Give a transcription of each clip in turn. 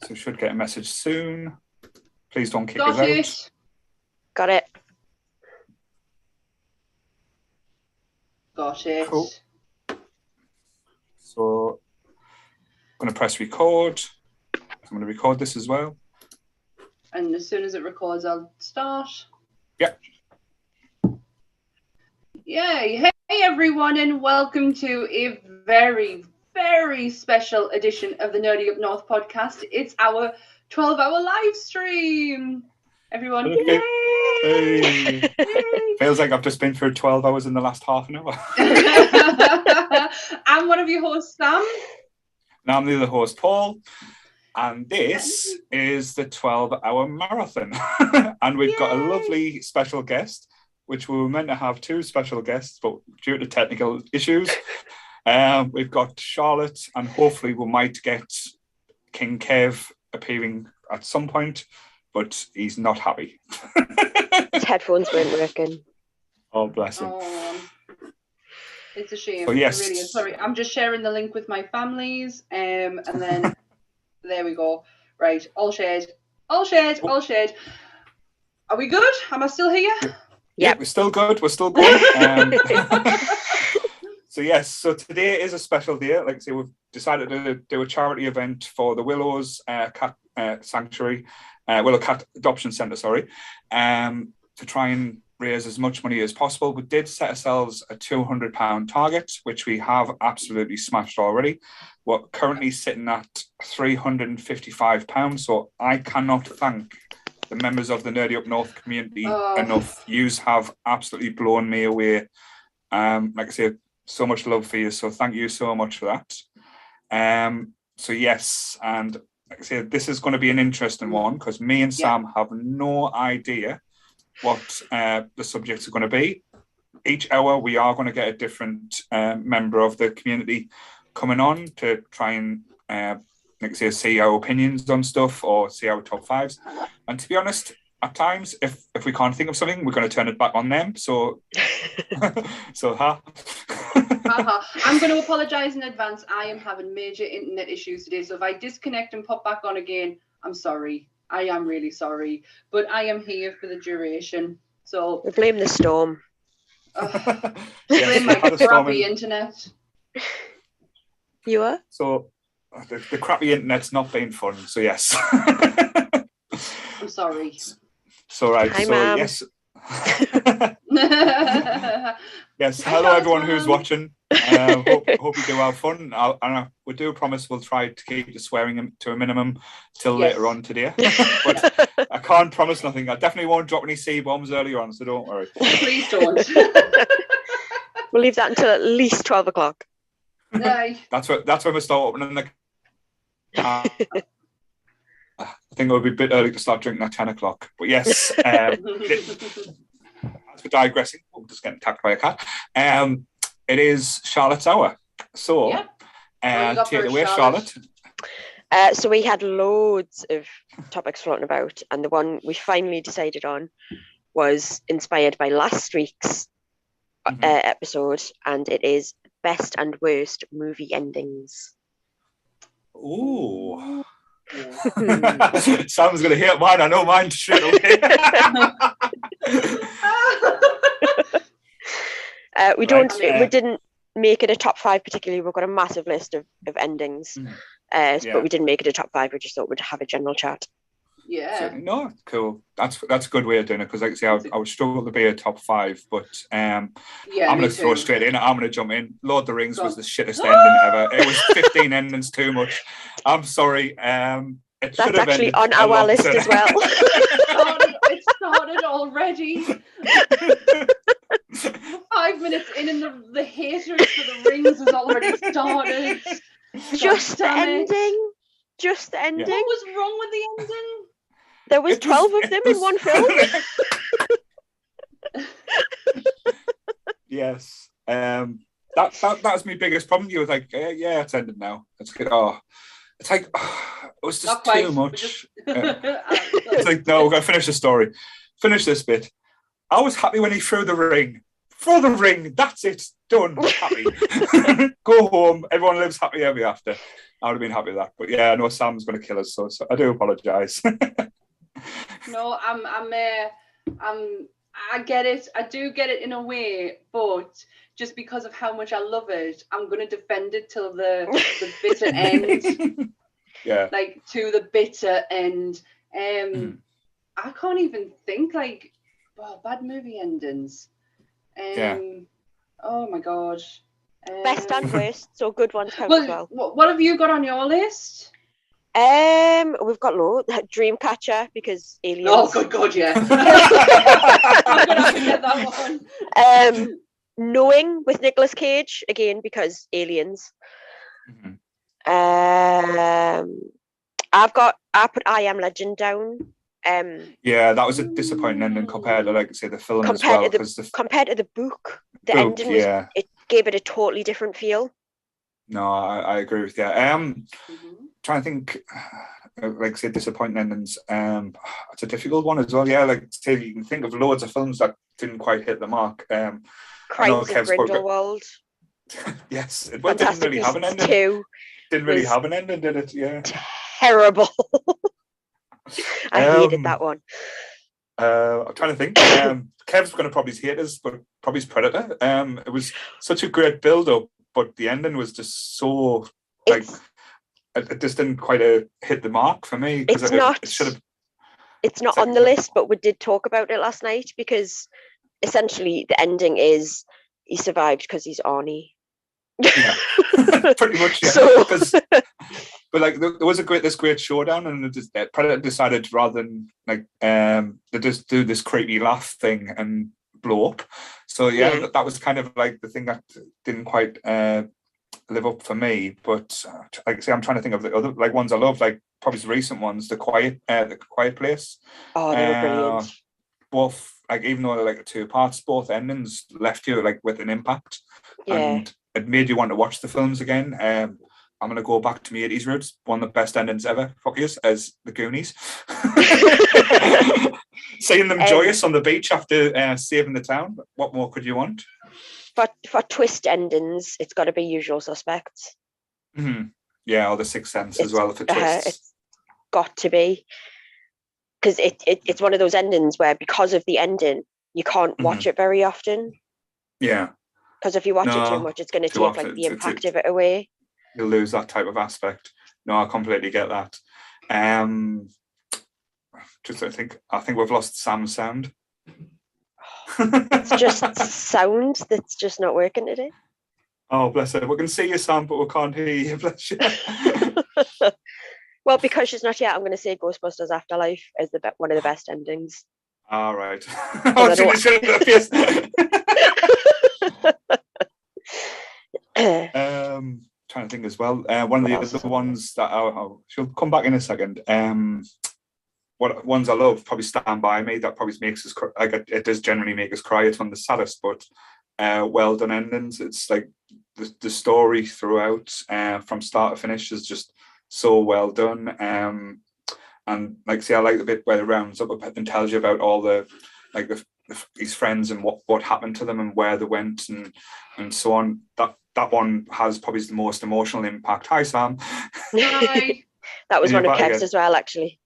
So we should get a message soon. Please don't kick us out. Got it. Got it. Cool. So I'm going to press record. I'm going to record this as well. And as soon as it records, I'll start. Yeah. Yay. Hey, everyone, and welcome to a very, very special edition of the Nerdy Up North podcast. It's our 12-hour live stream. Everyone, Okay. yay! Hey. Feels like I've just been for 12 hours in the last half an hour. I'm one of your hosts, Sam. And I'm the other host, Paul. And this is the 12-hour marathon. And we've got a lovely special guest, which we were meant to have two special guests, but due to technical issues, we've got Charlotte, and hopefully we might get King Kev appearing at some point, but he's not happy. His headphones weren't working. Oh, bless him. Oh, it's a shame. So, yes. It really is. Sorry, I'm just sharing the link with my families, and then there we go. Right, all shared. All shared. All shared. Are we good? Am I still here? Yeah, we're still good. We're still going. So yes, so today is a special day. Like I say, we've decided to do a charity event for the Willows Cat Sanctuary, Willow Cat Adoption Centre, to try and raise as much money as possible. We did set ourselves a £200 target, which we have absolutely smashed already. We're currently sitting at £355. So I cannot thank the members of the Nerdy Up North community enough. Yous have absolutely blown me away. Like I say, so much love for you. So thank you so much for that. So yes, and like I say, this is going to be an interesting one because me and Sam have no idea what the subjects are going to be. Each hour we are going to get a different member of the community coming on to try and like I say, see our opinions on stuff or see our top fives. And to be honest, at times, if we can't think of something, we're going to turn it back on them. So, I'm going to apologise in advance. I am having major internet issues today. So if I disconnect and pop back on again, I'm sorry. I am really sorry. But I am here for the duration. So We blame the storm. blame my crappy internet. You are? So the crappy internet's not been fun. So yes. I'm sorry. It's all right. Hi, so Mom. Yes. Yes. Hello, everyone who's watching. Hope you do have fun. We do promise we'll try to keep the swearing to a minimum till later on today. But I can't promise nothing. I definitely won't drop any C-bombs earlier on, so don't worry. Please don't. We'll leave that until at least 12 o'clock. No. That's when we start opening the. I think it would be a bit early to start drinking at 10 o'clock. But yes, as for digressing, we're just getting attacked by a cat. It is Charlotte's hour. So take it away, Charlotte. So we had loads of topics floating about, and the one we finally decided on was inspired by last week's episode, and it is best and worst movie endings. Ooh. Sam's going to hate mine. I know mine straight away. We didn't make it a top 5 particularly. We've got a massive list of endings, but we didn't make it a top 5. We just thought we'd have a general chat. Yeah. So, no, cool. That's a good way of doing it because, like I say, I would struggle to be a top 5, but I'm going to throw straight in. I'm going to jump in. Lord of the Rings was the shittest ending ever. It was 15 endings too much. I'm sorry. That's actually on our list as well. It started already. 5 minutes in and the hatred for the rings has already started. Just the ending. Just the ending. What was wrong with the ending? There was 12 of them in one film. Yes. That was my biggest problem. You were like, yeah, it's ended now. It's good. Oh, it's like, it was just too much. It's like, no, we're going to finish the story. Finish this bit. I was happy when he threw the ring. Throw the ring. That's it. Done. Happy. Go home. Everyone lives happy ever after. I would have been happy with that. But yeah, I know Sam's going to kill us, so I do apologise. No, I get it. I do get it in a way, but just because of how much I love it, I'm going to defend it till the bitter end. Yeah. Like, to the bitter end. I can't even think, like, bad movie endings. Yeah. Oh my god. Best and worst, so good ones count as well. What have you got on your list? We've got Dreamcatcher because aliens. Oh, good God, yeah. I'm gonna have to get that one. Knowing with Nicolas Cage again because aliens. I put I Am Legend down. Yeah, that was a disappointing ending compared to, like, say, the film as well. Compared to the book, the ending was, it gave it a totally different feel. No, I agree with you. Trying to think, like, say, disappointing endings. It's a difficult one as well. Yeah, like, say, you can think of loads of films that didn't quite hit the mark. Crimes of Grindelwald. Yes, it didn't really have an ending. Didn't really have an ending, did it? Yeah. Terrible. I hated that one. I'm trying to think. Kev's going to probably hate us, but probably Predator. It was such a great build-up, but the ending was just so, like, it just didn't quite hit the mark for me. It's not on the list, but we did talk about it last night this essentially the ending is he survived because he's Arnie. Yeah, pretty much. Yeah. So... But like there was this great showdown, and Predator decided rather than like they just do this creepy laugh thing and blow up. So yeah, that was kind of like the thing that didn't quite live up for me. But like I say, I'm trying to think of the other like ones I love, like probably the recent ones, the Quiet Place. Oh, they were brilliant. Both, like, even though they're like 2 parts, both endings left you like with an impact, and it made you want to watch the films again. I'm going to go back to my 80s roots. One of the best endings ever, fuck yous, as the Goonies. Seeing them joyous on the beach after saving the town. What more could you want? For twist endings, it's got to be Usual Suspects. Yeah, or The Sixth Sense as well for twists. It's got to be. Because it's one of those endings where because of the ending, you can't watch it very often. Yeah. Because if you watch it too much, it's going to take like the impact of it away. You'll lose that type of aspect. No, I completely get that. I think we've lost Sam's sound. It's just sound that's just not working today. Oh, bless her. We can see you, Sam, but we can't hear you. Bless you. Well, because she's not here, I'm going to say Ghostbusters Afterlife is one of the best endings. All right. Trying to think as well. One of the other ones that she'll come back in a second. What ones I love, probably Stand By Me. That probably makes us cry. Like it does generally make us cry. It's one of the saddest, but well done endings. It's like the story throughout, from start to finish, is just so well done. And like say, I like the bit where it rounds up and tells you about all his friends and what happened to them and where they went and so on. That one has probably the most emotional impact. Hi, Sam. Hi. That was one of Kev's as well, actually.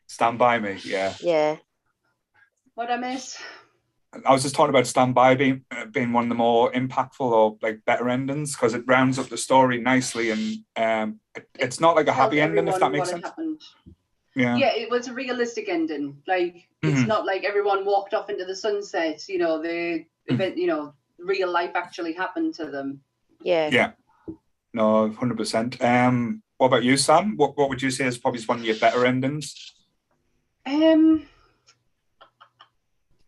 Stand By Me, yeah. Yeah. What I miss? I was just talking about Stand By being one of the more impactful or like better endings because it rounds up the story nicely and it's not like a happy ending, if that makes sense. Yeah, it was a realistic ending. Like it's not like everyone walked off into the sunset. You know, the event. You know, real life actually happened to them. Yeah. Yeah. No, 100%. What about you, Sam? What would you say is probably one of your better endings?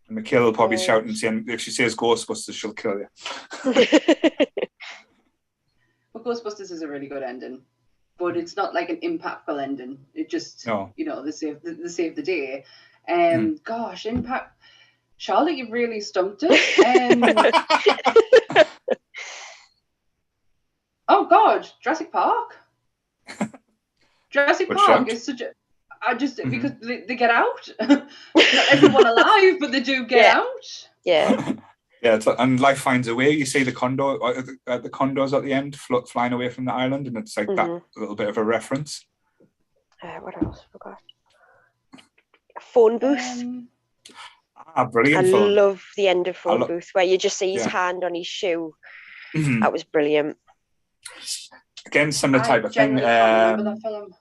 Michaela will probably shout and saying if she says Ghostbusters, she'll kill you. Well, Ghostbusters is a really good ending, but it's not like an impactful ending. It just, you know, they save the day. Gosh, impact. Charlotte, you've really stumped it. Oh God, Jurassic Park. Jurassic Park is such a. Because they get out. Not everyone alive, but they do get out. Yeah. Yeah, and life finds a way. You see the condos at the end flying away from the island, and it's like that little bit of a reference. What else? I forgot. Phone booth. Brilliant. I love the end of Phone Booth where you just see his hand on his shoe. That was brilliant. Again, similar type of thing. Remember that film.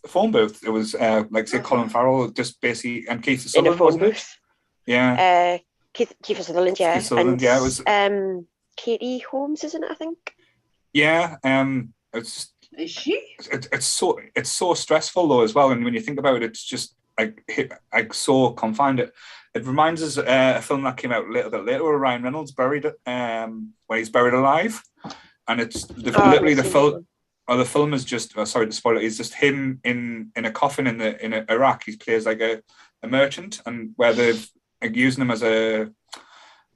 Phone Booth. It was like say Colin Farrell, just basically, and Keith Sutherland, in a phone booth. Yeah. Keith Sutherland, yeah. Keith Sutherland, and, it was Katie Holmes, isn't it? I think. Yeah. It's just, is she? It's so stressful though as well, and when you think about it, it's just like so confined. It reminds us a film that came out a little bit later where Ryan Reynolds buried where he's buried alive, and it's literally the film. Or the film is just sorry to spoil it. It's just him in a coffin in Iraq. He plays like a merchant, and where they've using him as a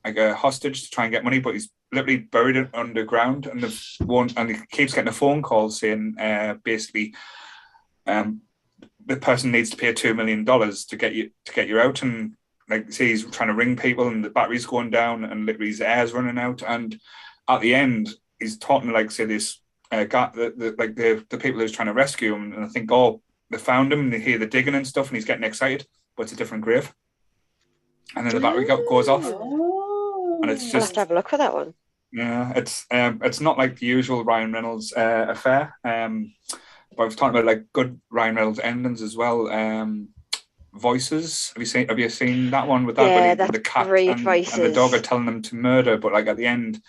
hostage to try and get money, but he's literally buried underground, and he keeps getting a phone call saying basically the person needs to pay $2 million to get you out, and like say he's trying to ring people, and the battery's going down, and literally his air's running out, and at the end he's talking to like say this guy, the people who's trying to rescue him, and I think they found him, and they hear the digging and stuff, and he's getting excited, but it's a different grave, and then the battery goes off, and it's just. I'll have to have a look for that one. Yeah, it's not like the usual Ryan Reynolds affair. But I was talking about like good Ryan Reynolds endings as well. Voices. Have you seen that one with that? Yeah, that's the cat and the dog are telling him to murder, but like at the end,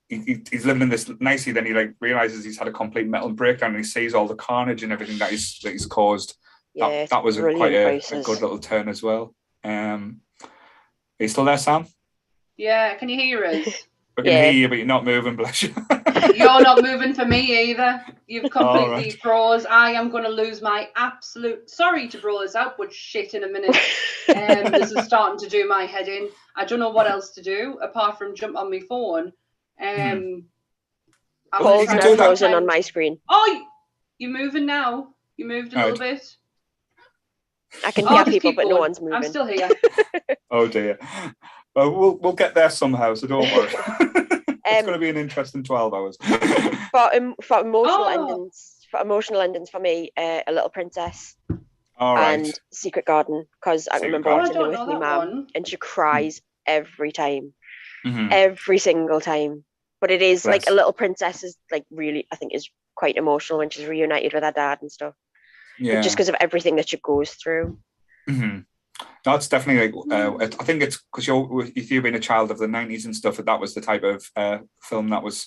he's living in this nicely. Then he like realizes he's had a complete mental breakdown, and he sees all the carnage and everything that he's caused. Yeah, that was quite a good little turn as well. Are you still there, Sam? Yeah, can you hear us? I can hear you, but you're not moving, bless you. You're not moving for me either. You've completely froze. I am going to lose my absolute... Sorry to roll this out, but shit in a minute. This is starting to do my head in. I don't know what else to do apart from jump on my phone. Paul's now frozen on my screen. Oh, you're moving now. You moved a little bit. I can hear people, but no one's moving. I'm still here. Oh dear. Well, we'll get there somehow, so don't worry. It's going to be an interesting 12 hours. For emotional endings for me, A Little Princess and Secret Garden, because I remember watching it with my mum, and she cries every time, every single time. But it is like A Little Princess is like really, I think, is quite emotional when she's reunited with her dad and stuff. Yeah, just because of everything that she goes through. No, it's definitely like I think it's because you've been a child of the 90s and stuff, that was the type of film that was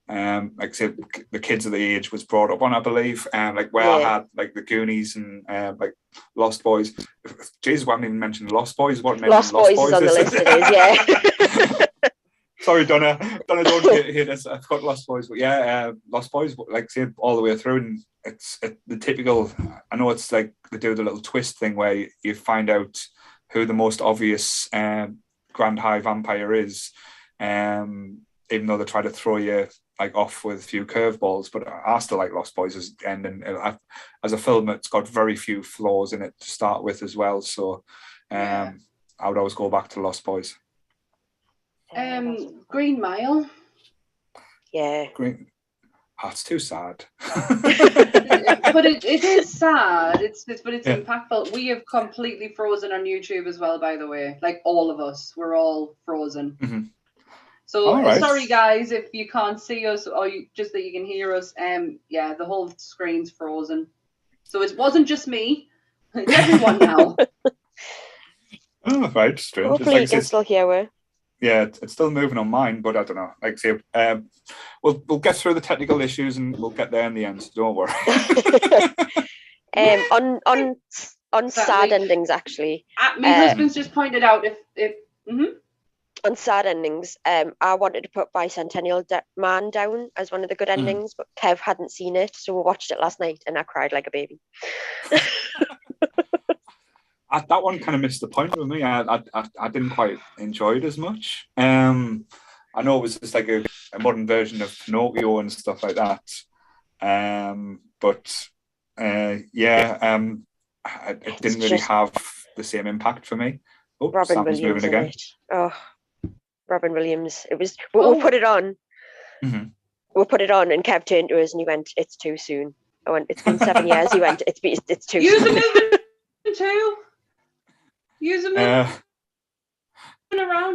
like say the kids of the age was brought up on, I believe, like where I had like the Goonies and like Lost Boys. Jesus, we haven't even mentioned Lost Boys. What Lost Boys is on the list? It is, yeah. Sorry, Donna, don't hear this. I forgot Lost Boys, but yeah, Lost Boys, like say all the way through, and it's the typical. I know it's like they do the little twist thing where you find out who the most obvious Grand High vampire is, even though they try to throw you like off with a few curveballs. But I still like Lost Boys as ending. As a film, it's got very few flaws in it to start with as well. So I would always go back to Lost Boys. Green Mile. Yeah. Green. Oh, it's too sad. But it is sad. It's impactful. We have completely frozen on YouTube as well, by the way. Like all of us, we're all frozen. So sorry guys if you can't see us or just that you can hear us. The whole screen's frozen. So it wasn't just me. It's everyone now. Oh, right, strange. Hopefully you can still hear her. Yeah, it's still moving on mine, but I don't know. Like say, we'll get through the technical issues and we'll get there in the end. So don't worry. On sad endings, actually. My husband's just pointed out if on sad endings, I wanted to put Bicentennial Man down as one of the good endings, but Kev hadn't seen it, so we watched it last night, and I cried like a baby. That one kind of missed the point with me. I didn't quite enjoy it as much. I know it was just like a modern version of Pinocchio and stuff like that. It didn't really have the same impact for me. Oh, Robin Sam's Williams moving again. Oh, Robin Williams. It was. We'll put it on. Mm-hmm. We'll put it on, and Kev turned to us and he went, "It's too soon." I went, "It's been 7 years." He went, "It's too Use soon." too. Use them around.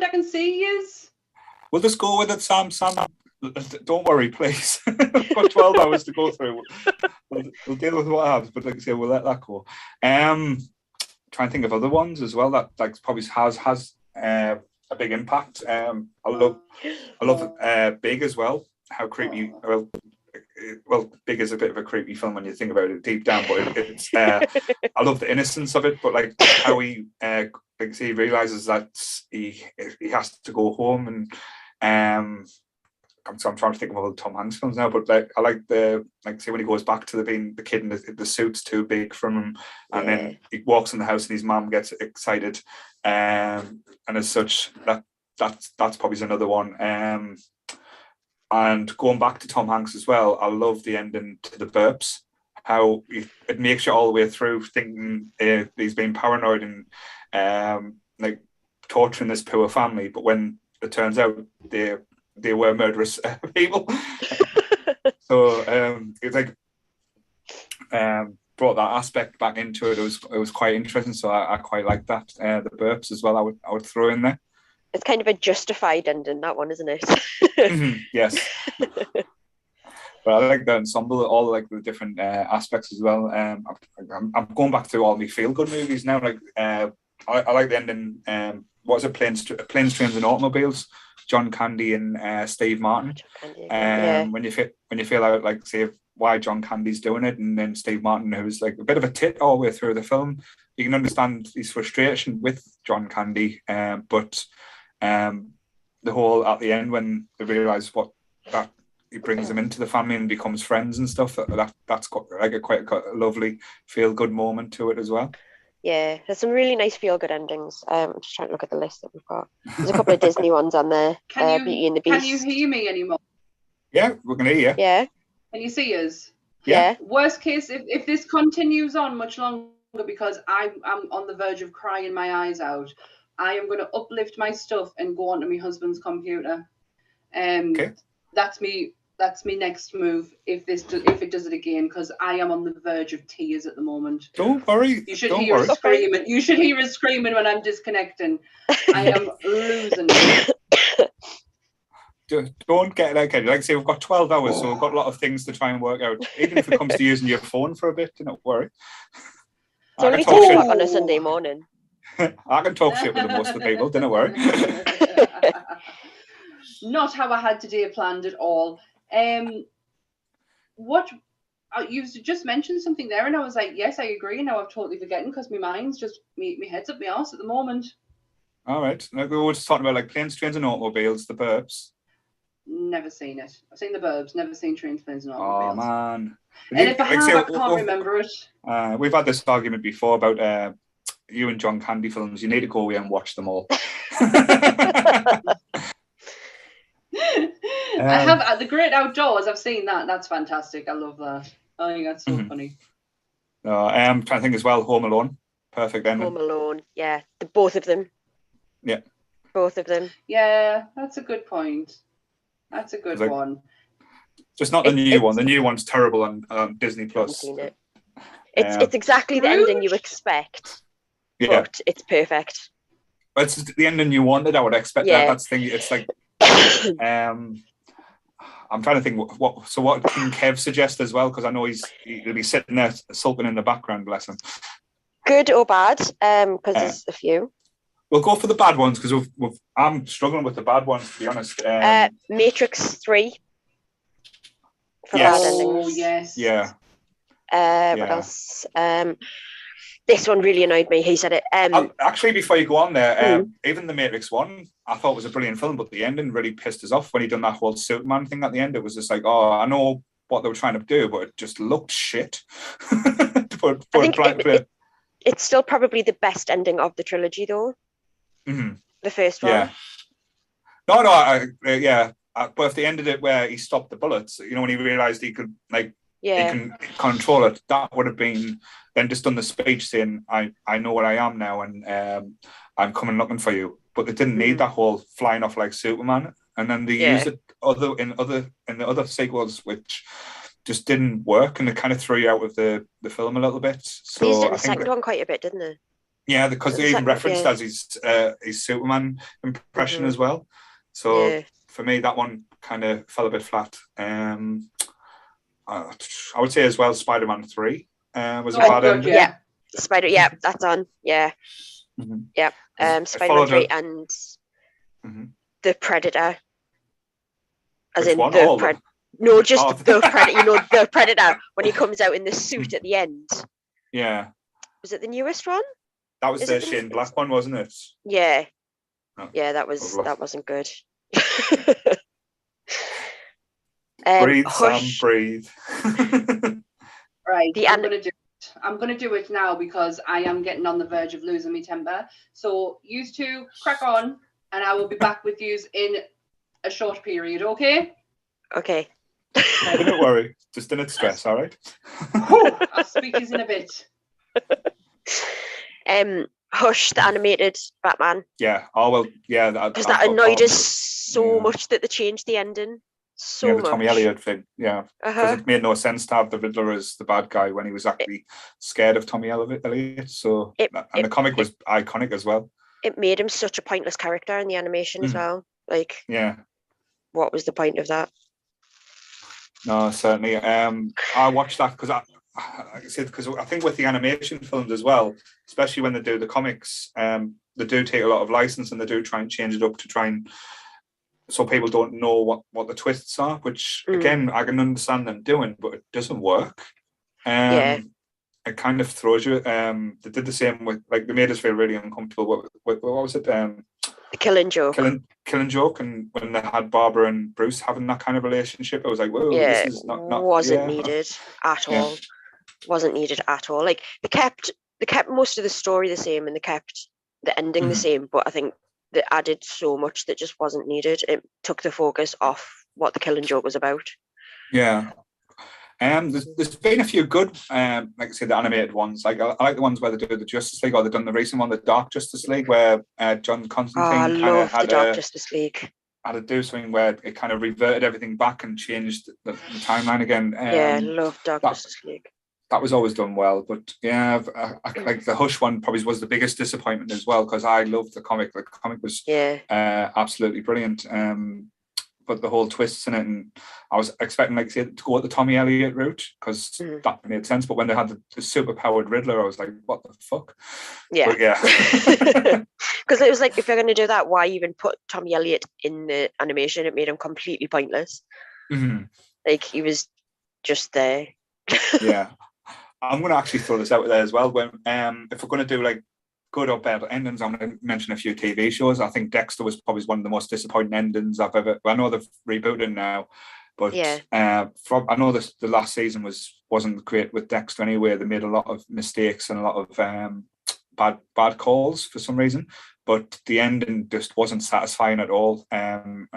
I can see yous. We'll just go with it, Sam. Don't worry, please. We've got 12 hours to go through. We'll deal with what happens, but like I say, we'll let that go. Try and think of other ones as well that like probably has a big impact. I love Big as well. How creepy. Well, Big is a bit of a creepy film when you think about it deep down, but it's I love the innocence of it, but like how he like he realizes that he has to go home, and I'm trying to think of all the Tom Hanks films now, but like I like say when he goes back to being the kid and the suit's too big from him, and then he walks in the house and his mum gets excited, and as such that's probably another one. And going back to Tom Hanks as well, I love the ending to The Burps, how it makes you all the way through thinking he's being paranoid and like torturing this poor family, but when it turns out they were murderous people. So it's like brought that aspect back into it. It was quite interesting, so I quite like that. The Burps as well, I would throw in there. It's kind of a justified ending, that one, isn't it? Yes. But I like the ensemble, all like the different aspects as well. I'm going back to all my feel-good movies now. Like I like the ending. What was it? Planes, Trains, and Automobiles. John Candy and Steve Martin. When you feel out like say why John Candy's doing it, and then Steve Martin, who's like a bit of a tit all the way through the film, you can understand his frustration with John Candy, but the whole at the end when they realise that he brings them into the family and becomes friends and stuff, that's got like quite a lovely feel good moment to it as well. Yeah, there's some really nice feel-good endings. I'm just trying to look at the list that we've got. There's a couple of Disney ones on there. Beauty and the Beast. Can you hear me anymore? Yeah, we can hear you. Yeah. Can you see us? Yeah. Worst case, if this continues on much longer, because I'm on the verge of crying my eyes out, I am going to uplift my stuff and go onto my husband's computer. Okay. That's me next move if it does it again, because I am on the verge of tears at the moment. Don't worry. You should hear us screaming. You should hear us screaming when I'm disconnecting. I am losing. Don't get like I say, we've got 12 hours, so we've got a lot of things to try and work out. Even if it comes to using your phone for a bit, don't worry. It's only 2 o'clock on a Sunday morning. I can talk shit with the most of the people, don't worry. Not how I had today planned at all. What you just mentioned something there, and I was like, yes, I agree. Now I've totally forgotten because my mind's just my head's up my arse at the moment. All right, we were just talking about like Planes, Trains, and Automobiles, The Burps. Never seen it. I've seen The Burbs, never seen Trains, Planes, and Automobiles. Oh man! And if I have, I can't remember it. We've had this argument before about you and John Candy films. You need to go away and watch them all. I have The Great Outdoors. I've seen that. That's fantastic. I love that. I think that's so funny. I'm trying to think as well. Home Alone, perfect ending. Home Alone, yeah, both of them. Yeah, both of them. Yeah, that's a good point. That's a good one. Just not the new one. The new one's terrible on Disney Plus. It. It's exactly the ending you expect, but it's perfect. It's the ending you wanted. I would expect that. That's the thing. It's like. I'm trying to think what can Kev suggest as well, because I know he'll be sitting there sulking in the background, bless him. Good or bad? Because there's a few. We'll go for the bad ones because I'm struggling with the bad ones, to be honest. Matrix 3. Yes. Yeah. What else? This one really annoyed me. He said it. Actually, before you go on there, even the Matrix 1, I thought was a brilliant film, but the ending really pissed us off when he done that whole Superman thing at the end. It was just like, oh, I know what they were trying to do, but it just looked shit. It's still probably the best ending of the trilogy, though. Mm-hmm. The first one. Yeah. No, but if they ended it where he stopped the bullets, when he realised he could, he can control it, that would have been, then just done the speech saying, I know where I am now, and I'm coming looking for you. But they didn't need that whole flying off like Superman. And then they used it in the other sequels, which just didn't work, and it kind of threw you out of the film a little bit. So They used it in I the think second one quite a bit, didn't they? Yeah, because they even referenced as his Superman impression as well. So for me, that one kind of fell a bit flat. I would say as well, Spider-Man 3 was a bad ending. Yeah, that's on. Yeah, Spider-Man 3 and the Predator. As Which in one? No, just the Predator. You know, the Predator when he comes out in the suit at the end. Yeah. Was it the newest one? That was the Shane Black one, wasn't it? Yeah. Oh. Yeah, that wasn't good. Breathe, Sam, breathe. Right, I'm gonna do it now because I am getting on the verge of losing my temper. So you two crack on, and I will be back with you in a short period. Okay? Okay. Don't worry, just don't stress. All right. I'll speak to you in a bit. Hush, the animated Batman. Yeah. Oh well. Yeah. Because that annoyed us so much that they changed the ending. So the Tommy Elliott thing. Yeah. Because it made no sense to have the Riddler as the bad guy when he was actually scared of Tommy Elliott. So the comic was iconic as well. It made him such a pointless character in the animation as well. Like. Yeah. What was the point of that? No, certainly. I watched that because like I said, because I think with the animation films as well, especially when they do the comics, they do take a lot of license and they do try and change it up to try and so people don't know what the twists are, which again I can understand them doing, but it doesn't work. It kind of throws you. They did the same with they made us feel really uncomfortable. What was it? The Killing Joke. Killing Joke, and when they had Barbara and Bruce having that kind of relationship, I was like, whoa, this is not wasn't needed at all. Wasn't needed at all. Like they kept most of the story the same and they kept the ending the same, but I think they added so much that just wasn't needed. It took the focus off what the Killing Joke was about. Yeah. There's been a few good, like I said, the animated ones. Like I like the ones where they do the Justice League, or they've done the recent one, the Dark Justice League, where John Constantine kind of had Justice League. Had to do something where it kind of reverted everything back and changed the timeline again. I love Dark Justice League. That was always done well, but yeah, like the Hush one probably was the biggest disappointment as well because I loved the comic. The comic was absolutely brilliant. But the whole twists in it, and I was expecting, like I said, to go the Tommy Elliott route because that made sense. But when they had the super powered Riddler, I was like, "What the fuck?" Yeah, because it was like, if you're going to do that, why even put Tommy Elliott in the animation? It made him completely pointless. Like he was just there. Yeah, I'm going to actually throw this out there as well. When if we're going to do like good or bad endings, I'm going to mention a few TV shows. I think Dexter was probably one of the most disappointing endings I've ever. I know they've rebooted now, but I know the last season wasn't great with Dexter anyway. They made a lot of mistakes and a lot of bad calls for some reason, but the ending just wasn't satisfying at all, and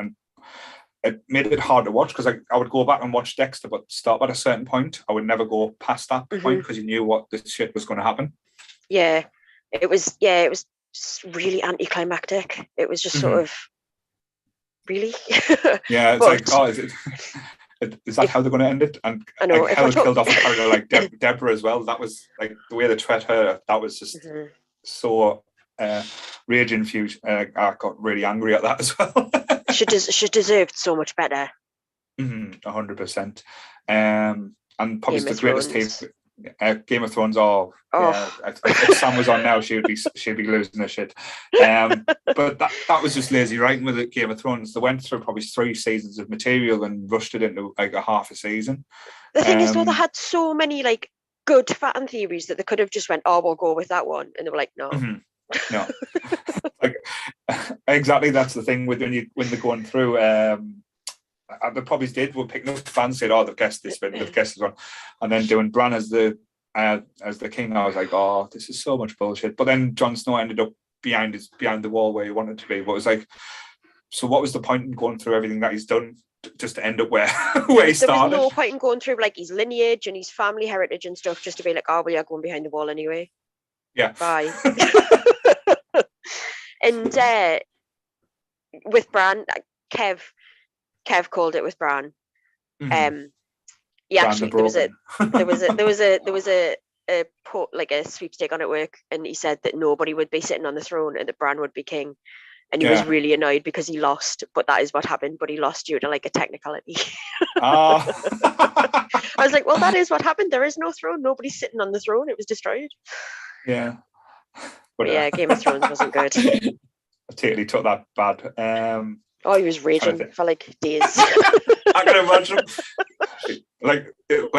it made it hard to watch because I would go back and watch Dexter, but stop at a certain point. I would never go past that point because you knew what this shit was going to happen. Yeah. It was really anticlimactic. It was just sort of really. Yeah, it's like, oh, is that how they're going to end it? And I know, like, how they killed off a character like Deborah as well. That was like the way they treat her. That was just so rage infused. I got really angry at that as well. She deserved so much better. 100%. And probably the greatest team. Game of Thrones. If Sam was on now, she'd be losing her shit. But that was just lazy writing with Game of Thrones. They went through probably 3 seasons of material and rushed it into like a half a season. The thing is, though, they had so many like good fan theories that they could have just went, "Oh, we'll go with that one," and they were like, "No, no." Like exactly, that's the thing with when they're going through. They probably did. We're picking up fans said, "Oh, they've guessed this bit, they've guessed this one," and then doing Bran as the king. I was like, "Oh, this is so much bullshit." But then Jon Snow ended up behind the wall where he wanted to be. But it was like, so what was the point in going through everything that he's done just to end up where where he started. There was no point in going through like his lineage and his family heritage and stuff just to be like, oh, well, you're going behind the wall anyway. Yeah. Bye. And with Bran, Kev called it with Bran. Actually, there was a sweepstake on at work, and he said that nobody would be sitting on the throne and that Bran would be king. And he was really annoyed because he lost, but that is what happened. But he lost due to like a technicality. I was like, well, that is what happened. There is no throne. Nobody's sitting on the throne. It was destroyed. Yeah. But yeah, Game of Thrones wasn't good. I totally took that bad. He was raging for like days. I can imagine. Like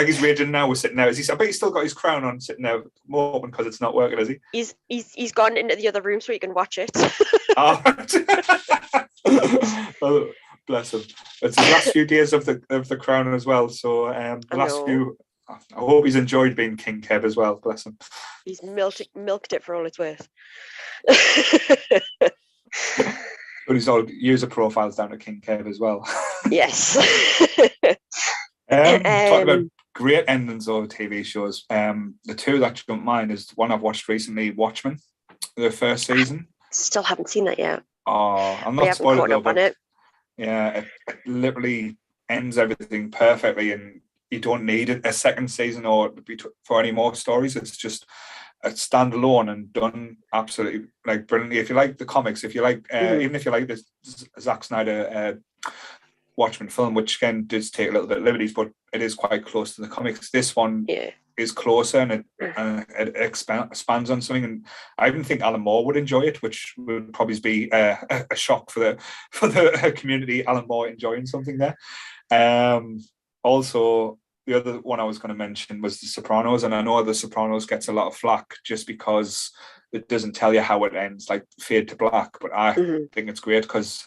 he's raging now. We're sitting there. I bet he's still got his crown on, sitting there more open because it's not working, is he? He's gone into the other room so he can watch it. Oh, bless him. It's the last few days of the crown as well. So the last few. I hope he's enjoyed being King Kev as well. Bless him. He's milked it for all it's worth. But he's all user profiles down to King Kev as well. Yes. Talking about great endings of TV shows. The two that jump mine is one I've watched recently, Watchmen, the first season. Still haven't seen that yet. Oh, I'm not spoiling it, but yeah, it literally ends everything perfectly, and you don't need a second season or for any more stories. It's just a standalone and done absolutely like brilliantly. If you like the comics, if you like even if you like this Zack Snyder Watchmen film, which again does take a little bit of liberties, but it is quite close to the comics. This one is closer, and it expands on something. And I even think Alan Moore would enjoy it, which would probably be a shock for the community. Alan Moore enjoying something there. Also, the other one I was going to mention was The Sopranos, and I know The Sopranos gets a lot of flack just because it doesn't tell you how it ends, like Fade to Black. But I think it's great because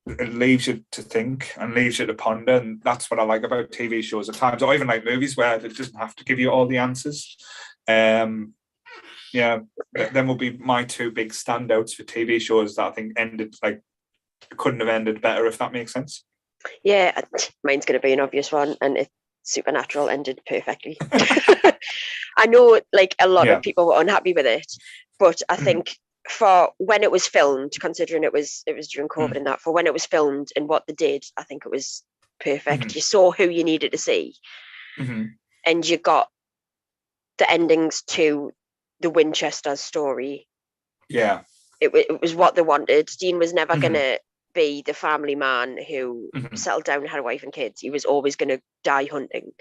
it leaves you to think and leaves you to ponder, and that's what I like about TV shows at times, or even like movies, where it doesn't have to give you all the answers. Then will be my two big standouts for TV shows that I think ended like couldn't have ended better, if that makes sense. Yeah, mine's going to be an obvious one, and it's Supernatural ended perfectly. I know like a lot of people were unhappy with it, but I think for when it was filmed, considering it was during COVID and that, for when it was filmed and what they did, I think it was perfect. You saw who you needed to see, and you got the endings to the Winchester story. Yeah, it was what they wanted. Dean was never going to be the family man who settled down and had a wife and kids. He was always going to die hunting,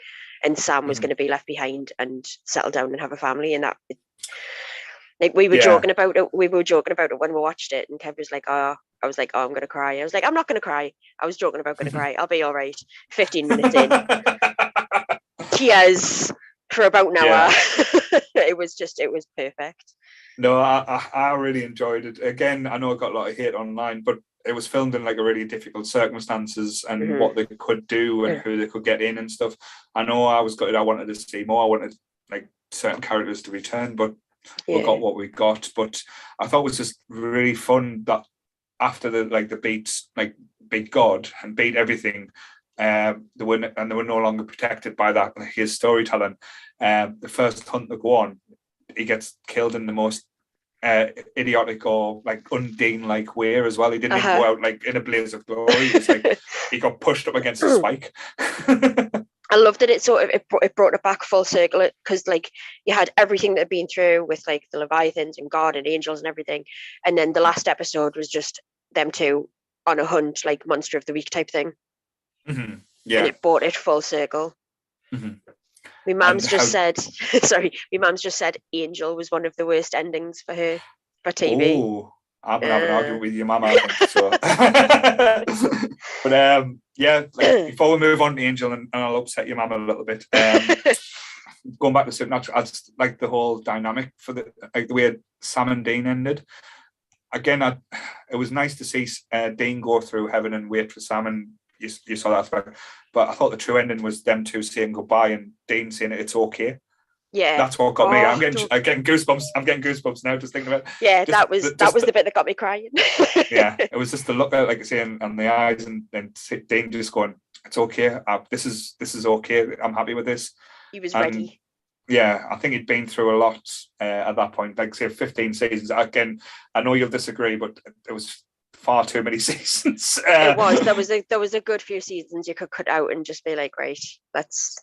and Sam was going to be left behind and settle down and have a family. And that, like, we were joking about it. We were joking about it when we watched it, and Kev was like, "Oh," I was like, "Oh, I'm going to cry." I was like, "I'm not going to cry." I was joking about going to cry. I'll be all right. 15 minutes in, tears for about an hour. It was perfect. No, I really enjoyed it. Again, I know I got a lot of hate online, but it was filmed in like a really difficult circumstances and what they could do and who they could get in and stuff. I know I was gutted. I wanted to see more. I wanted like certain characters to return, but we got what we got. But I thought it was just really fun that after the beats, like beat God and beat everything, they were no longer protected by that, his storytelling. The first hunt to go on, he gets killed in the most idiotic or like Undine like way as well. He didn't even go out like in a blaze of glory. It was like he got pushed up against a spike. I loved that it brought it back full circle, because like you had everything that had been through with like the Leviathans and God and angels and everything, and then the last episode was just them two on a hunt, like Monster of the Week type thing. And it brought it full circle. My mum's just said, my mum's just said Angel was one of the worst endings for her for TV. Oh, I've been having an argument with your mum, I think, so. But before we move on to Angel, and I'll upset your mum a little bit, going back to Supernatural, I just like the whole dynamic for the way Sam and Dean ended. Again, it was nice to see Dean go through heaven and wait for Sam, and you saw that aspect. But I thought the true ending was them two saying goodbye and Dean saying it's okay. Yeah, that's what got me. I'm getting goosebumps. I'm getting goosebumps now just thinking about it. Yeah, that was the bit that got me crying. Yeah, it was just the look out, like I say, and the eyes, and Dean just going, "It's okay. This is okay. I'm happy with this." He was ready. Yeah, I think he'd been through a lot at that point. Like say, 15 seasons. Again, I know you'll disagree, but it was far too many seasons. It was. There was a good few seasons you could cut out and just be like, right, let's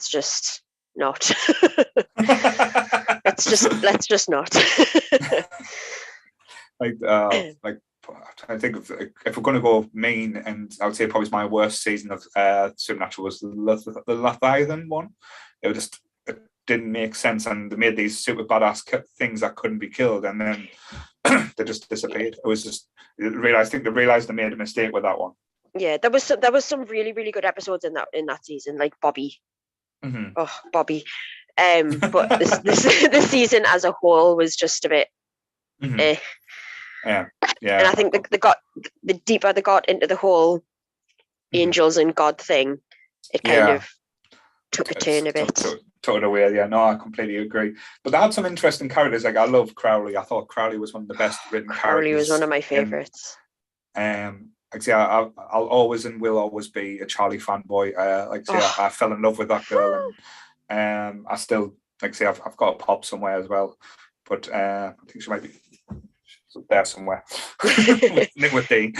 just not. let's just not. I think if we're going to go main, and I would say probably my worst season of Supernatural was the Leviathan one. It didn't make sense, and they made these super badass things that couldn't be killed, and then they just disappeared. It was just I think they realized they made a mistake with that one. Yeah, there was some really, really good episodes in that season, like Bobby. Mm-hmm. Oh, Bobby. But this season as a whole was just a bit. Mm-hmm. Yeah. And I think the deeper they got into the whole angels and God thing, it kind of took a turn a bit. Took it away. Yeah, no, I completely agree. But they had some interesting characters. Like I love Crowley. I thought Crowley was one of the best written characters. Crowley was one of my favorites. Like I'll always and will always be a Charlie fanboy. I fell in love with that girl, and I still I've got a pop somewhere as well. But I think she might be there somewhere with Dean.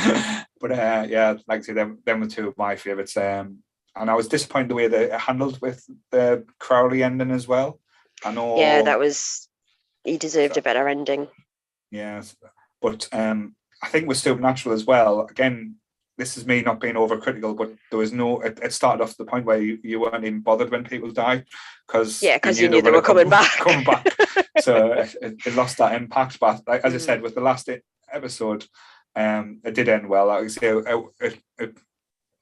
But them were two of my favourites. And I was disappointed the way they handled with the Crowley ending as well. I know. Yeah, he deserved a better ending. Yes, but I think with Supernatural as well. Again, this is me not being overcritical, but there was no. It started off the point where you weren't even bothered when people died because you knew they were coming back. So it lost that impact. But as I said, with the last episode, it did end well. Like I say,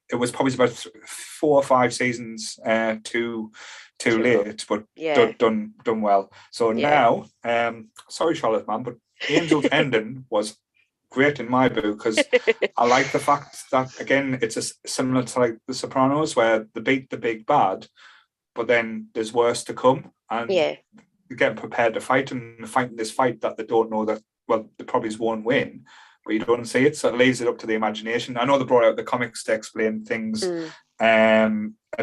it was probably about 4 or 5 seasons too late, but done well. So now, sorry, Charlotte, man, but Angel's ending was great in my book because I like the fact that again it's similar to like The Sopranos, where they beat the big bad, but then there's worse to come, and they're getting prepared to fight and fighting this fight that they don't know that they probably won't win. But you don't see it, so it leaves it up to the imagination. I know they brought out the comics to explain things a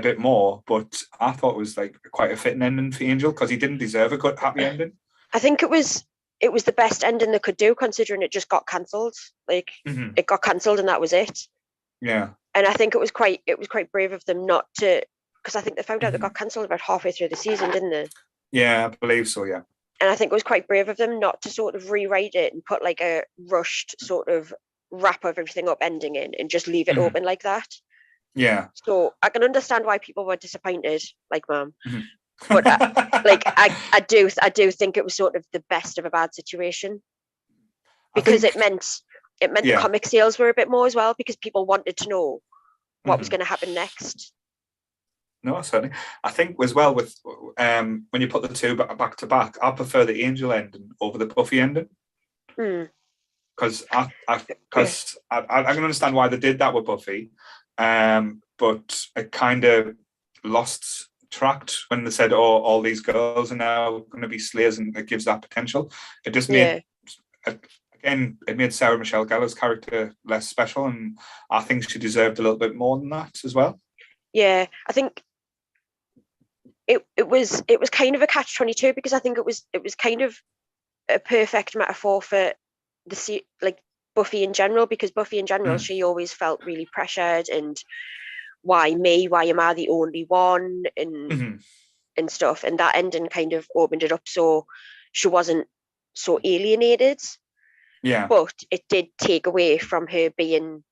bit more, but I thought it was like quite a fitting ending for Angel because he didn't deserve a good happy ending. I think it was the best ending they could do, considering it just got cancelled. Like it got cancelled and that was it. Yeah. And I think it was quite brave of them not to, because I think they found out they got cancelled about halfway through the season, didn't they? Yeah, I believe so. Yeah. And I think it was quite brave of them not to sort of rewrite it and put like a rushed sort of wrap of everything up ending in and just leave it open like that. Yeah. So I can understand why people were disappointed, like Mum. But I do think it was sort of the best of a bad situation because it meant the comic sales were a bit more as well because people wanted to know what was going to happen next. No, certainly. I think as well with when you put the two back to back, I prefer the Angel ending over the Buffy ending because I can understand why they did that with Buffy, but it kind of lost track when they said, "Oh, all these girls are now going to be slayers," and it gives that potential. It just made it made Sarah Michelle Gellar's character less special, and I think she deserved a little bit more than that as well. Yeah, I think. It was kind of a catch-22 because I think it was kind of a perfect metaphor for like Buffy in general, because Buffy in general she always felt really pressured and why am I the only one and stuff, and that ending kind of opened it up so she wasn't so alienated, but it did take away from her being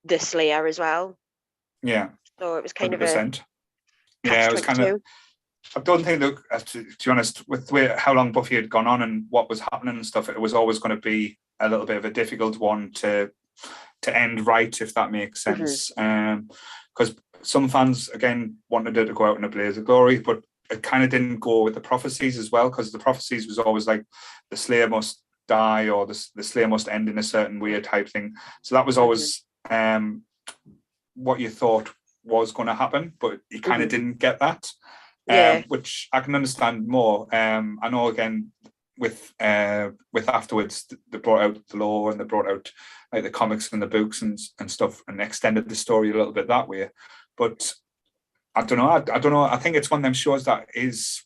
the Slayer as well. So it was kind 100%. Of a it was kind of. I don't think that, to be honest, with how long Buffy had gone on and what was happening and stuff, it was always going to be a little bit of a difficult one to end right, if that makes sense. Because some fans, again, wanted it to go out in a blaze of glory, but it kind of didn't go with the prophecies as well, because the prophecies was always like the Slayer must die or the Slayer must end in a certain way type thing. So that was always what you thought was going to happen, but you kind of didn't get that. which I can understand more. I know again with afterwards they brought out the lore and they brought out like the comics and the books and stuff and extended the story a little bit that way. But I don't know. I don't know. I think it's one of them shows that it's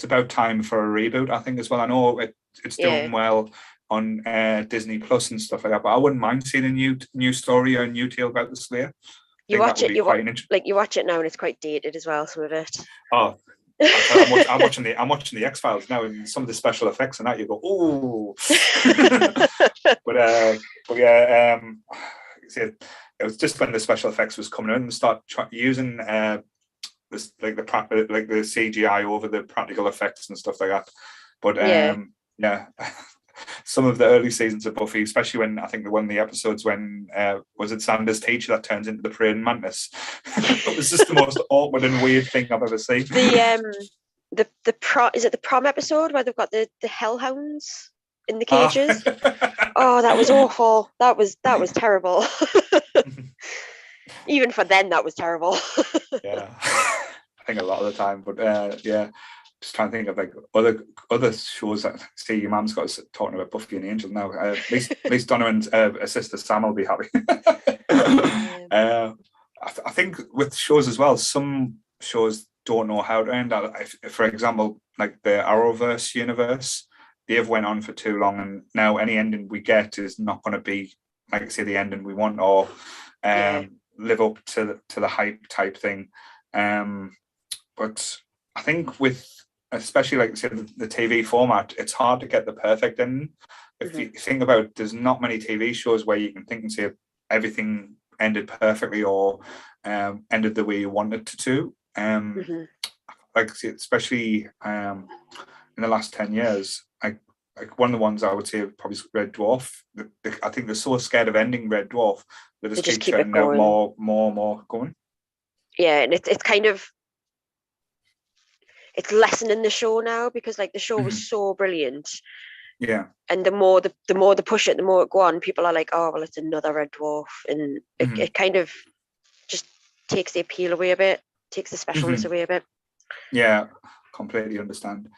about time for a reboot, I think, as well. I know it's doing well on Disney Plus and stuff like that, but I wouldn't mind seeing a new story or a new tale about the Slayer. You watch it now, and it's quite dated as well. Some of it. Oh, I'm watching the X-Files now, and some of the special effects and that you go, oh. but yeah, see, it was just when the special effects was coming in and start using this like the CGI over the practical effects and stuff like that. But yeah. Some of the early seasons of Buffy, especially when I think one of the episodes when was it Xander's teacher that turns into the praying mantis? It was just the most awkward and weird thing I've ever seen. The prom episode where they've got the hellhounds in the cages? Oh, that was awful. That was terrible. Even for then, that was terrible. Yeah, I think a lot of the time, but yeah. Just trying to think of like other shows that see your mum's got us talking about Buffy and Angel now. At least Donovan's sister Sam will be happy. I think with shows as well, some shows don't know how to end. For example, like the Arrowverse universe, they've went on for too long, and now any ending we get is not going to be like say the ending we want or live up to the hype type thing. But I think with especially like say the TV format, it's hard to get the perfect ending. If you think about it, there's not many TV shows where you can think and say everything ended perfectly or ended the way you wanted to. Like especially in the last 10 years, like one of the ones I would say probably Red Dwarf. I think they're so scared of ending Red Dwarf that they just keep churning out more going. Yeah, and it's kind of it's lessening the show now because like the show was so brilliant. Yeah. And the more they push it, the more it go on, people are like, oh well, it's another Red Dwarf, and it kind of just takes the appeal away a bit, takes the specialness away a bit. Yeah, completely understand.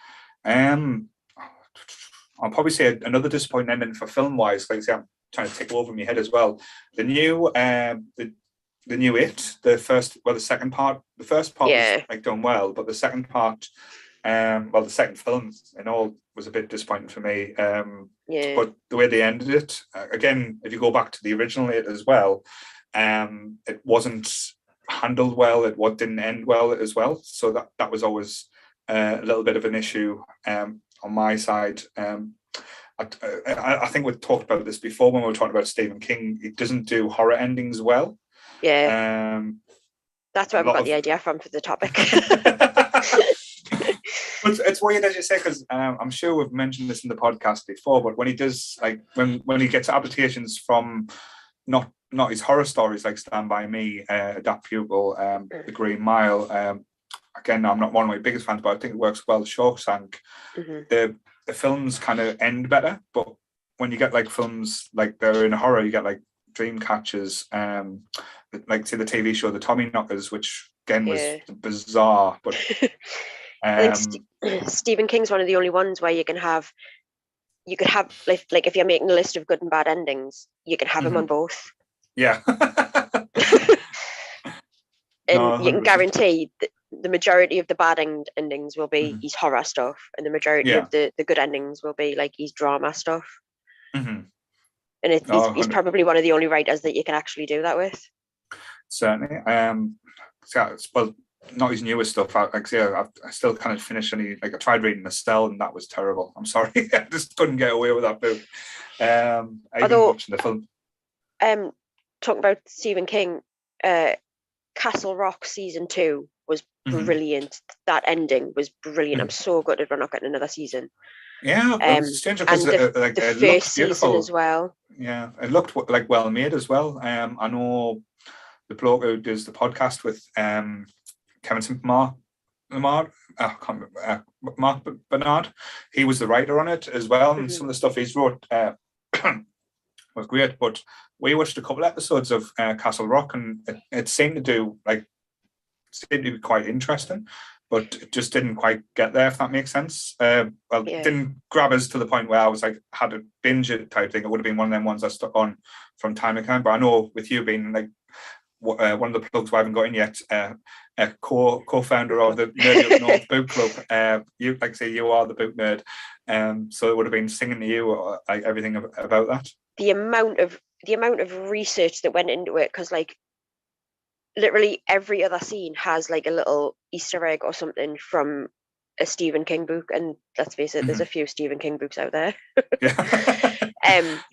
I'll probably say another disappointing ending for film wise, like I say, I'm trying to take over my head as well. The new the new the second part. The first part was like done well, but the second part, the second film in all was a bit disappointing for me. But the way they ended it, again, if you go back to the original it as well, it wasn't handled well. It didn't end well as well. So that was always a little bit of an issue on my side. I think we've talked about this before when we were talking about Stephen King. He doesn't do horror endings well. Yeah. That's where I've got the idea from for the topic. It's weird as you say, because I'm sure we've mentioned this in the podcast before, but when he does like when he gets adaptations from not his horror stories like Stand By Me, Adapt Pupil, The Green Mile, again, I'm not one of my biggest fans, but I think it works well. Shawshank, the films kind of end better, but when you get like films like they're in horror, you get like Dreamcatchers, like say the TV show The Tommyknockers, which again was bizarre, but I think Stephen King's one of the only ones where you could have like if you're making a list of good and bad endings, you can have them on both. Yeah. And you can guarantee that the majority of the bad endings will be his horror stuff, and the majority of the good endings will be like his drama stuff. And he's probably one of the only writers that you can actually do that with. Certainly. Well, not his newest stuff. I still kind of finished any. Like I tried reading Estelle, and that was terrible. I'm sorry, I just couldn't get away with that book. Although watching the film. Talking about Stephen King, Castle Rock season 2 was brilliant. That ending was brilliant. I'm so gutted we're not getting another season. Yeah, it's strange because the first season as well. Yeah, it looked like well made as well. I know the bloke who does the podcast with Kevin St. Mark Bernard. He was the writer on it as well, and some of the stuff he's wrote was great. But we watched a couple episodes of Castle Rock, and it seemed to be quite interesting. but it just didn't quite get there, if that makes sense. It didn't grab us to the point where I was like, had to binge it type thing. It would have been one of them ones I stuck on from time to time. But I know with you being like one of the plugs we haven't got in yet, a co-founder of the Nerdy Up North Book Club, you, like I say, you are the book nerd. So it would have been singing to you like everything about that. The amount of research that went into it, because like literally every other scene has like a little Easter egg or something from a Stephen King book, and let's face it, there's a few Stephen King books out there.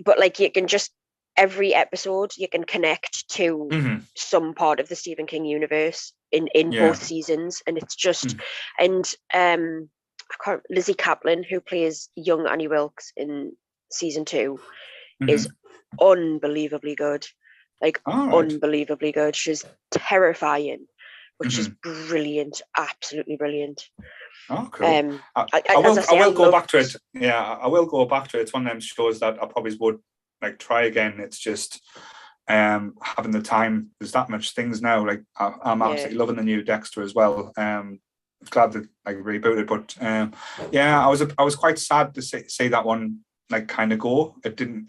But like you can just, every episode you can connect to some part of the Stephen King universe in both seasons, and it's just and Lizzie Kaplan, who plays young Annie Wilkes in season 2, is unbelievably good. Like unbelievably good. She's terrifying, but she's brilliant, absolutely brilliant. Oh, cool. I will go back to it. Yeah, I will go back to it. It's one of them shows that I probably would like try again. It's just having the time. There's that much things now. Like I'm absolutely loving the new Dexter as well. Glad that like rebooted, but I was quite sad to see that one like kind of go. It didn't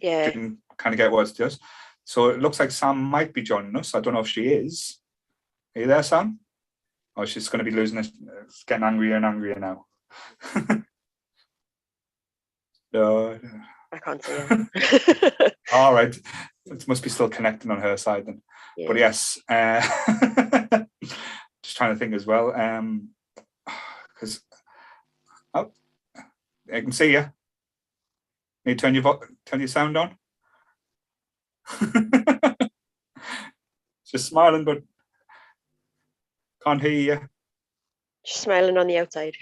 kind of get what it does. So it looks like Sam might be joining us. I don't know if she is. Are you there, Sam? Oh, she's going to be losing it. It's getting angrier and angrier now. No. I can't see her. All right. It must be still connecting on her side then. Yeah. But yes, just trying to think as well. Because I can see you. Need to turn your sound on. Just smiling, but can't hear you. She's smiling on the outside.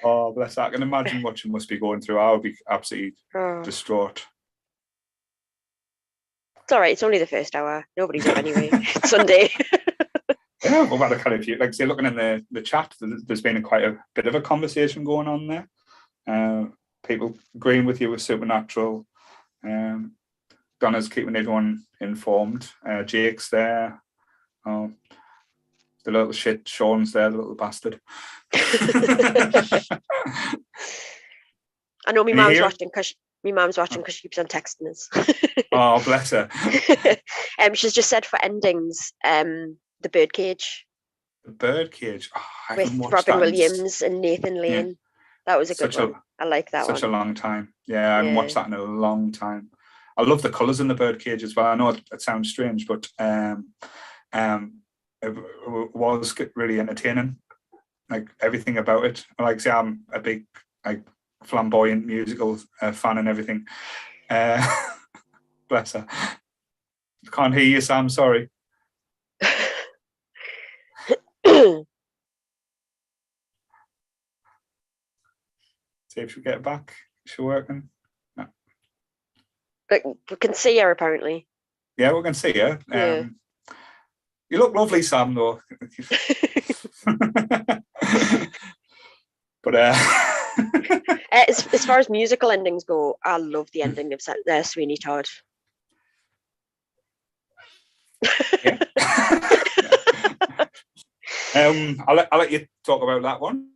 Oh, bless her. I can imagine what she must be going through. I would be absolutely distraught. It's all right. It's only the first hour. Nobody's up anyway. It's Sunday. Yeah, we've had a kind of few, like say, looking in the chat, there's been quite a bit of a conversation going on there. People agreeing with you with Supernatural. Donna's keeping everyone informed. Jake's there. The little shit Sean's there, the little bastard. I know my mum's watching because she keeps on texting us. Oh, bless her. She's just said for endings, The Birdcage. The Birdcage. Oh, with Robin Williams and Nathan Lane. Yeah. That was a good one. I like that one. Such a long time. Yeah, I haven't watched that in a long time. I love the colours in The Birdcage as well. I know it sounds strange, but it was really entertaining. Like everything about it. Like I say, I'm a big like flamboyant musical fan and everything. Bless her. Can't hear you, Sam. Sorry. See if she get back. Is she working? No. But we can see her apparently. Yeah, we can see her. You look lovely, Sam, though. But as far as musical endings go, I love the ending of Sweeney Todd. Yeah. I'll let you talk about that one.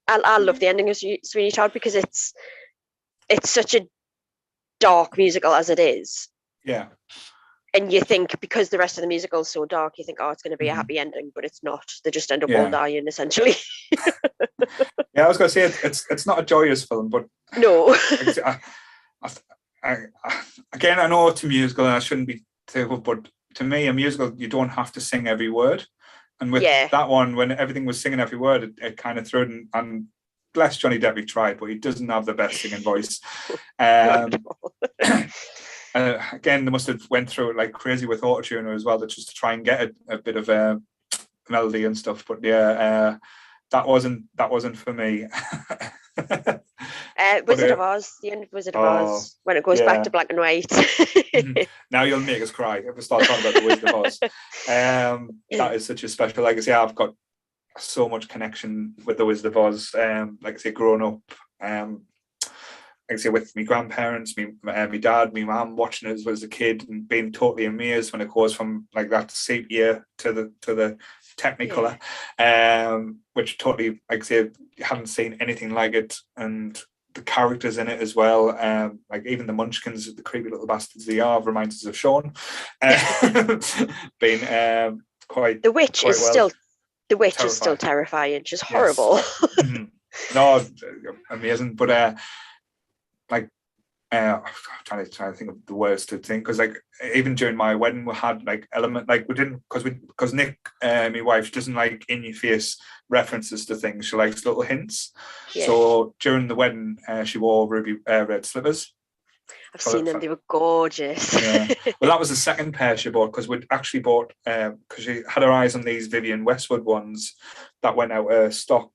I love the ending of Sweeney Todd because it's such a dark musical as it is. Yeah. And you think because the rest of the musical is so dark, you think, oh, it's going to be a happy ending, but it's not. They just end up all dying, essentially. Yeah, I was going to say it's not a joyous film, but no. Again, I know it's a musical and I shouldn't be too, but to me, a musical, you don't have to sing every word. And with that one, when everything was singing every word, it kind of threw it. And bless Johnny Depp, he tried, but he doesn't have the best singing voice. Again, they must have went through it like crazy with autotune as well, just to try and get a bit of a melody and stuff. But yeah, that wasn't for me. Wizard of Oz, the end of Wizard of Oz, when it goes back to black and white. Now you'll make us cry if we start talking about the Wizard of Oz. That is such a special legacy. I've got so much connection with the Wizard of Oz. Like I say, growing up, like I say, with my grandparents, my dad, my mum, watching it as a kid and being totally amazed when it goes from like that sepia to the Technicolor, which totally, like I say, you hadn't seen anything like it, and the characters in it as well, like even the Munchkins, the creepy little bastards they are, reminds us of Sean, being quite. The witch quite is well still the witch terrifying. is still terrifying, just horrible. Yes. No, amazing, but like. I'm trying to think of the words to think, because like even during my wedding we had like element, like we didn't, because Nick, my wife, doesn't like in your face references to things. She likes little hints. So during the wedding she wore ruby red slippers. I've seen them, they were gorgeous. Well, that was the second pair she bought, because we'd actually bought, because she had her eyes on these Vivian Westwood ones that went out of stock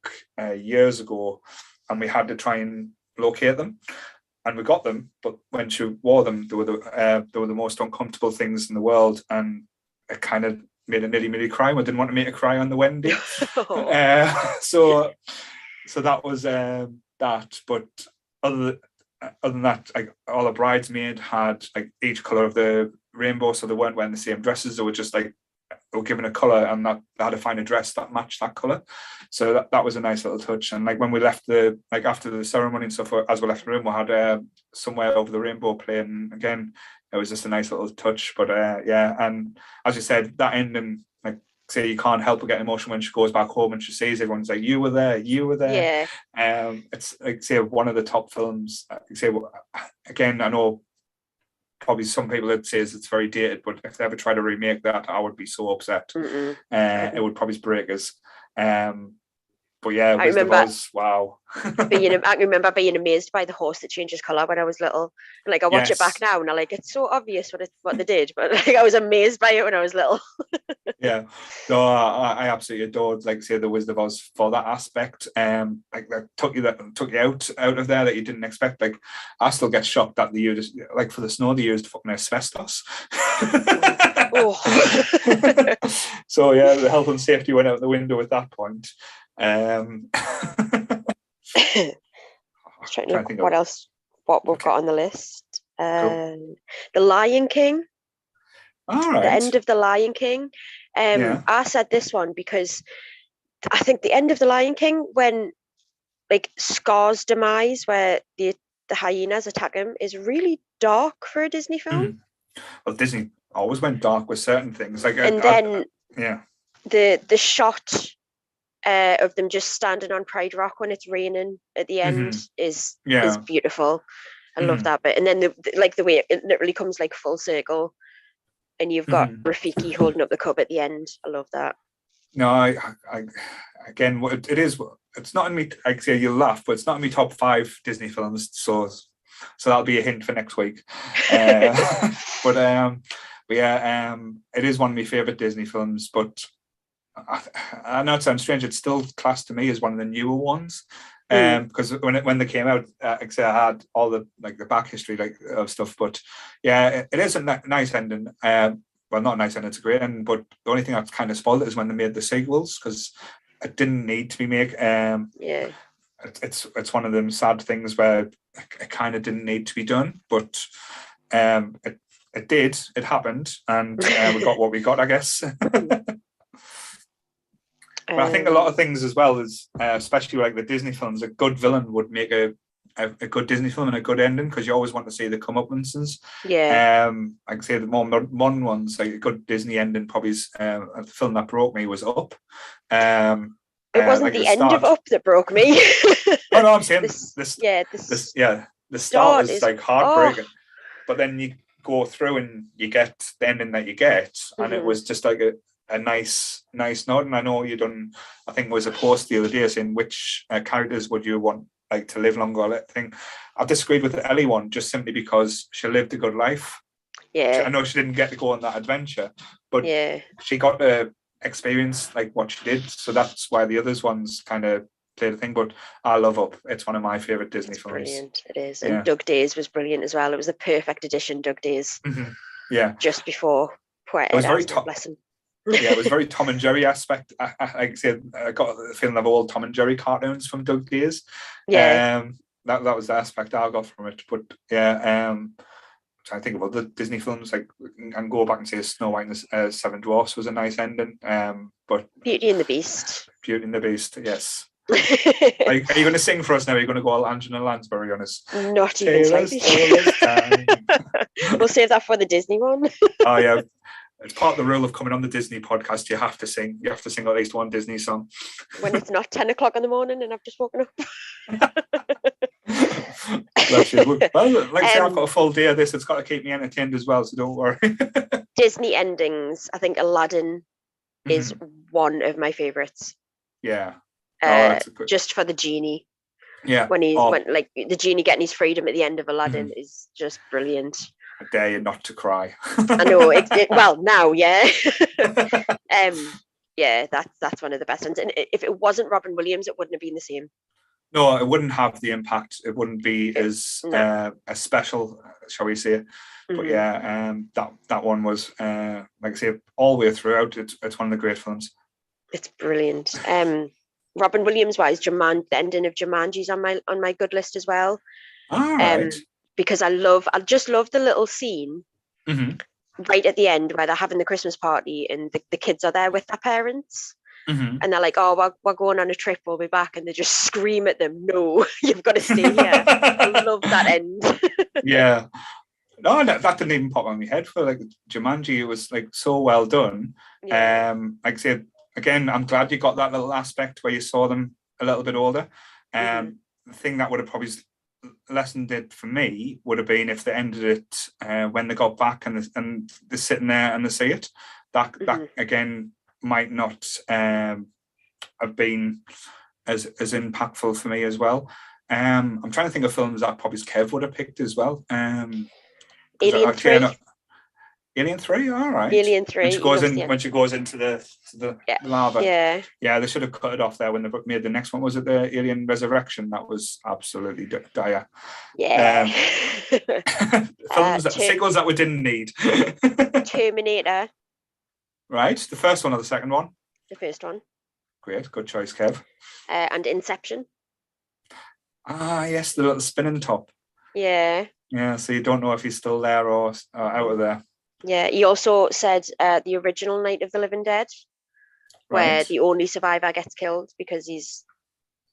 years ago, and we had to try and locate them. And we got them, but when she wore them, they were the most uncomfortable things in the world, and it kind of made a nitty-bitty cry. I didn't want to make her cry on the wedding day. So that was that. But other than that, like all the bridesmaids had like each colour of the rainbow, so they weren't wearing the same dresses. They were just like, they were given a colour, and that they had to find a dress that matched that colour. So that was a nice little touch. And like when we left after the ceremony and stuff, as we left the room, we had Somewhere Over the Rainbow playing again. It was just a nice little touch. But and as you said, that ending, like say, you can't help but get emotional when she goes back home and she sees everyone's like, you were there. It's like, say, one of the top films. Like, say, again, I know probably some people would say it's very dated, but if they ever try to remake that, I would be so upset. It would probably break us. But yeah, Wizard of Oz, wow. I remember being amazed by the horse that changes colour when I was little. And like I watch it back now and I like, it's so obvious what they did, but like I was amazed by it when I was little. No, I absolutely adored, like say, the Wizard of Oz for that aspect. Like that took you out of there that you didn't expect. Like I still get shocked that they used, like for the snow, they used fucking asbestos. So yeah, the health and safety went out the window at that point. I was trying to think what we've got on the list. Cool. The Lion King. All right. The end of the Lion King. I said this one because I think the end of the Lion King, when like Scar's demise, where the hyenas attack him, is really dark for a Disney film. Well, Disney always went dark with certain things. Like, the shot of them just standing on Pride Rock when it's raining at the end is beautiful. I love that bit. And then the way it literally comes like full circle, and you've got Rafiki holding up the cup at the end. I love that. No, I again, it's not in me. I say you'll laugh, but it's not in me top 5 Disney films. So that'll be a hint for next week. But it is one of my favorite Disney films. But I know it sounds strange. It's still classed to me as one of the newer ones. Because when they came out, like I say, I had all the back history of stuff. But yeah, it is a nice ending. Well, not a nice ending, it's a great ending. But the only thing that's kind of spoiled it is when they made the sequels, because it didn't need to be made. It's one of them sad things where it kind of didn't need to be done, but it did. It happened, and we got what we got, I guess. But I think a lot of things as well is, especially like the Disney films, a good villain would make a good Disney film and a good ending, because you always want to see the comeuppances. Like I say, the more modern ones, like a good Disney ending probably is the film that broke me was Up. It wasn't the end of Up that broke me. Oh no, I'm saying the start is like heartbreaking, but then you go through and you get the ending that you get, and it was just like a nice note. And I know you done, I think it was a post the other day saying which characters would you want like to live longer. I think I've disagreed with the Ellie one, just simply because she lived a good life. I know she didn't get to go on that adventure, but she got to experience like what she did, so that's why the others ones kind of played a thing. But I love Up. It's one of my favorite Disney films. Brilliant, it is. And Doug Days was brilliant as well. It was the perfect addition, Doug Days. Just before Poet Ed Asner, bless him. It was very Tom and Jerry aspect. Like I said, I got the feeling of all Tom and Jerry cartoons from Doug Days. That was the aspect I got from it. But trying to think of other Disney films, like, and go back and say Snow White and the Seven Dwarfs was a nice ending. But Beauty and the Beast. Beauty and the Beast, yes. Are you going to sing for us now? Are you going to go all Angela Lansbury on us? Not even slightly. We'll save that for the Disney one. Oh yeah, it's part of the rule of coming on the Disney podcast. You have to sing. You have to sing at least one Disney song. When it's not 10 o'clock in the morning and I've just woken up. Bless you. Well, like I say, I've got a full day of this. It's got to keep me entertained as well, so don't worry. Disney endings. I think Aladdin is one of my favourites. Yeah. Just for the genie. Yeah. When like the genie getting his freedom at the end of Aladdin is just brilliant. I dare you not to cry. I know. Well, now, yeah. Yeah, that's one of the best ones. And if it wasn't Robin Williams, it wouldn't have been the same. No, it wouldn't have the impact. It wouldn't be as special, shall we say? But yeah, that one was like I say, all the way throughout. It's one of the great films. It's brilliant. Robin Williams wise, the ending of Jumanji's on my good list as well. All right. Because I just love the little scene right at the end where they're having the Christmas party and the kids are there with their parents. And they're like, oh, we're going on a trip, we'll be back. And they just scream at them, no, you've got to stay here. I love that end. Yeah. No, that didn't even pop on my head for like Jumanji. It was like so well done. Yeah. Like I said, again, I'm glad you got that little aspect where you saw them a little bit older. The thing that would have probably lessened it for me would have been if they ended it when they got back and they're sitting there and they see it. That again might not have been as impactful for me as well. I'm trying to think of films that probably Kev would have picked as well. Alien 3. Alien 3, all right. Alien 3. When she goes into the lava. Yeah. Yeah, they should have cut it off there when they made the next one. Was it the Alien Resurrection? That was absolutely dire. Yeah. Sequels that we didn't need. Terminator. Right. The first one or the second one? The first one. Great. Good choice, Kev. And Inception. Ah, yes, the little spinning top. Yeah. Yeah, so you don't know if he's still there or out of there. Yeah, he also said the original Night of the Living Dead, where the only survivor gets killed because he's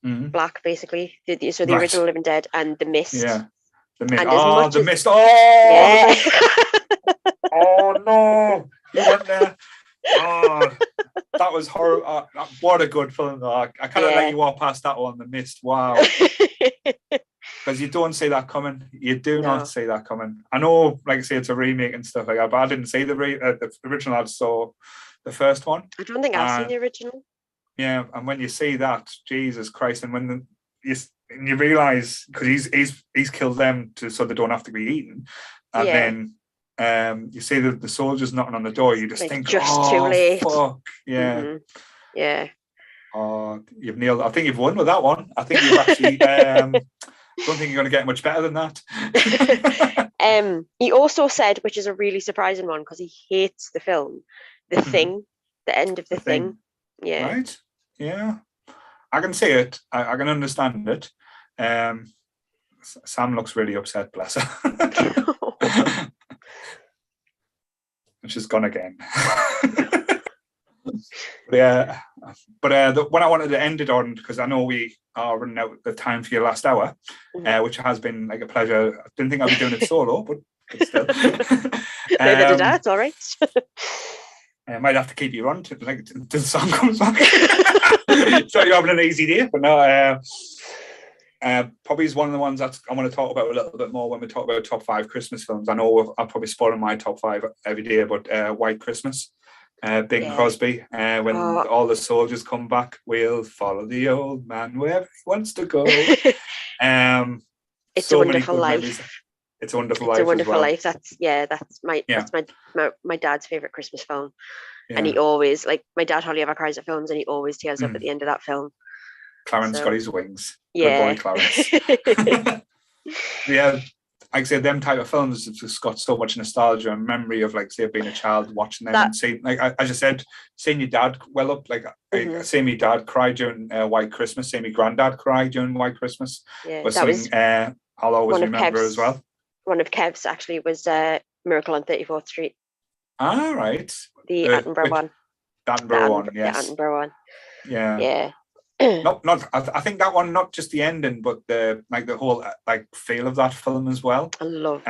black, basically. So the original Living Dead and The Mist. Yeah, The Mist. And The Mist. Oh, yeah. Oh no, you weren't there. Oh, that was horrible. What a good film, though. I cannot let you walk past that one, The Mist. Wow. Because you don't see that coming. You do not see that coming. I know, like I say, it's a remake and stuff like that, but I didn't see the original. I saw the first one. I don't think I've seen the original. Yeah, and when you see that, Jesus Christ, and when you realise, because he's killed them so they don't have to be eaten, and then you see the soldiers knocking on the door, you just think, too late. Fuck. Yeah. Yeah. Oh, you've nailed it. I think you've won with that one. I think you've actually don't think you're going to get much better than that. He also said, which is a really surprising one because he hates the film, The Thing, the end of The Thing. Yeah. Right. Yeah. I can see it. I can understand it. Sam looks really upset, bless her. And she's gone again. But when I wanted to end it on, because I know we are running out of time for your last hour, which has been like a pleasure. I didn't think I'd be doing it solo, but still. It's all right. I might have to keep you on till the song comes back. So you're having an easy day, but no. Probably is one of the ones that I want to talk about a little bit more when we talk about top 5 Christmas films. I know I'm probably spoiling my top 5 every day, but White Christmas. Bing Crosby, when all the soldiers come back, we'll follow the old man wherever he wants to go. It's a Wonderful Life. Memories. It's a Wonderful Life. It's a Wonderful as well. Life. That's my dad's favorite Christmas film, and he always my dad hardly ever cries at films, and he always tears up at the end of that film. Clarence got his wings. Yeah, good boy, Clarence. Yeah. Like I say, them type of films have just got so much nostalgia and memory of, like, say, being a child watching them and seeing, like, as I said, seeing your dad well up, like, seeing my dad cry during White Christmas, seeing my granddad cry during White Christmas. Yeah, was something I'll always remember as well. one of Kev's actually was Miracle on 34th Street. Ah, right. The Attenborough one. Attenborough one, yes. The Attenborough one. Yeah. Not. I think that one, not just the ending, but the whole feel of that film as well. I love.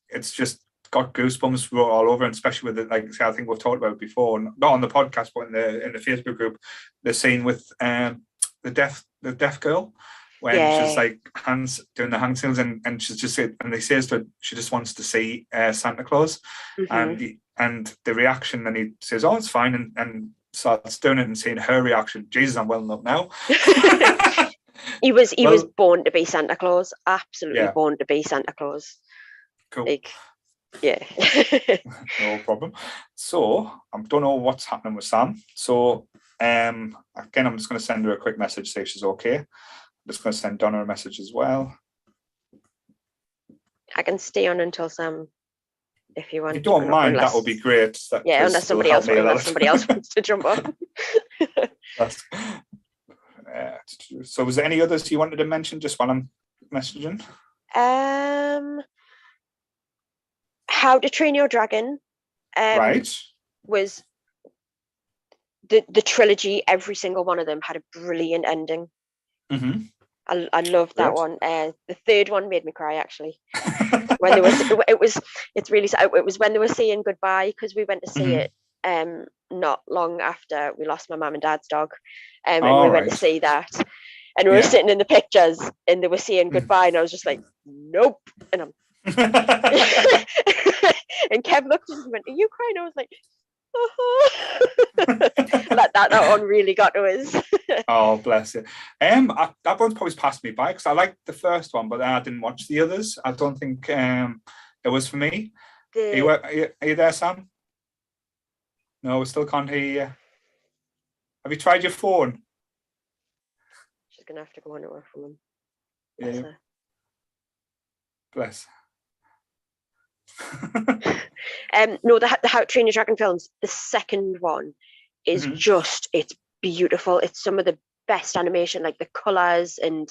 It's just got goosebumps all over, and especially with it. I think we've talked about it before, not on the podcast, but in the Facebook group, the scene with the deaf girl when she's doing the hang signals, and she's just and they says that she just wants to see Santa Claus, and the reaction, and he says, "Oh, it's fine," and starts doing it and seeing her reaction. Jesus, I'm well enough now. He was born to be Santa Claus. Absolutely born to be Santa Claus. Cool. Yeah. No problem. So I don't know what's happening with Sam. So again, I'm just going to send her a quick message, say she's okay. I'm just going to send Donna a message as well. I can stay on until Sam, if you want. If you don't mind, that would be great. Unless somebody else wants to jump on. So was there any others you wanted to mention just while I'm messaging? How to Train Your Dragon was the trilogy. Every single one of them had a brilliant ending. I loved that one. The third one made me cry, actually. When it's really sad. It was when they were saying goodbye, because we went to see it not long after we lost my mum and dad's dog, and we went to see that, and we were sitting in the pictures and they were saying goodbye, and I was just like, nope. And I'm and Kev looked at me and went, "Are you crying?" I was like, that one really got to us. Oh, bless you. That one's probably passed me by, because I liked the first one, but then I didn't watch the others. I don't think it was for me. Are you there, Sam? No, we still can't hear you. Have you tried your phone? She's gonna have to go on to her phone. Yeah. Bless. No, the How to Train Your Dragon films, the second one is it's beautiful. It's some of the best animation, like the colours and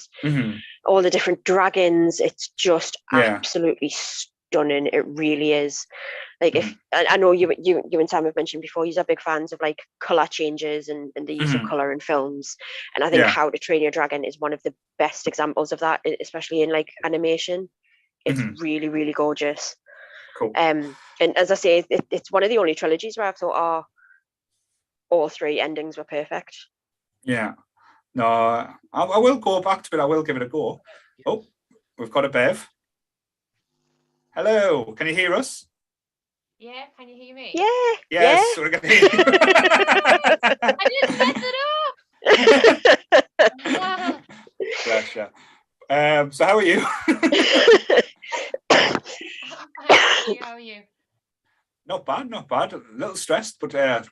all the different dragons. It's just absolutely stunning. It really is. Like, if I know you and Sam have mentioned before, you're big fans of like colour changes and the use of colour in films, and I think How to Train Your Dragon is one of the best examples of that, especially in like animation. It's really, really gorgeous. Cool. And as I say, it's one of the only trilogies where I thought, all three endings were perfect. Yeah. No, I will go back to it. I will give it a go. Oh, we've got a Bev. Hello, can you hear us? Yeah, can you hear me? Yeah. Yes, we're going to hear you. I just messed it up. Bless you. So how are you? How are you? Not bad. A little stressed, but but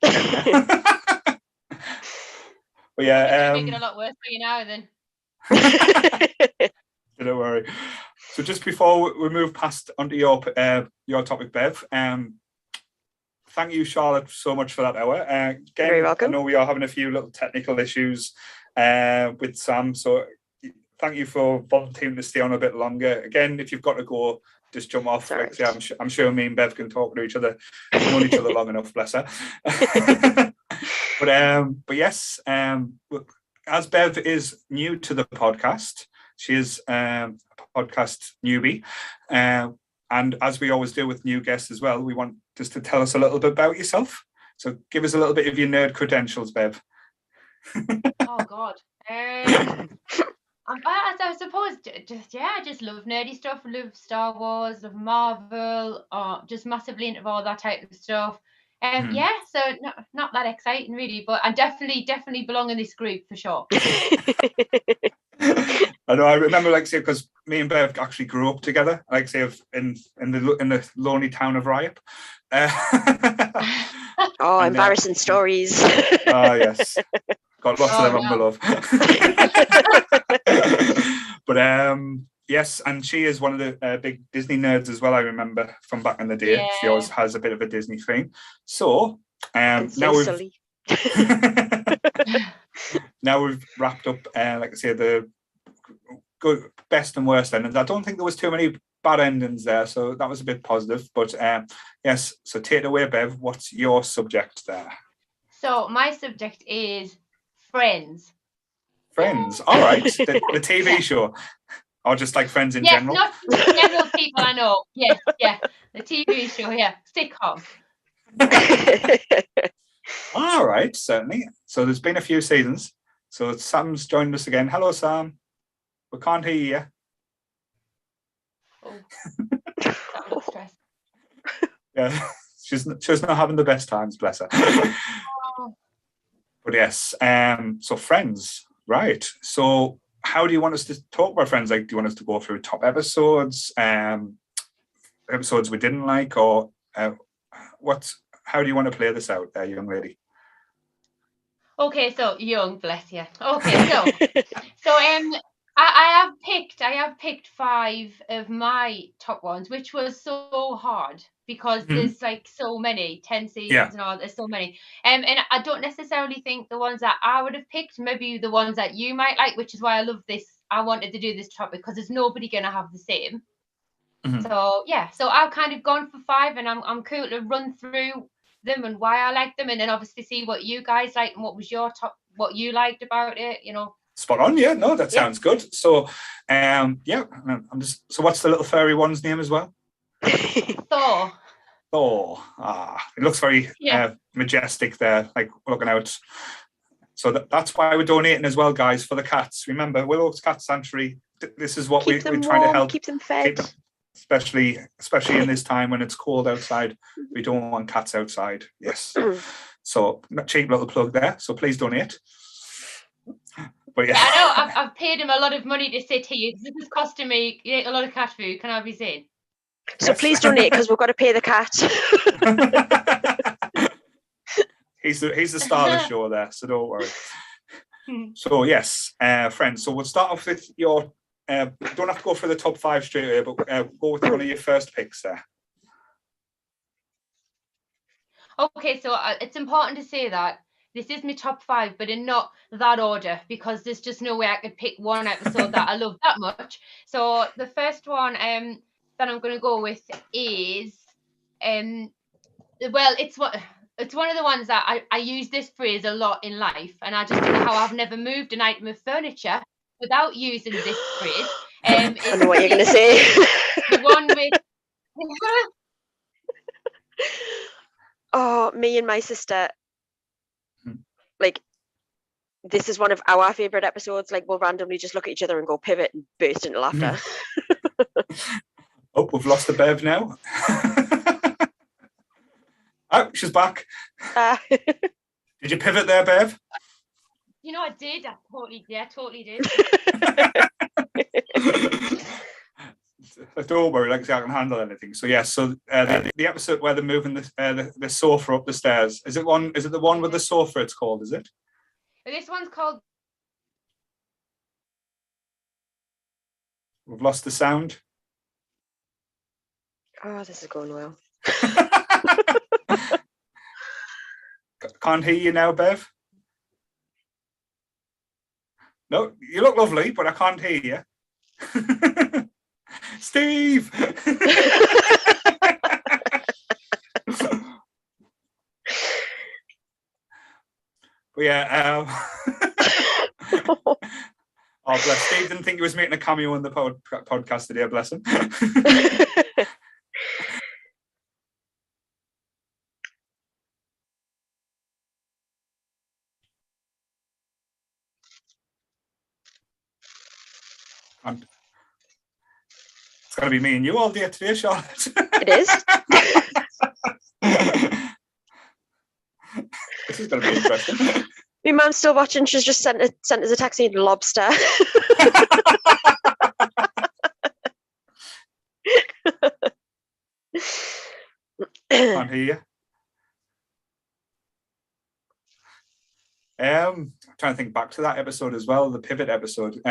make it a lot worse for you now then. Don't worry. So just before we move past onto your topic, Bev, thank you, Charlotte, so much for that hour. Again, very welcome. I know we are having a few little technical issues with Sam, so thank you for volunteering to stay on a bit longer. Again, if you've got to go, just jump off. Like, I'm sure me and Bev can talk to each other. We've known each other long enough, bless her. But yes, as Bev is new to the podcast, she is a podcast newbie. And as we always do with new guests as well, we want just to tell us a little bit about yourself. So give us a little bit of your nerd credentials, Bev. Oh, God. I suppose, I just love nerdy stuff. I love Star Wars, love Marvel, just massively into all that type of stuff. So not that exciting really, but I definitely belong in this group for sure. I know. I remember, like, say, because me and Bev actually grew up together, like, say, in the lonely town of Ryop. Embarrassing stories. Yes. Got lots of them on my love. But yes, and she is one of the big Disney nerds as well, I remember, from back in the day. Yeah. She always has a bit of a Disney thing. So now we've now we've wrapped up, like I say, good best and worst endings. I don't think there was too many bad endings there, so that was a bit positive. But yes, so take it away, Bev. What's your subject there? So my subject is Friends. Friends. All right. The TV show. Or just like Friends in general? Yes, not general people I know. Yes, yeah. The TV show, yeah. Sitcom. All right, certainly. So there's been a few seasons. So Sam's joined us again. Hello, Sam. We can't hear you. Oh, that was stress. Yeah, she's not having the best times, bless her. Oh. But yes, so Friends, right. So how do you want us to talk about Friends? Like, do you want us to go through top episodes, episodes we didn't like, or how do you want to play this out, young lady? Okay, so young, bless you. Okay, so I have picked 5 of my top ones, which was so hard because there's like so many 10 seasons and all. There's so many, and I don't necessarily think the ones that I would have picked, maybe the ones that you might like, which is why I love this. I wanted to do this topic because there's nobody gonna have the same. So yeah, so I've kind of gone for 5, and I'm cool to run through them and why I like them, and then obviously see what you guys like and what was your top, what you liked about it, you know. Spot on. Yeah, no, that sounds good. So yeah, I'm just, so what's the little furry one's name as well? Thor. It looks very majestic there, like looking out. So that's why we're donating as well, guys, for the cats. Remember, Willows Cat Sanctuary, this is what we're trying to help, keep them fed, especially in this time when it's cold outside. We don't want cats outside. Yes. So cheap little plug there, so please donate. But yeah, I know I've paid him a lot of money to sit here. This is costing me a lot of cat food, can I be seen? So please donate, because we've got to pay the cat. he's the star of the show there, so don't worry. So yes, Friends. So we'll start off with your. Don't have to go for the top 5 straight away, but go with one of your first picks there. Okay, so it's important to say that this is my top 5, but in not that order, because there's just no way I could pick one episode that I love that much. So the first one that I'm going to go with is, well, it's one of the ones that I use this phrase a lot in life, and I just don't know how I've never moved an item of furniture without using this phrase. I know what you're going to say. The one with... Oh, me and my sister, like, this is one of our favourite episodes. Like, we'll randomly just look at each other and go pivot and burst into laughter. Oh, we've lost the Bev now. Oh, she's back. Did you pivot there, Bev? You know, I did. I totally did. Don't worry, like I say, I can handle anything. So yes, so the episode where they're moving the sofa up the stairs, is it the one with the sofa? It's called, is it? This one's called. We've lost the sound. Oh, this is going well. Can't hear you now, Bev. No, you look lovely, but I can't hear you. Steve. But yeah, oh bless Steve, didn't think he was making a cameo on the podcast today, bless him. And it's going to be me and you all day today, Charlotte. It is. This is going to be interesting. My mum's still watching. She's just sent us a taxi and a lobster. Can't hear you. I'm trying to think back to that episode as well, the pivot episode.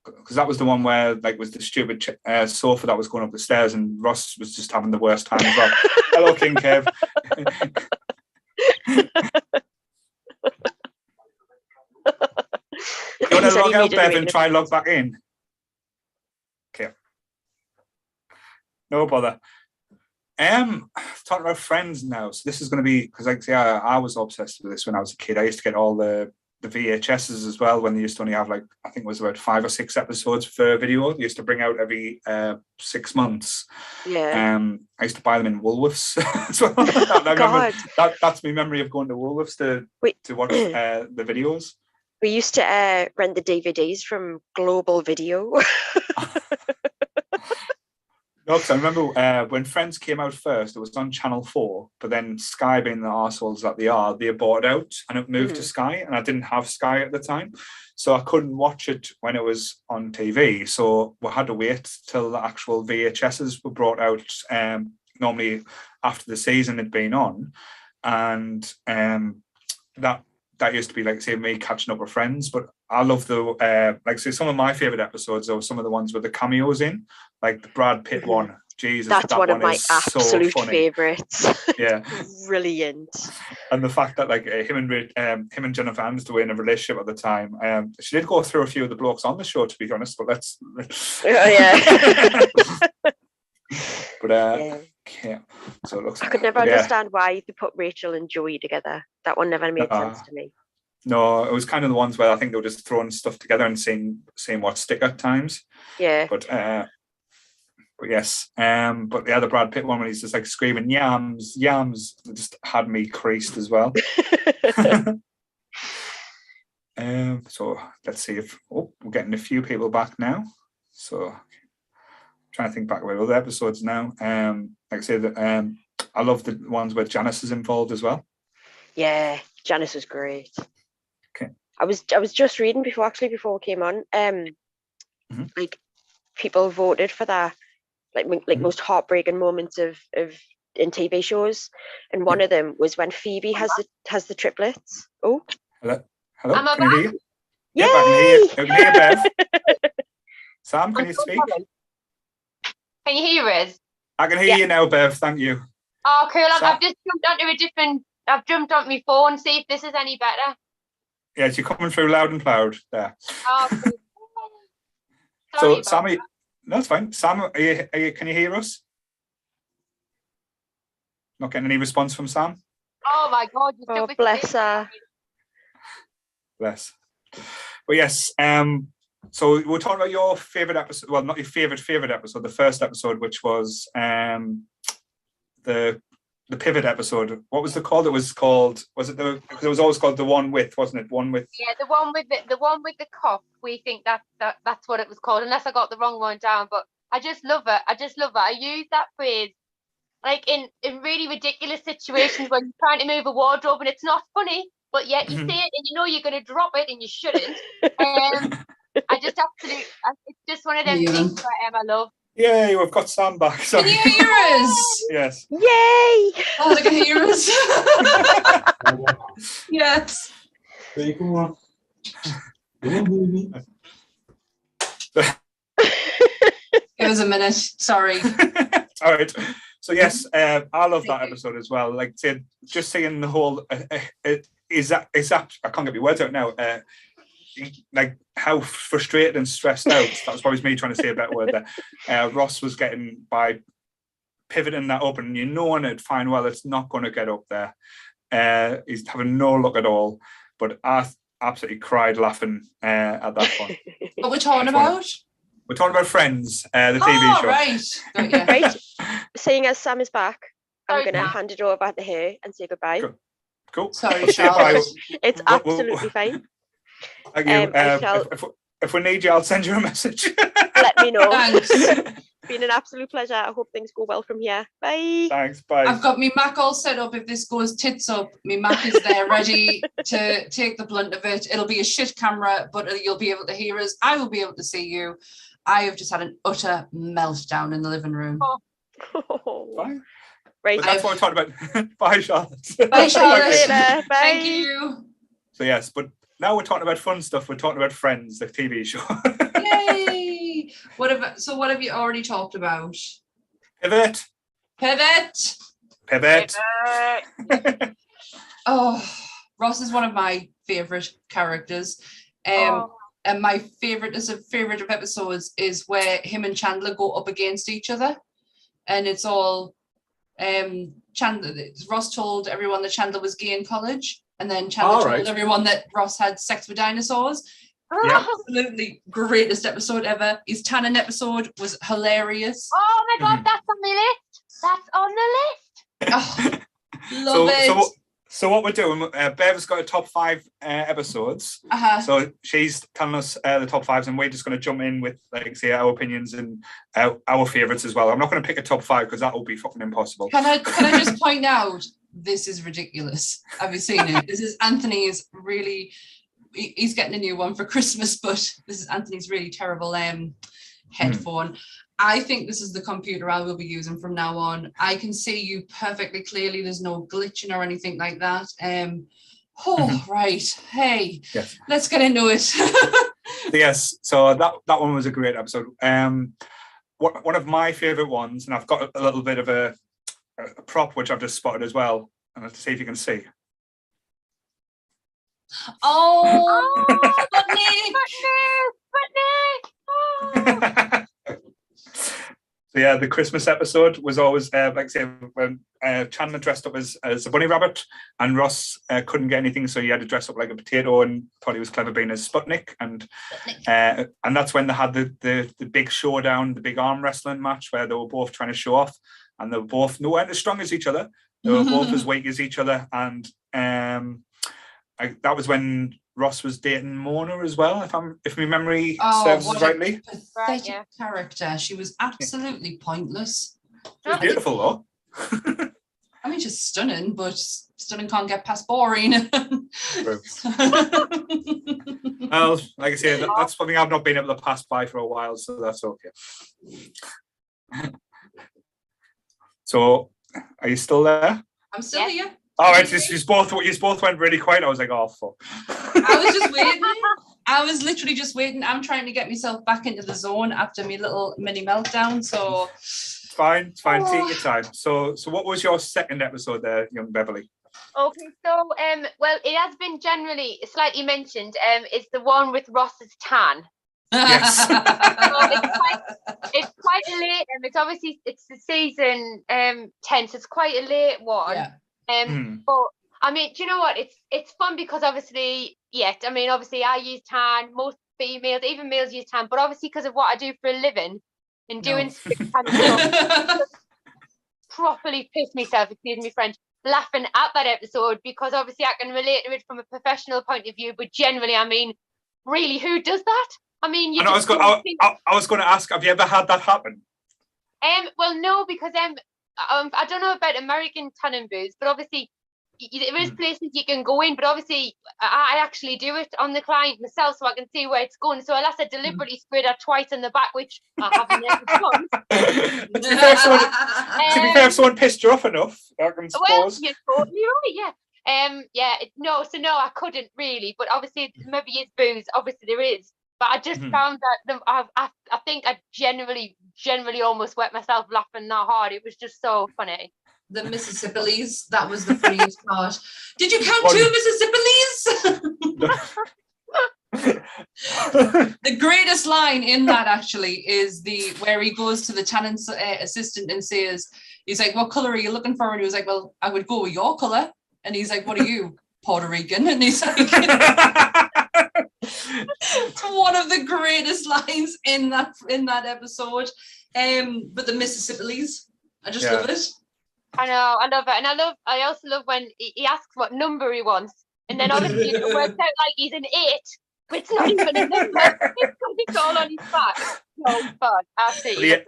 Because that was the one where like was the stupid sofa that was going up the stairs, and Ross was just having the worst time as well. Hello, King Kev. You want to log out, Bev, and try log back in? Okay. No bother. Talking about Friends now. So this is going to be, because like I say, I was obsessed with this when I was a kid. I used to get all the VHSs as well when they used to only have like, I think it was about 5 or 6 episodes per video. They used to bring out every 6 months. Yeah. I used to buy them in Woolworths as well. I remember that's my memory of going to Woolworths to watch the videos. We used to rent the DVDs from Global Video. No, because I remember when Friends came out first, it was on Channel 4, but then Sky, being the arseholes that they are, they bought it out and it moved to Sky, and I didn't have Sky at the time, so I couldn't watch it when it was on TV. So we had to wait till the actual VHSs were brought out, normally after the season had been on, and that used to be, like, say, me catching up with Friends. But I love the like, say, some of my favorite episodes are some of the ones with the cameos in, like the Brad Pitt one. Jesus, that's that one of my absolute so favorites. Yeah. Brilliant. And the fact that, like, him and Jennifer Aniston were in a relationship at the time. She did go through a few of the blokes on the show, to be honest, but let's yeah. But yeah. So it looks, I could never understand why they put Rachel and Joey together. That one never made sense to me. No, it was kind of the ones where I think they were just throwing stuff together and seeing what stick at times. Yeah. But yes. But the other Brad Pitt one, when he's just like screaming yams, it just had me creased as well. So let's see if we're getting a few people back now. So trying to think back about other episodes now. Like I said, I love the ones where Janice is involved as well. Yeah, Janice was great. Okay. I was just reading before we came on. Like, people voted for that, like most heartbreaking moments of in TV shows, and one of them was when Phoebe has the triplets. Oh, hello. I'm Can you hear? Yay! Yep, I can hear Bev. Sam, can you speak? Can you hear us? I can hear you now, Bev. Thank you. Oh, cool. I've just jumped on my phone, see if this is any better. Yes, you're coming through loud and proud there. Oh, cool. So, Sam, no, it's fine. Sam, can you hear us? Not getting any response from Sam? Oh, my God. Oh, bless her. Bless. But yes, so we're talking about your favourite episode. Well, not your favourite episode, the first episode, which was the pivot episode. What was it called? It was called, because it was always called the one with, wasn't it? One with. Yeah, the one with the cup. We think that's what it was called, unless I got the wrong one down. But I just love it. I use that phrase like in really ridiculous situations when you're trying to move a wardrobe and it's not funny, but yet you say it and you know you're going to drop it and you shouldn't. It's just one of them things that I love. Yay, we've got Sam back. Sorry. Can you hear us? Yes. Yay! Oh, they can hear us. Yes. Give us a minute. Sorry. All right. So yes, I love that episode as well. Like, just seeing the whole is that I can't get my words out now. Like how frustrated and stressed out. That's probably me trying to say a better word there. Ross was getting by pivoting that up, and and it'd fine well it's not going to get up there. He's having no luck at all. But I absolutely cried laughing at that point. What we're talking about? We're talking about Friends, the TV show. Right. Right. Seeing as Sam is back, I'm going to hand it over to her and say goodbye. Cool. Sorry, Charles. It's absolutely fine. Thank you. If we need you, I'll send you a message. Let me know. Thanks. It's been an absolute pleasure. I hope things go well from here. Bye. Thanks. Bye. I've got my Mac all set up. If this goes tits up, my Mac is there ready to take the blunt of it. It'll be a shit camera, but you'll be able to hear us. I will be able to see you. I have just had an utter meltdown in the living room. Bye. Right. But that's what we're talking about. Bye, Charlotte. Bye, Charlotte. Bye. Thank you. So yes, but now we're talking about fun stuff. We're talking about Friends, the TV show. Yay! What have you already talked about? Pivot. Oh, Ross is one of my favourite characters. And my favorite of episodes is where him and Chandler go up against each other, and it's all Chandler. Ross told everyone that Chandler was gay in college, and then Chandler told everyone that Ross had sex with dinosaurs. Yeah. Absolutely greatest episode ever. His tannin episode was hilarious. Oh my god, that's on the list. That's on the list. Oh, love it. So what we're doing, Bev's got a top 5 episodes. So she's telling us the top 5s, and we're just going to jump in with, like, say, our opinions and our favourites as well. I'm not going to pick a top 5 because that will be fucking impossible. Can I just point out, this is ridiculous. Have you seen it? This is Anthony's really. He's getting a new one for Christmas, but this is Anthony's really terrible headphone. I think this is the computer I will be using from now on. I can see you perfectly clearly. There's no glitching or anything like that. Right. Hey, yes. Let's get into it. Yes. So that one was a great episode. One of my favourite ones, and I've got a little bit of a prop which I've just spotted as well. And let's see if you can see. Oh, So yeah, the Christmas episode was always like I say, when Chandler dressed up as a bunny rabbit, and Ross couldn't get anything, so he had to dress up like a potato and thought he was clever being a Sputnik, and that's when they had the big showdown, the big arm wrestling match where they were both trying to show off, and they were both nowhere as strong as each other. They were both as weak as each other, and that was when Ross was dating Mona as well, if my memory serves rightly. Pathetic character. She was absolutely pointless. She was beautiful though. I mean, she's stunning, but stunning can't get past boring. Well, like I say, that's something I've not been able to pass by for a while, so that's okay. So, are you still there? I'm still here. All right, you both went really quiet. I was like, oh, fuck. I was just waiting. I was literally just waiting. I'm trying to get myself back into the zone after my little mini meltdown. So it's fine. Take your time. So what was your second episode there, young Beverley? Okay, so well, it has been generally slightly mentioned. It's the one with Ross's tan. Yes. So it's quite a late. It's the season 10, so it's quite a late one. Yeah. But I mean, do you know what? It's fun because obviously I use tan. Most females, even males, use tan. But obviously, because of what I do for a living, and doing stuff, properly piss myself. Excuse me, French. Laughing at that episode because obviously I can relate to it from a professional point of view. But generally, I mean, really, who does that? I mean, I was going to ask, have you ever had that happen? Well, no, because I don't know about American tanning booths, but obviously there is places you can go in, but obviously I actually do it on the client myself so I can see where it's going. So unless I deliberately sprayed her twice in the back, which I haven't ever done. To be fair, if someone pissed you off enough, I can suppose. Well, you're totally right, yeah. No, I couldn't really, but obviously maybe it's booze, obviously there is. But I just found that I think I generally almost wet myself laughing that hard. It was just so funny. The Mississippi's, that was the funniest part. Did you count 2 Mississippi's? The greatest line in that actually is where he goes to the tanning assistant and says, he's like, what colour are you looking for? And he was like, well, I would go with your colour. And he's like, what are you, Puerto Rican? And he's like... One of the greatest lines in that episode. But the Mississippi's, I just love it. I know, I love it, and I also love when he asks what number he wants, and then obviously it works out like he's an 8, but it's not even a number. It's all on his back. So fun, absolutely.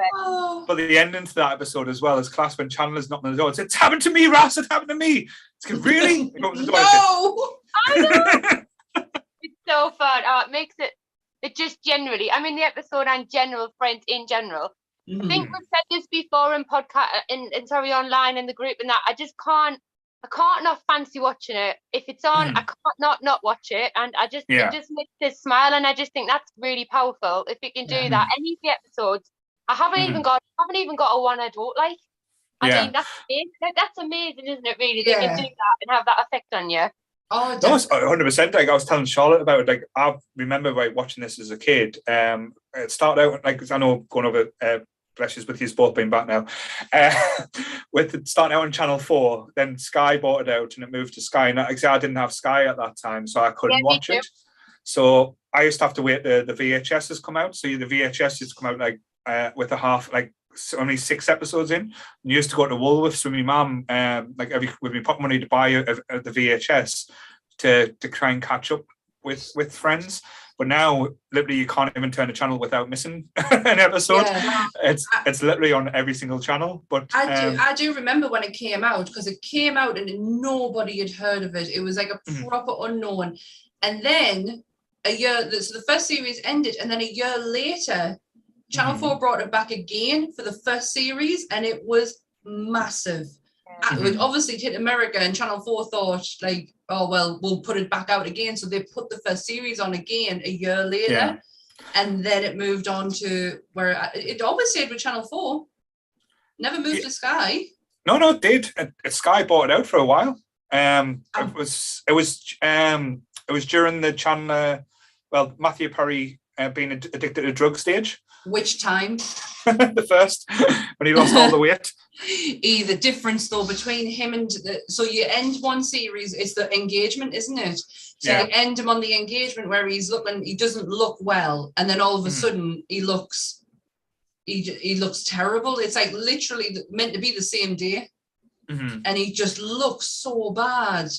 But the ending to that episode as well is class when Chandler's knocking on the door. It's happened to me, Ross. It happened to me. It's like, really? No, I know. It's so fun. It makes it just generally. I mean, the episode and general friends in general. I think we've said this before in podcast, online in the group, and that I can't not fancy watching it. If it's on, I can't not watch it, and it just makes us smile, and I just think that's really powerful. If it can do that, any of the episodes, I haven't even got a one I don't like. I mean, that's amazing, isn't it? Really, they can do that and have that effect on you. Oh, no, 100%. Like I was telling Charlotte about it. Like I remember watching this as a kid. It started out like I know going over bless with you both being back now. With it starting out on Channel 4, then Sky bought it out and it moved to Sky. And I didn't have Sky at that time, so I couldn't watch it. So I used to have to wait the VHSs come out. So the VHS used to come out like with a half, like only 6 episodes in. And you used to go to Woolworths with my mum, like with me pocket money to buy the VHS to try and catch up with Friends. But now, literally, you can't even turn a channel without missing an episode. Yeah. It's literally on every single channel. But I do remember when it came out, because it came out and nobody had heard of it. It was like a proper unknown. And then so the first series ended, and then a year later, Channel 4 brought it back again for the first series, and it was massive. It obviously hit America, and Channel 4 thought, like, oh, well, we'll put it back out again. So they put the first series on again a year later, and then it moved on to where it always stayed with Channel 4. Never moved to Sky. No, it did. Sky bought it out for a while. It was during the Chandler, Matthew Perry being addicted to drug stage. Which time? The first, when he lost all the weight. The difference though between him and so you end one series, it's the engagement, isn't it? So you end him on the engagement where he doesn't look well, and then all of a sudden he looks terrible. It's like literally meant to be the same day, and he just looks so bad.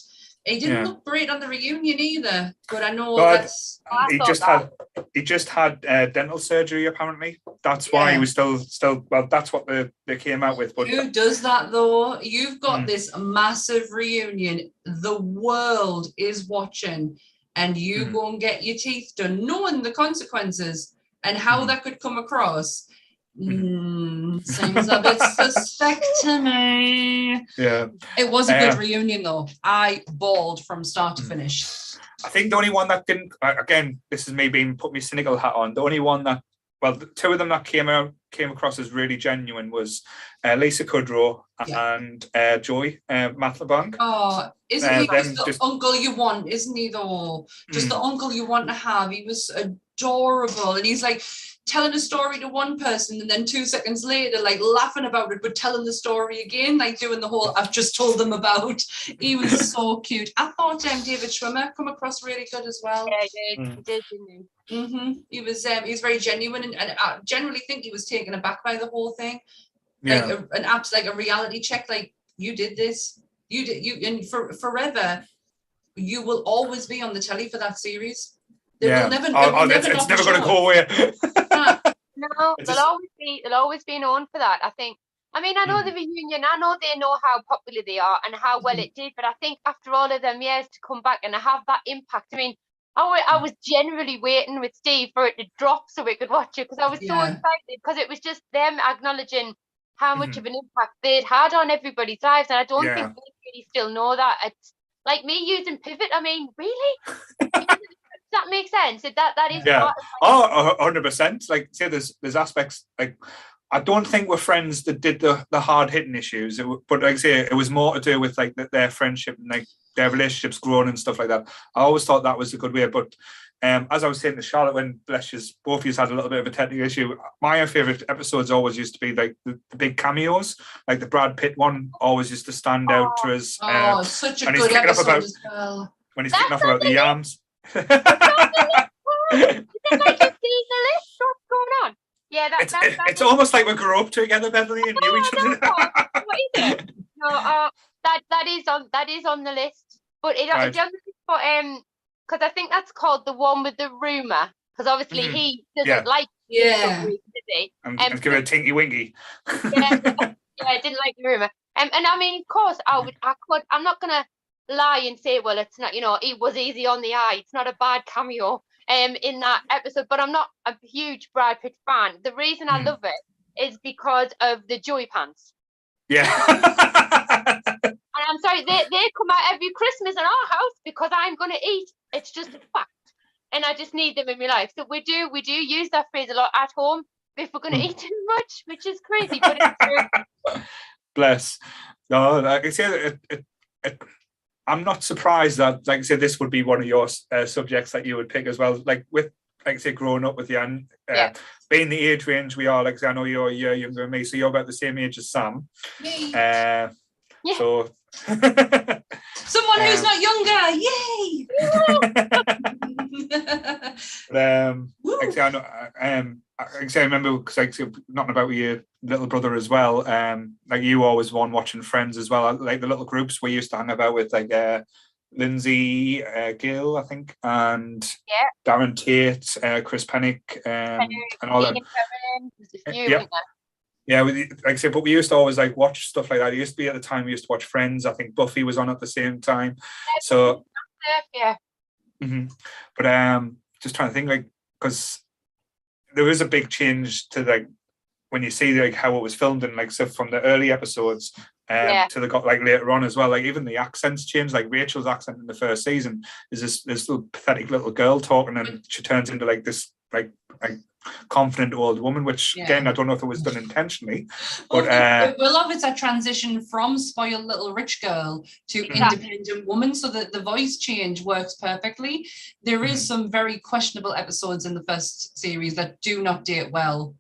He didn't look great on the reunion either, but I know he just had dental surgery apparently. That's why he was still. Well, that's what they came out with. But who does that though? You've got this massive reunion. The world is watching, and you go and get your teeth done, knowing the consequences and how that could come across. Seems a bit suspect to me. Yeah, it was a good reunion though. I bawled from start to finish. I think the only one that didn't, again, this is me being put my cynical hat on, the only one that, the 2 of them that came across as really genuine was Lisa Kudrow and Joy Mathlebonk. Oh, isn't he just the uncle you want, isn't he though? Just the uncle you want to have. He was adorable, and he's like telling a story to one person and then 2 seconds later like laughing about it but telling the story again, like doing the whole I've just told them about. He was so cute. I thought David Schwimmer come across really good as well. Yeah, he did, didn't he? He was very genuine, and I generally think he was taken aback by the whole thing. Like like a reality check, like you did this, and forever you will always be on the telly for that series. It's never going to go away. No, they'll always be known for that. I know the reunion. I know they know how popular they are and how well it did. But I think after all of them years to come back and have that impact, I was generally waiting with Steve for it to drop so we could watch it, because I was so excited, because it was just them acknowledging how much of an impact they'd had on everybody's lives, and I don't think they really still know that. It's like me using Pivot. Really? Does that make sense? That is part of 100%. Like, say there's aspects, like, I don't think we're friends that did the hard hitting issues, but like I say, it was more to do with like their friendship and like their relationships growing and stuff like that. I always thought that was a good way. But as I was saying to Charlotte, when both of you had a little bit of a technical issue, my favorite episodes always used to be like the big cameos, like the Brad Pitt one always used to stand out to us. Such a good episode as well. When he's kicking off about the yams. Is it like you've seen the list? What's going on? Yeah, it's almost like we grew up together, Beverley, and knew each other. What is it? No, that is on the list, but it's on the list for because I think that's called the one with the rumor, because obviously he doesn't like does he? And give it a tinky winky. I didn't like the rumor. And of course I'm not gonna lie and say, well, it's not, it was easy on the eye, it's not a bad cameo in that episode, but I'm not a huge Brad Pitt fan. The reason I love it is because of the Joy pants. And I'm sorry, they come out every Christmas in our house because I'm going to eat. It's just a fact, and I just need them in my life. So we do use that phrase a lot at home if we're going to eat too much, which is crazy, but it's true. Bless. No, like I say, I'm not surprised that, like I said, this would be one of your subjects that you would pick as well. Like with, like I say, growing up with you and being the age range we are. Like I say, I know you're a year younger than me, so you're about the same age as Sam. So someone who's not younger, yay! Like I say, I know, like I say, I remember because like nothing about your little brother as well. Like you always one watching Friends as well. Like the little groups we used to hang about with, like Lindsay Gill, I think, and Darren Tate, Chris Pennick, and all that. Yeah, like I said, but we used to always like watch stuff like that. It used to be at the time we used to watch Friends. I think Buffy was on at the same time. So but just trying to think, like, because there is a big change to like when you see like how it was filmed and like so from the early episodes to the got like later on as well. Like even the accents change. Like Rachel's accent in the first season is this little pathetic little girl talking, and she turns into like this like confident old woman, which again I don't know if it was done intentionally, but Willow is a transition from spoiled little rich girl to independent woman, so that the voice change works perfectly. There is some very questionable episodes in the first series that do not date well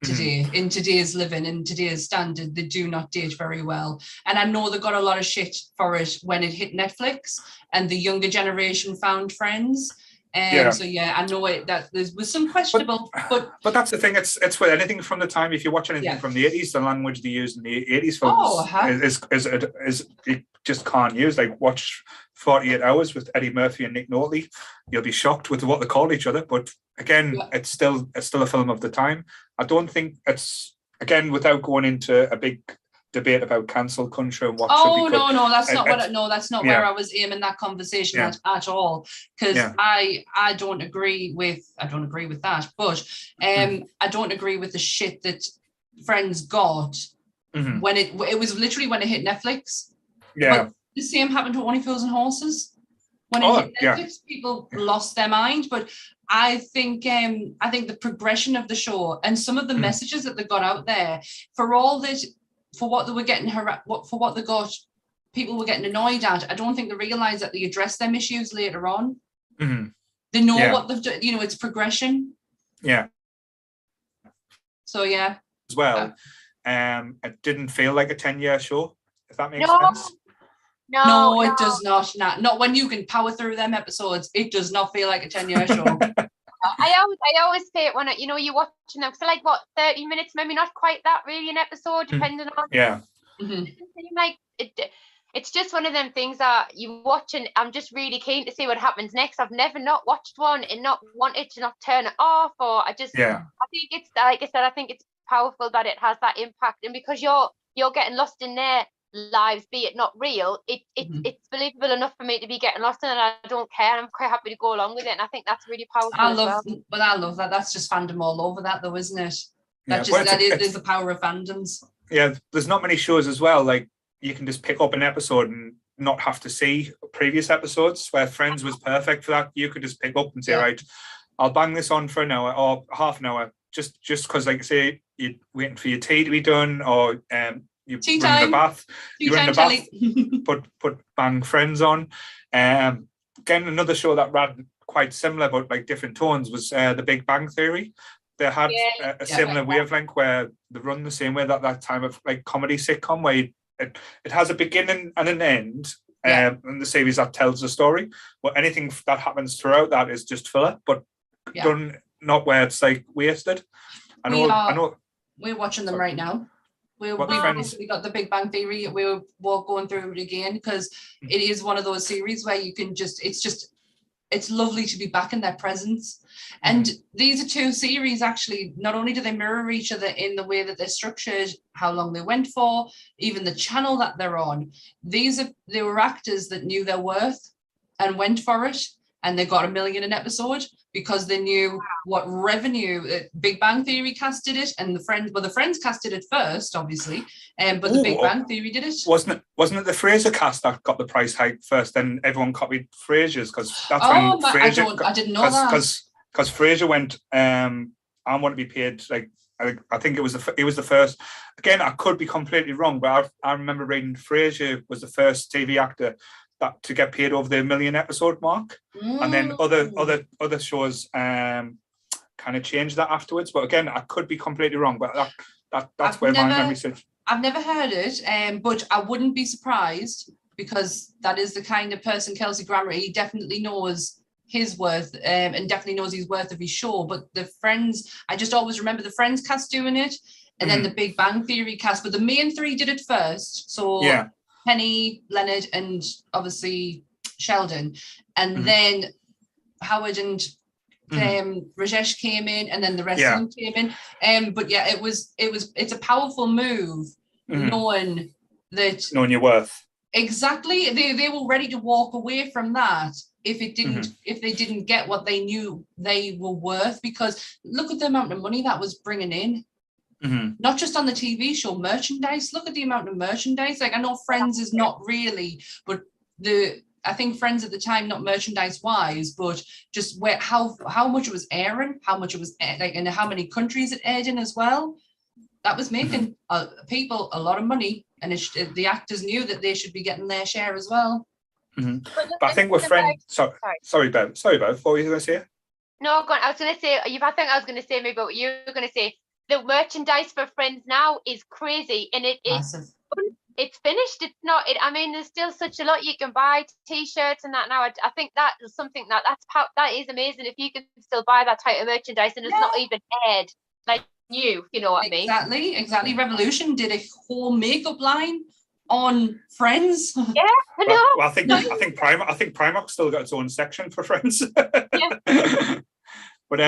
today, in today's living, in today's standard. They do not date very well, and I know they got a lot of shit for it when it hit Netflix and the younger generation found Friends. So I know that there was some questionable, but that's the thing. It's with anything from the time. If you watch anything from the 80s, the language they use in the 80s films is you just can't use. Like watch 48 Hours with Eddie Murphy and Nick Nolte, you'll be shocked with what they call each other. But again, it's still a film of the time. I don't think it's, again, without going into a big debate about cancel culture and what should be no, that's not where I was aiming that conversation at all, because I don't agree with that, but I don't agree with the shit that Friends got when it was literally when it hit Netflix. But the same happened to Only Fools and Horses. When it hit Netflix, people lost their mind. But I think the progression of the show and some of the messages that they got out there, for all that, for what they were getting people were getting annoyed at, I don't think they realised that they addressed them issues later on. They know what they've done, it's progression. So as well, it didn't feel like a 10-year show, if that makes sense. No, it does not. Not when you can power through them episodes. It does not feel like a 10-year show. I always say it when you're watching them, so like what, 30 minutes, maybe not quite that really an episode, depending on like it's just one of them things that you watch and I'm just really keen to see what happens next. I've never not watched one and not wanted to not turn it off, or I think it's, like I said, I think it's powerful that it has that impact, and because you're getting lost in their lives, be it not real, it's believable enough for me to be getting lost in it, and I don't care. I'm quite happy to go along with it, and I think that's really powerful. I love that. That's just fandom all over that, though, isn't it? That is the power of fandoms. Yeah, there's not many shows as well. Like you can just pick up an episode and not have to see previous episodes. Where Friends was perfect for that. You could just pick up and say, right, I'll bang this on for an hour or half an hour, just because, like I say, you're waiting for your tea to be done, or you're in the bath, put bang Friends on. Again, another show that ran quite similar but like different tones was The Big Bang Theory. They had a similar wavelength where they run the same way, that time of like comedy sitcom where it has a beginning and an end, and the series that tells the story, but anything that happens throughout that is just filler, but done not where it's like wasted. I know we're watching them right now. We got The Big Bang Theory. We're going through it again because it is one of those series where you can it's lovely to be back in their presence. And these are two series, actually, not only do they mirror each other in the way that they're structured, how long they went for, even the channel that they're on. They were actors that knew their worth and went for it, and they got $1 million an episode because they knew what revenue. Big Bang Theory casted it, and the Friends casted it first, obviously, but the Big Bang Theory did it. Wasn't it the Frasier cast that got the price hike first? Then everyone copied Frasier's, because that's when Frasier. I didn't know that. Because Frasier went, I want to be paid like. I think it was the first. Again, I could be completely wrong, but I remember reading Frasier was the first TV actor that to get paid over the 1 million episode mark, and then other shows kind of changed that afterwards. But again, I could be completely wrong, but that's where my memory sits. I've never heard it, but I wouldn't be surprised, because that is the kind of person Kelsey Grammer. He definitely knows his worth, and definitely knows his worth of his show. But the Friends, I just always remember the Friends cast doing it, and then the Big Bang Theory cast. But the main three did it first. So Penny, Leonard, and obviously Sheldon, and then Howard and Rajesh came in, and then the rest of them came in. But yeah, it's a powerful move, knowing your worth. Exactly. They were ready to walk away from that if they didn't get what they knew they were worth, because look at the amount of money that was bringing in. Not just on the TV show, merchandise. Look at the amount of merchandise. Like, I know Friends is not really, but I think Friends at the time, not merchandise wise, but just how much it was airing, how much it was and how many countries it aired in as well. That was making people a lot of money, and the actors knew that they should be getting their share as well. But I think we're Friends. Sorry, Bev. What were you going to say? No, I was going to say. I think I was going to say maybe what you were going to say. The merchandise for Friends now is crazy, and it's finished. It's not. I mean, there's still such a lot you can buy, T-shirts and that now. I think that is something that is amazing. If you can still buy that type of merchandise, and it's not even aired like new. You know what I mean? Exactly. Revolution did a whole makeup line on Friends. Yeah, I know. Well, I think Primark still got its own section for Friends. Yeah. But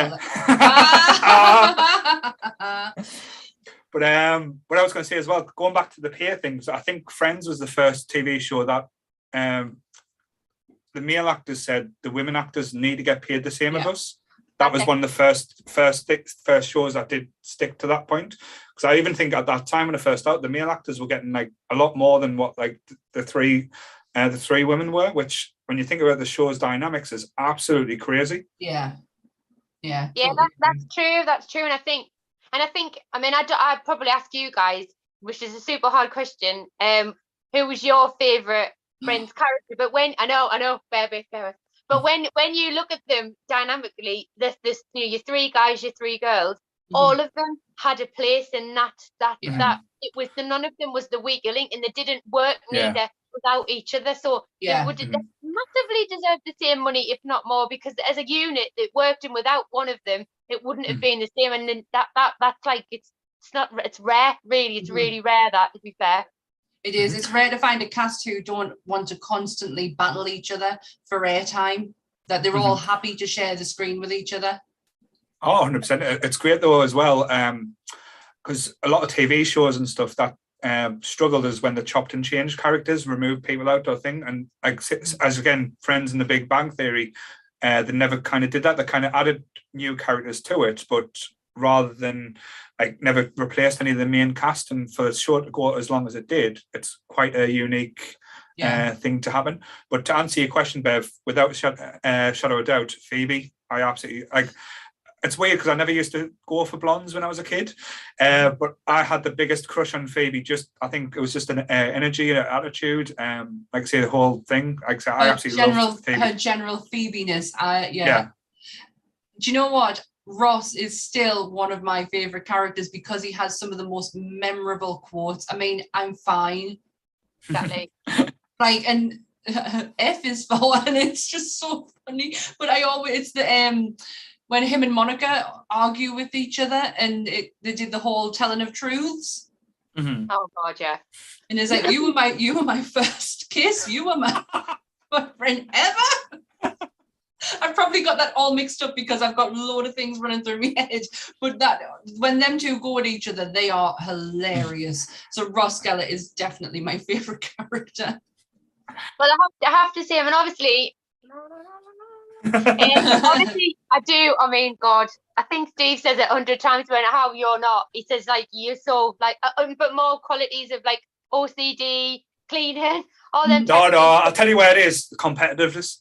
what I was going to say as well, going back to the pay things, I think Friends was the first TV show that the male actors said the women actors need to get paid the same as us. That was one of the first shows that did stick to that point. Because I even think at that time when I first started, the male actors were getting like a lot more than what like the three women were, which when you think about the show's dynamics is absolutely crazy. Yeah, that's true. And I think, I mean, I'd probably ask you guys, which is a super hard question, who was your favourite Friends character? But I know, baby. But when you look at them dynamically, this your three guys, your three girls, all of them had a place in that it was none of them was the weaker link, and they didn't work neither without each other. So they would massively deserve the same money, if not more, because as a unit that worked, and without one of them, it wouldn't have been the same. And then that's like it's rare, really. It's really rare, that, to be fair. It is. It's rare to find a cast who don't want to constantly battle each other for airtime, that they're all happy to share the screen with each other. Oh, 100%. It's great though as well, because a lot of TV shows and stuff that struggled is when they chopped and changed characters, removed people out or thing. And like, as again, Friends and the Big Bang Theory, they never kind of did that. They kind of added new characters to it, but rather than like never replaced any of the main cast. And for the show to go as long as it did, it's quite a unique thing to happen. But to answer your question, Bev, without a shadow of doubt, Phoebe, I absolutely like. It's weird because I never used to go for blondes when I was a kid, but I had the biggest crush on Phoebe. I think it was just an energy, an attitude. Like I say, the whole thing. Like I absolutely loved Phoebe. Her general Phoebiness. Do you know what? Ross is still one of my favorite characters because he has some of the most memorable quotes. I mean, I'm fine. Exactly. Like, and F is for one, and it's just so funny. But it's the when him and Monica argue with each other, and they did the whole telling of truths. Oh God, yeah. And it's like, you were my first kiss. You were my boyfriend ever. I've probably got that all mixed up because I've got a load of things running through my head. But that when them two go at each other, they are hilarious. So Ross Geller is definitely my favorite character. Well, I have to say, I mean, obviously, I do. I mean, God, I think Steve says it 100 times when how you're not. He says like you're so like, but more qualities of like OCD, cleaning, all them. No, I'll tell you where it is. The competitiveness.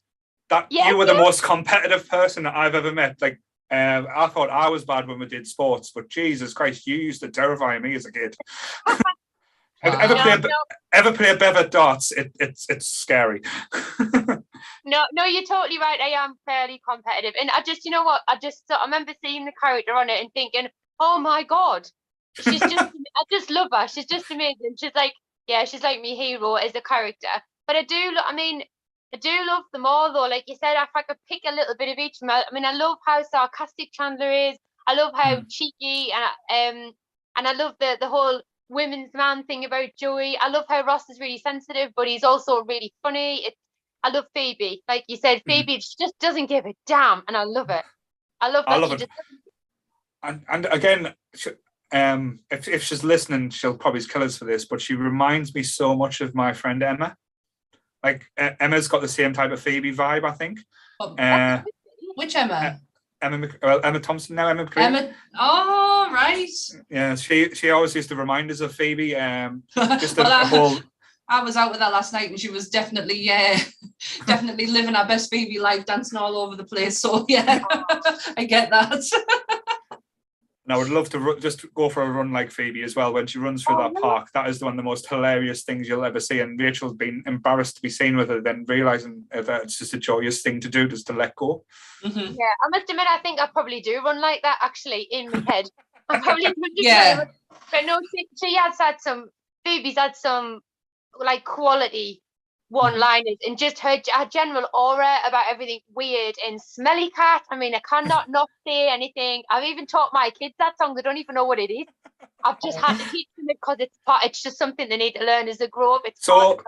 You were the most competitive person that I've ever met. Like, I thought I was bad when we did sports, but Jesus Christ, you used to terrify me as a kid. Ever play a Bev at darts? It's scary. No, you're totally right. I am fairly competitive, and I just, you know what? I remember seeing the character on it and thinking, oh my god, she's just, I just love her. She's just amazing. She's like my hero as a character. But I do love them all though. Like you said, if I could pick a little bit of each, I mean, I love how sarcastic Chandler is. I love how cheeky, and I love the whole women's man thing about Joey. I love how Ross is really sensitive, but he's also really funny. I love Phoebe. Like you said, Phoebe just doesn't give a damn, and I love it. I love it. And again, if she's listening, she'll probably kill us for this, but she reminds me so much of my friend Emma. Like Emma's got the same type of Phoebe vibe, I think. Which Emma? Emma Thompson now. Emma. Oh, right. Yeah, she always used to remind us of Phoebe. Just I was out with her last night, and she was definitely living her best Phoebe life, dancing all over the place. So yeah, I get that. And I would love to just go for a run like Phoebe as well when she runs through that park. That is one of the most hilarious things you'll ever see. And Rachel's been embarrassed to be seen with her, then realising that it's just a joyous thing to do, just to let go. Mm-hmm. Yeah, I must admit, I think I probably do run like that, actually, in my head. I probably But no, Phoebe's had some like quality one-liners, and just her general aura about everything weird and smelly cat. I mean, I cannot not say anything. I've even taught my kids that song. They don't even know what it is. I've just had to teach them it because it's just something they need to learn as they grow up. It's so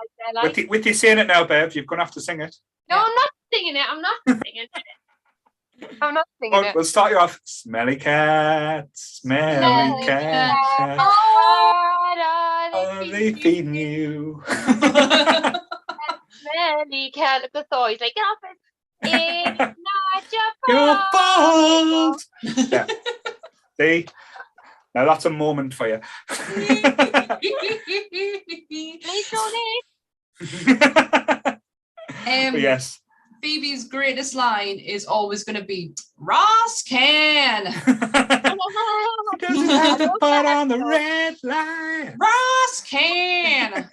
with you saying it now, Bev, you're going to have to sing it. No, I'm not singing it. I'm not singing it. We'll start you off. Smelly cat, smelly cat. What are they feeding you? Smelly cat, look at the He's like, get off it. It's not your fault. Yeah. See? Now that's a moment for you. Please donate. Yes. Phoebe's greatest line is always going to be, Ross can. Doesn't have to put on the red line. Ross can.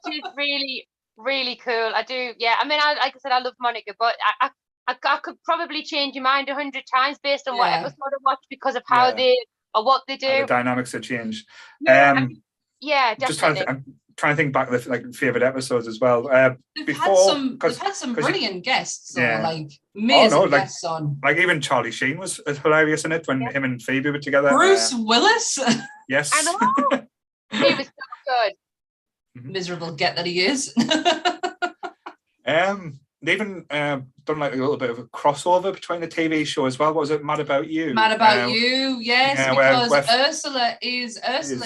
She's really, really cool. I do, yeah. I mean, like I said, I love Monica, but I could probably change your mind 100 times based on what episode I watch because of how they or what they do. How the dynamics have changed. Definitely. Just I'm trying to think back to like favorite episodes as well. They've had some brilliant guests, like amazing guests on. Like even Charlie Sheen was hilarious in it when him and Phoebe were together. Bruce Willis. Yes. I know. He was so good. Miserable get that he is. They even done like a little bit of a crossover between the TV show as well. What was it? Mad About You. Mad About You, yes, because Ursula,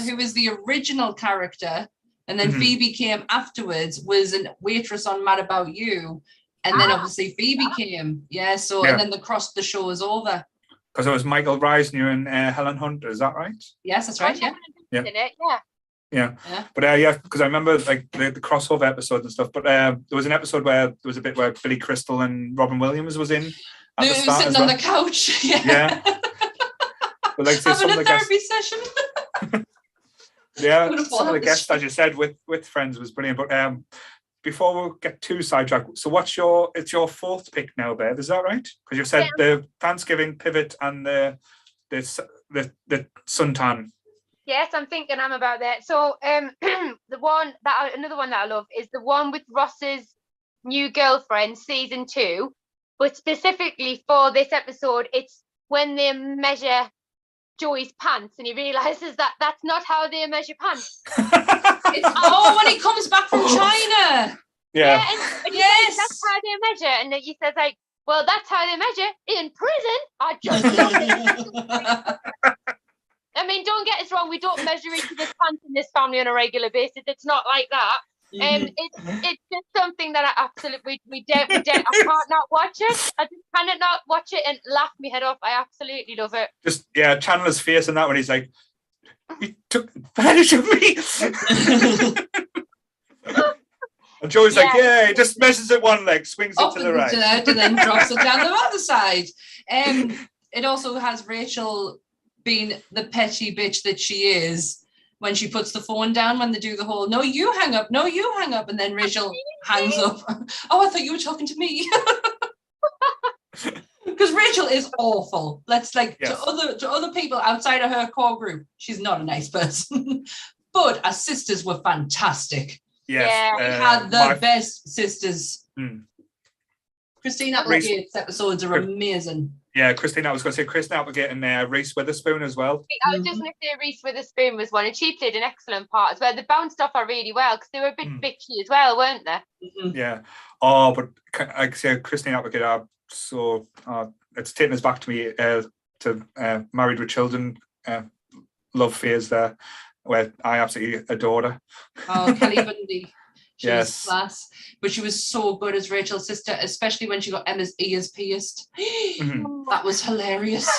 who is the original character, and then Phoebe came afterwards, was a waitress on Mad About You, and then obviously Phoebe came. And then the show is over. Because it was Michael Reisner and Helen Hunter, is that right? Yes, that's right. Yeah, but because I remember like the crossover episodes and stuff. But there was an episode where there was a bit where Billy Crystal and Robin Williams was in. They were sitting on the couch. Yeah. But like having a therapy session. Some of the guests, as you said, with Friends was brilliant. But before we get too sidetracked, so it's your fourth pick now, Bev? Is that right? Because you've said the Thanksgiving pivot and the suntan. Yes, I'm about that. So another one that I love is the one with Ross's new girlfriend, season 2. But specifically for this episode, it's when they measure Joey's pants and he realizes that that's not how they measure pants. When he comes back from China. Yeah. And yes, that's how they measure. And then he says like, well, that's how they measure in prison. I just love it. I mean, don't get us wrong. We don't measure each other's pants in this family on a regular basis. It's not like that. It's just something that I absolutely we don't. I can't not watch it. I just cannot not watch it and laugh my head off. I absolutely love it. Just Chandler's face in that when he's like, "You took advantage of me." And Joey's like, he just measures it one leg, swings it to the right, and then drops it down the other side. It also has Rachel being the petty bitch that she is, when she puts the phone down, when they do the whole, no, you hang up, no, you hang up, and then Rachel hangs up. Oh, I thought you were talking to me. Because Rachel is awful. Let's to other people outside of her core group, she's not a nice person. But our sisters were fantastic. Yes. We had the best sisters. Christine Applegate's episodes are amazing. Yeah, Christine, I was going to say Christine Applegate and Reese Witherspoon as well. I was just going to say Reese Witherspoon was one, and she played an excellent part as well. They bounced off her really well because they were a bit bitchy as well, weren't they? Yeah. Oh, but like I say, Christine Applegate are so, it's taken us back to me to Married with Children love phase there, where I absolutely adore her. Oh, Kelly Bundy. She was Yes. class, but she was so good as Rachel's sister, especially when she got Emma's ears pierced. That was hilarious.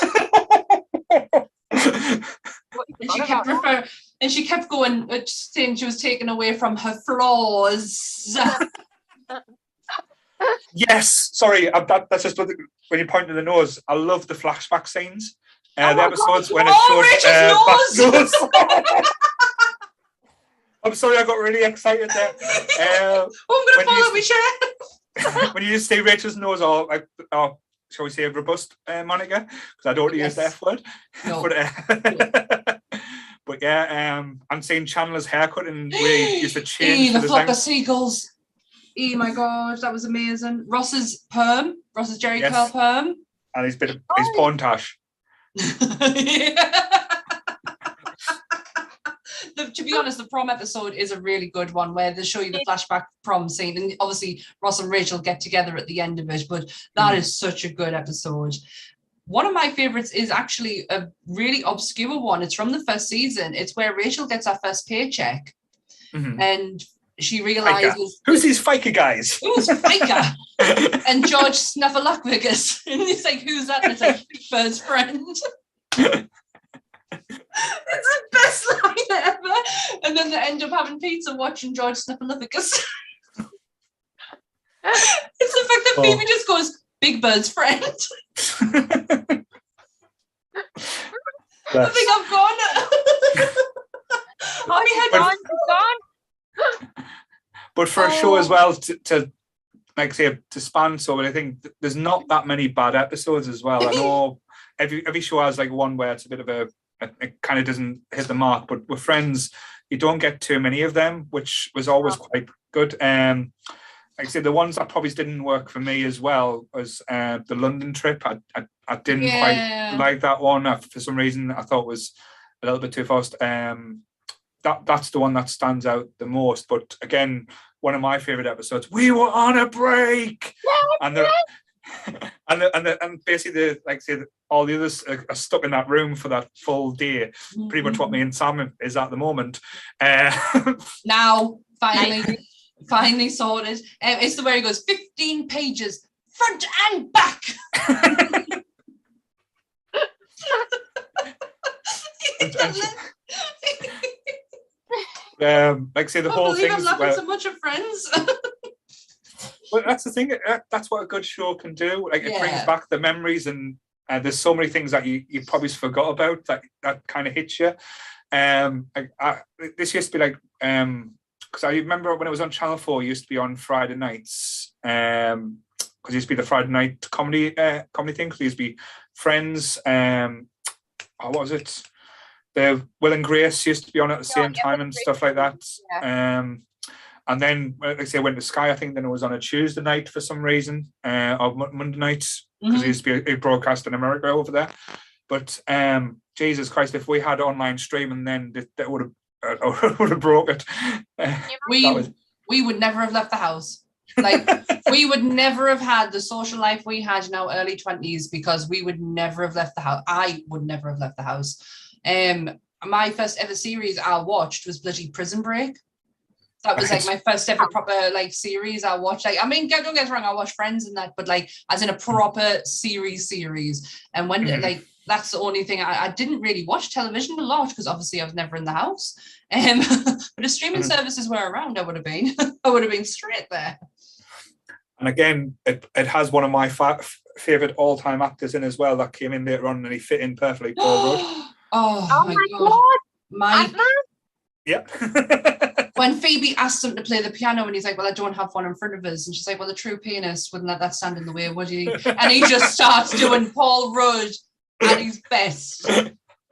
And she kept going, saying she was taken away from her flaws. Yes, sorry, that's just when you point to the nose. I love the flashback scenes. The episodes when it showed Rachel's nose. I'm sorry, I got really excited there. I'm going to follow my chair. When you just say Rachel's nose, or shall we say a robust Monica? Because I don't want to use the F word. No. But yeah, I'm seeing Chandler's haircut and really used to change. The flock of seagulls. Oh my god, that was amazing. Ross's Jerry Curl perm. And his porn tash. To be honest, the prom episode is a really good one where they show you the flashback prom scene, and obviously Ross and Rachel get together at the end of it, but that is such a good episode. One of my favorites is actually a really obscure one. It's from the first season. It's where Rachel gets her first paycheck and she realizes who's these FICA guys? Who's FICA? And George Snuffleupagus. And he's like, who's that? And it's like first friend. It's the best line ever. And then they end up having pizza watching George Snuffleupagus. It's the fact that Phoebe just goes, Big Bird's friend. I think I've gone. Gone. But for a show as well to like say to span so, but I think there's not that many bad episodes as well. I know every show has like one where it's a bit of it kind of doesn't hit the mark, but with Friends you don't get too many of them, which was always quite good. Like I said, the ones that probably didn't work for me as well was the London trip. I didn't quite like that one. For some reason I thought it was a little bit too fast. That's the one that stands out the most. But again, one of my favorite episodes, we were on a break, and basically all the others are stuck in that room for that full day. Pretty much what me and Sam is at the moment. Now finally sorted. It's the where he goes 15 pages front and back. Like I say, the whole thing. I'm laughing so much at Friends. Well, that's the thing. That's what a good show can do. Like it brings back the memories, and there's so many things that you probably forgot about that kind of hits you. This used to be like because I remember when it was on Channel 4, it used to be on Friday nights. Because it used to be the Friday night comedy thing. Because it used to be Friends. What was it? The Will and Grace used to be on at the same time and stuff like that. And then, like I say, went to Sky. I think then it was on a Tuesday night for some reason, or Monday night, because it used to be broadcast in America over there. But Jesus Christ, if we had online streaming, then that would have broke it. We would never have left the house. Like we would never have had the social life we had in our early 20s, because we would never have left the house. I would never have left the house. My first ever series I watched was bloody Prison Break. That was like my first ever proper like series I watched. Like, I mean, don't get us wrong, I watched Friends and that, but like as in a proper series. And when like that's the only thing I didn't really watch television a lot, because obviously I was never in the house. But if streaming services were around, I would have been straight there. And again, it has one of my favorite all-time actors in as well that came in later on, and he fit in perfectly. Paul Rudd. Oh my god. Yeah. When Phoebe asked him to play the piano and he's like, well, I don't have one in front of us. And she's like, well, a true pianist wouldn't let that stand in the way, would he? And he just starts doing Paul Rudd at his best.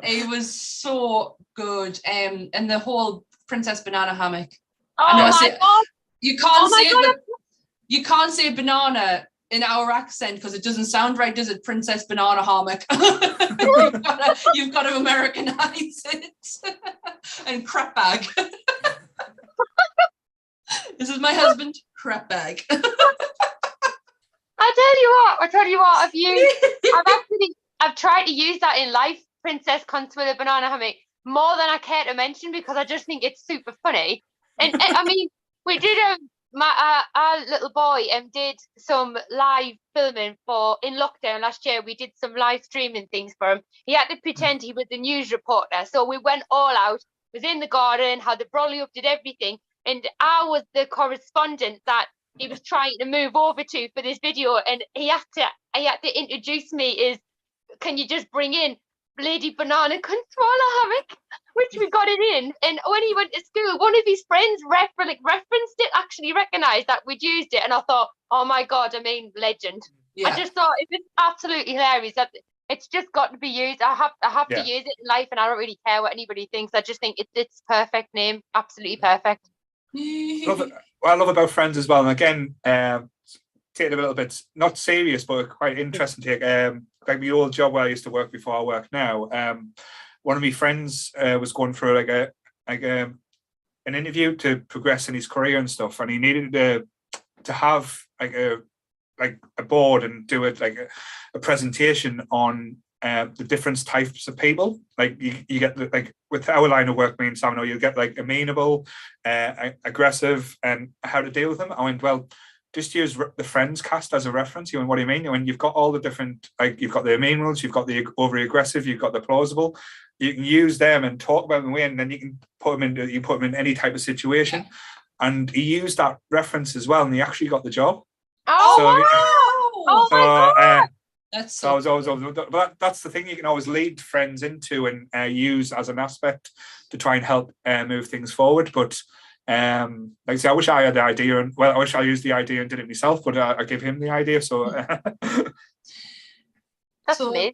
It was so good. And the whole Princess Banana hammock. Oh my God. You can't say banana in our accent because it doesn't sound right, does it? Princess Banana hammock. You've got to Americanize it. And crap bag. This is my husband, crap bag. I tell you what, I've tried to use that in life, Princess Cunts with a banana hammock, more than I care to mention because I just think it's super funny. And I mean, we did our little boy did some live filming in lockdown last year. We did some live streaming things for him. He had to pretend he was a news reporter, so we went all out. Was in the garden, had the brolly up, did everything, and I was the correspondent that he was trying to move over to for this video, and he had to introduce me as, can you just bring in Lady Banana Controller Hammock, which we got it in. And when he went to school, one of his friends referenced it, actually recognised that we'd used it, and I thought, oh my God, I mean, legend. Yeah. I just thought it was absolutely hilarious. That it's just got to be used. I have to use it in life, and I don't really care what anybody thinks. I just think it's perfect name, absolutely perfect. What I love about Friends as well, and again, take it a little bit not serious but quite interesting take. Like my old job where I used to work before I work now. One of my friends was going through an interview to progress in his career and stuff, and he needed to have like a board and do it like a presentation on the different types of people. Like you get like with our line of work, me and Sam know, you get like amenable, aggressive, and how to deal with them. I went, well, just use the Friends cast as a reference. You went, what do you mean? When you've got all the different, like you've got the amenables, you've got the overly aggressive, you've got the plausible. You can use them and talk about them, and then you can put them in any type of situation. And he used that reference as well, and he actually got the job. Oh, my God. That's the thing, you can always lead friends into and use as an aspect to try and help move things forward. But like I say, I wish I had the idea, and I wish I used the idea and did it myself, but I give him the idea. So that's amazing.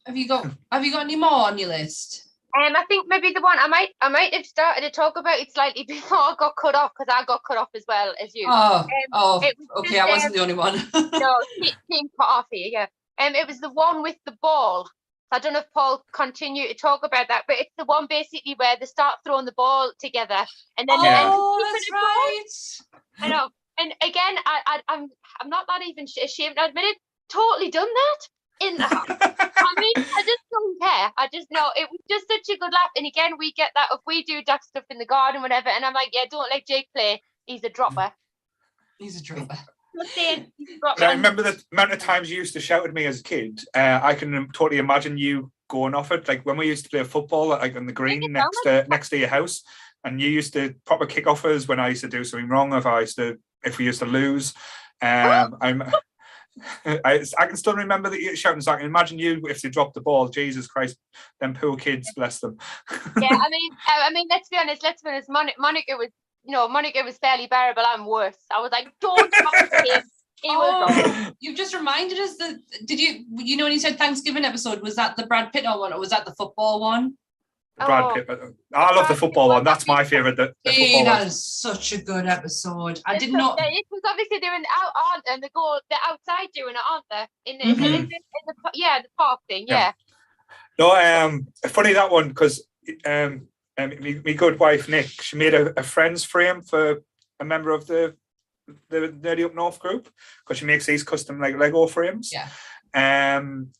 Have you got any more on your list? I think maybe the one I might have started to talk about it slightly before I got cut off, because I got cut off as well as you. Okay, I wasn't the only one. No, team cut off here, yeah. It was the one with the ball. I don't know if Paul continue to talk about that, but it's the one basically where they start throwing the ball together, and then that's right. I know. And again, I'm not that even ashamed to admit it. Totally done that in the house. I mean, I just don't care. I just know it was just such a good laugh. And again, we get that if we do duck stuff in the garden, whatever. And I'm like, yeah, don't let Jake play. He's a dropper. He's a dropper. I remember the amount of times you used to shout at me as a kid. I can totally imagine you going off it. Like when we used to play football, like on the green next to your house, and you used to proper kick off us when I used to do something wrong. If we used to lose, I can still remember that you shouting. So I can imagine you if they dropped the ball. Jesus Christ, them poor kids, bless them. Yeah, I mean, let's be honest. Monica was fairly bearable. I'm worse. I was like, don't talk to him. You've just reminded us that. Did you know when you said Thanksgiving episode? Was that the Brad Pitt one, or was that the football one? Brad Pitt. I love the football one. That's my favourite. That is such a good episode. I did not. It was obviously doing out, aren't they? And they're outside doing it, aren't they? In the park thing. Yeah. No, funny that one, because my good wife Nick, she made a friends frame for a member of the Nerdy Up North group, because she makes these custom like Lego frames. Yeah.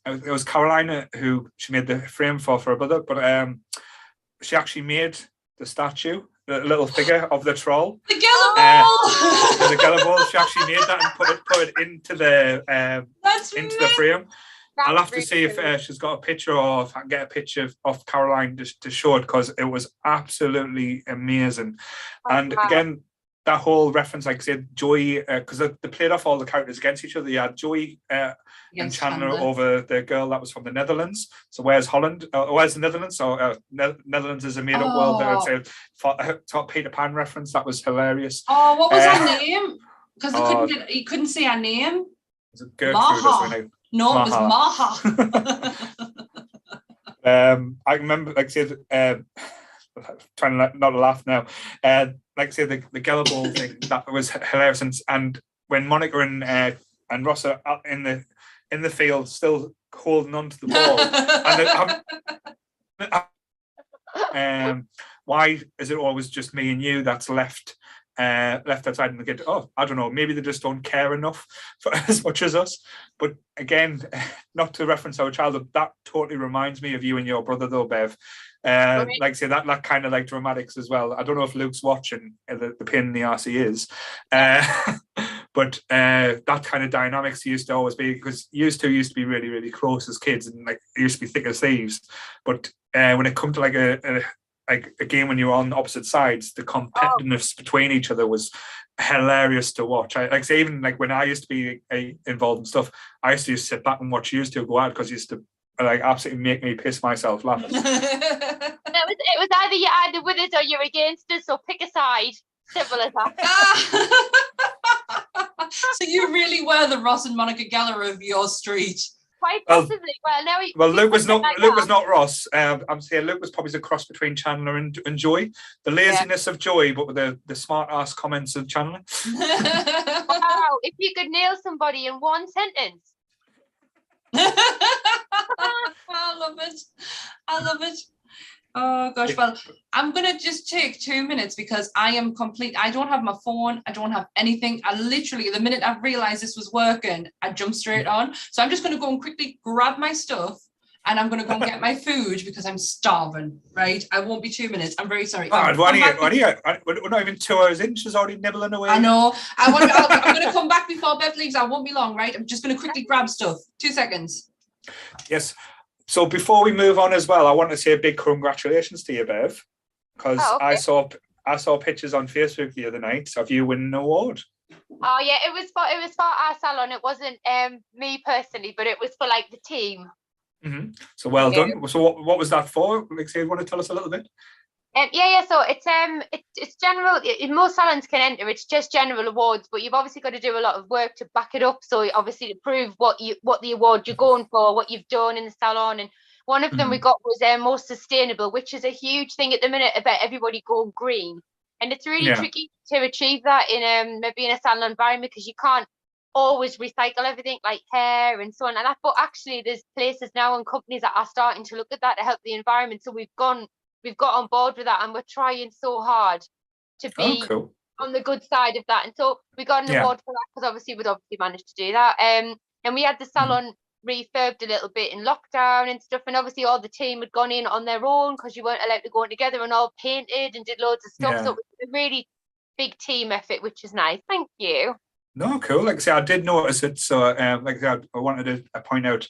It was Carolina who she made the frame for her brother, but she actually made the statue, the little figure of the troll. The Galliball! The Galliball. She actually made that and put it into the frame. I'll have to see if she's got a picture, or if I can get a picture of Caroline to show it, because it was absolutely amazing. And again, that whole reference, like I said, Joey, because they played off all the characters against each other. You had Joey and Chandler over the girl that was from the Netherlands. So where's Holland? Where's the Netherlands? So Netherlands is a made-up world. That would say Peter Pan reference. That was hilarious. Oh, what was her name? Because he couldn't say her name. Was it Maha? No, it was Maha. I remember, like I said, trying not to laugh now. Like I said, the Geller Ball thing, that was hilarious. And when Monica and Ross are out in the field, still holding on to the ball, and why is it always just me and you that's left outside, and they get, I don't know, maybe they just don't care enough for as much as us. But again, not to reference our childhood, that totally reminds me of you and your brother though, Bev. Like I say, that kind of like dramatics as well. I don't know if Luke's watching, the pain in the arse he is, but that kind of dynamics used to always be, because used to be really, really close as kids, and like it used to be thick as thieves. But when it comes to like a game when you were on opposite sides, the competitiveness between each other was hilarious to watch. Like say, even like when I used to be involved in stuff, I used to just sit back and watch you used to go out, because you used to like absolutely make me piss myself laughing. It was either you're either with us or you're against us, so pick a side. Simple as that. So you really were the Ross and Monica Geller of your street. Quite possibly. Luke was not Ross. I'm saying Luke was probably the cross between Chandler and Joy. The laziness of Joy, but with the smart ass comments of Chandler. Wow! If you could nail somebody in one sentence. I love it. Oh gosh, well, I'm gonna just take 2 minutes because I am complete. I don't have my phone, I don't have anything. I literally, the minute I realized this was working, I jumped straight on. So I'm just gonna go and quickly grab my stuff, and I'm gonna go and get my food because I'm starving, right? I won't be 2 minutes. I'm very sorry. We're not even 2 hours in, she's already nibbling away. I know. I'm gonna come back before Bev leaves. I won't be long, right? I'm just gonna quickly grab stuff. 2 seconds. Yes. So before we move on as well, I want to say a big congratulations to you, Bev, because I saw pictures on Facebook the other night of you winning an award. Oh yeah, it was for our salon. It wasn't me personally, but it was for like the team. Mm-hmm. So well done. So what was that for? Like, you want to tell us a little bit? So it's general. Most salons can enter. It's just general awards, but you've obviously got to do a lot of work to back it up. So obviously to prove what the award you're going for, what you've done in the salon. And one of them we got was most sustainable, which is a huge thing at the minute about everybody going green. And it's really tricky to achieve that in maybe in a salon environment, because you can't always recycle everything like hair and so on and that. But actually, there's places now and companies that are starting to look at that to help the environment. So we've got on board with that, and we're trying so hard to be on the good side of that. And so we got an award for that, because obviously we'd managed to do that. And we had the salon refurbed a little bit in lockdown and stuff, and obviously all the team had gone in on their own because you weren't allowed to go in together, and all painted and did loads of stuff. So it was a really big team effort, which is nice. Thank you. No, cool. Like I say, I did notice it. So like I said, I wanted to point out,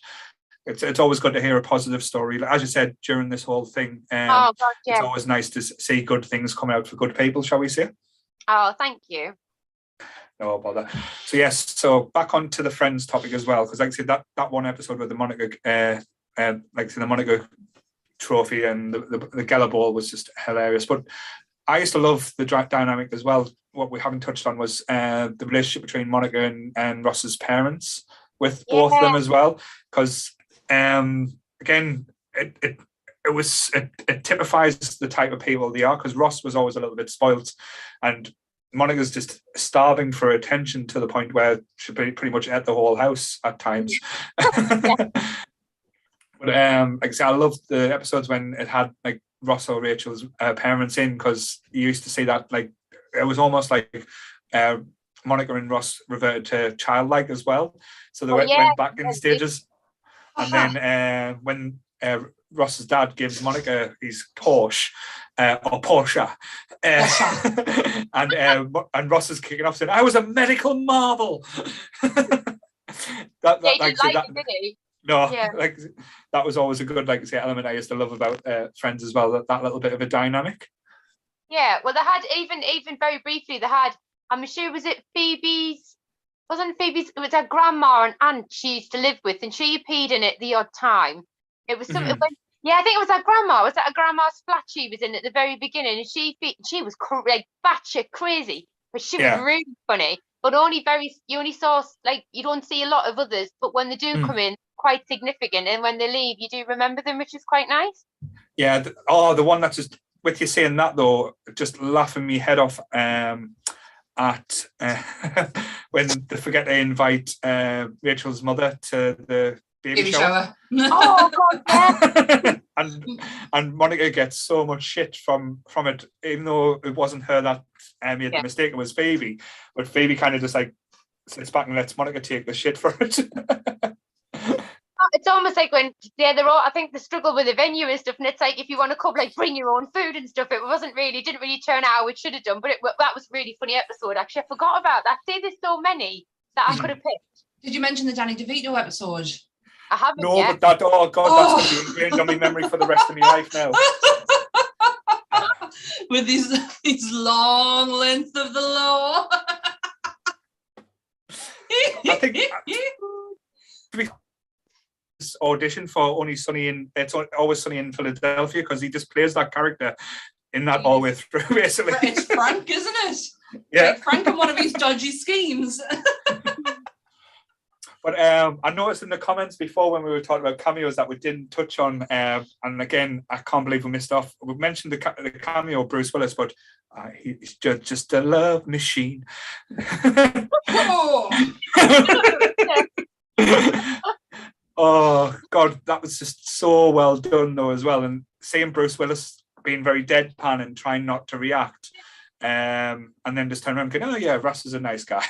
it's always good to hear a positive story. As you said, during this whole thing, it's always nice to see good things come out for good people, shall we say? Oh, thank you. No bother. So yes, so back on to the Friends topic as well, because like I said, that one episode with the Monica, like I said, the Monica trophy and the Geller Ball was just hilarious. But I used to love the dynamic as well. What we haven't touched on was the relationship between Monica and Ross's parents, with both of them as well, because again, it typifies the type of people they are, because Ross was always a little bit spoilt, and Monica's just starving for attention to the point where she pretty much ate the whole house at times. But like I say, I loved the episodes when it had like Ross or Rachel's parents in, because you used to see that, like, it was almost like Monica and Ross reverted to childlike as well. So they went back in stages. And then when Ross's dad gives Monica his Porsche, or Porsche, and Ross is kicking off saying, "I was a medical marvel." That was always a good, like I say, element I used to love about Friends as well. That little bit of a dynamic. Yeah, well, they had even very briefly. They had. I'm sure was it Phoebe's? Wasn't Phoebe's? It was her grandma and aunt she used to live with, and she appeared in it the odd time. It was something. Yeah, I think it was her grandma. Was that her grandma's flat she was in at the very beginning? And she was like batshit crazy, but she was really funny. But you only saw, like, you don't see a lot of others, but when they do come in, quite significant, and when they leave, you do remember them, which is quite nice. Yeah. The one that's just with you saying that though, just laughing me head off at when they forget to invite Rachel's mother to the baby shower. Oh God, yeah. and Monica gets so much shit from it, even though it wasn't her that made the mistake, it was Phoebe. But Phoebe kind of just like sits back and lets Monica take the shit for it. It's almost like when they're all, I think, the struggle with the venue and stuff, and it's like if you want to come, like, bring your own food and stuff. It didn't really turn out how it should have done, but that was a really funny episode. Actually, I forgot about that. See, there's so many that I could have picked. Did you mention the Danny DeVito episode? I haven't yet. But that's going to be ingrained on my memory for the rest of my life now. With these long lengths of the law. I think audition for Always Sunny in Philadelphia, because he just plays that character in that all the way through, basically. It's Frank, isn't it? Yeah. Like Frank in one of his dodgy schemes. But I noticed in the comments before when we were talking about cameos that we didn't touch on, and again, I can't believe we missed off. We mentioned the cameo of Bruce Willis, but he's just a love machine. Oh God, that was just so well done though as well. And seeing Bruce Willis being very deadpan and trying not to react, and then just turn around and going, "Oh yeah, Russ is a nice guy."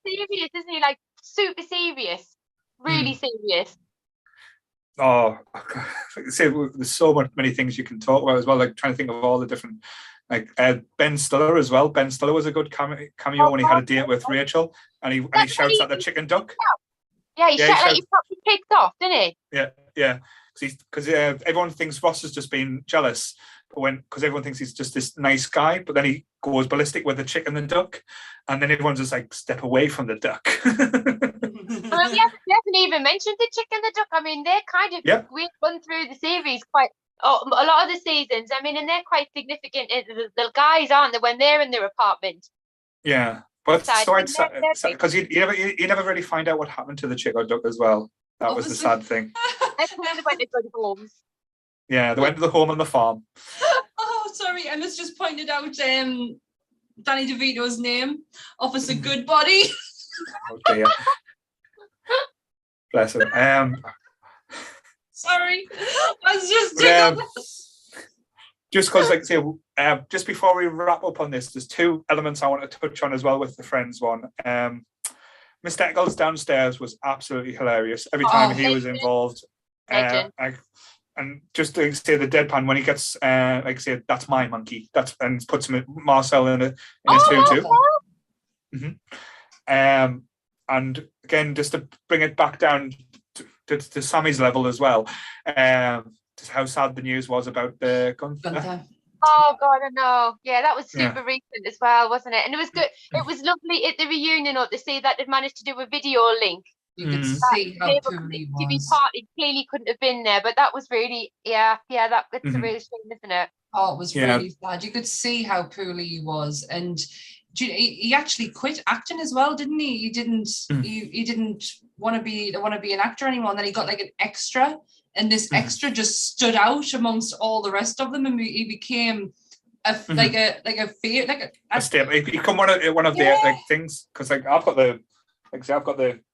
Serious, isn't he? Like super serious, really serious. Oh, say there's so many things you can talk about as well. Like trying to think of all the different, like Ben Stiller as well. Ben Stiller was a good cameo when he had a date with Rachel, and he shouts at the chicken duck. Yeah, he shouts like he probably kicked off, didn't he? Yeah. Because everyone thinks Ross has just been jealous, because everyone thinks he's just this nice guy, but then he goes ballistic with the chicken and duck, and then everyone's just like, step away from the duck. Well, we haven't even mentioned the chicken and the duck. I mean, they're kind of we've run through the series quite a lot of the seasons. I mean, and they're quite significant. The guys, aren't they, when they're in their apartment? Yeah, but because you never really find out what happened to the chicken or duck as well. That was the sad thing. They went to good homes. Yeah, they went to the home on the farm. Oh, sorry, Emma's just pointed out Danny DeVito's name, Officer Goodbody. Oh dear. Bless him. Sorry, I was just just because, like, say, just before we wrap up on this, there's two elements I want to touch on as well with the Friends one. Mr. Eccles downstairs was absolutely hilarious every time he was involved. And just to say the deadpan when he gets, like, say, that's my monkey. And puts him Marcel in his tutu. And again, just to bring it back down to Sammy's level as well, just how sad the news was about the Gunther. Oh God, I know. Yeah, that was super recent as well, wasn't it? And it was good. It was lovely at the reunion to see that they'd managed to do a video link. You could see how Pooley was. He clearly couldn't have been there, but that was really, it's a real shame, isn't it? Oh, it was really sad. You could see how poorly he was, and he actually quit acting as well, didn't he? He didn't. He didn't want to be an actor anymore. And then he got like an extra, and this extra just stood out amongst all the rest of them, and he became a staple. He become one of their like things, because like I've got the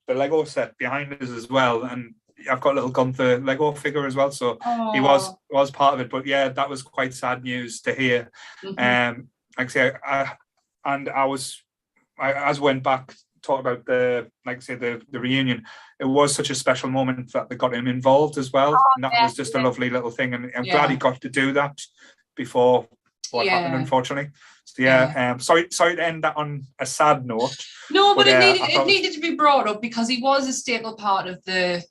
Lego set behind us as well, and I've got a little Gunther Lego figure as well, so he was part of it. But yeah, that was quite sad news to hear. Like I say, I went back talk about the reunion. It was such a special moment that they got him involved as well, and that was just a lovely little thing. And I'm glad he got to do that before what happened, unfortunately. So sorry to end that on a sad note. No, but it needed to be brought up because he was a staple part of the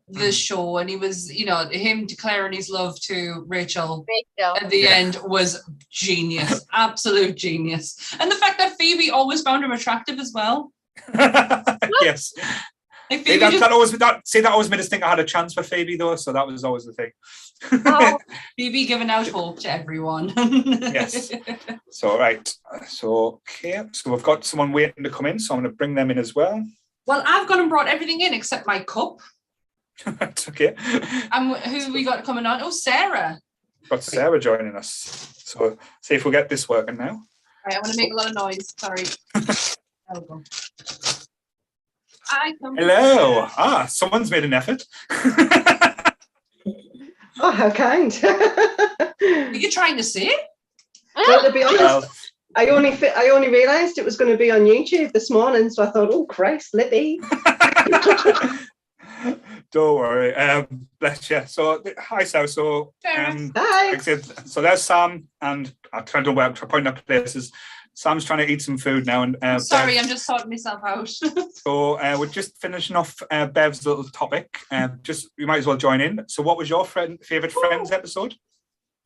the show, and he was, you know, him declaring his love to Rachel at the Yeah. end was genius, absolute genius. And the fact that Phoebe always found him attractive as well. Yes. Like See, Phoebe that always made us think I had a chance for Phoebe though, so that was always the thing. Phoebe giving out hope to everyone. Yes. So right. So okay. So we've got someone waiting to come in, so I'm going to bring them in as well. Well, I've gone and brought everything in except my cup. That's okay. And who we got coming on? Oh, Sarah. Got Sarah joining us. So see if we get this working now. Right, I'm going to make a lot of noise. Sorry. There we go. Hi, hello. Someone's made an effort. Oh, how kind. Are you trying to say? Well, to be honest, I only realised it was going to be on YouTube this morning, so I thought, oh Christ, Libby. Don't worry. Bless you. So hi, Sarah. So hi. So there's Sam, and I'm trying to point out places. Sam's trying to eat some food now, and sorry, I'm just sorting myself out. So we're just finishing off Bev's little topic. You might as well join in. So, what was your favourite Friends episode?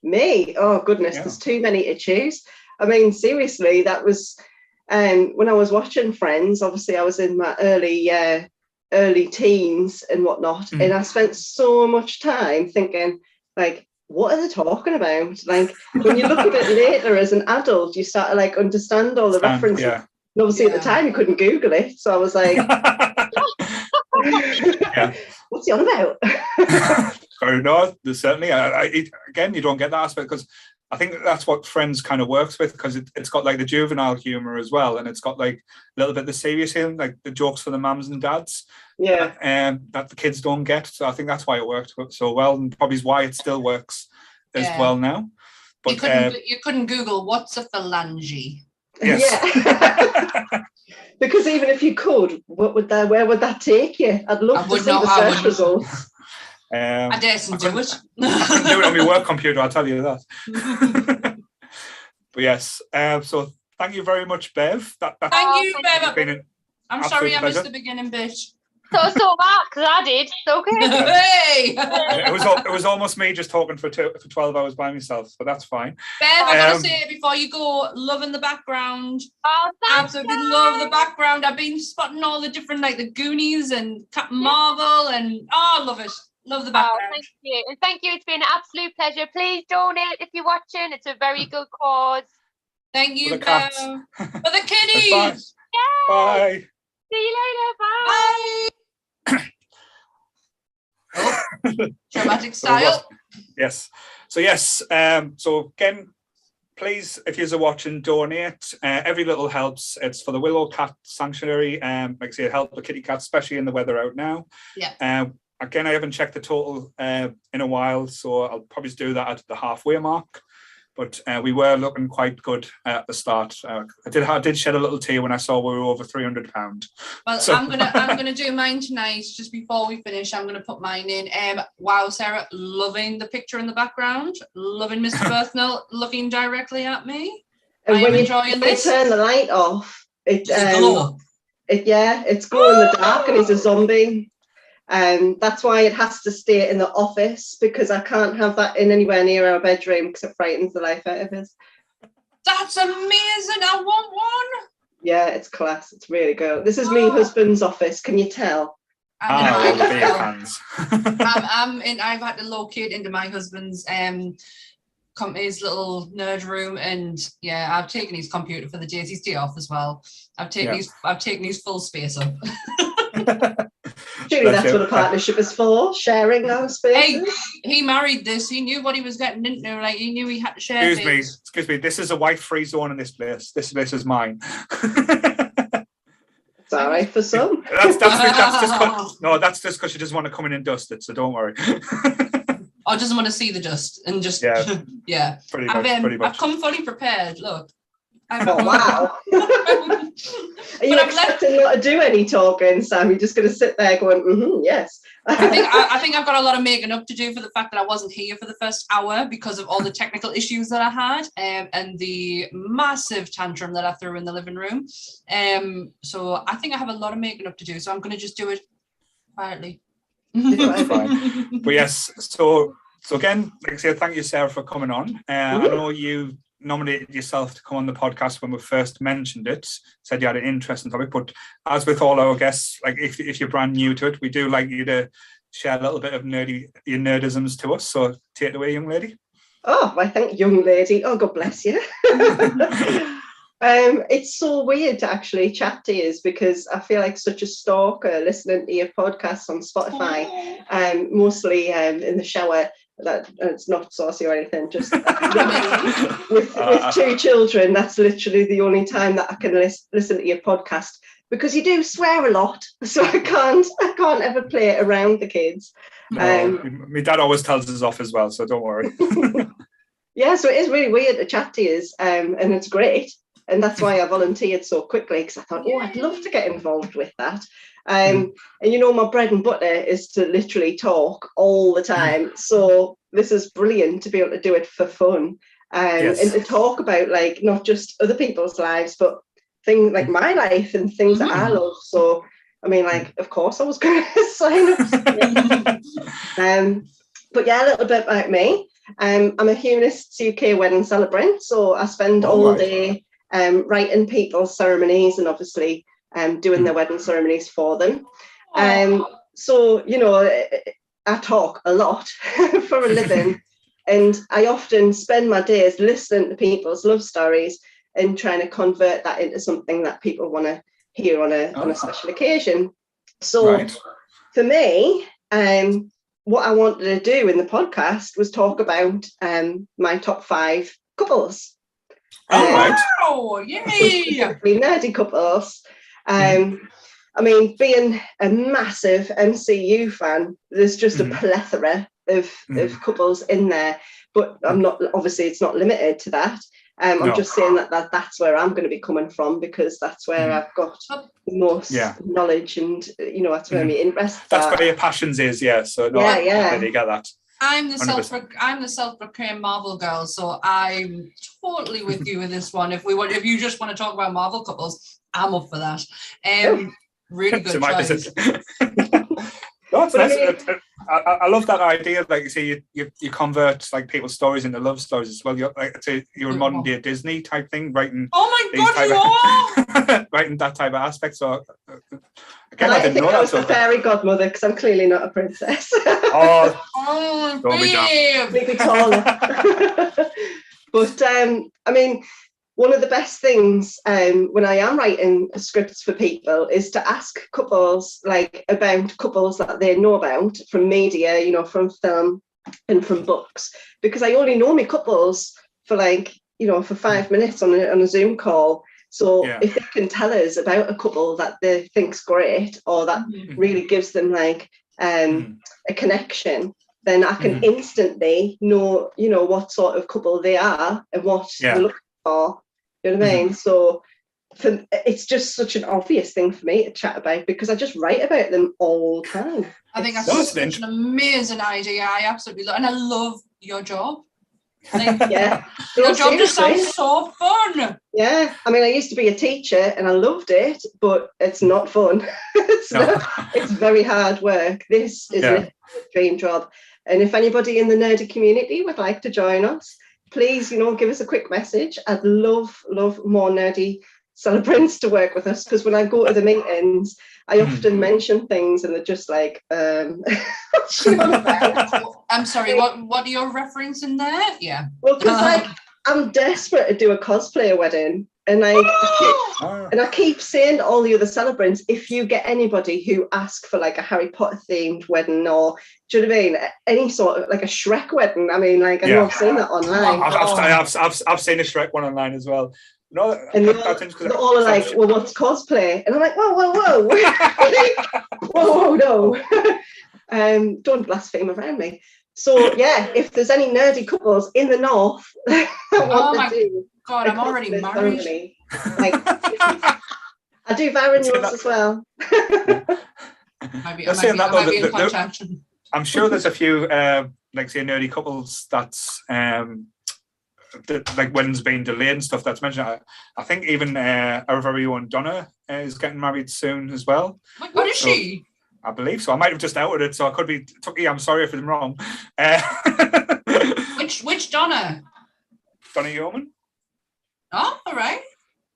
Me? Oh goodness, there's too many to choose. I mean, seriously, that was when I was watching Friends. Obviously, I was in my early teens and whatnot, and I spent so much time thinking, like, what are they talking about? Like, when you look at it later as an adult, you start to like understand all the references. Yeah. And obviously at the time you couldn't Google it, so I was like, what's he on about? No, there's certainly. Again, you don't get that aspect because I think that's what Friends kind of works with, because it's got like the juvenile humor as well, and it's got like a little bit of the serious humor, like the jokes for the mums and dads. Yeah. That the kids don't get. So I think that's why it worked so well, and probably is why it still works as well now. But you couldn't Google what's a phalange. Yes. Yeah. Because even if you could, where would that take you? I'd love to see the search results. I daresn't do it. I couldn't do it on my work computer, I'll tell you that. But yes, so thank you very much, Bev. Thank you, Bev. I'm sorry I pleasure. missed the beginning bit. So Mark, because I did. It's okay. Hey! It was almost me just talking for 12 hours by myself, but that's fine. Bev, I gotta say before you go, loving the background. Oh, absolutely love the background. I've been spotting all the different, like the Goonies and Captain Marvel, and I love it. Love the background. Oh, thank you. And thank you. It's been an absolute pleasure. Please donate if you're watching. It's a very good cause. Thank you, For the Bev. cats. For the kitties. Bye. See you later. Bye. Dramatic style. Yes. So yes. So again, please, if you're watching, donate. Every little helps. It's for the Willow Cat Sanctuary. Like I say, help the kitty cats, especially in the weather out now. Yeah. Again, I haven't checked the total in a while, so I'll probably do that at the halfway mark. But we were looking quite good at the start. I did shed a little tear when I saw we were over £300. Well, so. I'm gonna do mine tonight. Just before we finish, I'm gonna put mine in. Wow, Sarah, loving the picture in the background. Loving Mr. Berthnell looking directly at me. And when you turn the light off, it's glow. It's glow in the dark, and he's a zombie. That's why it has to stay in the office, because I can't have that in anywhere near our bedroom because it frightens the life out of us. That's amazing. I want one. Yeah, it's class. It's really good. This is my husband's office. Can you tell? All the beer cans. I've had to locate into my husband's company's little nerd room, and yeah, I've taken his computer for the days he's day off as well. I've taken his full space up. Surely that's what a partnership is for, sharing our spaces. Hey, he married this. He knew what he was getting into. Like, he knew he had to share. Excuse me. This is a wife-free zone in this place. This place is mine. It's all right for some. That's just because she doesn't want to come in and dust it. So don't worry. I just want to see the dust and just yeah. Pretty much. I've come fully prepared. Look. Oh wow! Are you expecting not to do any talking, Sam? You're just going to sit there going, yes. I think I've got a lot of making up to do for the fact that I wasn't here for the first hour because of all the technical issues that I had and the massive tantrum that I threw in the living room. So I think I have a lot of making up to do. So I'm going to just do it quietly. That's fine. But yes, so again, like I say, thank you, Sarah, for coming on. I know you nominated yourself to come on the podcast when we first mentioned it, said you had an interesting topic, but as with all our guests, like if you're brand new to it, we do like you to share a little bit of your nerdisms to us. So take it away, young lady. Oh, I think young lady. Oh, God bless you. It's so weird to actually chat to you because I feel like such a stalker listening to your podcasts on Spotify, mostly in the shower. That it's not saucy or anything, just with 2 children, that's literally the only time that I can listen to your podcast, because you do swear a lot, so I can't ever play it around the kids. No, my dad always tells us off as well, so don't worry. Yeah, so it is really weird to chat to you, and it's great, and that's why I volunteered so quickly, because I thought, I'd love to get involved with that. And you know, my bread and butter is to literally talk all the time, so this is brilliant to be able to do it for fun, and to talk about, like, not just other people's lives, but things like my life and things that I love. So I mean, like, of course I was going to sign up. But yeah, a little bit about me. I'm a Humanist UK wedding celebrant, so I spend all day writing people's ceremonies and obviously doing their wedding ceremonies for them. So, you know, I talk a lot for a living, and I often spend my days listening to people's love stories and trying to convert that into something that people want to hear on a special occasion. So for me, what I wanted to do in the podcast was talk about my top 5 couples. Wow, yay! Nerdy couples. I mean, being a massive MCU fan, there's just a plethora of couples in there, but obviously it's not limited to that. I'm just saying that's where I'm going to be coming from, because that's where I've got the most knowledge, and you know, that's where my interest. That's where your passions is, So you get that. I'm the self-proclaimed Marvel girl, so I'm totally with you with this one. If you just want to talk about Marvel couples, I'm up for that. Really good choice. No, it's nice. I love that idea. Like you say, you convert like people's stories into love stories as well. You're a modern day Disney type thing, writing. Oh my God, you are writing that type of aspect. So again, I didn't know that. I was the fairy godmother, because I'm clearly not a princess. Oh, babe. Maybe taller. But I mean, one of the best things when I am writing scripts for people is to ask couples, like, about couples that they know about from media, you know, from film and from books, because I only know my couples for, like, you know, for 5 minutes on a Zoom call. So if they can tell us about a couple that they think's great, or that really gives them like a connection, then I can instantly know, you know, what sort of couple they are and what they're looking for. You know what I mean? So it's just such an obvious thing for me to chat about, because I just write about them all the time. I think that's such an amazing idea. I absolutely love, and I love your job. Like, your job just sounds so fun. Yeah, I mean, I used to be a teacher and I loved it, but it's not fun. It's very hard work. This is a dream job. And if anybody in the nerdy community would like to join us, please, you know, give us a quick message. I'd love more nerdy celebrants to work with us, because when I go to the meetings, I often mention things and they're just like, what's she on about? I'm sorry, what are your referencing there? Yeah. Well, because like, I'm desperate to do a cosplayer wedding, and I keep saying to all the other celebrants, if you get anybody who asks for like a Harry Potter themed wedding, or do you know what I mean, any sort of like a Shrek wedding, I mean, like, I know I've seen that online. I've seen a Shrek one online as well. No, and they're all like, well, what's cosplay? And I'm like, whoa. Whoa, no. Don't blaspheme around me. So yeah, if there's any nerdy couples in the north God, I'm already married. Like, I do Varan yours as well. I might be in contact. I'm sure there's a few like say nerdy couples that's like weddings being delayed and stuff that's mentioned. I think even our very own Donna is getting married soon as well. What is she? I believe so. I might have just outed it, so I could be Tucky. I'm sorry if I'm wrong. Which Donna? Donna Yeoman. Oh, all right.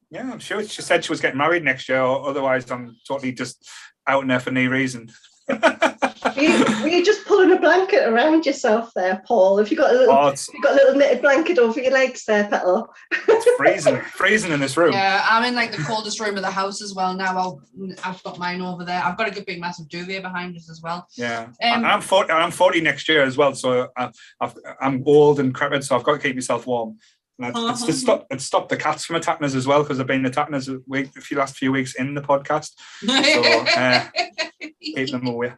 Yeah, I'm sure she said she was getting married next year, or otherwise I'm totally just outing her for no reason. Were you just pulling a blanket around yourself there, Paul? Have you got a little knitted blanket over your legs there, Petal? It's freezing in this room. Yeah, I'm in like the coldest room of the house as well now. I've got mine over there. I've got a big massive duvet behind us as well. Yeah, I'm 40 next year as well, so I'm old and decrepit, so I've got to keep myself warm. And it's to stop the cats from attacking us as well, because they've been attacking us last few weeks in the podcast. So keep them away.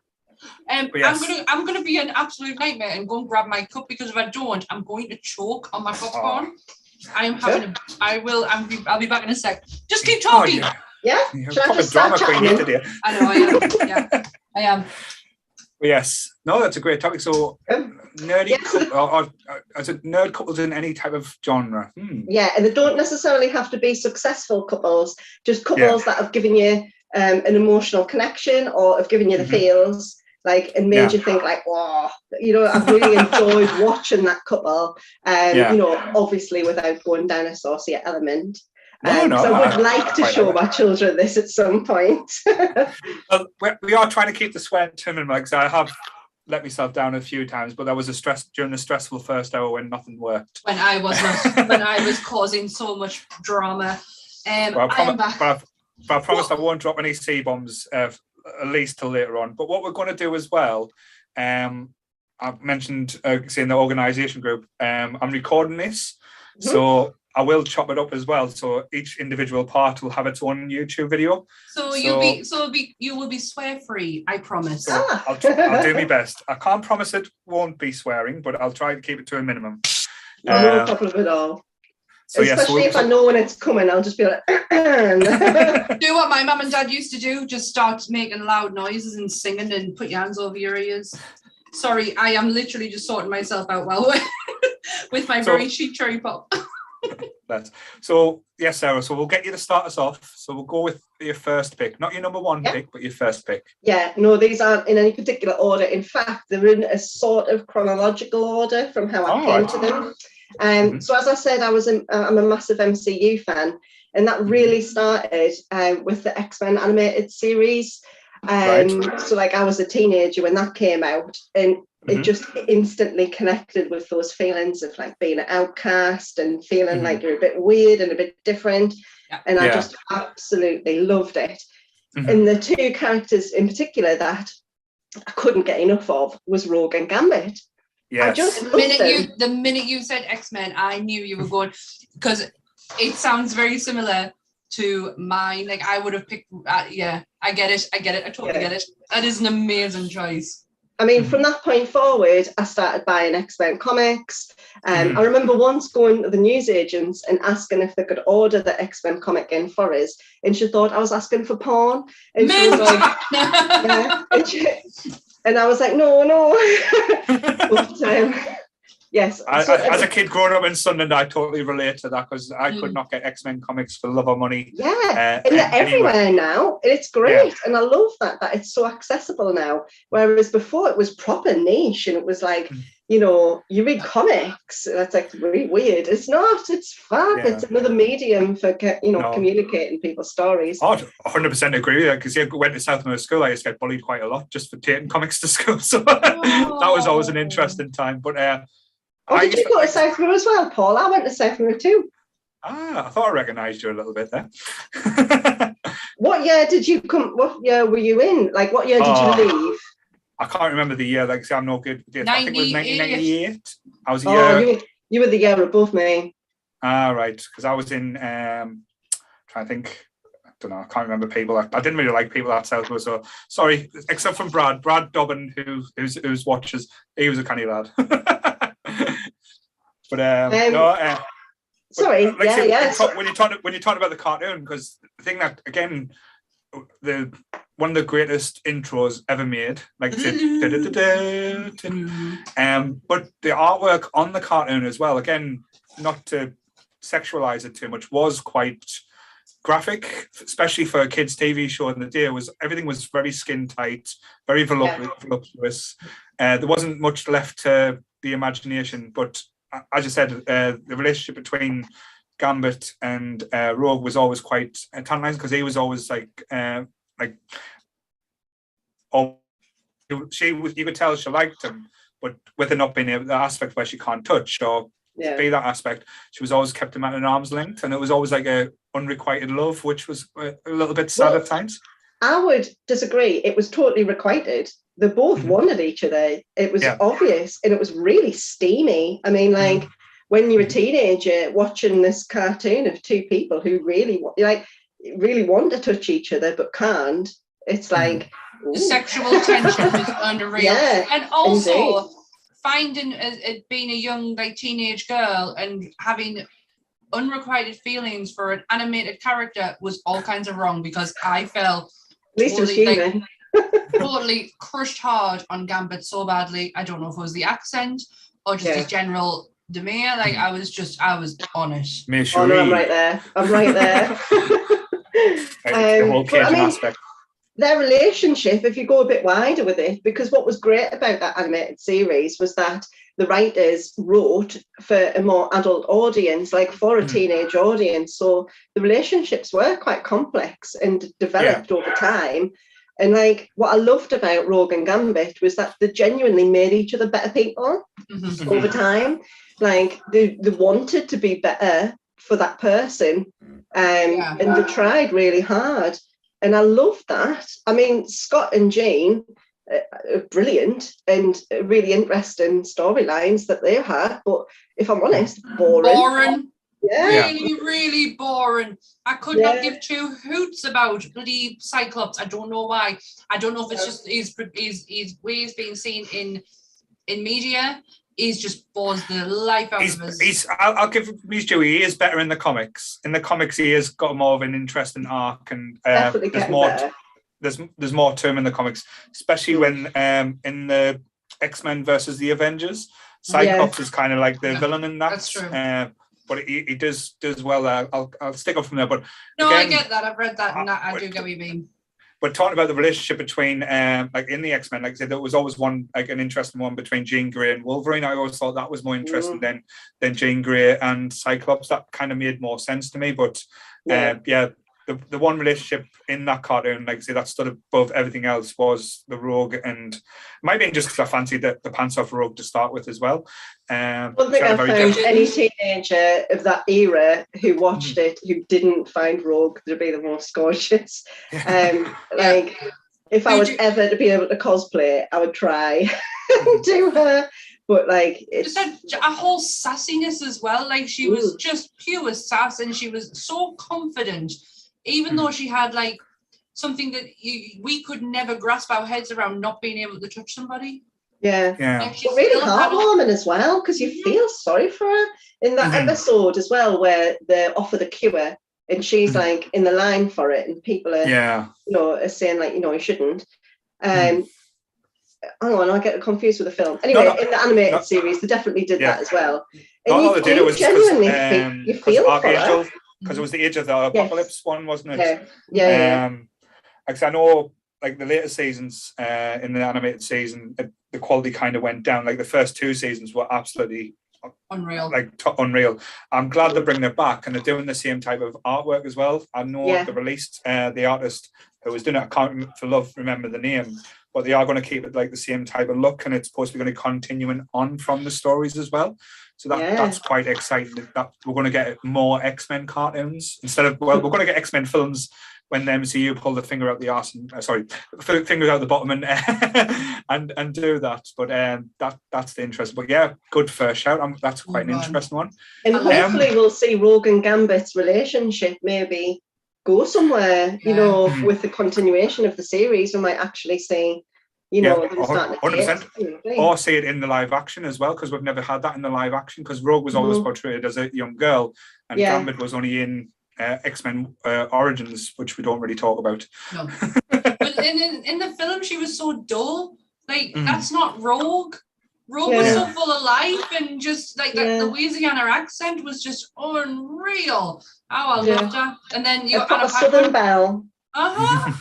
Yes. I'm gonna be an absolute nightmare and go and grab my cup, because if I don't, I'm going to choke on my popcorn. I'll be back in a sec. Just keep talking. Yeah. Should I just drama queen here today? I know I am. Yeah, I am. Yes. No, that's a great topic. So nerdy is it nerd couples in any type of genre? Yeah, and they don't necessarily have to be successful couples, just couples that have given you an emotional connection, or have given you the feels, like, and made you think like, wow, I've really enjoyed watching that couple. Obviously without going down a saucy element. I would like to show my children this at some point. Well, we are trying to keep the sweat to minimum, because I have let myself down a few times, but there was during the stressful first hour when nothing worked. When I was causing so much drama. But I promised I won't drop any C-bombs at least till later on. But what we're going to do as well, I've mentioned in the organisation group, I'm recording this, so I will chop it up as well. So each individual part will have its own YouTube video. So you will be swear free, I promise. So I'll do my best. I can't promise it won't be swearing, but I'll try to keep it to a minimum. No problem at all. So especially if I know when it's coming, I'll just be like, do what my mum and dad used to do, just start making loud noises and singing and put your hands over your ears. Sorry, I am literally just sorting myself out well with my very chic cherry pop. So yes, Sarah, so we'll get you to start us off. So we'll go with your first pick, not your number one pick, but your first pick. Yeah, no, these aren't in any particular order. In fact, they're in a sort of chronological order from how I came to them. So as I said, I'm a massive MCU fan, and that really started with the X-Men animated series. So like I was a teenager when that came out, and it just instantly connected with those feelings of like being an outcast and feeling like you're a bit weird and a bit different. And I just absolutely loved it. And the two characters in particular that I couldn't get enough of was Rogue and Gambit. Yes. I just loved the minute you said X-Men, I knew you were going, because it sounds very similar to mine. Like I would have picked, I get it. I totally get it. That is an amazing choice. I mean, from that point forward, I started buying X-Men comics. I remember once going to the newsagents and asking if they could order the X-Men comic in for us, and she thought I was asking for porn. And she was like, and I was like, no. But, yes. As a kid growing up in Sunderland, I totally relate to that, because I could not get X-Men comics for love or money. Yeah, and they're everywhere now. It's great, and I love that it's so accessible now. Whereas before it was proper niche, and it was like, you read comics. That's like really weird. It's not. It's fab. It's another medium for communicating people's stories. I 100% agree with that, because I went to South Wales School. I used to get bullied quite a lot just for taking comics to school. So that was always an interesting time. But did you go to Southmere as well, Paul? I went to Southmere too. I thought I recognised you a little bit there. What year did you come? What year were you in? Like, what year did you leave? I can't remember the year. Like, I'm no good. I think it was 1998. I was a year. You were the year above me. Right, because I was in. Trying to think. I don't know. I can't remember people. I didn't really like people at Southwell. So sorry, except from Brad Dobbin, who's watches. He was a canny lad. But sorry, when you talk about the cartoon, because the thing that again, one of the greatest intros ever made, like but the artwork on the cartoon as well, again, not to sexualize it too much, was quite graphic, especially for a kids' TV show in the day. Everything was very skin tight, very voluptuous. There wasn't much left to the imagination, but as I said, the relationship between Gambit and Rogue was always quite tantalizing, because he was always you could tell she liked him, but with it not being the aspect where she can't touch or be that aspect, she was always kept him at an arm's length, and it was always like a unrequited love, which was a little bit sad at times. I would disagree. It was totally requited. They both wanted each other. It was obvious, and it was really steamy. I mean, like when you're a teenager watching this cartoon of two people who really want to touch each other but can't, it's like the sexual tension is unreal. Yeah, and also indeed. Finding being a young teenage girl and having unrequited feelings for an animated character was all kinds of wrong, because I felt at least totally, it was human. totally crushed hard on Gambit so badly. I don't know if it was the accent or just his general demeanor. Like I was on it. Oh no, I'm right there. The whole Cajun aspect. Their relationship, if you go a bit wider with it, because what was great about that animated series was that the writers wrote for a more adult audience, like for a teenage audience. So the relationships were quite complex and developed over time. And like what I loved about Rogue and Gambit was that they genuinely made each other better people over time. Like they wanted to be better for that person, and they tried really hard. And I love that. I mean, Scott and Jean are brilliant and really interesting storylines that they had. But if I'm honest, boring. Really, really boring. I could not give two hoots about bloody Cyclops. I don't know why. I don't know if it's just his ways being seen in media. He's just bores the life out of us. I'll give him his due. He is better in the comics. In the comics, he has got more of an interesting arc, and there's more to him in the comics, especially when in the X-Men versus the Avengers, Cyclops is kind of like the villain in that. That's true. But he does well there. I'll stick up from there. But no, again, I get that. I've read that, and I do get what you mean. But talking about the relationship between, like in the X-Men, like I said, there was always one, like an interesting one between Jean Grey and Wolverine. I always thought that was more interesting than Jean Grey and Cyclops. That kind of made more sense to me. But the one relationship in that cartoon, like I say, that stood above everything else was the Rogue, and it might be just because I fancied the pants off Rogue to start with as well. I don't think I found any teenager of that era who watched it who didn't find Rogue to be the most gorgeous. If I was ever to be able to cosplay, I would try do her. But like, it's just a whole sassiness as well. Like she was just pure sass, and she was so confident, even though she had like something that we could never grasp our heads around, not being able to touch somebody. Like but really heartwarming as well, because you feel sorry for her in that episode as well, where they offer the cure and she's like in the line for it, and people are are saying like you shouldn't. Hang on, I get confused with the film. Anyway, in the animated series, they definitely did that as well. And you genuinely feel for her. Because it was the Age of the Apocalypse one, wasn't it? Because I know, like the later seasons in the animated season, the quality kind of went down. Like the first two seasons were absolutely unreal. Unreal. I'm glad they're bringing it back, and they're doing the same type of artwork as well. I know they released the artist who was doing it. I can't for love remember the name, but they are going to keep it like the same type of look, and it's supposed to be going to continue on from the stories as well. So that's quite exciting. That we're going to get more X-Men cartoons instead of we're going to get X-Men films when the MCU pull the finger out the arse and fingers out the bottom and do that. But that's the interest. But yeah, good first shout. That's quite an interesting one. And hopefully we'll see Rogue and Gambit's relationship maybe go somewhere. With the continuation of the series, we might actually see. 100%. Or see it in the live action as well, because we've never had that in the live action. Because Rogue was always portrayed as a young girl, and Gambit was only in X-Men Origins, which we don't really talk about. No, but in the film, she was so dull. Like that's not Rogue. Rogue was so full of life, and just like that Louisiana accent was just unreal. Oh, I loved her. And then you got a Southern Belle. I'm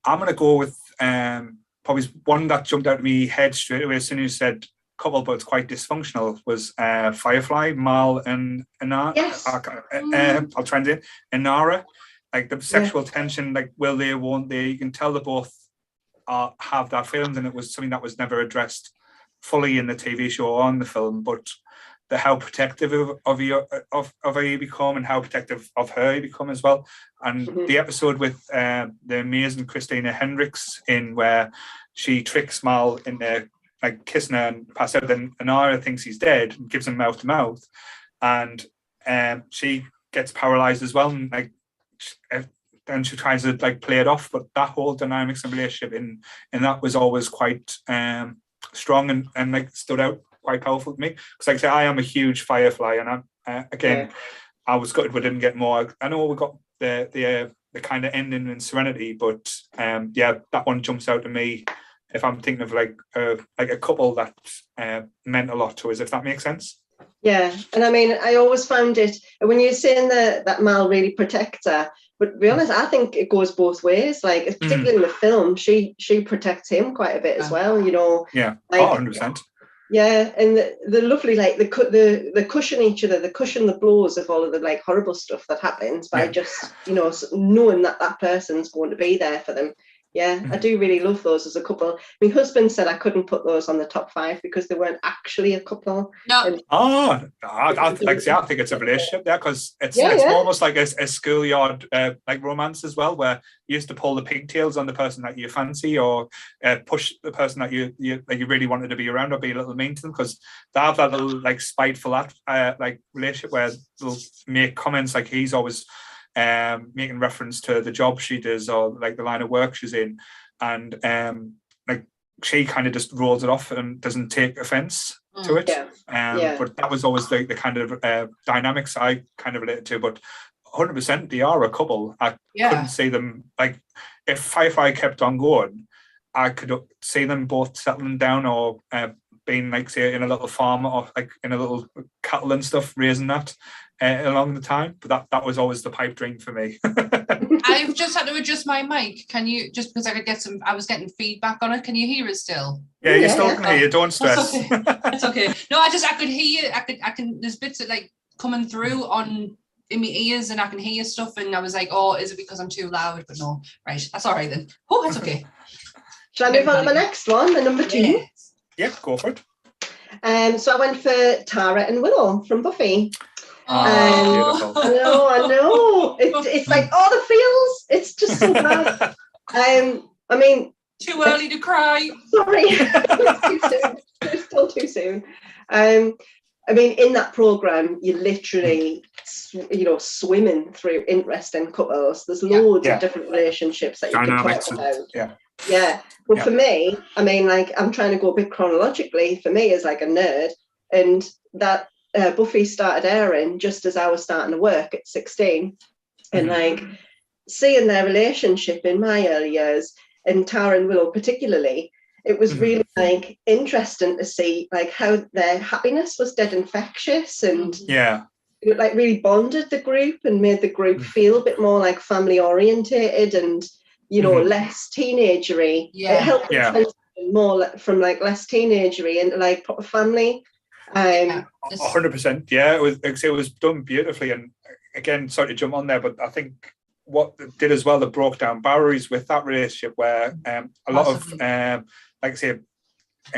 gonna go with probably one that jumped out of me head straight away as soon as you said couple, but it's quite dysfunctional, was Firefly, Mal and Inara. Yes. I'll try and do it. Inara. Like the sexual tension, like will they, won't they? You can tell they both have that feelings, and it was something that was never addressed fully in the TV show or on the film, but how protective of her you become, and how protective of her you become as well. And the episode with the amazing Christina Hendricks in where she tricks Mal into like kissing her and pass out, then Inara thinks he's dead and gives him mouth to mouth, and she gets paralyzed as well, and like and she tries to like play it off. But that whole dynamics and relationship in that was always quite strong and like stood out quite powerful to me, because like I say, I am a huge Firefly, and I'm I was gutted we didn't get more. I know we got the kind of ending in Serenity, but that one jumps out to me if I'm thinking of like a couple that meant a lot to us, if that makes sense. Yeah, and I mean, I always found it, when you're saying that Mal really protects her, but to be honest, I think it goes both ways. Like, particularly in the film, she protects him quite a bit as well, you know. Yeah, like, 100%. Yeah, and the lovely, like, the cushion each other, the cushion the blows of all of the like horrible stuff that happens by just, you know, knowing that person's going to be there for them. Yeah, I do really love those as a couple. My husband said I couldn't put those on the top 5 because they weren't actually a couple. No. I think it's a relationship there, because it's almost like a schoolyard like romance as well, where you used to pull the pigtails on the person that you fancy, or push the person that you really wanted to be around, or be a little mean to them, because they have that little like spiteful like relationship where they'll make comments like he's always making reference to the job she does, or like the line of work she's in, and like she kind of just rolls it off and doesn't take offense to it. But that was always the kind of dynamics I kind of related to. But 100% they are a couple. I couldn't see them, like, if Firefly kept on going, I could see them both settling down, or being like, say, in a little farm, or like in a little cattle and stuff, raising that along the time. But that was always the pipe dream for me. I've just had to adjust my mic. Can you, just because I could get I was getting feedback on it, can you hear it still? Yeah, you still can hear you, don't stress. That's okay. That's okay. No, I could hear you. I can, there's bits that like coming through in my ears, and I can hear stuff, and I was like, oh, is it because I'm too loud? But no, right, that's all right then. Oh, that's okay. Shall I move on to my next one, the number 2? Yeah, go for it. So I went for Tara and Willow from Buffy. Beautiful. I know. It's like all the feels. It's just so bad. I mean, too early to cry. Sorry, it's too soon. It's still too soon. I mean, in that program, you're literally, swimming through interesting couples. There's loads of different relationships that you can talk about. Yeah. But for me, I mean, like, I'm trying to go a bit chronologically. For me, as like a nerd, and that Buffy started airing just as I was starting to work at 16, and like seeing their relationship in my early years, and Tara and Willow particularly, it was really like interesting to see like how their happiness was dead infectious, and it like really bonded the group and made the group feel a bit more like family orientated, and less teenagery. It helped transition more from like less teenagery into like proper family. 100%. Yeah, it was done beautifully. And again, sorry to jump on there, but I think what it did as well, that broke down barriers with that relationship, where a lot of like I say,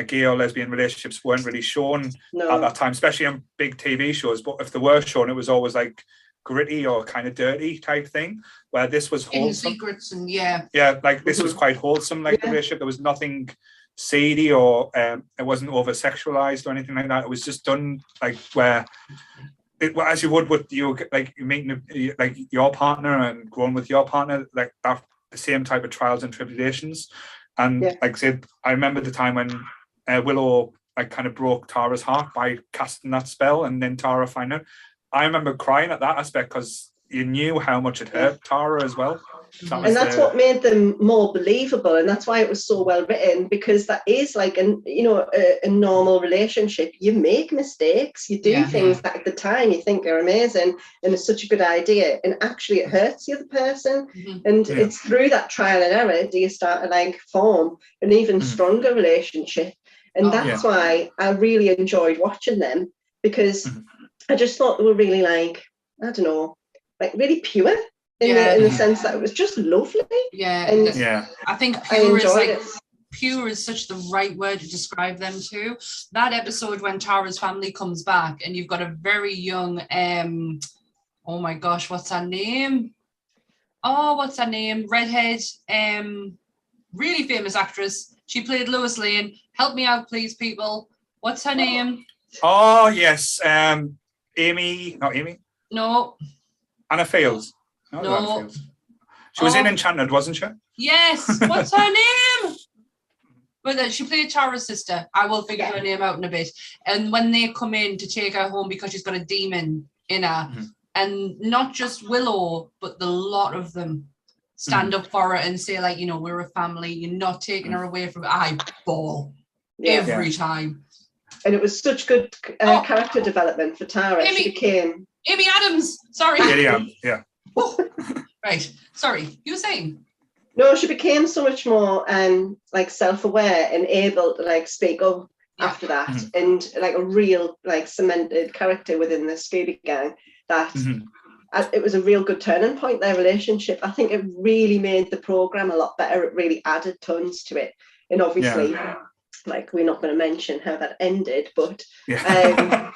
gay or lesbian relationships weren't really shown at that time, especially on big TV shows. But if they were shown, it was always like gritty or kind of dirty type thing, where this was wholesome. Secrets and like this was quite wholesome, like the relationship. There was nothing seedy, or it wasn't over sexualized or anything like that. It was just done like where as you would with you, like meeting like your partner and growing with your partner, like that, the same type of trials and tribulations. And like I said, I remember the time when Willow like kind of broke Tara's heart by casting that spell, and then Tara found out. I remember crying at that aspect, because you knew how much it hurt Tara as well. And that's what made them more believable, and that's why it was so well written, because that is like a normal relationship. You make mistakes, you do things that at the time you think are amazing and it's such a good idea, and actually it hurts the other person. And it's through that trial and error do you start to like form an even stronger relationship. And that's why I really enjoyed watching them, because I just thought they were really like, I don't know, like really pure in the sense that it was just lovely. I think pure is such the right word to describe them too. That episode when Tara's family comes back and you've got a very young oh my gosh, what's her name? Redhead, really famous actress. She played Lois Lane. Help me out, please, people. What's her name? Oh yes, Amy. Not Amy. No. Anna Fields. No. Anna Fields. She was in Enchanted, wasn't she? Yes. What's her name? But she played Tara's sister. I will figure her name out in a bit. And when they come in to take her home because she's got a demon in her, and not just Willow, but the lot of them stand up for her and say, like, we're a family. You're not taking her away from. I bawl every time. And it was such good character development for Tara. She became Amy Adams. Sorry. Yeah. Right. Sorry. You were saying? No, she became so much more like self-aware and able to like speak up after that, and like a real like cemented character within the Scooby Gang. That it was a real good turning point, their relationship. I think it really made the program a lot better. It really added tons to it, and obviously. Like, we're not going to mention how that ended, but I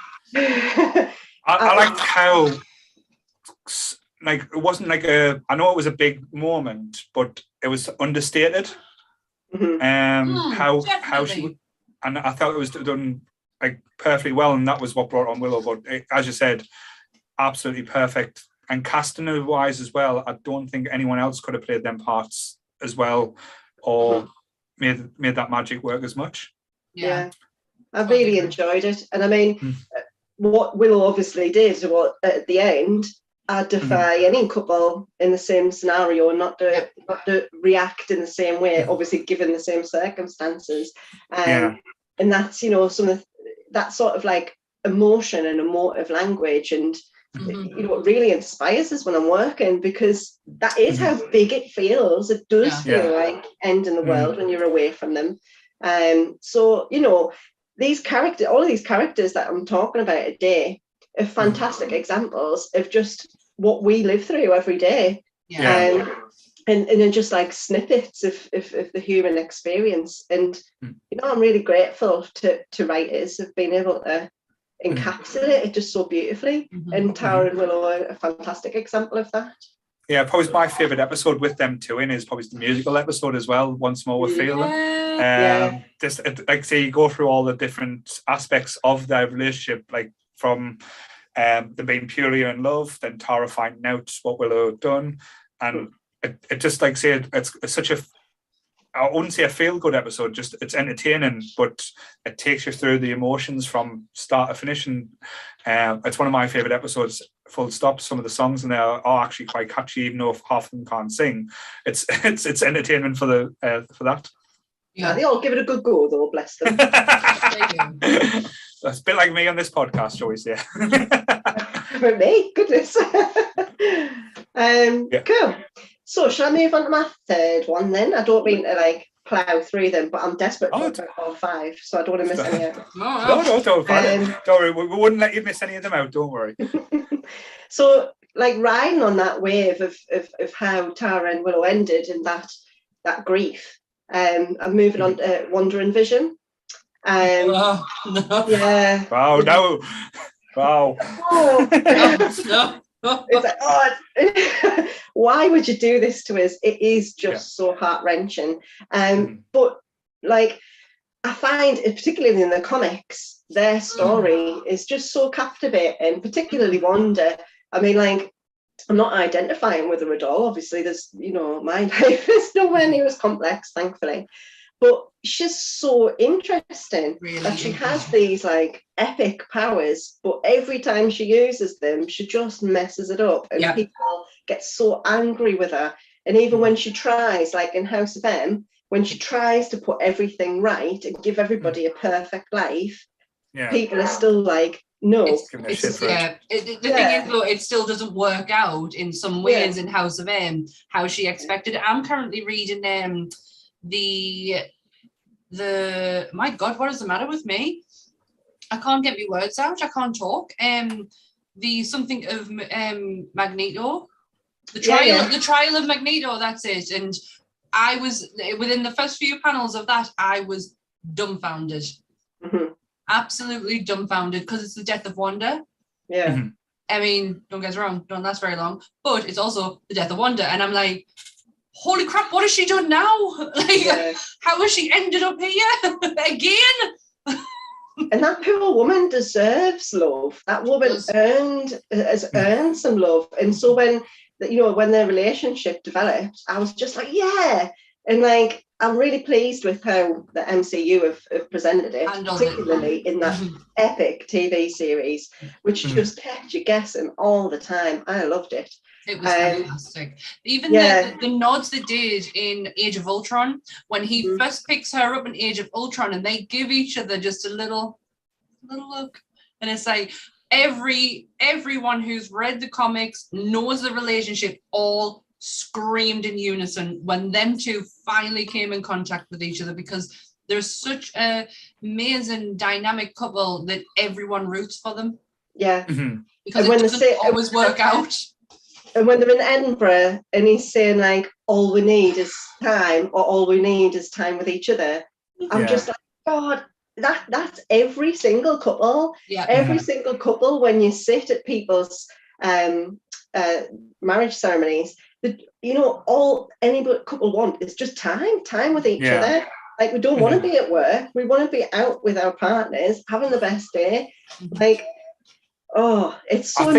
liked how, like, it wasn't like I know it was a big moment, but it was understated. How she would, and I thought it was done like perfectly well, and that was what brought on Willow. But as you said, absolutely perfect. And casting wise as well, I don't think anyone else could have played them parts as well, or made that magic work as much. I really enjoyed it. And I mean, what Willow obviously did at the end, I defy any couple in the same scenario not to react in the same way, obviously given the same circumstances. And that's some of that sort of like emotion and emotive language, and it really inspires us when I'm working, because that is how big it feels. It does feel like end in the world when you're away from them. So all of these characters that I'm talking about today are fantastic examples of just what we live through every day. And then just like snippets of the human experience. And I'm really grateful to writers of being able to encapsulate it just so beautifully. And Tara and Willow are a fantastic example of that. Yeah, probably my favourite episode with them two in is probably the musical episode as well, Once More with Feeling. Just like say you go through all the different aspects of their relationship, like from them being purely in love, then Tara finding out what Willow had done, and it just like say it's such a, I wouldn't say a feel-good episode, just it's entertaining, but it takes you through the emotions from start to finish. And it's one of my favourite episodes, full stop. Some of the songs in there are actually quite catchy, even though half of them can't sing. It's entertainment for that. Yeah, they all give it a good go, though, bless them. That's a bit like me on this podcast, shall we say. For me, goodness. Cool. So shall I move on to my third one then? I don't mean to like plough through them, but I'm desperate to talk about all five, so I don't want to miss any out. No, don't worry. We wouldn't let you miss any of them out, don't worry. So like riding on that wave of how Tara and Willow ended and that grief, I'm moving on to Wonder and Vision. No. Yeah. Wow, no. Wow. No. It's like, oh, why would you do this to us? It is just so heart-wrenching. But like, I find, particularly in the comics, their story is just so captivating, particularly Wanda. I mean, like, I'm not identifying with her at all. Obviously, there's, my life is nowhere near as complex, thankfully. But she's so interesting that she has these like epic powers, but every time she uses them, she just messes it up, and people get so angry with her. And even when she tries, like in House of M, when she tries to put everything right and give everybody a perfect life, people are still like, no. The thing is, though, it still doesn't work out in some ways in House of M how she expected it. I'm currently reading the my God, what is the matter with me? I can't get my words out. I can't talk. The something of Magneto, the trial of Magneto. That's it. And I was within the first few panels of that, I was dumbfounded. Absolutely dumbfounded, because it's the death of Wanda. I mean, don't get us wrong, don't last very long, but it's also the death of Wanda, and I'm like, holy crap, what has she done now? Like, how has she ended up here again? And that poor woman deserves love. That woman has earned some love. And so when their relationship developed, I was just like, yeah. And like, I'm really pleased with how the MCU have presented it, particularly in that epic TV series, which just kept you guessing all the time. I loved it. It was fantastic. Even the nods they did in Age of Ultron, when he first picks her up in Age of Ultron, and they give each other just a little look, and it's like everyone who's read the comics knows the relationship all screamed in unison when them two finally came in contact with each other, because there's such an amazing dynamic couple that everyone roots for them. Because it doesn't always work out. And when they're in Edinburgh and he's saying like, all we need is time, or all we need is time with each other, I'm just like, God, that's every single couple. Every single couple, when you sit at people's marriage ceremonies, all any couple want is just time with each other. Like, we don't want to be at work, we want to be out with our partners having the best day. Like, it's so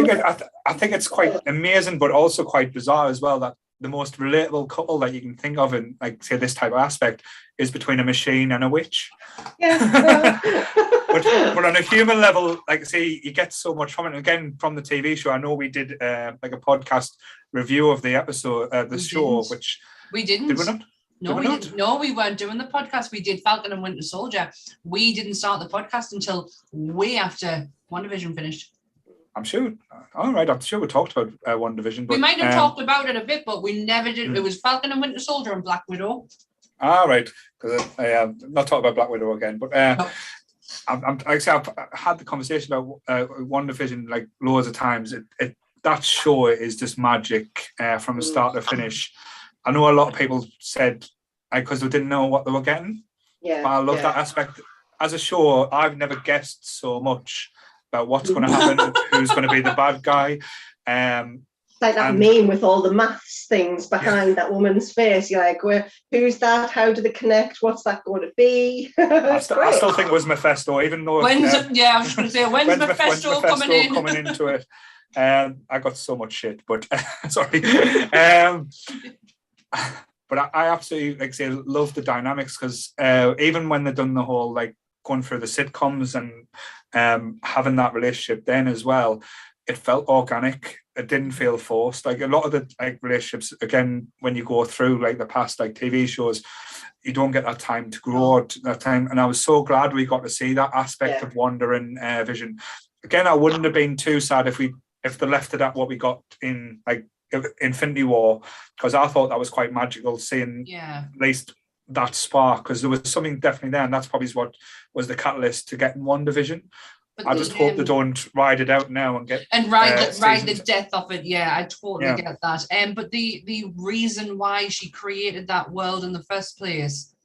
I think it's quite amazing, but also quite bizarre as well, that the most relatable couple that you can think of in, like, say, this type of aspect is between a machine and a witch. But on a human level, like, say, you get so much from it. Again, from the TV show, I know we did like a podcast review of the episode, which we didn't. Did we not? No, we didn't. No, we weren't doing the podcast. We did Falcon and Winter Soldier. We didn't start the podcast until way after WandaVision finished. I'm sure. All right, I'm sure we talked about WandaVision. But we might have talked about it a bit, but we never did. It was Falcon and Winter Soldier and Black Widow. All right, because I'm not talking about Black Widow again, but I've had the conversation about WandaVision like loads of times. That show is just magic from start to finish. I know a lot of people said because they didn't know what they were getting. But I love that aspect. As a show, I've never guessed so much about what's going to happen, who's going to be the bad guy. Like that meme with all the maths things behind that woman's face. You're like, who's that? How do they connect? What's that going to be? I still think it was Mephisto, even though I was just going to say, when's Mephisto coming into it? I got so much shit, but sorry. But I absolutely, like, say, love the dynamics, because even when they've done the whole, like, going through the sitcoms and having that relationship then as well, it felt organic. It didn't feel forced. Like, a lot of the, like, relationships, again, when you go through, like, the past, like, TV shows, you don't get that time to grow, that time. And I was so glad we got to see that aspect of Wanda and Vision. Again, I wouldn't have been too sad if they left it at what we got in, like, Infinity War, because I thought that was quite magical, seeing at least that spark, because there was something definitely there, and that's probably what was the catalyst to getting WandaVision. I just hope they don't ride it out now and ride the death of it. I totally get that. But the reason why she created that world in the first place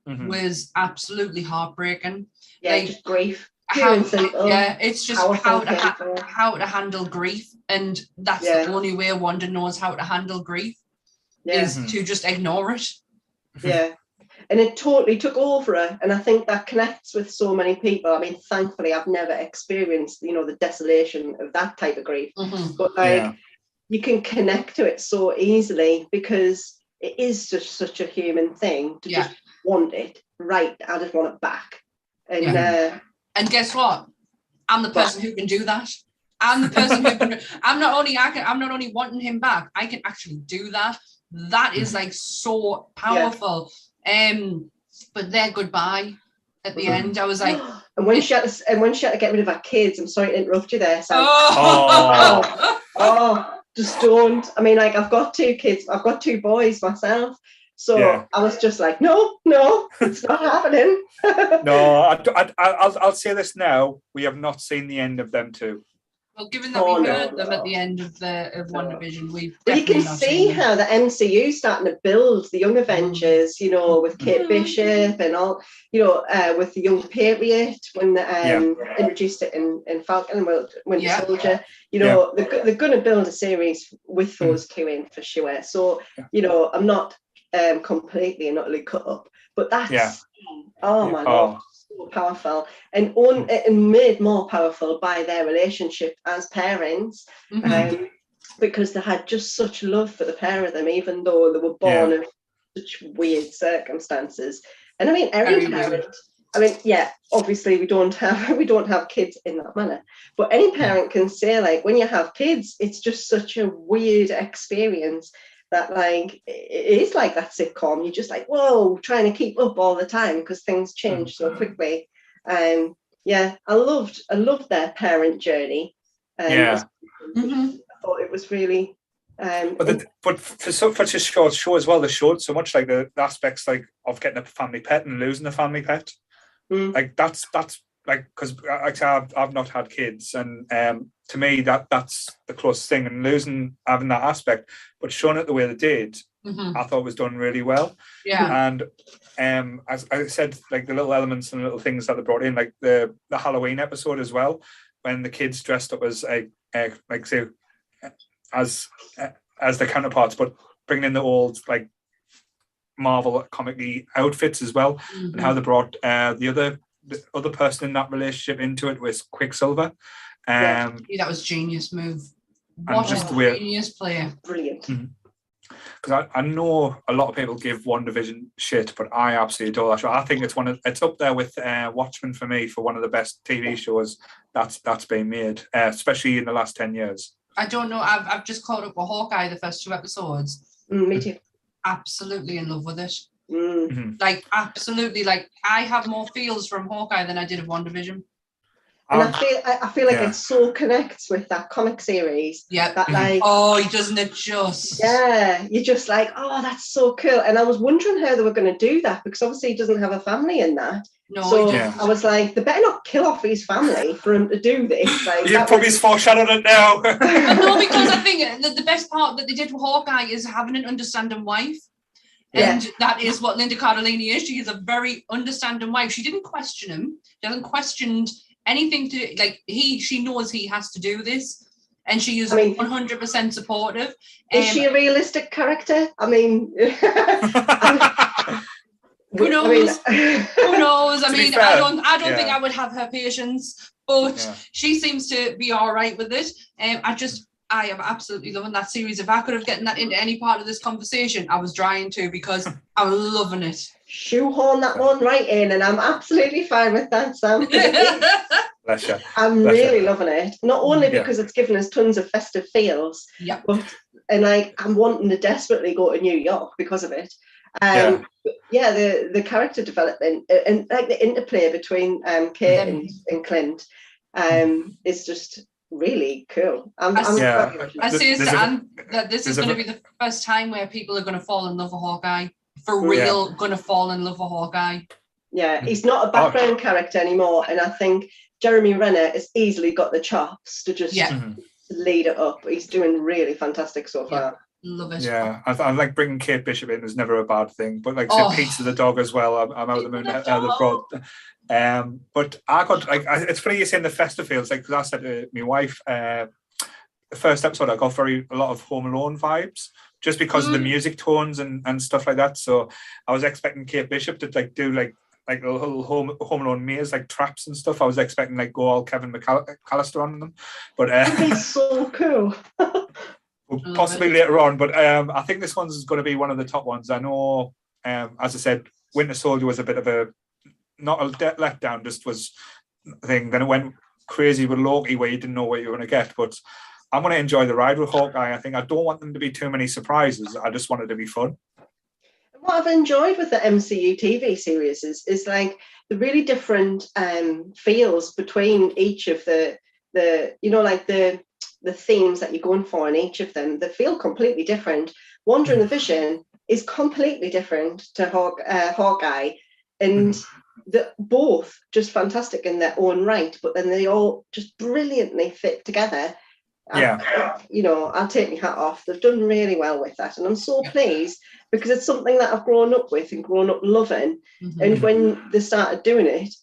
was absolutely heartbreaking. Just grief. It's just how to handle grief, and that's the only way Wanda knows how to handle grief is to just ignore it. And it totally took over her, and I think that connects with so many people. I mean, thankfully, I've never experienced, the desolation of that type of grief, but you can connect to it so easily, because it is just such a human thing to just want it. Right, I just want it back, and guess what? I'm the person who can do that. I'm the person who can. I'm not only wanting him back. I can actually do that. that is like so powerful. But their goodbye at the end, I was like, and when she had to get rid of her kids, I'm sorry to interrupt you there, Sam. Just don't. I mean, like, I've got 2 kids, I've got 2 boys myself, so I was just like, no, it's not happening. No, I'll say this now, we have not seen the end of them 2. Well, given that we heard them at the end of WandaVision, we've you can see how the MCU is starting to build the Young Avengers, you know, with Kate Bishop and all, you know, with the Young Patriot when introduced it in Falcon and Winter Soldier. You know, they're going to build a series with those 2 in for sure. So, you know, I'm not completely and utterly cut up, but that's oh my God. So powerful and made more powerful by their relationship as parents, because they had just such love for the pair of them, even though they were born in such weird circumstances. And I mean, every parent, I mean, obviously we don't have kids in that manner, but any parent can say, like, when you have kids, it's just such a weird experience that, like, it is like that sitcom. You're just like, whoa, trying to keep up all the time because things change so quickly. I loved their parent journey. I thought it was really. But for such a short show as well, they showed so much, like the aspects like of getting a family pet and losing a family pet. Like that's like, because I've not had kids, and to me that's the closest thing, and having that aspect, but showing it the way they did, I thought was done really well. And as I said, like the little elements and little things that they brought in, like the Halloween episode as well, when the kids dressed up as like say as their counterparts, but bringing in the old like Marvel comic-y outfits as well, and how they brought the other person in that relationship into it was Quicksilver. That was genius move. What a genius player. Brilliant. Because I know a lot of people give WandaVision shit, but I absolutely adore that show. I think it's up there with Watchmen for me for one of the best TV shows that's been made, especially in the last 10 years. I don't know. I've just caught up with Hawkeye the first 2 episodes. Me too. Absolutely in love with it. Like, absolutely. Like, I have more feels from Hawkeye than I did of WandaVision. And I feel like it so connects with that comic series. That, like, doesn't it just? Yeah, you're just like, oh, that's so cool. And I was wondering how they were going to do that, because obviously he doesn't have a family in that. No, so I was like, they better not kill off his family for him to do this. Like, you probably foreshadowed it now. No, because I think the best part that they did with Hawkeye is having an understanding wife. And that is what Linda Cardellini is. She is a very understanding wife. She didn't question him. She hasn't questioned anything to, like, she knows he has to do this. And she is 100% supportive. Is she a realistic character? I mean... Who knows? Who knows? I mean, I don't think I would have her patience, but she seems to be all right with it. I am absolutely loving that series. If I could have gotten that into any part of this conversation, I was trying to, because I'm loving it. Shoehorn that one right in, and I'm absolutely fine with that, Sam. Bless you. I'm really loving it. Not only because it's given us tons of festive feels, but I'm wanting to desperately go to New York because of it. The character development and like the interplay between Kate and Clint is just really cool. I say to Anne that this is going to be the first time where people are going to fall in love with Hawkeye. For real, going to fall in love with Hawkeye. Yeah, he's not a background character anymore, and I think Jeremy Renner has easily got the chops to just lead it up. He's doing really fantastic so far. Love it. Yeah, I like bringing Kate Bishop in is never a bad thing, but like Pizza the dog as well. I'm out of the moon. But I got it's funny you're saying the festive feels, like, because I said to my wife, the first episode I got a lot of Home Alone vibes, just because of the music tones and stuff like that. So I was expecting Kate Bishop to do a little Home Alone maze, like traps and stuff. I was expecting go all Kevin McAllister on them, but he's so cool. Possibly later on, but I think this one's going to be one of the top ones. I know, as I said, Winter Soldier was a bit of a not a letdown, just was a thing. Then it went crazy with Loki, where you didn't know what you were going to get. But I'm going to enjoy the ride with Hawkeye. I think I don't want them to be too many surprises. I just want it to be fun. What I've enjoyed with the MCU TV series is like the really different feels between each of the you know, like the themes that you're going for in each of them. They feel completely different. Wonder and the Vision is completely different to Hawkeye, and they're both just fantastic in their own right, but then they all just brilliantly fit together. You know, I'll take my hat off. They've done really well with that, and I'm so pleased because it's something that I've grown up with and grown up loving. And when they started doing it,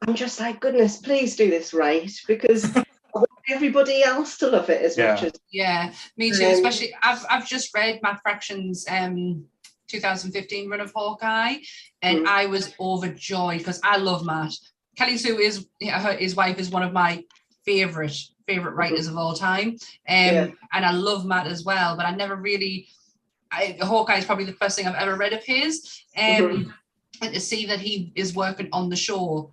I'm just like, goodness, please do this right, because I want everybody else to love it as much as. Yeah, me too. Especially, I've just read Matt Fraction's 2015 run of Hawkeye, and I was overjoyed because I love Matt. Kelly Sue is his wife is one of my favorite writers of all time, and I love Matt as well. But I never really, Hawkeye is probably the first thing I've ever read of his, and to see that he is working on the show,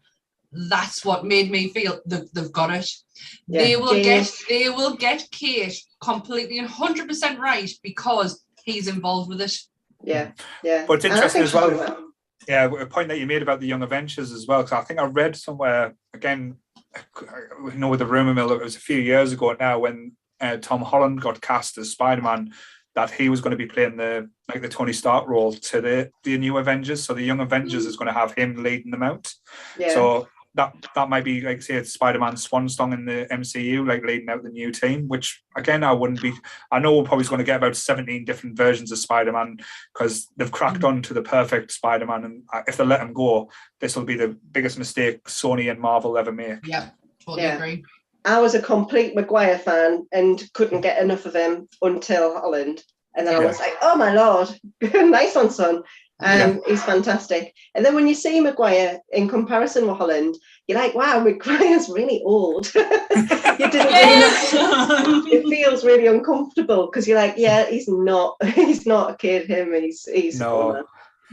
that's what made me feel they've got it. They will get Kate completely and 100% right because he's involved with it. Yeah. But it's interesting as well. Yeah, a point that you made about the Young Avengers as well, because I think I read somewhere, again, you know, with the rumour mill, it was a few years ago now when Tom Holland got cast as Spider-Man, that he was going to be playing the Tony Stark role to the new Avengers. So the Young Avengers is going to have him leading them out. Yeah. So that might be, like, say, it's Spider-Man's swan song in the MCU, like leading out the new team, which again, I know we're probably going to get about 17 different versions of Spider-Man because they've cracked on to the perfect Spider-Man, and if they let him go, this will be the biggest mistake Sony and Marvel ever make. Yeah, totally agree. I was a complete Maguire fan and couldn't get enough of him until Holland. And then I was like, oh my Lord, nice one, son. He's fantastic. And then when you see Maguire in comparison with Holland, you're like, wow, Maguire's really old. It feels really uncomfortable because you're like, yeah, he's not a kid, him, he's no.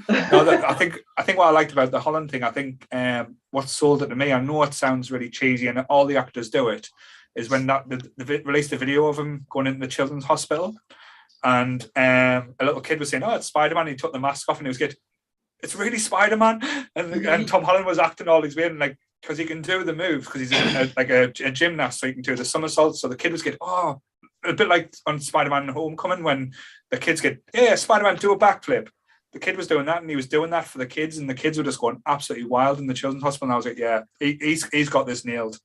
I think what I liked about the Holland thing, I think what sold it to me, I know it sounds really cheesy and all the actors do it, is when they released a video of him going into the children's hospital. And a little kid was saying, oh, it's Spider-Man. He took the mask off and he was good. It's really Spider-Man. And Tom Holland was acting all these weird, and like, because he can do the moves, because he's a gymnast, so he can do the somersaults. So the kid was getting, oh, a bit like on Spider-Man Homecoming when the kids get, yeah, Spider-Man, do a backflip. The kid was doing that, and he was doing that for the kids, and the kids were just going absolutely wild in the children's hospital. And I was like, yeah, he's got this nailed.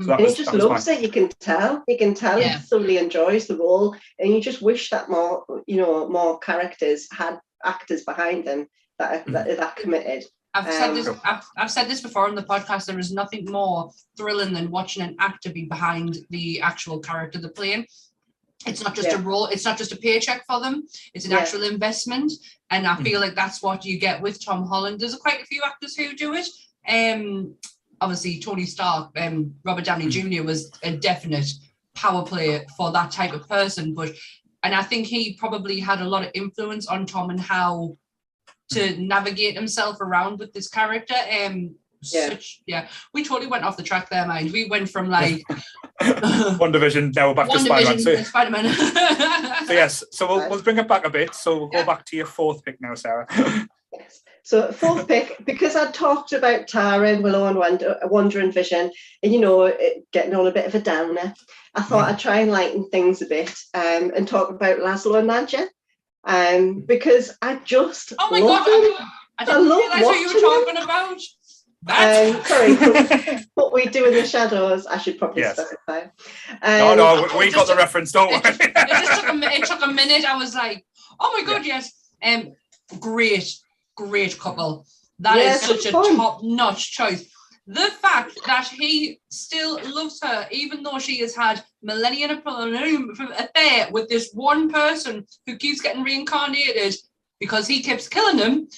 So he just loves it. You can tell he thoroughly enjoys the role, and you just wish that more characters had actors behind them that are that committed. I've said this before on the podcast. There is nothing more thrilling than watching an actor be behind the actual character they're playing. It's not just a role. It's not just a paycheck for them. It's an actual investment, and I feel like that's what you get with Tom Holland. There's quite a few actors who do it. Obviously, Tony Stark, Robert Downey Jr. was a definite power play for that type of person. And I think he probably had a lot of influence on Tom and how to navigate himself around with this character. We totally went off the track there, mind. We went from like One Division, now we're back to Spider-Man. Spider-Man. So yes, so we'll bring it back a bit. So we'll go back to your fourth pick now, Sarah. Yes. So fourth pick, because I talked about Tara and Willow and Wonder and Vision, and getting on a bit of a downer, I thought I'd try and lighten things a bit and talk about Laszlo and Nadja, because I just love them. I didn't realize who you were talking about. Sorry, what we do in the shadows, I should probably specify. We got the reference, don't we? It took a minute. I was like, oh my God, yes. Great couple. That is such a top-notch choice. The fact that he still loves her, even though she has had millennium affair with this one person who keeps getting reincarnated because he keeps killing him,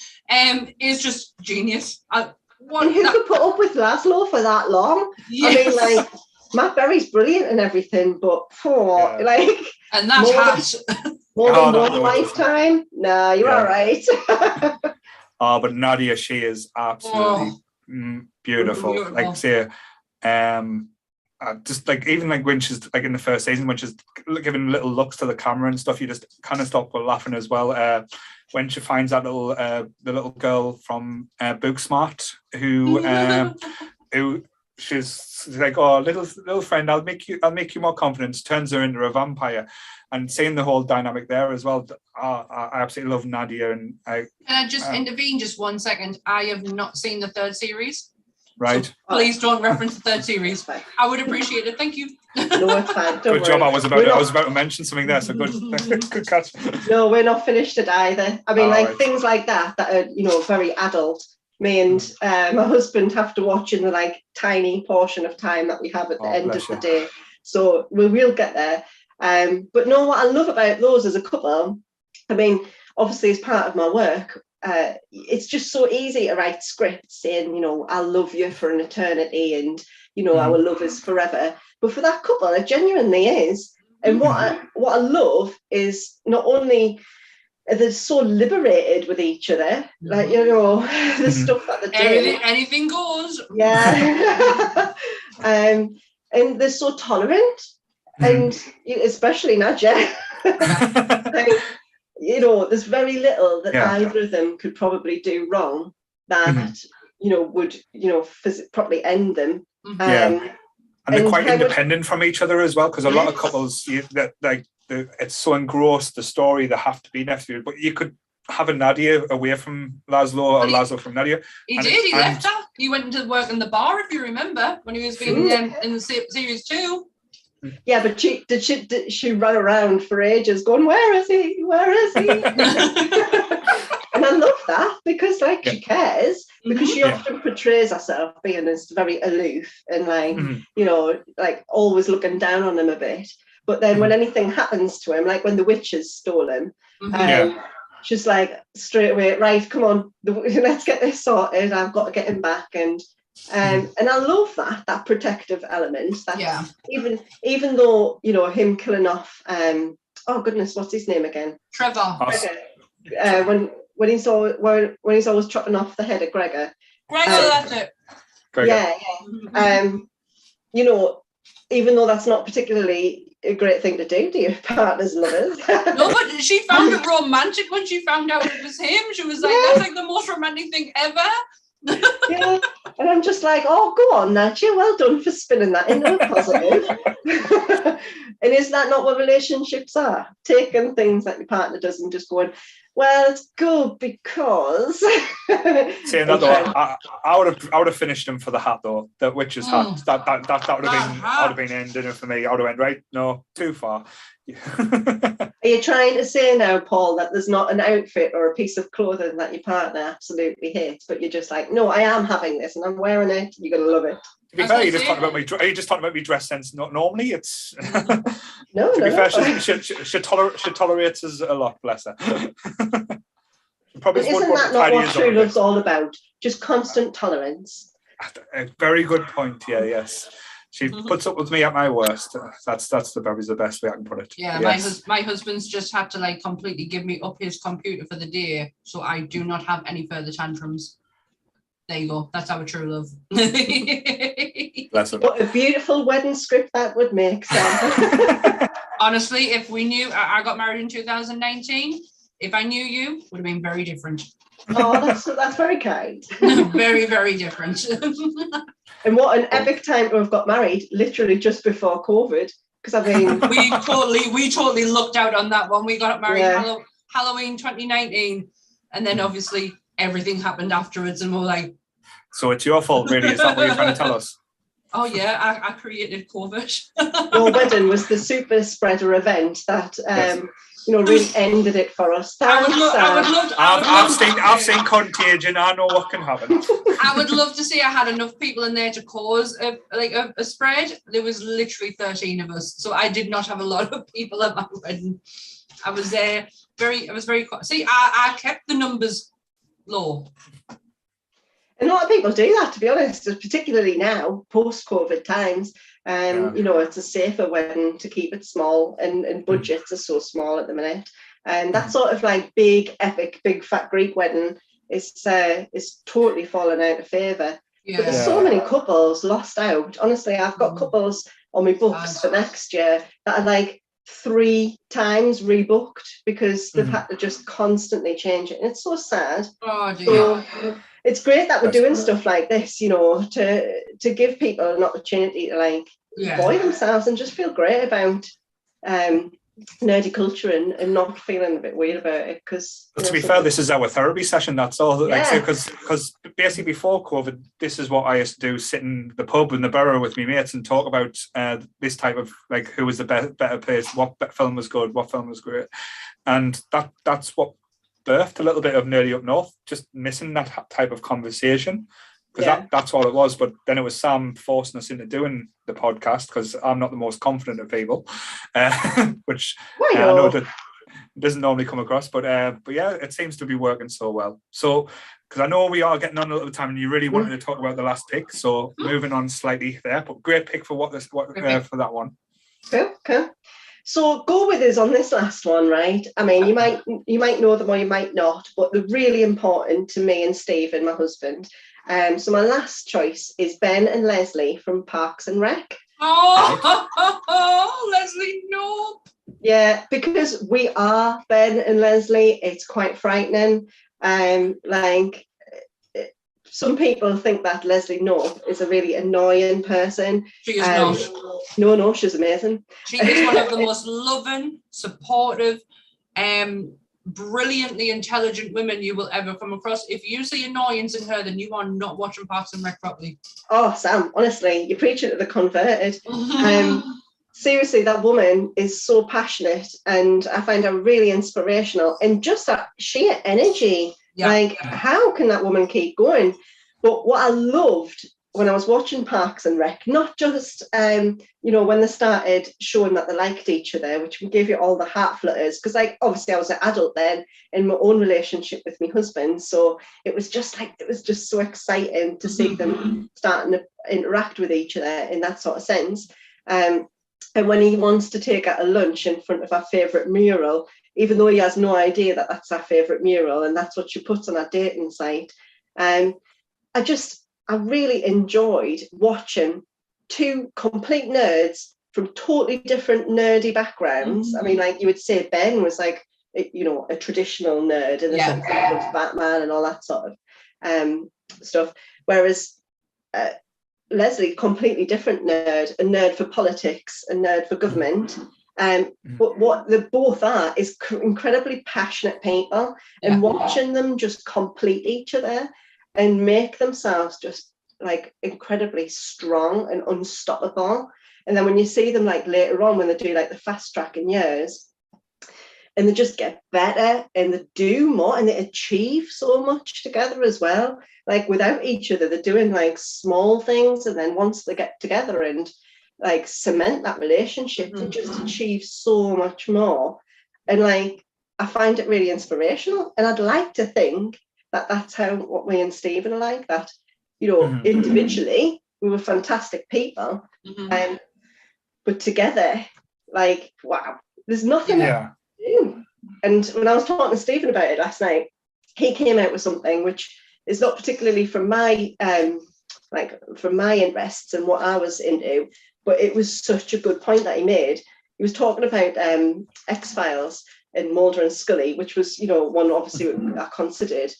is just genius. And who could put up with Laszlo for that long? Yes. I mean, like, Matt Berry's brilliant and everything, but and that's more than one lifetime. No, you're all right. But Nadia, she is absolutely beautiful. Like say, just like even like when she's like in the first season when she's giving little looks to the camera and stuff, you just kind of stop laughing as well. When she finds that the little girl from Booksmart who she's like, oh, little friend, I'll make you more confident, turns her into a vampire, and seeing the whole dynamic there as well. I absolutely love Nadia. And can I just intervene just 1 second? I have not seen the third series. Right. So please don't reference the third series. I would appreciate it. Thank you. No, it's fine. Don't good worry. job. I was about to mention something there. So good. Good catch. No, we're not finished it either. I mean, things like that are very adult. Me and my husband have to watch in the like tiny portion of time that we have at the end of the day. So we will get there. But no, what I love about those as a couple, I mean, obviously as part of my work, it's just so easy to write scripts saying, I'll love you for an eternity and, our love is forever. But for that couple, it genuinely is. And what I love is not only they're so liberated with each other, like, the stuff that they're doing. Anything goes. Yeah. And they're so tolerant. And especially Nadia. There's very little that either of them could probably do wrong that, would, probably end them. And they're quite independent from each other as well, because a lot of couples, it's so engrossed, the story, they have to be next to you. But you could have a Nadia away from Laszlo or Laszlo from Nadia. He left her. He went to work in the bar, if you remember, when he was being in series 2. Yeah, but she ran around for ages going, where is he? Where is he? And I love that because she cares, because she often portrays herself being as very aloof and always looking down on him a bit. But then when anything happens to him, like when the witches stole him, she's like straight away, right, come on, let's get this sorted. I've got to get him back. And I love that protective element. That even though him killing off oh goodness, what's his name again? Trevor. When he's always chopping off the head of Gregor. That's it. Gregor. Even though that's not particularly a great thing to do to your partner's lovers. No, but she found it romantic when she found out it was him. She was like, that's like the most romantic thing ever. Yeah, and I'm just like, oh, go on, Nadia, well done for spinning that into a positive. And is that not what relationships are? Taking things that your partner does and just going, well, it's good because. Saying that though, I would have finished him for the hat though. The witch's hat. That would have been ending for me. I would have went right. No, too far. Are you trying to say now, Paul, that there's not an outfit or a piece of clothing that your partner absolutely hates, but you're just like, no, I am having this and I'm wearing it. You're gonna love it. To be fair, you're just talking about my dress sense. Not normally, it's no. To be fair, she tolerates us a lot. Bless her. But isn't that not what true love's all about? Just constant tolerance. A very good point. Yeah. Yes. She puts up with me at my worst. That's probably the best way I can put it. Yeah, yes. My husband's just had to completely give me up his computer for the day, so I do not have any further tantrums. There you go. That's our true love. Bless him. What a beautiful wedding script that would make. Honestly, if we knew, I got married in 2019. If I knew you, it would have been very different. Oh, that's very kind. Very, very different. And what an epic time to have got married, literally just before COVID. Because I mean, we totally lucked out on that one. We got married Halloween 2019, and then obviously everything happened afterwards, and we're like, so it's your fault, really? Is that what you're trying to tell us? Oh yeah, I created COVID. Your wedding was the super spreader event that really ended it for us. I've seen Contagion. I know what can happen. I would love to see I had enough people in there to cause a spread. There was literally 13 of us, so I did not have a lot of people at my wedding. I was there very. See, I kept the numbers low. And a lot of people do that, to be honest, particularly now, post-COVID times. It's a safer wedding to keep it small, and budgets are so small at the minute. And that sort of big, epic, big fat Greek wedding is totally fallen out of favour. But there's so many couples lost out. Honestly, I've got couples on my books for next year that are like 3 times rebooked because they've had to just constantly change it. And it's so sad. Oh, dear. So it's great that we're doing stuff like this, you know, to give people an opportunity to like enjoy themselves and just feel great about nerdy culture and not feeling a bit weird about it. Because to be fair, this is our therapy session. That's all. Because basically before COVID, this is what I used to do: sit in the pub in the borough with me mates and talk about this type of like who was the better place, what film was good, what film was great, and that's what birthed a little bit of Nerdy Up North. Just missing that type of conversation. Because that's all it was. But then it was Sam forcing us into doing the podcast because I'm not the most confident of people, which I know that doesn't normally come across. But yeah, it seems to be working so well. So, because I know we are getting on a little time and you really wanted to talk about the last pick. So moving on slightly there, but great pick for for that one. Okay. So go with us on this last one, right? I mean, you might know them or you might not, but they're really important to me and Steve and my husband. So my last choice is Ben and Leslie from Parks and Rec. Oh, Leslie, no. Yeah, because we are Ben and Leslie. It's quite frightening. Like some people think that Leslie Knope is a really annoying person. She is not. No, she's amazing. She is one of the most loving, supportive, brilliantly intelligent women you will ever come across. If you see annoyance in her, then you are not watching Parks and Rec properly. Oh, Sam, honestly, you're preaching to the converted. Seriously, that woman is so passionate and I find her really inspirational, and just that sheer energy. How can that woman keep going? But what I loved when I was watching Parks and Rec, not just, when they started showing that they liked each other, which would give you all the heart flutters, because obviously I was an adult then in my own relationship with my husband. So it was just so exciting to see them starting to interact with each other in that sort of sense. And when he wants to take out a lunch in front of our favourite mural, even though he has no idea that that's our favourite mural and that's what she puts on our dating site, I really enjoyed watching 2 complete nerds from totally different nerdy backgrounds. I mean, like you would say Ben was like, a traditional nerd in the sense of Batman and all that sort of stuff. Whereas Leslie, completely different nerd, a nerd for politics, a nerd for government. But what they both are is incredibly passionate people, and watching them just complete each other and make themselves just like incredibly strong and unstoppable. And then when you see them like later on when they do like the fast track in years, and they just get better and they do more and they achieve so much together as well. Like without each other, they're doing like small things, and then once they get together and like cement that relationship, they just achieve so much more. And like I find it really inspirational, and I'd like to think that that's what me and Stephen are like, that individually we were fantastic people, but together, like, wow, there's nothing to do. And when I was talking to Stephen about it last night, he came out with something which is not particularly from my from my interests and what I was into, but it was such a good point that he made. He was talking about X-Files and Mulder and Scully, which was one obviously I considered.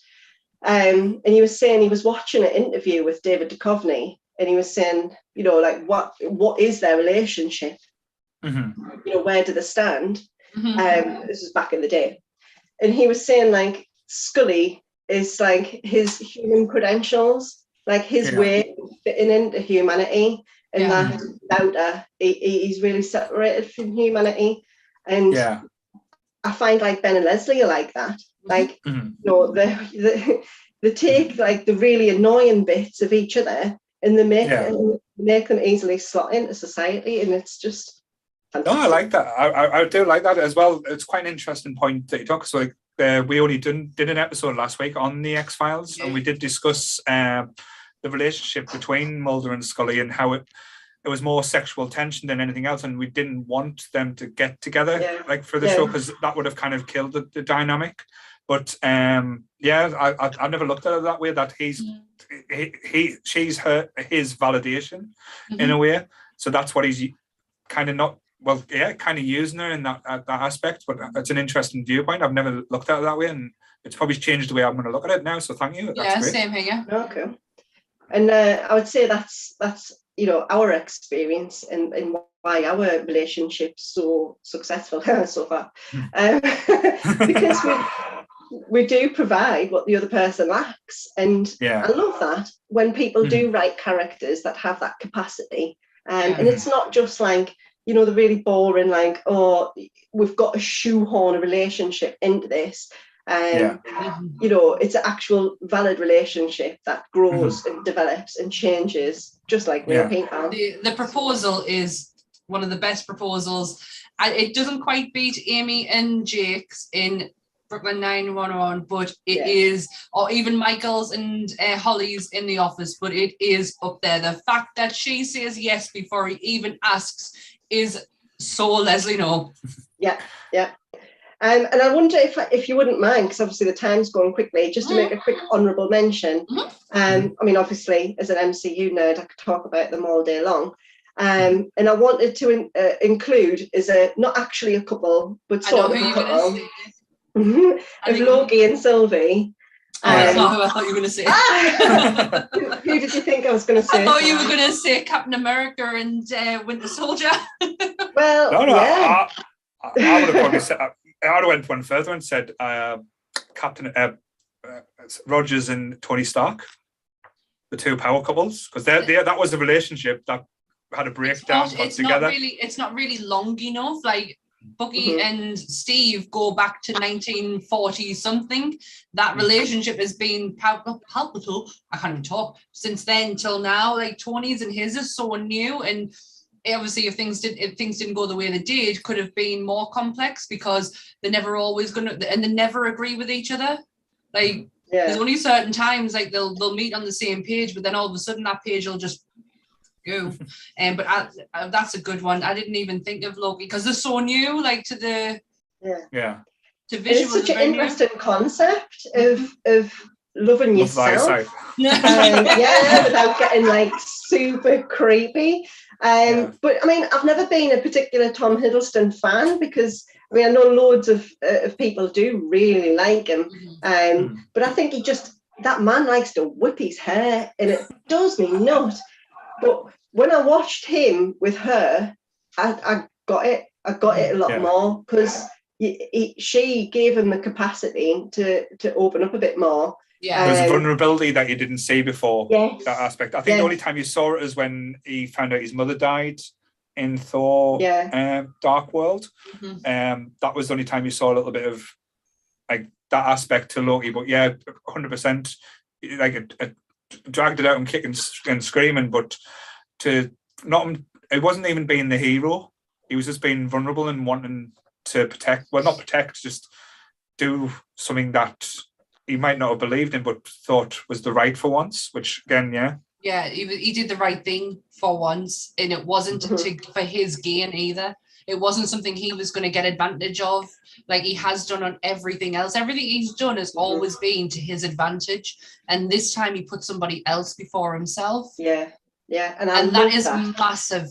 And he was saying he was watching an interview with David Duchovny, and he was saying, like what is their relationship? Where do they stand? This was back in the day. And he was saying like Scully is like his human credentials, like his way of fitting into humanity, and that without her, he's really separated from humanity. And I find like Ben and Leslie are like that. Like, they take like the really annoying bits of each other and they make them easily slot into society, and it's just fantastic. No, I like that. I do like that as well. It's quite an interesting point that you talk. So like we only did an episode last week on the X-Files, and we did discuss the relationship between Mulder and Scully and how it was more sexual tension than anything else, and we didn't want them to get together like for the show, because that would have kind of killed the dynamic. But yeah, I've never looked at it that way. That she's his validation in a way. So that's what he's kind of not. Well, yeah, kind of using her in that aspect. But it's an interesting viewpoint. I've never looked at it that way, and it's probably changed the way I'm going to look at it now. So thank you. That's great. Same here. Okay. And I would say that's our experience and why our relationship's so successful so far, because we do provide what the other person lacks, and I love that when people do write characters that have that capacity, and it's not just like the really boring like, oh, we've got to shoehorn a relationship into this. It's an actual valid relationship that grows and develops and changes, just like real people. The proposal is one of the best proposals. It doesn't quite beat Amy and Jake's in Brooklyn 911, but it is, or even Michael's and Holly's in The Office, but it is up there. The fact that she says yes before he even asks is so Leslie no. Yeah. And I wonder if you wouldn't mind, because obviously the time's going quickly, just to make a quick honourable mention. I mean, obviously, as an MCU nerd, I could talk about them all day long. And I wanted to include not actually a couple, but sort of a couple of Logie and Sylvie. That's not who I thought you were going to say. Who did you think I was going to say? I thought you were going to say Captain America and Winter Soldier. Well, no, I would have probably said. I would have went one further and said Captain Rogers and Tony Stark, the two power couples, because that was a relationship that had a breakdown together. It's not really long enough. Like Bucky and Steve go back to 1940 something. That relationship has been palpable. I can't even talk since then till now. Like Tony's and his is so new, and obviously if things didn't go the way they did, could have been more complex because they're never always and they never agree with each other. Like there's only certain times like they'll meet on the same page, but then all of a sudden that page will just go. But that's a good one. I didn't even think of Loki because they're so new, like to the to visual. It's such an interesting concept of loving yourself. Without getting like super creepy. But I mean, I've never been a particular Tom Hiddleston fan because I mean I know loads of people do really like him, but I think that man likes to whip his hair and it does me nuts. But when I watched him with her, I got it. I got it a lot more because she gave him the capacity to open up a bit more. There's a vulnerability that you didn't see before. That aspect. I think the only time you saw it is when he found out his mother died in Thor Dark World. That was the only time you saw a little bit of like that aspect to Loki. But 100%, like it dragged it out and kicking and screaming. But it wasn't even being the hero. He was just being vulnerable and wanting to not protect, just do something that he might not have believed in, but thought was the right for once, which again, he did the right thing for once, and it wasn't for his gain either. It wasn't something he was going to get advantage of, like he has done on everything else. Everything he's done has always been to his advantage, and this time he put somebody else before himself. And that is massive.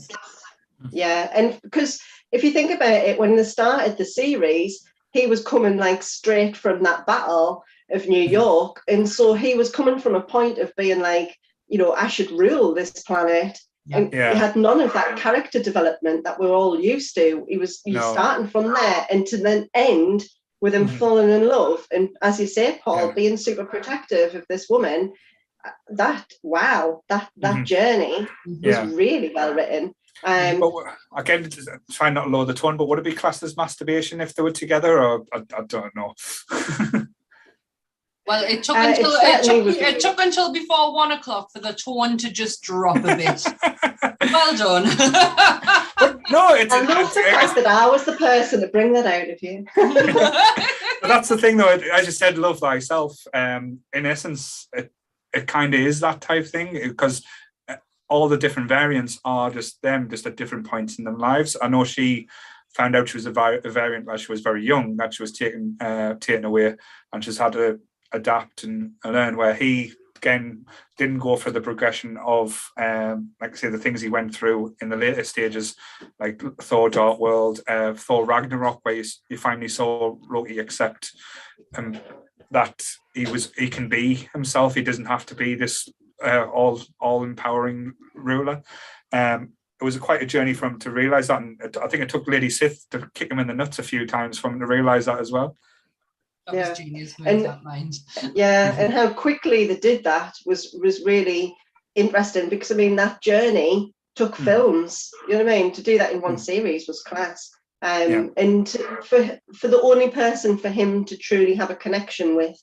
And because if you think about it, when they started the series, he was coming like straight from that battle of New York, and so he was coming from a point of being like, I should rule this planet, and he had none of that character development that we're all used to. He was starting from there, and to then end with him falling in love, and as you say, Paul, being super protective of this woman. That journey was really well written. But again, trying not to lower the tone, but would it be classed as masturbation if they were together, or I don't know. Well, it took until before 1 o'clock for the tone to just drop a bit. Well done. I love the fact that I was the person to bring that out of you. But that's the thing, though. As you said, love thyself. In essence, it kind of is that type thing because all the different variants are just them, just at different points in their lives. I know she found out she was a variant while she was very young, that she was taken away, and she's had to adapt and learn, where he again didn't go for the progression of like I say, the things he went through in the later stages, like Thor Dark World, Thor Ragnarok, where you finally saw Loki accept that he can be himself. He doesn't have to be this all empowering ruler. It was quite a journey for him to realize that, and I think it took Lady Sith to kick him in the nuts a few times for him to realize that as well. That was genius with that mind. Yeah, and how quickly they did that was really interesting, because I mean that journey took films. You know what I mean? To do that in one series was class. And for the only person for him to truly have a connection with,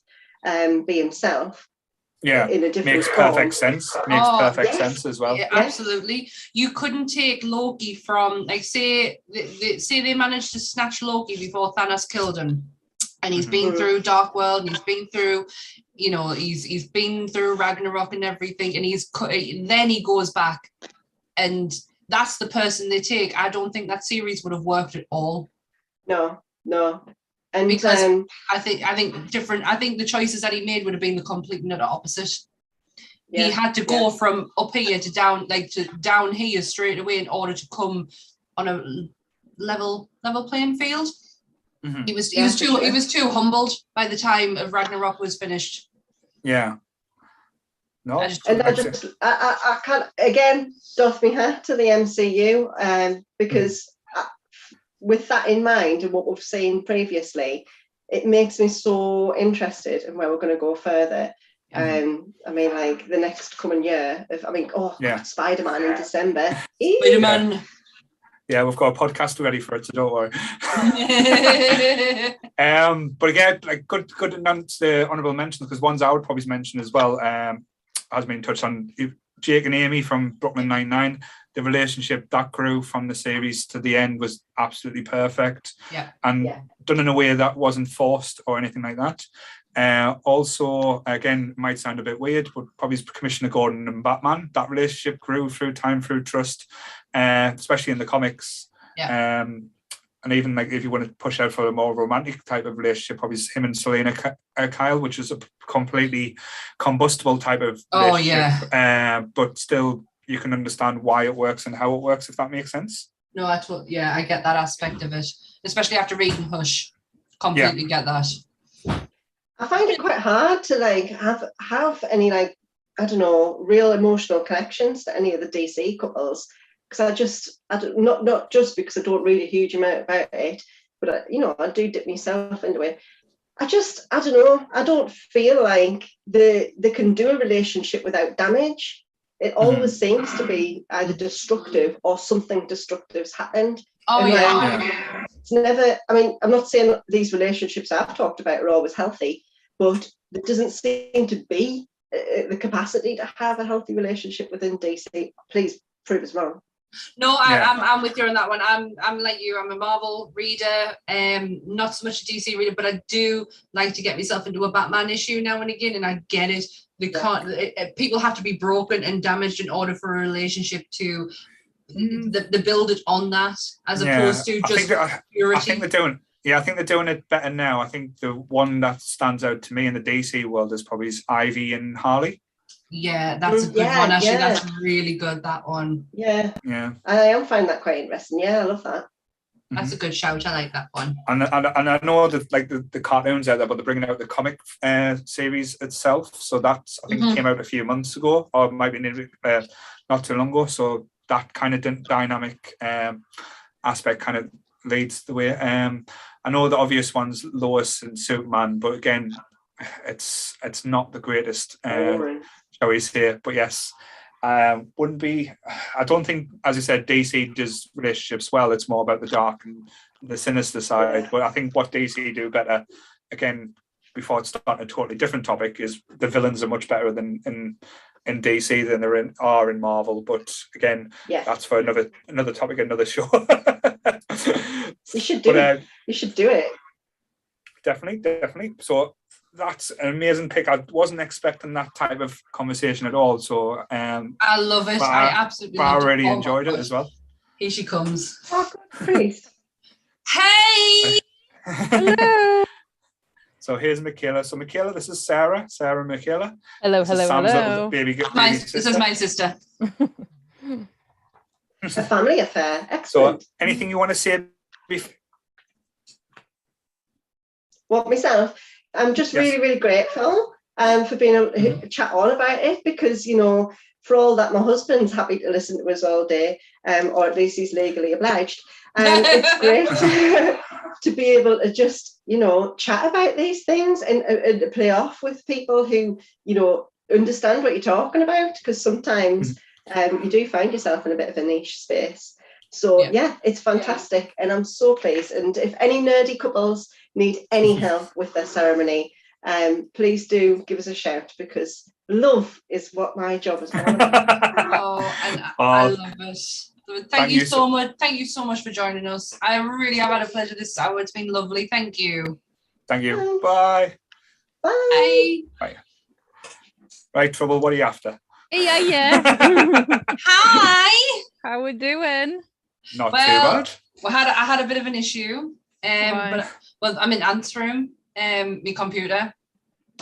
be himself. In a different makes form. perfect sense. Makes perfect sense as well. Yeah, absolutely. You couldn't take Loki from, like, say they managed to snatch Loki before Thanos killed him, and he's been through Dark World, and he's been through, you know, he's been through Ragnarok and everything, and then he goes back, and that's the person they take. I don't think that series would have worked at all. No. And because I think the choices that he made would have been the complete and utter opposite. Yeah, he had to go from up here to down here straight away in order to come on a level playing field. Mm-hmm. He was too humbled by the time of Ragnarok was finished. Yeah. No. I can't again doff my hat to the MCU because. With that in mind and what we've seen previously, it makes me so interested in where we're going to go further. I mean, like the next coming year, Spider-Man in December. Spider-Man. Yeah, we've got a podcast ready for it, so don't worry. But again, like good to announce the honourable mentions, because ones I would probably mention as well has been touched on. Jake and Amy from Brooklyn Nine-Nine, the relationship that grew from the series to the end was absolutely perfect. Done in a way that wasn't forced or anything like that. Also, again, might sound a bit weird, but probably Commissioner Gordon and Batman, that relationship grew through time, through trust, especially in the comics. And even like if you want to push out for a more romantic type of relationship, probably him and Selena Kyle, which is a completely combustible type of relationship. But still, you can understand why it works and how it works, if that makes sense. No, I get that aspect of it, especially after reading Hush. Completely get that. I find it quite hard to like have any like, I don't know, real emotional connections to any of the DC couples. Because not just because I don't read a huge amount about it, but I do dip myself into it. I don't know. I don't feel like they can do a relationship without damage. It always seems to be either destructive or something destructive's happened. It's never. I mean, I'm not saying these relationships I've talked about are always healthy, but there doesn't seem to be the capacity to have a healthy relationship within DC. Please prove us wrong. No, I'm with you on that one. I'm like you. I'm a Marvel reader, not so much a DC reader, but I do like to get myself into a Batman issue now and again, and I get it. They can't. People have to be broken and damaged in order for a relationship to the build it on that, as opposed to just purity. I think they're doing it better now. I think the one that stands out to me in the DC world is probably Ivy and Harley. Yeah, that's a good one. Actually, that's really good, that one. Yeah. I find that quite interesting. Yeah, I love that. That's a good shout. I like that one. And I know that like the cartoons out there, but they're bringing out the comic series itself. So that's, I think, came out a few months ago, or might be not too long ago. So that kind of dynamic aspect kind of leads the way. I know the obvious ones, Lois and Superman, but again, it's not the greatest. Shall we say? But yes, wouldn't be. I don't think, as you said, DC does relationships well. It's more about the dark and the sinister side. But I think what DC do better, again, before it's starting a totally different topic, is the villains are much better than in DC than are in Marvel. But again, that's for another topic, another show. You should do it. You should do it. Definitely. So that's an amazing pick. I wasn't expecting that type of conversation at all. So I love it. I absolutely I really enjoyed it as well. Here she comes. Oh, good. Please. Hey! Hello. So here's Michaela. So Michaela, this is Sarah. Sarah and Michaela. Hello, This is hello, Sam's hello. little baby This is my sister. A family affair. So Excellent. anything you want to say before? Well, myself, I'm just Yes. really, really grateful for being able to chat all about it, because, you know, for all that my husband's happy to listen to us all day, or at least he's legally obliged, it's great to be able to just, you know, chat about these things and to play off with people who, you know, understand what you're talking about, because sometimes you do find yourself in a bit of a niche space. So yeah, it's fantastic, and I'm so pleased. And if any nerdy couples need any help with their ceremony, please do give us a shout, because love is what my job is all about. I love it. Thank you so much. Thank you so much for joining us. I really have had a pleasure this hour. It's been lovely. Thank you. Thank you. Bye. Bye. Bye. Right, Trouble, what are you after? Yeah. Hi. How we doing? Not too bad. I had a bit of an issue. But I'm in Ant's room. My computer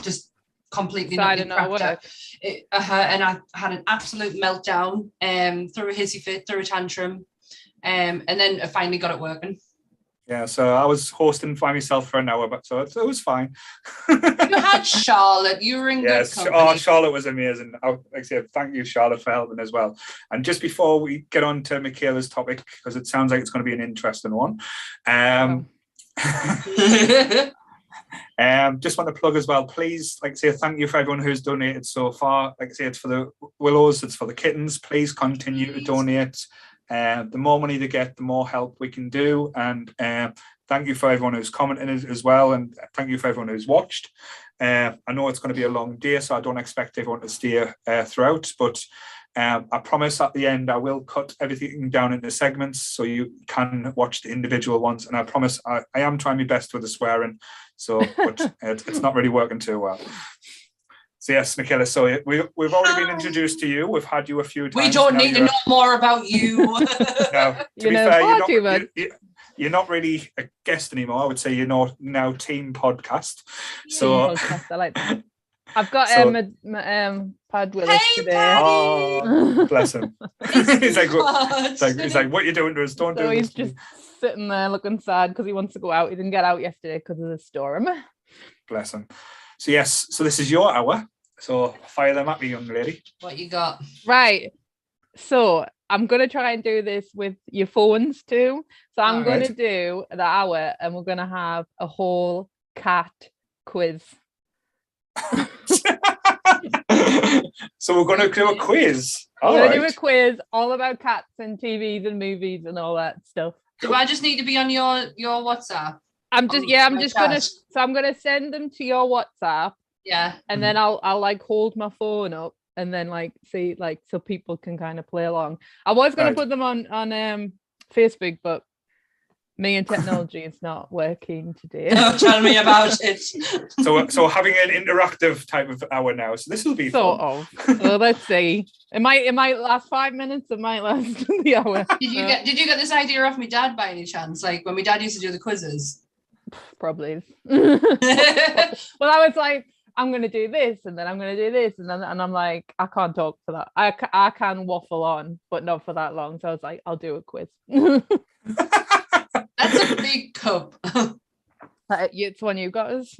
just completely Decided not not to work. And I had an absolute meltdown. Threw a hissy fit, threw a tantrum, and then I finally got it working. Yeah, so I was hosting by myself for an hour, but so it was fine. You had Charlotte. You were in good company. Oh, Charlotte was amazing. Like I said, thank you, Charlotte, for helping as well. And just before we get on to Michaela's topic, because it sounds like it's going to be an interesting one, just want to plug as well, please, like I say, thank you for everyone who's donated so far. Like I say, it's for the Willows, it's for the kittens. Please continue to donate. The more money they get, the more help we can do. And thank you for everyone who's commented as well, and thank you for everyone who's watched. I know it's going to be a long day, so I don't expect everyone to stay throughout, but I promise at the end I will cut everything down into segments so you can watch the individual ones, and I promise I am trying my best with the swearing, but it's not really working too well. So yes, Michaela, so we've already been introduced to you. We've had you a few times. We don't need to know more about you. No, to be fair, you're not really a guest anymore. I would say you're now team podcast. So Podcast, I like that. I've got Pad with us today. Paddy! Oh, bless him. he's like, what are you doing to us? Don't do He's this. just sitting there looking sad because he wants to go out. He didn't get out yesterday because of the storm. Bless him. So yes, so this is your hour. So fire them at me, young lady. What you got? Right. So I'm going to try and do this with your phones too. So I'm going to do the hour and we're going to have a whole cat quiz. So we're going to do a quiz. We're going to do a quiz all about cats and TVs and movies and all that stuff. Do I just need to be on your WhatsApp? I'm just gonna send them to your WhatsApp. Yeah. And then I'll like hold my phone up and then like see like so people can kind of play along. I was gonna put them on Facebook, but me and technology is not working today. Don't tell me about it. So having an interactive type of hour now. So this will be sort fun. of. So let's see. It might last 5 minutes, it might last the hour. Did you get this idea off my dad by any chance? Like when my dad used to do the quizzes? Probably. Well, I was like, I'm gonna do this and then I'm gonna do this and I'm like, I can't talk for that. I can waffle on, but not for that long. So I was like, I'll do a quiz. That's a big cup. It's one you got us.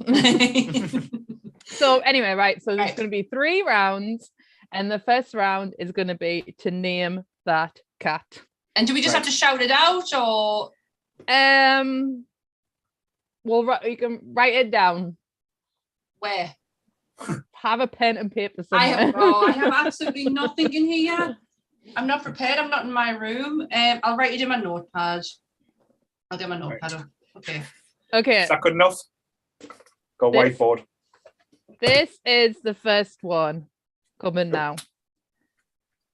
So anyway, right. So there's going to be 3 rounds, and the first round is going to be to name that cat. And do we just have to shout it out, or? Well, you can write it down. Where? Have a pen and paper somewhere. I have absolutely nothing in here. I'm not prepared. I'm not in my room. I'll write it in my notepad. I'll get my notepad up. Okay. Is that good enough? Go whiteboard. This is the first one coming now.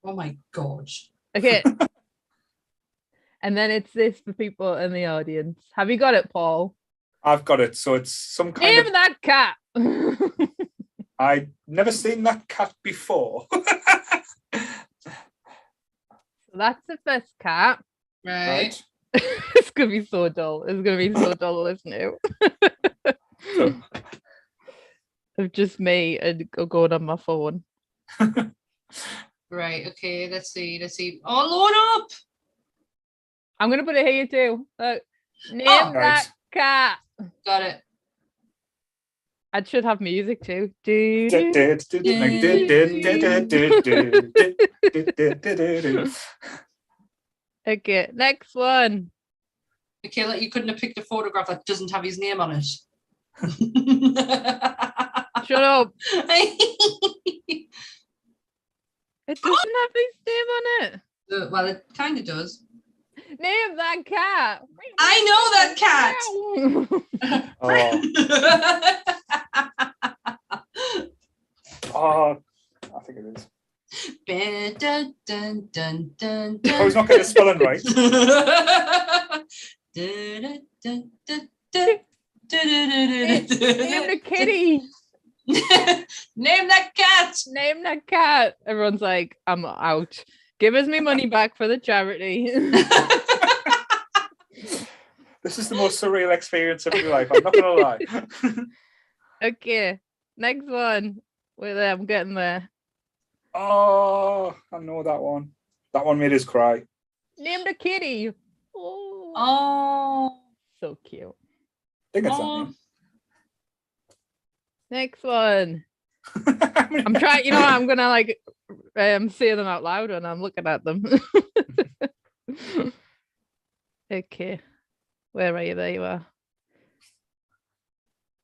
Oh my God. Okay. And then it's this for people in the audience. Have you got it, Paul? I've got it. So it's some kind Name that cat. I've never seen that cat before. So that's the first cat. Right. It's gonna be so dull. It's gonna be so dull to listen to. Of just me and going on my phone. Right, okay, let's see. Oh, load up! I'm gonna put it here too. Look, name that cat. Got it. I should have music too. Okay, next one. Michaela, you couldn't have picked a photograph that doesn't have his name on it. Shut up. It doesn't have his name on it. Well, it kind of does. Name that cat. I know that cat. Oh, I think it is. Dun, dun, dun, dun, I was not getting the spelling right. Name the kitty. Name that cat. Name that cat. Everyone's like, I'm out. Give us me money back for the charity. This is the most surreal experience of my life. I'm not gonna lie. Okay, next one. Wait there, I'm getting there. Oh, I know that one. That one made us cry. Name the kitty. Oh, so cute. I think it's that name. Next one. I'm trying, I'm gonna like say them out loud when I'm looking at them. Okay. Where are you? There you are.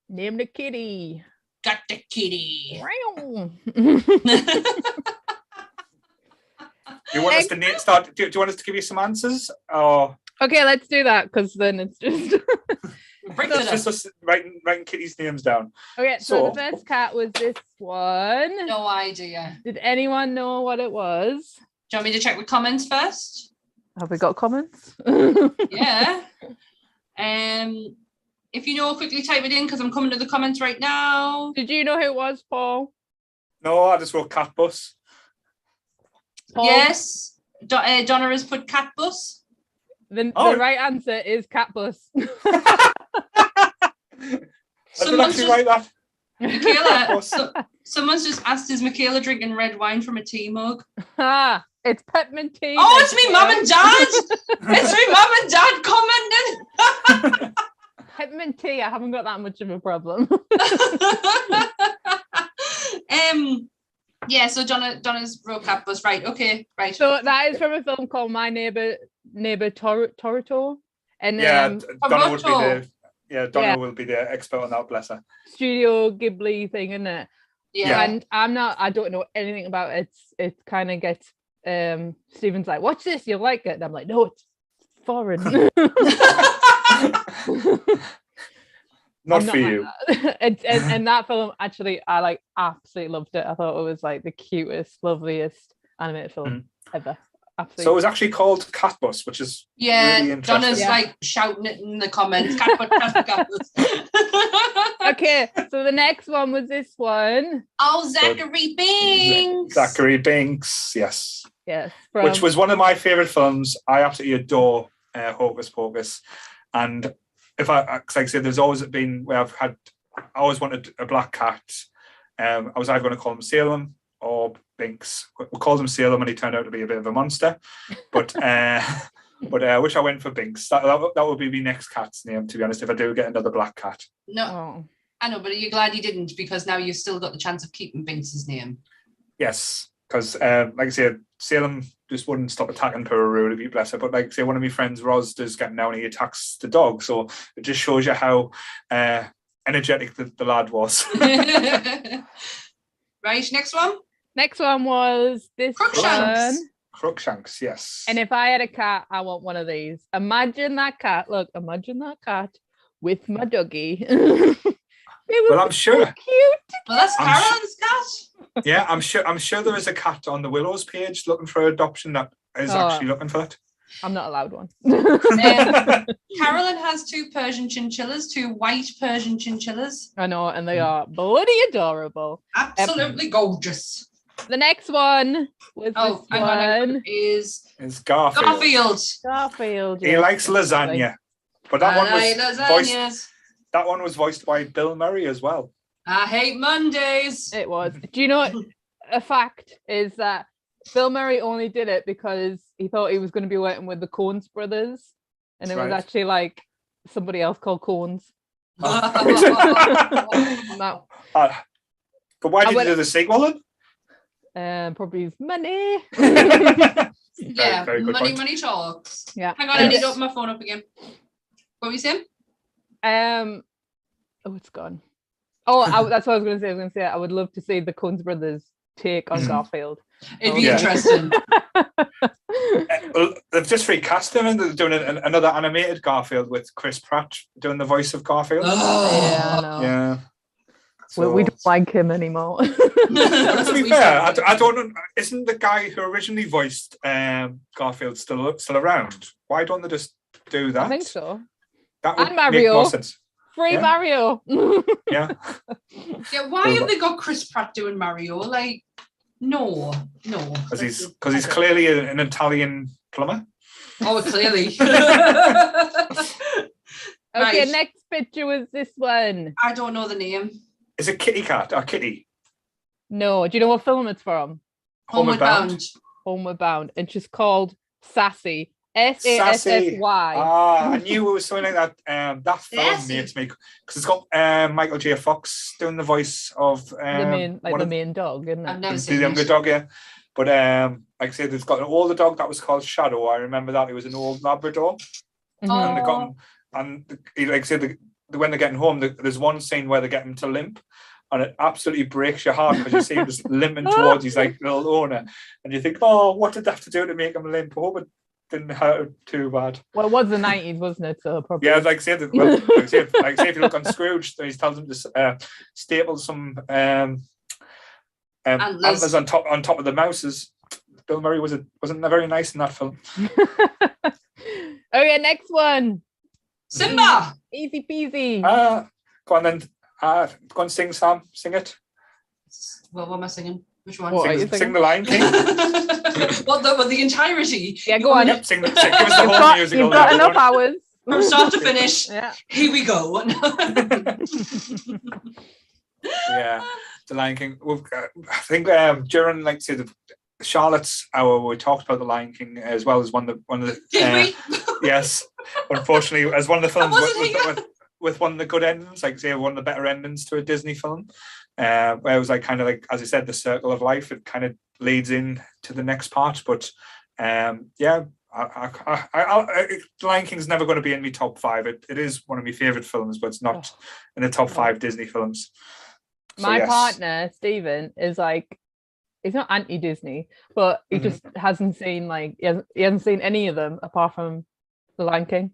Name the kitty. Got the kitty. You want us to start? Do you want us to give you some answers? Or okay, let's do that because then it's just it's just us writing kitties' names down. Okay, so the first cat was this one. No idea. Did anyone know what it was? Do you want me to check with comments first? Have we got comments? Yeah. If you know, quickly type it in because I'm coming to the comments right now. Did you know who it was, Paul? No, I just wrote cat bus. Paul? Yes. Donna has put cat bus. The right answer is cat bus. Someone's just write that. Michaela, someone's just asked, is Michaela drinking red wine from a tea mug? It's peppermint tea. Oh, it's me mum and dad. It's me mum and dad commenting. Peppermint tea, I haven't got that much of a problem. Yeah, so Donna's wrote cat bus, right? Okay, right. So that is from a film called My Neighbor Totoro, and Donna will be the expert on that. Bless her. Studio Ghibli thing, isn't it? Yeah. And I don't know anything about it. It kind of gets Stephen's like, watch this, you'll like it, and I'm like, no, it's foreign. Not for you. And that film, actually, I absolutely loved it. I thought it was like the cutest, loveliest animated film ever. Absolutely. So it was actually called Cat Bus, which is really interesting. Donna's like shouting it in the comments. Cat bus. Okay, so the next one was this one. Oh, Zachary Binks. Zachary Binks, yes. Yes. Which was one of my favourite films. I absolutely adore Hocus Pocus. And like I said, there's always been where I always wanted a black cat. I was either going to call him Salem or Binks. We called him Salem and he turned out to be a bit of a monster. But which I went for Binks. That would be my next cat's name, to be honest, if I do get another black cat. No, oh. I know, but are you glad you didn't? Because now you've still got the chance of keeping Binks' name. Yes, because like I said, Salem just wouldn't stop attacking Peru, to be bless her. But like I say, one of my friends, Roz, does getting down and he attacks the dog. So it just shows you how energetic the lad was. Right, next one. Next one was this Crookshanks. one. Crookshanks, yes. And if I had a cat, I want one of these. Imagine that cat. Look, imagine that cat with my doggy. Well, I'm sure. So cute. Well, that's Carolyn's cat. Yeah, I'm sure there is a cat on the Willows page looking for adoption that is actually looking for it. I'm not allowed one. Carolyn has 2 Persian chinchillas, 2 white Persian chinchillas. I know, and they are bloody adorable. Absolutely gorgeous. The next one was hang on, is Garfield. Garfield. He likes lasagna, but that one was voiced by Bill Murray as well. I hate Mondays. It was. Do you know a fact is that Bill Murray only did it because he thought he was going to be working with the Coens brothers, and it was actually like somebody else called Coens. No. But why did you do the sequel then? Probably money. Yeah, very money talks. Yeah. Hang on, I need to open my phone up again. What were you saying? Oh, it's gone. Oh, that's what I was going to say. I was going to say I would love to see the Coens brothers take on Garfield. It'd be interesting. Well, they've just recast him and they're doing another animated Garfield with Chris Pratt doing the voice of Garfield. Oh, yeah, I know. Yeah. So, we don't like him anymore. To be fair, I don't know. Isn't the guy who originally voiced Garfield still around? Why don't they just do that? I think so. That would and Mario. make more sense. Free Mario. Yeah. Yeah. Why have they got Chris Pratt doing Mario? Like, no. Because he's clearly an Italian plumber. Oh, clearly. Okay, next picture was this one. I don't know the name. Is it Kitty Cat or Kitty? No. Do you know what film it's from? Homeward Bound. Homeward Bound. And she's called Sassy. Sassy. I knew it was something like that. That film makes me, because it's got Michael J. Fox doing the voice of the main dog, isn't it? I've never seen the younger dog, yeah. But like I said, it's got an older dog that was called Shadow. I remember that. It was an old Labrador. And they got him, and like I said, when they're getting home, there's one scene where they get him to limp, and it absolutely breaks your heart because you see him just limping towards his like little owner, and you think, oh, what did they have to do to make him limp? I hope it didn't hurt too bad. Well, it was the 90s, wasn't it? So probably. Yeah, like I said, if you look on Scrooge, he tells him to staple some antlers on top of the mouses. Bill Murray wasn't very nice in that film. Okay, next one. Simba. Easy peasy. Go on then. Go on, sing, Sam. Sing it. Well, what am I singing? Which one? Sing the Lion King. What the entirety? Yeah, go on. Yep, give us the whole musical. You've got enough hours. From start to finish. Yeah. Here we go. Yeah, the Lion King. Well, I think during like say the Charlotte's hour, we talked about the Lion King as well as one of the. Did we? Yes, unfortunately, as one of the films with one of the good endings, like say one of the better endings to a Disney film, where it was like kind of like, as I said, the circle of life. It kind of leads in to the next part, but yeah. Lion King's never going to be in my top 5. It is one of my favorite films, but it's not in the top 5 Disney films. My partner Stephen is like, he's not anti-Disney, but he just hasn't seen he hasn't seen any of them apart from the Lion King.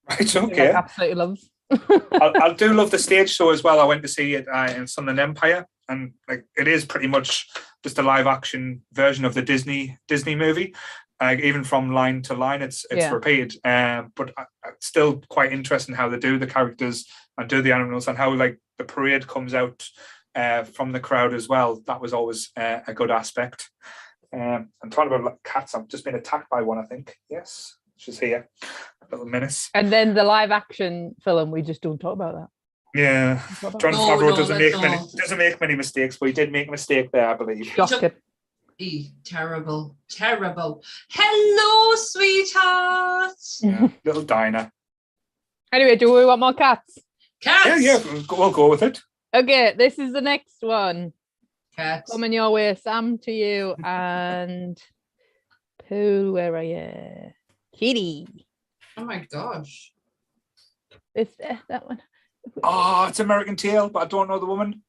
Right, okay. He absolutely loves. I do love the stage show as well. I went to see it in Sun and Empire, and like it is pretty much just a live action version of the Disney movie. Even from line to line, it's repeated. But it's still quite interesting how they do the characters and do the animals, and how like the parade comes out from the crowd as well. That was always a good aspect. I'm talking about cats. I've just been attacked by one, I think. Yes, she's here. A little menace. And then the live action film, we just don't talk about that. Yeah, John Favreau doesn't make many mistakes, but he did make a mistake there, I believe. Terrible. Hello, sweetheart. Yeah, little Dinah. Anyway, do we want more cats? Cats. Yeah, we'll go with it. Okay, this is the next one. Cats. Coming your way, Sam, to you, and Pooh, where are you? Kitty. Oh my gosh. It's that one. Oh, it's American Tail, but I don't know the woman.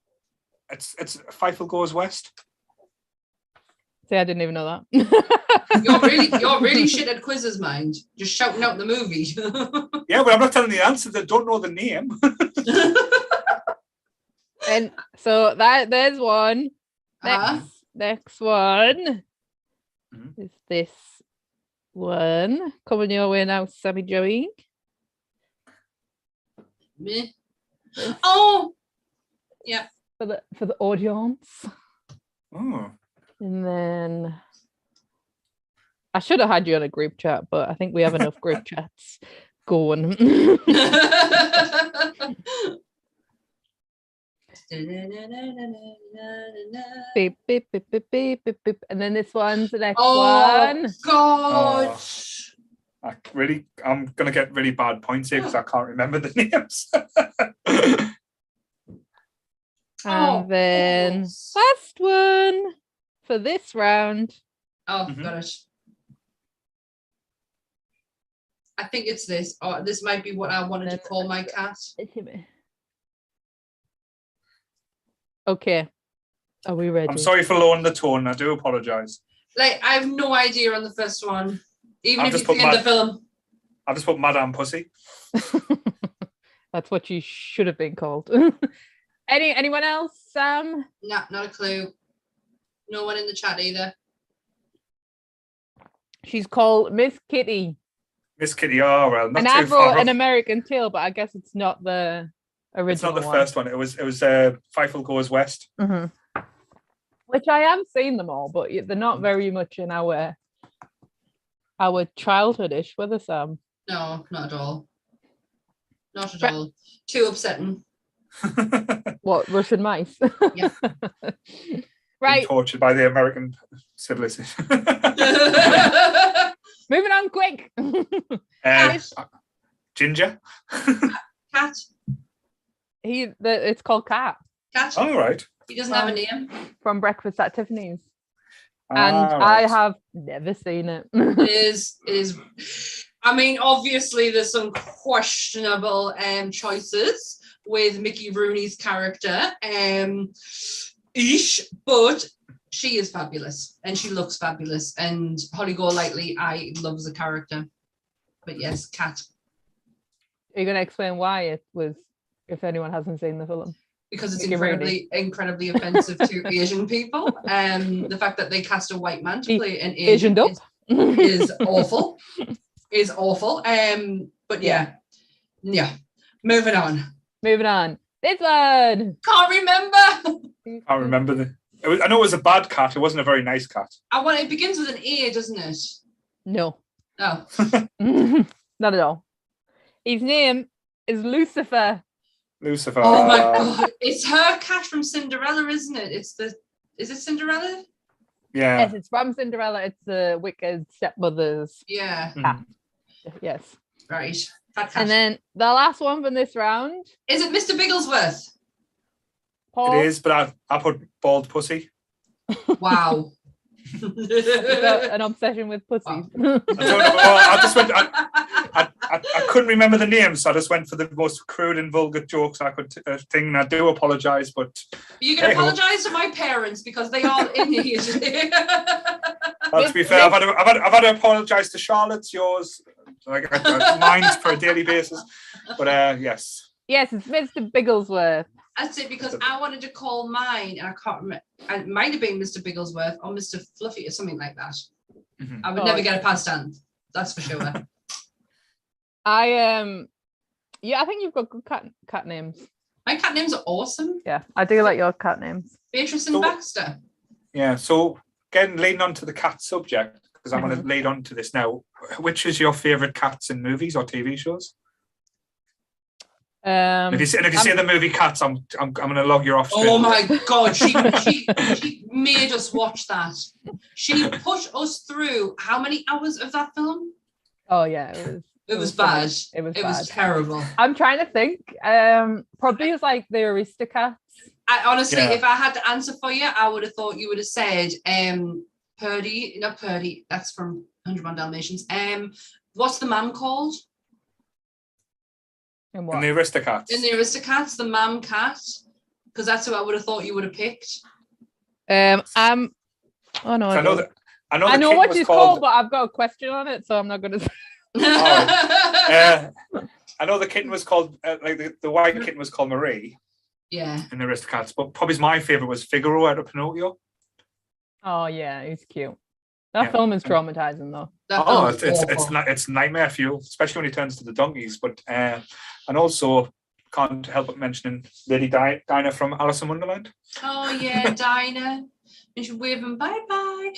It's Feifel Goes West. See, I didn't even know that. You're really shit at quizzes, mind. Just shouting out the movie. Yeah, but I'm not telling the answer. They don't know the name. And so there's one. Next one is this one. Coming your way now, Sammy Joey. Me. Oh, yeah. For the audience. Oh. And then I should have had you on a group chat, but I think we have enough group chats going. Beep, beep, beep, beep, beep, beep, beep. And then this one's the next one. God. I'm gonna get really bad points here because I can't remember the names. And then last one for this round. Oh, got it. I think it's this. Oh, this might be what I wanted to call my cat. Okay. Are we ready? I'm sorry for lowering the tone. I do apologise. Like, I have no idea on the first one. Even I've if you've seen the film. I'll just put Madame Pussy. That's what you should have been called. Anyone else, Sam? Nah, not a clue. No one in the chat either. She's called Miss Kitty. Miss Kitty, oh well, not and too I far wrote off. An American Tail, but I guess it's not the original. It's not the one. first one. It was Feifel Goes West. Mm-hmm. Which I have seen them all, but they're not very much in our childhood-ish, were they, Sam? No, not at all. Not at all. Too upsetting. What, Russian mice? Yeah. Right. Being tortured by the American civilization. Moving on quick. Ginger. Cat. It's called Cat. Cat. All right. He doesn't have a name. From Breakfast at Tiffany's. And I have never seen it. It is. I mean, obviously, there's some questionable choices with Mickey Rooney's character, but she is fabulous and she looks fabulous. And Holly Golightly, I love as a character. But yes, Cat. Are you going to explain why it was, if anyone hasn't seen the film? Because it's incredibly offensive to Asian people. The fact that they cast a white man to play an Asian is awful. Is awful. But yeah. Moving on. This one. Can't remember. I know it was a bad cat. It wasn't a very nice cat. It begins with an A, doesn't it? No. Oh. Not at all. His name is Lucifer. Lucifer. Oh my god. It's her cat from Cinderella, isn't it? Is it Cinderella? Yeah. Yes, it's from Cinderella. It's the wicked stepmother's cat. Yes. Right. Fat cat. And then the last one from this round. Is it Mr. Bigglesworth? Paul? It is, but I put bald pussy. Wow. An obsession with pussies. I don't know. I just went. I couldn't remember the name, so I just went for the most crude and vulgar jokes I could think. And I do apologise, but you can apologise to my parents because they are in here today. To be fair, I've had to apologise to Charlotte's, yours, mine for a daily basis. But yes. Yes, it's Mr. Bigglesworth. That's it, because I wanted to call mine, and I can't remember. It might have been Mr. Bigglesworth or Mr. Fluffy or something like that. Mm-hmm. I would never get it past Dan. That's for sure. I think you've got good cat names. My cat names are awesome. Yeah, I do like your cat names. Beatrice and Baxter. Yeah, so again, leading on to the cat subject, because I'm going to lead on to this now. Which is your favourite cats in movies or TV shows? If you see the movie Cats, I'm going to log your off screen. Oh my god, she made us watch that. She put us through how many hours of that film? Oh yeah, it was bad. It was terrible. I'm trying to think. Probably it's like the Aristocats. If I had to answer for you, I would have thought you would have said Purdy, not Purdy. That's from 101 Dalmatians. What's the man called? In the Aristocats. In the Aristocats, the mam cat, because that's who I would have thought you would have picked. Oh no, I know what it's called, but I've got a question on it, so I'm not going to. I know the kitten was called the white kitten was called Marie. Yeah. In the Aristocats, but probably my favorite was Figaro out of Pinocchio. Oh yeah, he's cute. That film is traumatizing though. It's nightmare fuel, especially when he turns to the donkeys. But and also can't help but mentioning Lady Dinah from Alice in Wonderland. Oh yeah, Dinah. and she's waving bye-bye.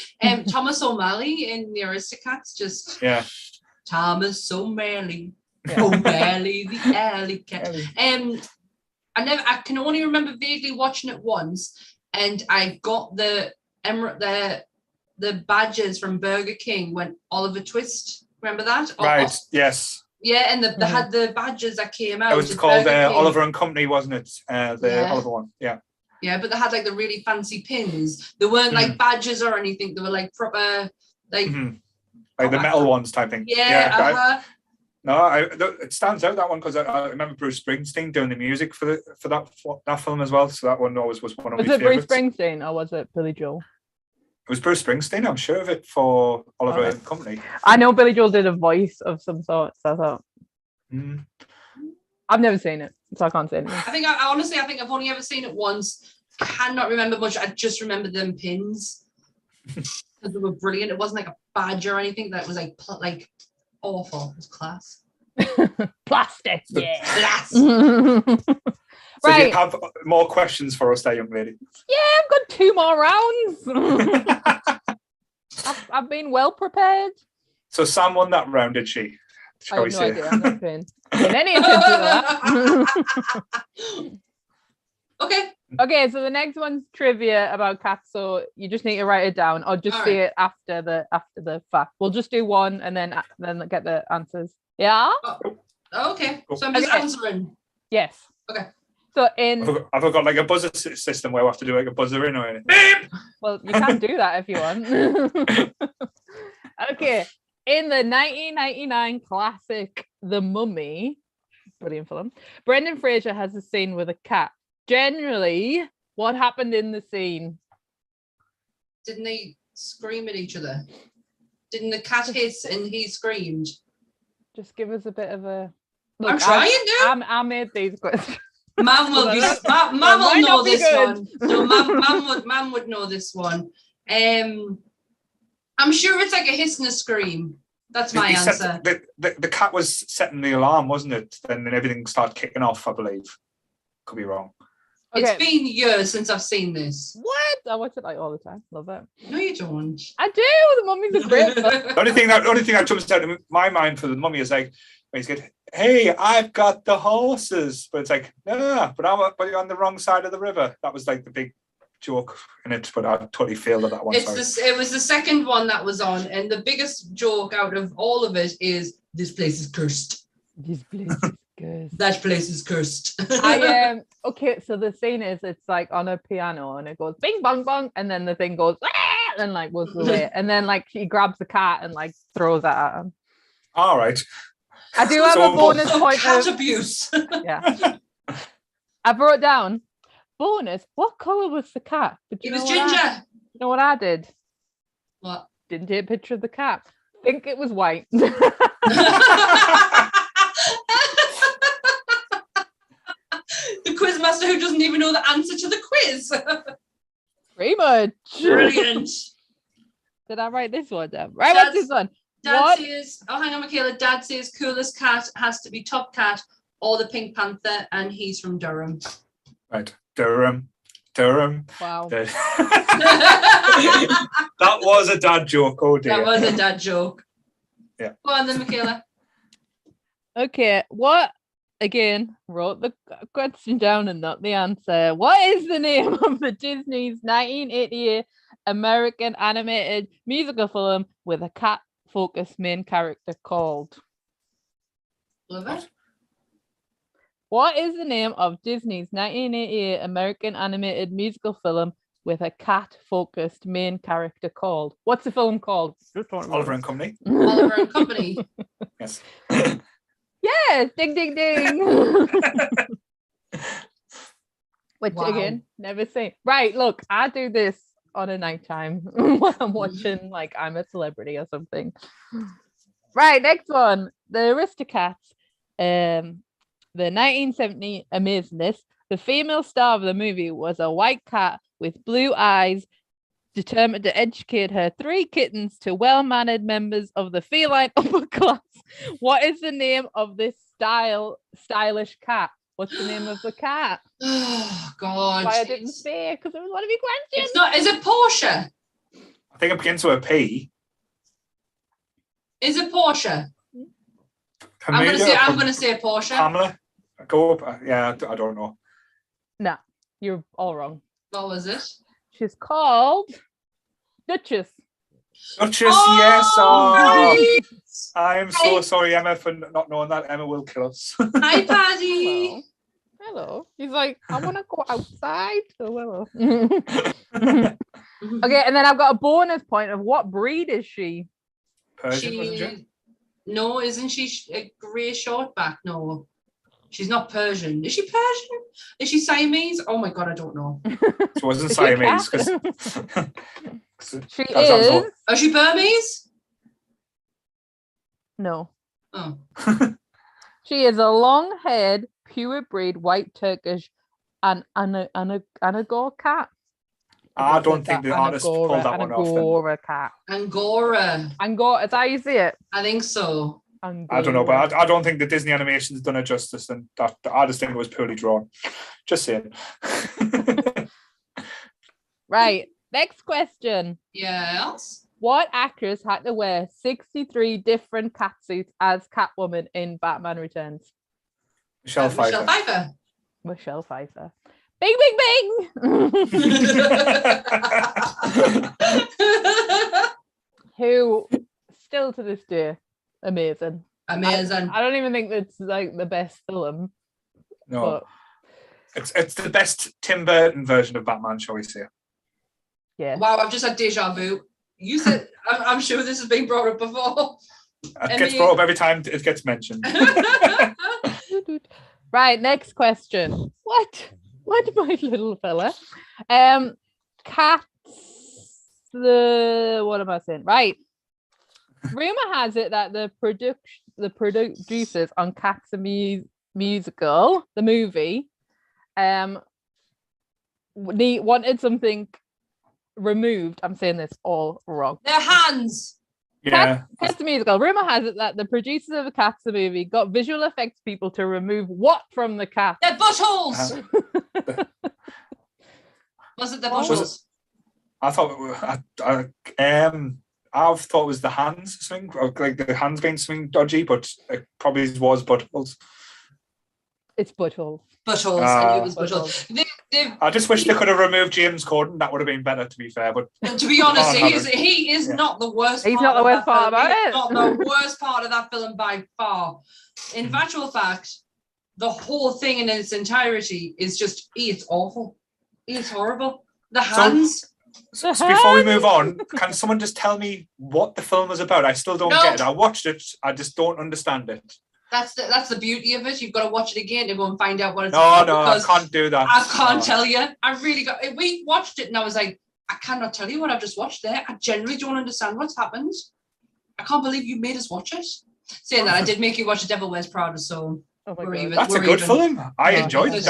Thomas O'Malley in the Aristocats, just Thomas O'Malley. O'Malley, the alley cat. I can only remember vaguely watching it once, and I got the badges from Burger King when Oliver Twist. Remember that? Right. Yes. Yeah, and they had the badges that came out. It was called Oliver and Company, wasn't it? Oliver one. Yeah. Yeah, but they had like the really fancy pins. They weren't like badges or anything. They were like proper, like like the metal ones type thing. Yeah. It stands out, that one, because I remember Bruce Springsteen doing the music for that film as well. So that one always was one of my favorites. Was it Bruce Springsteen or was it Billy Joel? It was Bruce Springsteen, I'm sure of it, for Oliver and Company. I know Billy Joel did a voice of some sort, so I thought. I've never seen it, so I can't say anything. I think I've only ever seen it once. Cannot remember much. I just remember them pins because they were brilliant. It wasn't like a badge or anything. That was like awful. It was class. Plastic, yeah. So right. Do you have more questions for us there, young lady? Yeah, I've got 2 more rounds. I've been well prepared. So Sam won that round, did she? Shall I have no idea. I'm not paying any attention to that. Okay, so the next one's trivia about cats, so you just need to write it down or just see it after the fact. We'll just do one and then get the answers. Yeah? Okay. So I'm just answering. Yes. Okay. So I've got like a buzzer system where we have to do like a buzzer in or anything. Well, you can do that if you want. Okay. In the 1999 classic The Mummy, brilliant film, Brendan Fraser has a scene with a cat. Generally, what happened in the scene? Didn't they scream at each other? Didn't the cat hiss and he screamed? Just give us a bit of a... Look, I'm trying to. I made these questions. Mam will know this one. So Mam would know this one. I'm sure it's like a hiss and a scream. That's my answer. The cat was setting the alarm, wasn't it? Then everything started kicking off, I believe. Could be wrong. Okay. It's been years since I've seen this. What? I watch it like all the time. Love it. No, you don't. I do. The Mummy's a great film. The only thing that jumps out in my mind for the Mummy is like, he's good. Hey, I've got the horses, but it's like, but you're on the wrong side of the river. That was like the big joke in it, but I totally failed at that one. It was the second one that was on, and the biggest joke out of all of it is this place is cursed. This place is cursed. That place is cursed. Okay, so the scene is it's like on a piano and it goes bing bong bong, and then the thing goes and like goes away, and then like he grabs the cat and like throws it at him. All right. I do have a bonus point cat abuse. Yeah. I wrote down bonus. What colour was the cat? It was ginger. You know what I did? What? Didn't take a picture of the cat. Think it was white. The quizmaster who doesn't even know the answer to the quiz. Pretty much. Brilliant. Did I write this one down? Right, what's this one? Dad says, hang on, Michaela. Dad says coolest cat has to be Top Cat or the Pink Panther, and he's from Durham. Right, Durham. Wow. That was a dad joke. Oh dear. That was a dad joke. Yeah. Go on then, Michaela. Okay, what? Again, wrote the question down and not the answer. What is the name of the Disney's 1988 American animated musical film with a cat-focused main character called? Love it. What is the name of Disney's 1988 American animated musical film with a cat-focused main character called? What's the film called? Oliver and Company. Oliver and Company. Yes. Yes, ding, ding, ding. Which again, never seen. Right, look, I do this on a nighttime when I'm watching like I'm a Celebrity or something. Right, next one. The Aristocats. The 1970 amazingness. The female star of the movie was a white cat with blue eyes, determined to educate her 3 kittens to well-mannered members of the feline upper class. What is the name of this stylish cat? What's the name of the cat? Oh God! Why I didn't say it, because it was one of your questions. It's not. Is it Portia? I think it begins with a P. Is it Portia? Camellia, I'm gonna say Portia. Pamela. Go up. Yeah, I don't know. Nah, you're all wrong. What was it? She's called Duchess. Duchess, yes. Oh, Right. I am so sorry, Emma, for not knowing that. Emma will kill us. Hi, Paddy. Hello. He's like, I want to go outside. Oh, hello. Okay, and then I've got a bonus point of what breed is she? Persian, wasn't she? No, isn't she a grey shortback? No, she's not Persian. Is she Persian? Is she Siamese? Oh my God, I don't know. She wasn't Siamese. She is. Is she Burmese? No. Oh. She is a long-haired, pure-breed white Turkish and Angora cat. I don't think the artist pulled that one off. Angora cat. Angora. Is that how you see it? I think so. Angora. I don't know, but I don't think the Disney animation's done it justice, and that I just think it was poorly drawn. Just saying. Right. Next question. Yes. What actress had to wear 63 different cat suits as Catwoman in Batman Returns? Michelle Pfeiffer. Michelle Pfeiffer. Bing, bing, bing! Who, still to this day, amazing. Amazing. I don't even think it's like the best film. No. It's the best Tim Burton version of Batman, shall we say. Yeah. Wow, I've just had deja vu. You said, I'm sure this has been brought up before. It gets brought up every time it gets mentioned. Right, next question. What, my little fella? Cats. What am I saying? Right. Rumor has it that the producers on Cats the Musical, the movie, wanted something removed. I'm saying this all wrong. Their hands. Yeah. Cats the Musical. Rumor has it that the producers of the Cats the movie got visual effects people to remove what from the cat? Their buttholes. Was it their buttholes? I thought it was the hands swing, like the hands being swing dodgy, but it probably was buttholes. It's buttholes. Buttholes. I knew it was buttholes. I just wish they could have removed James Corden. That would have been better, to be fair. But to be honest, he is not the worst. He's not the worst part about it. Not the worst part of that film by far. In actual fact, the whole thing in its entirety is just it's awful. It's horrible. The hands. So before we move on, can someone just tell me what the film was about? I still don't get it. I watched it. I just don't understand it. That's the beauty of it. You've got to watch it again to go and find out what it's about. No, I can't do that. I can't tell you. We watched it and I was like, I cannot tell you what I've just watched there. I generally don't understand what's happened. I can't believe you made us watch it. Saying that, I did make you watch The Devil Wears Prada, so that's a good film. I enjoyed it.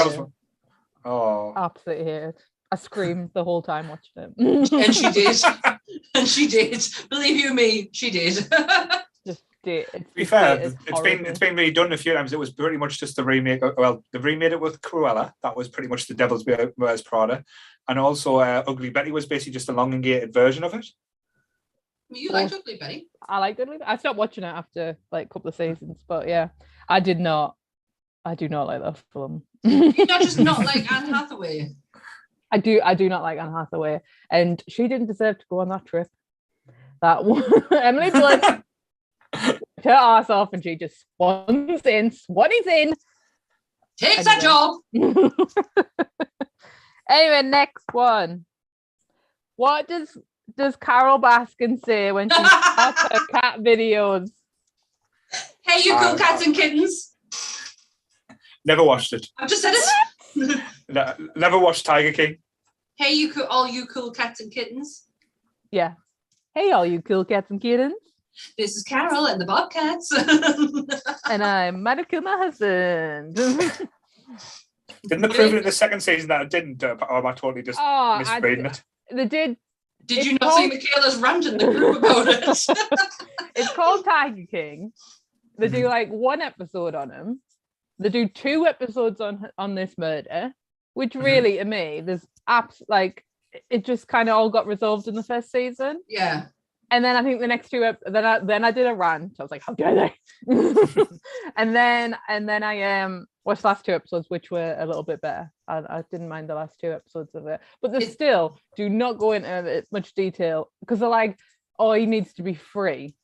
Absolutely hate it. I screamed the whole time watching it. And she did. And she did. Believe you me, she did. To be fair, it's been redone a few times. It was pretty much just the remake. Well, they remade it with Cruella. That was pretty much The Devil Wears Prada, and also Ugly Betty was basically just a elongated version of it. You liked Ugly Betty? I liked Ugly Betty. I stopped watching it after like a couple of seasons, but yeah, I do not like that film. You not like Anne Hathaway? I do not like Anne Hathaway, and she didn't deserve to go on that trip. That one, Emily Blunt, her ass off, and she just swans in, takes a job. Anyway, next one. What does Carol Baskin say when she starts her cat videos? Hey, you cool cats and kittens. Never watched it. I've just said it. Never watched Tiger King. Hey, all you cool cats and kittens. Yeah. Hey, all you cool cats and kittens. This is Carol and the Bobcats. And I might have killed my husband. Didn't they prove it in the second season that it didn't? Or am I totally just misreading it? They did. Did you not see Michaela's rant in the group about it? It's called Tiger King. They do like one episode on him. they do 2 episodes on this murder, which really to me, there's like it just kind of all got resolved in the first season. Yeah. And then I think the next 2 then I did a rant. I was like, how dare they? and then I watched the last 2 episodes, which were a little bit better. I didn't mind the last 2 episodes of it, but they still do not go into much detail because they're like, oh, he needs to be free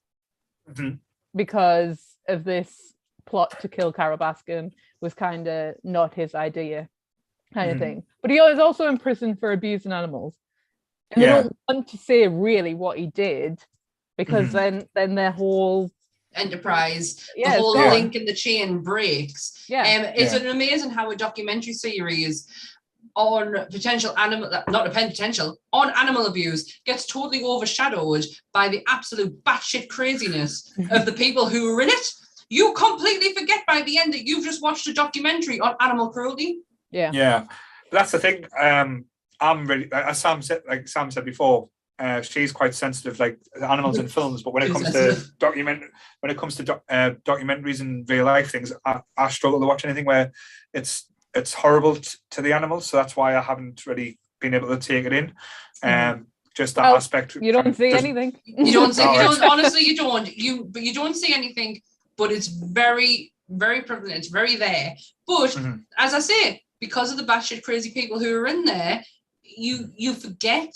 because of this plot to kill Carol Baskin was kind of not his idea, kind of thing. But he was also in prison for abusing animals. And they don't want to say really what he did because then their whole enterprise, the whole link in the chain breaks. It's an amazing how a documentary series on on animal abuse gets totally overshadowed by the absolute batshit craziness of the people who are in it. You completely forget by the end that you've just watched a documentary on animal cruelty. But that's the thing. I'm really, as Sam said before, she's quite sensitive, like animals in films. But when it comes to documentaries and real life things, I struggle to watch anything where it's horrible to the animals. So that's why I haven't really been able to take it in. Just that aspect. You don't see anything. You don't see. Honestly, you don't. You don't see anything. But it's very, very prevalent. It's very there. But as I say, because of the batshit crazy people who are in there, you forget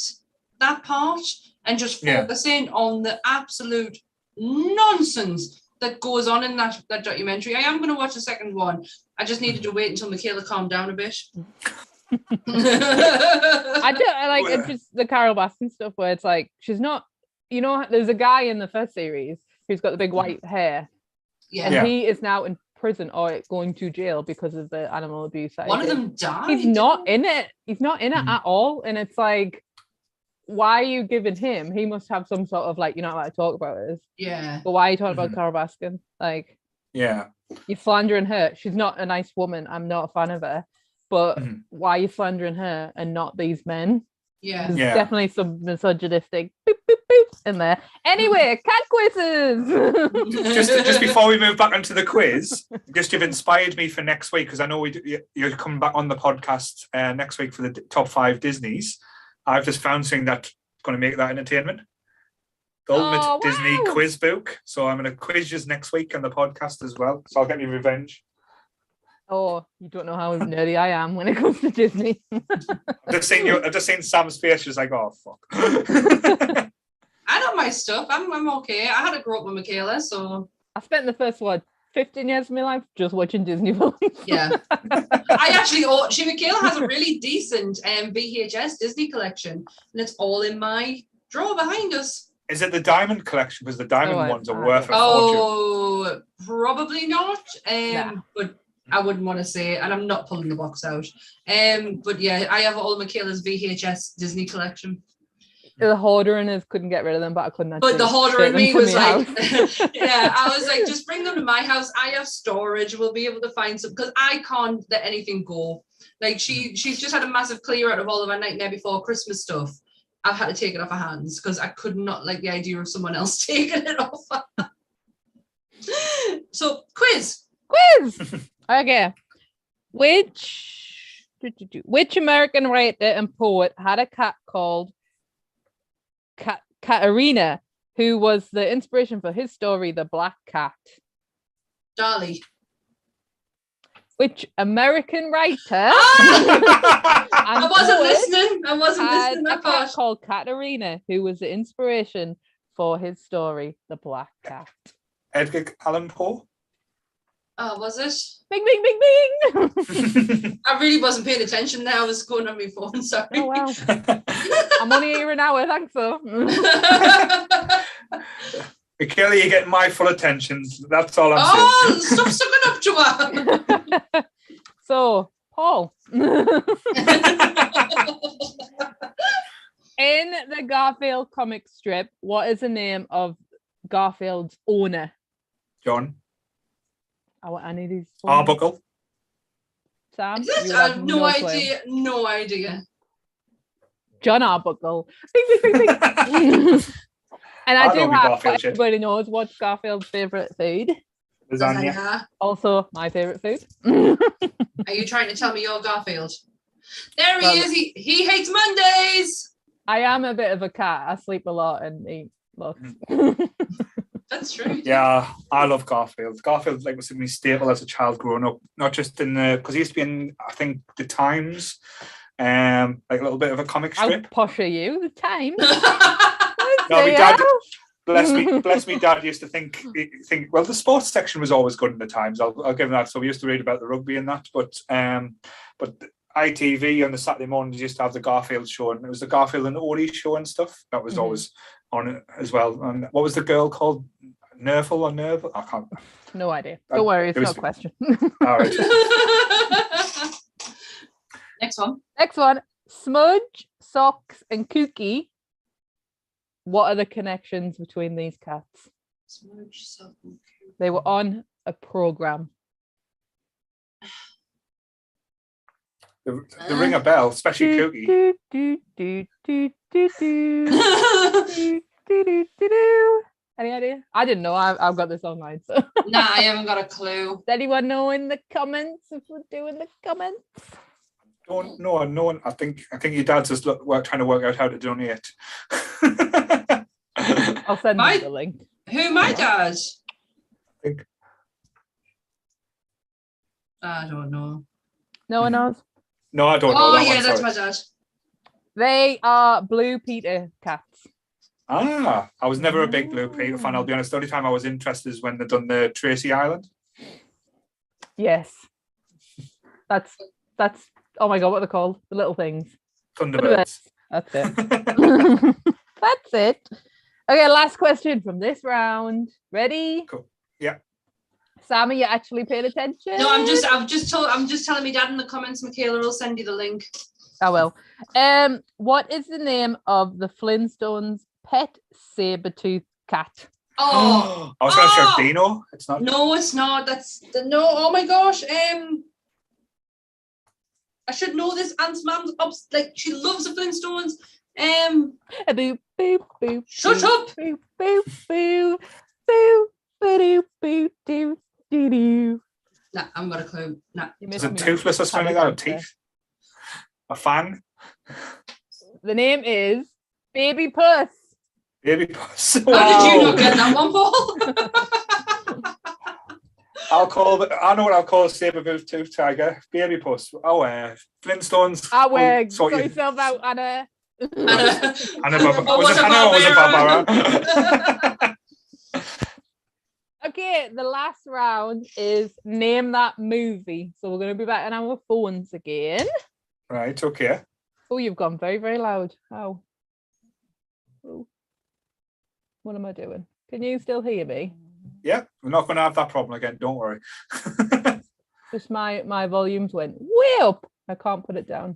that part and just focus in on the absolute nonsense that goes on in that documentary. I am going to watch the second one. I just needed to wait until Michaela calmed down a bit. I like it's just the Carol Baskin stuff where it's like she's not, there's a guy in the first series who's got the big white hair. And he is now in prison or going to jail because of the animal abuse. One of them died. He's not in it. He's not in it at all. And it's like, why are you giving him? He must have some sort of like, like I talk about it. But why are you talking about Carol Baskin? Like, you're slandering her. She's not a nice woman. I'm not a fan of her. But why are you slandering her and not these men? There's definitely some misogynistic boop, boop, boop in there. Anyway, cat quizzes. just before we move back into the quiz, you've inspired me for next week because I know you're coming back on the podcast next week for the top 5 Disneys. I've just found something that's going to make that entertainment. The ultimate Disney quiz book. So I'm going to quiz you next week on the podcast as well. So I'll get me revenge. Oh, you don't know how nerdy I am when it comes to Disney. I've just seen Sam's face. She's like, oh, fuck. I know my stuff. I'm okay. I had to grow up with Michaela, so... I spent the first, 15 years of my life just watching Disney films. I actually... Michaela has a really decent VHS Disney collection, and it's all in my drawer behind us. Is it the Diamond collection? Because the Diamond ones are worth a fortune. Oh, probably not. But... I wouldn't want to say, and I'm not pulling the box out. But yeah, I have all Michaela's VHS Disney collection. The hoarder in us couldn't get rid of them, but I couldn't. But the hoarder in me was like, I was like, just bring them to my house. I have storage. We'll be able to find some because I can't let anything go. Like she's just had a massive clear out of all of our Nightmare Before Christmas stuff. I've had to take it off her hands because I could not like the idea of someone else taking it off. So quiz. Okay. Which American writer and poet had a cat called Katerina, who was the inspiration for his story, The Black Cat? Dolly. Which American writer? I wasn't listening. A cat called Katerina, who was the inspiration for his story, The Black Cat. Edgar Allan Poe. Oh, was it? Bing, bing, bing, bing. I really wasn't paying attention there. I was going on my phone, sorry. Oh, wow. I'm only here an hour, thanks, though. Michaela, you're getting my full attention. That's all I'm saying. Oh, stop sucking up to her. So, Paul. In the Garfield comic strip, what is the name of Garfield's owner? John. I need these. Arbuckle. Sam? I have no idea. No idea. John Arbuckle. Bing, bing, bing, bing. And I do have, everybody knows what's Garfield's favourite food. Lasagna. Also, my favourite food. Are you trying to tell me you're Garfield? There he is. He hates Mondays. I am a bit of a cat. I sleep a lot and eat lots. That's true. Yeah, I love Garfield. Garfield was my staple as a child growing up. Not just in because he used to be in, I think, the Times, like a little bit of a comic strip. How posh are you? The Times. No, my dad. Bless me, Dad used to think. Well, the sports section was always good in the Times. I'll give him that. So we used to read about the rugby and that. But ITV on the Saturday mornings used to have the Garfield show, and it was the Garfield and Odie show and stuff. That was always on it as well. And what was the girl called? Nerval? I can't. No idea. Don't worry, it's not a question. All right. Next one. Smudge, Socks, and Cookie. What are the connections between these cats? Smudge, Sock, and Cookie. They were on a program. They ring a bell, especially Cookie. Any idea? I didn't know. I've got this online. So. Nah, I haven't got a clue. Does anyone know in the comments if we're doing the comments? Don't know. No one. I think your dad's just trying to work out how to donate. I'll send you the link. Who? My dad? I think. I don't know. No one knows. No, I don't know. Oh yeah, that's my dad. They are Blue Peter cats. I was never a big Blue Peter fan, I'll be honest. The only time I was interested is when they done the Tracy Island. Yes. That's oh my god, what are they called? The little things. Thunderbirds. That's it. That's it. Okay, last question from this round. Ready? Cool. Yeah. Sam, are you actually paying attention? No, I'm just telling my dad in the comments. Michaela will send you the link. I will. What is the name of the Flintstones pet saber-toothed cat? Oh, I was going to say Dino. It's not. No, it's not. No. Oh my gosh. I should know this. Aunt's mom, she loves the Flintstones. Boop, boop, boop. Shut up. Boop, boop, boop, boop, boop, boop, boop, boop. Nah, I haven't got a clue. Nah. Is it toothless or something like that? Teeth? A fang? The name is Baby Puss. Baby Puss. How did you not get that one, Paul? I know what I'll call a saber-toothed tiger. Baby Puss. Flintstones. Sort yourself out, Anna. Anna. Was it Anna or was it Barbara? Okay, the last round is name that movie. So we're going to be back on our phones again. Right, okay. Oh, you've gone very, very loud. Oh. What am I doing? Can you still hear me? Yeah, we're not going to have that problem again. Don't worry. Just my volumes went way up. I can't put it down.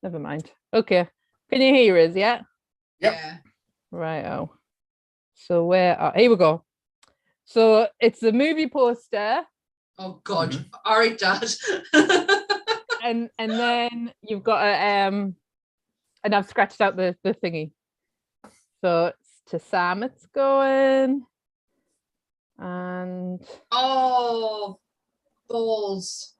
Never mind. Okay. Can you hear us? Yeah. Yeah. Right. Oh. So here we go. So it's a movie poster. Oh God. All right, Dad. and then you've got a and I've scratched out the thingy. So it's to Sam it's going. And balls.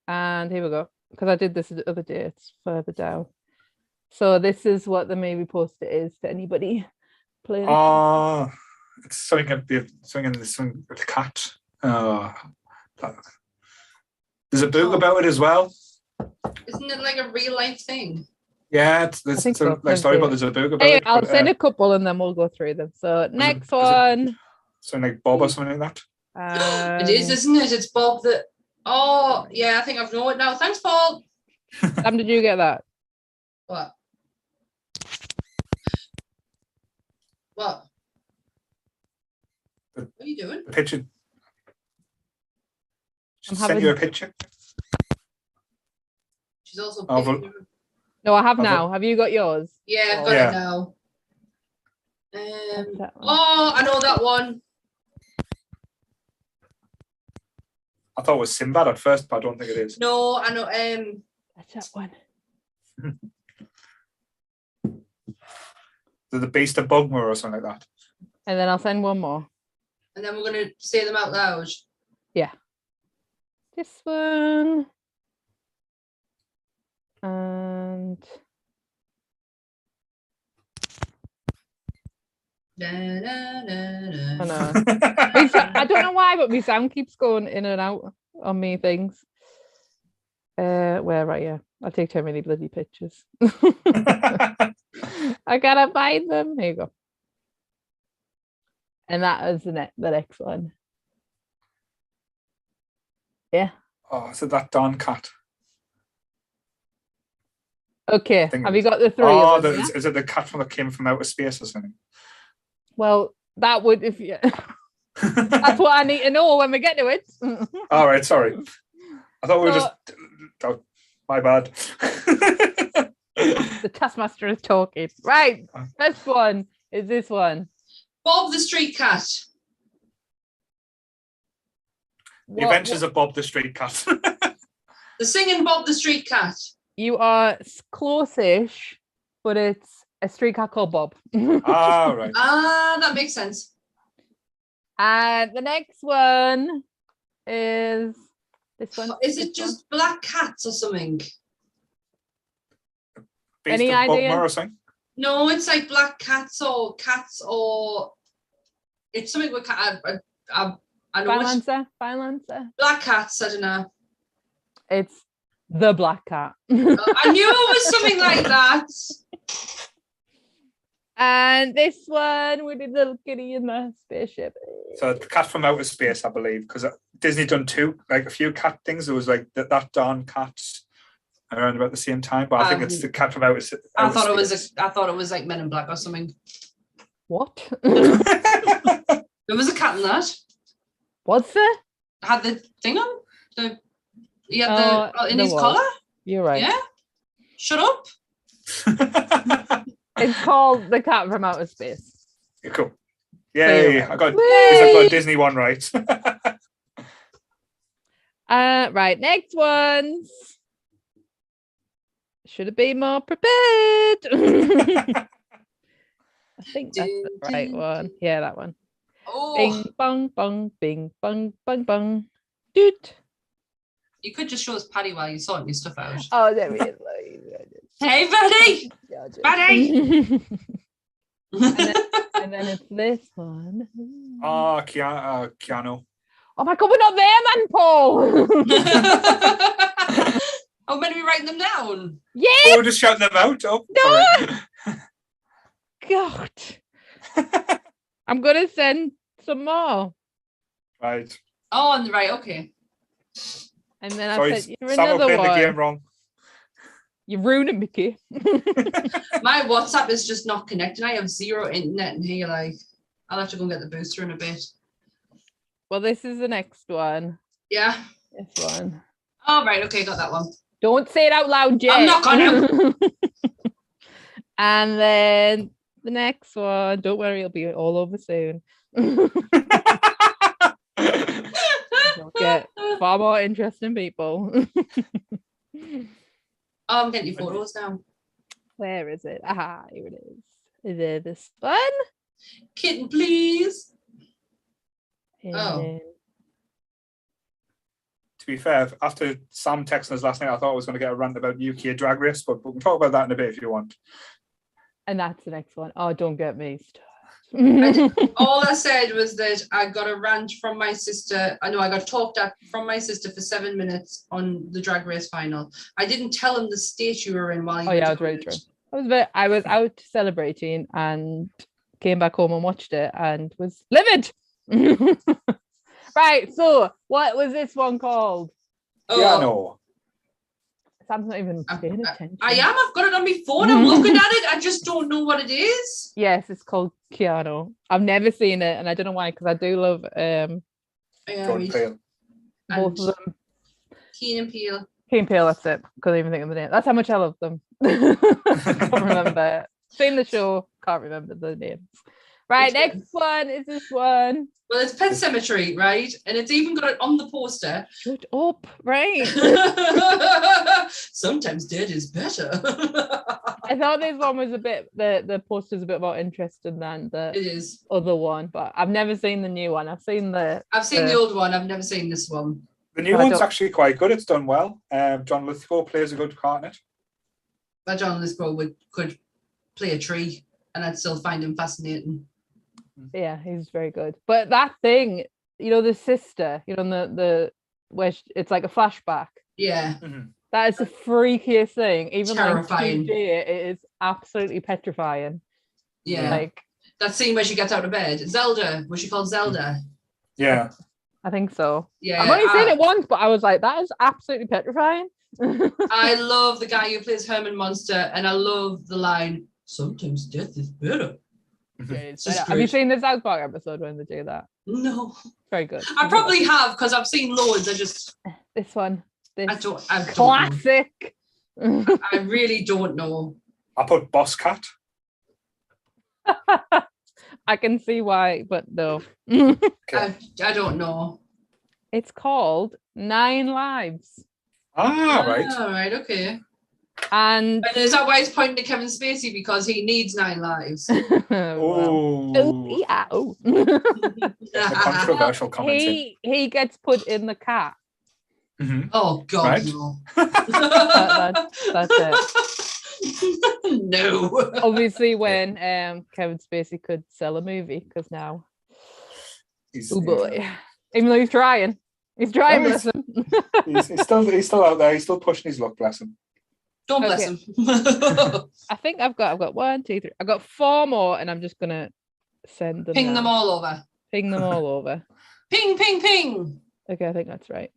And here we go. Because I did this the other day, it's further down. So this is what the movie poster is to anybody playing. Oh, it's something in this one with the cat. There's a book about it as well. Isn't it like a real life thing? Yeah, there's a story, but there's a book about it. I'll send a couple and then we'll go through them. So next one. Something like Bob or something like that. It is, isn't it? It's Bob that. Oh, yeah, I think I've known it now. Thanks, Paul. Sam, did you get that? What? What? What are you doing? The picture. Send you a picture. She's also. No, I have now. Have you got yours? Yeah, I've got it now. Oh, I know that one. I thought it was Sinbad at first, but I don't think it is. No, I know. That's that one. The Beast of Bugmore or something like that. And then I'll send one more. And then we're going to say them out loud. Yeah. This one. And... Da, da, da, da. I know. I don't know why, but my sound keeps going in and out on me things. Where are you? I take too many bloody pictures. I gotta find them. Here you go. And that is the next one. Yeah. Oh, so that Dawn cat. Okay. Have you got the three? Oh, of them, is it the cat that came from outer space or something? Well, that would if you. That's what I need to know when we get to it. All right, sorry. I thought we were just. Oh, my bad. The Taskmaster is talking. Right. First one is this one. Bob the Street Cat. The Adventures of Bob the Street Cat. The singing Bob the Street Cat. You are close-ish, but it's a street cat called Bob. Ah, right. Ah, that makes sense. And the next one is this one. Is it just black cats or something? Any idea? Or something? No, it's like black cats or it's something with cat. I know Final answer. Black cats. I don't know. It's the black cat. I knew it was something like that. And this one with the little kitty in the spaceship. So the cat from outer space, I believe, because Disney done a few cat things. There was like that Dawn cat around about the same time, but I think it's the cat from outer space. I thought it was like Men in Black or something. What? There was a cat in that. What's there? Had the thing on. He had in his collar. You're right. Yeah. Shut up. It's called The Cat from Outer Space. Cool. Yay! I got a Disney one right. Right, next ones. Should have been more prepared. I think that's the right one. Yeah, that one. Oh. Bing bong bong, bing bong bong bong. Doot. You could just show us Paddy while you're sorting your stuff out. Oh, there we go. Hey, Paddy! Paddy! and then it's this one. Oh, Keanu. Oh my God, we're not there, man, Paul. Oh, meant to be writing them down. Yeah. Oh, we're just shouting them out. Oh, no. God. I'm gonna send some more. Right. Oh, right, okay. And then I said, "You're Sam another played one." the game wrong. You're ruining Mickey. My WhatsApp is just not connecting. I have zero internet in here. Like, I'll have to go and get the booster in a bit. Well, this is the next one. Yeah. This one. Oh, right. Okay, got that one. Don't say it out loud, Jay. I'm not gonna. And then the next one. Don't worry, it'll be all over soon. You'll get far more interesting people. Oh, I'm getting your photos now. Where is it? Aha, here it is. Is it this one? Kitten, please. And Oh. then... To be fair, after Sam texted us last night, I thought I was going to get a rant about UK Drag Race, but we can talk about that in a bit if you want. And that's the next one. Oh, don't get me started. All I said was that I got a rant from my sister. I know I got talked at from my sister for 7 minutes on the Drag Race final. I didn't tell him the state you were in while you were I was doing really it. drunk. I was out celebrating and came back home and watched it and was livid. Right, so what was this one called? Oh, Yeah, no. Sam's not even paying attention. I am. I've got it on my phone. I'm looking at it. I just don't know what it is. Yes, it's called Keanu. I've never seen it, and I don't know why, because I do love Jordan Peele. both of them. Keen and Peele. Keen Peele, that's it. Couldn't even think of the name. That's how much I love them. Can't remember. Seen the show, can't remember the names. Right, next one is this one. Well, it's Pet Cemetery, right? And it's even got it on the poster. Shut up, right? Sometimes dead is better. I thought this one was a bit, the poster's a bit more interesting than the It is. other one, but I've never seen the new one. I've seen the old one. I've never seen this one. The new one's actually quite good. It's done well. John Lithgow plays a good part in it. But John Lithgow could play a tree, and I'd still find him fascinating. Yeah, he's very good. But that thing, the sister, the where it's like a flashback. Yeah. Mm-hmm. That is the freakiest thing. Even terrifying. Like 2D, it is absolutely petrifying. Yeah. Like that scene where she gets out of bed. Zelda. Was she called Zelda? Yeah. I think so. Yeah. I've only seen it once, but I was like, that is absolutely petrifying. I love the guy who plays Herman Munster, and I love the line, sometimes death is better. Have you seen the South Park episode when they do that? No. Very good. I probably have, because I've seen loads. This one. I don't classic. I really don't know. I put Boss Cat. I can see why, but no. I don't know. It's called 9 Lives. Right. All right, okay. And is that why he's pointing to Kevin Spacey? Because he needs 9 lives. Oh. A controversial comment. He gets put in the cat. Mm-hmm. Oh God, right? No. That's it. No. Obviously, when Kevin Spacey could sell a movie, because now, oh boy, even though he's trying, bless him. he's still out there. He's still pushing his luck. Bless him. Don't bless him. I think I've got 1, 2, 3. I've got 4 more, and I'm just gonna send them. Ping them all over. Ping them all over. Ping, ping, ping. Okay, I think that's right.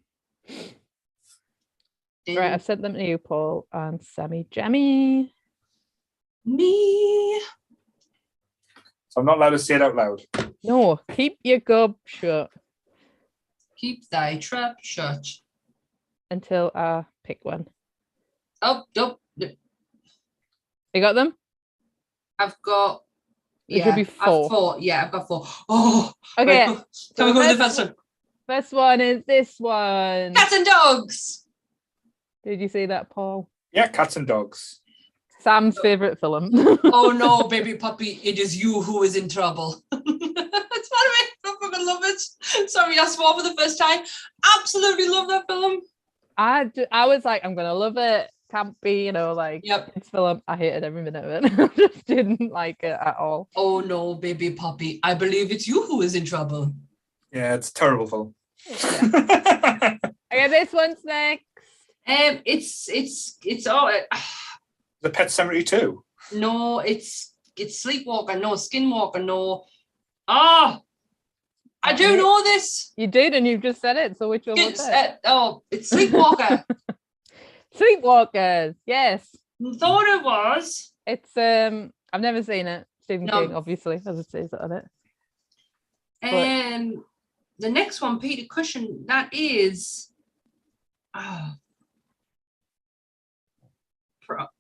Right, I've sent them to you, Paul, and Sammy Jammy. Me. So I'm not allowed to say it out loud. No, keep your gob shut. Keep thy trap shut. Until I pick one. Oh. You got them? I've got. It should be 4. I've got 4. Oh. Okay. Right. Can we go to the first one? First one is this one. Cats and dogs. Did you see that, Paul? Yeah, Cats and Dogs. Sam's favourite film. Oh no, baby puppy, it is you who is in trouble. It's one of it. I fucking love it. Sorry, I swore for the first time. Absolutely love that film. I was like, I'm gonna love it. Can't be, Yep. It's film. I hated every minute of it. I just didn't like it at all. Oh no, baby puppy, I believe it's you who is in trouble. Yeah, it's a terrible film. Yeah. Okay, this one's next. It's all. The Pet Cemetery 2. No, it's Sleepwalker. No, Skinwalker. No. I do know this. You did, and you've just said it. So which one was it? It's Sleepwalker. Sleepwalkers. Yes. Thought it was. It's I've never seen it. Stephen King, obviously, as it says on it. The next one, Peter Cushing. That is. I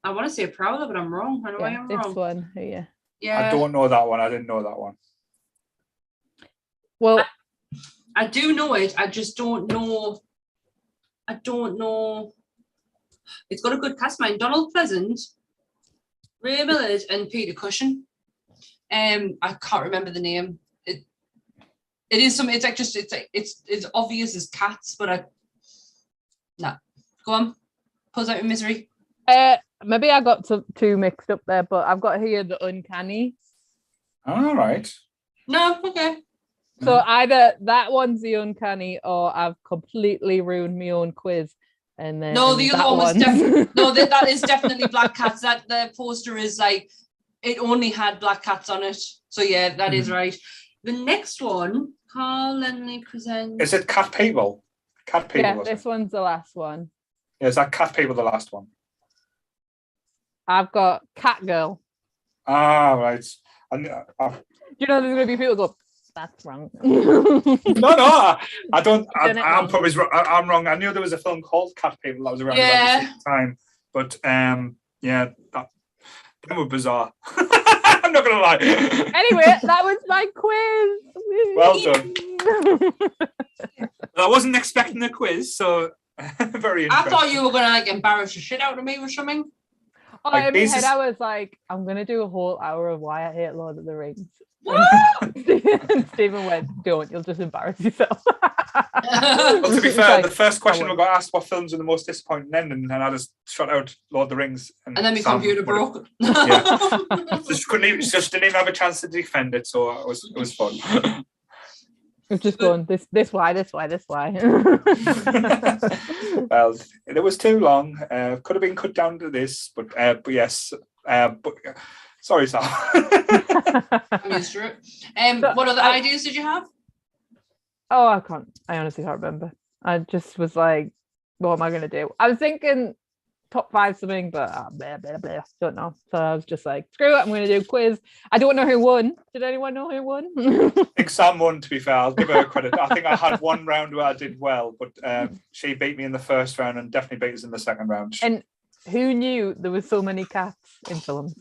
want to say Prowler, but I'm wrong. I know I am wrong. This one here. Yeah. I don't know that one. I didn't know that one. Well, I do know it. I just don't know. It's got a good cast mind. Donald Pleasant, Ray Millard, and Peter Cushing. I can't remember the name. It is some. It's like just. It's obvious as cats, but no. Go on. Pulls out your misery. Maybe I got two mixed up there, but I've got here the Uncanny. All right. No, okay. So either that one's the Uncanny, or I've completely ruined my own quiz. And then no, the other one was definitely no. That is definitely black cats. That the poster is like it only had black cats on it. So yeah, that is right. The next one, Carl Lenley presents. Is it Cat People? Cat People. Yeah, this one's the last one. Yeah, is that Cat People the last one? I've got Cat Girl. Right. Do you know there's going to be people go, that's wrong. No, I don't. I'm probably I'm wrong. I knew there was a film called Cat People that was around about the same time, but yeah, them were bizarre. I'm not going to lie. Anyway, that was my quiz. Well done. Well, I wasn't expecting a quiz, so very interesting. I thought you were going to like embarrass the shit out of me with something. Oh, Like, in my head, I was like, I'm going to do a whole hour of why I hate Lord of the Rings. And Stephen went, don't, you'll just embarrass yourself. Well, to be fair, the first question we got asked what films are the most disappointing ending, and I just shot out Lord of the Rings. And then my computer broke. Yeah. just didn't even have a chance to defend it, so it was fun. We've just gone this why. Well, it was too long. Could have been cut down to this, but yes. But sorry, Sal. I'm used to it. What other ideas did you have? Oh, I honestly can't remember. I just was like, what am I going to do? I was thinking top 5 something, but don't know. So I was just like, screw it, I'm going to do a quiz. I don't know who won. Did anyone know who won? I think Sam won, to be fair. I'll give her credit. I think I had one round where I did well, but she beat me in the first round and definitely beat us in the second round. And who knew there were so many cats in films?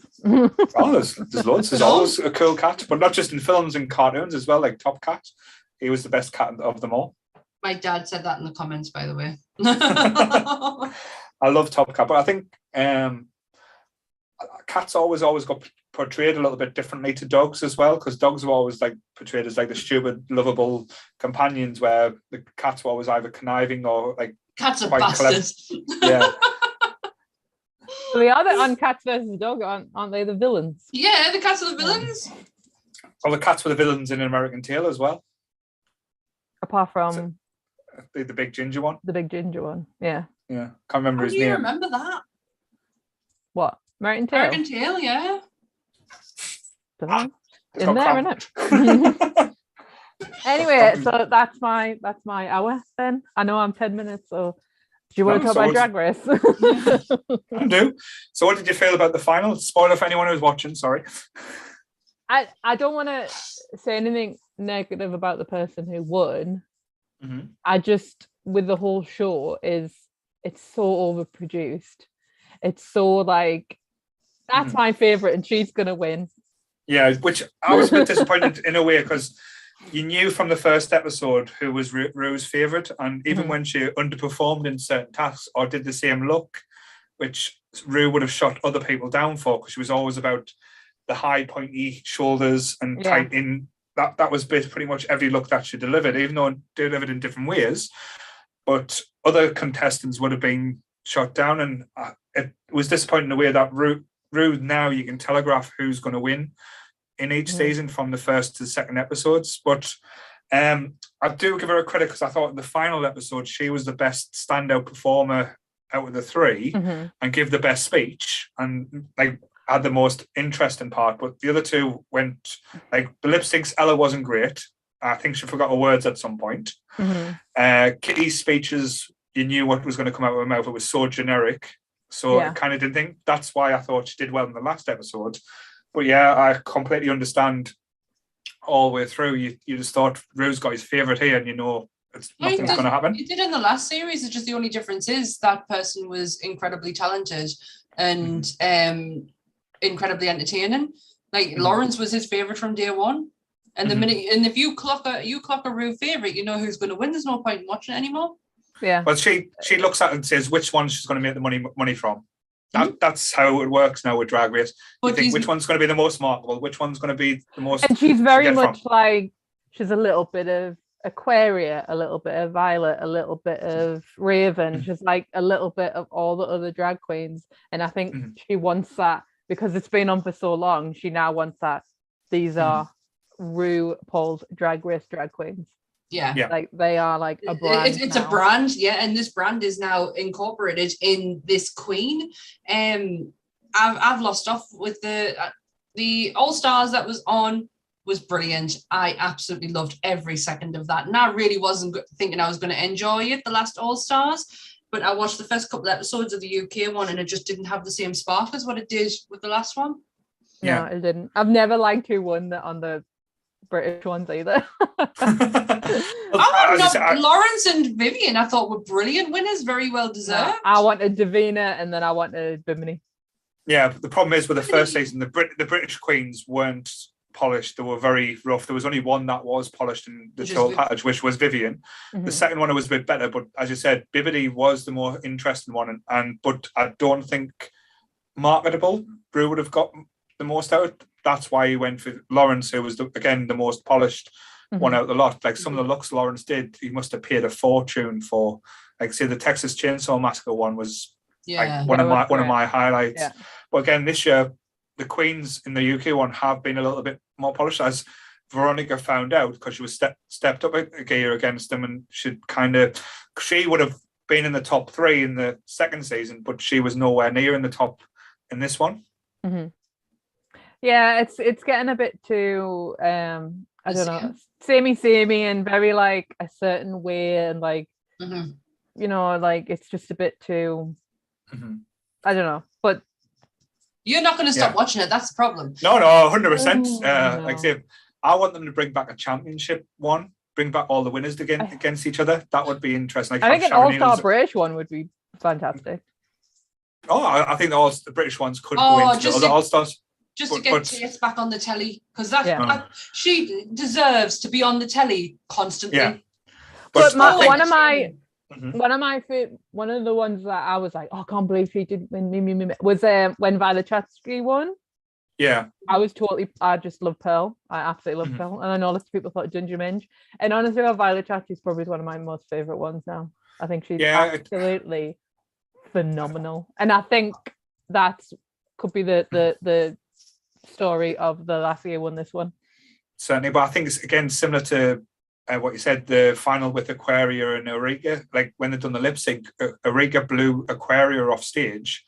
Oh, there's loads. There's always a cool cat, but not just in films and cartoons as well, like Top Cat. He was the best cat of them all. My dad said that in the comments, by the way. I love Top Cat, but I think cats always got portrayed a little bit differently to dogs as well, because dogs were always like portrayed as like the stupid, lovable companions, where the cats were always either conniving or like cats are bastards. Yeah. So the other on Cats versus Dog, aren't they the villains? Yeah, the cats are the villains. Well, the cats were the villains in American Tail as well. Apart from the big ginger one. The big ginger one, yeah. Yeah, can't remember his name. Do you remember that? What? American Tail? American Tail, yeah. In there, isn't it? Anyway, so that's my hour then. I know I'm 10 minutes, so do you want to talk about Drag Race? I do. So what did you feel about the final? Spoiler for anyone who's watching, sorry. I don't want to say anything negative about the person who won. Mm-hmm. I just, with the whole show, it's so overproduced. It's so like, that's my favorite and she's going to win. Yeah, which I was a bit disappointed in a way, because you knew from the first episode who was Rue's favourite, and even when she underperformed in certain tasks or did the same look, which Rue would have shot other people down for, because she was always about the high pointy shoulders and tight in. That was pretty much every look that she delivered, even though it delivered in different ways. But other contestants would have been shot down, and it was disappointing in a way that Rue now you can telegraph who's going to win in each season from the first to the second episodes. But I do give her a credit, because I thought in the final episode she was the best standout performer out of the 3 and give the best speech and like had the most interesting part. But the other 2 went like the lip syncs. Ella wasn't great. I think she forgot her words at some point. Kitty's speeches, you knew what was going to come out of her mouth. It was so generic. So I kind of didn't think. That's why I thought she did well in the last episode. But yeah, I completely understand all the way through. You just thought Rue's got his favourite here, and you know nothing's going to happen. You did in the last series. It's just the only difference is that person was incredibly talented and incredibly entertaining. Like Lawrence was his favourite from day one. And the minute, and if you clock a Rue favourite, you know who's going to win. There's no point in watching it anymore. Yeah. Well, she looks at it and says which one she's going to make the money from. That's how it works now with Drag Race. You think which one's going to be the most marketable, which one's going to be the most. And she's very much like, she's a little bit of Aquaria, a little bit of Violet, a little bit of Raven. She's like a little bit of all the other drag queens. And I think she wants that, because it's been on for so long. She now wants that. These are RuPaul's Drag Race drag queens. Yeah. Like they are like a brand. It's a brand, and this brand is now incorporated in this queen. I've lost off with the All Stars that was on was brilliant. I absolutely loved every second of that, and I really wasn't thinking I was going to enjoy it, the last All Stars, but I watched the first couple of episodes of the UK one, and it just didn't have the same spark as what it did with the last one. No, it didn't. I've never liked who won on the British ones either. Lawrence and Vivian I thought were brilliant winners, very well deserved. I wanted Davina and then I wanted Bimini. Yeah, but the problem is with the first season, the British queens weren't polished. They were very rough. There was only one that was polished in the total package, which was Vivian. The second one was a bit better, but as you said, Bibbidi was the more interesting one, but I don't think marketable. Brew would have got the most out. That's why he went for Lawrence, who was again the most polished one out of the lot. Like some of the looks Lawrence did, he must have paid a fortune for. Like say the Texas Chainsaw Massacre one was one of my highlights. Yeah. But again, this year the queens in the UK one have been a little bit more polished, as Veronica found out, because she was stepped up a gear against them, and she would have been in the top 3 in the second season, but she was nowhere near in the top in this one. Yeah, it's getting a bit too I don't know, samey and very like a certain way, and like you know, like it's just a bit too I don't know, but you're not going to stop watching it. That's the problem. No, 100%. Like I say, I want them to bring back a championship one, bring back all the winners against each other. That would be interesting. Like, I think an all-star British one would be fantastic. Oh, I think the British ones could go into the other all-stars. Just to get Chase back on the telly, because that she deserves to be on the telly constantly. Yeah. But one of the ones that I was like, oh, I can't believe she did win was when Violet Chachki won. Yeah. I just love Pearl. I absolutely love Pearl. And I know lots of people thought Ginger Minge. And honestly, Violet Chachki is probably one of my most favourite ones now. I think she's absolutely phenomenal. And I think that could be the story of the last year won this one. Certainly, but I think it's again similar to what you said, the final with Aquaria and Eureka. Like when they've done the lip sync, Eureka blew Aquaria off stage,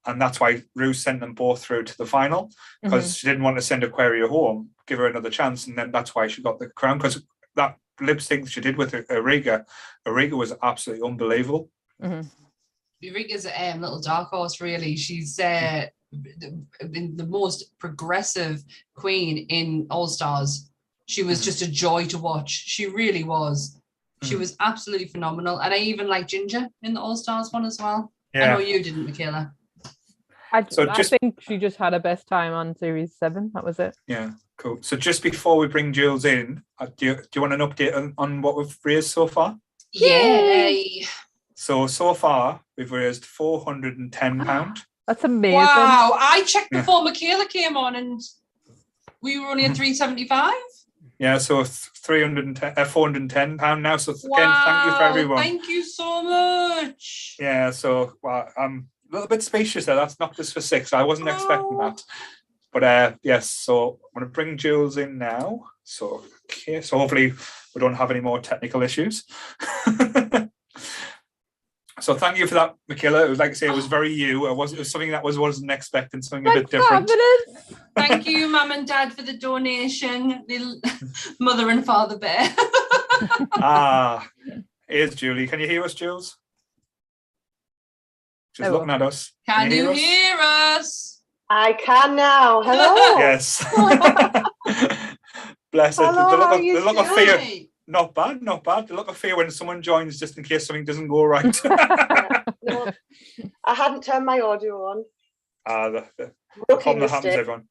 and that's why Rue sent them both through to the final, because she didn't want to send Aquaria home, give her another chance, and then that's why she got the crown, because that lip sync she did with Eureka was absolutely unbelievable. Eureka's a little dark horse, really. She's the most progressive queen in All Stars. She was just a joy to watch. She really was. She was absolutely phenomenal. And I even like Ginger in the All Stars one as well. Yeah. I know you didn't, Michaela. I think she just had her best time on Series 7. That was it. Yeah, cool. So just before we bring Jules in, do you want an update on what we've raised so far? Yay! So far, we've raised £410. That's amazing. Wow, I checked before Michaela came on and we were only at £375. Yeah, so £410 now. So again, thank you for everyone. Thank you so much. Yeah, so I'm a little bit spacious there. That's knocked us for 6. I wasn't expecting that. But yes, so I'm going to bring Jules in now. So hopefully we don't have any more technical issues. So thank you for that, Michaela. It was like I say, it was very you. It was something that wasn't expecting, something a bit different. Thank you, Mum and Dad, for the donation. Little Mother and Father Bear. Here's Julie. Can you hear us, Jules? She's looking at us. Can you hear us? I can now. Hello. Yes. Bless it. The look of fear. Not bad. The look of fear when someone joins, just in case something doesn't go right. No, I hadn't turned my audio on. The problem that happens, everyone.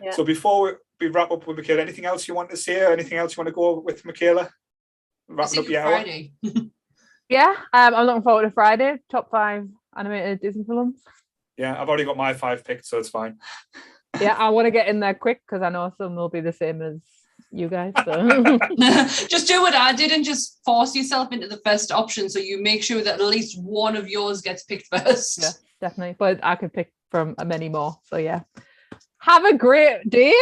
Yeah. So before we wrap up with Michaela, anything else you want to say? Anything else you want to go with, Michaela? Wrapping up your Friday. Yeah, I'm looking forward to Friday. Top 5 animated Disney films. Yeah, I've already got my 5 picked, so it's fine. Yeah, I want to get in there quick because I know some will be the same as you guys. So. Just do what I did and just force yourself into the first option, so you make sure that at least one of yours gets picked first. Yeah, definitely. But I could pick from many more. So yeah. Have a great day.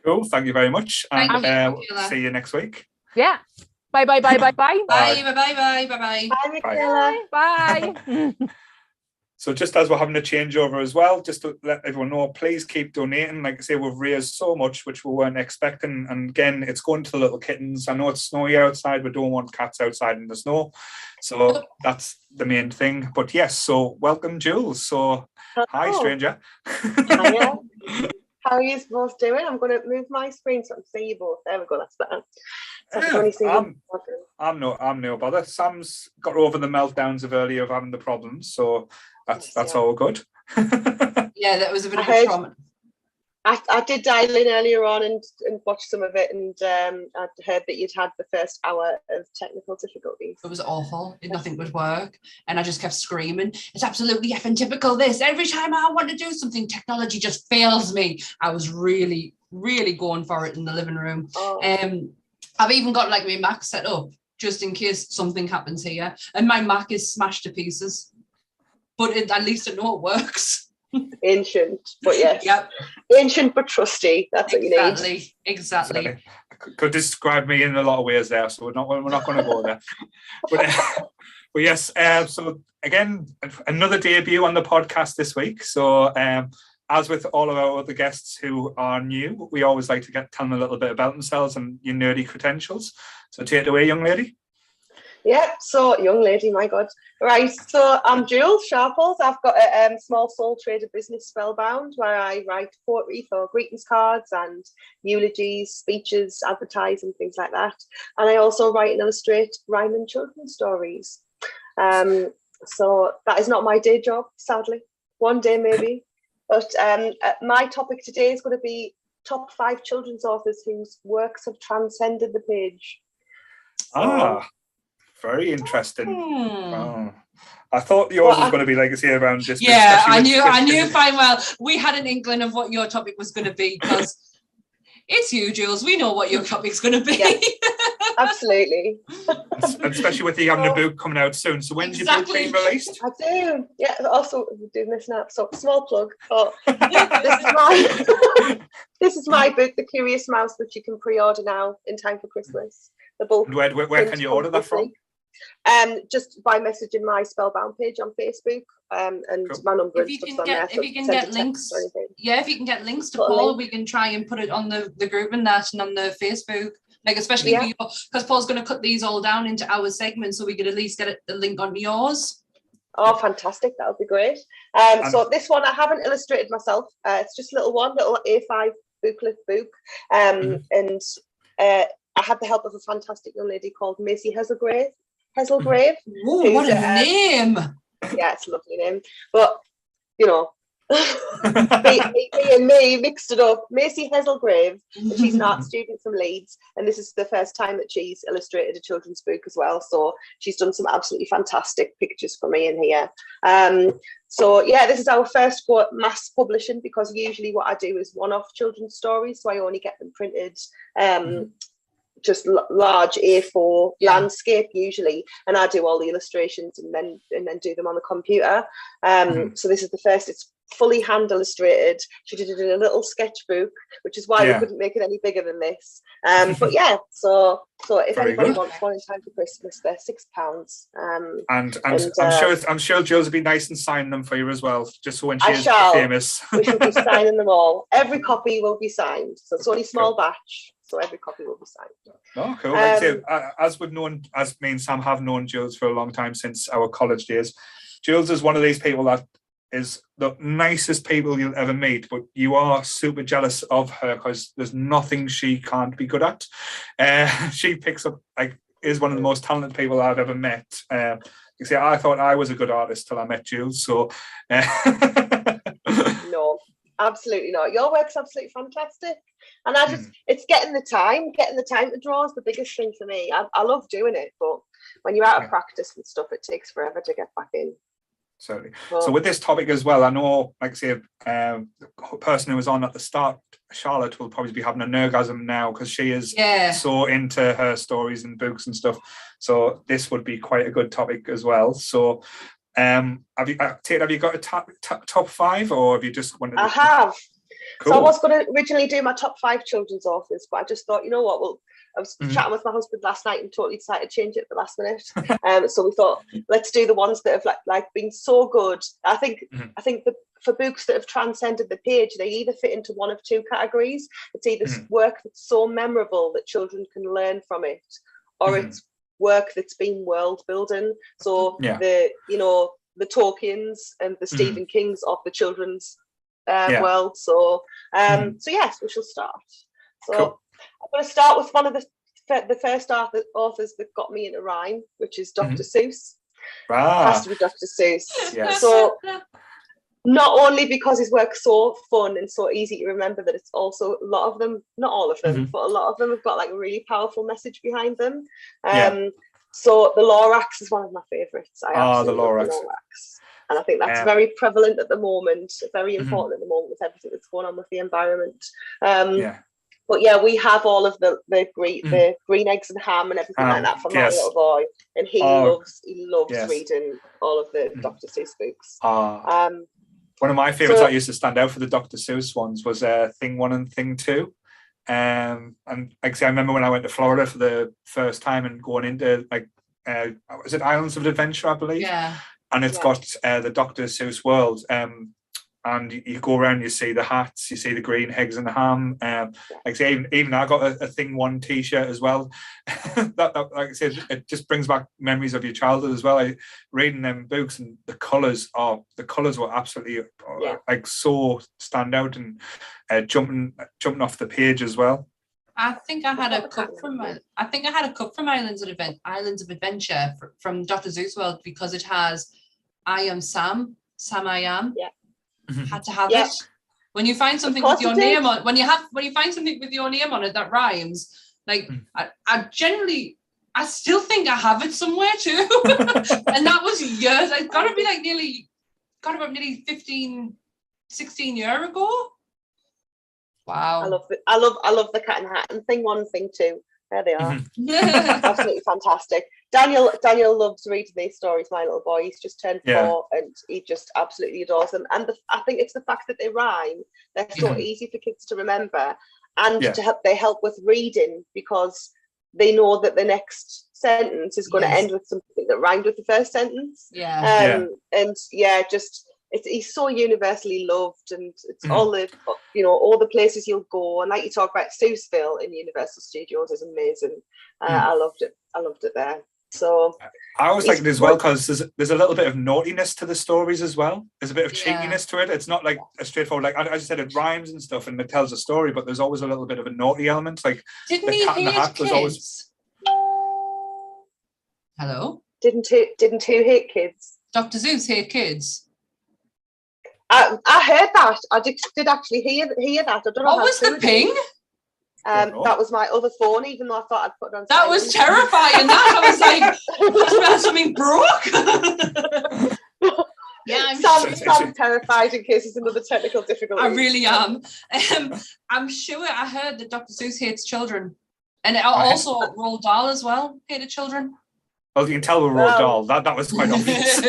Cool. Thank you very much. And see you next week. Yeah. Bye. Bye. Bye. So just as we're having a changeover as well, just to let everyone know, please keep donating. Like I say, we've raised so much, which we weren't expecting. And again, it's going to the little kittens. I know it's snowy outside. We don't want cats outside in the snow. So that's the main thing. But yes, so welcome, Jules. So hi, stranger. Hiya. How are you both doing? I'm going to move my screen so I can see you both. There we go, that's better. I'm no bother. Sam's got over the meltdowns of earlier of having the problems, so that's all good. Yeah, that was a bit of a trauma. I did dial in earlier on and watch some of it, and I'd heard that you'd had the first hour of technical difficulties. It was awful. Nothing would work, and I just kept screaming, "It's absolutely effing typical this. Every time I want to do something, technology just fails me." I was really, really going for it in the living room. I've even got like my Mac set up just in case something happens here, and my Mac is smashed to pieces, but at least I know it works. Ancient, but yes. Yep. Ancient but trusty. That's what you need. Exactly. Could describe me in a lot of ways there, so we're not going to go there. But yes. So again, another debut on the podcast this week. So as with all of our other guests who are new, we always like to tell them a little bit about themselves and your nerdy credentials. So take it away, young lady. Yeah, so young lady, my God. Right, so I'm Jules Sharples. I've got a small sole trader business, Spellbound, where I write poetry for greetings cards and eulogies, speeches, advertising, things like that. And I also write and illustrate rhyme and children's stories. So that is not my day job, sadly. One day maybe. But my topic today is going to be top 5 children's authors whose works have transcended the page. So, very interesting. Oh. I thought yours was going to be legacy around this. Yeah, I knew fine well. We had an inkling of what your topic was going to be because it's you, Jules. We know what your topic's going to be. Yeah, absolutely. Especially with you having a book coming out soon. So when's your book being released? I do. Yeah, also doing this now. So small plug. Oh, this is my book, The Curious Mouse, which you can pre-order now in time for Christmas. The book. Where can you order that from? Just by messaging my Spellbound page on Facebook, and cool. My number. If you can get links to Paul, we can try and put it on the group and that, and on the Facebook. Like especially for you, because Paul's going to cut these all down into our segments, so we could at least get the link on yours. Oh, fantastic! That would be great. So this one I haven't illustrated myself. It's just a little A5 booklet book, and I had the help of a fantastic young lady called Macy Heselgrave. Oh, what a name! Yeah, it's a lovely name. But me and me mixed it up. Macy Heselgrave, she's an art student from Leeds, and this is the first time that she's illustrated a children's book as well. So she's done some absolutely fantastic pictures for me in here. So yeah, this is our first go at mass publishing, because usually what I do is one-off children's stories, so I only get them printed. Just large A4 landscape usually, and I do all the illustrations and then do them on the computer. So this is the first. It's fully hand illustrated. She did it in a little sketchbook, which is why we couldn't make it any bigger than this. But yeah, so if anybody wants one in time for Christmas, they're £6. And I'm sure Jules will be nice and sign them for you as well, just so when she is famous. We should be signing them all. Every copy will be signed. So it's only small batch. So every copy will be signed. Oh, cool. As me and Sam have known Jules for a long time, since our college days. Jules is one of these people that is the nicest people you'll ever meet, but you are super jealous of her because there's nothing she can't be good at. She picks up, is one of the most talented people I've ever met. You see, I thought I was a good artist till I met Jules. So no, absolutely not. Your work's absolutely fantastic. And I just, it's getting the time to draw is the biggest thing for me. I love doing it, but when you're out of practice and stuff, it takes forever to get back in. Certainly. So with this topic as well, I know, the person who was on at the start, Charlotte, will probably be having an orgasm now because she is so into her stories and books and stuff. So this would be quite a good topic as well. So have you got a top 5, or have you just wanted to... I have. Cool. So I was going to originally do my top 5 children's authors, but I just thought, you know what, well, I was chatting with my husband last night and totally decided to change it at the last minute. So we thought, let's do the ones that have like been so good. I think for books that have transcended the page, they either fit into one of 2 categories. It's either work that's so memorable that children can learn from it, or it's work that's been world building. So the Tolkiens and the Stephen Kings of the children's world. So yes, we shall start. So cool. I'm going to start with one of the first authors that got me into rhyme, which is Dr. Seuss. has to be Dr. Seuss. Yes. So not only because his work's so fun and so easy to remember, that it's also a lot of them, not all of them, but a lot of them have got like a really powerful message behind them. So the Lorax is one of my favourites. I absolutely love the Lorax. And I think that's very prevalent at the moment, very important at the moment with everything that's going on with the environment. But yeah, we have all of the green eggs and ham and everything like that for my little boy, and he loves reading all of the Dr. Seuss books. One of my favourites that used to stand out for the Dr. Seuss ones was Thing 1 and Thing 2. And like I say, I remember when I went to Florida for the first time and going into like was it Islands of Adventure, I believe? Yeah. And it's got the Dr. Seuss world. And you go around, you see the hats, you see the green eggs and the ham. Like I say, even I got a Thing 1 T-shirt as well. that, like I said, it just brings back memories of your childhood as well. Reading them books, and the colours were absolutely like so stand out and jumping off the page as well. I think I had a cup from Islands of Adventure from Dr. Seuss World, because it has I am Sam I am. Yeah. Had to have it. When you find something with your name on, when you find something with your name on it that rhymes, like I still think I have it somewhere too. And that was years. It's got to be like nearly 15, 16 years ago. Wow. I love the Cat and Hat and Thing 1, Thing 2. There they are. Absolutely fantastic. Daniel loves reading these stories, my little boy. He's just turned 4 and he just absolutely adores them. And I think it's the fact that they rhyme. They're so easy for kids to remember, and they help with reading, because they know that the next sentence is going to end with something that rhymed with the first sentence. He's so universally loved, and it's all the places you'll go. And like you talk about, Seussville in Universal Studios is amazing. I loved it there. So I always like it as well, because there's a little bit of naughtiness to the stories as well. There's a bit of cheekiness to it. It's not like a straightforward, like I said, it rhymes and stuff and it tells a story, but there's always a little bit of a naughty element. Like didn't the he Cat in the hate Hat kids? was always. Hello? Didn't who hate kids? Dr. Seuss hate kids. I heard that. I did actually hear that. I don't know. What was the ping? That was my other phone, even though I thought I'd put it on. That was terrifying. I was like, something broke. I'm terrified in case there's another technical difficulty. I really am. I'm sure I heard that Dr. Seuss hates children, and also Roald Dahl as well hated children. Well, you can tell with Roald Dahl. That was quite obvious.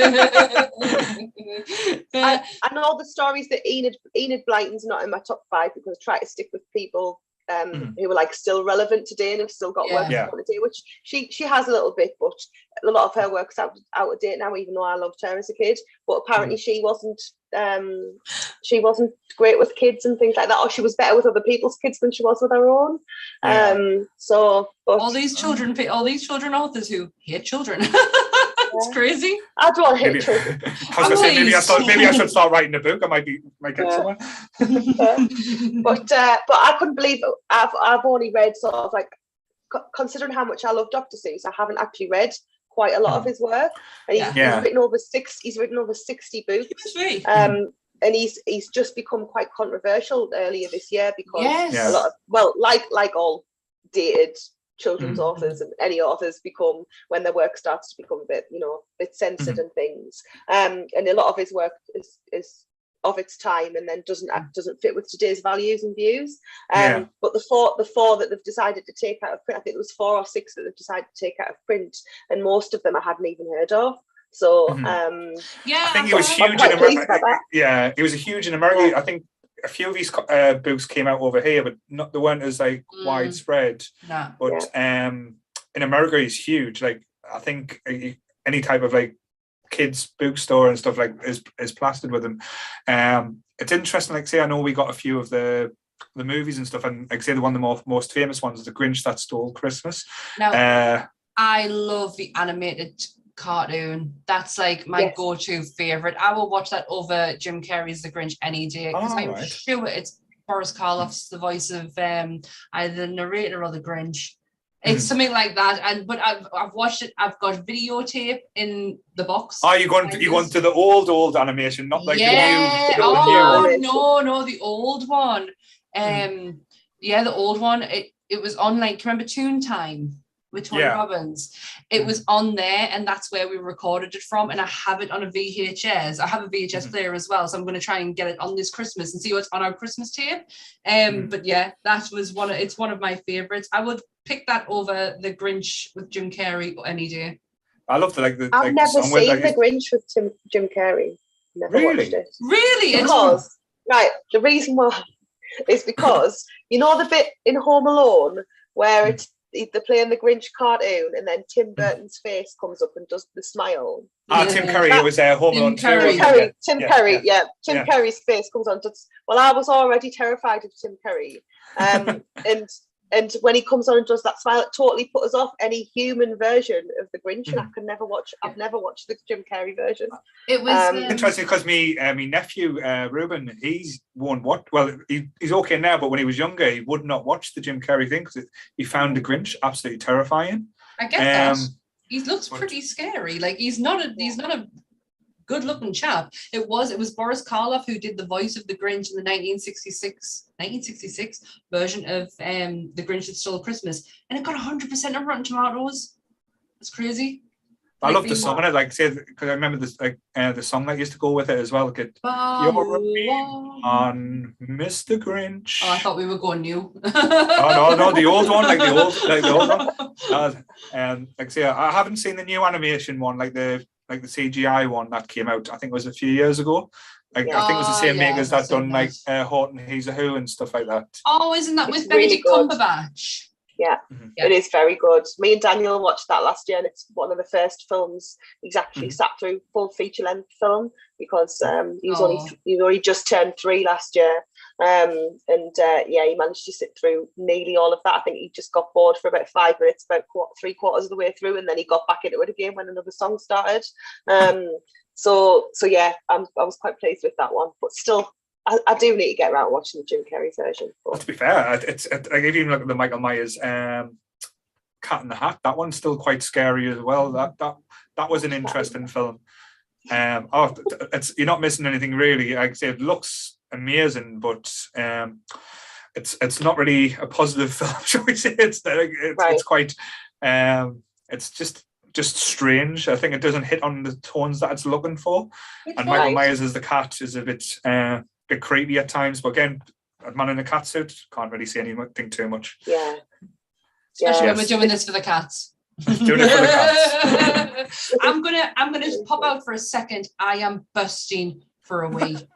I know the stories that Enid Blyton's not in my top 5, because I try to stick with people who are like still relevant today and have still got work to do, which she has a little bit, but a lot of her work's out of date now, even though I loved her as a kid. But apparently she wasn't great with kids and things like that, or she was better with other people's kids than she was with her own. All these children authors who hate children. It's crazy. I don't hate children. I was going to say, maybe I should start writing a book. I might get somewhere. But I couldn't believe it. I've only read sort of like, considering how much I love Dr. Seuss, I haven't actually read quite a lot of his work. And he's written over 60 books. And he's just become quite controversial earlier this year, because a lot of, like all dated children's authors and any authors become, when their work starts to become a bit censored and things, and a lot of his work is of its time and then doesn't fit with today's values and views. But the four that they've decided to take out of print, I think it was 4 or 6 that they've decided to take out of print, and most of them I hadn't even heard of. So I think he was huge in America. Yeah, he was huge in America. I think a few of these books came out over here, but they weren't as like widespread. But in America, he's huge. Like I think any type of like kids bookstore and stuff like is plastered with him. It's interesting. Like say, I know we got a few of the movies and stuff, and like say the one of the most famous ones is The Grinch That Stole Christmas. Now, I love the animated cartoon. That's like my go-to favorite. I will watch that over Jim Carrey's The Grinch any day, because I'm sure it's Boris Karloff's the voice of either the narrator or the Grinch. It's something like that, but I've watched it. I've got videotape in the box. Oh, you going to the old animation, not like the new. No, the old one. Yeah, the old one. It was on, like, remember Toontime with Tony Robbins? It was on there, and that's where we recorded it from. And I have it on a VHS. I have a VHS player as well, so I'm going to try and get it on this Christmas and see what's on our Christmas tape. But yeah, that was it's one of my favorites. I would pick that over The Grinch with Jim Carrey any day. I love I've never seen The Grinch with Jim Carrey. Never watched it. Really? Because, right, the reason why is because, you know the bit in Home Alone where they're playing the Grinch cartoon and then Tim Burton's face comes up and does the smile. Tim Curry, it was Home Alone 2. Tim Curry, Tim Curry's face comes on. Well, I was already terrified of Tim Curry. And when he comes on and does that smile, it totally put us off any human version of the Grinch. And I've never watched the Jim Carrey version. It was interesting because me nephew Ruben, he's he's okay now, but when he was younger, he would not watch the Jim Carrey thing because he found the Grinch absolutely terrifying. I get that. He looks pretty scary. Like he's not a good-looking chap. It was Boris Karloff who did the voice of the Grinch in the 1966 version of The Grinch That Stole Christmas, and it got 100% on Rotten Tomatoes. It's crazy. I love the song in it, because I remember this, the song that used to go with it as well. You're on Mr. Grinch. Oh, I thought we were going new. no, the old one, the old one. I haven't seen the new animation one, like the CGI one that came out. I think it was a few years ago. I think it was the same makers that done Horton Hears a Who and stuff like that. Oh, isn't that with Benedict Cumberbatch? Yeah, it is very good. Me and Daniel watched that last year, and it's one of the first films he's actually sat through full feature-length film because he's only just turned 3 last year. He managed to sit through nearly all of that. I think he just got bored for about 5 minutes, about 3/4 of the way through, and then he got back into it again when another song started. So yeah, I was quite pleased with that one, but still. I do need to get around watching the Jim Carrey version. But to be fair, I even look at the Michael Myers Cat in the Hat. That one's still quite scary as well. That was an interesting film. You're not missing anything really. Like I say, it looks amazing, but it's not really a positive film, shall we say? It's quite it's just strange. I think it doesn't hit on the tones that it's looking for. And Michael Myers as the cat is a bit creepy at times, but again, a man in a cat suit, can't really see anything too much. Yeah. Especially when we're doing this for the cats. Doing it for the cats. I'm gonna pop out for a second. I am busting for a wee.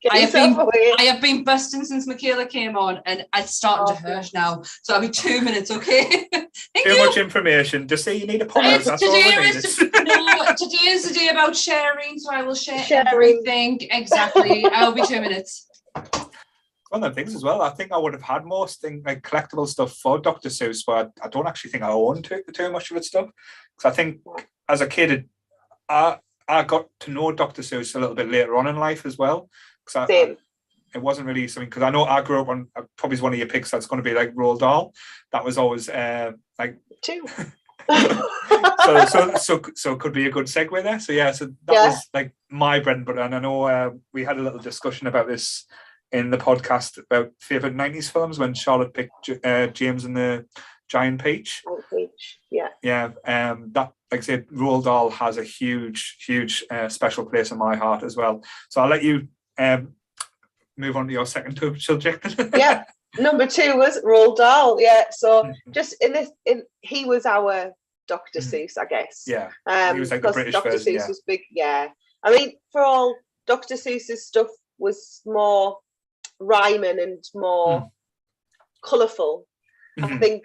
I have been busting since Michaela came on, and it's starting to hurt now. So I'll be 2 minutes, okay? Too much information. Just say you need a pop out. That's all I need. Today is the day about sharing, so I will share everything. Exactly. I'll be 2 minutes. One of the things as well, I think I would have had more collectible stuff for Dr. Seuss, but I don't actually think I own too much of its stuff. Because I think as a kid, I got to know Dr. Seuss a little bit later on in life as well. It wasn't really something, because I know I grew up on, probably is one of your picks that's going to be like Roald Dahl. That was always two. so it could be a good segue there. So that was like my bread and butter. And I know we had a little discussion about this in the podcast about favourite 90s films when Charlotte picked James and the Giant Peach. That, like I said, Roald Dahl has a huge special place in my heart as well. So I'll let you move on to your second subject. Yeah, number 2 was Roald Dahl. Yeah, so just he was our Dr. Seuss, I guess. Yeah, he was like the British Dr. version. Seuss was big. Yeah, I mean, for all Dr. Seuss's stuff was more rhyming and more colourful. I think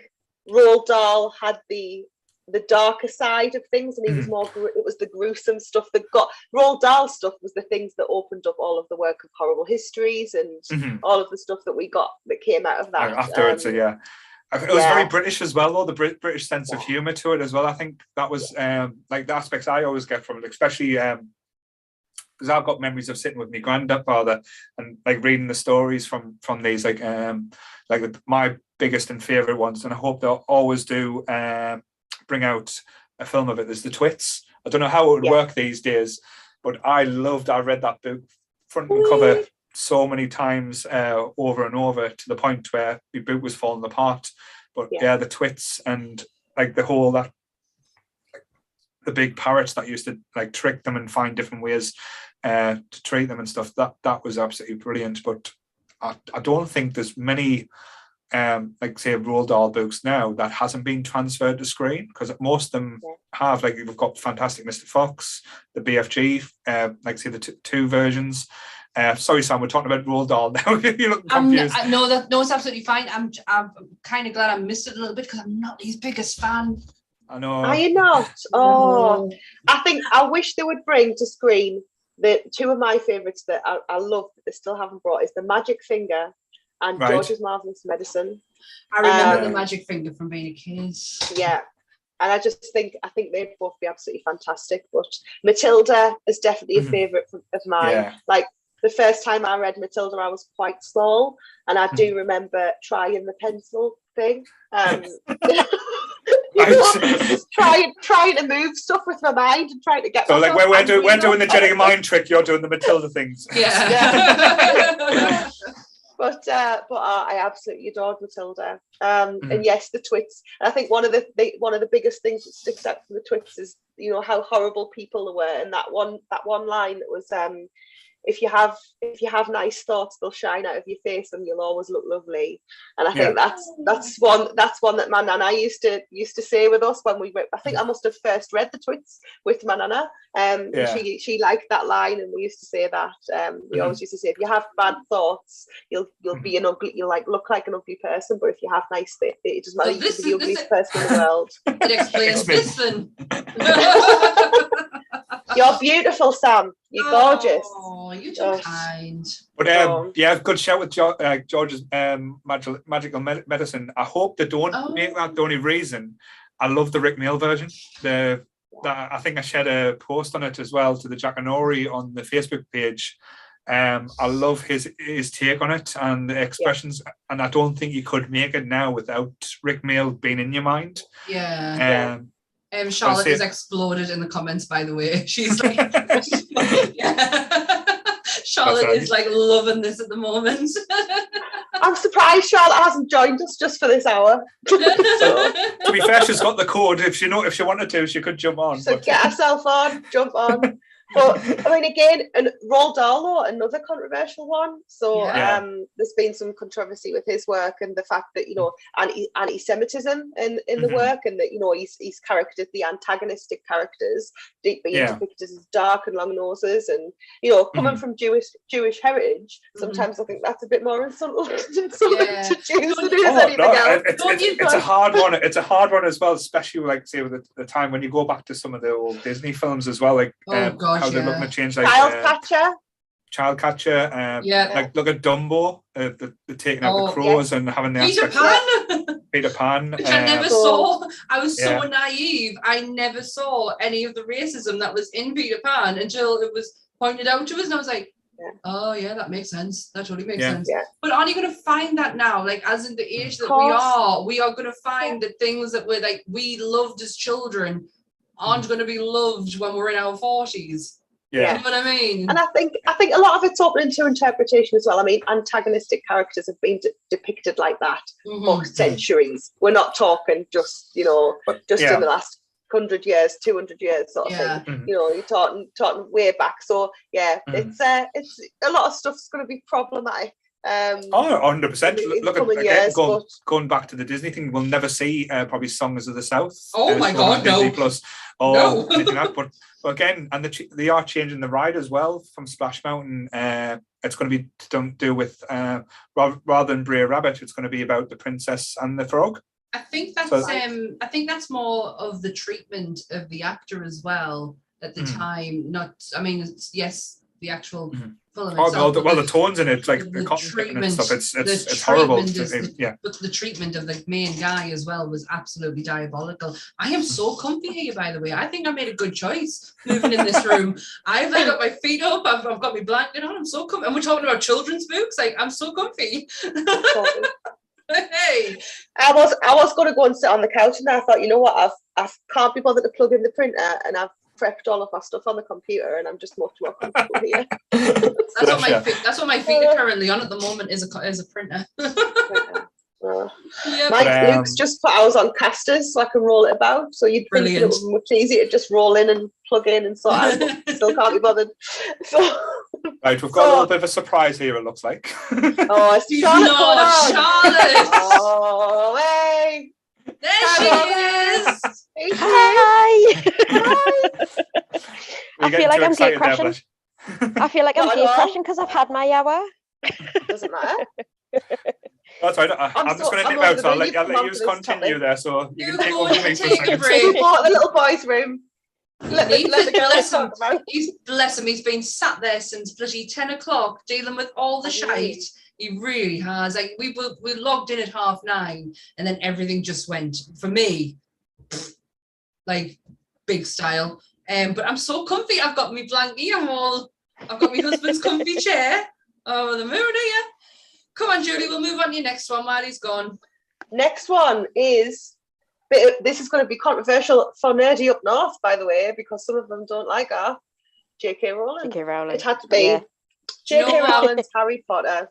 Roald Dahl had the darker side of things, and he was more. It was the gruesome stuff that got Roald Dahl stuff was the things that opened up all of the work of Horrible Histories and all of the stuff that we got that came out of that afterwards. It was very British as well, though, the British sense of humour to it as well. I think that was like the aspects I always get from it, especially the because I've got memories of sitting with my grandfather and like reading the stories from these, like my biggest and favorite ones, and I hope they'll always do bring out a film of it. There's the Twits. I don't know how it would work these days, but I read that book front and cover so many times over and over, to the point where the book was falling apart. But the Twits, and like the whole the big parrots that used to like trick them and find different ways to treat them and stuff, that was absolutely brilliant. But I don't think there's many like say Roald Dahl books now that hasn't been transferred to screen, because most of them have. Like we've got Fantastic Mr. Fox, the BFG, like say the two versions. Sorry, Sam, we're talking about Roald Dahl now. You look confused. No, it's absolutely fine. I'm kind of glad I missed it a little bit, because I'm not his biggest fan. I know. Are you not? Oh, I wish they would bring to screen the two of my favourites that I love that they still haven't brought, is the Magic Finger and George's Marvelous Medicine. I remember the Magic Finger from being a kid. Yeah. And I think they'd both be absolutely fantastic. But Matilda is definitely a favourite of mine. Yeah. Like the first time I read Matilda, I was quite small, and I do remember trying the pencil thing. Trying to move stuff with my mind and trying to get. So like we're doing the Jedi mind trick. You're doing the Matilda things. Yeah. But I absolutely adored Matilda. And yes, the Twits. And I think one of the biggest things that sticks out from the Twits is, you know, how horrible people were, and that one line that was if you have nice thoughts, they'll shine out of your face and you'll always look lovely. And I think that's one that my nana used to say with us when we were, I think I must have first read the Twits with my nana. She liked that line, and we used to say that. We always used to say, if you have bad thoughts, you'll be an ugly, you'll like look like an ugly person, but if you have nice thoughts, it doesn't matter, you can be the ugliest person in the world. It explains this then. You're beautiful, Sam. You're gorgeous. Oh, you're too kind. But good shout with George's magical medicine. I hope they don't make that the only reason. I love the Rick Mail version. I think I shared a post on it as well to the Jack and Ori on the Facebook page. I love his take on it and the expressions, and I don't think you could make it now without Rick Mail being in your mind. Charlotte has exploded in the comments, by the way. She's like, Charlotte is like loving this at the moment. I'm surprised Charlotte hasn't joined us just for this hour. So, to be fair, she's got the code. If she wanted to, she could jump on. So get herself on, jump on. But I mean, again, and Roald Dahl, another controversial one. So there's been some controversy with his work and the fact that, you know, anti-Semitism in the work, and that, you know, he's charactered the antagonistic characters being depicted as dark and long noses, and, you know, coming from Jewish heritage, sometimes I think that's a bit more insulting to Jews than it is anything else. It's a hard one. It's a hard one as well, especially like say with the time when you go back to some of the old Disney films as well, like how they're looking to change, like Childcatcher. Like look at Dumbo, the taking out the crows and having the Peter Pan, which I never saw. I was so naive. I never saw any of the racism that was in Peter Pan until it was pointed out to us, and I was like, oh yeah, that makes sense. That totally makes sense. But aren't you going to find that now? Like, as in the age that we are going to find that things that we loved as children aren't going to be loved when we're in our 40s. You know what I mean? And I think a lot of it's open to interpretation as well. I mean, antagonistic characters have been depicted like that for centuries. We're not talking just, you know, just in the last 100 years, 200 years sort of thing. You know, you're talking way back. So it's a lot of stuff's going to be problematic. 100%. Look at going back to the Disney thing, we'll never see probably Songs of the South. Oh my God, no. Disney Plus or anything like that. But again, and they are changing the ride as well from Splash Mountain. It's going to be to do with rather than Brer Rabbit, it's going to be about the Princess and the Frog. I think that's more of the treatment of the actor as well at the time. Not, I mean, yes, the actual film itself. Oh, well, the tones in it, like the cotton and stuff, it's horrible. Yeah. But the treatment of the main guy as well was absolutely diabolical. I am so comfy here, by the way. I think I made a good choice moving in this room. I've like got my feet up. I've got my blanket on. I'm so comfy. And we're talking about children's books. Like, I'm so comfy. Hey, I was going to go and sit on the couch, and I thought, you know what, I can't be bothered to plug in the printer, and I've prepped all of my stuff on the computer, and I'm just much more comfortable here. That's what my feet are currently on at the moment, is a printer. Luke's just put ours on casters so I can roll it about. So you'd think it was much easier to just roll in and plug in and sort out, but still can't be bothered. So, right, we've got a little bit of a surprise here, it looks like. Oh, it's Charlotte. Oh, hey. There she is. Hi. I feel like I'm gate crashing. I feel like I'm gate crashing because I've had my hour. Doesn't matter. That's right. I'm just going to nip out, so I'll let you continue there, so you can take over me for a second. The little boy's room. Bless him. He's been sat there since bloody 10 o'clock dealing with all the shite. He really has. Like, we logged in at 9:30, and then everything just went, for me, like, big style. But I'm so comfy. I've got my blankie. I've got my husband's comfy chair over the moon here. Come on, Julie, we'll move on to your next one while he's gone. Next one is, this is going to be controversial for Nerdy Up North, by the way, because some of them don't like her. J.K. Rowling. It had to be J.K. Rowling's Harry Potter.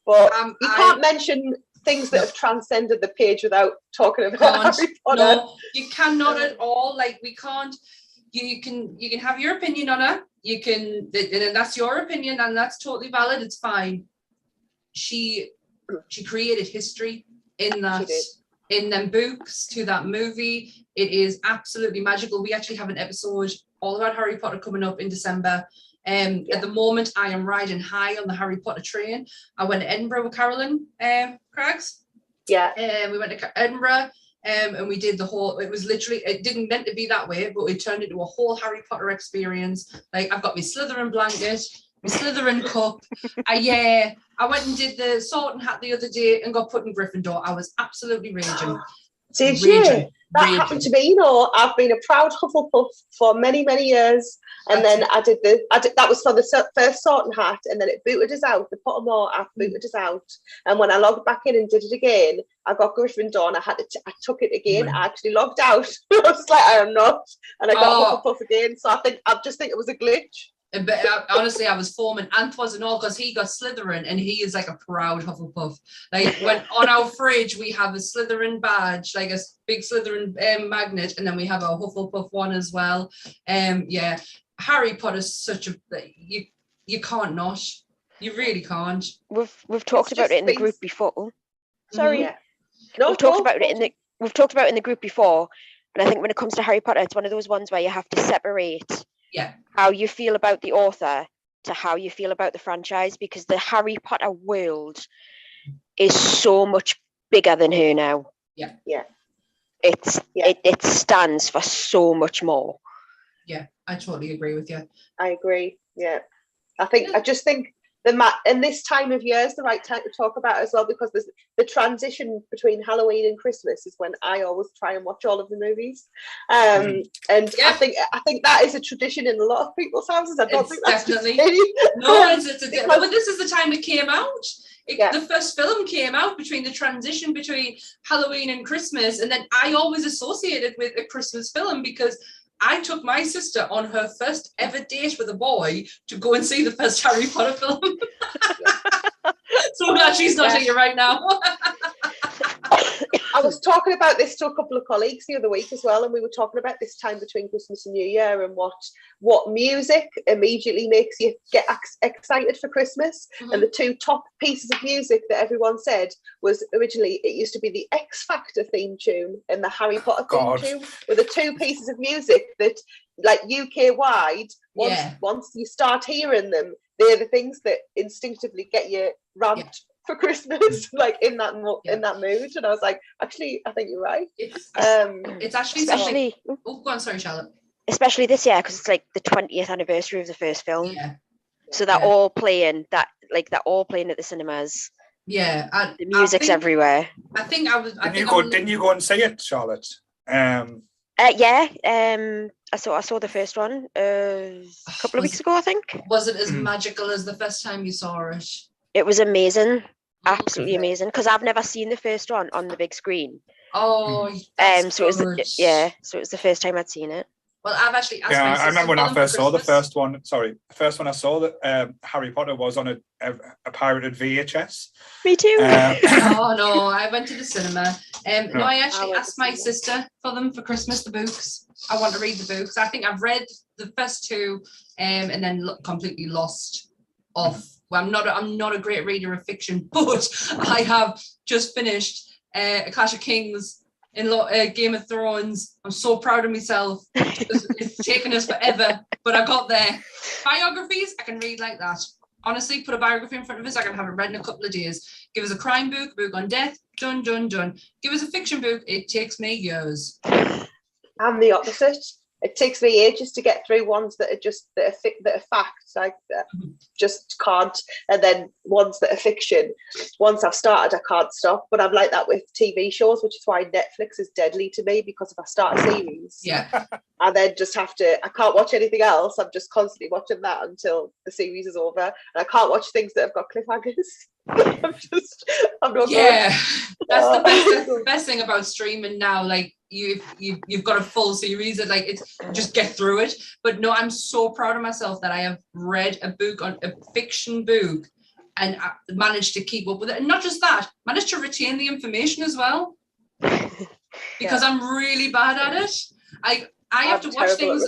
But you can't mention things that have transcended the page without talking about Harry Potter. No, you cannot at all. Like, we can't. You can have your opinion on her. You can, and that's your opinion, and that's totally valid. It's fine. She created history in them books to that movie. It is absolutely magical. We actually have an episode all about Harry Potter coming up in December. At the moment, I am riding high on the Harry Potter train. I went to Edinburgh with Carolyn Craggs. Yeah. We went to Edinburgh and we did the whole, it was literally, it didn't meant to be that way, but it turned into a whole Harry Potter experience. Like, I've got my Slytherin blanket, my Slytherin cup. I went and did the Sorting Hat the other day and got put in Gryffindor. I was absolutely raging. Did you? That happened to me. You know, I've been a proud Hufflepuff for many, many years. And then I did that was for the first Sorting Hat, and then it booted us out. The Pottermore app booted us out. And when I logged back in and did it again, I got Gryffindor, and I took it again. I actually logged out. I was like, I am not. And I got Hufflepuff again. So I just think it was a glitch. But honestly, I was forming Anthos and all, because he got Slytherin and he is like a proud Hufflepuff. Like, when on our fridge we have a Slytherin badge, like a big Slytherin magnet, and then we have a Hufflepuff one as well. Harry Potter's such a, you can't not. You really can't. We've talked about it in the group before. Sorry. Yeah. No, we've talked about it in the group before, and I think when it comes to Harry Potter, it's one of those ones where you have to separate how you feel about the author to how you feel about the franchise, because the Harry Potter world is so much bigger than her now. It stands for so much more. Yeah, I totally agree with you. I agree. Yeah, I just think and this time of year is the right time to talk about it as well, because there's the transition between Halloween and Christmas is when I always try and watch all of the movies. I think that is a tradition in a lot of people's houses. I don't think that's definitely no. But this is the time it came out. The first film came out between the transition between Halloween and Christmas, and then I always associated with a Christmas film because I took my sister on her first ever date with a boy to go and see the first Harry Potter film. So I'm glad she's not here right now. I was talking about this to a couple of colleagues the other week as well, and we were talking about this time between Christmas and New Year and what music immediately makes you get excited for Christmas. And the two top pieces of music that everyone said was originally, it used to be the X Factor theme tune and the Harry Potter theme tune, were the two pieces of music that, like, UK wide, once you start hearing them, they're the things that instinctively get you ramped for Christmas, like in that mood. And I was like, actually, I think you're right. It's actually especially go on, sorry, Charlotte. Especially this year, because it's like the 20th anniversary of the first film. So they're all playing that, like they're all playing at the cinemas. Yeah, the music's everywhere. I think I was. Didn't you go and see it, Charlotte? Yeah. I saw the first one a couple of weeks ago, I think. Was it as magical as the first time you saw it? It was amazing, absolutely amazing. Because I've never seen the first one on the big screen. Oh, so it was so it was the first time I'd seen it. Well, I've actually asked I remember when I first saw the first one. Sorry, the first one I saw that Harry Potter was on a pirated VHS. Me too. Oh no, I went to the cinema. No, I actually asked my sister for them for Christmas. The books. I want to read the books. I think I've read the first two, and then completely lost off. Well, I'm not a great reader of fiction, but I have just finished A Clash of Kings. In Game of Thrones. I'm so proud of myself. It's taken us forever, but I got there. Biographies, I can read like that. Honestly, put a biography in front of us, I can have it read in a couple of days. Give us a crime book, a book on death, done. Give us a fiction book, it takes me years. I'm the opposite. It takes me ages to get through ones that are facts, like just can't, and then ones that are fiction. Once I've started, I can't stop. But I'm like that with TV shows, which is why Netflix is deadly to me, because if I start a series, I then just have to. I can't watch anything else. I'm just constantly watching that until the series is over, and I can't watch things that have got cliffhangers. I'm not. Yeah, that's the best thing about streaming now. Like. You've got a full series that like it's just get through it. But no, I'm so proud of myself that I have read a fiction book and I managed to keep up with it. And not just that, managed to retain the information as well. Because I'm really bad at it. I have to watch things.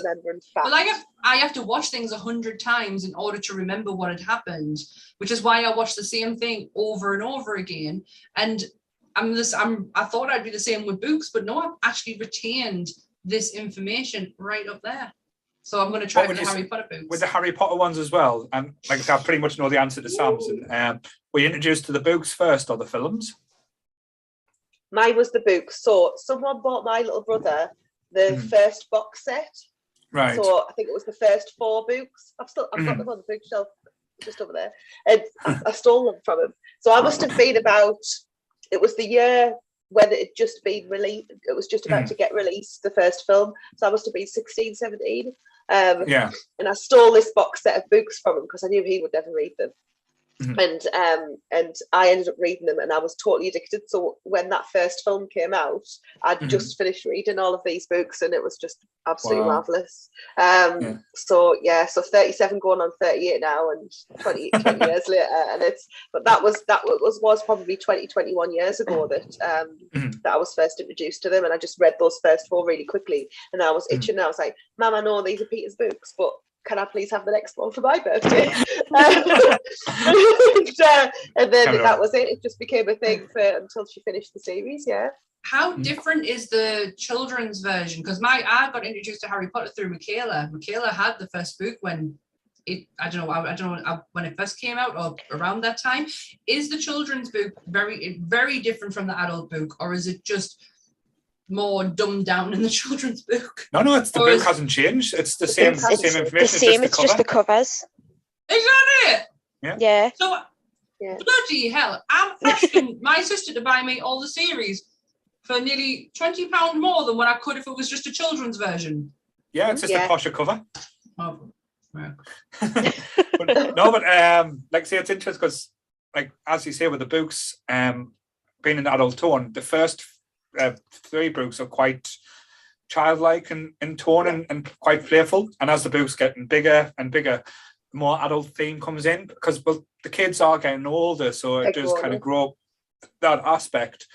Well, I have to watch things 100 times in order to remember what had happened, which is why I watch the same thing over and over again. And I thought I'd be the same with books, but no, I've actually retained this information right up there. So I'm going to try with the Harry Potter books. With the Harry Potter ones as well, and like I said, I pretty much know the answer to Samson. Were you introduced to the books first or the films? Mine was the books. So someone bought my little brother the first box set. Right. So I think it was the first 4 books. I've got them on the bookshelf just over there, and I stole them from him. So I must have been about. It was the year when it had just been released. It was just about to get released, the first film. So I must have been 16, 17. And I stole this box set of books from him because I knew he would never read them. And I ended up reading them, and I was totally addicted. So when that first film came out, I'd just finished reading all of these books, and it was just absolutely marvelous. So 37 going on 38 now, and 20 years later, and that was probably 21 years ago that I was first introduced to them, and I just read those first 4 really quickly, and I was itching. And I was like, Mum, I know these are Peter's books, but can I please have the next one for my birthday? And then that was it. It just became a thing until she finished the series. Yeah. How different is the children's version? Because I got introduced to Harry Potter through Michaela. Michaela had the first book when I don't know when it first came out or around that time. Is the children's book very, very different from the adult book, or is it just more dumbed down in the children's book? No, it's the book hasn't changed. It's the same information. The same. It's just the covers. Is that it? Yeah. So bloody hell! I'm asking my sister to buy me all the series for nearly £20 more than what I could if it was just a children's version. Yeah, it's just a posher cover. Oh, right. but like I say, it's interesting because, like as you say, with the books, being an adult tone, the first 3 books are quite childlike in tone and quite playful, and as the books getting bigger and bigger, the more adult theme comes in because the kids are getting older, so it does kind of grow that aspect.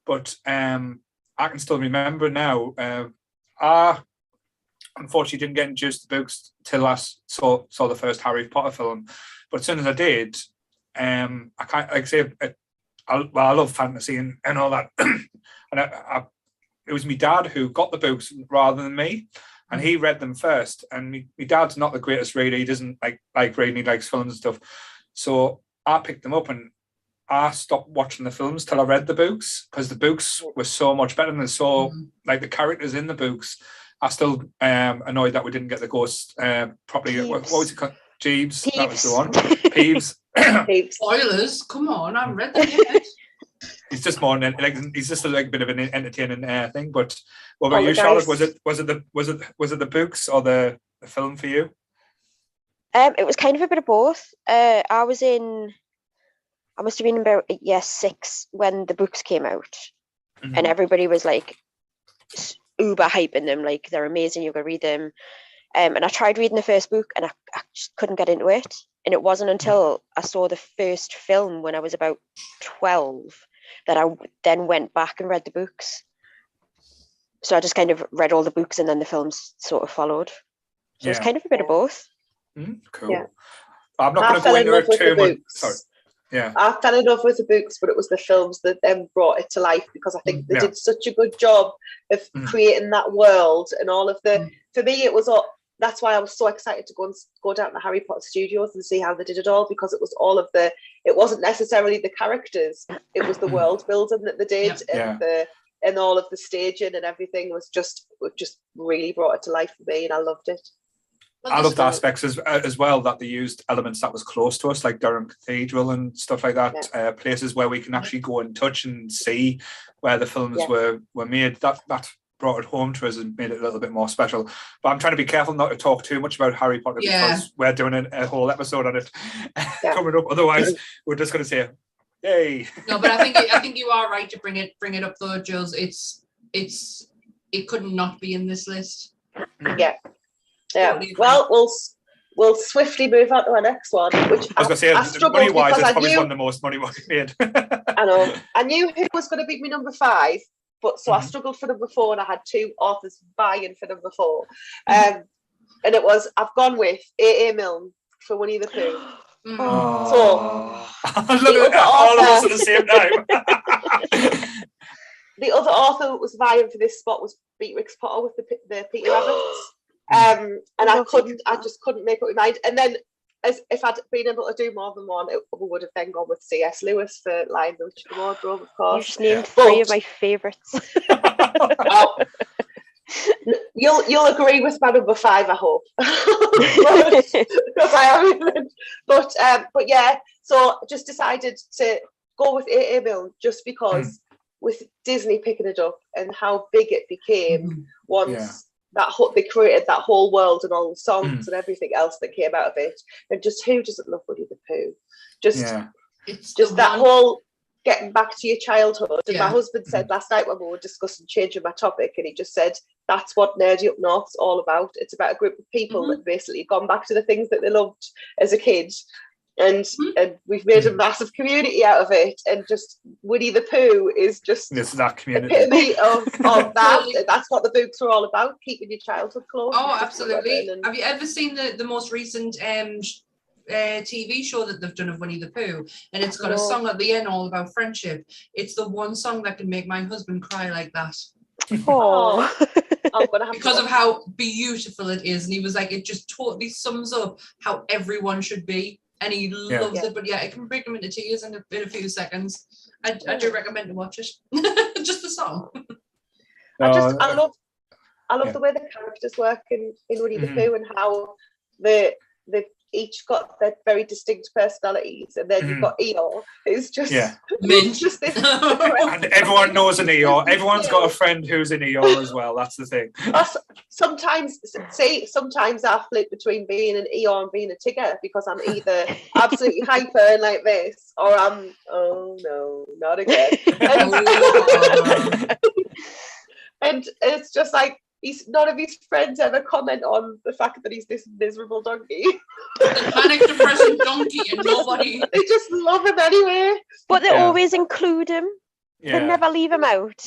But I can still remember now. I unfortunately didn't get introduced to the books till I saw the first Harry Potter film, but as soon as I did, I can't like say I love fantasy and all that. And it was my dad who got the books rather than me, and he read them first. And my dad's not the greatest reader; he doesn't like reading. He likes films and stuff. So I picked them up, and I stopped watching the films till I read the books because the books were so much better than like the characters in the books. I still annoyed that we didn't get the ghost properly. What was it called? Jeeves, Peeves. that was the one. Peeves. Peeves. Spoilers, come on, I haven't read them yet. He's just more like he's just a bit of an entertaining thing. But what about Oh, you, the Charlotte? guys. Was it the books or the film for you? It was kind of a bit of both. I must have been about year 6 when the books came out, and everybody was like uber hyping them, like they're amazing, you've got to read them. And I tried reading the first book and I just couldn't get into it. And it wasn't until I saw the first film when I was about 12 that I then went back and read the books. So I just kind of read all the books and then the films sort of followed. So it's kind of a bit of both. Cool. Yeah. I'm not going to go into it too much. Sorry. Yeah. I fell in love with the books, but it was the films that then brought it to life, because I think they did such a good job of creating that world and all of the. For me, it was all. That's why I was so excited to go down to the Harry Potter studios and see how they did it all, because it was all of the. It wasn't necessarily the characters; it was the world building that they did, and all of the staging and everything was just really brought it to life for me, and I loved it. I loved aspects as well that they used elements that was close to us, like Durham Cathedral and stuff like that. Places where we can actually go and touch and see where the films were made. That brought it home to us and made it a little bit more special. But I'm trying to be careful not to talk too much about Harry Potter because we're doing a whole episode on it coming up. Otherwise, we're just going to say, "Yay!" No, but I think you are right to bring it up though, Jules. It could not be in this list. Yeah. Yeah. Well, we'll swiftly move on to our next one. Which I was going to say, money-wise, it's probably one of the most money we made. I know. I knew who was going to be my number 5, but so I struggled for number 4, and I had 2 authors vying for number 4. And it was, I've gone with A.A. Milne for Winnie the Pooh. So look at all of us at the same time. The other author that was vying for this spot was Beatrix Potter with the Peter Rabbits. And I just couldn't make up my mind. And then, if I'd been able to do more than one, we would have then gone with C.S. Lewis for Lion, the Witch, and the Wardrobe, of course. You just named 3 of my favourites. You'll agree with my number 5, I hope. But yeah, so just decided to go with A.A. Milne just because with Disney picking it up and how big it became once. They created that whole world and all the songs and everything else that came out of it, and just who doesn't love Winnie the Pooh? Just that whole getting back to your childhood. And my husband said last night when we were discussing changing my topic, and he just said that's what Nerdy Up North's all about. It's about a group of people that basically gone back to the things that they loved as a kid. And we've made a massive community out of it, and just Winnie the Pooh is just that community epitome of that. That's what the books are all about, keeping your childhood close. Oh, absolutely. Have you ever seen the most recent TV show that they've done of Winnie the Pooh? And it's got a song at the end all about friendship. It's the one song that can make my husband cry like that. Oh, because of how beautiful it is. And he was like, it just totally sums up how everyone should be. And he loves it, but it can break him into tears in a few seconds. I do recommend to watch it. Just the song. I love the way the characters work in Winnie the Pooh, and how they've each got their very distinct personalities, and then you've got Eeyore, who's just just this and everyone knows an Eeyore. Everyone's got a friend who's an Eeyore as well. That's the thing. Sometimes I flip between being an Eeyore and being a Tigger, because I'm either absolutely hyper and like this, or I'm no, not again. And it's just like none of his friends ever comment on the fact that he's this miserable donkey. The manic depressive donkey, and nobody. They just love him anyway. But they always include him. They never leave him out.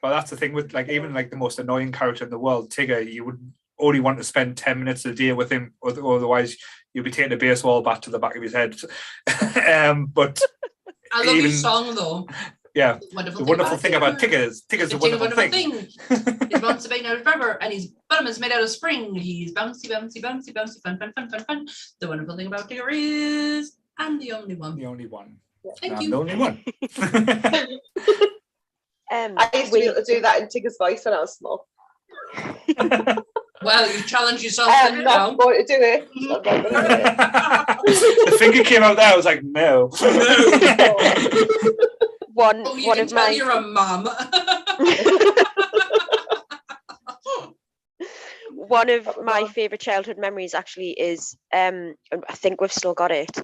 Well, that's the thing with even the most annoying character in the world, Tigger. You would only want to spend 10 minutes a day with him, otherwise you'll be taking a baseball bat to the back of his head. But I love his song though. Yeah, the wonderful thing about Tigger's a wonderful thing. His bouncy made out of rubber, and his bottom is made out of spring. He's bouncy, bouncy, bouncy, bouncy, fun, fun, fun, fun, fun. The wonderful thing about Tigger is I'm the only one. The only one. Thank you. The only one. I used to be able to do that in Tigger's voice when I was small. Well, you challenge yourself. I am not going to do it. I'm not going to do it. The finger came out there. I was like, no. One can of tell my. You're a mum. One of my favourite childhood memories actually is, I think we've still got it.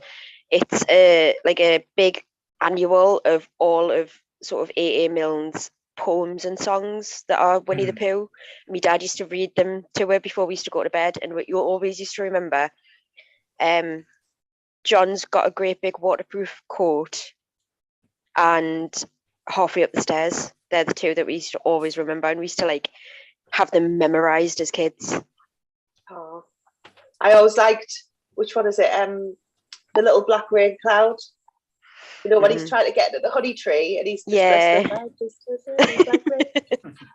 It's like a big annual of all of sort of A.A. Milne's poems and songs that are Winnie the Pooh. My dad used to read them to her before we used to go to bed, and you always used to remember John's got a great big waterproof coat and Halfway Up the Stairs. They're the two that we used to always remember, and we used to like have them memorized as kids. Oh, I always liked, which one is it? The little black rain cloud. You know, when he's trying to get into the honey tree and he's just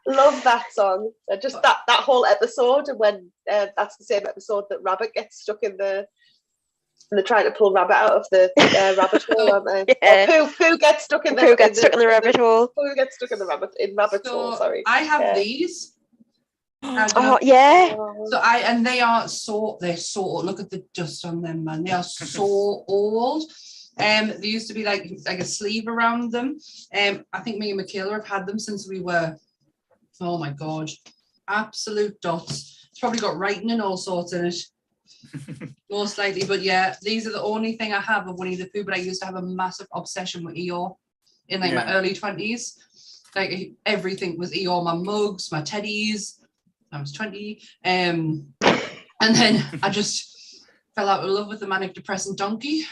love that song. Just that whole episode, and when that's the same episode that Rabbit gets stuck in the, and they're trying to pull Rabbit out of the rabbit hole, aren't they? Yeah. Pooh gets stuck in the Pooh gets stuck in the rabbit hole. Pooh gets stuck in the rabbit hole. Sorry. I have these. Oh yeah. So they're so look at the dust on them, man. They are so old. There used to be like a sleeve around them. I think me and Michaela have had them since we were, oh my god, absolute dots. It's probably got writing and all sorts in it. Most likely, but yeah, these are the only thing I have of Winnie the Pooh. But I used to have a massive obsession with Eeyore in like my early 20s. Like everything was Eeyore, my mugs, my teddies. I was 20. And then I just fell out of love with the manic depressant donkey.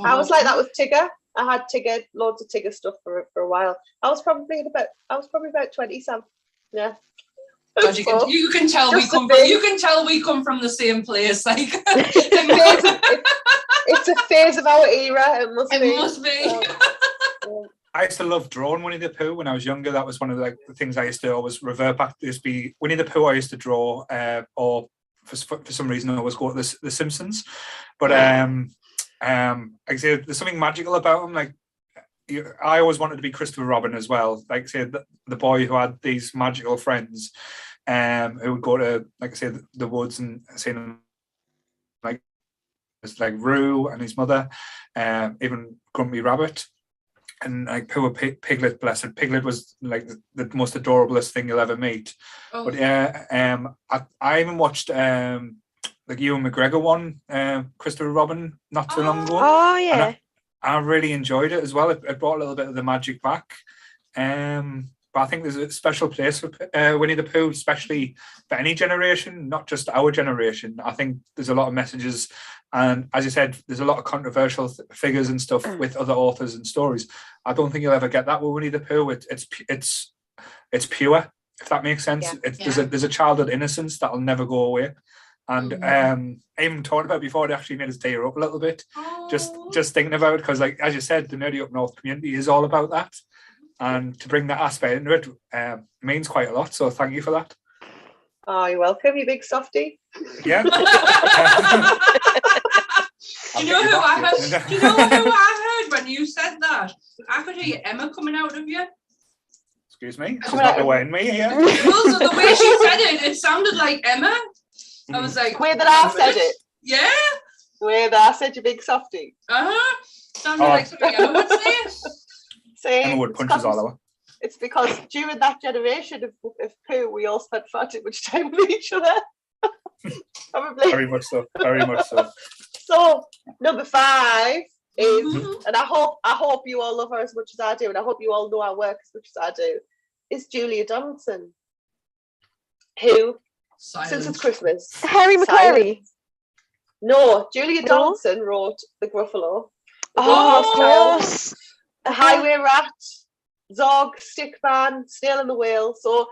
I was like that with Tigger. I had Tigger, loads of Tigger stuff for a while. I was probably about 20, Sam. Yeah. God, you can tell we come from the same place. Like it's a phase of our era. It must be. I used to love drawing Winnie the Pooh when I was younger. That was one of the things I used to always revert back to. Just be Winnie the Pooh. I used to draw, or for some reason I always go to the Simpsons. But like I say, there's something magical about them. Like I always wanted to be Christopher Robin as well. Like I say, the boy who had these magical friends, who would go to, like I say, the woods and say like Roo and his mother, even Grumpy Rabbit. And like poor Piglet, blessed Piglet was like the most adorablest thing you'll ever meet. Oh. But yeah, I even watched like Ewan McGregor one, Christopher Robin, not too long ago. Oh yeah, I really enjoyed it as well. It brought a little bit of the magic back. But I think there's a special place for Winnie the Pooh, especially for any generation, not just our generation. I think there's a lot of messages, and as you said, there's a lot of controversial figures and stuff with other authors and stories. I don't think you'll ever get that with Winnie the Pooh. It's pure, if that makes sense. Yeah. There's a childhood innocence that'll never go away. And I even talked about it before, it actually made us tear up a little bit. Just thinking about it, because like as you said, the Nerdy Up North community is all about that. And to bring that aspect into it means quite a lot. So thank you for that. Oh, you're welcome, you big softie. Yeah. Do you know who I heard when you said that? I could hear Emma coming out of you. Excuse me? She's not aware me here. Well, so the way she said it sounded like Emma. I was like... The way that I said it? Yeah. The way that I said you big softie? Sounded like something Emma would say. Emma would punch us all over. It's because during that generation of Pooh, we all spent far too much time with each other. Probably. Very much so. Very much so. So number 5 is, and I hope you all love her as much as I do, and I hope you all know our work as much as I do, is Julia Donaldson, who, since it's Christmas, Harry McCreary. No, Julia Donaldson wrote The Gruffalo, The Child, The Highway Rat, Zog, Stickman, Snail and the Whale. So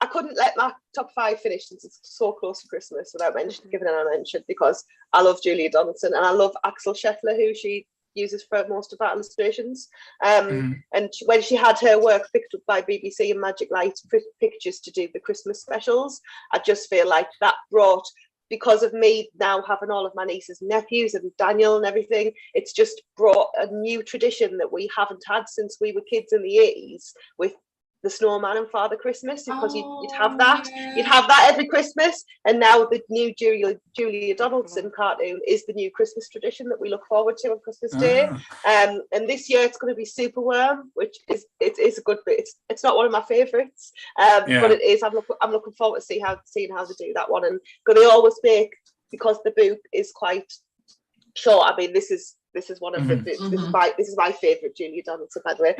I couldn't let my top 5 finish since it's so close to Christmas without giving her a mention, because I love Julia Donaldson and I love Axel Scheffler, who she uses for most of her illustrations. And when she had her work picked up by BBC and Magic Light Pictures to do the Christmas specials, I just feel like that brought, because of me now having all of my nieces and nephews and Daniel and everything, it's just brought a new tradition that we haven't had since we were kids in the 80s with the Snowman and Father Christmas, because you'd have that every Christmas. And now the new Julia Donaldson cartoon is the new Christmas tradition that we look forward to on Christmas Day. And this year it's going to be Superworm, which is a good bit. It's not one of my favourites, but it is. I'm looking forward to seeing how they do that one. And they always make, because the book is quite short. I mean, this is one of the this is my favourite Julia Donaldson, by the way.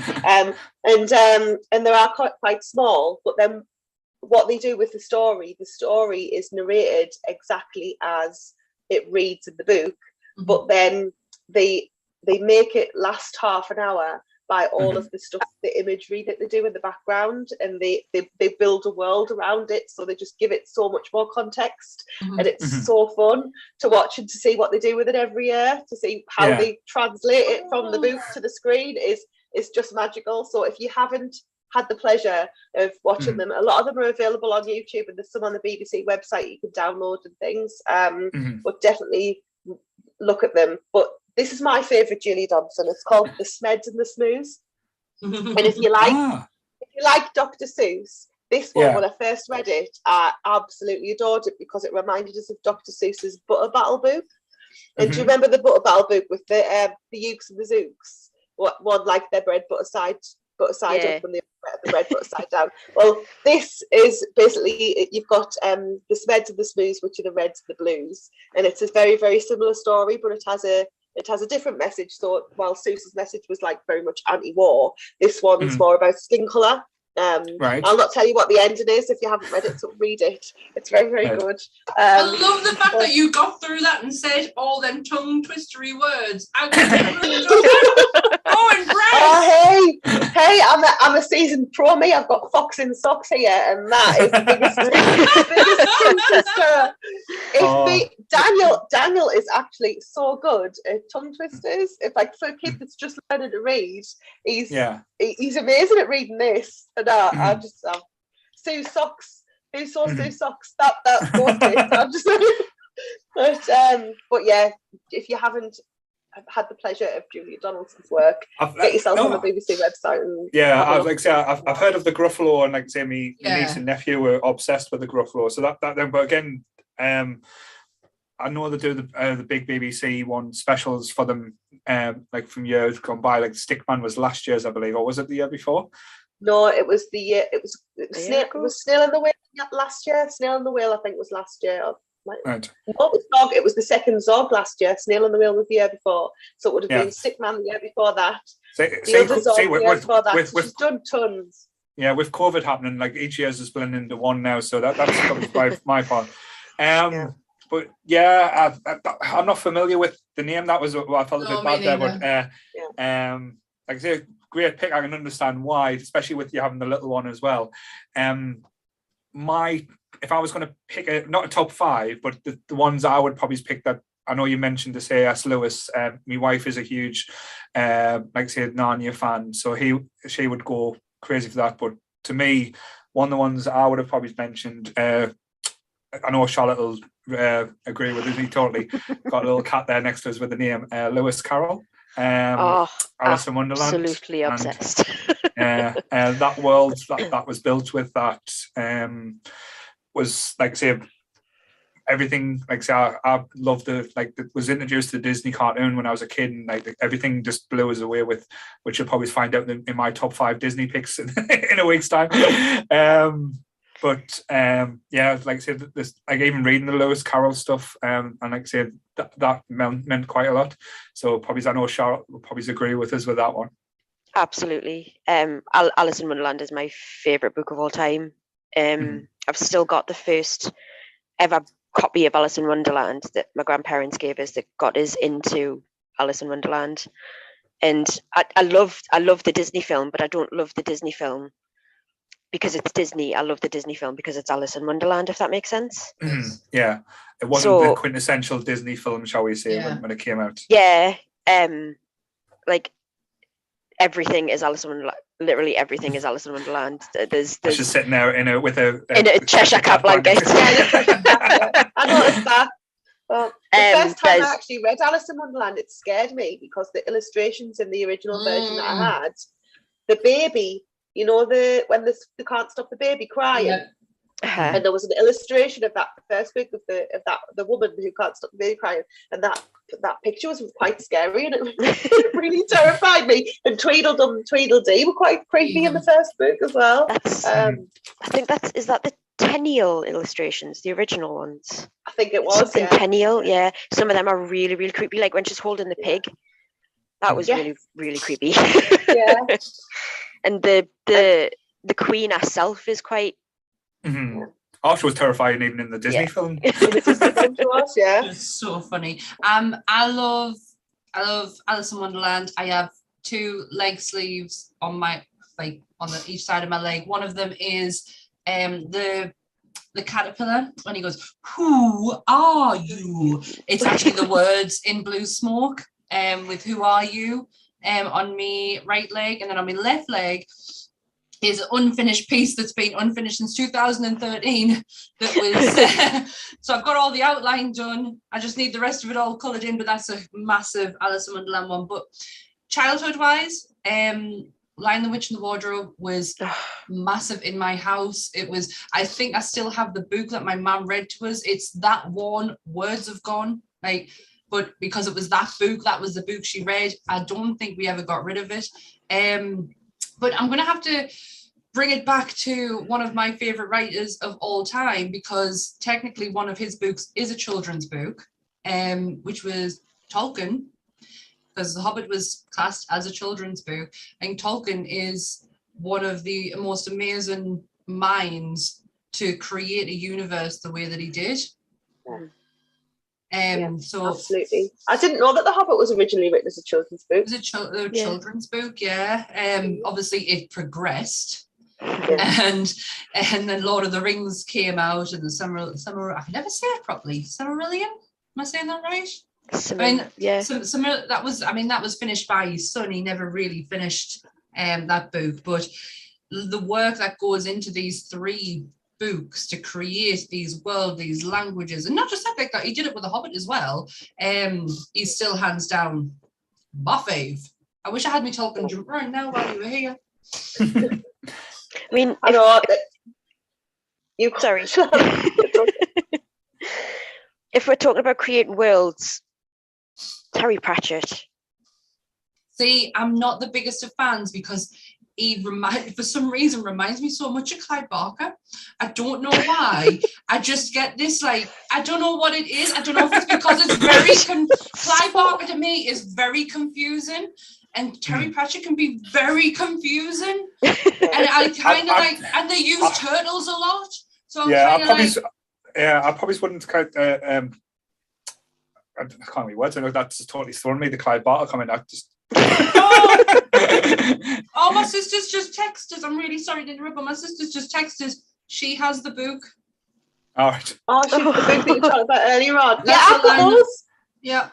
And they are quite small, but then what they do with the story is narrated exactly as it reads in the book, but then they make it last half an hour by all of the stuff, the imagery that they do in the background, and they build a world around it, so they just give it so much more context, and it's so fun to watch and to see what they do with it every year, to see how they translate it from the book to the screen is just magical. So if you haven't had the pleasure of watching them, a lot of them are available on YouTube, and there's some on the BBC website you can download and things, but definitely look at them. But this is my favourite Julia Donaldson. It's called The Smeds and the Smooths. And if you like Dr. Seuss, this one, when I first read it, I absolutely adored it, because it reminded us of Dr. Seuss's Butter Battle book. And do you remember the Butter Battle book with the Ukes and the Zooks? One like their bread butter side up, and the bread butter side down. Well, this is basically, you've got the Smeds and the Smooths, which are the Reds and the Blues, and it's a very, very similar story, but it has a different message. So while Seuss's message was like very much anti-war, this one's more about skin colour. I'll not tell you what the ending is if you haven't read it, so read it. It's very, very good. I love the fact that you got through that and said all them tongue twistery words. Hey, I'm a seasoned pro, me. I've got fox in socks here, and that is the biggest tongue twister. Daniel is actually so good at tongue twisters. If like for a kid that's just learning to read, he's amazing at reading this. And I just Sue socks. Who saw Sue socks? That's goes it. I'm just but yeah, if you haven't had the pleasure of Julia Donaldson's work, get yourself on the BBC website. And I've heard of the Gruffalo, and like say my niece and nephew were obsessed with the Gruffalo. So that then, but again, I know they do the big BBC one specials for them, like from years gone by. Like Stickman was last year's, I believe, or was it the year before? No, it was the year. It was Snail in the Whale last year. Snail in the Whale, I think, was last year. Right. No, it was the second Zog last year. Snail in the Whale was the year before, so it would have been Stickman the year before that. The other Zog the year before that. She's done tons. Yeah, with COVID happening, like each year's is blending into one now, so that's probably my part. But yeah, I'm not familiar with the name. That was I felt a bit bad there, but like I say, great pick. I can understand why, especially with you having the little one as well. If I was going to pick not a top 5, but the ones I would probably pick, that I know you mentioned to say S. Lewis. My wife is a huge, like I say, Narnia fan, so she would go crazy for that. But to me, one of the ones I would have probably mentioned, I know Charlotte will agree with me totally. Got a little cat there next to us with the name Lewis Carroll. Alice in Wonderland. Absolutely obsessed. That world that was built with that was, like I say, everything. Like I say, I loved was introduced to the Disney cartoon when I was a kid, and like everything just blew us away with, which you'll probably find out in my top 5 Disney picks in a week's time. But like I said, this, like even reading the Lewis Carroll stuff, and like I said, that meant quite a lot. So probably I know Charlotte will probably agree with us with that one. Absolutely. Alice in Wonderland is my favourite book of all time. I've still got the first ever copy of Alice in Wonderland that my grandparents gave us that got us into Alice in Wonderland. And I love the Disney film, but I don't love the Disney film because it's Disney. I love the Disney film because it's Alice in Wonderland, if that makes sense. Yeah. It wasn't the quintessential Disney film, shall we say, when it came out. Yeah. Like everything is Alice in Wonderland. Literally everything is Alice in Wonderland. There's just sitting there in a Cheshire Cat blanket. I noticed that. Well, the first time I actually read Alice in Wonderland, it scared me because the illustrations in the original version that I had, the baby you know, when they can't stop the baby crying. Yeah. And there was an illustration of that first book of the woman who can't stop the baby crying, and that picture was quite scary, and it really terrified me. And Tweedledum and Tweedledee were quite creepy in the first book as well. I think is that the Tenniel illustrations, the original ones? I think it was something Tenniel. Yeah, some of them are really, really creepy. Like when she's holding the pig, that was really, really creepy. Yeah. And the Queen herself is quite. Mm-hmm. Oh, she was terrifying even in the Disney film. Yeah. It's so funny. I love Alice in Wonderland. I have 2 leg sleeves on my on each side of my leg. One of them is the caterpillar when he goes, "Who are you?" It's actually the words in blue smoke with "Who are you?" on me right leg, and then on my left leg is an unfinished piece that's been unfinished since 2013. That was so I've got all the outline done. I just need the rest of it all coloured in, but that's a massive Alice in Wonderland one. But childhood wise, Lion the Witch and the Wardrobe was massive in my house. It was, I think I still have the book that my mum read to us. It's that one, Words Have Gone, but because it was that book, that was the book she read. I don't think we ever got rid of it. But I'm going to have to bring it back to one of my favourite writers of all time, because technically one of his books is a children's book, which was Tolkien, because The Hobbit was classed as a children's book. And Tolkien is one of the most amazing minds to create a universe the way that he did. So absolutely. I didn't know that The Hobbit was originally written as a children's book. It was a children's book, yeah. Obviously it progressed. And then Lord of the Rings came out, and the summer I can never say it properly. Silmarillion? Am I saying that right? That was finished by his son. He never really finished that book, but the work that goes into these 3 books to create these worlds, these languages, and not just that, like that, he did it with The Hobbit as well. He's still hands down my fave. I wish I had me Tolkien jump right now while you were here. I mean, I know sorry. If we're talking about creating worlds, Terry Pratchett. See, I'm not the biggest of fans because he for some reason reminds me so much of Clive Barker. I don't know why. I just get this, I don't know what it is. I don't know if it's because it's very Clive Barker to me is very confusing, and Terry Pratchett can be very confusing. And I kind of and they use turtles a lot. So I probably wouldn't count. I can't remember words. I know that's totally thrown me. The Clive Barker comment. My sister's just texted us. I'm really sorry to interrupt, but my sister's just texted us. She has the book. All right. Oh, she's the book that you talked about earlier on. Yeah, I've got those. Yeah.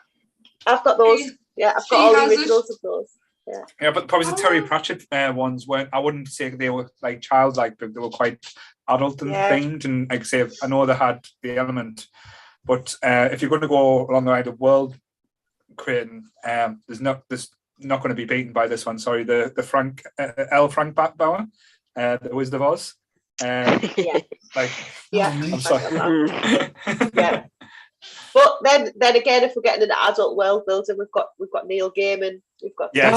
I've got those. Yeah, I've got all the originals of those. Yeah, but probably the Terry Pratchett ones weren't. I wouldn't say they were childlike, but they were quite adult and themed. And like I say, I know they had the element, but if you're going to go along the line of world creating, there's not going to be beaten by this one. Sorry, the Frank Bauer, the Wizard of Oz. I'm sorry. Yeah. But then again, if we're getting into adult world building, we've got Neil Gaiman. We've got yes.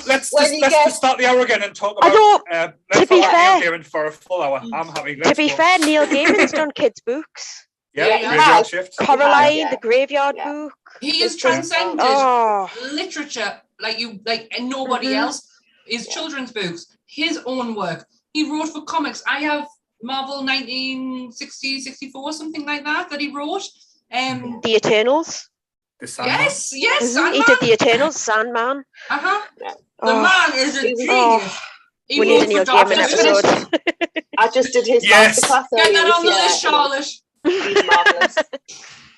Let's start the hour again and talk about. To be fair, Neil Gaiman for a full hour. I'm happy. To be fair, Neil Gaiman's done kids' books. Graveyard Shift. Coraline, the Graveyard Book. He has transcended literature and nobody else. His children's books, his own work. He wrote for comics. I have Marvel 1960, 64, something like that he wrote. The Eternals. The Sandman. Yes. Mm-hmm. He did the Eternals, Sandman. The man is a genius. We need a Neil Gaiman episode. I just did his masterclass. Get that on the list, Charlotte. He's marvellous.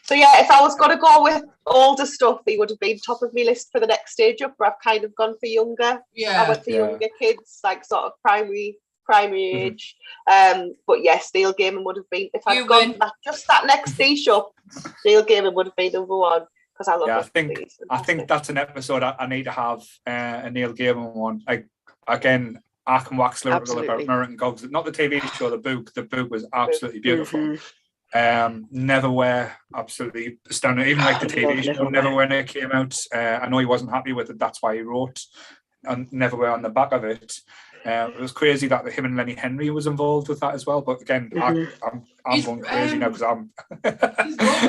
So yeah, if I was going to go with older stuff, he would have been top of my list for the next stage up, but I've kind of gone for younger. I went for younger kids, like sort of primary age. But yes, Neil Gaiman would have been, if I'd gone for that next stage up, Neil Gaiman would have been number one. because I love Yeah, it. I think that's an episode I need to have a Neil Gaiman one. Like, again, I can wax lyrical about American Gods. Not the TV show, the book. The book was absolutely beautiful. Neverwhere, absolutely astounding. Even like the TV show, Neverwhere, when it came out, I know he wasn't happy with it. That's why he wrote Neverwhere on the back of it. It was crazy that him and Lenny Henry was involved with that as well. But again, I'm going crazy now because I'm.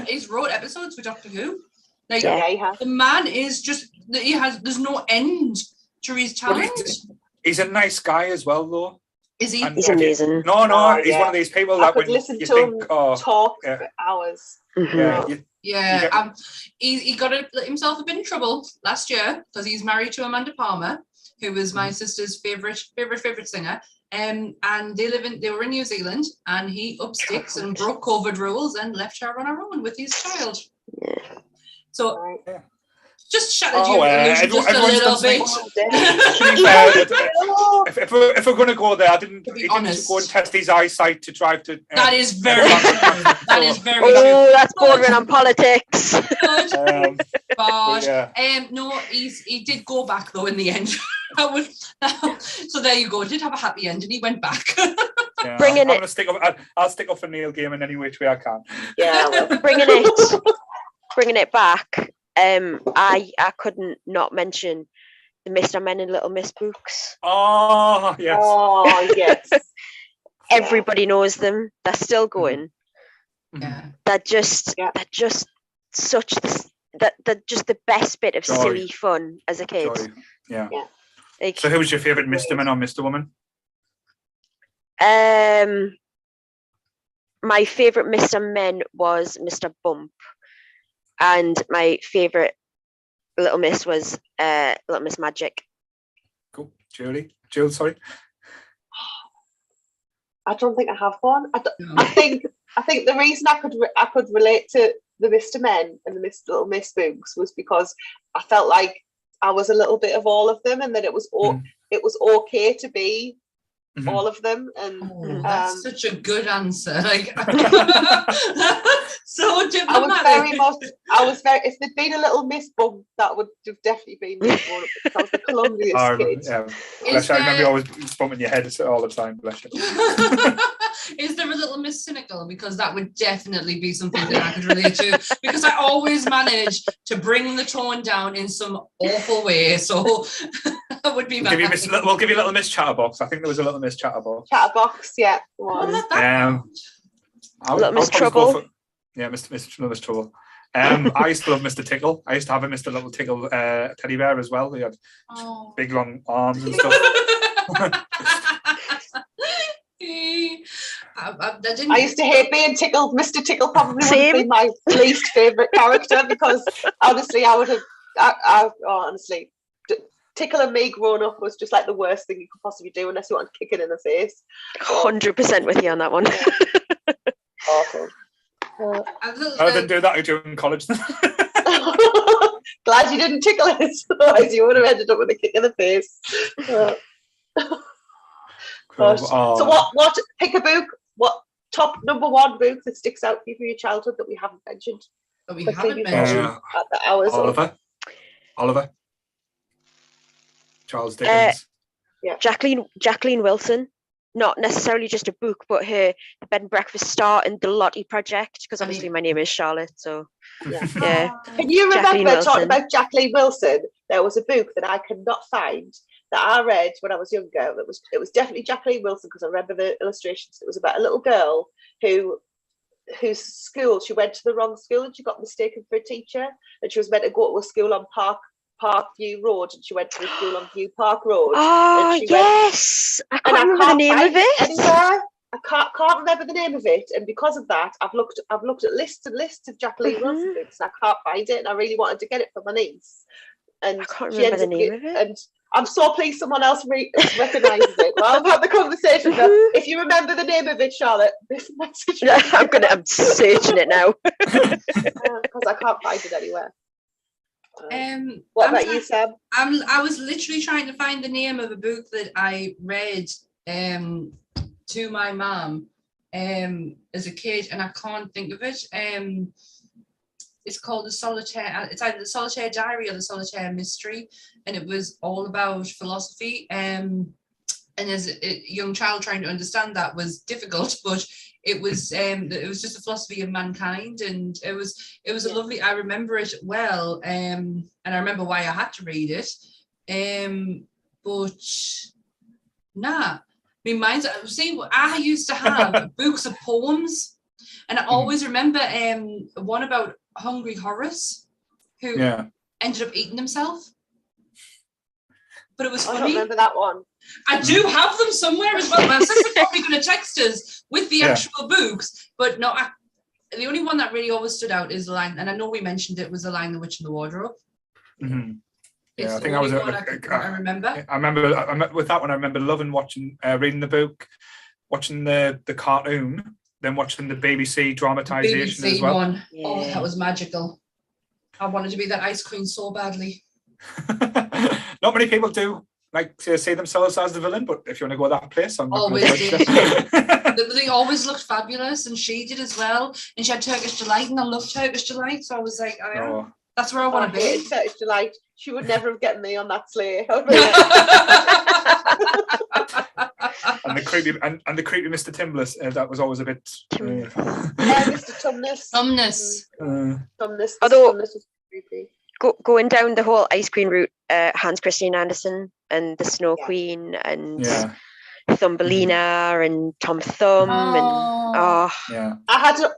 he's wrote episodes for Doctor Who. Like, the man is just, there's no end to his talent. He's a nice guy as well, though. Is he? He's amazing. No, he's one of these people that when listen to him talk for hours. He got himself a bit in trouble last year because he's married to Amanda Palmer, who was my sister's favorite singer. And they were in New Zealand, and he up sticks and broke COVID rules and left her on her own with his child. So just shattered you just a little bit. If we're going to go there, he didn't go and test his eyesight to drive to. That is very true. That is very true. Oh, that's bordering on politics. No, he did go back though in the end. So there you go. Did have a happy end, and he went back. I'll stick up for Neil Gaiman any which way I can. Yeah, bringing it back. I couldn't not mention the Mr. Men and Little Miss books. Oh yes. Oh yes. Everybody knows them. They're still going. Yeah. They're just the best bit of silly fun as a kid. Joy. Yeah. Like, so who was your favourite Mr. Man or Mr. Woman? My favourite Mr. Men was Mr. Bump. And my favourite Little Miss was Little Miss Magic. Cool. Jules, sorry. I don't think I have one. I think the reason I could relate to the Mr. Men and the Little Miss books was because I felt like I was a little bit of all of them, and that it was okay to be all of them. And that's such a good answer. Like, so diplomatic. If there'd been a Little Miss Bump, that would have definitely been me. Because I was the clumsiest kid. Yeah. Bless you, I remember you always bumping your head all the time. Bless you. Is there a Little Miss Cynical? Because that would definitely be something that I could relate to. Because I always manage to bring the tone down in some awful way. So that would be we'll give you Little Miss Chatterbox. I think there was a Little Miss Chatterbox. Chatterbox, yeah. Little Miss Trouble. Mr. Miss Trouble. I used to love Mr. Tickle. I used to have a Mr. Little Tickle teddy bear as well. He had big long arms and stuff. I used to hate being tickled. Mr. Tickle probably would be my least favourite character, because honestly, I would have. Honestly, tickling me growing up was just like the worst thing you could possibly do, unless you want to kick it in the face. 100% with you on that one. Awful. I didn't do that during college. Glad you didn't tickle it, otherwise you would have ended up with a kick in the face. Cool. So what? Pick a book. What top number one book that sticks out for you from your childhood that we haven't mentioned? That we haven't mentioned at the hours. Oliver. Charles Dickens. Jacqueline Wilson. Not necessarily just a book, but her Bed and Breakfast Star and the Lottie Project, because obviously my name is Charlotte, so yeah. Can you remember talking about Jacqueline Wilson? There was a book that I cannot find that I read when I was younger. It was definitely Jacqueline Wilson, because I remember the illustrations. It was about a little girl whose school, she went to the wrong school and she got mistaken for a teacher, and she was meant to go to a school on Parkview Road, and she went to the school on View Park Road. Oh yes, I can't remember the name of it. Anywhere. I can't remember the name of it, and because of that, I've looked at lists and lists of Jacqueline Wilson books, and I can't find it, and I really wanted to get it for my niece. And I can't remember the name of it. And I'm so pleased someone else recognises it. Well, I've had the conversation. If you remember the name of it, Charlotte, this message. I'm searching it now because I can't find it anywhere. What about you, Sam? I was literally trying to find the name of a book that I read to my mum as a kid, and I can't think of it. it's called the Solitaire. It's either the Solitaire Diary or the Solitaire Mystery, and it was all about philosophy. And as a young child, trying to understand that was difficult, but it was just a philosophy of mankind, and it was a lovely. I remember it well, and I remember why I had to read it. But nah, I mean, mine's. See, I used to have books of poems, and I always remember one about Hungry Horace, who ended up eating himself. But it was funny. I don't remember that one. I do have them somewhere as well. My sister's probably going to text us with the actual books, but no, the only one that really always stood out is the line, and I know we mentioned it, was The Lion, the Witch, and the Wardrobe. Mm-hmm. It's I think I was. I remember. I remember with that one. I remember loving watching, reading the book, watching the cartoon, then watching the BBC dramatization as well. One. Yeah. Oh, that was magical. I wanted to be that ice queen so badly. Not many people do like to see themselves as the villain, but if you want to go that place, I'm not always did. They always looked fabulous, and she did as well. And she had Turkish Delight, and I loved Turkish Delight, so I was like, that's where I want to be. Turkish Delight. She would never have gotten me on that sleigh. and the creepy Mr. Timbless. That was always a bit. Mr. Tumnus. Tumnus. Although Tumnus was creepy. Going down the whole ice cream route, Hans Christian Andersen and the Snow Queen and Thumbelina and Tom Thumb and I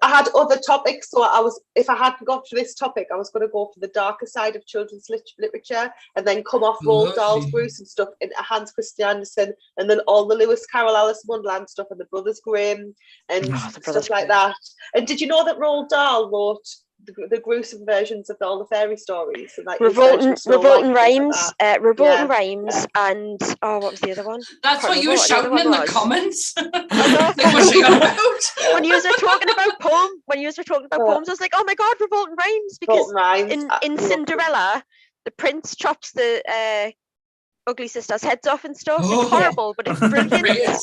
had other topics, so if I hadn't got to this topic, I was going to go for the darker side of children's literature and then come off Roald Dahl's Bruce and stuff into Hans Christian Andersen, and then all the Lewis Carroll, Alice in Wonderland stuff and the Brothers Grimm and stuff like that. And did you know that Roald Dahl wrote the gruesome versions of all the fairy stories, and like Revolting Rhymes, Revolting Rhymes, and what was the other one? That's what you were shouting in the comments. What's she on about? When you were talking about poems, I was like, oh my god, Revolting Rhymes, because in Cinderella, the prince chops the ugly sisters' heads off and stuff. It's horrible, but it's brilliant.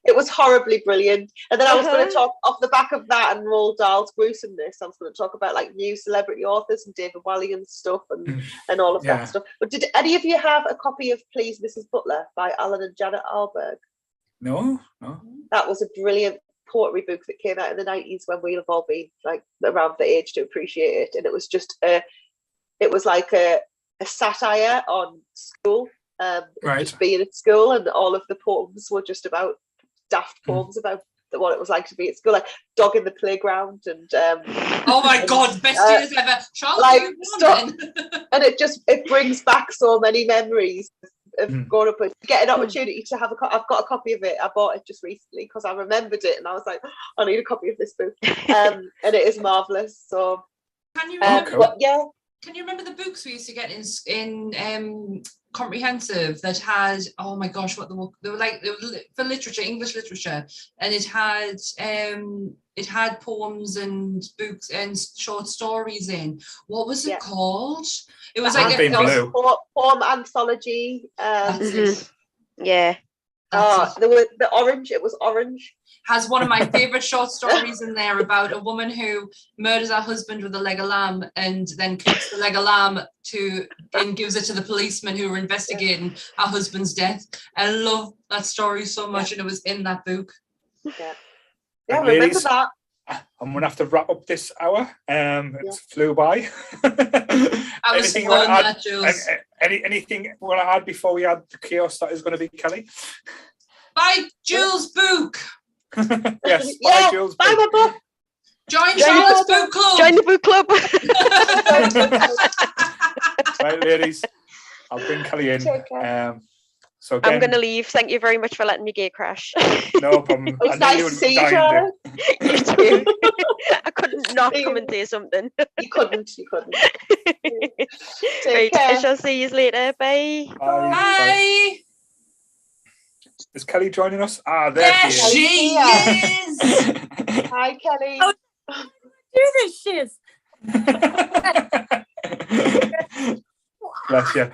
It was horribly brilliant. And then I was going to talk off the back of that and Roald Dahl's gruesomeness. I was going to talk about like new celebrity authors and David Walliams stuff and all of that stuff. But did any of you have a copy of Please Mrs. Butler by Alan and Janet Alberg? No. That was a brilliant poetry book that came out in the 90s when we'll have all been like around the age to appreciate it. And it was just like a satire on school, just being at school, and all of the poems were just about daft poems about what it was like to be at school, like Dog in the Playground and oh my god, best years ever, and it brings back so many memories of growing up. Get an opportunity to have I've got a copy of it. I bought it just recently because I remembered it and I was like, I need a copy of this book. And it is marvelous. So can you remember Can you remember the books we used to get in comprehensive that had, oh my gosh, what they were like, for literature, English literature, and it had poems and books and short stories in. What was it called? It was like a poem anthology. Yeah. There were the orange. It was orange. Has one of my favorite short stories in there about a woman who murders her husband with a leg of lamb and then cooks the leg of lamb and gives it to the policemen who were investigating her husband's death. I love that story so much, and it was in that book. Yeah, I remember that. I'm gonna have to wrap up this hour. It flew by. I was fun, Jules. Anything you want to add before we add the chaos that is going to be Kelly? Buy Jules' book. Yes, buy Jules' buy my book. Join Charlotte's book club. Join the book club. Right, ladies, I'll bring Kelly in. So again, I'm going to leave. Thank you very much for letting me gate crash. No problem. It's nice to see you, Charlotte. You too. I couldn't not come and say something. You couldn't. Right, I shall see you later. Bye. Bye. Is Kelly joining us? There she is. Hi, Kelly. Oh, do this shiz. Bless you.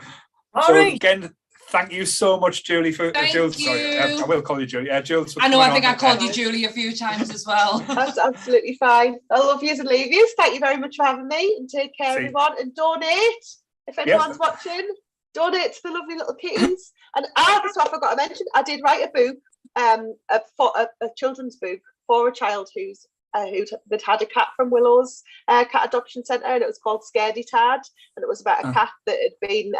All so right. again, thank you so much, Julie, for Jules. you. Sorry, I will call you Julie. Jules. I know. I think I called you Julie a few times as well. That's absolutely fine. I love yous and leave yous. Thank you very much for having me, and take care, everyone. And donate if anyone's watching. Donate to the lovely little kittens. And that's what I forgot to mention. I did write a book, a children's book for a child that had a cat from Willows cat adoption centre, and it was called Scaredy Tad, and it was about a cat that had been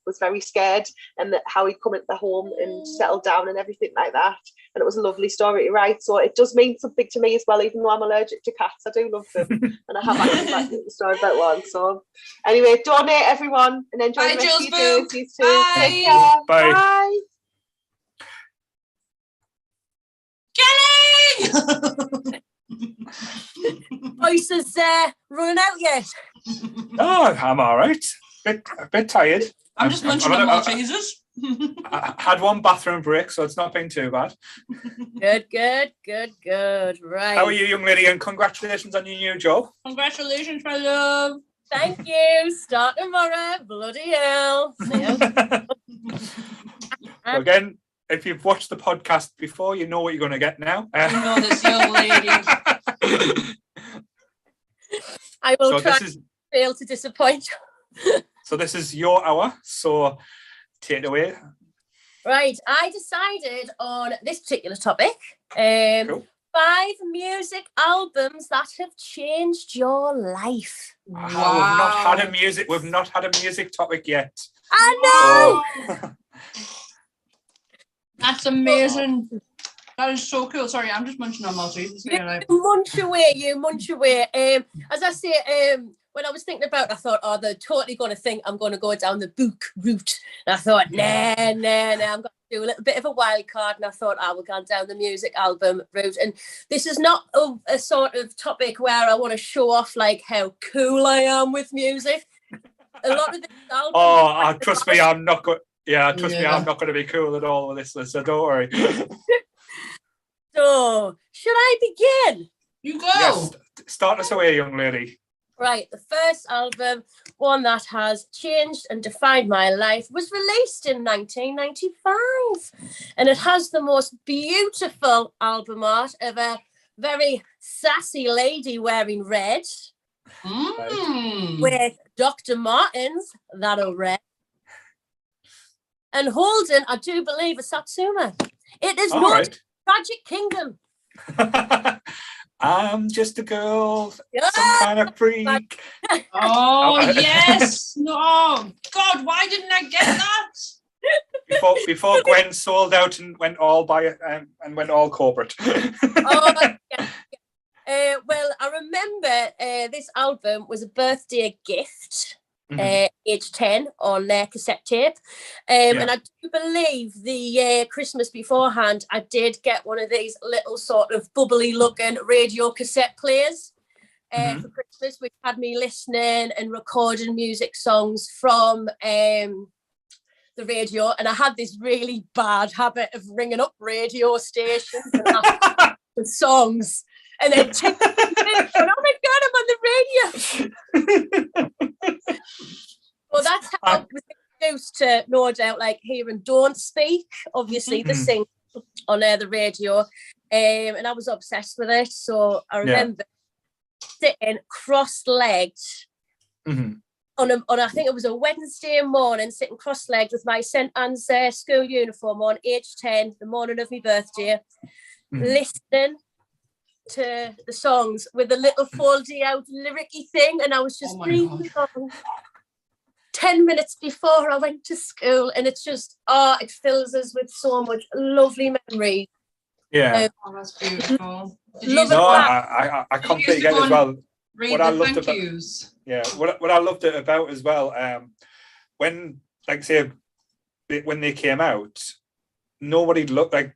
was very scared, and how he'd come into the home and settled down and everything like that. And it was a lovely story to write, so it does mean something to me as well, even though I'm allergic to cats. I do love them, and I have actually written the story about one. So anyway, donate, everyone, and enjoy the rest of your day. Take care. Bye. Kelly! Voices running out yet? Oh, I'm all right. A bit tired. I'm just munching on Maltesers. I had one bathroom break, so it's not been too bad. Good. Right. How are you, young lady? And congratulations on your new job. Congratulations, my love. Thank you. Start tomorrow. Bloody hell. So again, if you've watched the podcast before, you know what you're going to get now. You know this young lady. I will fail to disappoint. So this is your hour, so take it away. Right, I decided on this particular topic. Cool. 5 music albums that have changed your life. Wow. We've not had a music topic yet. I know. That's amazing. That is so cool. Sorry, I'm just munching on Maltesers. You munch away. As I say, when I was thinking about it, I thought, they're totally going to think I'm going to go down the book route. And I thought, nah, I'm going to do a little bit of a wild card. And I thought, we're going down the music album route. And this is not a sort of topic where I want to show off like how cool I am with music. A lot of the albums. Trust me, I'm not good. Yeah, trust me, I'm not going to be cool at all with this, so don't worry. So, should I begin? You go. Yes, start us away, young lady. Right, the first album, one that has changed and defined my life, was released in 1995. And it has the most beautiful album art of a very sassy lady wearing red. With Dr. Martens that are red. And holding, I do believe, a Satsuma. It is not Tragic Kingdom. I'm just a girl, some kind of freak. Yes. No. God, why didn't I get that? Before Gwen sold out and went all and went all corporate. Well, I remember this album was a birthday gift. Age 10 on their cassette tape, and I do believe the Christmas beforehand I did get one of these little sort of bubbly looking radio cassette players for Christmas, which had me listening and recording music songs from the radio. And I had this really bad habit of ringing up radio stations and songs and then taking oh my god, I'm on the radio. Well, that's how I was introduced to, no doubt, like hearing Don't Speak, obviously the sing on the radio, and I was obsessed with it. So I remember sitting cross-legged on I think it was a Wednesday morning, sitting cross-legged with my St Anne's school uniform on, age 10, the morning of my birthday, listening to the songs with a little foldy out lyricy thing, and I was just reading along 10 minutes before I went to school, and it's just it fills us with so much lovely memories. That's beautiful. I completely get it as well. What I loved what I loved it about as well, when, like say, when they came out, nobody looked like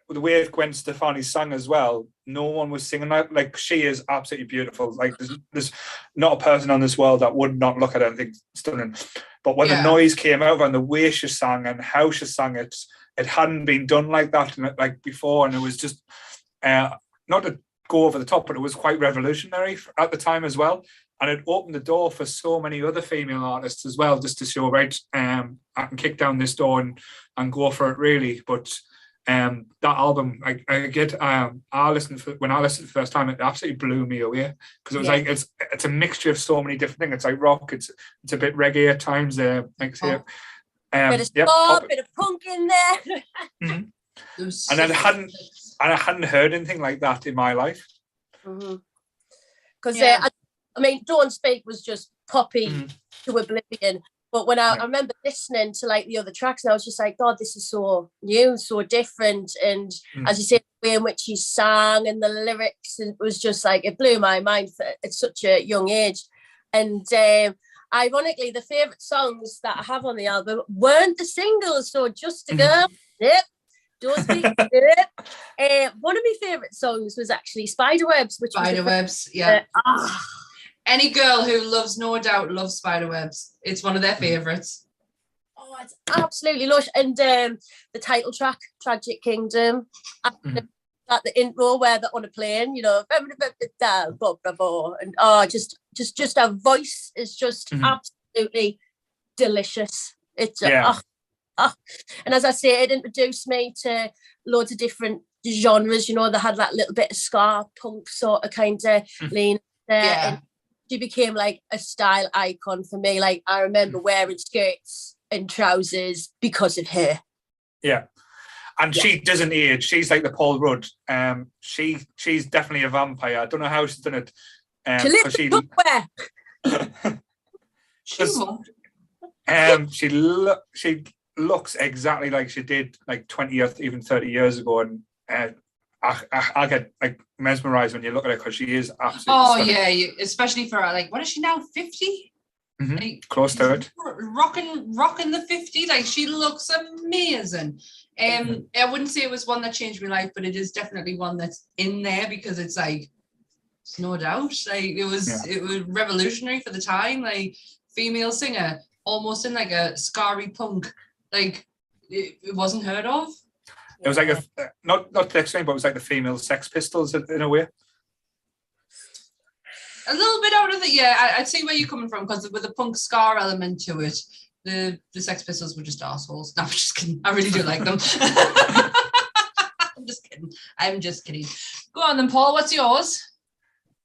the way Gwen Stefani sang as well. No one was singing like she is absolutely beautiful. Like there's not a person on this world that would not look at her and think stunning. But when the noise came out and the way she sang and how she sang it hadn't been done like that like before, and it was just not to go over the top, but it was quite revolutionary at the time as well. and it opened the door for so many other female artists as well, just to show, right, I can kick down this door and go for it, really. But that album, I listened when I listened the first time, it absolutely blew me away, because it was like it's a mixture of so many different things. It's like rock, it's a bit reggae at times. Bit of ska, bit of punk in there. Mm-hmm. And I hadn't heard anything like that in my life. Because I mean, Don't Speak was just poppy to oblivion. But when I remember listening to like the other tracks, and I was just like, God, this is so new, so different. And as you say, the way in which he sang and the lyrics, it was just like, it blew my mind at such a young age. And ironically, the favourite songs that I have on the album weren't the singles. So Just a Girl, Don't Speak, one of my favourite songs was actually Spiderwebs. Spiderwebs, Any girl who loves No Doubt loves Spiderwebs. It's one of their favourites. Oh, it's absolutely lush. And the title track, Tragic Kingdom, at the intro where they're on a plane, you know, and just her voice is just absolutely delicious. It's and as I say, it introduced me to loads of different genres. You know, they had that little bit of ska punk sort of kind of lean there. And she became like a style icon for me. Like, I remember wearing skirts and trousers because of her. Yeah. And she doesn't age. She's like the Paul Rudd. She's definitely a vampire. I don't know how she's done it. She looks exactly like she did like 20 or even 30 years ago, and I get like mesmerized when you look at her, because she is absolutely stunning. Especially for like, what is she now, 50? Like, close to it, rocking the 50. Like, she looks amazing. I wouldn't say it was one that changed my life, but it is definitely one that's in there, because it's like, it's No Doubt, like it was revolutionary for the time. Like, female singer almost in like a scary punk, like it wasn't heard of. It was like not to explain, but it was like the female Sex Pistols in a way. A little bit out of it, yeah. I'd see where you're coming from, because with a punk ska element to it, the Sex Pistols were just assholes. No, I'm just kidding. I really do like them. I'm just kidding. Go on then, Paul. What's yours?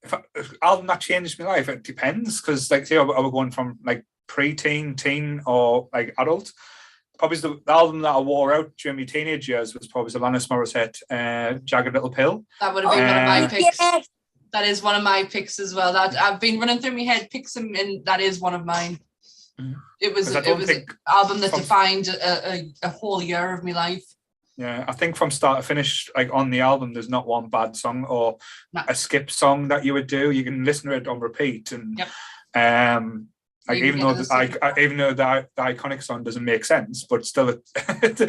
If album that changed my life, it depends, because like, say I was going from like pre-teen, teen, or like adult. Probably the album that I wore out during my teenage years was probably Alanis Morissette, Jagged Little Pill. That would have been one of my picks. Yes. That is one of my picks as well. That I've been running through my head picks, and that is one of mine. It was an album that defined a whole year of my life. Yeah, I think from start to finish, like on the album, there's not one bad song or a skip song that you would do. You can listen to it on repeat, and like even though the iconic song doesn't make sense, but still, but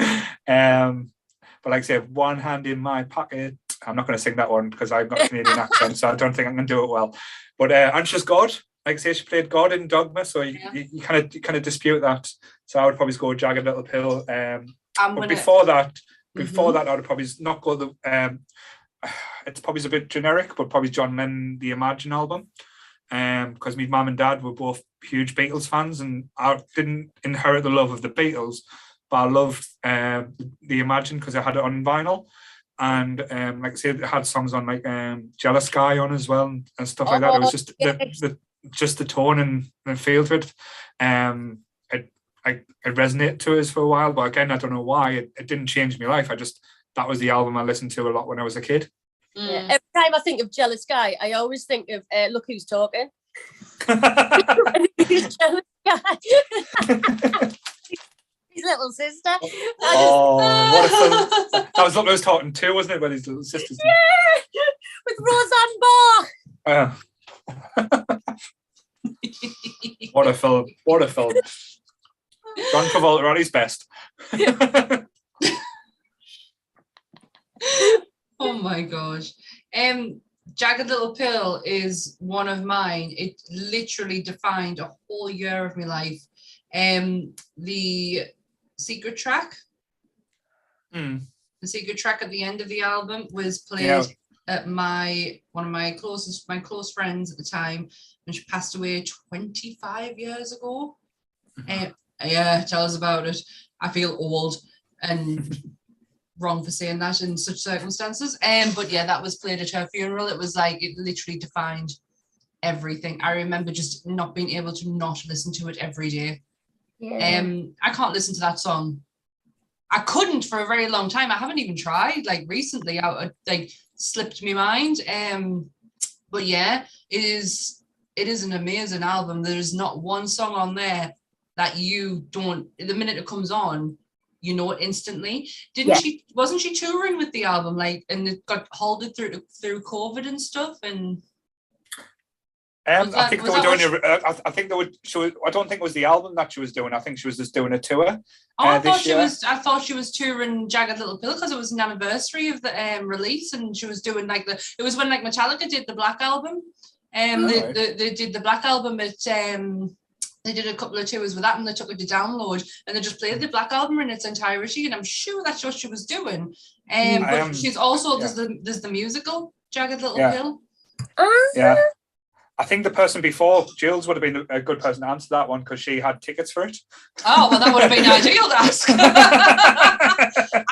like I say, One Hand in My Pocket. I'm not going to sing that one because I've got a Canadian accent, so I don't think I'm going to do it well. But Anxious God, like I say, she played God in Dogma, so you kind of dispute that. So I would probably go Jagged Little Pill. But before that, I would probably not go the. It's probably a bit generic, but probably John Lennon, the Imagine album. Because my mum and dad were both huge Beatles fans, and I didn't inherit the love of the Beatles, but I loved the Imagine because I had it on vinyl, and like I said, it had songs on like Jealous Guy on as well, and stuff like that. It was just the tone and feel to it. It resonated to us for a while, but again, I don't know why it didn't change my life. That was the album I listened to a lot when I was a kid. Yeah. Every time I think of Jealous Guy, I always think of Look Who's Talking. His jealous guy. His little sister. What a film. That was Look Who's Talking too, wasn't it? With his little sisters. Yeah, with Roseanne Barr. What a film. What a film. John Travolta at his best. Oh my gosh. Jagged Little Pill is one of mine. It literally defined a whole year of my life. The secret track. The secret track at the end of the album was played one of my close friends at the time, and she passed away 25 years ago. Yeah, tell us about it. I feel old and wrong for saying that in such circumstances. But yeah, that was played at her funeral. It was like, it literally defined everything. I remember just not being able to not listen to it every day. Yeah. I can't listen to that song. I couldn't for a very long time. I haven't even tried, like recently, I like slipped my mind. But yeah, it is an amazing album. There's not one song on there that you don't, the minute it comes on, you know it instantly. Wasn't she touring with the album, like, and it got halted through COVID and stuff? And I think they were doing I think they were. I don't think it was the album that she was doing. I think she was just doing a tour. I thought she was touring Jagged Little Pill because it was an anniversary of the release, and she was doing like it was when like Metallica did the Black Album. They did the Black Album at they did a couple of tours with that, and they took it to download, and they just played the Black Album in its entirety, and I'm sure that's what she was doing. But she's also there's the musical Jagged Little Pill. Yeah. I think the person before Jules would have been a good person to answer that one because she had tickets for it. Oh, well, that would have been ideal to ask.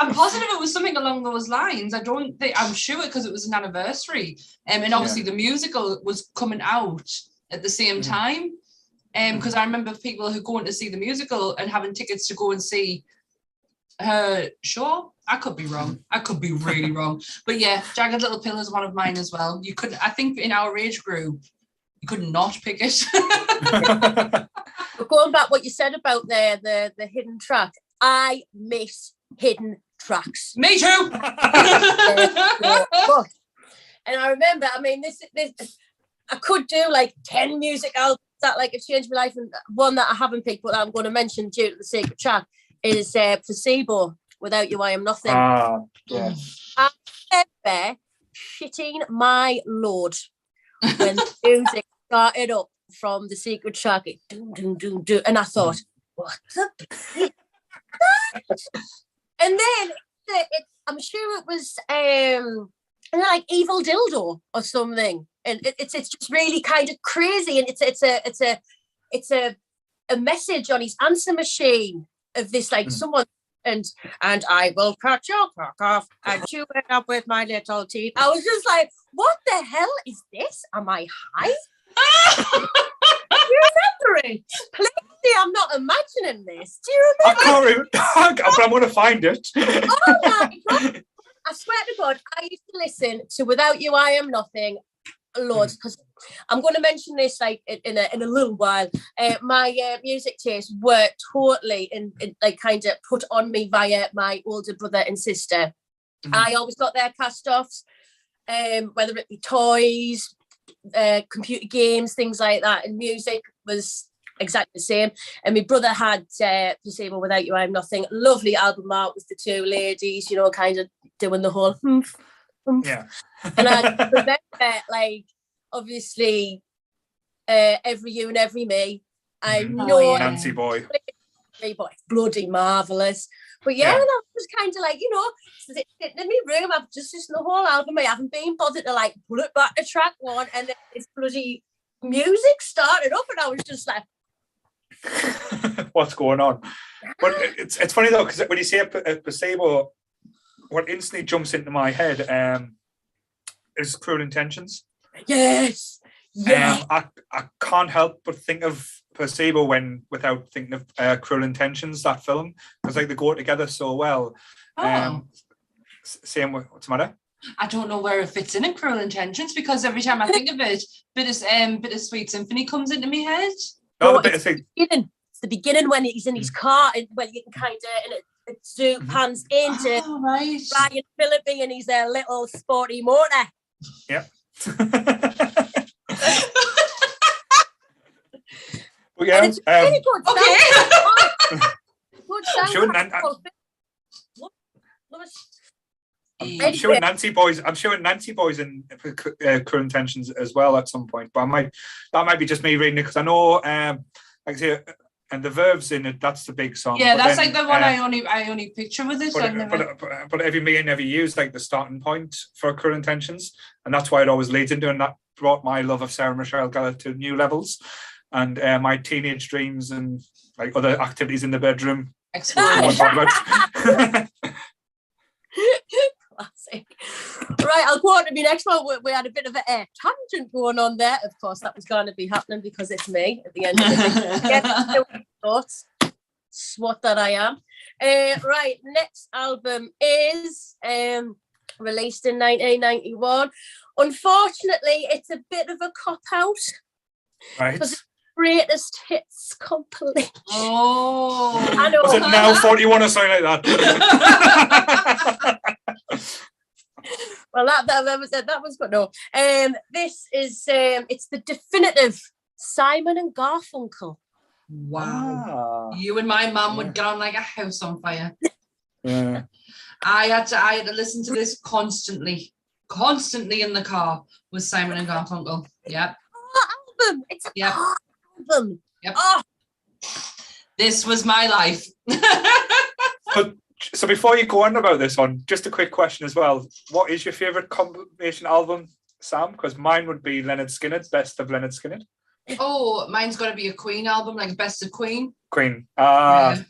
I'm positive it was something along those lines. I'm sure because it was an anniversary. And obviously the musical was coming out at the same time. Because I remember people who going to see the musical and having tickets to go and see her show. I could be wrong. I could be really wrong. But yeah, Jagged Little Pill is one of mine as well. You could, I think in our age group, you could not pick it. But going back what you said about the hidden track, I miss hidden tracks. Me too. And I remember, I mean, this I could do like 10 music albums that like have changed my life, and one that I haven't picked but that I'm going to mention due to the sacred track is Placebo, Without You I Am Nothing. Yeah. I remember shitting my load when the music started up from the secret track, and I thought, what the and then I'm sure it was like Evil Dildo or something, and it's just really kind of crazy, and it's a message on his answer machine of this like someone and I will cut your cock off and chew it up with my little teeth. I was just like, what the hell is this? Am I high? Do you remember it? Please, I'm not imagining this. Do you remember? I can't remember, but I'm going to find it. Oh my God. I swear to God, I used to listen to Without You I Am Nothing loads, because I'm going to mention this like in a little while. My music tastes were totally in like kind of put on me via my older brother and sister. I always got their cast-offs, whether it be toys, computer games, things like that, and music was exactly the same. And my brother had Placebo, Without You I Am Nothing. Lovely album art with the two ladies, you know, kind of doing the whole yeah. And I remember, like, obviously, Every You and Every Me. I know Nancy Boy. Bloody marvellous. But yeah, that was kind of like, you know, sitting in my room, I've just listened to the whole album. I haven't been bothered to like pull it back to track one, and then this bloody music started up, and I was just like, what's going on? But it's funny though, because when you say a Placebo, what instantly jumps into my head is Cruel Intentions. Yes. I can't help but think of Placebo without thinking of Cruel Intentions, that film, because like they go together so well. Same with, what's the matter? I don't know where it fits in Cruel Intentions, because every time I think of it, Bittersweet Symphony comes into my head. No, it's the beginning when he's in his car, and when you can kind of, and it pans into Ryan Phillippe and his little sporty motor. Yep. Well, yeah. It's really good. Okay. Good I'm sure Nancy Boy's in Cruel Intentions as well at some point, but that might be just me reading it, because I know, like I say, and the Verve's in it. That's the big song. Yeah, but that's then, like the one I only picture with it. But every me and never used like the starting point for Cruel Intentions, and that's why it always leads into, and that brought my love of Sarah Michelle Gellar to new levels, and my teenage dreams and like other activities in the bedroom. Excellent. Classic. Right, I'll go on to my next one. We had a bit of a tangent going on there. Of course, that was going to be happening because it's me at the end of the day. Thoughts. Swat that I am. Right, next album is released in 1991. Unfortunately, it's a bit of a cop-out. Right. Greatest hits compilation. Oh, I know. Was it now 41 or something like that? Well, that was good. No, this is it's the definitive Simon and Garfunkel. Wow, you and my mum would get on like a house on fire. Yeah, I had to listen to this constantly in the car with Simon and Garfunkel. Yep. Album. It's a album. Yep. Oh. This was my life. So before you go on about this one, just a quick question as well. What is your favourite compilation album, Sam? Because mine would be Leonard Skinner's Best of Leonard Skinner. Oh, mine's got to be a Queen album, like Best of Queen. Queen. Yeah.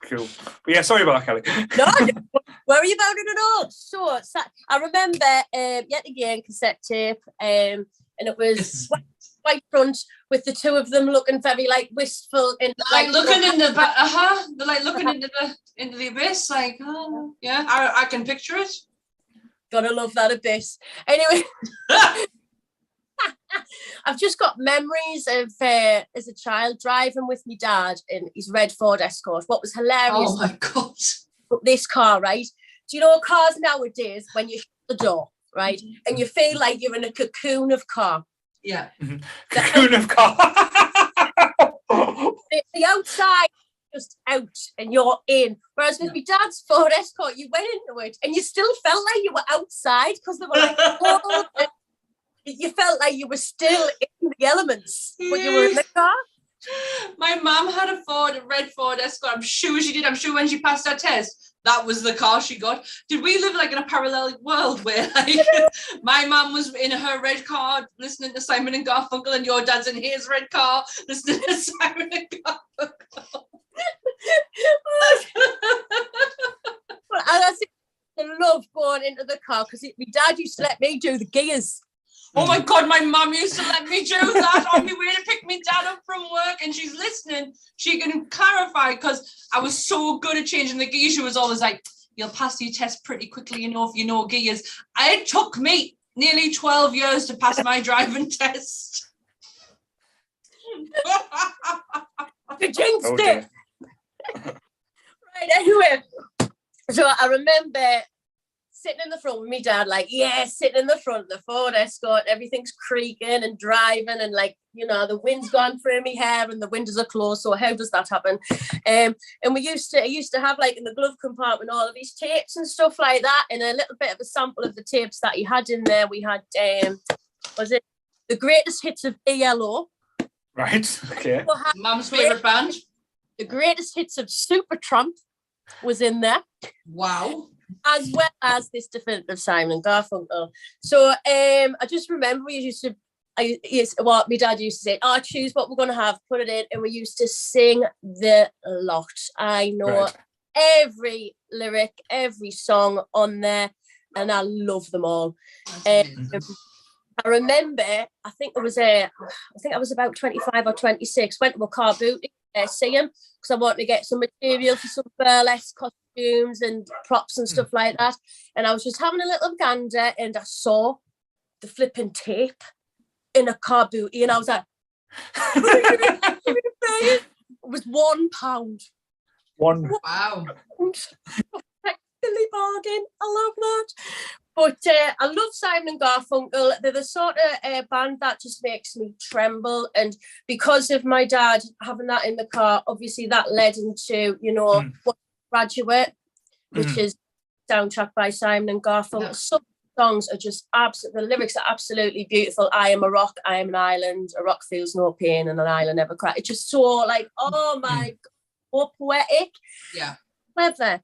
Cool. But yeah, sorry about that, Kelly. No, don't worry about it at all. So I remember yet again cassette tape, and it was white front with the two of them looking very like wistful and like looking in the back. They're like looking into the abyss. Like, oh yeah, I can picture it. Gotta love that abyss. Anyway. I've just got memories of as a child driving with my dad in his red Ford Escort. What was hilarious? Oh my god! This car, right? Do you know cars nowadays when you shut the door, right, and you feel like you're in a cocoon of car? Yeah, cocoon of car. the outside just out and you're in. Whereas with my dad's Ford Escort, you went into it and you still felt like you were outside because they were like. You felt like you were still in the elements, but you were in the car. My mum had a red Ford Escort. I'm sure she did. I'm sure when she passed her test, that was the car she got. Did we live like in a parallel world where like my mum was in her red car listening to Simon and Garfunkel, and your dad's in his red car listening to Simon and Garfunkel? Well, I love going into the car because my dad used to let me do the gears. Oh my god, my mum used to let me do that on my way to pick me dad up from work, and she's listening. She can clarify because I was so good at changing the gears. She was always like, you'll pass your test pretty quickly enough, you know gears. It took me nearly 12 years to pass my driving test. You jinxed it. Right, anyway. So I remember sitting in the front with me dad, like, sitting in the front, the Ford Escort, everything's creaking and driving, and like, you know, the wind's gone through my hair and the windows are closed. So how does that happen? And I used to have like in the glove compartment all of these tapes and stuff like that, and a little bit of a sample of the tapes that he had in there. We had was it the greatest hits of ELO? Right. Okay. Mum's favourite band. The greatest hits of Supertramp was in there. Wow. As well as this definitive Simon and Garfunkel. So I just remember we used to, what my dad used to say, choose what we're going to have, put it in, and we used to sing the lot. I know every lyric, every song on there, and I love them all. I remember, I think I was about 25 or 26, went to a car boot, see him, because I wanted to get some material for some burlesque costumes and props and stuff like that. And I was just having a little gander, and I saw the flipping tape in a car booty, and I was like, it was £1. Wow. Silly bargain. I love that. But I love Simon and Garfunkel. They're the sort of band that just makes me tremble. And because of my dad having that in the car, obviously that led into, you know, Graduate, which is soundtrack by Simon and Garfunkel. So songs are just absolutely, the lyrics are absolutely beautiful. I am a rock, I am an island, a rock feels no pain and an island never cry. It's just so like, oh my God, so poetic. Yeah. However,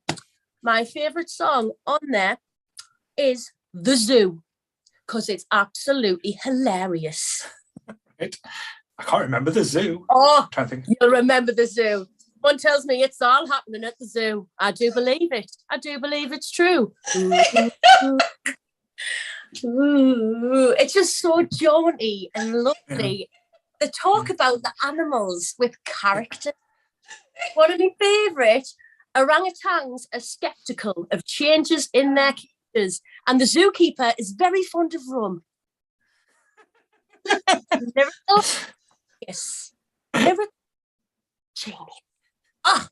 my favourite song on there is The Zoo, because it's absolutely hilarious. Right. I can't remember The Zoo. Oh, I'm trying to think. You'll remember The Zoo. One tells me it's all happening at the zoo. I do believe it. I do believe it's true. Ooh, it's just so jaunty and lovely. They talk about the animals with character. One of my favourite, orangutans are sceptical of changes in their cages, and the zookeeper is very fond of rum. Lyrical, yes. Lyrical, Jamie. Ah.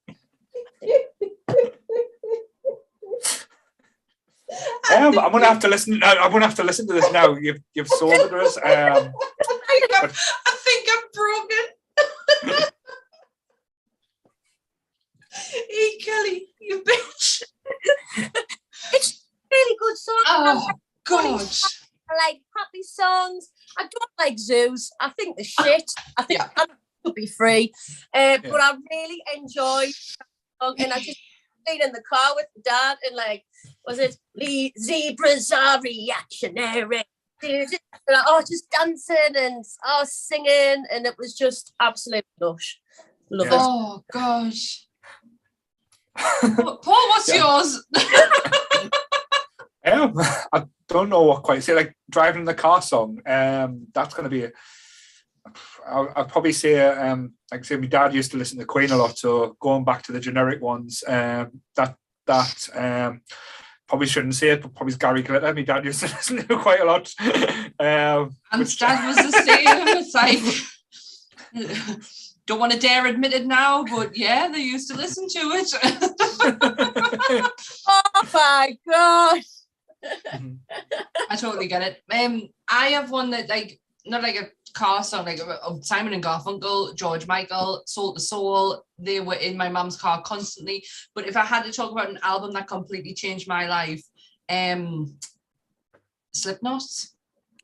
I'm gonna have to listen. I'm gonna have to listen to this now. You've sold it to us. I think I'm broken. Hey Kelly, you bitch. It's a really good song. Oh gosh. I like happy songs. I don't like zoos. I think they're shit. I think animals should be free. But I really enjoy song, and I just been in the car with Dad and like, was it zebras are reactionary? Just dancing and singing, and it was just absolute lush. Love it. Oh gosh. Paul, what's yours? I don't know what quite say. Like driving in the car song. That's going to be. I'll probably say, like I say, my dad used to listen to Queen a lot. So going back to the generic ones, that probably shouldn't say it, but probably Gary Glitter. My dad used to listen to quite a lot. And Dad was the same. It's like. Don't want to dare admit it now, but yeah, they used to listen to it. Oh my gosh. I totally get it. I have one that like, not like a car song, like Simon and Garfunkel, George Michael, Soul to Soul. They were in my mum's car constantly. But if I had to talk about an album that completely changed my life, Slipknot's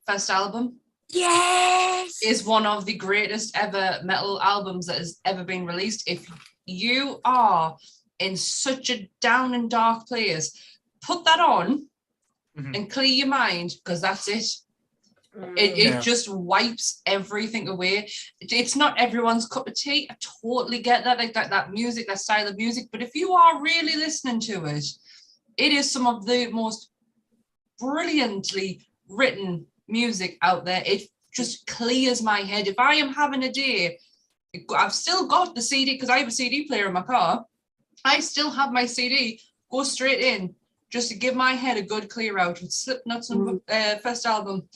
first album. Yes, is one of the greatest ever metal albums that has ever been released. If you are in such a down and dark place, put that on and clear your mind, because that's it. It just wipes everything away. It's not everyone's cup of tea. I totally get that, like that music, that style of music. But if you are really listening to it, it is some of the most brilliantly written music out there. It just clears my head. If I am having a day, I've still got the CD, because I have a CD player in my car. I still have my CD, go straight in, just to give my head a good clear out with Slipknot's first album.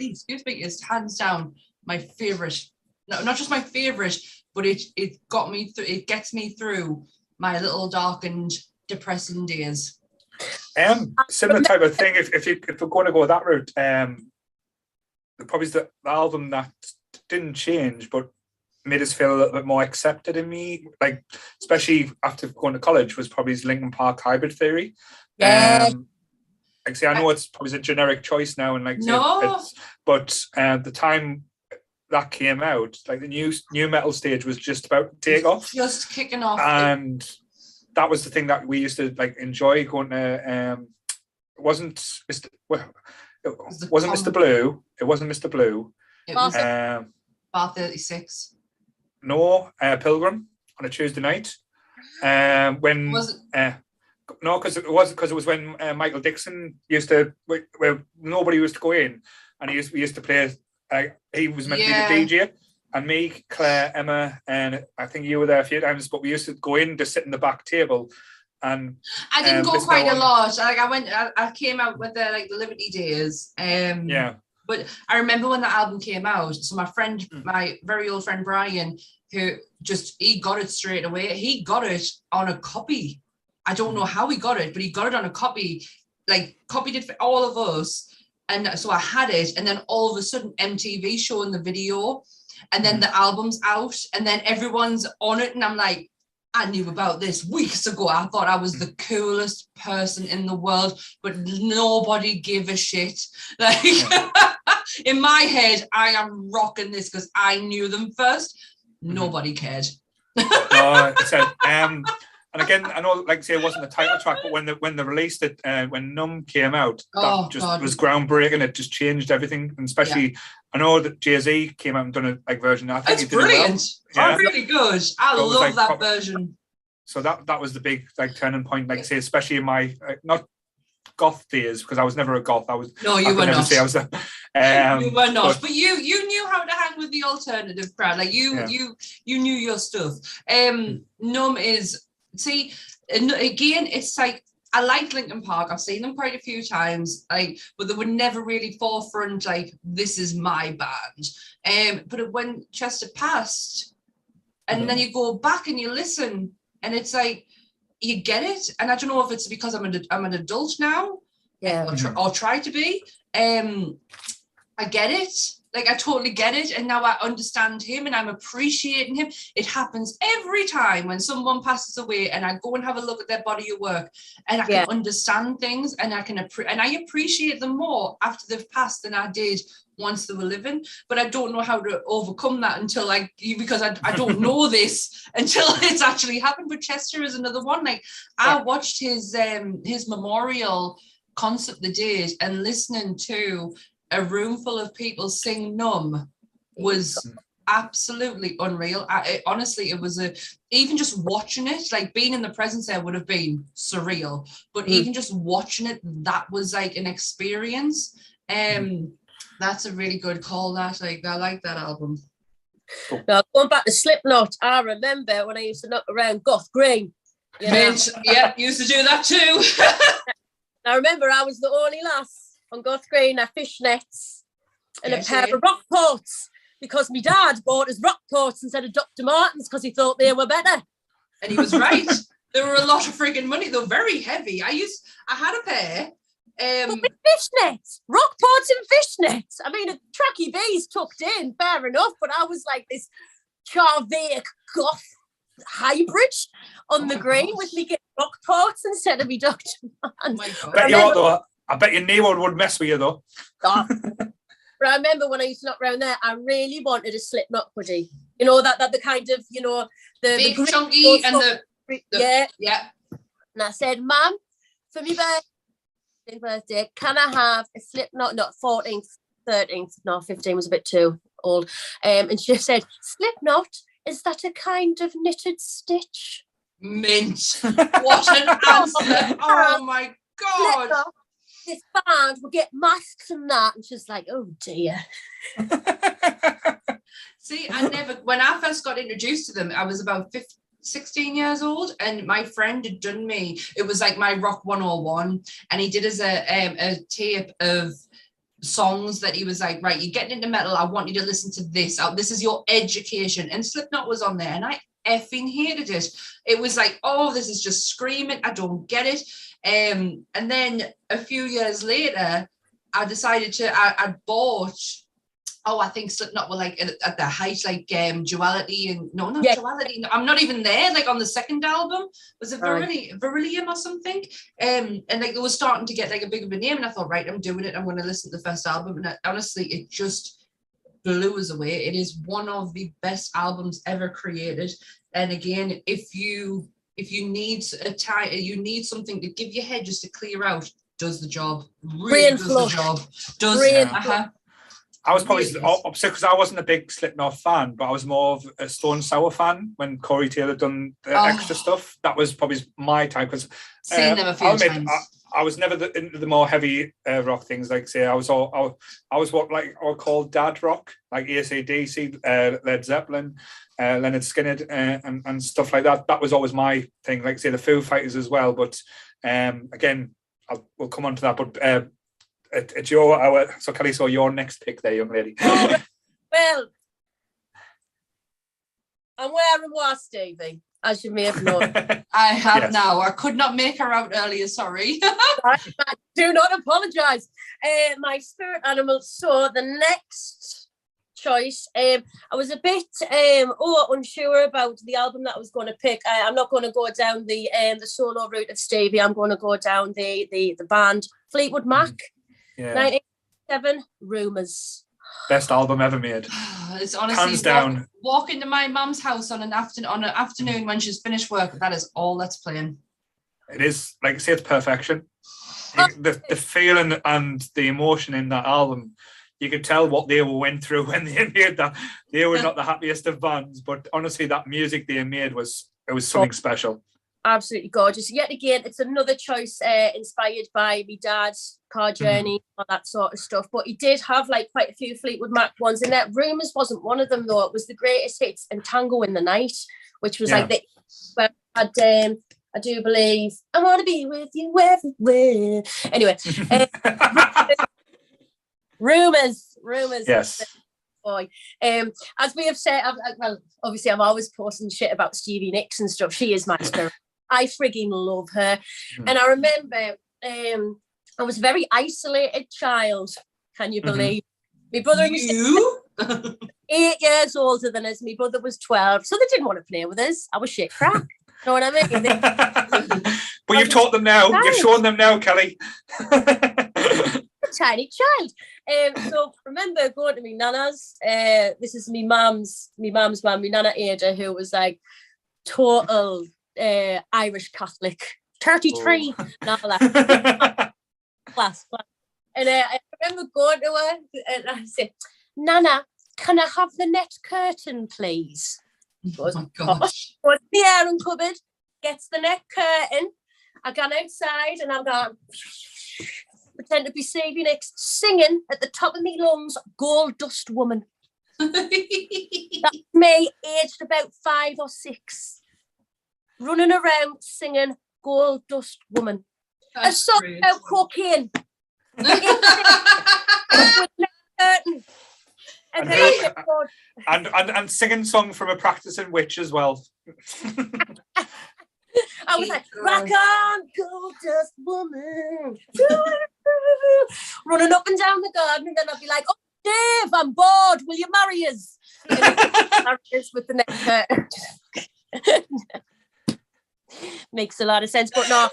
Excuse me, is hands down my favorite. No, not just my favorite, but it got me through. It gets me through my little dark and depressing days. Similar type of thing. If we're going to go that route, probably the album that didn't change but made us feel a little bit more accepted in me, like especially after going to college, was probably Linkin Park Hybrid Theory. Yeah. Like say, I know it's probably a generic choice now, and like but the time that came out, like the new metal stage was just about to take off, just kicking off, and that was the thing that we used to like enjoy going to. It wasn't Mr. Blue. It wasn't Mr. Blue. It was Bar 36. No, Pilgrim on a Tuesday night. When was it? No, because it was when Michael Dixon used to, where nobody used to go in, and we used to play. He was meant to be the DJ, and me, Claire, Emma, and I think you were there a few times. But we used to go in to sit in the back table, and I didn't go quite a lot. Like I came out with the Liberty Days. But I remember when the album came out. So my friend, my very old friend Brian, he got it straight away. He got it on a copy. I don't know how he got it, but he got it on a copy, like copied it for all of us. And so I had it, and then all of a sudden MTV showing the video, and then the album's out, and then everyone's on it, and I'm like, I knew about this weeks ago. I thought I was the coolest person in the world, but nobody gave a shit. Like, in my head, I am rocking this because I knew them first. Nobody cared. No, and again, I know, like say, it wasn't the title track, but when they released it, when Numb came out, that just was groundbreaking. It just changed everything, and especially, I know that Jay-Z came out and done a version. I think it's brilliant. Well. Really good. I love that version. So that was the big turning point. Like say, especially in my not goth days, because I was never a goth. You were not. Say I was you were not, but you knew how to hang with the alternative crowd. Like you knew your stuff. Numb is. See, again, it's like, I like Linkin Park. I've seen them quite a few times, but they were never really forefront, like, this is my band. But when Chester passed, and then you go back and you listen, and it's like, you get it. And I don't know if it's because I'm an adult now, or try to be. I get it. Like, I totally get it. And now I understand him and I'm appreciating him. It happens every time when someone passes away and I go and have a look at their body of work and I can understand things and I appreciate them more after they've passed than I did once they were living. But I don't know how to overcome that until because I don't know this until it's actually happened. But Chester is another one. Like, I watched his memorial concert the date, and listening to a room full of people sing Numb was absolutely unreal. Honestly, it was even just watching it, like being in the presence there would have been surreal, but even just watching it, that was like an experience. That's a really good call. I like that album. Now, going back to Slipknot, I remember when I used to knock around Goth Green. Used to do that too. I remember I was the only lass on Goth Green, fishnets and a pair of Rockports, because my dad bought us Rockports instead of Dr. Martens because he thought they were better. And he was right. They were a lot of friggin' money. They were very heavy. I had a pair. But with fishnets, Rockports and fishnets. I mean, a tracky bees tucked in, fair enough, but I was like this Charvaic goth hybrid on the green with me getting Rockports instead of me Dr. Martens. I bet your neighbour would mess with you though. But I remember when I used to knock around there, I really wanted a Slipknot hoodie. You know, that the kind of, you know, the big chunky and the And I said, Mum, for my birthday, can I have a Slipknot? Not 14th, 13th, no, 15 was a bit too old. And she said, Slipknot, is that a kind of knitted stitch? Mint. What an answer. Oh my God. Slipknot, this band will get masks and that. And she's like, oh dear. See, when I first got introduced to them, I was about 16 years old, and my friend had done me, it was like my Rock 101, and he did as a tape of songs that he was like, right, you're getting into metal, I want you to listen to this. This is your education. And Slipknot was on there, and I effing hated it. It was like, oh, this is just screaming, I don't get it. And then a few years later, I decided I bought, I think Slipknot were like at the height, like Duality and Duality. I'm not even there. Like on the second album, was it Beryllium or something? And like they were starting to get like a big of a name, and I thought, right, I'm doing it. I'm going to listen to the first album, and honestly, it just blew us away. It is one of the best albums ever created. And again, if you need you need something to give your head just to clear out, does the job. Really does the job. I was probably opposite because I wasn't a big Slipknot fan, but I was more of a Stone Sour fan when Corey Taylor done the extra stuff. That was probably my type. Because seen them a few times. I was never into the more heavy rock things. Like say, I was what like I called dad rock, like AC/DC, Led Zeppelin, Leonard Skinner, and stuff like that. That was always my thing. Like say the Foo Fighters as well. But again, we'll come on to that. But it's so Kelly, so your next pick there, young lady. Well, I'm wearing what, Stevie, as you may have known. I have now. I could not make her out earlier, sorry. I do not apologise. My spirit animal. So the next choice. I was a bit unsure about the album that I was going to pick. I'm not going to go down the solo route of Stevie. I'm going to go down the band Fleetwood Mac. Yeah. 1987, Rumours. Best album ever made. It's honestly hands down. Walk into my mum's house on an afternoon when she's finished work. That is all that's playing. It is, like I say, it's perfection. The feeling and the emotion in that album, you could tell what they went through when they made that. They were not the happiest of bands, but honestly, that music they made was something special. Absolutely gorgeous. Yet again, it's another choice inspired by my dad's car journey, all that sort of stuff. But he did have like quite a few Fleetwood Mac ones, and that Rumours wasn't one of them though. It was the greatest hits and Tango in the Night, which was like the where I had I do believe I want to be with you everywhere. Anyway, Rumours. Yes. Boy, as we have said, obviously I'm always posting shit about Stevie Nicks and stuff. She is my spirit. I frigging love her. And I remember I was a very isolated child. Can you believe? My brother was 8 years older than us. My brother was 12, so they didn't want to play with us. I was shit crack. You know what I mean? But you've taught them now. You've shown them now, Kelly. Tiny child. So I remember going to my nana's. This is my mum's mum, my nana Ada, who was like total Irish Catholic, 33. Not that class. And I remember going to her and I said, "Nana, can I have the net curtain, please?" Oh my gosh. Goes in the airing cupboard, gets the net curtain. I gone outside and I'm going, pretend to be Stevie Nicks, singing at the top of me lungs, Gold Dust Woman. That's me, aged about 5 or 6, running around singing Gold Dust Woman. A song about cocaine. And singing song from a practicing witch as well. I was like, rock on, Gold Dust Woman. Running up and down the garden, and then I'd be like, "Oh, Dave, I'm bored. Will you marry us?" Marry us with the net curtain. Makes a lot of sense, but no.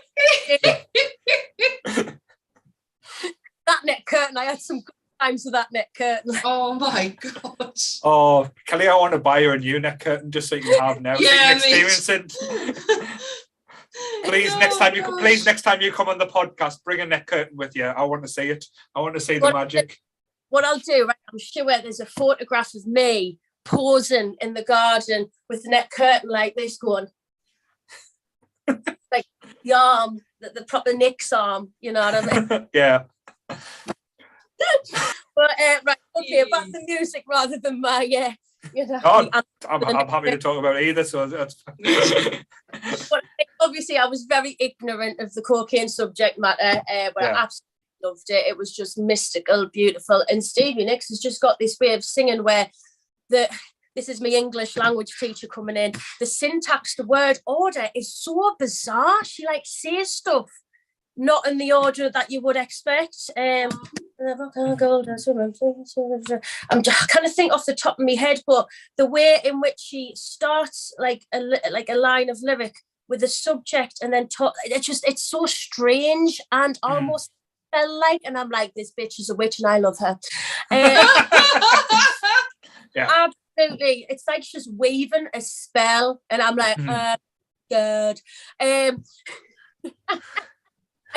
That net curtain, I had some good times with that net curtain. Oh my gosh. Oh, Kelly, I want to buy you a new net curtain just so you can have now. Yeah, so you can experience it. Please, next time you come on the podcast, bring a net curtain with you. I want to see it. I want to see the magic. What I'll do, right? I'm sure there's a photograph of me posing in the garden with the net curtain like this, going like the arm, the proper Nick's arm. You know what I mean? Yeah. But right, okay, about the music rather than my you know. Oh, I'm happy to talk about either. So that's. But obviously, I was very ignorant of the cocaine subject matter, but I absolutely loved it. It was just mystical, beautiful, and Stevie Nicks has just got this way of singing where this is my English language teacher coming in. The syntax, the word order is so bizarre. She like says stuff not in the order that you would expect. I'm kind of think off the top of my head, but the way in which she starts like a line of lyric with a subject and then it's so strange and almost like, and I'm like, this bitch is a witch and I love her. Yeah. Absolutely. It's like she's weaving a spell and I'm like, good.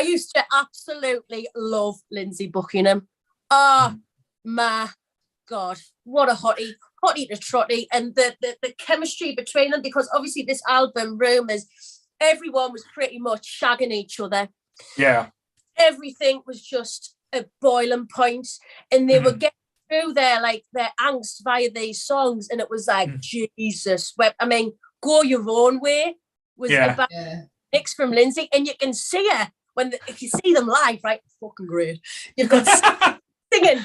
I used to absolutely love Lindsay Buckingham. Oh my God, what a hottie to trotty. And the chemistry between them, because obviously this album, Rumours, everyone was pretty much shagging each other. Yeah. Everything was just a boiling point. And they were getting through their angst via these songs. And it was like, Jesus. I mean, Go Your Own Way was about Nicks from Lindsay. And you can see her. If you see them live, right, fucking great. You've got singing,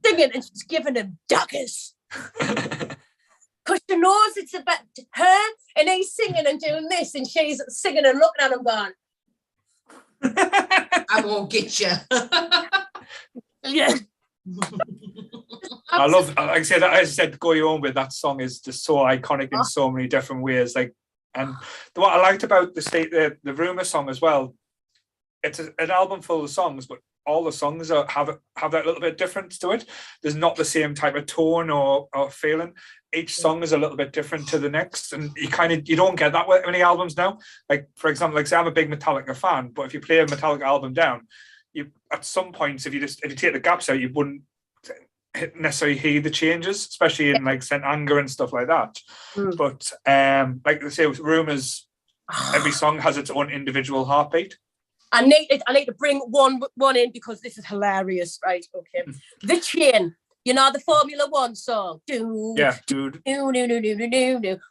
and she's giving him daggers. Because she knows it's about her, and he's singing and doing this, and she's singing and looking at him going, I won't get you. Yeah. I love, like I said, as I said, Go Your Own Way, that song is just so iconic in so many different ways. Like, and what I liked about the Rumour song as well, it's an album full of songs, but all the songs have that little bit difference to it. There's not the same type of tone or feeling. Each song is a little bit different to the next, and you don't get that with many albums now. Like, for example, like say I'm a big Metallica fan, but if you play a Metallica album down, you at some points if you take the gaps out, you wouldn't necessarily hear the changes, especially in like St. Anger and stuff like that. But like they say with Rumours, every song has its own individual heartbeat. I need to bring one in because this is hilarious, right? Okay. The Chain, you know, the Formula One song. Yeah, dude.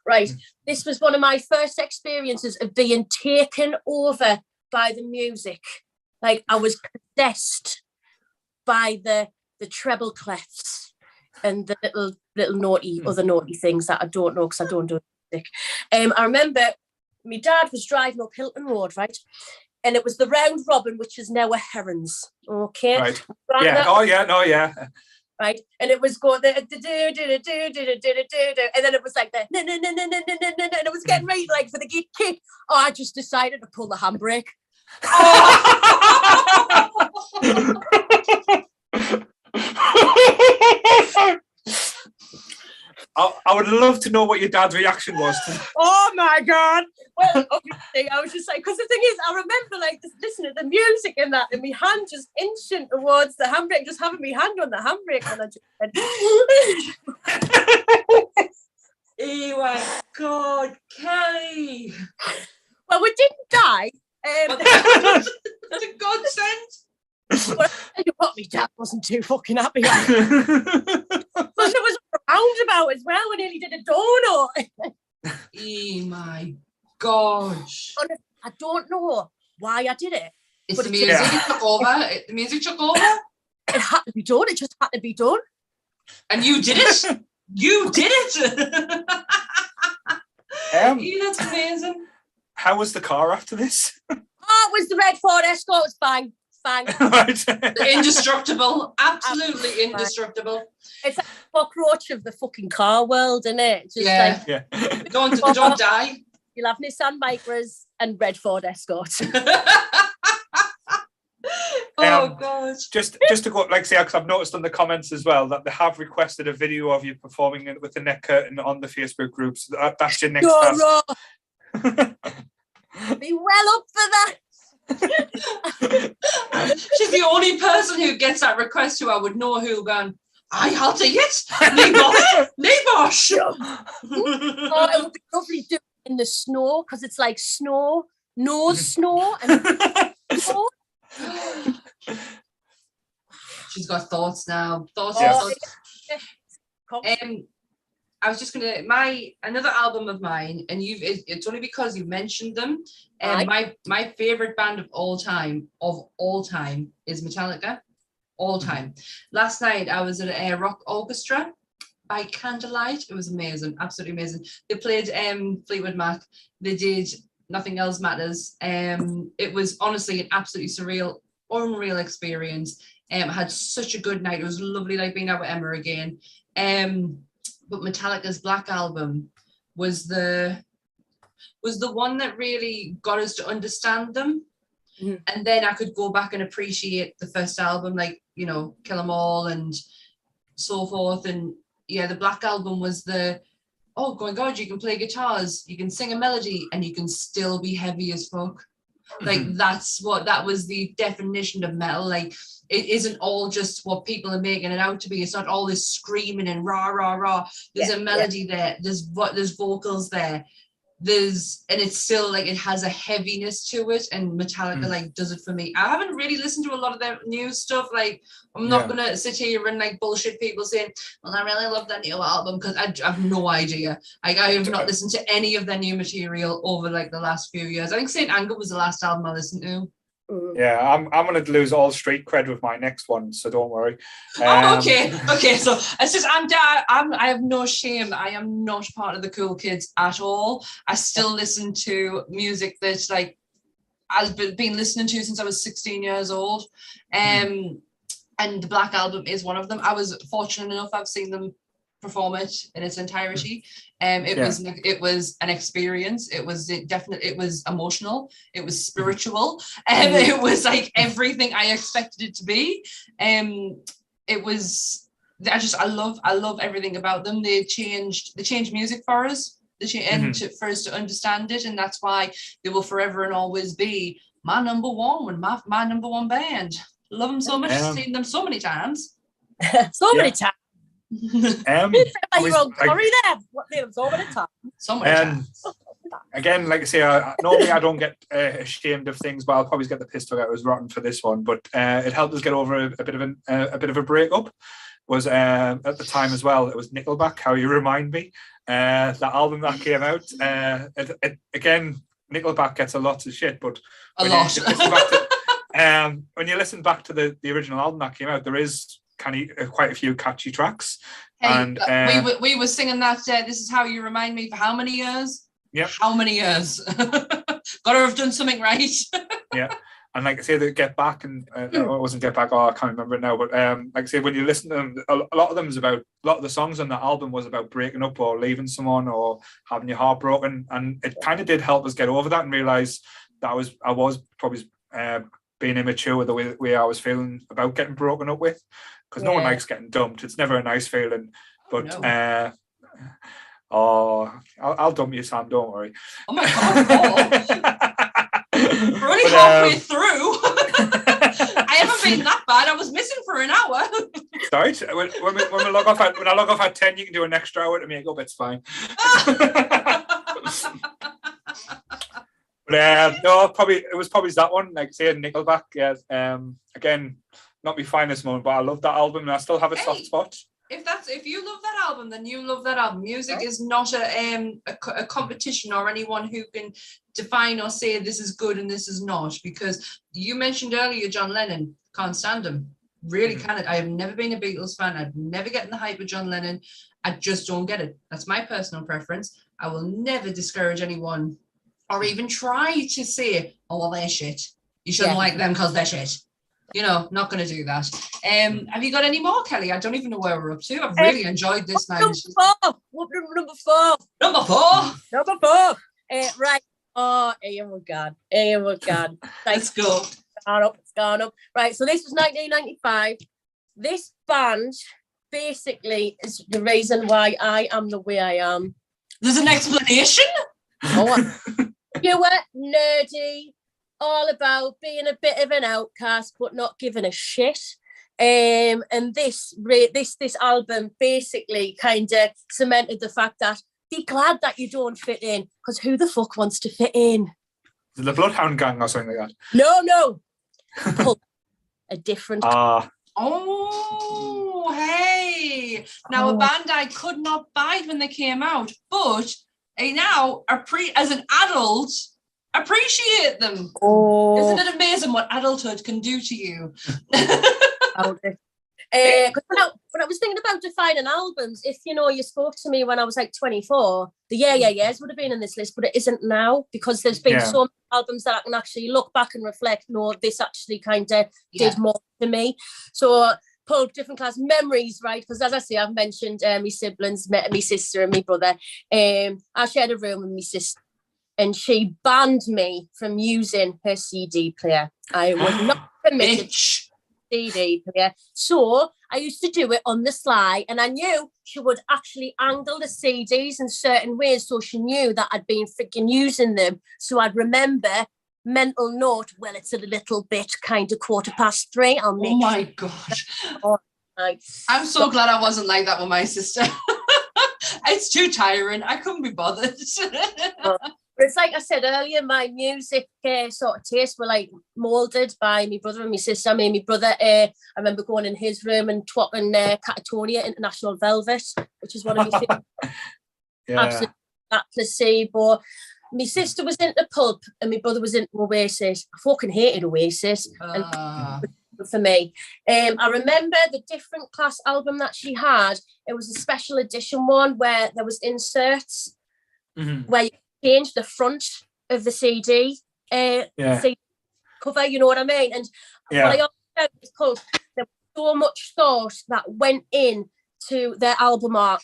Right. This was one of my first experiences of being taken over by the music. Like, I was possessed by the treble clefs and the little other naughty things that I don't know because I don't do music. I remember my dad was driving up Hilton Road, right? And it was the round robin, which is now a Herons. Okay. Right. Yeah. Oh yeah. No. Yeah. Right. And it was going and then it was like the and it was getting ready like for the kick. Oh, I just decided to pull the handbrake. I would love to know what your dad's reaction was. Oh my God. Well, obviously, I was just like, because the thing is, I remember like listening to the music and that, and my hand just inching towards the handbrake, just having my hand on the handbrake, and I just said, oh my God, Kelly. Well, we didn't die. That's a godsend. But I tell you what, my dad wasn't too fucking happy. But it was a roundabout as well. We nearly did a donut. Oh my gosh. I don't know why I did it. It's the music took over. The music took over. It had to be done. It just had to be done. And you did it. You did it. That's amazing. How was the car after this? Oh, it was the red Ford Escort. It was fine. Indestructible. Absolutely indestructible. It's like a cockroach of the fucking car world, isn't it? Just Don't die. You'll have Nissan Micras and red Ford Escorts. God. Just to go, like say, because I've noticed on the comments as well that they have requested a video of you performing it with the neck curtain on the Facebook groups. That's your next task. Be well up for that. She's the only person who gets that request who I would know who going, I'll take it. Nebosh. Oh, it would be lovely doing it in the snow because it's like snow, snow, and snow. She's got thoughts now. Thoughts. I was just gonna another album of mine, and it's only because you mentioned them. And my favorite band of all time is Metallica. All time. Last night I was at a rock orchestra by candlelight. It was amazing, absolutely amazing. They played Fleetwood Mac. They did Nothing Else Matters. It was honestly an absolutely surreal, unreal experience. Had such a good night. It was lovely, like being out with Emma again. But Metallica's Black Album was the one that really got us to understand them. Mm-hmm. And then I could go back and appreciate the first album, like, you know, Kill 'Em All and so forth. And yeah, the Black Album was oh my God, you can play guitars, you can sing a melody, and you can still be heavy as fuck. Like that was the definition of metal. Like, it isn't all just what people are making it out to be. It's not all this screaming and rah, rah, rah. There's a melody there. There's vocals there. And it's still like, it has a heaviness to it, and Metallica like does it for me. I haven't really listened to a lot of their new stuff. Like, I'm not gonna sit here and like bullshit people saying, well, I really love that new album, because I have no idea. Like, I have not listened to any of their new material over like the last few years. I think St. Anger was the last album I listened to. Yeah, I'm going to lose all street cred with my next one, so don't worry. Okay. So it's just I have no shame. I am not part of the cool kids at all. I still listen to music that like I've been listening to since I was 16 years old. and the Black Album is one of them. I was fortunate enough, I've seen them perform it in its entirety. It was an experience. It was emotional, it was spiritual, and it was like everything I expected it to be. It was, I love everything about them. They changed music for us, for us to understand it, and that's why they will forever and always be my number one, my number one band. Love them so much, seen them so many times. Many times. Your own curry there. What did so many times? So many times. Again, like I say, normally I don't get ashamed of things, but I'll probably get the piss took out. I was rotten for this one, but it helped us get over a bit of a breakup. Was at the time as well. It was Nickelback. How You Remind Me. That album that came out. Again, Nickelback gets a lot of shit, but when you listen back to the original album that came out, there is quite a few catchy tracks. Hey, and we were singing that This Is How You Remind Me for how many years? Yeah. How many years? Gotta have done something right. Yeah. And like I say, the Get Back, and it wasn't Get Back, I can't remember it now, but like I say, when you listen to them, a lot of the songs on the album was about breaking up or leaving someone or having your heart broken, and it kind of did help us get over that and realise that I was probably being immature with the way I was feeling about getting broken up with, because no one likes getting dumped. It's never a nice feeling, but I'll dump you, Sam, don't worry. Oh my God, we're only halfway through. I haven't been that bad. I was missing for an hour. Sorry, when I log off at 10, you can do an extra hour to make up. It's fine. But no, it was probably that one. Like say Nickelback. Yeah. Again, not my finest moment, but I love that album, and I still have a soft spot. If you love that album, then you love that album. Music is not a competition or anyone who can define or say this is good and this is not, because you mentioned earlier John Lennon. Can't stand him. Really can't. I have never been a Beatles fan. I've never gotten the hype of John Lennon. I just don't get it. That's my personal preference. I will never discourage anyone or even try to say, oh, well, they're shit. You shouldn't like them because they're shit. You know, not going to do that. Have you got any more, Kelly? I don't even know where we're up to. I've really enjoyed this night. Number four. Right. Oh, Ian Woodgard. Let's go. It's gone up. Right, so this was 1995. This band basically is the reason why I am the way I am. There's an explanation? You were nerdy, all about being a bit of an outcast, but not giving a shit. And this album basically kind of cemented the fact that be glad that you don't fit in, because who the fuck wants to fit in? The Bloodhound Gang or something like that? No. A different. Oh, hey! Now a band I could not bide when they came out, but I now as an adult appreciate them. Isn't it amazing what adulthood can do to you? When I was thinking about defining albums, if you spoke to me when I was like 24, the yeahs would have been in this list, but it isn't now, because there's been so many albums that I can actually look back and reflect, no, this actually kind of did more to me. So pulled different class memories, right? Because as I say, I've mentioned my siblings, my sister and my brother. I shared a room with my sister, and she banned me from using her CD player. I was not permitted CD player. So I used to do it on the sly, and I knew she would actually angle the CDs in certain ways, so she knew that I'd been freaking using them. So I'd remember, mental note, well, it's a little bit kind of 3:15. I'll make my gosh. I'm so glad I wasn't like that with my sister. It's too tiring. I couldn't be bothered. But it's like I said earlier, my music sort of tastes were like moulded by my brother and my sister. I mean, my brother, I remember going in his room and twatting Catatonia International Velvet, which is one of my favourite. Absolutely that placebo. My sister was into Pulp and my brother was into Oasis. I fucking hated Oasis. And for me. I remember the different class album that she had. It was a special edition one where there was inserts where you change the front of the CD, CD cover, you know what I mean? And what I also know is Pulp, there so much thought that went in to their album art.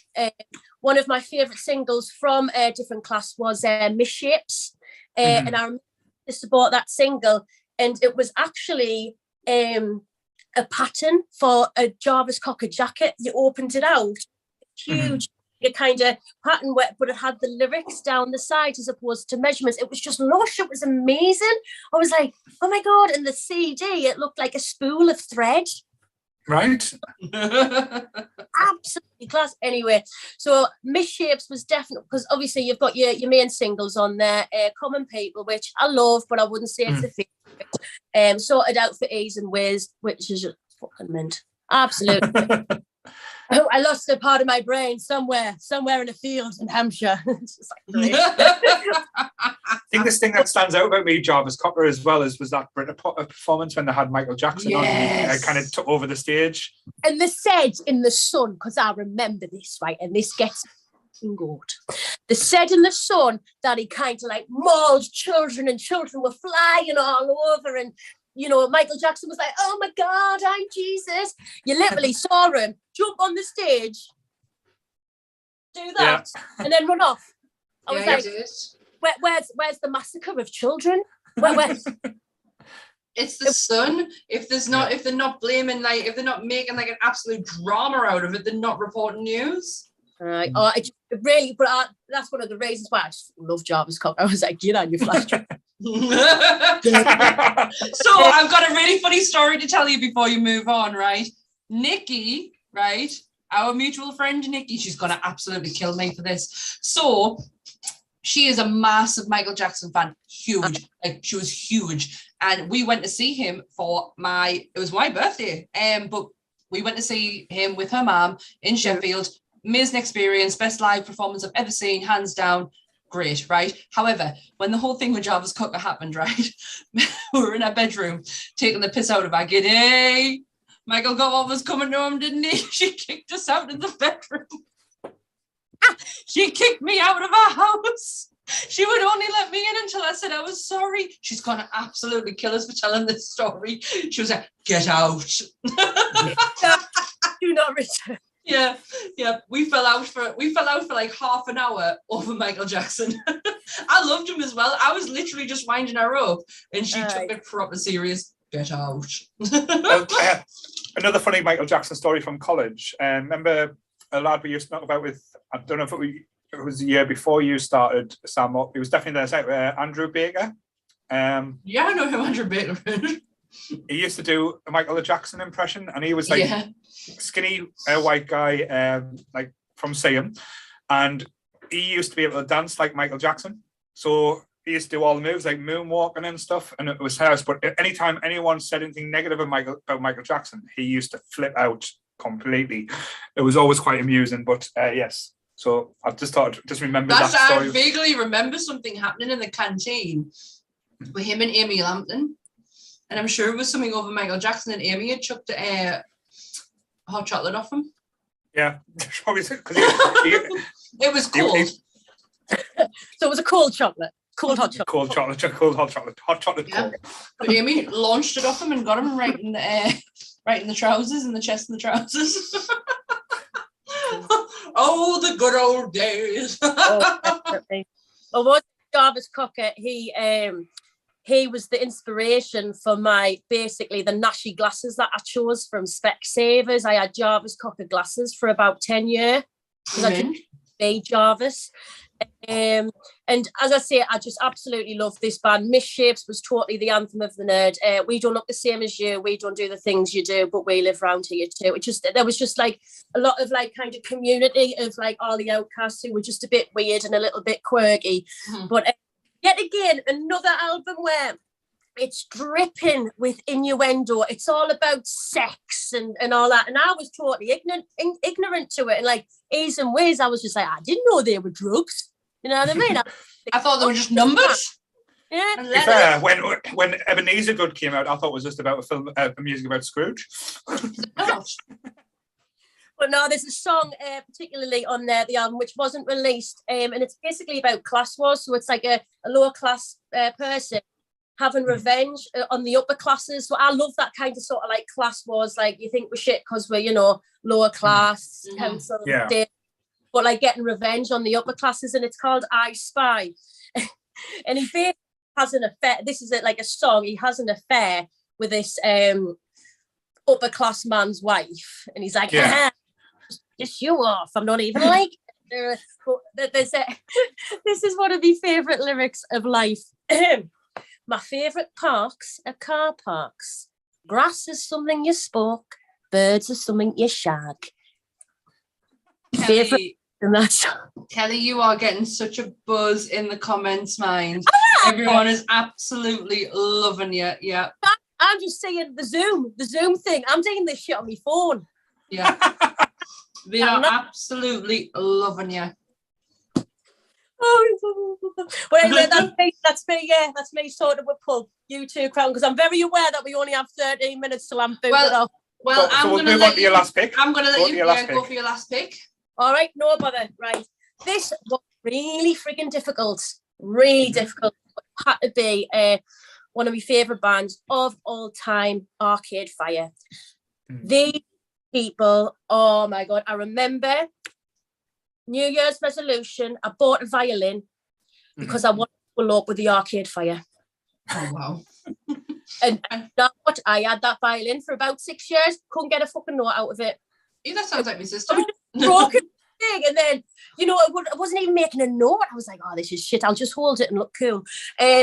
One of my favourite singles from a different class was Misshapes, and I remember to support that single, and it was actually a pattern for a Jarvis Cocker jacket. You opened it out, huge kind of pattern, but it had the lyrics down the side as opposed to measurements. It was just lush. It was amazing. I was like, oh my God. And the CD, it looked like a spool of thread. Right. Absolutely class. Anyway, so Misshapes was definitely, because obviously you've got your main singles on there, Common People, which I love, but I wouldn't say it's a favourite. Sorted Out for Ease and Ways, which is just fucking mint. Absolutely. Oh, I lost a part of my brain somewhere in a field in Hampshire. It's just like, I think this thing that stands out about me, Jarvis Cocker, as well, was that Brit performance when they had Michael Jackson on. He kind of took over the stage. And they said in the Sun, because I remember this, right, and this gets good. They said in the Sun that he kind of like mauled children, and children were flying all over, and you know, Michael Jackson was like, oh my God, I'm Jesus. You literally saw him jump on the stage, do that, and then run off. I was like, where's the massacre of children? Where's... It's the Sun. If they're not blaming, like, if they're not making like an absolute drama out of it, they're not reporting news. That's one of the reasons why I just love Jarvis Cocker. I was like, get on your flash drive. So I've got a really funny story to tell you before you move on, right? Nikki, right? Our mutual friend Nikki, she's gonna absolutely kill me for this. So she is a massive Michael Jackson fan, huge. Like, she was huge, and we went to see him for it was my birthday. But we went to see him with her mom in Sheffield. Amazing experience, best live performance I've ever seen, hands down. Great, right? However, when the whole thing with Jarvis Cocker happened, right, we were in our bedroom taking the piss out of our giddy. Michael got what was coming to him, didn't he? She kicked us out of the bedroom. She kicked me out of our house. She would only let me in until I said I was sorry. She's gonna absolutely kill us for telling this story. She was like, get out. Do not return. Yeah. We fell out for like half an hour over Michael Jackson. I loved him as well. I was literally just winding her up, and she took it proper serious. Get out. Another funny Michael Jackson story from college. Remember a lad we used to talk about with, I don't know if it was the year before you started, Sam. It was definitely the Andrew Baker. I know who Andrew Baker is. He used to do a Michael Jackson impression, and he was like skinny white guy, like from Siam, and he used to be able to dance like Michael Jackson. So he used to do all the moves like moonwalking and stuff, and it was house. But anytime anyone said anything negative about Michael Jackson, he used to flip out completely. It was always quite amusing. But yes, so I just remember that story. I vaguely remember something happening in the canteen with him and Amy Lampton. And I'm sure it was something over Michael Jackson, and Amy had chucked a hot chocolate off him. Yeah, probably because it was cold. So it was a cold chocolate, cold hot chocolate. Cold hot chocolate. Yeah. Cold. But Amy launched it off him and got him right in the trousers, in the chest and the trousers. Oh, the good old days. Definitely. Well, what Jarvis Cocker, he was the inspiration for basically the Nashi glasses that I chose from Specsavers. I had Jarvis Cocker glasses for about 10 years because I didn't be Jarvis. And as I say, I just absolutely love this band. Misshapes was totally the anthem of the nerd. We don't look the same as you. We don't do the things you do, but we live around here too. There was just like a lot of like kind of community of like all the outcasts who were just a bit weird and a little bit quirky. But yet again, another album where it's dripping with innuendo. It's all about sex and all that. And I was totally ignorant to it. And like Ease and Ways, I was just like, I didn't know they were drugs. You know what I mean? I thought they were just numbers. Yeah. To be fair, when Ebenezer Good came out, I thought it was just about a film, a music about Scrooge. But no, there's a song particularly on the album which wasn't released, and it's basically about class wars. So it's like a lower class person having revenge on the upper classes. So I love that kind of sort of like class wars. Like, you think we're shit because we're, you know, lower class, council, but like getting revenge on the upper classes, and it's called I Spy. And he basically has an affair. This is like a song. He has an affair with this upper class man's wife, and he's like, just show off. I'm not even like. This is one of my favourite lyrics of life. My favourite parks are car parks. Grass is something you spoke. Birds are something you shag. Kelly, Kelly, you are getting such a buzz in the comments, mind. Everyone is absolutely loving you. Yeah. I'm just saying the Zoom thing. I'm doing this shit on my phone. Yeah. They are absolutely loving you. Well, anyway, that's me sorted with Pub. You too, Crown, because I'm very aware that we only have 13 minutes till I'm booted off. Well, I'm going to let you your last pick. I'm going to let you go for your last pick. All right, no bother. Right. This was really frigging difficult. Really difficult. It had to be one of my favourite bands of all time, Arcade Fire. These people, oh my God, I remember New Year's resolution, I bought a violin because I wanted to elope with the Arcade Fire. Oh, wow. And that's what I had that violin for about 6 years, couldn't get a fucking note out of it. Yeah, that sounds like my sister. Broken thing, and then, you know, I wasn't even making a note. I was like, oh, this is shit, I'll just hold it and look cool.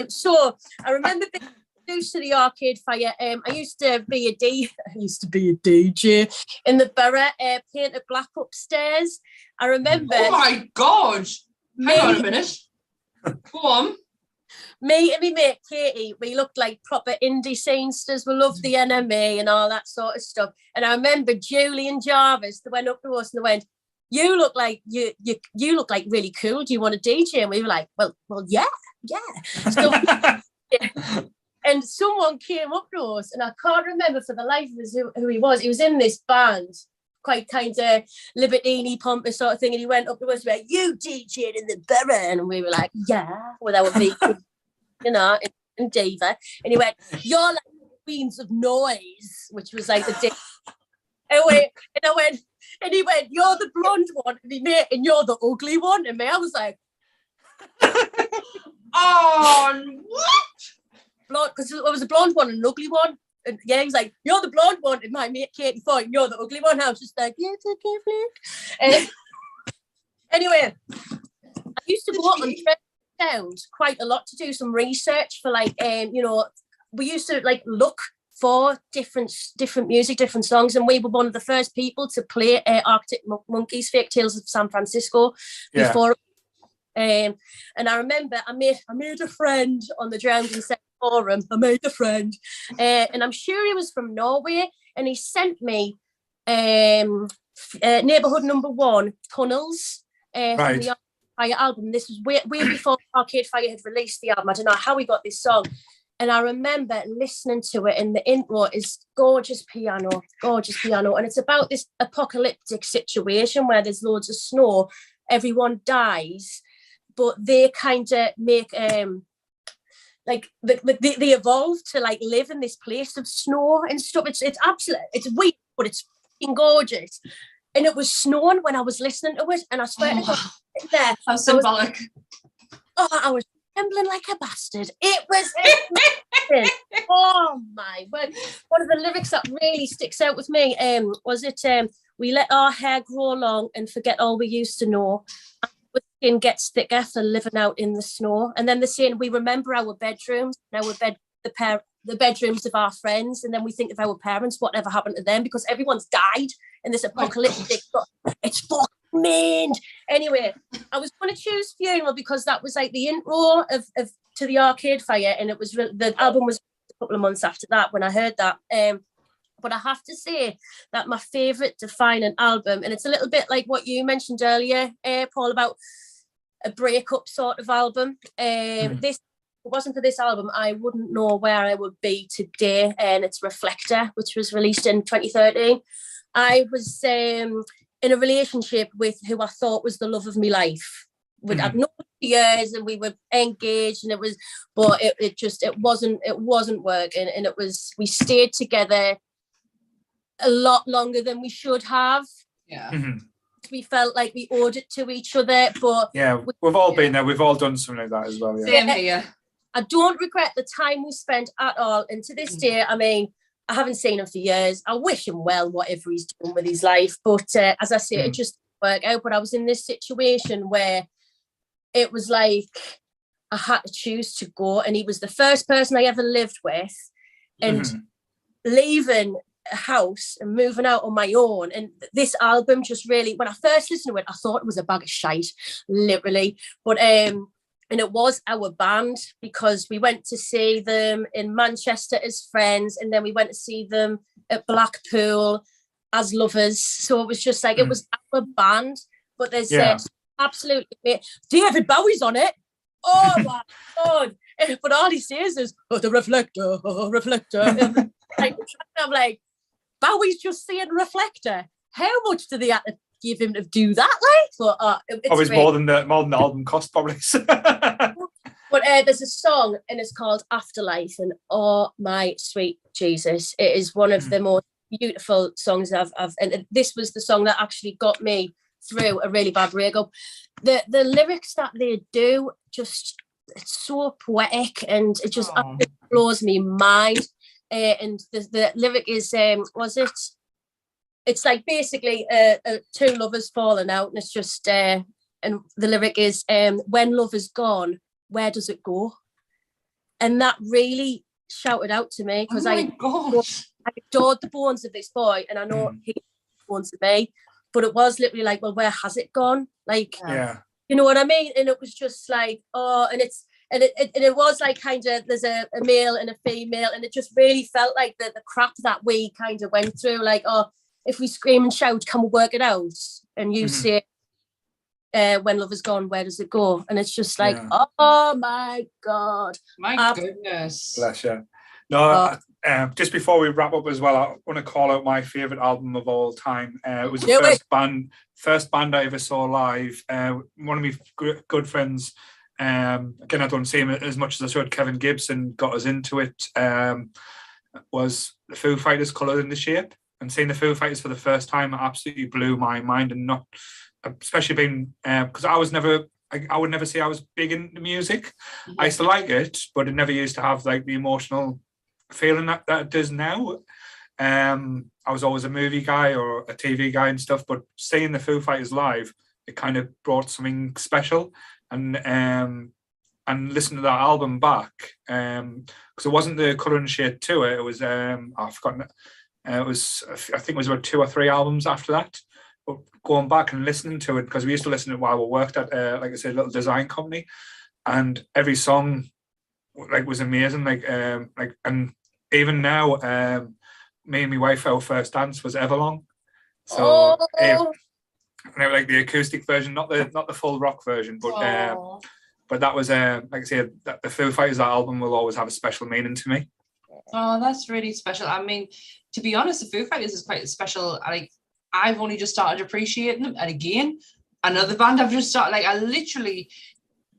So I remember being introduced to the Arcade Fire. I used to be a DJ in the Borough, painted black upstairs. I remember. Oh my God! Hang on a minute. Go on. Me and my mate Katie, we looked like proper indie scenesters. We loved the NME and all that sort of stuff. And I remember Julie and Jarvis, they went up to us and they went, "You look like you look like really cool. Do you want to DJ?" And we were like, "Well, yeah." So, and someone came up to us, and I can't remember for the life of us who he was. He was in this band, quite kind of libertine, pompous sort of thing, and he went up to us and went, "You DJ'd in the Borough?" And we were like, "Yeah," with our big, you know, and diva. And he went, "You're like the Queens of Noise," which was like the dick. And he went, "You're the blonde one," and he made, "and you're the ugly one." And me, I was like, "Oh, what?" Blonde, because there was a blonde one and an ugly one. And yeah, he was like, "You're the blonde one," and my mate Katie thought, "And you're the ugly one." I was just like, "Yeah, it's okay, Flake." Anyway, I used to go out on Sound quite a lot to do some research for, like, you know, we used to like look for different music, different songs, and we were one of the first people to play Arctic Monkeys' Fake Tales of San Francisco before. And I remember I made a friend on the Drowned in Sex forum. I made a friend, and I'm sure he was from Norway, and he sent me Neighborhood Number 1, Tunnels, from the Arcade Fire album. This was way before Arcade Fire had released the album. I don't know how we got this song. And I remember listening to it, and the intro is gorgeous piano. And it's about this apocalyptic situation where there's loads of snow, everyone dies, but they kind of make, like, they evolve to, like, live in this place of snow and stuff. It's absolute, it's weird, but it's fucking gorgeous. And it was snowing when I was listening to it, and I swear to God, there. How symbolic. I was trembling like a bastard. It was amazing. Oh my word. One of the lyrics that really sticks out with me was it, "We let our hair grow long and forget all we used to know. Our skin gets thicker for living out in the snow." And then they're saying, "We remember our bedrooms, the bedrooms of our friends, and then we think of our parents, whatever happened to them, because everyone's died in this apocalyptic." It's fucking mean. Anyway, I was going to choose Funeral because that was like the intro of to the Arcade Fire, and it was the album was a couple of months after that when I heard that. But I have to say that my favourite defining album, and it's a little bit like what you mentioned earlier, Paul, about a breakup sort of album. This, if it wasn't for this album, I wouldn't know where I would be today. And it's Reflector, which was released in 2013. I was in a relationship with who I thought was the love of my life. I'd known years and we were engaged, and it wasn't working, and we stayed together a lot longer than we should have. Yeah. Mm-hmm. We felt like we owed it to each other, but yeah, we've all been there. We've all done something like that as well. Yeah. Same here. I don't regret the time we spent at all, and to this day, I mean, I haven't seen him for years. I wish him well, whatever he's doing with his life, but as I say, it just didn't work out. But I was in this situation where it was like I had to choose to go, and he was the first person I ever lived with, and leaving a house and moving out on my own. And this album just really, when I first listened to it, I thought it was a bag of shite, literally. But and it was our band, because we went to see them in Manchester as friends, and then we went to see them at Blackpool as lovers. So it was just like it was our band. But there's absolutely David Bowie's on it. Oh my god! But all he says is, "Oh, the reflector, oh, reflector." And I'm like, Bowie's just saying reflector. How much do they have to give him to do that? Like, but it's more than the album cost, probably. But there's a song, and it's called Afterlife, and oh my sweet Jesus, it is one of the most beautiful songs I've and this was the song that actually got me through a really bad breakup. The lyrics that they do, just, it's so poetic, and it just absolutely blows me mind. And the lyric is it's like basically two lovers falling out, and it's just and the lyric is when love is gone, where does it go? And that really shouted out to me, because I adored the bones of this boy, and I know he bones of me, but it was literally like, well, where has it gone? Like, you know what I mean? And it was just like, and it was like kind of, there's a male and a female, and it just really felt like the crap that we kind of went through. Like, if we scream and shout, can we work it out? And you say, when love is gone, where does it go? And it's just like, oh my God. My goodness. Bless you. No, just before we wrap up as well, I want to call out my favourite album of all time. It was the first band I ever saw live. One of my good friends, again, I don't see him as much as I should, Kevin Gibson, got us into it, was the Foo Fighters' Coloured in the Shape. And seeing the Foo Fighters for the first time absolutely blew my mind, and not, especially being, because I would never say I was big into music. Yeah. I used to like it, but it never used to have like the emotional feeling that it does now. I was always a movie guy or a TV guy and stuff, but seeing the Foo Fighters live, it kind of brought something special. And listening to that album back, because it wasn't the Colour and Shade tour, it was I've forgotten it. It was, I think it was about 2 or 3 albums after that. But going back and listening to it, because we used to listen to it while we worked at, like I said, a little design company, and every song like was amazing. Like and even now, me and my wife, our first dance was Everlong. So like the acoustic version, not the full rock version, but that was like I said, that the Foo Fighters, that album will always have a special meaning to me. Oh, that's really special. I mean, to be honest, the Foo Fighters is quite special. Like, I've only just started appreciating them. And again, another band I've just started, like, I literally,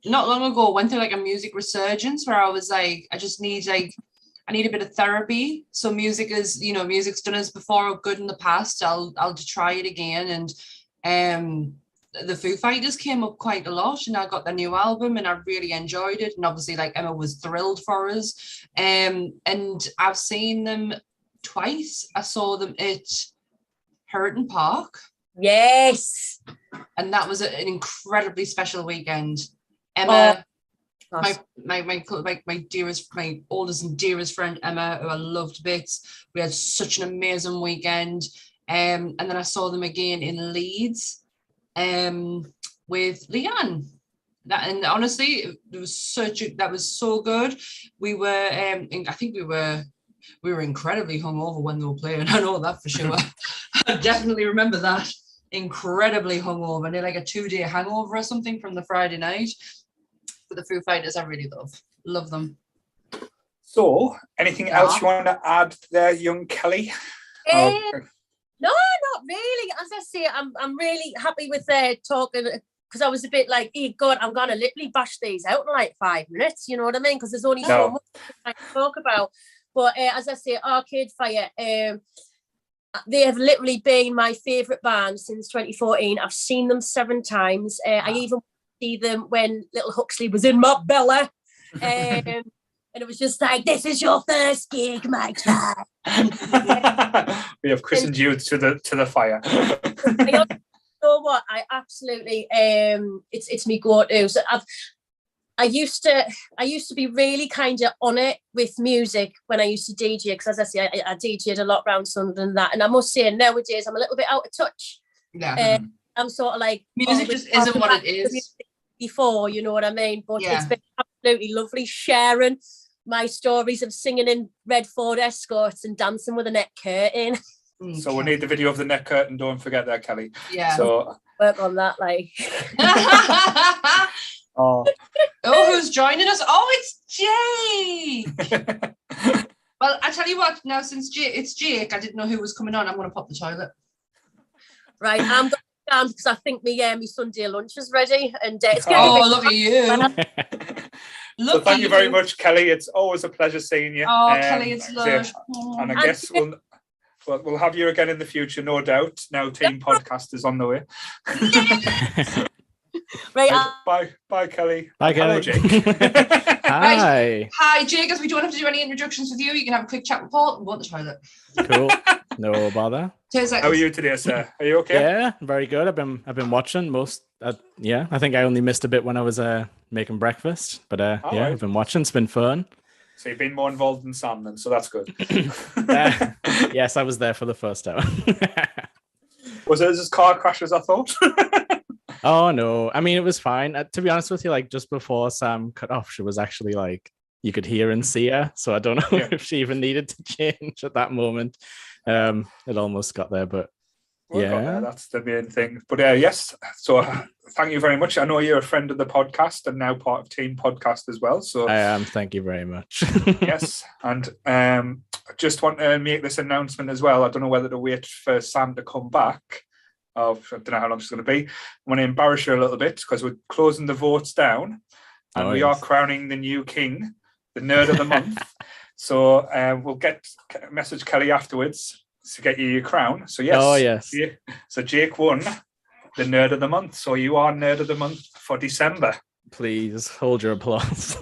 not long ago, went through like a music resurgence where I was like, I need a bit of therapy. So music is, music's done us before or good in the past. I'll try it again. And the Foo Fighters came up quite a lot, and I got their new album and I really enjoyed it. And obviously, like, Emma was thrilled for us. And I've seen them twice. I saw them at Hurton Park. Yes. And that was an incredibly special weekend. Emma, my dearest, my oldest and dearest friend Emma, who I loved bits. We had such an amazing weekend. And then I saw them again in Leeds. With Leanne, and honestly, it was that was so good. We were, I think we were incredibly hungover when they were playing. I know that for sure. I definitely remember that. Incredibly hungover, and they're like a 2-day hangover or something from the Friday night. But the Foo Fighters, I really love them. So, anything else you want to add there, young Kelly? No, not really. As I say, I'm really happy with talking because I was a bit like, hey, God, I'm going to literally bash these out in like 5 minutes, you know what I mean? Because there's only so much I can talk about. But as I say, Arcade Fire, they have literally been my favourite band since 2014. I've seen them 7 times. I even see them when little Huxley was in my belly. And it was just like, this is your first gig, my child. We have christened you to the fire. You know what? I absolutely it's me go-to. So I used to be really kind of on it with music when I used to DJ, because as I say, I DJ'd a lot around Sunderland and that. And I must say nowadays I'm a little bit out of touch. Yeah. I'm sort of like, music just isn't what it is before, you know what I mean? But it's been absolutely lovely sharing my stories of singing in red Ford Escorts and dancing with a net curtain. So we need the video of the net curtain, don't forget that, Kelly. Yeah. So work on that, like. Oh, who's joining us? Oh, it's Jake. Well, I tell you what, now since it's Jake, I didn't know who was coming on. I'm going to pop the toilet. Right, I'm going down because I think my Sunday lunch is ready. And it's look at you. So thank you very much, Kelly. It's always a pleasure seeing you. Oh, Kelly, it's lush. And I guess we'll have you again in the future, no doubt. Now Team Podcast is on the way. Right. Bye, Kelly. Bye, Kelly. Hello, Jake. Hi. Right. Hi, Jake. As we don't have to do any introductions with you, you can have a quick chat with Paul and go to the toilet. Cool. No bother. How are you today, sir? Are you okay? Yeah, very good. I've been watching most. I think I only missed a bit when I was making breakfast, but right. I've been watching. It's been fun. So you've been more involved in Sam then, so that's good. Yes, I was there for the first hour. Was it as car crash as I thought? Oh no, I mean it was fine. To be honest with you, like just before Sam cut off, she was actually like you could hear and see her. So I don't know if she even needed to change at that moment. It almost got there, but that's the main thing. But yes, so thank you very much. I know you're a friend of the podcast and now part of Team Podcast as well. So I am. Thank you very much. Yes, and I just want to make this announcement as well. I don't know whether to wait for Sam to come back. I don't know how long it's going to be. I want to embarrass you a little bit because we're closing the votes down and we are crowning the new king, the nerd of the month. So we'll message Kelly afterwards to get you your crown. So yes. Oh, yes. So Jake won the nerd of the month. So you are nerd of the month for December. Please hold your applause.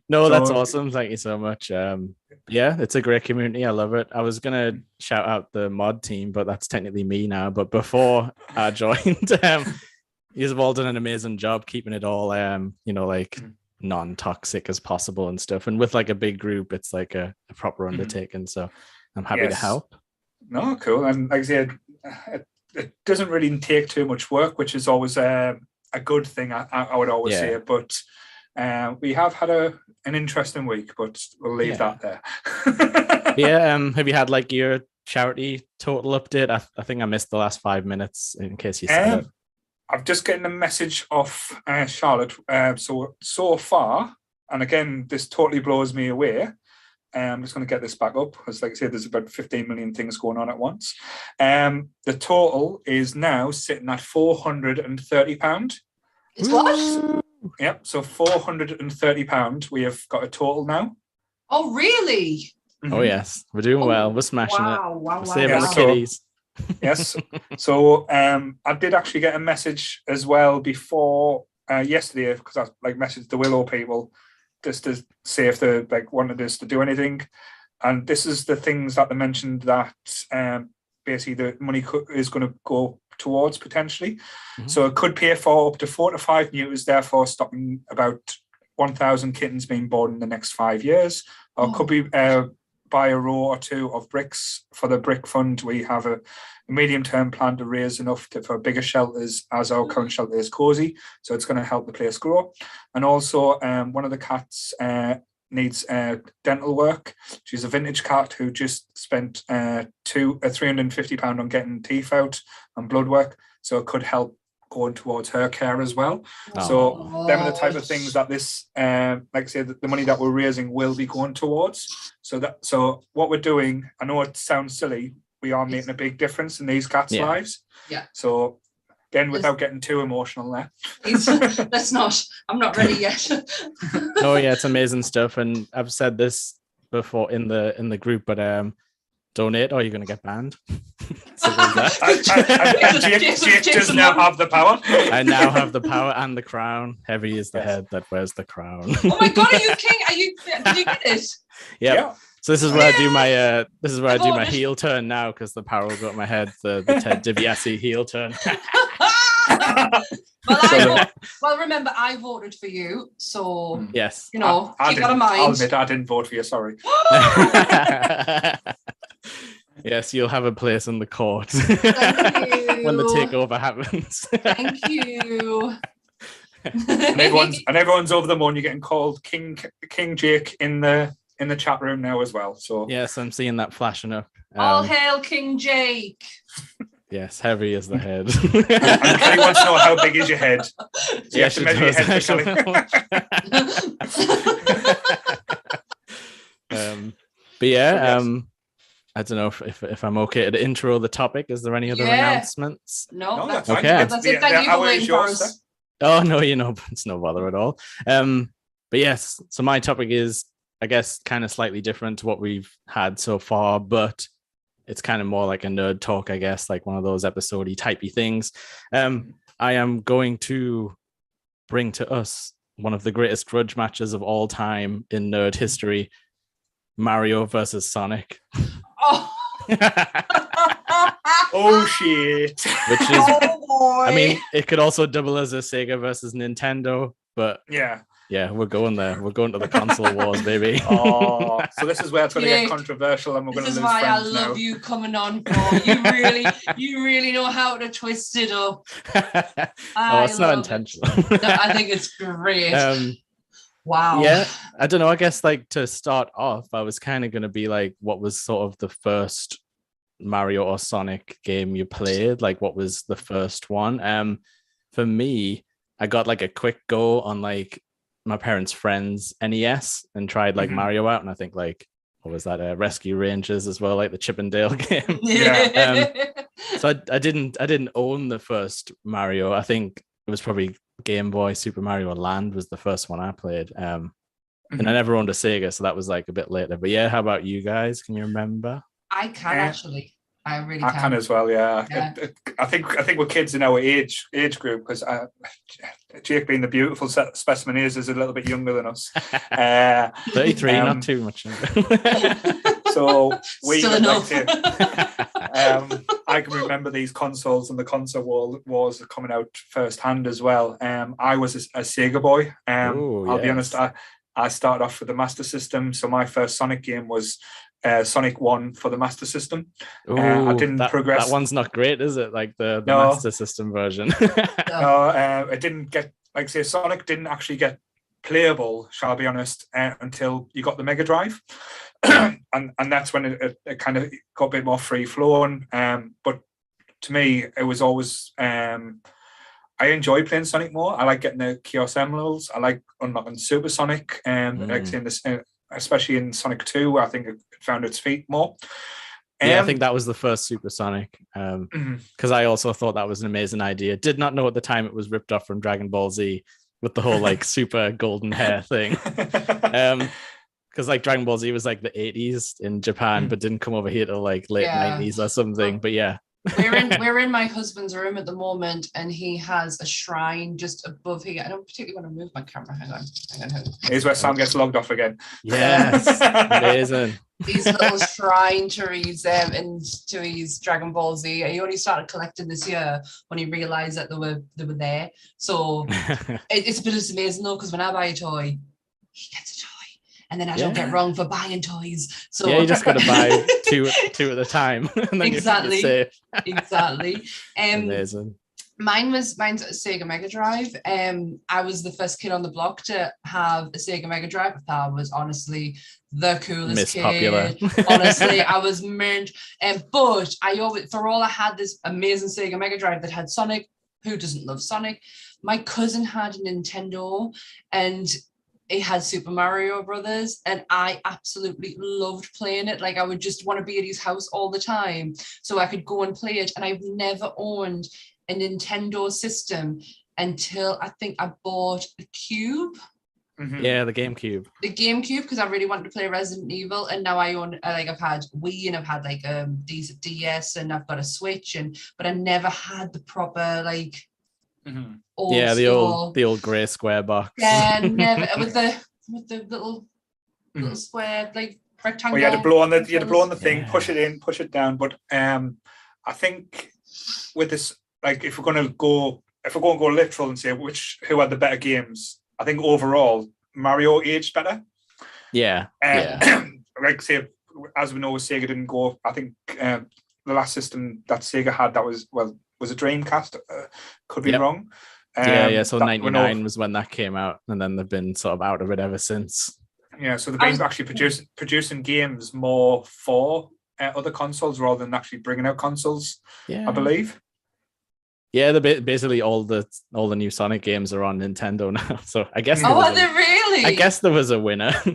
No, that's awesome. Thank you so much. It's a great community. I love it. I was going to shout out the mod team, but that's technically me now. But before I joined, you've all done an amazing job keeping it all, non-toxic as possible and stuff. And with like a big group, it's like a proper undertaking. So I'm happy to help. No, cool. And like I said, it doesn't really take too much work, which is always a good thing. I would always say, but we have had an interesting week, but we'll leave that there. Have you had like your charity total update? I think I missed the last 5 minutes in case you said it. I've just gotten a message off Charlotte. So far, and again, this totally blows me away. I'm just going to get this back up because, like I said, there's about 15 million things going on at once. The total is now sitting at £430. It's what? Yep, so £430 we have got a total now. Oh, really? Mm-hmm. Oh, yes. We're doing well. We're smashing it. Wow. Saving the kiddies. Yes. So I did actually get a message as well before yesterday because I messaged the Willow people just to see if they wanted us to do anything. And this is the things that they mentioned that basically the money is going to go towards potentially. Mm-hmm. So it could pay for up to 4 to 5 neuters, therefore stopping about 1,000 kittens being born in the next 5 years. Or it could be buy a row or two of bricks for the brick fund. We have a medium-term plan to raise enough for bigger shelters as our current shelter is cozy. So it's going to help the place grow. And also one of the cats needs dental work. She's a vintage cat who just spent £350 on getting teeth out and blood work. So it could help going towards her care as well. So them are the type of things that this, like I said, the money that we're raising will be going towards. So what we're doing, I know it sounds silly, we are making a big difference in these cats' lives. Yeah. So Again, without getting too emotional there. Let's not. I'm not ready yet. Oh yeah, it's amazing stuff, and I've said this before in the group, but donate or you're going to get banned. Jake does now have the power. I now have the power and the crown. Heavy is the head that wears the crown. Oh my God, are you king? Did you get it? Yep. Yeah. So this is where I do my I do my heel turn now, because the power will go up my head. The Ted DiBiase heel turn. Well, remember, I voted for you, so yes, you know, keep that in mind. I'll admit I didn't vote for you. Sorry. Yes, you'll have a place in the court Thank you. when the takeover happens. Thank you. and everyone's over the moon. You're getting called King Jake in the chat room now as well. So yes, I'm seeing that flashing up. All hail King Jake. Yes, heavy is the head. And Kelly wants to know how big is your head. So you have to measure your head for Kelly. But yeah, I don't know if I'm okay to intro the topic. Is there any other announcements? No, that's okay. That's it. Thank you for waiting for us. Oh no, it's no bother at all. But yes, so my topic is, I guess, kind of slightly different to what we've had so far, but it's kind of more like a nerd talk, I guess, like one of those episode-y typey things. I am going to bring to us one of the greatest grudge matches of all time in nerd history, Mario versus Sonic. Oh, oh shit. Which is, I mean, it could also double as a Sega versus Nintendo, but yeah, we're going there. We're going to the console wars, baby. Oh, so this is where it's going to get controversial, and we're going to lose friends now. This is why I love you coming on, Paul. You really know how to twist it up. Oh, it's not intentional. I think it's great. Wow. Yeah, I don't know. I guess like to start off, I was kind of going to be like, what was sort of the first Mario or Sonic game you played? Like, what was the first one? For me, I got like a quick go on like my parents' friends' NES and tried like Mario out, and I think like, what was that? Rescue Rangers as well, like the Chip and Dale game. Yeah. So I didn't own the first Mario. I think it was probably Game Boy Super Mario Land was the first one I played. And I never owned a Sega, so that was like a bit later. But yeah, how about you guys? Can you remember? I can actually. I really can. I can as well, yeah. I think we're kids in our age group, because Jake, being the beautiful specimen is a little bit younger than us. 33, not too much younger. So we still enough. I can remember these consoles and the console wars coming out firsthand as well. I was a Sega boy. I'll be honest, I started off with the Master System, so my first Sonic game was Sonic 1 for the Master System. I didn't progress. That one's not great, is it? Like the Master System version. No, it didn't get, like say, Sonic didn't actually get playable, shall I be honest, until you got the Mega Drive. and that's when it kind of got a bit more free flowing. But to me, it was always I enjoy playing Sonic more. I like getting the Chaos Emeralds. I like unlocking Super Sonic, like saying this, especially in Sonic 2, where I think it found its feet more. Yeah, I think that was the first Super Sonic, because I also thought that was an amazing idea. Did not know at the time it was ripped off from Dragon Ball Z with the whole like super golden hair thing. Because like Dragon Ball Z was like the 80s in Japan, but didn't come over here till like late 90s or something. But yeah. We're in my husband's room at the moment, and he has a shrine just above here. I don't particularly want to move my camera. Hang on. Here's where Sam gets logged off again. Yes, amazing. These little shrine to his Dragon Ball Z. He only started collecting this year when he realized that they were there. So it's amazing though, because when I buy a toy, he gets a toy. And then I don't get wrong for buying toys. So you just got to buy two at a time. And then exactly. You're safe. Exactly. Amazing. Mine's a Sega Mega Drive. I was the first kid on the block to have a Sega Mega Drive. I was honestly the coolest kid. Honestly, I was mint. But for all I had this amazing Sega Mega Drive that had Sonic. Who doesn't love Sonic? My cousin had a Nintendo, and it had Super Mario Brothers, and I absolutely loved playing it. Like I would just want to be at his house all the time so I could go and play it. And I've never owned a Nintendo system until I think I bought a Cube. Yeah, the GameCube. The GameCube, because I really wanted to play Resident Evil, and now I own I've had Wii, and I've had like these DS, and I've got a Switch, but I never had the proper like old the old grey square box. Yeah, never with the little square like rectangle. Well, you had to blow on the thing, push it in, push it down. But I think with this, like if we're going to go literal and say who had the better games, I think overall Mario aged better. Yeah. Like say, as we know, Sega didn't go. I think the last system that Sega had that was a Dreamcast. Could be wrong. So 99 was when that came out, and then they've been sort of out of it ever since. Yeah, so they've been actually producing games more for other consoles rather than actually bringing out consoles. Yeah, I believe. Yeah, basically all the new Sonic games are on Nintendo now. So I guess. Oh, are they really? I guess there was a winner. So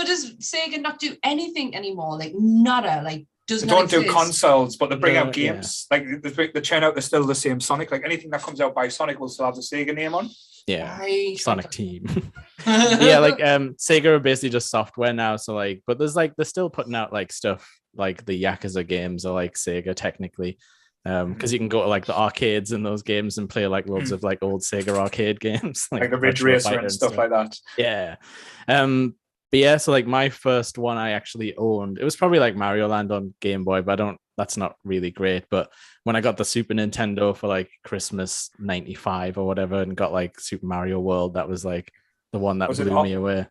does Sega not do anything anymore? Like nada. Like they don't do consoles, but they bring out games. Yeah. Like they churn out. They're still the same Sonic. Like anything that comes out by Sonic will still have the Sega name on. Yeah, Sonic Team. Yeah, like Sega are basically just software now. So like, but they're still putting out like stuff like the Yakuza games are like Sega technically. Because you can go to like the arcades in those games and play like loads of like old Sega arcade games, like the Ridge Racer and stuff like that. Yeah. But yeah, so like my first one I actually owned, it was probably like Mario Land on Game Boy, but that's not really great. But when I got the Super Nintendo for like Christmas 95 or whatever and got like Super Mario World, that was like the one that blew me away.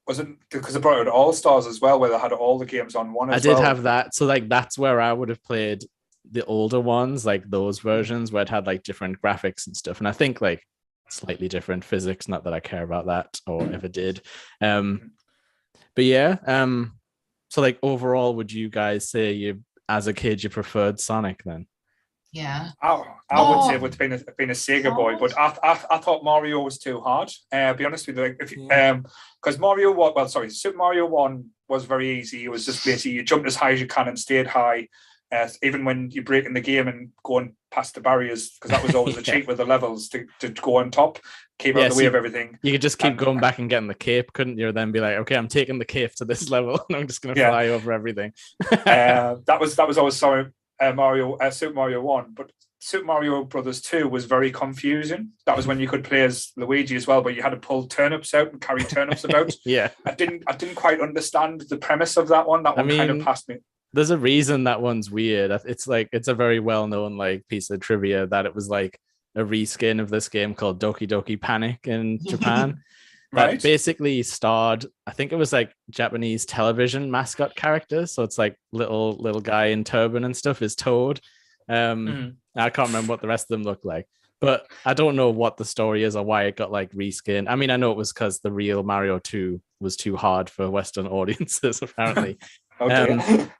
Was it because they brought out All Stars as well, where they had all the games on one as well? I did have that. So like that's where I would have played the older ones, like those versions where it had like different graphics and stuff. And I think like slightly different physics, not that I care about that or ever did. But yeah, so like overall, would you guys say as a kid you preferred Sonic then? Yeah, I would say it would have been a Sega boy, but I thought Mario was too hard. Be honest with you, like because Super Mario 1 was very easy. It was just basically you jumped as high as you can and stayed high. Even when you break in the game and going past the barriers, because that was always a cheat with the levels to go on top, keep out of the way of everything. You could just keep going back and getting the cape, couldn't you? Then be like, okay, I'm taking the cape to this level and I'm just going to fly over everything. That was always Super Mario 1, but Super Mario Brothers 2 was very confusing. That was when you could play as Luigi as well, but you had to pull turnips out and carry turnips about. Yeah, I didn't quite understand the premise of that one. That one kind of passed me. There's a reason that one's weird. It's a very well-known like piece of trivia that it was like a reskin of this game called Doki Doki Panic in Japan. That basically starred, I think it was like Japanese television mascot characters. So it's like little guy in turban and stuff is Toad. I can't remember what the rest of them look like, but I don't know what the story is or why it got like reskinned. I mean, I know it was because the real Mario 2 was too hard for Western audiences apparently. So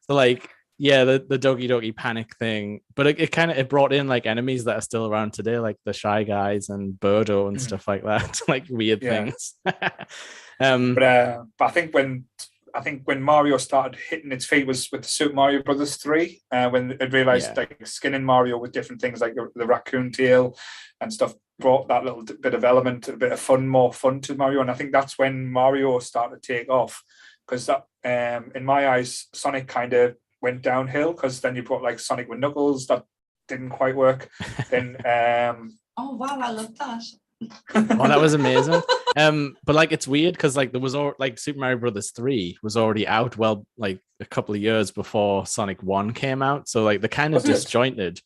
like the Doki Doki Panic thing, but it brought in like enemies that are still around today, like the Shy Guys and Birdo and stuff like that, like weird things. But I think when Mario started hitting its feet was with the Super Mario Brothers 3, when it realized like skinning Mario with different things like the raccoon tail and stuff brought that little bit of element, a bit of more fun to Mario, and I think that's when Mario started to take off. Because that, in my eyes, Sonic kind of went downhill. Because then you brought like Sonic with Knuckles, that didn't quite work. Then, oh wow, I love that. Oh, that was amazing. But like it's weird because like there was like Super Mario Brothers 3 was already out like a couple of years before Sonic 1 came out. So like they're kind of disjointed.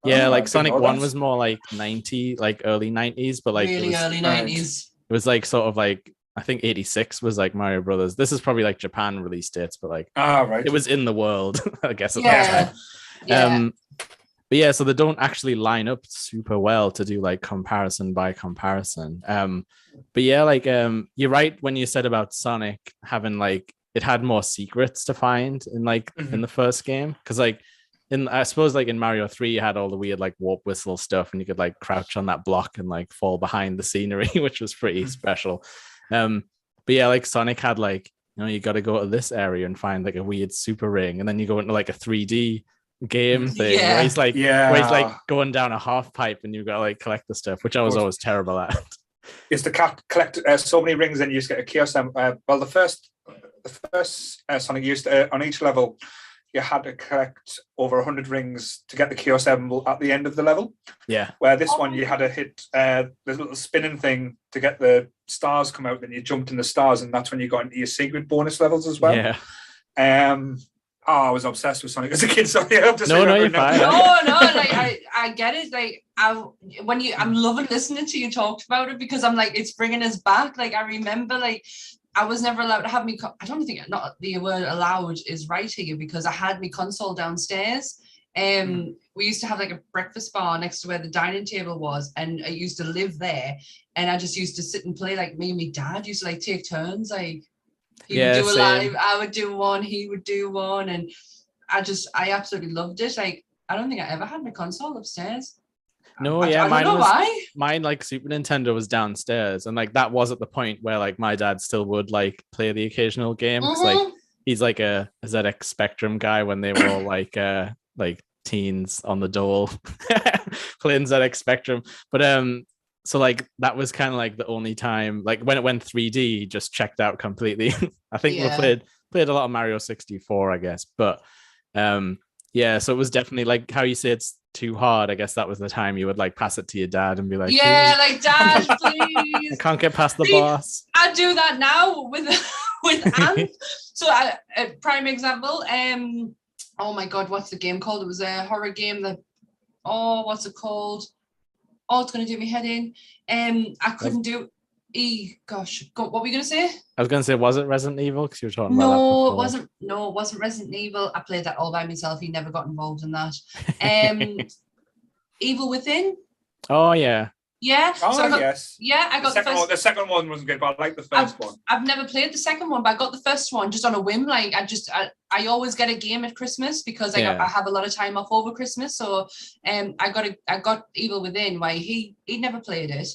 Yeah, like Sonic 1 was more like 90, like early 90s, but like really early 90s. It was like sort of like I think 86 was like Mario Brothers. This is probably like Japan release dates, but like it was in the world, I guess. At that time. But yeah, so they don't actually line up super well to do like comparison by comparison. But yeah, like you're right when you said about Sonic having like it had more secrets to find in like in the first game, because like I suppose like in Mario 3 you had all the weird like warp whistle stuff, and you could like crouch on that block and like fall behind the scenery, which was pretty special. But yeah, like Sonic had like, you know, you got to go to this area and find like a weird super ring, and then you go into like a 3D game thing where he's like going down a half pipe and you've got to like collect the stuff, which I was always terrible at. Is to collect so many rings, and you just get a kiosk. Well, the first Sonic used on each level, you had to collect over 100 rings to get the kiosk symbol at the end of the level. Yeah. Where this one you had to hit the little spinning thing to get the stars come out, then you jumped in the stars, and that's when you got into your secret bonus levels as well. Yeah. I was obsessed with Sonic as a kid. Sorry, I'm just no, you're fine. No, like I get it. Like I'm loving listening to you talk about it, because I'm like, it's bringing us back. Like I remember, like I was never allowed to have me. I don't think not the word allowed is right here, because I had my console downstairs. We used to have like a breakfast bar next to where the dining table was, and I used to live there. And I just used to sit and play. Like me and my dad used to like take turns, like. He would do a live, I would do one, he would do one, and I absolutely loved it. Like, I don't think I ever had my console upstairs. No, I don't know why. Mine, like Super Nintendo, was downstairs, and like that was at the point where like my dad still would like play the occasional game. Like he's like a ZX Spectrum guy when they were all like teens on the dole playing ZX Spectrum, but so like that was kind of like the only time, like when it went 3D, he just checked out completely. I think we played a lot of Mario 64, I guess, but yeah, so it was definitely like how you say it's too hard. I guess that was the time you would like pass it to your dad and be like, yeah, like dad, please. I can't get past the boss. I do that now with Anne. So a prime example. Oh my god, what's the game called? It was a horror game that. Oh, what's it called? Oh, it's going to do me head in. I couldn't do. Gosh, what were you going to say? I was going to say, was it Resident Evil? Because you were talking about that before. It wasn't Resident Evil. I played that all by myself. He never got involved in that. Evil Within. Oh yeah. Yeah. Yes. Yeah, I got the first. The second one wasn't good, but I like the first one. I've never played the second one, but I got the first one just on a whim. Like I always get a game at Christmas because I have a lot of time off over Christmas. So I got Evil Within. Why he never played it.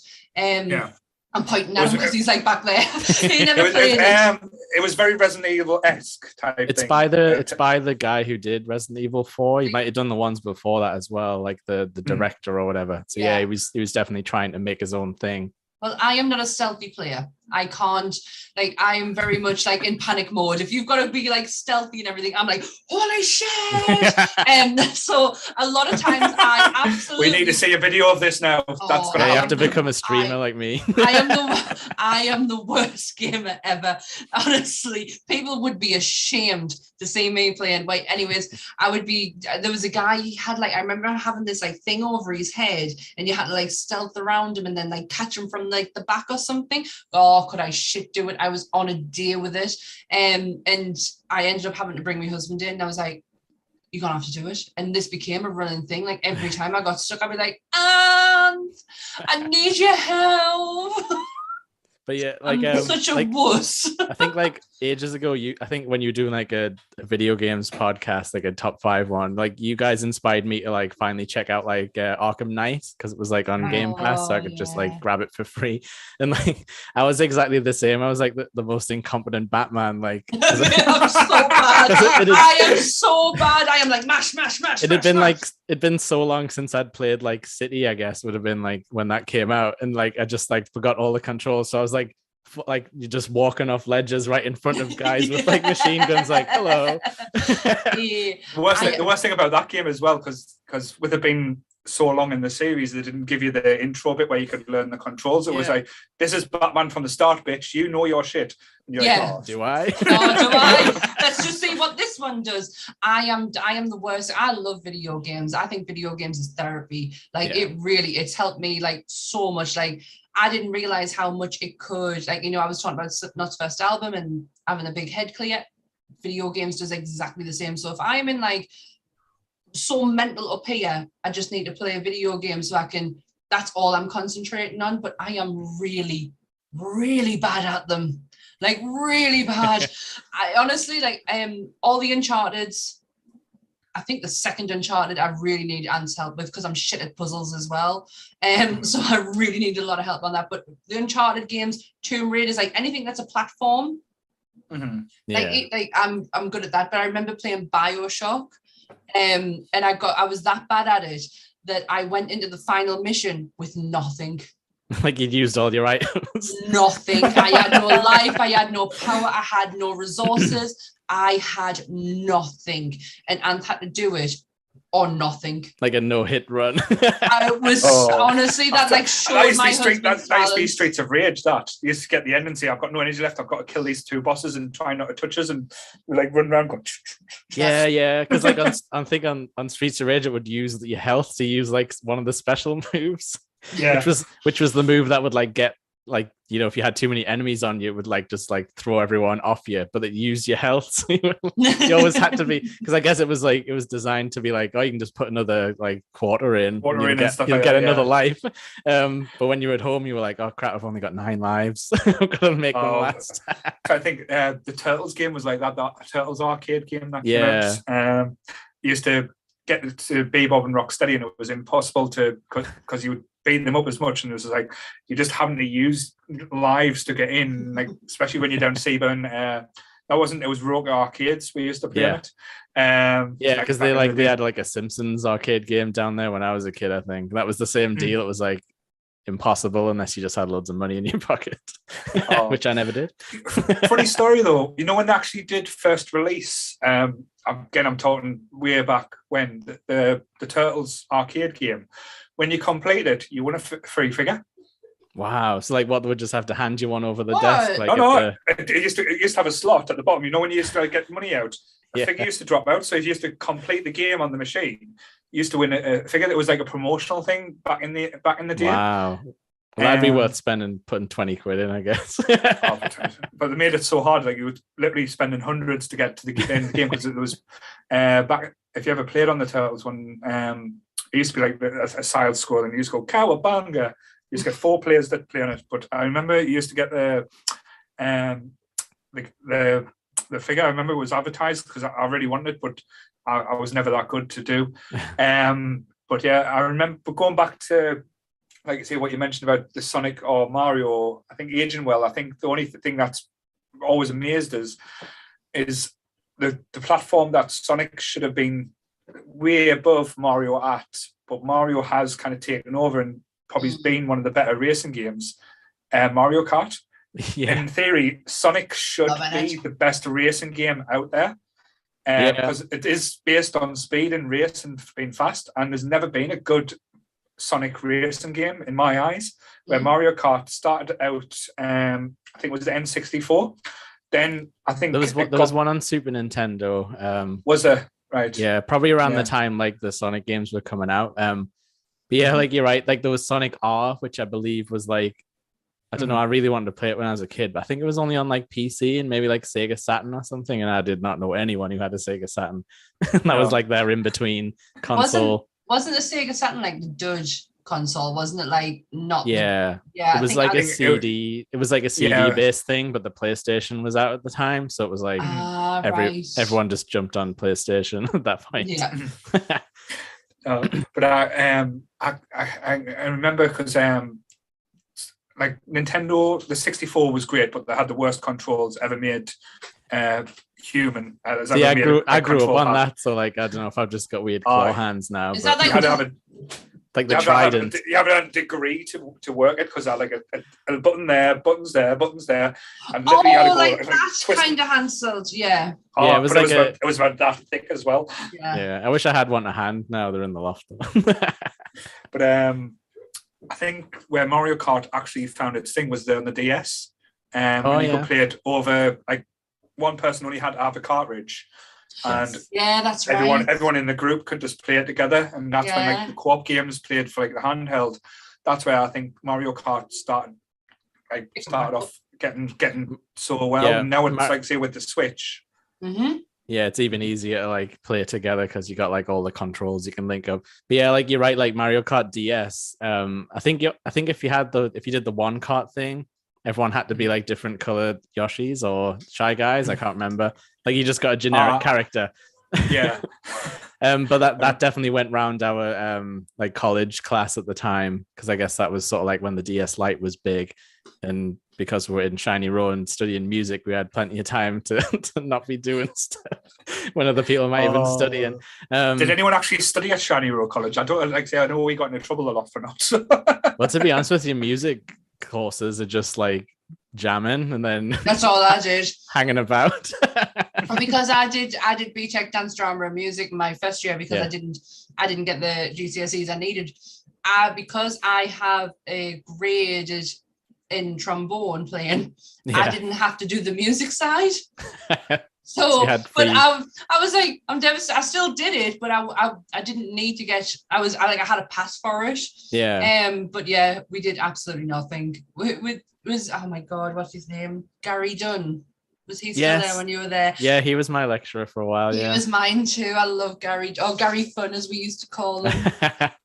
I'm pointing at him because he's like back there. He never played it. It was very Resident Evil-esque type it's thing. It's by the guy who did Resident Evil 4. He might have done the ones before that as well, like the director or whatever. So yeah, he was definitely trying to make his own thing. Well, I am not a stealthy player. I can't, like, I am very much like in panic mode. If you've got to be like stealthy and everything, I'm like, holy shit. And so a lot of times I absolutely. We need to see a video of this now. That's gonna have to become a streamer like me. I am the worst gamer ever. Honestly, people would be ashamed to see me playing. Wait, anyways, there was a guy, he had like, I remember having this like thing over his head, and you had to like stealth around him and then like catch him from like the back or something. Oh, could I shit do it? I was on a day with it. And I ended up having to bring my husband in, and I was like, you're gonna have to do it. And this became a running thing. Like every time I got stuck, I'd be like, I need your help. But yeah, like I'm such a wuss. I think like ages ago, I think when you were doing like a video games podcast, like a top 5 one, like you guys inspired me to like finally check out like Arkham Knight, because it was like on Game Pass, so I could just like grab it for free. And like I was exactly the same. I was like the most incompetent Batman. Like I'm so bad. I am so bad. I am like mash. It had been like it'd been so long since I'd played like City, I guess would have been like when that came out, and like I just like forgot all the controls. So I was like you're just walking off ledges right in front of guys with like machine guns, like hello. The worst thing about that game as well, because with it being so long in the series, they didn't give you the intro bit where you could learn the controls. It was like, this is Batman from the start, bitch. You know your shit. And you're like, oh, do I? Oh, do I? Let's just see what this one does. I am the worst. I love video games. I think video games is therapy. Like it's helped me like so much. Like I didn't realize how much it could. Like, you know, I was talking about Slipknot's first album and having a big head clear. Video games does exactly the same. So if I'm in like so mental up here, I just need to play a video game so that's all I'm concentrating on. But I am really, really bad at them. Like really bad. I honestly like all the Uncharted's. I think the second Uncharted, I really need Anne's help with because I'm shit at puzzles as well. So I really need a lot of help on that. But the Uncharted games, Tomb Raider is like anything that's a platform. Like I'm good at that. But I remember playing BioShock, and I was that bad at it that I went into the final mission with nothing. Like you'd used all your items. Nothing. I had no life. I had no power. I had no resources. I had nothing. And Ant had to do it or nothing. Like a no-hit run. I was honestly that like showed my husband's That used to be Streets of Rage. That you used to get the end and say, "I've got no energy left. I've got to kill these two bosses and try not to touch us," and we like run around going. Yeah. Because like I think on Streets of Rage it would use your health to use like one of the special moves. Yeah, which was the move that would like get like, you know, if you had too many enemies on you, it would like just like throw everyone off you, but it used your health. So you always had to be, because I guess it was designed to be like, oh, you can just put another like quarter in, you'll get another life. But when you were at home, you were like, oh crap, I've only got 9 lives. I'm gonna make them last. I think the Turtles game was like that Turtles arcade game that came out. You used to get to Bebop and Rocksteady, and it was impossible to, because you would beat them up as much, and it was like you're just having to use lives to get in, like especially when you're down Seaburn. It was Rogue Arcades we used to play it. Because they had like a Simpsons arcade game down there when I was a kid. I think that was the same deal. It was like impossible unless you just had loads of money in your pocket, which I never did. Funny story though, you know, when they actually did first release, again I'm talking way back when, the Turtles arcade game, when you complete it you win a free figure. Wow. So like what, they would just have to hand you one over the desk? Like it used to have a slot at the bottom, you know, when you used to get money out, the figure used to drop out. So if you used to complete the game on the machine, you used to win a figure that was like a promotional thing back in the day. Wow. Well, that'd be worth putting 20 quid in, I guess. But they made it so hard, like you were literally spending hundreds to get to the end of the game, because it was back, if you ever played on the Turtles one, it used to be like a side scroll, and you used to go cowabunga. You used to get 4 players that play on it. But I remember you used to get the figure. I remember it was advertised because I really wanted it, but I was never that good to do. But yeah, I remember going back to, like I say, what you mentioned about the Sonic or Mario, I think aging well. I think the only thing that's always amazed us is the platform that Sonic should have been way above Mario at, but Mario has kind of taken over and probably been one of the better racing games. Mario Kart. In theory, Sonic should be the best racing game out there, because it is based on speed and race and being fast, and there's never been a good Sonic racing game in my eyes. Where Mario Kart started out, I think it was the N64. Then I think there was one on Super Nintendo. Was there? Right. Yeah, probably around the time like the Sonic games were coming out. But yeah, like you're right. Like there was Sonic R, which I believe was like, I don't know. I really wanted to play it when I was a kid, but I think it was only on like PC and maybe like Sega Saturn or something. And I did not know anyone who had a Sega Saturn. That was like their in between console. Wasn't the Sega Saturn like the Doge console? Wasn't it like not? Yeah. It was like a CD. It was like a CD based thing, but the PlayStation was out at the time, so it was like everyone just jumped on PlayStation at that point. Yeah. But I remember because like Nintendo, the 64 was great, but they had the worst controls ever made human. I grew up on that, so like I don't know if I've just got weird claw hands now. Is that like like the trident? You have a degree to work it, because I like a button there, buttons there, and literally you had to go, like that's kind of handled, yeah. Yeah, it was like it was about that thick as well. Yeah, I wish I had one to hand. Now they're in the loft. But I think where Mario Kart actually found its thing was there on the DS. And you could play it over, like one person only had to have a cartridge. And that's right. Everyone in the group could just play it together. And that's when like the co-op games played for like the handheld. That's where I think Mario Kart started off getting so well. Yeah. And now it's like, say, with the Switch. Mm-hmm. Yeah, it's even easier to like play it together because you got like all the controls you can link up. But yeah, like you're right, like Mario Kart DS. I think if you did the one kart thing, everyone had to be like different colored Yoshis or Shy Guys. I can't remember. Like you just got a generic character. Yeah. But that definitely went round our like college class at the time, because I guess that was sort of like when the DS Lite was big, and because we're in Shiny Row and studying music, we had plenty of time to not be doing stuff when other people might have been studying. Did anyone actually study at Shiny Row College? I don't like say I know we got into trouble a lot for not. Well, to be honest with you, music courses are just like jamming, and then that's all I did, hanging about. Because I did BTEC dance, drama and music in my first year, because I didn't get the GCSEs I needed. Because I have a graded in trombone playing, I didn't have to do the music side. So but I was like, I'm devastated. I still did it, but I didn't need to get. I had a pass for it. Yeah. But yeah, we did absolutely nothing. It was oh my God, what's his name? Gary Dunn. Was he still there when you were there? Yeah, he was my lecturer for a while. He was mine too. I love Gary. Oh, Gary Fun, as we used to call him,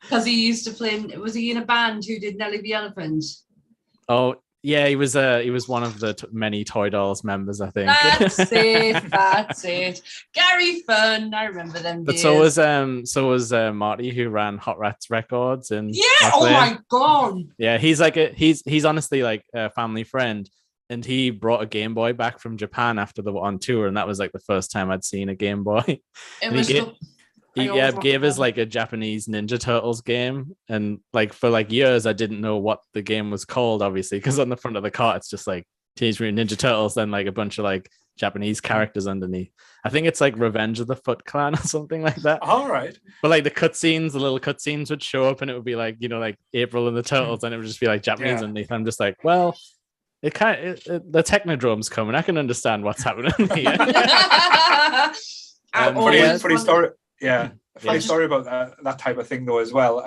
because he used to play. Was he in a band who did Nelly the Elephant? Oh. Yeah, he was one of the many Toy Dolls members, I think. That's it. Gary Fun, I remember them. But days. so was Marty, who ran Hot Rats Records, and oh my God. Yeah, he's honestly like a family friend, and he brought a Game Boy back from Japan after they were on tour, and that was like the first time I'd seen a Game Boy. He gave us like a Japanese Ninja Turtles game, and like for like years I didn't know what the game was called, obviously, because on the front of the cart it's just like Teenage Mutant Ninja Turtles, then like a bunch of like Japanese characters underneath. I think it's like Revenge of the Foot Clan or something like that. All right. But like the little cutscenes would show up, and it would be like, you know, like April and the Turtles, and it would just be like Japanese underneath. I'm just like, well, the Technodrome's coming. I can understand what's happening here. Funny story. Yeah, funny story about that type of thing though as well.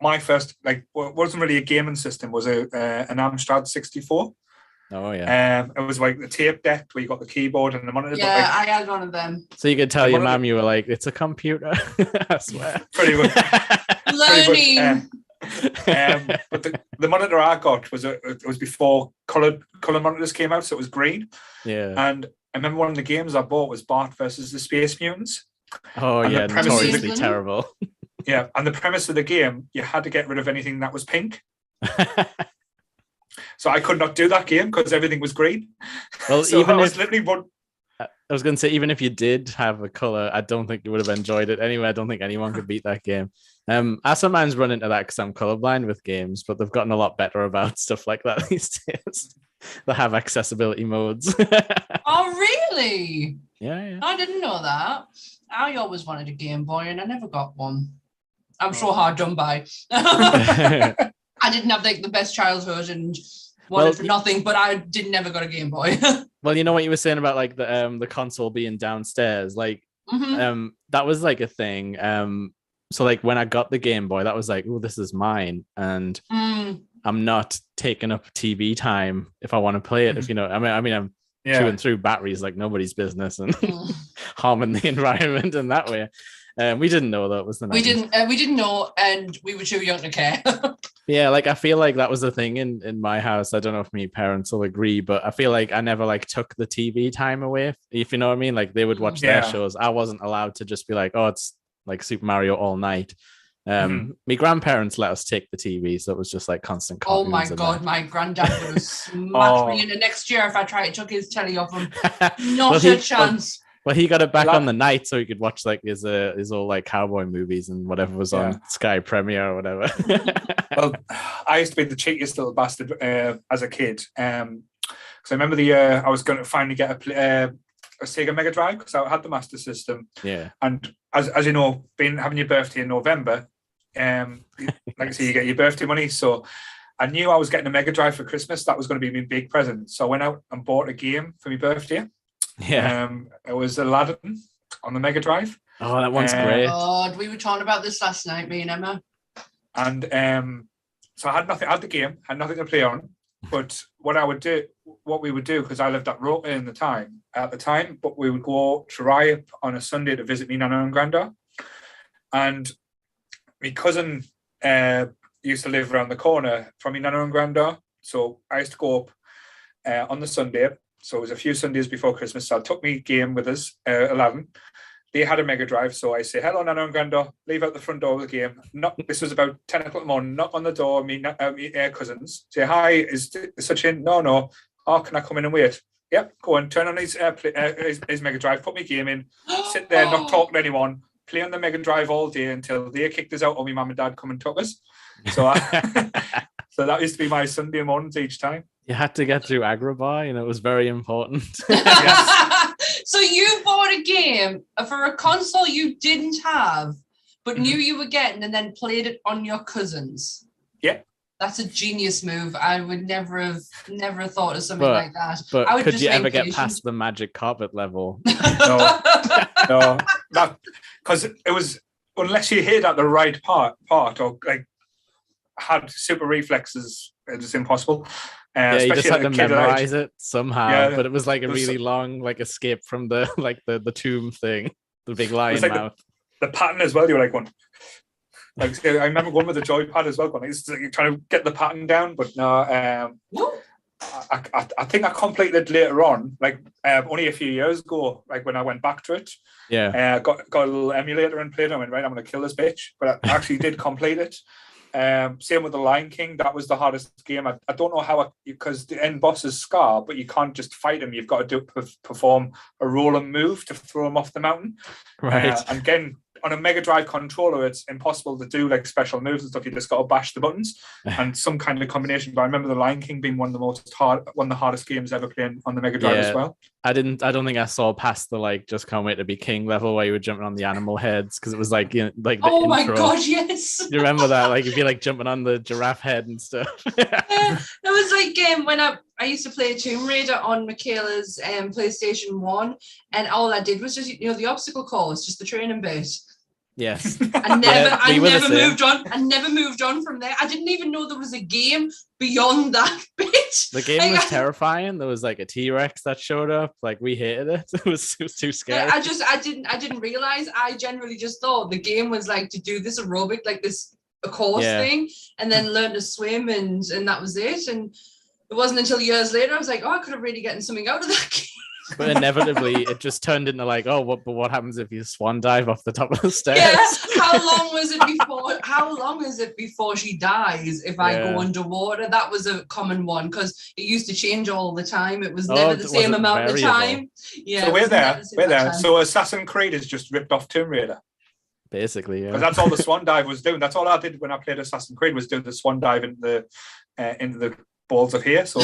My first wasn't really a gaming system, was an Amstrad 64. Oh yeah. It was like the tape deck where you got the keyboard and the monitor. Yeah, I had one of them. So you could tell your mum you were like, it's a computer. I swear. Pretty much. Learning. But the monitor I got was it was before color monitors came out, so it was green. Yeah. And I remember one of the games I bought was Bart versus the Space Mutants. Oh, and notoriously terrible. Yeah, and the premise of the game, you had to get rid of anything that was pink. So I could not do that game because everything was green. Well, so even I was going to say, even if you did have a color, I don't think you would have enjoyed it anyway. I don't think anyone could beat that game. I sometimes run into that because I'm colorblind with games, but they've gotten a lot better about stuff like that these days. They have accessibility modes. Oh, really? Yeah. I didn't know that. I always wanted a Game Boy and I never got one. I'm so hard done by. I didn't have like the best childhood and wanted for nothing, but I never got a Game Boy. Well, you know what you were saying about like the console being downstairs, like that was like a thing. So like when I got the Game Boy, that was like, oh, this is mine, and I'm not taking up TV time if I want to play it. If you know, I mean, I'm chewing through batteries like nobody's business and harming the environment in that way. We didn't know that was the 90s. We didn't know, and we were too young to care. Yeah, like I feel like that was the thing in my house. I don't know if my parents will agree, but I feel like I never like took the TV time away, if you know what I mean. Like they would watch their shows. I wasn't allowed to just be like, oh, it's like Super Mario all night. My grandparents let us take the TV, so it was just like constant cartoons. Oh my God, my granddad would have smacked me in the next year if I took his telly off him. Not a chance. Well, he got it back on the night so he could watch like his all like cowboy movies and whatever was on Sky Premiere or whatever. Well, I used to be the cheekiest little bastard as a kid. Because I remember the year I was going to finally get a Sega Mega Drive because I had the Master System. Yeah. And as you know, having your birthday in November, like I say, you get your birthday money. So I knew I was getting a Mega Drive for Christmas. That was going to be my big present. So I went out and bought a game for my birthday. Yeah. It was Aladdin on the Mega Drive. Oh, that one's great. God, we were talking about this last night, me and Emma. And so I had nothing. I had the game, had nothing to play on. But what we would do, because I lived at Rota at the time, but we would go to Rye on a Sunday to visit me Nana and Granda. And my cousin used to live around the corner from me Nana and Granda. So I used to go up on the Sunday, So it was a few Sundays before Christmas. So I took me game with us, 11. They had a Mega Drive, so I say, hello, Nana and Granda, leave out the front door of the game. This was about 10 o'clock in the morning, knock on the door, me cousins, say, hi, is Sachin? No. Oh, can I come in and wait? Yep, go on, turn on his Mega Drive, put me game in, sit there, not talk to anyone, play on the Mega Drive all day until they kicked us out or my mum and dad come and took us. So, so that used to be my Sunday mornings each time. You had to get through Agrabah, it was very important. So you bought a game for a console you didn't have, but knew you were getting, and then played it on your cousins. Yeah. That's a genius move. I would never have thought of something like that. But I would could you ever get past the magic carpet level? No, because it was, unless you hit at the right part or like had super reflexes, it was impossible. You just had to memorize it somehow. Yeah, but it was like a really long escape from the the tomb thing, the big lion mouth. The pattern as well. You're like one. Like I remember going with the joypad as well. You're trying to get the pattern down, but no. I think I completed later on, only a few years ago, when I went back to it. Yeah. Got a little emulator and played it. I went, right, I'm going to kill this bitch. But I actually did complete it. Same with the Lion King. That was the hardest game. I don't know how, because the end boss is Scar, but you can't just fight him. You've got to perform a roll and move to throw him off the mountain. Right. And again, on a Mega Drive controller, it's impossible to do special moves and stuff. You just got to bash the buttons and some kind of combination. But I remember the Lion King being one of the hardest games ever playing on the Mega Drive as well. I don't think I saw past the just can't wait to be king level where you were jumping on the animal heads, because it was the oh intro. My god, yes. You remember that? If you're jumping on the giraffe head and stuff. That was when I used to play Tomb Raider on Michaela's PlayStation 1, and all I did was just the obstacle course, just the training bit. Yes. I never moved on. I never moved on from there. I didn't even know there was a game beyond that bit. The game was terrifying. There was a T-Rex that showed up. We hated it. It was too scary. I didn't realize. I generally just thought the game was to do this aerobic, a course thing, and then learn to swim, and that was it. And it wasn't until years later I was like, I could have really gotten something out of that game. But inevitably, it just turned into what happens if you swan dive off the top of the stairs? Yeah. How long is it before she dies if I go underwater? That was a common one, because it used to change all the time. It was never the same amount of time. Yeah. So we're there. So Assassin's Creed is just ripped off Tomb Raider. Basically, yeah. Because that's all the swan dive was doing. That's all I did when I played Assassin's Creed, was doing the swan dive into the balls of hair. So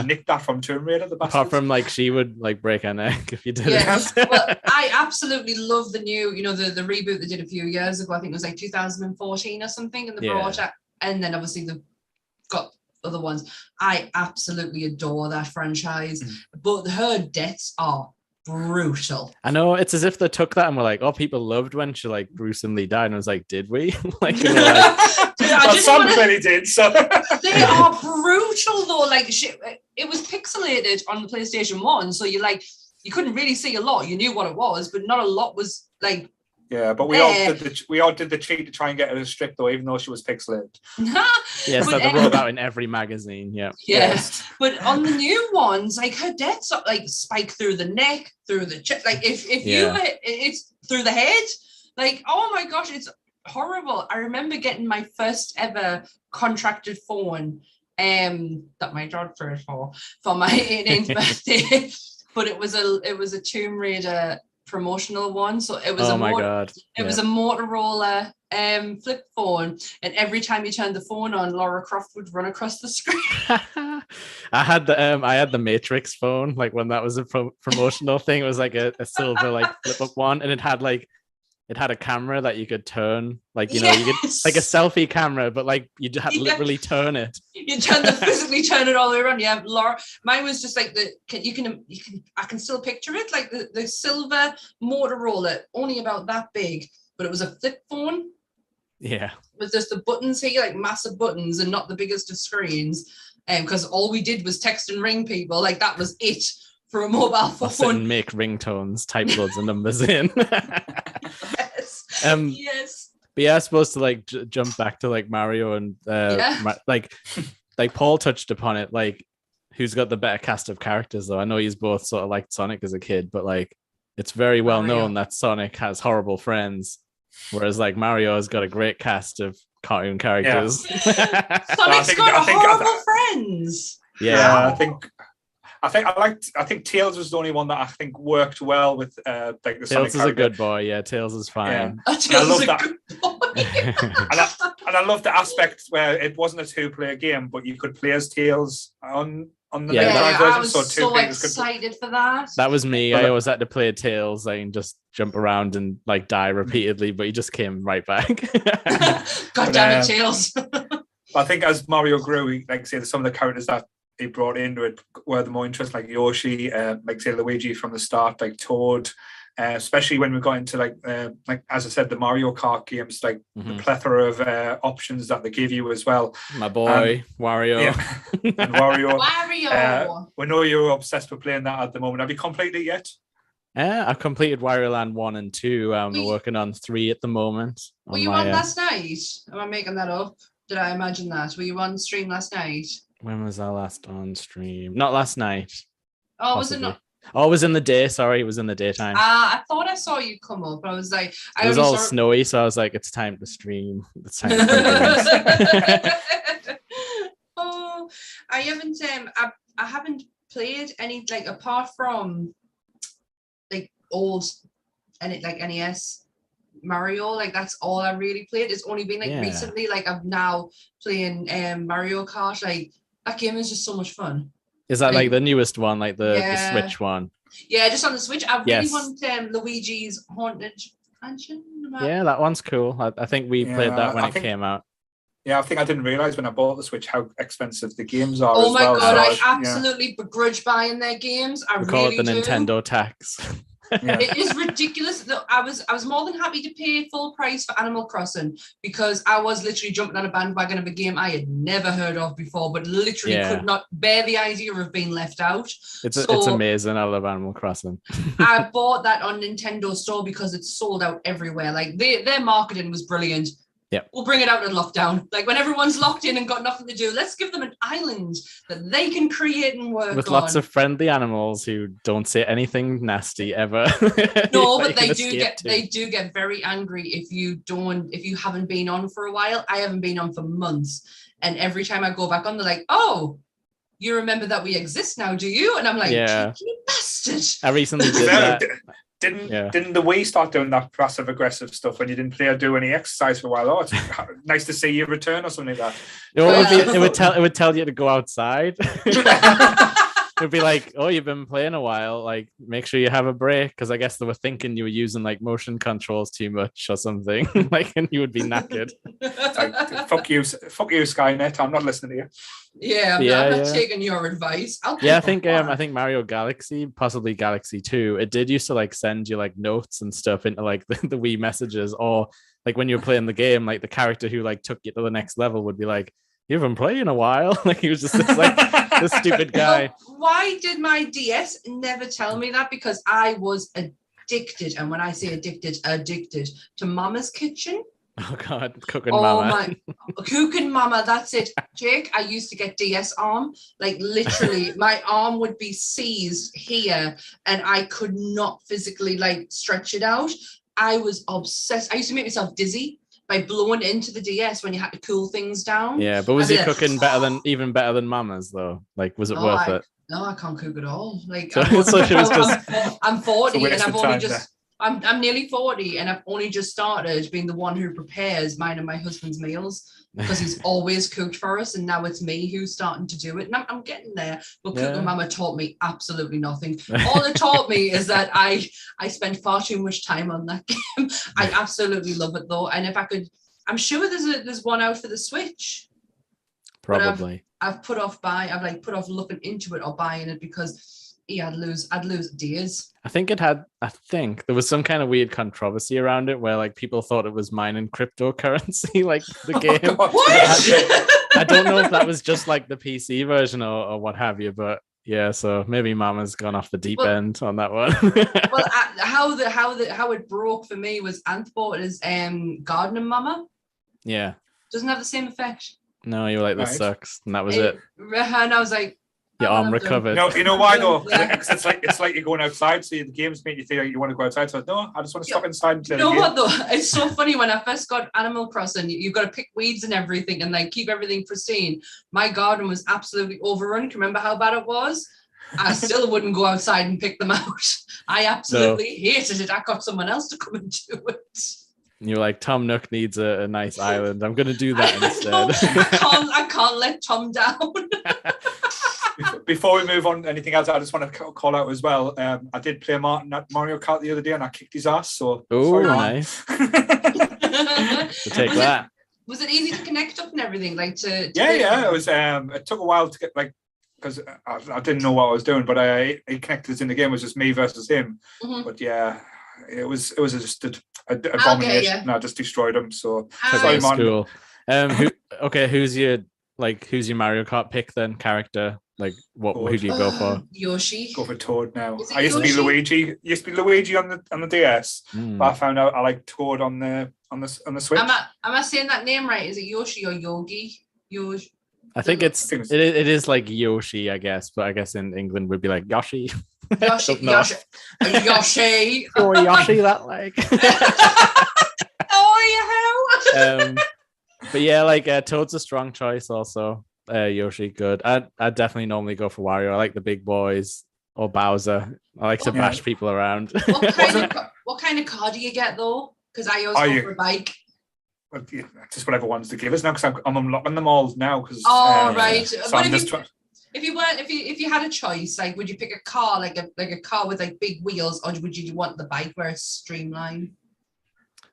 nicked that from Tomb Raider, the bastards. Apart from she would break her neck if you did it. Well, I absolutely love the new, the reboot they did a few years ago. I think it was 2014 or something, and they brought it, and then obviously they've got other ones. I absolutely adore that franchise, but her deaths are brutal. I know, it's as if they took that and were people loved when she gruesomely died, and I was did we? Some clearly did. So they are brutal though. It was pixelated on the PlayStation 1, so you couldn't really see a lot. You knew what it was, but not a lot was Yeah, but we all did the cheat to try and get her stripped though, even though she was pixelated. Yes, that they wrote out in every magazine. Yeah. Yes, but on the new ones, her deaths are spike through the neck, through the chest. If you hit, it's through the head. Oh my gosh, it's horrible. I remember getting my first ever contracted phone that my dad paid for my 18th birthday, but it was a Tomb Raider promotional one, so it was was a Motorola flip phone, and every time you turned the phone on, Lara Croft would run across the screen. I had the Matrix phone, when that was a promotional thing. It was a silver flip up one, and it had a camera that you could turn, you could a selfie camera, but you'd have to literally turn it. You physically turn it all the way around. Yeah, Laura. Mine was just I can still picture it, the silver Motorola, only about that big, but it was a flip phone. Yeah, with just the buttons here, massive buttons, and not the biggest of screens. Because all we did was text and ring people. That was it for a mobile phone. Sit and make ringtones, type loads of numbers in. Yes. Yes. But I suppose to jump back to Mario and Paul touched upon it. who's got the better cast of characters though. I know he's both sort of liked Sonic as a kid, but like it's very well known that Sonic has horrible friends, whereas like Mario has got a great cast of cartoon characters. Yeah. Sonic's got horrible friends. Yeah, I think Tails was the only one that I think worked well with like the Tails Sonic is character. a good boy. Yeah, Tails is fine. Yeah. I love that. and I love the aspect where it wasn't a 2-player game, but you could play as Tails on the Mega Drive version. I was so excited for that. That was me. I always had to play Tails and just jump around and like die repeatedly, but he just came right back. God damn it, Tails. I think as Mario grew, like say some of the characters that he brought into it were the more interesting, like Yoshi, like say Luigi from the start, like Toad, especially when we got into like as I said, the Mario Kart games, like the plethora of options that they give you as well. My boy, Wario. Yeah. And Wario. Wario. We know you're obsessed with playing that at the moment. Have you completed it yet? I've completed Wario Land 1 and 2. We're working on 3 at the moment. Were you on last night? Am I making that up? Did I imagine that? Were you on stream last night? When was I last on stream? Not last night. Oh, was it not? Oh, it was in the day. Sorry, it was in the daytime. I thought I saw you come up, but I was like, it was all snowy, so I was like, it's time to stream. It's time to Oh, I haven't. I haven't played any like apart from like old and like NES Mario. Like that's all I really played. It's only been like recently. Like I'm now playing Mario Kart. Like that game is just so much fun. Is that like the newest one, like the Switch one? Yeah, just on the Switch. I really want Luigi's Haunted Mansion. Yeah, that one's cool. I think we played that when it came out. Yeah, I think I didn't realize when I bought the Switch how expensive the games are. Oh my god, I absolutely begrudge buying their games. I call it the Nintendo tax. It is ridiculous. I was more than happy to pay full price for Animal Crossing because I was literally jumping on a bandwagon of a game I had never heard of before, but literally could not bear the idea of being left out. It's amazing. I love Animal Crossing. I bought that on Nintendo Store because it's sold out everywhere. Like their marketing was brilliant. Yeah, we'll bring it out in lockdown. Like when everyone's locked in and got nothing to do, let's give them an island that they can create and work with on. Lots of friendly animals who don't say anything nasty ever. No, but they do get very angry if you haven't been on for a while. I haven't been on for months, and every time I go back on, they're like, "Oh, you remember that we exist now, do you?" And I'm like, "You bastard!" I recently did that. Didn't the Wii start doing that passive aggressive stuff when you didn't play or do any exercise for a while? Oh, it's nice to see you return or something like that. It would tell you to go outside. It'd be like, oh, you've been playing a while. Like, make sure you have a break, because I guess they were thinking you were using like motion controls too much or something. Like, and you would be knackered. Like, fuck you, Skynet. I'm not listening to you. Yeah, I'm not taking your advice. I think Mario Galaxy, possibly Galaxy 2, it did used to like send you like notes and stuff into like the Wii messages, or like when you were playing the game, like the character who like took you to the next level would be like, "You haven't played in a while." Like he was just this, like this stupid guy. Why did my DS never tell me that? Because I was addicted, and when I say addicted to Mama's Kitchen. Oh God, Cooking Mama. Cooking Mama, that's it. Jake, I used to get DS arm. Like literally, my arm would be seized here and I could not physically like stretch it out. I was obsessed. I used to make myself dizzy by blowing into the DS when you had to cool things down. Yeah, but was it cooking even better than Mama's though? Like, was it worth it? No, I can't cook at all. Like, I'm 40 and I've only just... I'm nearly 40 and I've only just started being the one who prepares mine and my husband's meals because he's always cooked for us, and now it's me who's starting to do it, and I'm getting there. But Cooking Mama taught me absolutely nothing. All it taught me is that I spend far too much time on that game. I absolutely love it though, and if I could, I'm sure there's one out for the Switch. Probably. I've put off looking into it or buying it because I'd lose days. I think there was some kind of weird controversy around it where like people thought it was mining cryptocurrency, like the game. What? I don't know if that was just like the PC version or what have you, but yeah, so maybe Mama's gone off the deep end on that one. Well, how it broke for me was Anth bought his Gardening Mama. Yeah. Doesn't have the same effect. No, you were like, this sucks, and that was it. And I was like, Your arm recovered. No, you know why though? Yeah. It's like you're going outside, so the games make you feel like you want to go outside. So no, I just want to stop inside and play the game. You know what though? It's so funny when I first got Animal Crossing, you've got to pick weeds and everything and like keep everything pristine. My garden was absolutely overrun. Can you remember how bad it was? I still wouldn't go outside and pick them out. I absolutely hated it. I got someone else to come and do it. You're like, Tom Nook needs a nice island. I'm going to do that instead. I can't let Tom down. Before we move on to anything else, I just want to call out as well. I did play Martin at Mario Kart the other day and I kicked his ass. So nice. We'll take that. Was it easy to connect up and everything? Like yeah. It was. It took a while to get because I didn't know what I was doing, but he connected us in the game. It was just me versus him. Mm-hmm. But yeah, it was just an abomination. And I just destroyed him. So sorry, Martin. Cool. Who's your Mario Kart pick then? Character? Like who do you go for? Yoshi. Go for Toad now. I used to be Luigi. On the DS, but I found out I like Toad on the Switch. Am I saying that name right? Is it Yoshi or Yogi? Yoshi. I think it is like Yoshi, I guess, but I guess in England would be like Yoshi. Yoshi. Oh, Yoshi, that like. But yeah, like Toad's a strong choice also. Yoshi, good. I definitely normally go for Wario. I like the big boys or Bowser. I like to bash people around. What kind of car do you get though? Because I always go for a bike. Well, just whatever ones to give us now, because I'm unlocking them all now. Right. So but if you had a choice, like, would you pick a car like a car with like big wheels, or would you want the bike where it's streamlined?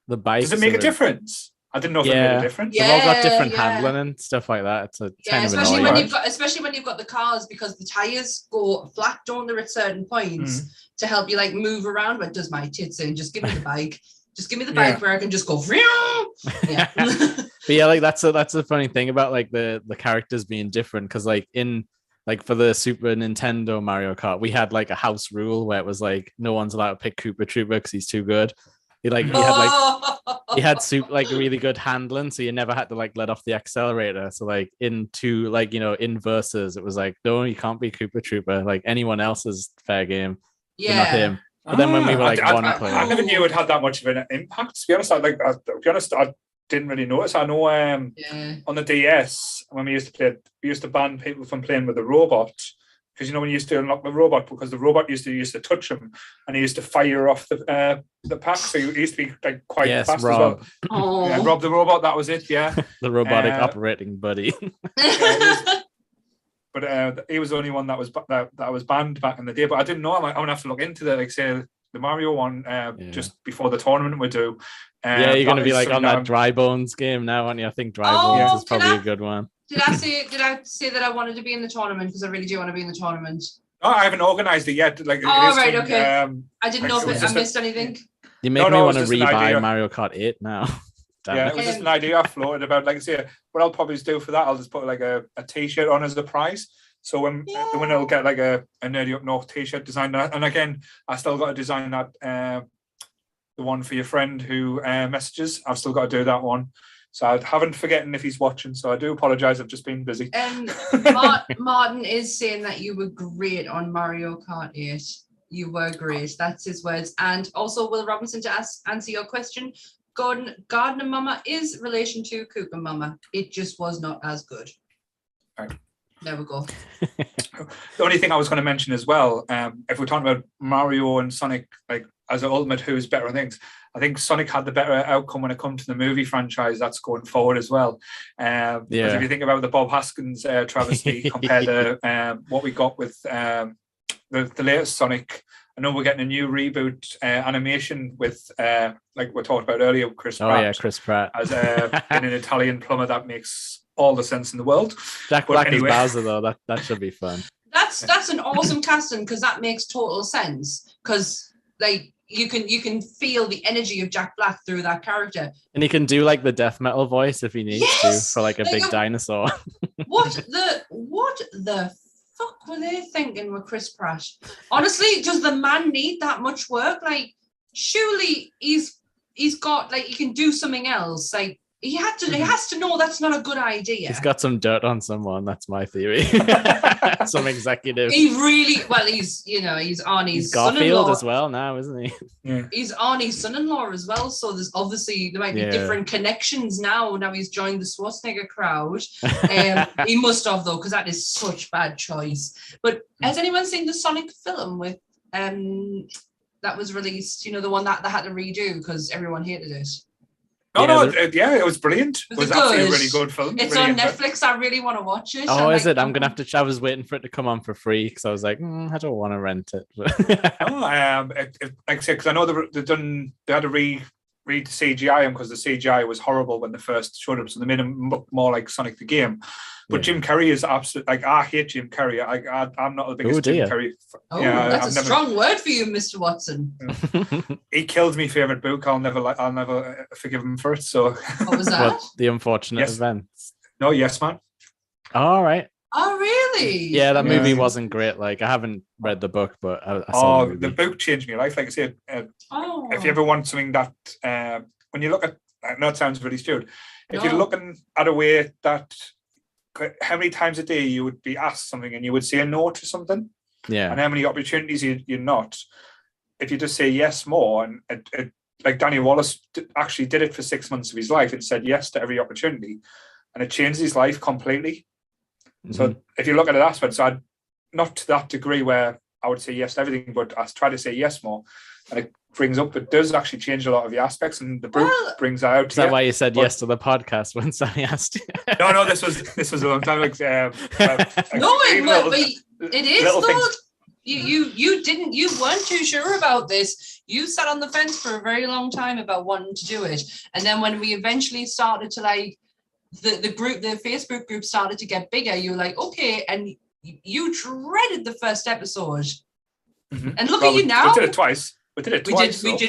The bike. Does it make a difference? I didn't know if it made a difference. They've all got different handling and stuff like that. It's kind of annoying. Especially when you've got the cars, because the tires go flat, don't they, at certain points to help you like move around. But it does my tits in. Just give me the bike. Just give me the bike where I can just go. Yeah. But yeah, like that's a funny thing about like the characters being different, because like for the Super Nintendo Mario Kart, we had like a house rule where it was like no one's allowed to pick Koopa Troopa because he's too good. He had really good handling, so you never had to like let off the accelerator. So like in verses, it was like, no, you can't be Koopa Troopa. Like anyone else is fair game, but not him. But then when we were like one player, I never knew it had that much of an impact. To be honest, I didn't really notice. I know on the DS when we used to ban people from playing with the robot. Because when you used to unlock the robot, because the robot used to touch him and he used to fire off the pack, so he used to be like quite fast Rob. as well. Yeah, Rob the robot, that was it. Yeah, the robotic operating buddy. But he was the only one that was banned back in the day. But I didn't know. I'm gonna have to look into the Mario one just before the tournament we do. You're gonna be like on that Dry Bones game now, aren't you? I think Dry Bones is probably a good one. Did I say that I wanted to be in the tournament? Because I really do want to be in the tournament. Oh, I haven't organised it yet. Okay. I didn't know if I missed anything. You make me want to rebuy Mario Kart 8 now. It was just an idea I floated about. Like I say, what I'll probably do for that, I'll just put like a T-shirt on as a prize. So when the winner will get like a Nerdy Up North T-shirt designed. And again, I still got to design that the one for your friend who messages. I've still got to do that one. So I haven't forgotten if he's watching. So I do apologise. I've just been busy. Martin is saying that you were great on Mario Kart 8. You were great. That's his words. And also, Will Robinson, to answer your question, Gardener Mama is relation to Koopa Mama. It just was not as good. Right. There we go. The only thing I was going to mention as well, if we're talking about Mario and Sonic, like as an ultimate who's better on things, I think Sonic had the better outcome when it comes to the movie franchise that's going forward as well. Because if you think about the Bob Hoskins travesty compared to what we got with the latest Sonic, I know we're getting a new reboot animation with, like we talked about earlier, Chris Pratt. Oh yeah, Chris Pratt. As an Italian plumber, that makes all the sense in the world. Jack Black as Bowser, though, that should be fun. That's an awesome casting, because that makes total sense. Because like you can feel the energy of Jack Black through that character, and he can do like the death metal voice if he needs to for like a big dinosaur. What the fuck were they thinking with Chris Pratt? Honestly, does the man need that much work? Like, surely he's got, like, he can do something else. Like, he has to know that's not a good idea. He's got some dirt on someone. That's my theory. Some executive. He really, well, he's Arnie's Garfield son-in-law as well now, isn't he? Yeah. He's Arnie's son-in-law as well. So there might be different connections now. Now he's joined the Schwarzenegger crowd. He must have though, because that is such bad choice. But has anyone seen the Sonic film with that was released? You know, the one that they had to redo because everyone hated it. It was brilliant. It was actually a really good film. It's really on Netflix. I really want to watch it. Oh, is it? I'm gonna have to. I was waiting for it to come on for free because I was like, I don't want to rent it. Like I said, because I know they had to read the CGI because the CGI was horrible when they first showed up, so they made him look more like Sonic the Game. But Jim Carrey is absolutely like, I hate Jim Carrey. I'm not the biggest Jim Carrey. That's a strong word for you, Mr. Watson. He killed my favorite book. I'll never forgive him for it. So what was that? What, the unfortunate events? No, Yes Man. All right. Oh, really? Yeah, that movie wasn't great. Like, I haven't read the book, but I saw the book changed my life. Like I said, if you ever want something that, when you look at, I know it sounds really stupid, if you're looking at a way that, how many times a day you would be asked something and you would say no to something, and how many opportunities you're not, if you just say yes more, and like Danny Wallace actually did it for 6 months of his life and said yes to every opportunity, and it changed his life completely. So if you look at it that way, so I'd not to that degree where I would say yes to everything, but I try to say yes more, and it does actually change a lot of the aspects, and the book brings that out. Is that why you said yes to the podcast when Sammy asked you? No, this was a long time ago. It is though. You weren't too sure about this. You sat on the fence for a very long time about wanting to do it, and then when we eventually started to like the Facebook group started to get bigger, you were like, okay, and you dreaded the first episode, and look at you now. We did it twice. We did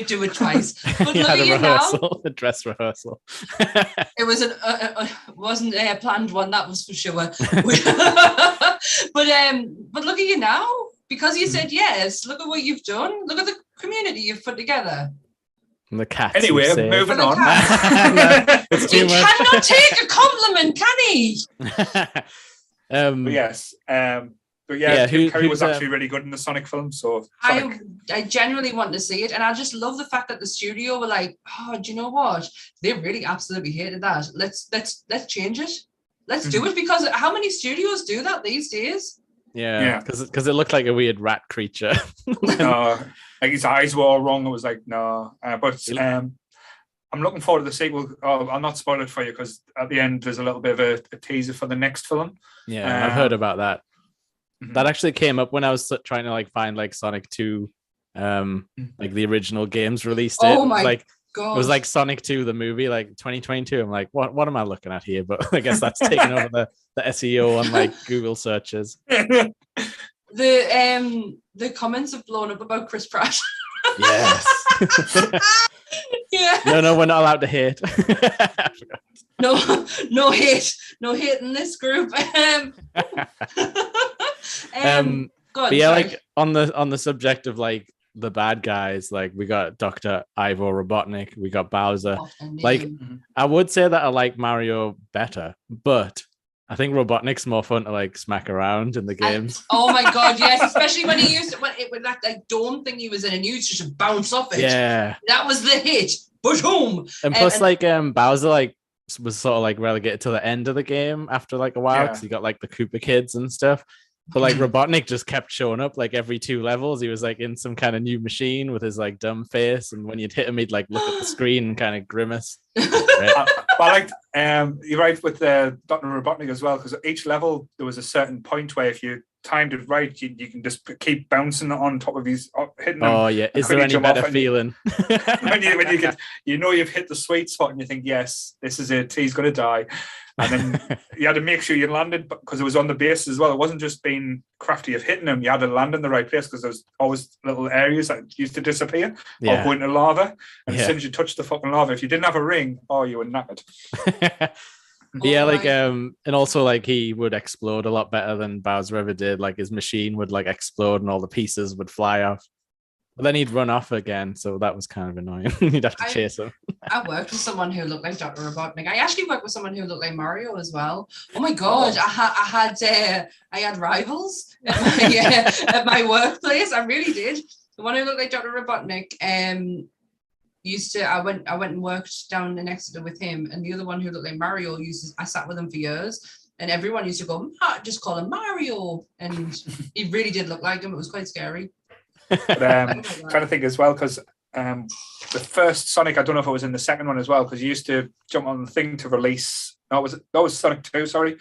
do it twice. But you look had at a you rehearsal, now. a dress rehearsal. It was wasn't a planned one, that was for sure. But look at you now, because you said yes. Look at what you've done. Look at the community you've put together. And the cats. Anyway, moving on. He cannot take a compliment, can he? But yes. But Jim Carrey was actually really good in the Sonic film. So I genuinely want to see it, and I just love the fact that the studio were like, "Oh, do you know what? They really absolutely hated that. Let's change it. Let's do it." Because how many studios do that these days? Yeah, because it looked like a weird rat creature. Like his eyes were all wrong. It was like no, but I'm looking forward to the sequel. I'll not spoil it for you because at the end there's a little bit of a teaser for the next film. Yeah, I've heard about that. That actually came up when I was trying to like find like Sonic 2, like the original games released. Oh my God. It was like Sonic 2, the movie, like 2022. I'm like, what am I looking at here? But I guess that's taking over the SEO on like Google searches. The comments have blown up about Chris Pratt. Yes. Yeah. No, we're not allowed to hate. No hate in this group. But yeah, like on the subject of like the bad guys, like we got Dr. Ivo Robotnik, we got Bowser. Like I would say that I like Mario better, but I think Robotnik's more fun to like smack around in the games. Oh my God, yes, especially when he used I don't think he was in, and you used to just bounce off it. Yeah, that was the hit. Boom. And plus, Bowser like was sort of like relegated to the end of the game after like a while because he got like the Koopa kids and stuff. But like Robotnik just kept showing up like every 2 levels. He was like in some kind of new machine with his like dumb face, and when you'd hit him, he'd like look at the screen and kind of grimace. I liked you're right with Dr. Robotnik as well, because each level there was a certain point where if you timed it right, you can just keep bouncing on top of his hitting him. Oh yeah, is there any better feeling? when you've hit the sweet spot and you think, yes, this is it, he's gonna die. And then you had to make sure you landed, because it was on the base as well. It wasn't just being crafty of hitting him. You had to land in the right place, because there's always little areas that used to disappear or go into lava. And as soon as you touched the fucking lava, if you didn't have a ring, you were knackered. And also like he would explode a lot better than Bowser ever did. Like his machine would like explode and all the pieces would fly off. But then he'd run off again, so that was kind of annoying. You'd have to chase him. I worked with someone who looked like Dr. Robotnik. I actually worked with someone who looked like Mario as well. Oh my god, I had rivals at my workplace. I really did. The one who looked like Dr. Robotnik I went and worked down in Exeter with him, and the other one who looked like Mario I sat with him for years, and everyone used to go, just call him Mario, and he really did look like him. It was quite scary. But trying to think as well, because the first Sonic, I don't know if it was in the second one as well, because you used to jump on the thing to release. No, that was Sonic 2, sorry,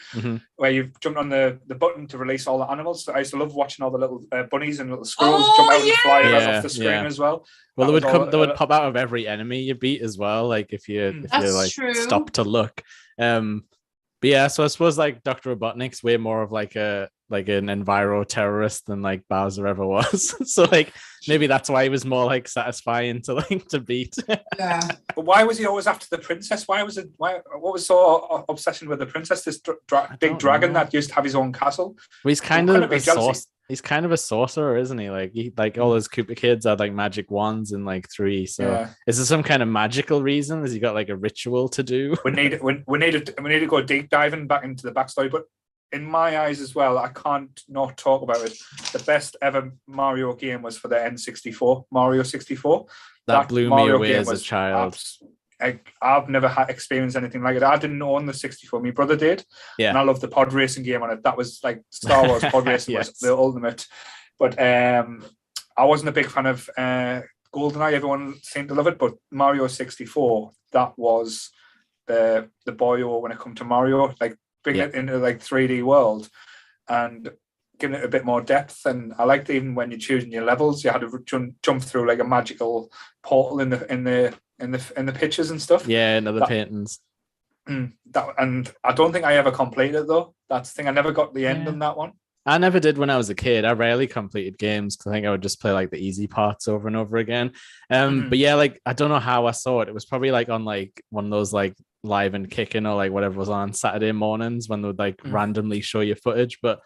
where you jumped on the button to release all the animals. So I used to love watching all the little bunnies and little squirrels jump out and fly off the screen as well. Well, they would pop out of every enemy you beat as well, like if you like stop to look. But yeah, so I suppose like Dr. Robotnik's way more of like an enviro terrorist than like Bowser ever was. So like maybe that's why he was more like satisfying to beat. Yeah. But why was he always after the princess? What was so obsession with the princess? This big dragon that used to have his own castle. Well, he's kind of a sorcerer, isn't he? Like all his Koopa kids had like magic wands in like 3. So is there some kind of magical reason? Has he got like a ritual to do? We need to go deep diving back into the backstory, but in my eyes as well, I can't not talk about it. The best ever Mario game was for the N64, Mario 64. That blew me away as a child. I've never experienced anything like it. I didn't own the 64. My brother did. Yeah. And I loved the pod racing game on it. That was like Star Wars pod racing was the ultimate. But I wasn't a big fan of GoldenEye. Everyone seemed to love it. But Mario 64, that was the boyo when it come to Mario. Like bringing it into like 3D world and giving it a bit more depth. And I liked even when you're choosing your levels, you had to jump through like a magical portal in the pictures and stuff. Yeah, and other paintings. And I don't think I ever completed it though. That's the thing. I never got the end on that one. I never did when I was a kid. I rarely completed games because I think I would just play like the easy parts over and over again. But yeah, like I don't know how I saw it. It was probably like on like one of those like Live and Kicking or like whatever was on Saturday mornings when they would like randomly show you footage. But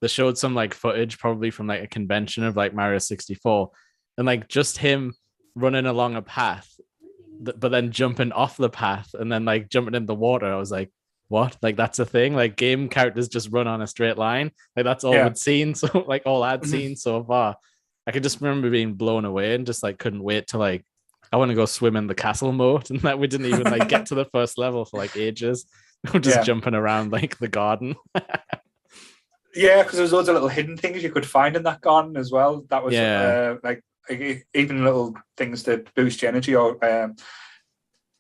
they showed some like footage probably from like a convention of like Mario 64 and like just him running along a path, but then jumping off the path and then like jumping in the water. I was like, what? Like that's a thing? Like game characters just run on a straight line? Like that's all we'd seen. So like all I'd seen so far. I could just remember being blown away and just like couldn't wait to like, I want to go swim in the castle moat, and that we didn't even like get to the first level for like ages. We're just jumping around like the garden. Yeah, because there's loads of little hidden things you could find in that garden as well. That was like even little things to boost your energy or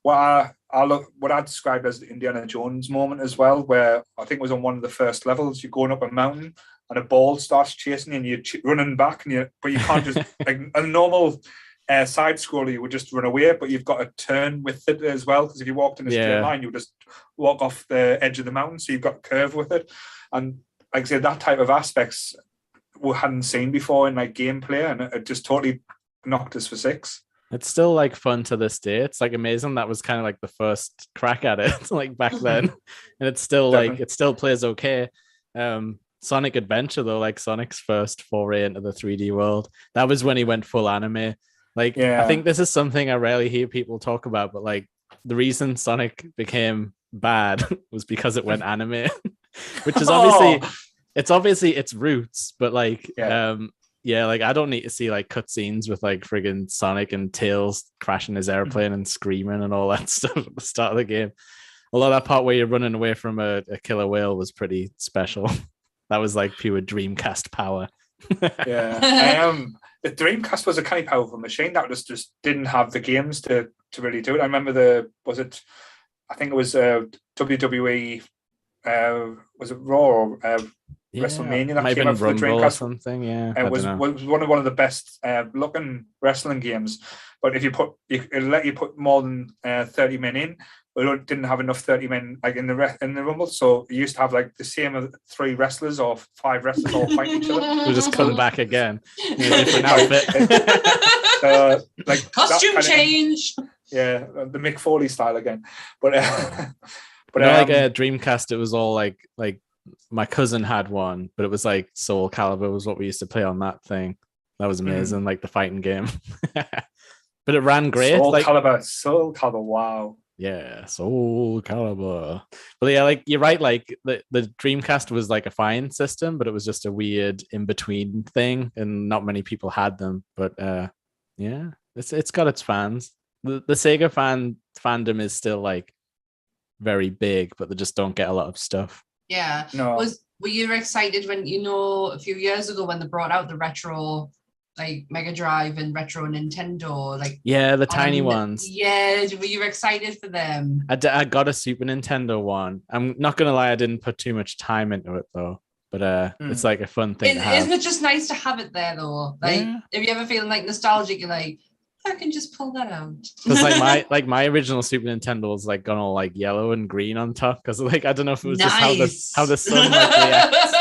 what I described as the Indiana Jones moment as well, where I think it was on one of the first levels. You're going up a mountain and a ball starts chasing you and you're running back, but you can't just like a normal side scroller, you would just run away, but you've got to turn with it as well, because if you walked in a straight line, you would just walk off the edge of the mountain, so you've got a curve with it. And like I said, that type of aspects we hadn't seen before in like gameplay, and it just totally knocked us for 6. It's still like fun to this day. It's like amazing that was kind of like the first crack at it like back then, and it's still like it still plays okay. Sonic Adventure though, like Sonic's first foray into the 3D world, that was when he went full anime. Like, I think this is something I rarely hear people talk about, but like the reason Sonic became bad was because it went anime, which is obviously its roots, but like, like I don't need to see like cutscenes with like friggin' Sonic and Tails crashing his airplane and screaming and all that stuff at the start of the game. Although that part where you're running away from a killer whale was pretty special. That was like pure Dreamcast power. The Dreamcast was a kind of powerful machine that just didn't have the games to really do it. I remember I think it was WWE, was it Raw or WrestleMania that came out for the Dreamcast? Or something, it was one of the best looking wrestling games. But if it'll let you put more than 30 men in. We didn't have enough 30 men like in the Rumble, so you used to have like the same 3 wrestlers or 5 wrestlers all fighting each other. We'll just come back again in a different outfit. Like costume change. Yeah, the Mick Foley style again. But like a Dreamcast, it was all like my cousin had one, but it was like Soul Calibur was what we used to play on that thing. That was amazing, like the fighting game. But it ran great. Soul Calibur, wow. Yeah, Soul Calibur. But yeah, like you're right, like the Dreamcast was like a fine system, but it was just a weird in-between thing, and not many people had them. But yeah, it's got its fans. The Sega fandom is still like very big, but they just don't get a lot of stuff. Yeah. No. Were you excited when, you know, a few years ago when they brought out the retro, like Mega Drive and retro Nintendo, like the tiny ones? Yeah, were you excited for them? I got a Super Nintendo one. I'm not gonna lie, I didn't put too much time into it though. But it's like a fun thing to have. Isn't it just nice to have it there though? Like, if you ever feeling like nostalgic, you're like, I can just pull that out. Because like my original Super Nintendo was like gone all like yellow and green on top. Because like I don't know if it was just how the sun like reacts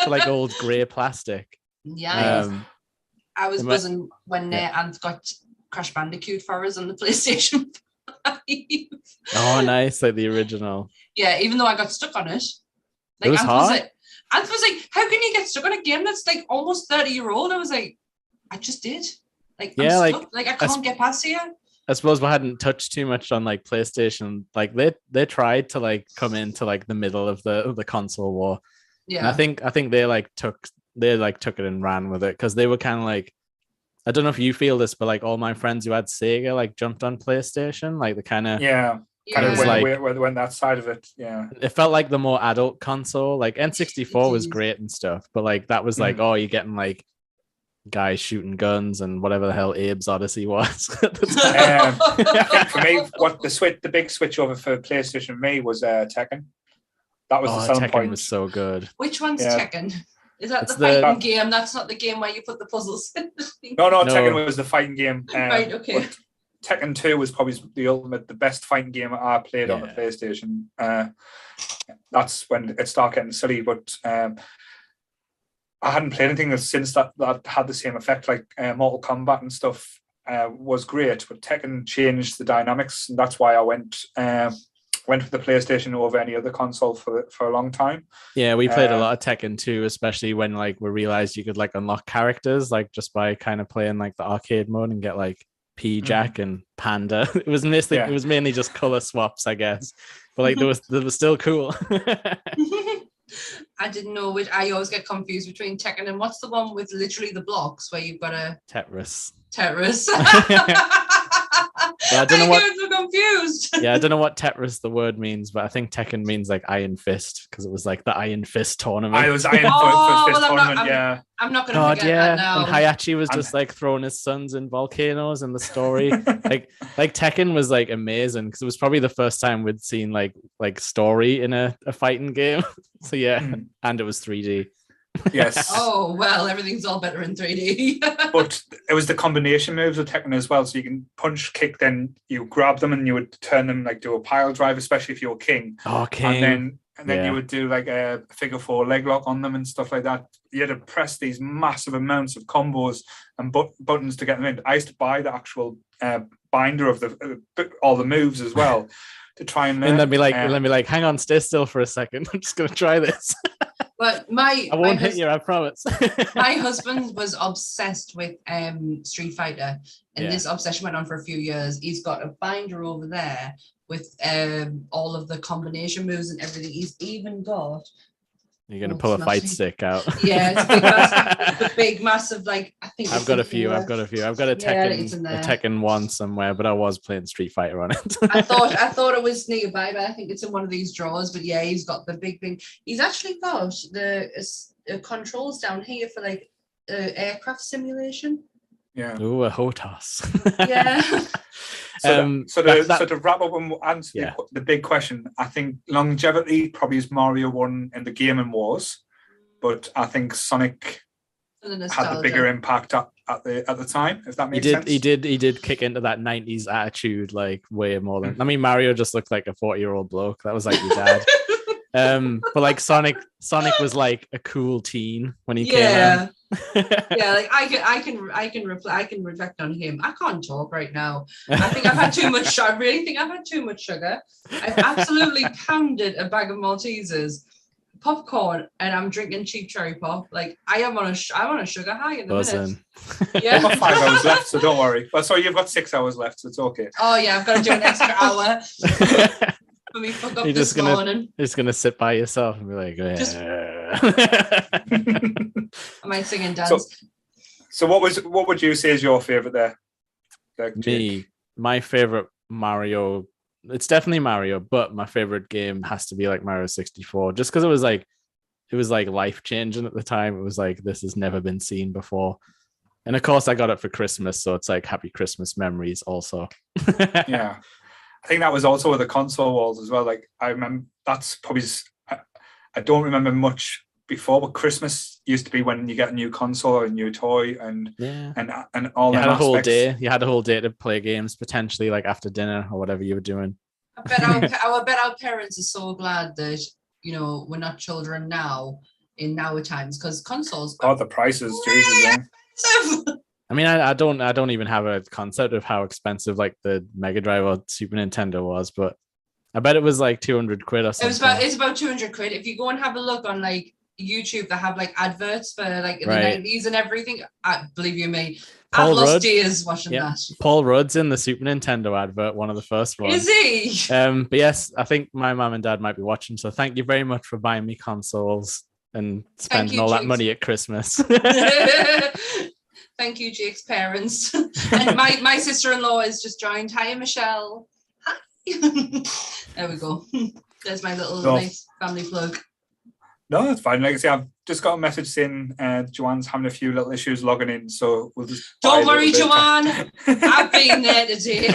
to like old grey plastic. Yeah. I was buzzing when Ant got Crash Bandicoot for us on the PlayStation 5. Oh, nice, like the original. Yeah, even though I got stuck on it. Like, it was hard. Ant was like, how can you get stuck on a game that's like almost 30-year-old? I was like, I just did. Like, I'm stuck. Like I can't get past here. I suppose we hadn't touched too much on like PlayStation. Like they tried to like come into like the middle of the console war. Yeah. And I think they took it and ran with it, because they were kind of like, I don't know if you feel this, but like all my friends who had Sega like jumped on PlayStation. Like the kind of went that side of it. Yeah. It felt like the more adult console. Like N64 was great and stuff, but like that was like, oh, you're getting like guys shooting guns and whatever the hell Abe's Odyssey was. For me, the big switch over for PlayStation for me was Tekken. That was the selling Tekken point. Was so good. Which one's Tekken? Is that the fighting game? That's not the game where you put the puzzles in. No, Tekken was the fighting game. Right, okay. Tekken 2 was probably the best fighting game I played on the PlayStation. That's when it started getting silly, but I hadn't played anything since that had the same effect. Like Mortal Kombat and stuff was great, but Tekken changed the dynamics, and that's why I went with the PlayStation over any other console for a long time. Yeah, we played a lot of Tekken 2, especially when like we realized you could like unlock characters like just by kind of playing like the arcade mode and get like P-Jack and Panda. It was mainly just color swaps, I guess, but like they were still cool. I didn't know which. I always get confused between Tekken and what's the one with literally the blocks where you've got a Tetris. I don't know what. So confused. Yeah, I don't know what Tetris the word means, but I think Tekken means like Iron Fist, because it was like the Iron Fist tournament. I was Iron Fist tournament. I'm not gonna forget that now. And Hayachi was just like throwing his sons in volcanoes in the story. like Tekken was like amazing, because it was probably the first time we'd seen like story in a fighting game. So and it was 3D. Yes. Oh, well, everything's all better in 3D. But it was the combination moves of Tekken as well. So you can punch, kick, then you grab them and you would turn them, like do a pile drive, especially if you're king. Oh, king. And then you would do like a figure 4 leg lock on them and stuff like that. You had to press these massive amounts of combos and buttons to get them in. I used to buy the actual binder of all the moves as well to try and learn. And let me like, hang on, stay still for a second. I'm just going to try this. But I won't hit you, I promise. My husband was obsessed with Street Fighter, and this obsession went on for a few years. He's got a binder over there with all of the combination moves and everything. He's even got. You're gonna pull a fight stick out. Yeah, it's a big massive, like I think. I've got a few. I've got a Tekken 1 somewhere, but I was playing Street Fighter on it. I thought it was nearby, but I think it's in one of these drawers. But yeah, he's got the big thing. He's actually got the controls down here for like aircraft simulation. Yeah. Ooh, a HOTAS. Yeah. So to wrap up and answer the big question, I think longevity probably is Mario 1 in the Game & Wars, but I think Sonic had the bigger impact at the time, if that makes sense. He did kick into that 90s attitude like way more than. I mean, Mario just looked like a 40-year-old bloke. That was like your dad. But like Sonic was like a cool teen when he came in. Yeah, like I can reflect on him. I can't talk right now. I think I've had too much. I really think I've had too much sugar. I've absolutely pounded a bag of Maltesers, popcorn and I'm drinking cheap cherry pop. Like I'm on a sugar high at the minute. Yeah. I've got 5 hours left, so don't worry. Well, sorry, you've got 6 hours left, so it's okay. Oh yeah, I've got to do an extra hour. For me, fuck up this morning. You're just gonna sit by yourself and be like, I might sing and dance. So what would you say is your favorite there? Me, my favorite Mario. It's definitely Mario, but my favorite game has to be like Mario 64, just because it was like life changing at the time. It was like, this has never been seen before. And of course I got it for Christmas, so it's like happy Christmas memories also. Yeah. I think that was also with the console wars as well. Like I remember that's probably, I don't remember much before, but Christmas used to be when you get a new console or a new toy and all that. You had a whole day to play games, potentially like after dinner or whatever you were doing. I bet our parents are so glad that, you know, we're not children now in now times, because consoles. Oh, the prices, Jesus, yeah. I mean, I don't even have a concept of how expensive like the Mega Drive or Super Nintendo was, but I bet it was like 200 quid or something. It's about 200 quid. If you go and have a look on like YouTube, they have like adverts for like in the 90s and everything. Believe you me, I've lost days watching that. Paul Rudd's in the Super Nintendo advert, one of the first ones. Is he? But yes, I think my mum and dad might be watching, so thank you very much for buying me consoles and spending all that money at Christmas. Thank you, Jake's parents. And my sister-in-law is just joined. Hi, Michelle. Hi. There we go. There's my little nice family plug. No, that's fine. Like I say, I've just got a message saying Joanne's having a few little issues logging in, so we'll just... Don't worry, Joanne. I've been there today.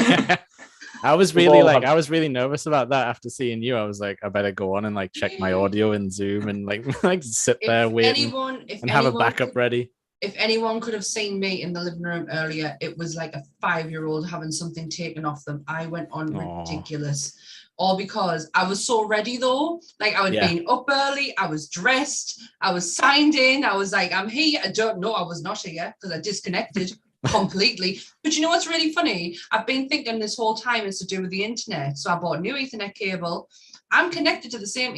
I was really nervous about that after seeing you. I was like, I better go on and like check my audio in Zoom and like sit there waiting and have a backup ready. If anyone could have seen me in the living room earlier, it was like a 5-year-old having something taken off them. I went on ridiculous. All because I was so ready though. Like I had been up early, I was dressed, I was signed in, I was like, I'm here. I don't know, I was not here because I disconnected completely. But you know what's really funny? I've been thinking this whole time it's to do with the internet. So I bought a new Ethernet cable. I'm connected to the same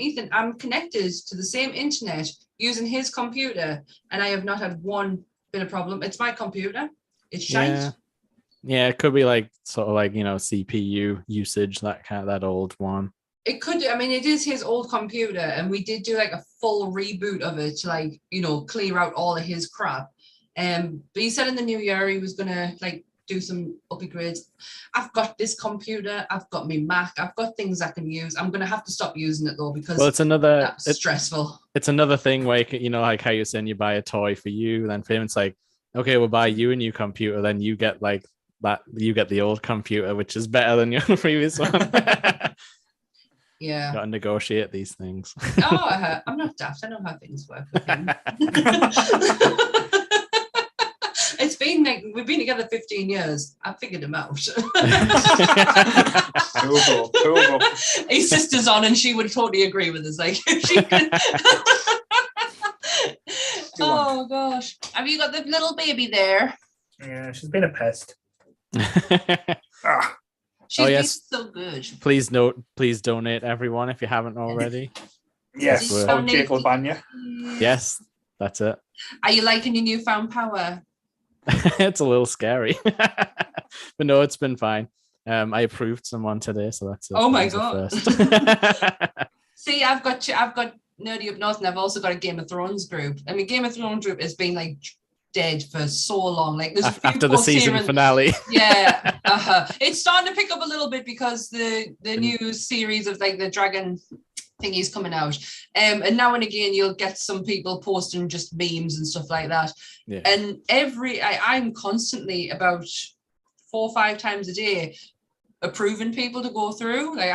internet using his computer, and I have not had one bit of problem. It's my computer. It's shite. Yeah, it could be like sort of like, you know, CPU usage, that old one. It could. I mean, it is his old computer, and we did do like a full reboot of it to like, you know, clear out all of his crap. But he said in the new year he was gonna like do some upgrades. I've got this computer, I've got my Mac, I've got things I can use. I'm gonna have to stop using it though, because it's stressful. It's another thing where, you know, like how you're saying you buy a toy for you, then for him it's like, okay, we'll buy you a new computer, then you get like that, you get the old computer, which is better than your previous one. Yeah, gotta negotiate these things. I'm not daft. I know how things work with him. It's been like we've been together 15 years. I figured him out. His sister's on, and she would totally agree with us. Like, she could... Oh gosh, have you got the little baby there? Yeah, she's been a pest. She's been so good. Please donate, everyone, if you haven't already. Yes, Jake will ban you. Yes, that's it. Are you liking your newfound power? It's a little scary, but no, it's been fine. I approved someone today, so that's it. Oh my god! See, I've got Nerdy Up North, and I've also got a Game of Thrones group. I mean, Game of Thrones group has been like dead for so long. Like there's after the season finale. Yeah, it's starting to pick up a little bit because the new series of like the dragon thingy's coming out, and now and again you'll get some people posting just memes and stuff like that. Yeah. And I'm constantly about 4 or 5 times a day approving people to go through. Like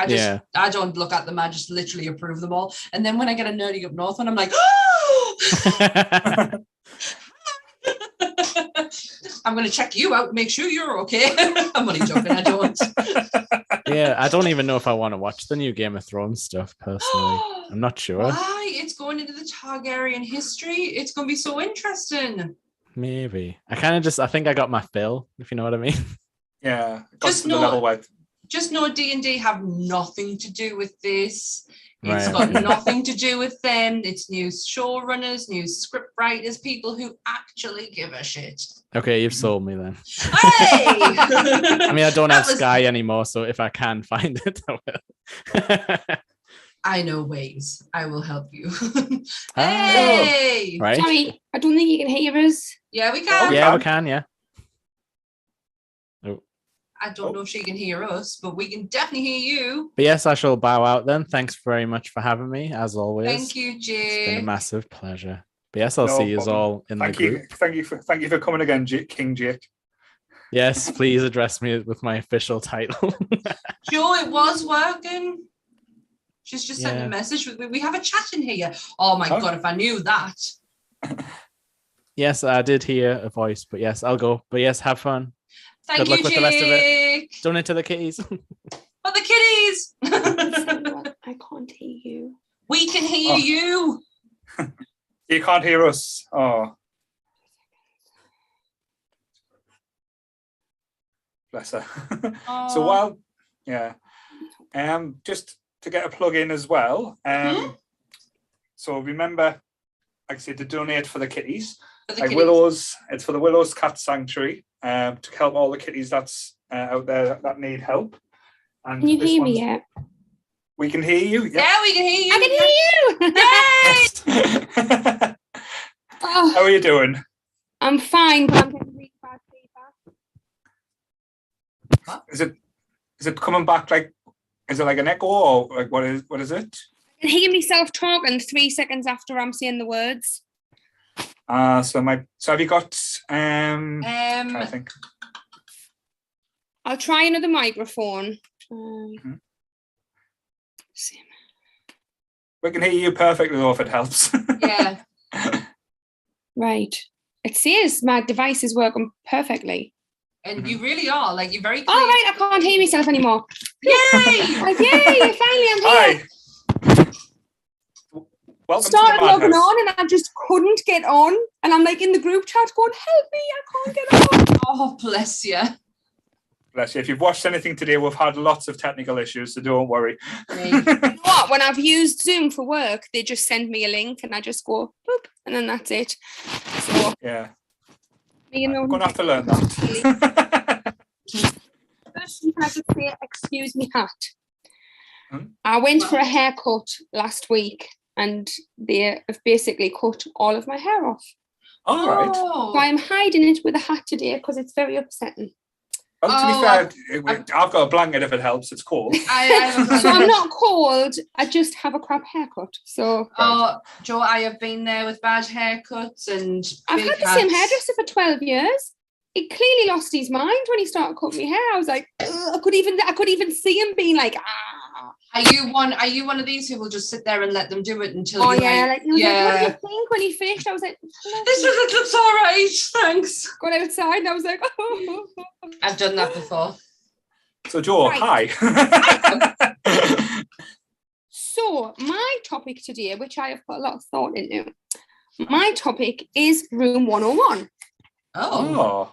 I don't look at them, I just literally approve them all. And then when I get a Nerdy Up North one, I'm like, oh! I'm going to check you out, make sure you're okay. I'm only joking, I don't. Yeah, I don't even know if I want to watch the new Game of Thrones stuff personally. I'm not sure. Why? It's going into the Targaryen history. It's going to be so interesting. Maybe. I think I got my fill, if you know what I mean. Yeah. Just know D&D have nothing to do with this. It's got nothing to do with them. It's new showrunners, new script writers, people who actually give a shit. Okay, you've sold me then. Hey! I mean, I don't have Sky anymore, so if I can find it, I will. I know ways. I will help you. Hey! Right. Sorry, I don't think you can hear us. Yeah, we can. Yeah, we can, yeah. I don't know if she can hear us, but we can definitely hear you. But yes, I shall bow out then. Thanks very much for having me, as always. Thank you, Jake. It's been a massive pleasure. But yes, I'll see you all in the group. Thank you for coming again, King Jake. Yes, please address me with my official title. Joe, it was working. She's just sent a message. We have a chat in here. Oh my God, if I knew that. Yes, I did hear a voice, but yes, I'll go. But yes, have fun. Good luck with the rest of it. Donate to the kitties. For the kitties. I can't hear you. We can hear you. You can't hear us. Oh. Bless her. So while, just to get a plug in as well. So remember, like I said, to donate for the kitties. Willows, it's for the Willows Cat Sanctuary, to help all the kitties that's out there that need help. And can you hear me yet? We can hear you. Yeah, we can hear you. I can hear you. Yay! How are you doing? I'm fine, but I'm getting really bad feedback. Is it coming back like? Is it like an echo or like what is it? I can hear myself talking 3 seconds after I'm saying the words. So have you got I think I'll try another microphone. We can hear you perfectly though, if it helps. Yeah. Right. It says my device is working perfectly. And you really are, like, you're very clear. All right, I can't hear myself anymore. Yay! Yay, finally I'm here. Hi. Welcome started to the logging madhouse. on and I just couldn't get on. And I'm like in the group chat going, help me, I can't get on. Oh, bless you. Bless you. If you've watched anything today, we've had lots of technical issues, so don't worry. You know what? When I've used Zoom for work, they just send me a link and I just go, boop, and then that's it. So, yeah. You know, I'm going to have to learn that. First, can I just say, excuse me, hat. I went for a haircut last week and they have basically cut all of my hair off. All right. So I'm hiding it with a hat today because it's very upsetting. Well, to be fair, I've got a blanket if it helps. It's cold. So I'm not cold. I just have a crap haircut. So. Joe, I have been there with bad haircuts and I've had the same hairdresser for 12 years. He clearly lost his mind when he started cutting my hair. I was like, I could even see him being like, ah. Are you one of these who will just sit there and let them do it until he was like, what do you think when he finished? I was like, this looks all right, thanks. Got outside and I was like, oh. I've done that before. So Joe, hi. So my topic today, which I have put a lot of thought into, my topic is Room 101. Oh.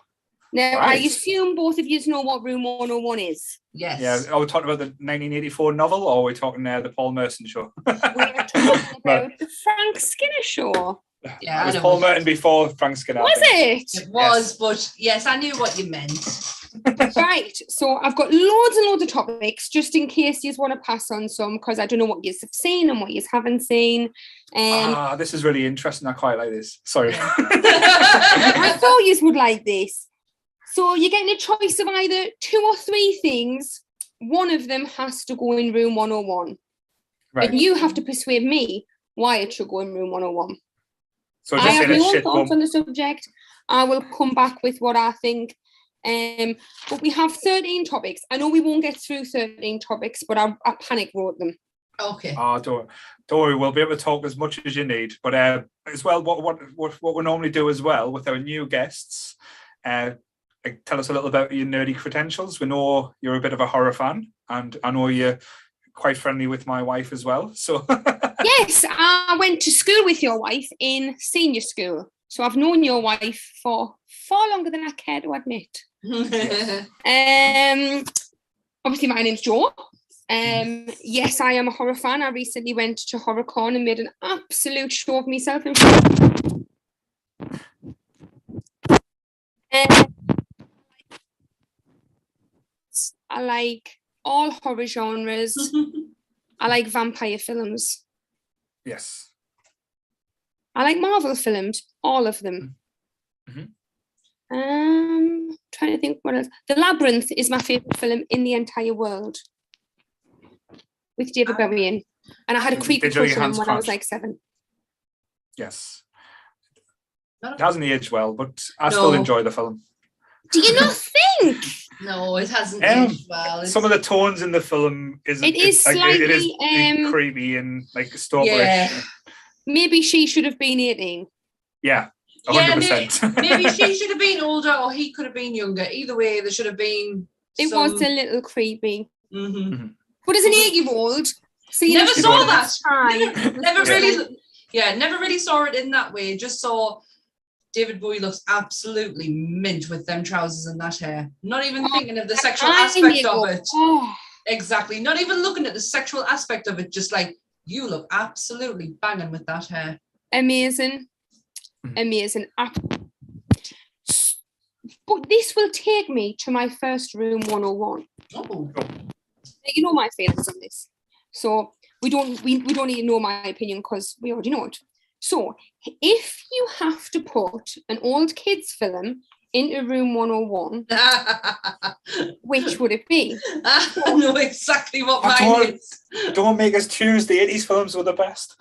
Now, I assume both of you know what Room 101 is. Yes. Yeah. Are we talking about the 1984 novel or are we talking the Paul Merson show? We're talking about the Frank Skinner show. Yeah, it was Paul Merton before Frank Skinner. Was it? It was, but yes, I knew what you meant. Right. So I've got loads and loads of topics just in case you want to pass on some because I don't know what you have seen and what you haven't seen. This is really interesting. I quite like this. Sorry. I thought you would like this. So you're getting a choice of either 2 or 3 things. One of them has to go in Room 101. Right. And you have to persuade me why it should go in Room 101. So I have my own thoughts on the subject. I will come back with what I think. But we have 13 topics. I know we won't get through 13 topics, but I panic wrote them. Okay. Don't worry, we'll be able to talk as much as you need. But as well, what we normally do as well with our new guests, tell us a little about your nerdy credentials. We know you're a bit of a horror fan, and I know you're quite friendly with my wife as well. So yes, I went to school with your wife in senior school. So I've known your wife for far longer than I care to admit. Obviously, my name's Jo. Yes, I am a horror fan. I recently went to HorrorCon and made an absolute show of myself. I like all horror genres. I like vampire films. Yes. I like Marvel films, all of them. Trying to think what else. The Labyrinth is my favourite film in the entire world, with David Bowie in. And I had a creepy crush on him when I was like 7. Yes. It hasn't aged well, but I still enjoy the film. Do you not think? No, it hasn't aged well. Some of the tones in the film is slightly creepy and like stalkerish. Yeah. Maybe she should have been 18. Yeah. 100%. Maybe she should have been older or he could have been younger. Either way, there should have been. It was a little creepy. Mm-hmm. But as an 8-year-old, never saw that. Never really saw it in that way. Just saw David Bowie looks absolutely mint with them trousers and that hair. Not even thinking of the sexual aspect of it. Exactly. Not even looking at the sexual aspect of it. Just like, you look absolutely banging with that hair. Amazing. Amazing. But this will take me to my first room 101. Oh. You know my feelings on this. So we don't need to know my opinion because we already know it. So if you have to put an old kids film into room 101, which would it be? I know exactly what mine is. Don't make us choose. The 80s films were the best.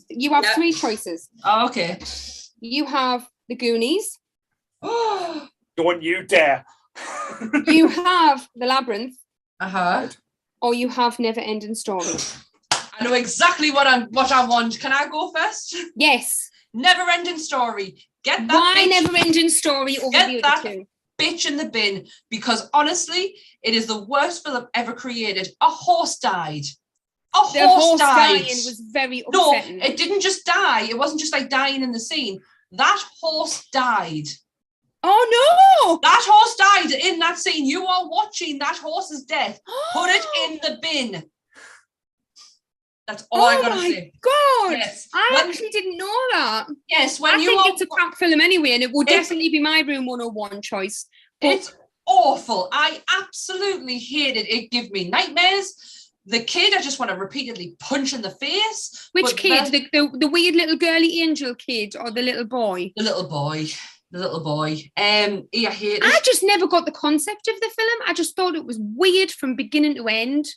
You have 3 choices. Oh, okay. You have The Goonies. Don't you dare. You have The Labyrinth. Or you have Never Ending Story. I know exactly what I want. Can I go first? Yes. Never Ending Story. Get that. Why Never Ending Story over the other two? Bitch in the bin, because honestly, it is the worst film ever created. A horse died. The horse dying was very upsetting. No, it didn't just die. It wasn't just like dying in the scene. That horse died. Oh no! That horse died in that scene. You are watching that horse's death. Put it in the bin. That's all I gotta say. Oh my god! Yes. I actually didn't know that. Yes, I think it's a crap film anyway, and it will definitely be my room 101 choice. But it's awful. I absolutely hated it. It gave me nightmares. The kid, I just want to repeatedly punch in the face. Which kid? The weird little girly angel kid or the little boy? The little boy. The little boy. I hate it. I just never got the concept of the film. I just thought it was weird from beginning to end.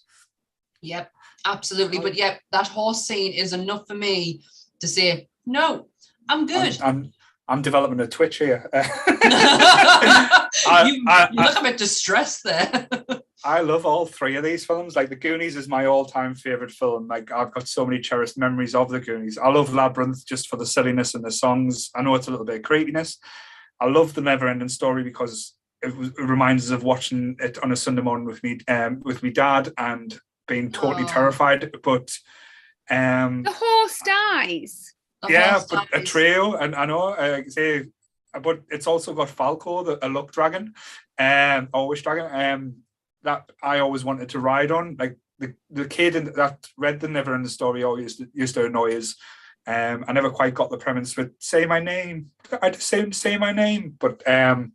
Yep, absolutely. But yep, that horse scene is enough for me to say, no, I'm good. I'm developing a twitch here. You look a bit distressed there. I love all 3 of these films. Like The Goonies is my all-time favorite film. Like I've got so many cherished memories of The Goonies. I love Labyrinth just for the silliness and the songs. I know it's a little bit of creepiness. I love The Never Ending Story because it reminds us of watching it on a Sunday morning with me dad and being totally terrified. But the horse dies. But a trio, and I know but it's also got Falco, a luck dragon, or wish dragon, that I always wanted to ride on. Like the kid that read The Never Ending Story always used to annoy us. I never quite got the premise with say my name. I just say my name, but and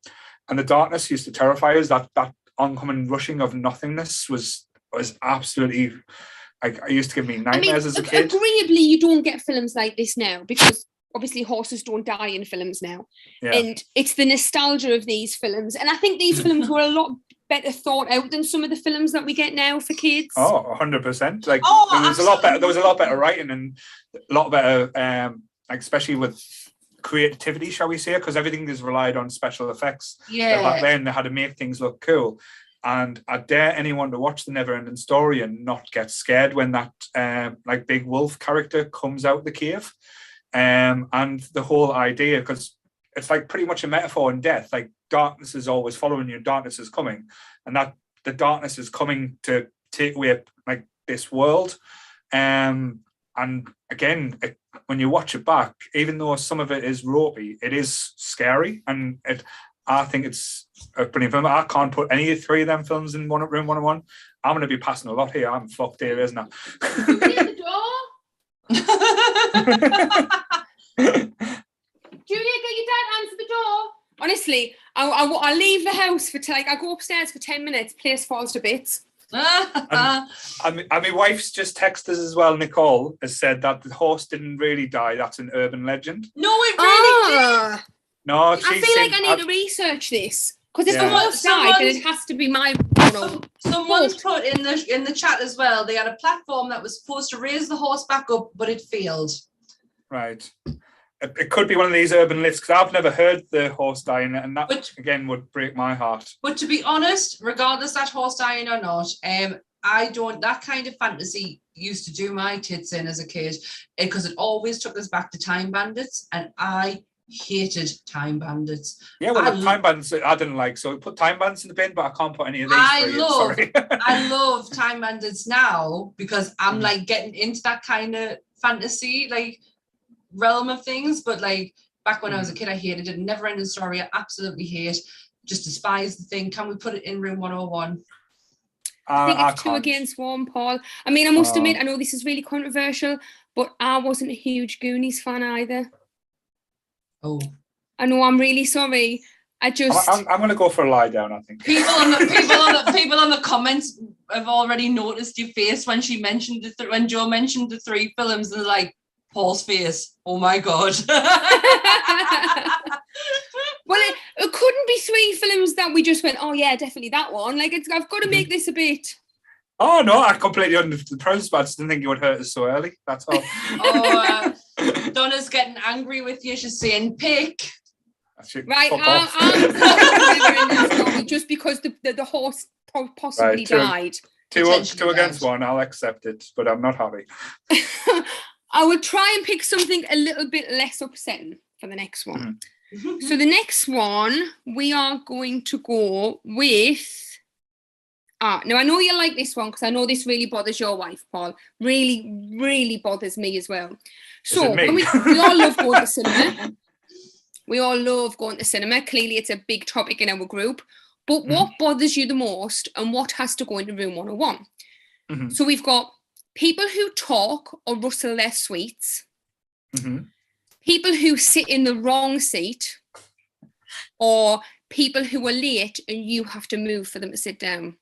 the darkness used to terrify us. That oncoming rushing of nothingness was absolutely. It used to give me nightmares as a kid. Agreeably, you don't get films like this now because obviously horses don't die in films now. Yeah. And it's the nostalgia of these films. And I think these films were a lot better thought out than some of the films that we get now for kids. Oh, 100%. Like there was a lot better. There was a lot better writing and a lot better, especially with creativity, shall we say? Because everything is relied on special effects. Yeah. Back then, they had to make things look cool. And I dare anyone to watch The Never Ending Story and not get scared when that big wolf character comes out the cave. And the whole idea, because it's like pretty much a metaphor in death. Like darkness is always following you, darkness is coming, and that the darkness is coming to take away like this world. And again, when you watch it back, even though some of it is ropey, it is scary, and I think it's a brilliant film. I can't put any of 3 of them films in room 101. I'm going to be passing a lot here. I'm fucked here, isn't I? Julia, the Julia, get your dad, answer the door. Honestly, I'll leave the house for I go upstairs for 10 minutes, place falls to bits. And my wife's just texted us as well. Nicole has said that the horse didn't really die. That's an urban legend. No, it really did. No, I feel like I need to research this because if the horse died, then it has to be my. Someone's put in the chat as well. They had a platform that was supposed to raise the horse back up, but it failed. Right. It could be one of these urban myths because I've never heard the horse dying, and that again would break my heart. But to be honest, regardless that horse dying or not, I don't. That kind of fantasy used to do my tits in as a kid because it always took us back to Time Bandits, and I hated Time Bandits. Yeah, well, Time Bandits I didn't like, so put Time Bandits in the bin, but I can't put any of these. I love Time Bandits now because I'm like getting into that kind of fantasy like realm of things. But like back when I was a kid, I hated it. Never ending story. I absolutely hate. Just despise the thing. Can we put it in room 101? I think it's 2 against 1, Paul. I mean, I must admit, I know this is really controversial, but I wasn't a huge Goonies fan either. Oh, I know. I'm really sorry. I'm going to go for a lie down. I think people on the comments have already noticed your face when she mentioned when Joe mentioned the 3 films, and they're like, Paul's face. Oh my god. Well, it couldn't be 3 films that we just went, oh yeah, definitely that one. Like I've got to make this a bit. Oh no, I completely understood the process, but I just didn't think you would hurt us so early. That's all. Donna's getting angry with you. She's saying pick. Right, I'm just because the horse possibly died. 2 against 1, I'll accept it, but I'm not happy. I will try and pick something a little bit less upsetting for the next one. So the next one, we are going to go with... now I know you like this one because I know this really bothers your wife, Paul. Really, really bothers me as well. So when we all love going to cinema. We all love going to cinema. Clearly, it's a big topic in our group. But what bothers you the most and what has to go into room 101? So we've got people who talk or rustle their sweets. People who sit in the wrong seat. Or people who are late and you have to move for them to sit down.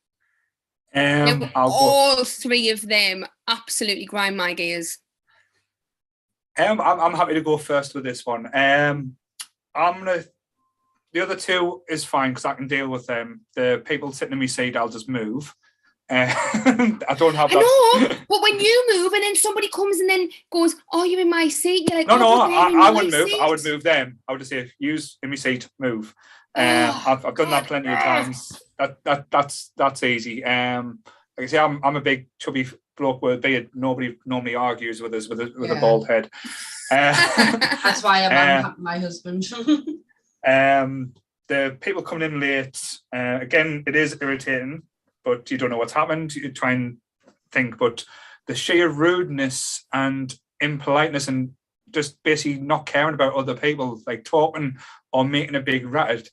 All 3 of them absolutely grind my gears. I'm happy to go first with this one. The other 2 is fine because I can deal with them. The people sitting in my seat, I'll just move. I don't have that. I know, but when you move and then somebody comes and then goes, "Oh, you're in my seat," you're like, "No, I wouldn't move. I would move them. I would just say, "Use in my seat, move." I've done that plenty of times. That's easy. Like I say, I'm a big chubby bloke with a beard. Nobody normally argues with us with a bald head. That's why I'm my husband. The people coming in late, again, it is irritating, but you don't know what's happened. You try and think, but the sheer rudeness and impoliteness and just basically not caring about other people, like talking or making a big racket.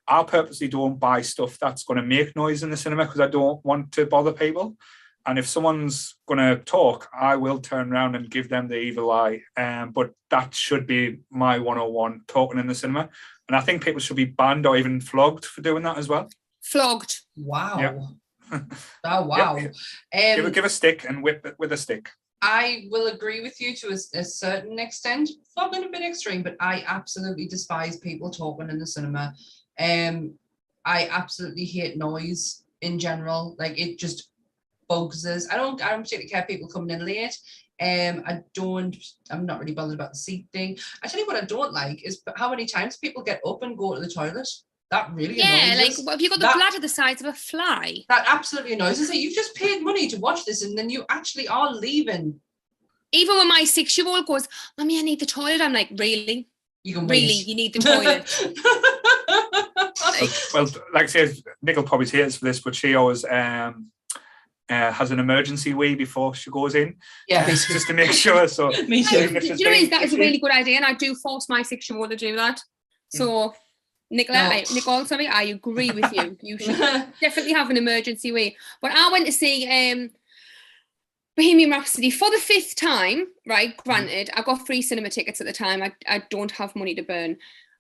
I purposely don't buy stuff that's going to make noise in the cinema because I don't want to bother people. And if someone's going to talk, I will turn around and give them the evil eye. But that should be my 101, talking in the cinema. And I think people should be banned or even flogged for doing that as well. Flogged. Wow. Yeah. Oh, wow. Yep. Give a stick and whip it with a stick. I will agree with you to a certain extent. Flogging a bit extreme, but I absolutely despise people talking in the cinema. I absolutely hate noise in general. Like, it just bugs us. I don't particularly care people coming in late. I'm not really bothered about the seat thing. I tell you what I don't like is how many times people get up and go to the toilet. That really annoys us. Like, have you got the bladder the size of a fly? That absolutely annoys us. Like, you've just paid money to watch this and then you actually are leaving. Even when my 6-year-old goes, "Mommy, I need the toilet," I'm like, really? You can really? wait. You need the toilet? Well, like I said, Nicole probably hates for this, but she always has an emergency wee before she goes in. Yeah, just to make sure. So me too. That is a really good idea, and I do force my 6-year-old to do that. So Nicola, Nicole, sorry, I agree with you. You should definitely have an emergency way. But I went to see Bohemian Rhapsody for the 5th time, right? Granted, I got free cinema tickets at the time. I don't have money to burn.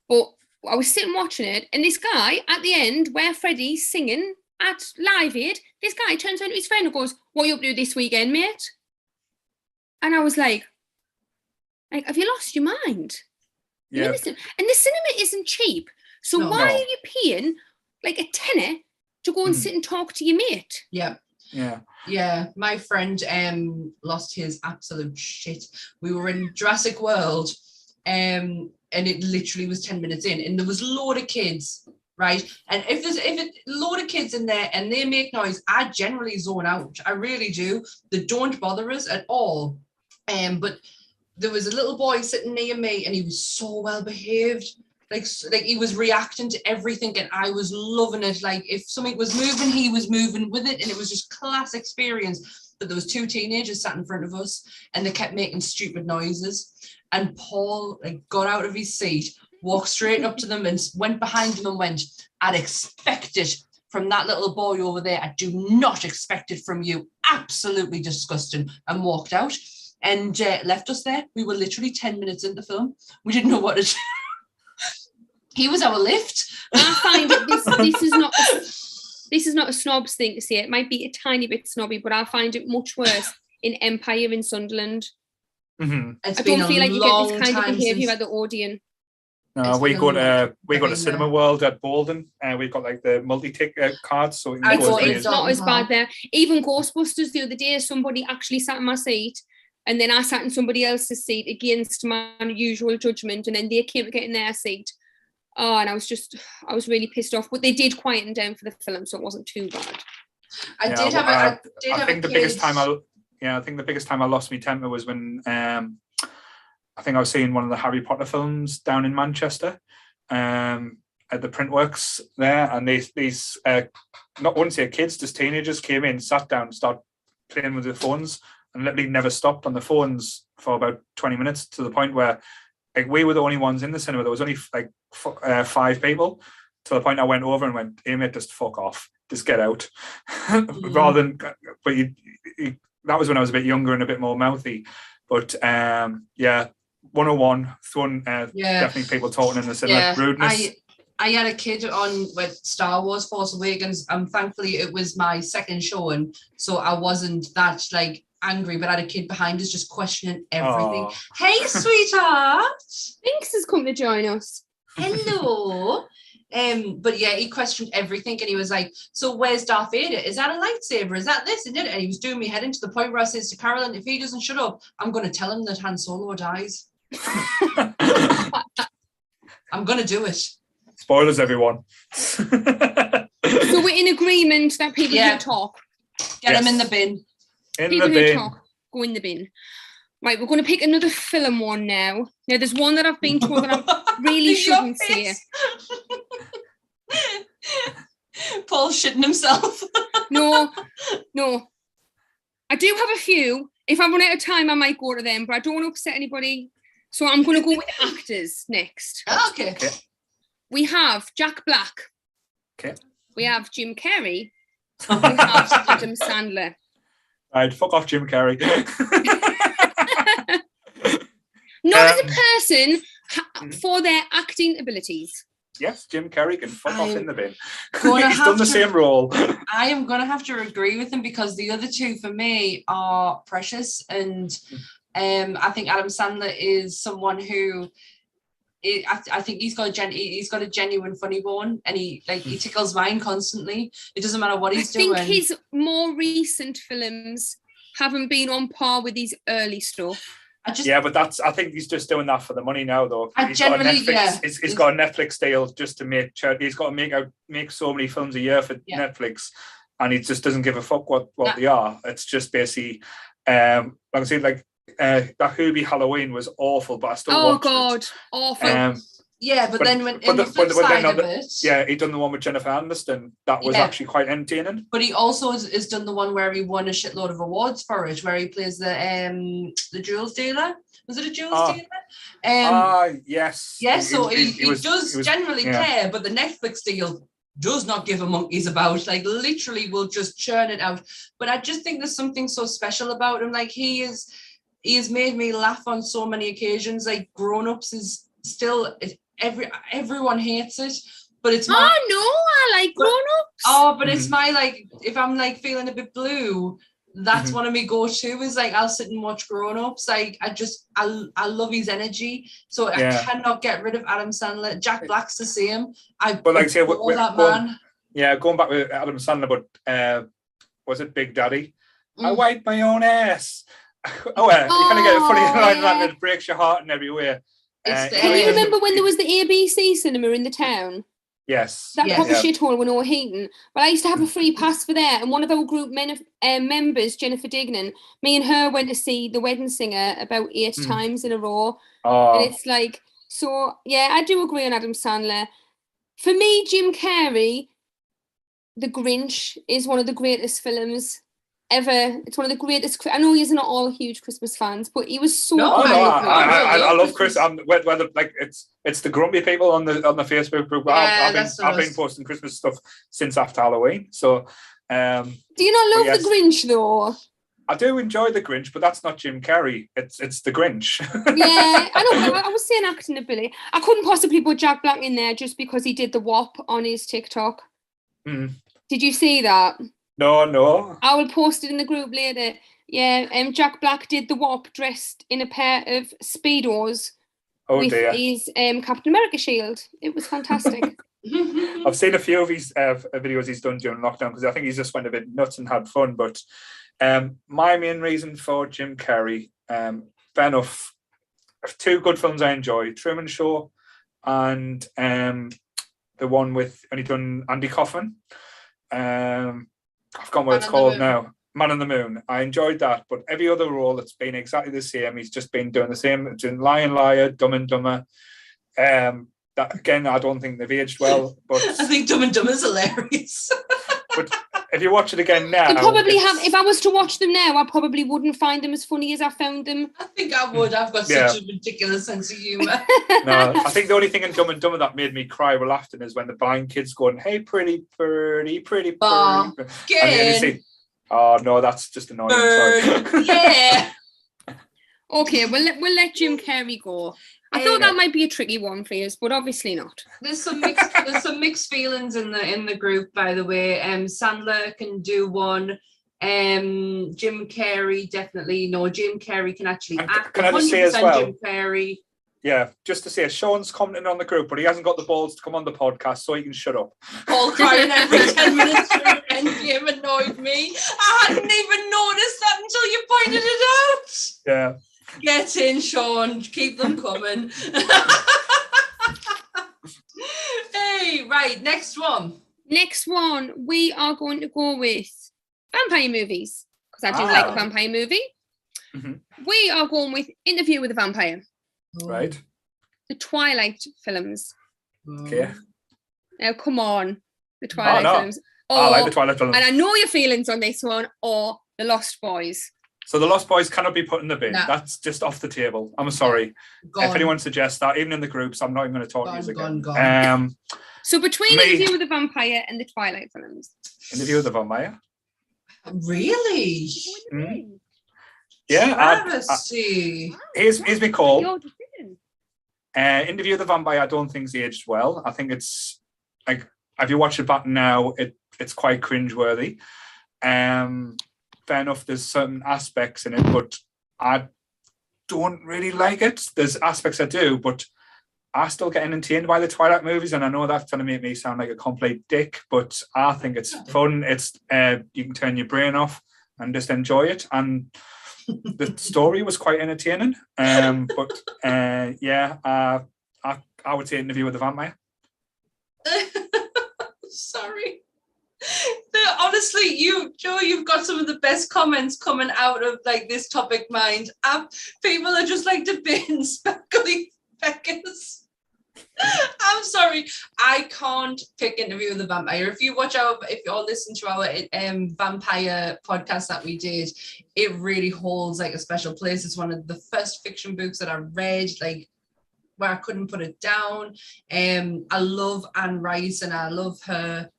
But I was sitting watching it, and this guy, at the end, where Freddie's singing at Live Aid, this guy turns around to his friend and goes, "What are you up to this weekend, mate?" And I was like, have you lost your mind? Yeah. And the cinema isn't cheap. So why are you paying like a tenner to go and sit and talk to your mate? Yeah. My friend lost his absolute shit. We were in Jurassic World, and it literally was 10 minutes in, and there was a load of kids, right? And if a load of kids in there and they make noise, I generally zone out. I really do. They don't bother us at all. But there was a little boy sitting near me, and he was so well behaved. Like he was reacting to everything, and I was loving it. Like if something was moving, he was moving with it, and it was just class experience. But there was 2 teenagers sat in front of us, and they kept making stupid noises. And Paul got out of his seat, walked straight up to them, and went behind them and went, "I'd expect it from that little boy over there. I do not expect it from you. Absolutely disgusting." And walked out and left us there. We were literally 10 minutes into the film. We didn't know what to do. He was our lift. I find this is not a snob's thing to say. It might be a tiny bit snobby, but I find it much worse in Empire in Sunderland. Mm-hmm. I don't feel like you get this kind of behaviour at the Odeon. No, we go to Cinema World at Bolden, and we've got like the multi-ticket cards, so it's not as bad there. Even Ghostbusters the other day, somebody actually sat in my seat, and then I sat in somebody else's seat against my usual judgment, and then they came to get in their seat. Oh, and I was really pissed off, but they did quieten down for the film, so it wasn't too bad. I think the biggest time I lost my temper was when I think I was seeing one of the Harry Potter films down in Manchester at the Printworks there, and these not wouldn't say kids, just teenagers came in, sat down, started playing with their phones, and literally never stopped on the phones for about 20 minutes, to the point where we were the only ones in the cinema. There was only 5 people, to the point I went over and went, "Hey mate, just fuck off, just get out." Rather than, but that was when I was a bit younger and a bit more mouthy. But 101, definitely people talking in the cinema, rudeness. I had a kid on with Star Wars Force Awakens, and thankfully it was my second showing, so I wasn't that angry, but I had a kid behind us just questioning everything. "Hey, sweetheart." Binks has come to join us. "Hello." But yeah, he questioned everything, and he was like, "So where's Darth Vader? Is that a lightsaber? Is that this?" And he was doing me head into the point where I says to Carolyn, "If he doesn't shut up, I'm going to tell him that Han Solo dies." I'm going to do it. Spoilers, everyone. So we're in agreement that people who talk, get them in the bin. People who talk, go in the bin. Right, we're going to pick another film one now. Now, there's one that I've been told that I really shouldn't say. Paul's shitting himself. No. I do have a few. If I run out of time, I might go to them, but I don't want to upset anybody. So I'm going to go with actors next. Okay. We have Jack Black. Okay. We have Jim Carrey. We have Adam Sandler. Right, fuck off, Jim Carrey. Not as a person, for their acting abilities. Yes, Jim Carrey can fuck off in the bin. He's done the same role. I am going to have to agree with him, because the other two for me are precious, and I think Adam Sandler is someone who I think he's got a genuine funny bone, and he tickles mine constantly. It doesn't matter what he's doing. I think his more recent films haven't been on par with his early stuff. But I think he's just doing that for the money now, though. He's got a Netflix deal just to make sure. He's got to make so many films a year for Netflix, and he just doesn't give a fuck what they are. It's just basically, like I said, that Herbie Halloween was awful, but I still watched it. Awful. Yeah, but then when the flip side of it, yeah, he done the one with Jennifer Aniston. That was actually quite entertaining. But he also has done the one where he won a shitload of awards for it, where he plays the Jules dealer. Was it a Jules dealer? Yes. Yeah, so he does generally play, but the Netflix deal does not give a monkey's about. Like, literally will just churn it out. But I just think there's something so special about him. Like, he has made me laugh on so many occasions. Like, Grown Ups is still everyone hates it, but it's my I like Grown Ups. But it's my, like, if I'm like feeling a bit blue, that's one of my go-to is like I'll sit and watch Grown Ups. Like I love his energy, so I cannot get rid of Adam Sandler. Jack Black's the same. But like I say, going back with Adam Sandler, but was it Big Daddy? I wipe my own ass. You kind of get a funny line like that breaks your heart in every way. Can you remember when there was the ABC cinema in the town? Yes. That proper shithole with no heating. Well, I used to have a free pass for there, and one of our group members, Jennifer Dignan, me and her went to see The Wedding Singer about 8 times in a row. And it's like, so, yeah, I do agree on Adam Sandler. For me, Jim Carrey, The Grinch is one of the greatest films ever. It's one of the greatest. I know he's not all huge Christmas fans, but he was so. I love Chris. Whether like it's the grumpy people on the Facebook group. I've been posting Christmas stuff since after Halloween. So, do you not love the Grinch though? I do enjoy the Grinch, but that's not Jim Carrey. It's the Grinch. Yeah, I know. I was saying acting ability. I couldn't possibly put Jack Black in there just because he did the WAP on his TikTok. Did you see that? No. I will post it in the group later. Yeah, Jack Black did the WAP dressed in a pair of Speedos with his Captain America shield. It was fantastic. I've seen a few of his videos he's done during lockdown because I think he's just went a bit nuts and had fun. But my main reason for Jim Carrey, fair enough, 2 good films I enjoy, Truman Show and the one with when he done Andy Kaufman. I've forgotten what it's called now. Man on the Moon. I enjoyed that, but every other role it's been exactly the same. He's just been doing the same, doing Lion Liar, Dumb and Dumber. That again, I don't think they've aged well. But I think Dumb and Dumber is hilarious. But if you watch it again now, they probably have. If I was to watch them now, I probably wouldn't find them as funny as I found them. I think I would. I've got such a ridiculous sense of humour. No, I think the only thing in Dumb and Dumber that made me cry with laughter is when the blind kid's going, "Hey, pretty birdie, pretty birdie," and then you see, oh no, that's just annoying. Sorry. Yeah. Okay, we'll let Jim Carrey go. I thought that might be a tricky one for you, but obviously not. There's some mixed feelings in the group, by the way. Sandler can do one. Jim Carrey definitely. No, Jim Carrey can actually act. Can I just say as well? Jim Carrey. Yeah, just to say, Sean's commenting on the group, but he hasn't got the balls to come on the podcast, so he can shut up. Paul crying every 10 minutes through Endgame annoyed me. I hadn't even noticed that until you pointed it out. Yeah. Get in, Sean. Keep them coming. Hey, right. Next one. Next one, we are going to go with vampire movies because I do like a vampire movie. We are going with Interview with a Vampire. Right. The Twilight films. Okay. Now, come on. The Twilight films. I like the Twilight films. And I know your feelings on this one, or The Lost Boys. So The Lost Boys cannot be put in the bin. No. That's just off the table. I'm sorry. If anyone suggests that, even in the groups, I'm not even going to talk to you again. So between Interview with the Vampire and the Twilight films. Interview with the Vampire? Really? Yeah. Here's my call. Interview with the Vampire, I don't think it's aged well. I think it's like, if you watch it back now, it's quite cringeworthy. Fair enough, there's certain aspects in it, but I don't really like it. There's aspects I do, but I still get entertained by the Twilight movies, and I know that's going to make me sound like a complete dick, but I think it's fun. It's you can turn your brain off and just enjoy it, and the story was quite entertaining. But I would say Interview with the Vampire. Sorry. Honestly, Joe, you've got some of the best comments coming out of like this topic mind. People are just like the bin sparkly peckers. I'm sorry, I can't pick Interview with the Vampire. If you listen to our vampire podcast that we did, it really holds like a special place. It's one of the first fiction books that I read, like where I couldn't put it down. I love Anne Rice and I love her,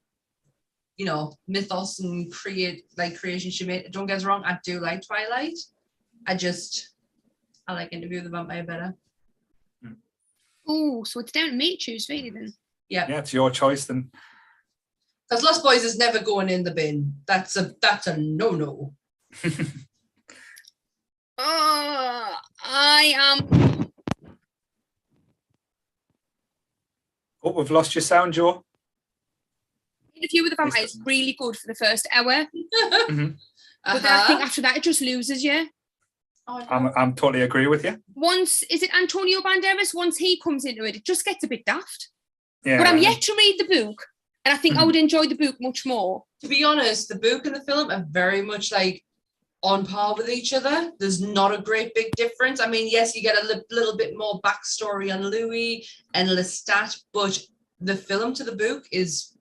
you know, mythos and creation she made. Don't get us wrong, I do like Twilight. I like Interview with the Vampire better. Oh, so it's down to me to choose, really, then. Yeah, it's your choice then. Because Lost Boys is never going in the bin. That's a no-no. I am. Oh, we've lost your sound, Joe. Interview with the Vampire is really good for the first hour. But then I think after that it just loses you. I'm totally agree with you. Is it Antonio Banderas? Once he comes into it, it just gets a bit daft. Yeah. But I'm yet to read the book, and I think I would enjoy the book much more. To be honest, the book and the film are very much like on par with each other. There's not a great big difference. I mean, yes, you get a little bit more backstory on Louis and Lestat, but the film to the book is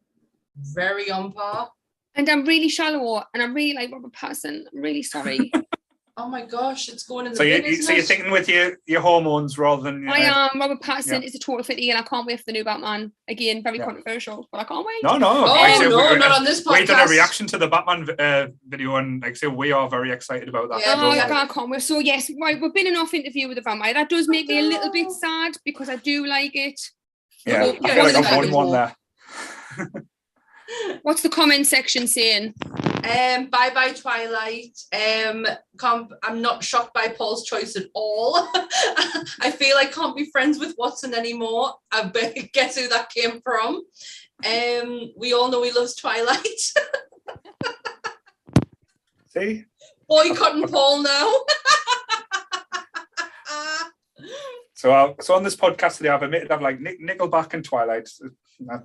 very on par. And I'm really shallow, and I'm really like Robert Pattinson. I'm really sorry. Oh my gosh, it's going in the so bin, you're thinking with your hormones rather than... I am. Robert Pattinson is a total fitty, and I can't wait for the new Batman. Again, very controversial, but I can't wait. No. Not on this podcast. We did a reaction to the Batman video, and like I say, we are very excited about that. I can't wait. So yes, right, we've been enough Interview with the Vampire. That does make me a little bit sad because I do like it. Yeah, I feel like I've won one there. What's the comment section saying? Bye bye Twilight. I'm not shocked by Paul's choice at all. I feel I can't be friends with Watson anymore. I bet guess who that came from. We all know he loves Twilight. See? Boycotting Paul now. So on this podcast today, I've admitted I've like Nickelback and Twilight.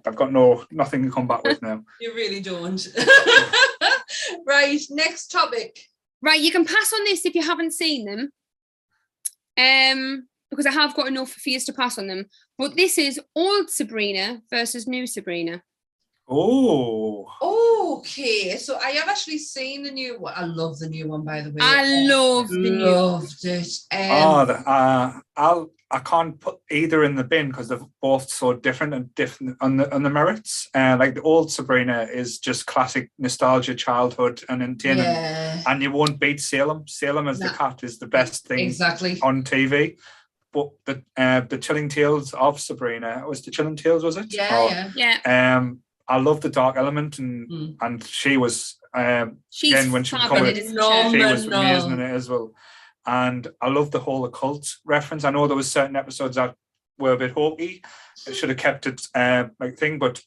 I've got nothing to come back with now. You really don't. Right, next topic. Right, you can pass on this if you haven't seen them. Because I have got enough for you to pass on them. But this is old Sabrina versus new Sabrina. Oh. Okay, so I have actually seen the new one. I love the new one, by the way. I love the new one. Loved it. I can't put either in the bin because they're both so different and different on the merits. Like the old Sabrina is just classic nostalgia, childhood, and entertainment, and you won't beat Salem. Salem as the cat is the best thing on TV. But the Chilling Tales of Sabrina, was the Chilling Tales, was it? Yeah. I love the dark element, and she was again when she was coming, she was amazing in it as well. And I love the whole occult reference. I know there was certain episodes that were a bit hokey. It should have kept it like thing, but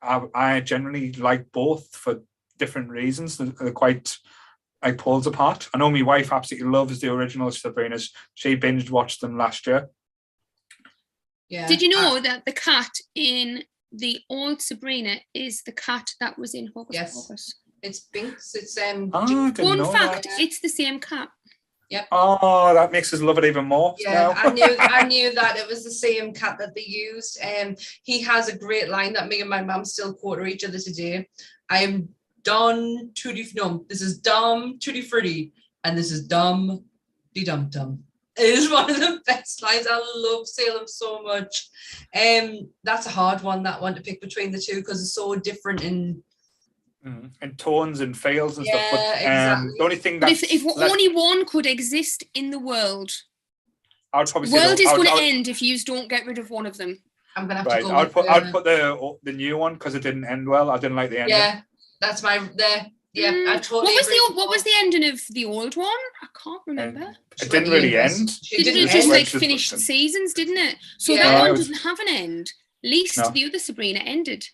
I generally like both for different reasons. They're quite like poles apart. I know my wife absolutely loves the original Sabrina's. She binge watched them last year. Yeah. Did you know that the cat in the old Sabrina is the cat that was in Hocus Pocus? It's Binks. It's fun fact, it's the same cat. Yep. Oh, that makes us love it even more. Yeah, I knew that it was the same cat that they used. He has a great line that me and my mum still quote to each other today. I am Don Tutti. No, this is Dom Tutti Frutti, and this is Dum De Dum Dum. It is one of the best lines. I love Salem so much. That's a hard one, that one to pick between the two because it's so different in and tones and fails and stuff. But exactly. The only thing that if only one could exist in the world, I would probably the world is going to end if you don't get rid of one of them. I'm gonna have to go. I'd put the new one because it didn't end well. I didn't like the ending. Yeah, that's my Yeah, I totally. What was the ending of the old one? I can't remember. It didn't really end. It just like finished seasons, didn't it? So that one doesn't have an end. At least the other Sabrina ended.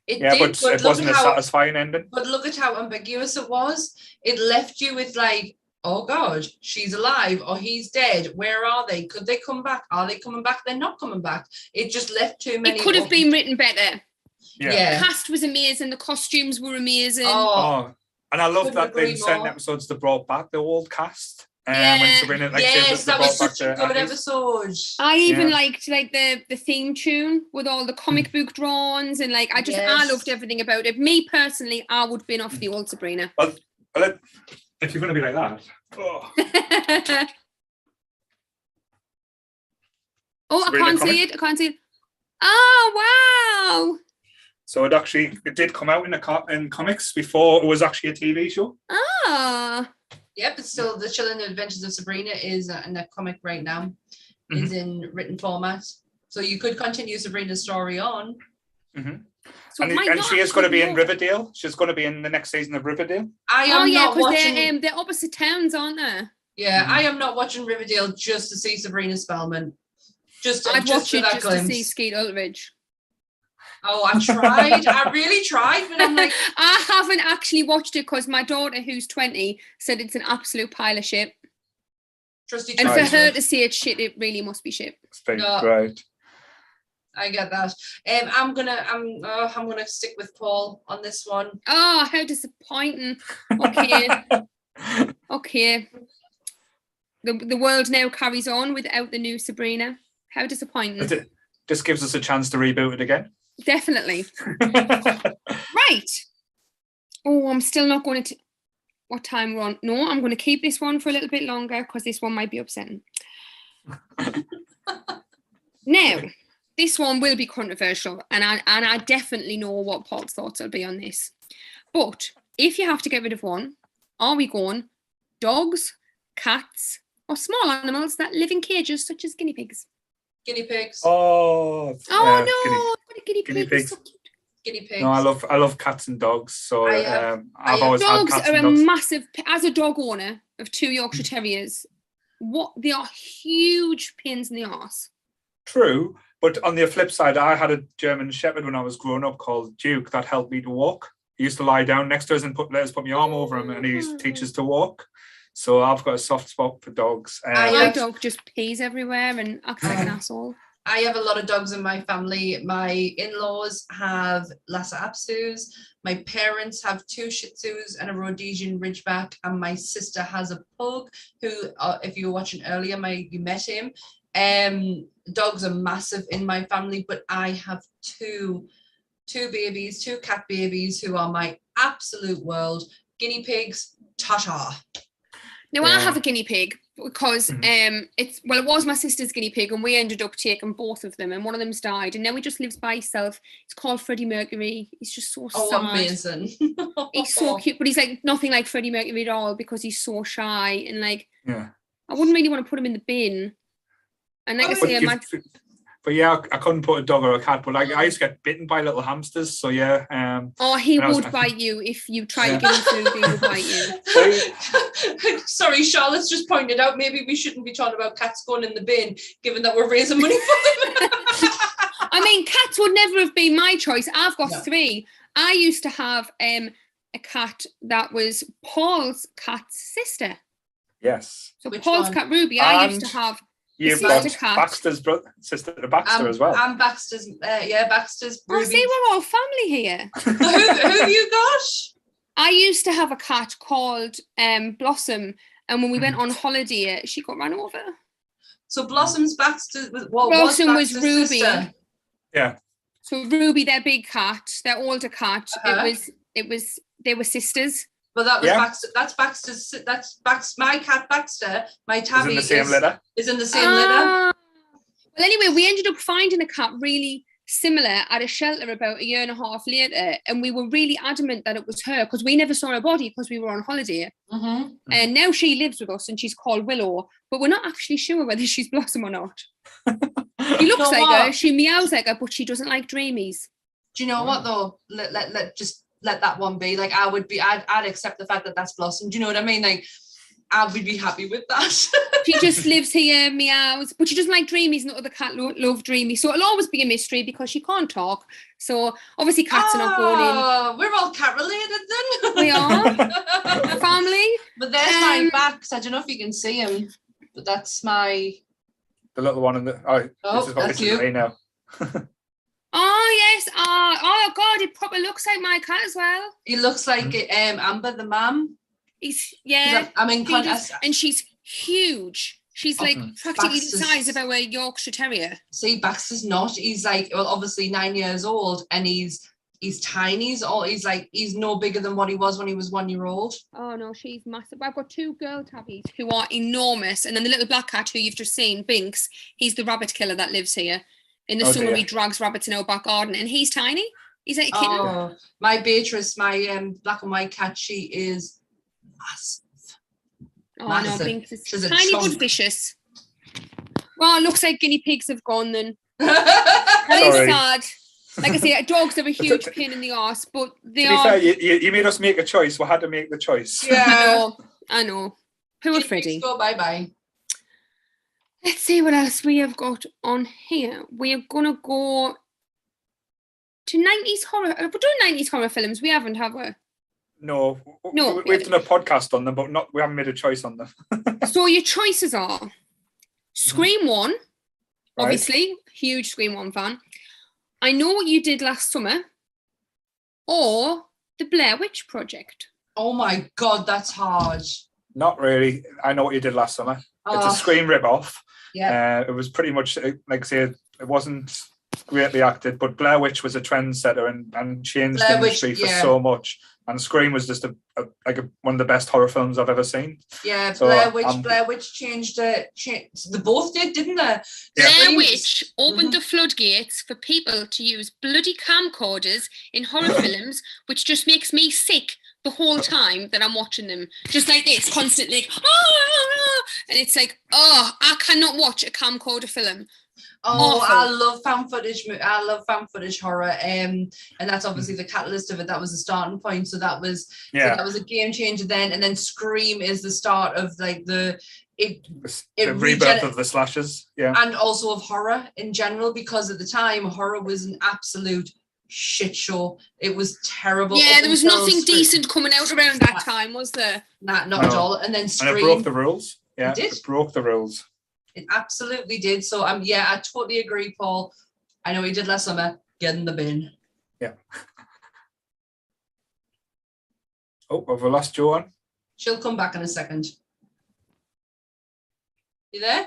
It did, but it wasn't a satisfying ending. But look at how ambiguous it was. It left you with like, oh God, she's alive or he's dead. Where are they? Could they come back? Are they coming back? They're not coming back. It just left too many. It could have been written better. Yeah. The cast was amazing. The costumes were amazing. Oh. And I love that in certain episodes they brought back the old cast. When Sabrina, yes, that was such a good episode. I even liked the theme tune with all the comic book drawings and I loved everything about it. Me personally, I would have been off the old Sabrina. Well, if you're going to be like that. Oh, I can't see it. I can't see it. Oh, wow. So it did come out in comics before it was actually a TV show. Ah. Yep, it's still The Chilling Adventures of Sabrina is in a comic right now. Is in written format. So you could continue Sabrina's story on. So and she is going to be in Riverdale. She's going to be in the next season of Riverdale. I am not watching. They're opposite towns, aren't they? Yeah, I am not watching Riverdale just to see Sabrina Spellman. I'd watch it just to see Skeet Ulrich. Oh, I tried. I really tried, but I'm like, I haven't actually watched it because my daughter, who's 20, said it's an absolute pile of shit. And for her to say it's shit, it really must be shit. Right. I get that. I'm gonna stick with Paul on this one. Oh, how disappointing. Okay. Okay. The world now carries on without the new Sabrina. How disappointing. This gives us a chance to reboot it again. Definitely. Right. Oh, I'm still not going to... What time we're on? No, I'm going to keep this one for a little bit longer because this one might be upsetting. Now, this one will be controversial, and I definitely know what Paul's thoughts will be on this. But if you have to get rid of one, are we going dogs, cats, or small animals that live in cages such as guinea pigs? Guinea pigs. Oh no! Guinea pigs. So cute. Guinea pigs. No, I love cats and dogs. So I've always had cats and dogs. Dogs are a massive. As a dog owner of 2 Yorkshire Terriers, they are huge pains in the arse. True, but on the flip side, I had a German Shepherd when I was growing up called Duke that helped me to walk. He used to lie down next to us and let us put my arm over him, and he used to teach us to walk. So I've got a soft spot for dogs. My dog just pees everywhere and acts like an asshole. I have a lot of dogs in my family. My in-laws have Lhasa Apsos. My parents have 2 Shih Tzus and a Rhodesian Ridgeback, and my sister has a pug who, if you were watching earlier, you met him. Dogs are massive in my family, but I have two babies, 2 cat babies who are my absolute world. Guinea pigs, ta-ta. Now, I have a guinea pig because it was my sister's guinea pig, and we ended up taking both of them, and one of them's died, and now he just lives by himself. It's called Freddie Mercury. He's just so sad. Oh, amazing. He's so cute, but he's like nothing like Freddie Mercury at all because he's so shy, and I wouldn't really want to put him in the bin. And like I say, but yeah, I couldn't put a dog or a cat, but I used to get bitten by little hamsters. So yeah. He would bite you if you tried to get him food. He would bite you. Sorry, Charlotte's just pointed out maybe we shouldn't be talking about cats going in the bin, given that we're raising money for them. I mean, cats would never have been my choice. I've got 3. I used to have a cat that was Paul's cat's sister. Yes. So Paul's cat Ruby, I used to have. You've got Baxter's sister Baxter as well. And Baxter's, Baxter's. Ruby. See, we're all family here. who have you got? I used to have a cat called Blossom, and when we went on holiday, she got run over. So Blossom's Baxter. Blossom was Ruby. Sister? Yeah. So Ruby, their big cat, their older cat. It was. They were sisters. Well, that was Baxter. That's Baxter's. My cat Baxter. My tabby is in the same litter. Is in the same litter. Well, anyway, we ended up finding a cat really similar at a shelter about 1.5 years later, and we were really adamant that it was her because we never saw her body because we were on holiday. And now she lives with us, and she's called Willow, but we're not actually sure whether she's Blossom or not. She looks like her. She meows like her, but she doesn't like dreamies. Do you know what though? Let that one be. Like I'd accept the fact that that's Blossom. Do you know what I mean? Like I would be happy with that. She just lives here, meows, but she doesn't like dreamies, and the other cat love dreamies. So it'll always be a mystery because she can't talk. So obviously cats are not going in. We're all cat related then. We are. Family. But there's my Bax. I don't know if you can see him, but that's the little one in the this is what that's you now. Oh yes! Oh God! It probably looks like my cat as well. He looks like Amber, the mum. He's I'm in contest, and she's huge. She's like practically the size of our Yorkshire Terrier. See, Baxter's not. He's like, well, obviously 9 years old, and he's tiny. He's no bigger than what he was when he was 1 year old. Oh no, she's massive. I've got 2 girl tabbies who are enormous, and then the little black cat who you've just seen, Binks. He's the rabbit killer that lives here. In the summer, he drags rabbits in our back garden, and he's tiny. He's like a kitten. Oh, my Beatrice, my black and white cat, she is massive. Oh no, Binks is tiny but vicious. Well, it looks like guinea pigs have gone then. That is sad. Like I say, dogs are a huge pain in the arse, but they are. Fair, you made us make a choice. We had to make the choice. Yeah, I know. Poor Freddie. Go bye. Let's see what else we have got on here. We are gonna go to 90s horror. We're doing 90s horror films. We haven't, have we? No, we've done a podcast on them, but we haven't made a choice on them. So your choices are Scream 1, obviously, huge Scream 1 fan. I Know What You Did Last Summer, or The Blair Witch Project. Oh my God, that's hard. Not really. I Know What You Did Last Summer. It's a Scream rip-off. Yeah. It was pretty much, like I say, it wasn't greatly acted, but Blair Witch was a trendsetter and changed the industry for so much. And Scream was just one of the best horror films I've ever seen. Yeah, so, Blair Witch changed. They both did, didn't they? Yeah. Blair Witch opened the floodgates for people to use bloody camcorders in horror films, which just makes me sick the whole time that I'm watching them. Just like this, constantly. And it's like, I cannot watch a camcorder film. Oh, awful. I love found footage. I love found footage horror, and that's obviously the catalyst of it. That was the starting point. So that was that was a game changer then. And then Scream is the start of like the rebirth of the slashers, and also of horror in general, because at the time horror was an absolute shit show. It was terrible. Yeah, there was nothing decent coming out around that time, was there? Not at all. And then Scream, and it broke the rules. Yeah, it broke the rules. It absolutely did. So I totally agree, Paul. I Know What You Did Last Summer. Get in the bin. Yeah. Oh, have we lost Joanne? She'll come back in a second. You there?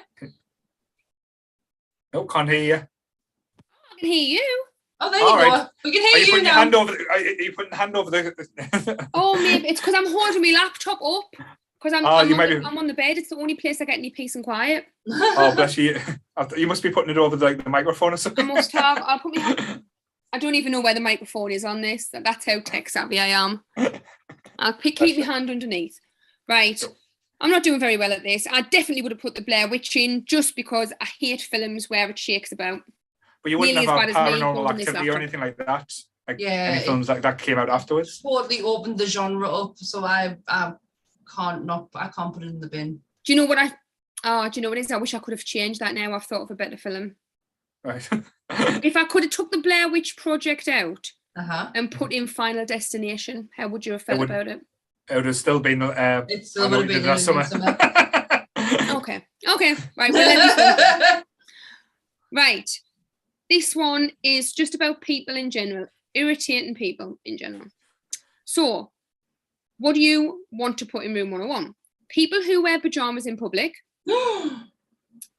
No, can't hear you. I can hear you. Oh, there you go. We can hear you now. Are you putting your hand over the... Oh, maybe it's because I'm holding my laptop up. Because I'm on the bed. It's the only place I get any peace and quiet. Oh, bless you. You must be putting it over the microphone or something. I must have. I don't even know where the microphone is on this. That's how tech savvy I am. I'll keep my hand underneath. Right. I'm not doing very well at this. I definitely would have put the Blair Witch in just because I hate films where it shakes about. But you wouldn't have Paranormal Activity or anything like that? Any films like that came out afterwards? Totally opened the genre up. So I can't put it in the bin. Do you know what it is? I wish I could have changed that now. I've thought of a better film. Right. If I could have took the Blair Witch Project out and put in Final Destination, how would you have felt about it? It would have still been it still would have been last summer. Okay. Right, well, right. This one is just about people in general, irritating people in general. So what do you want to put in room 101? People who wear pajamas in public.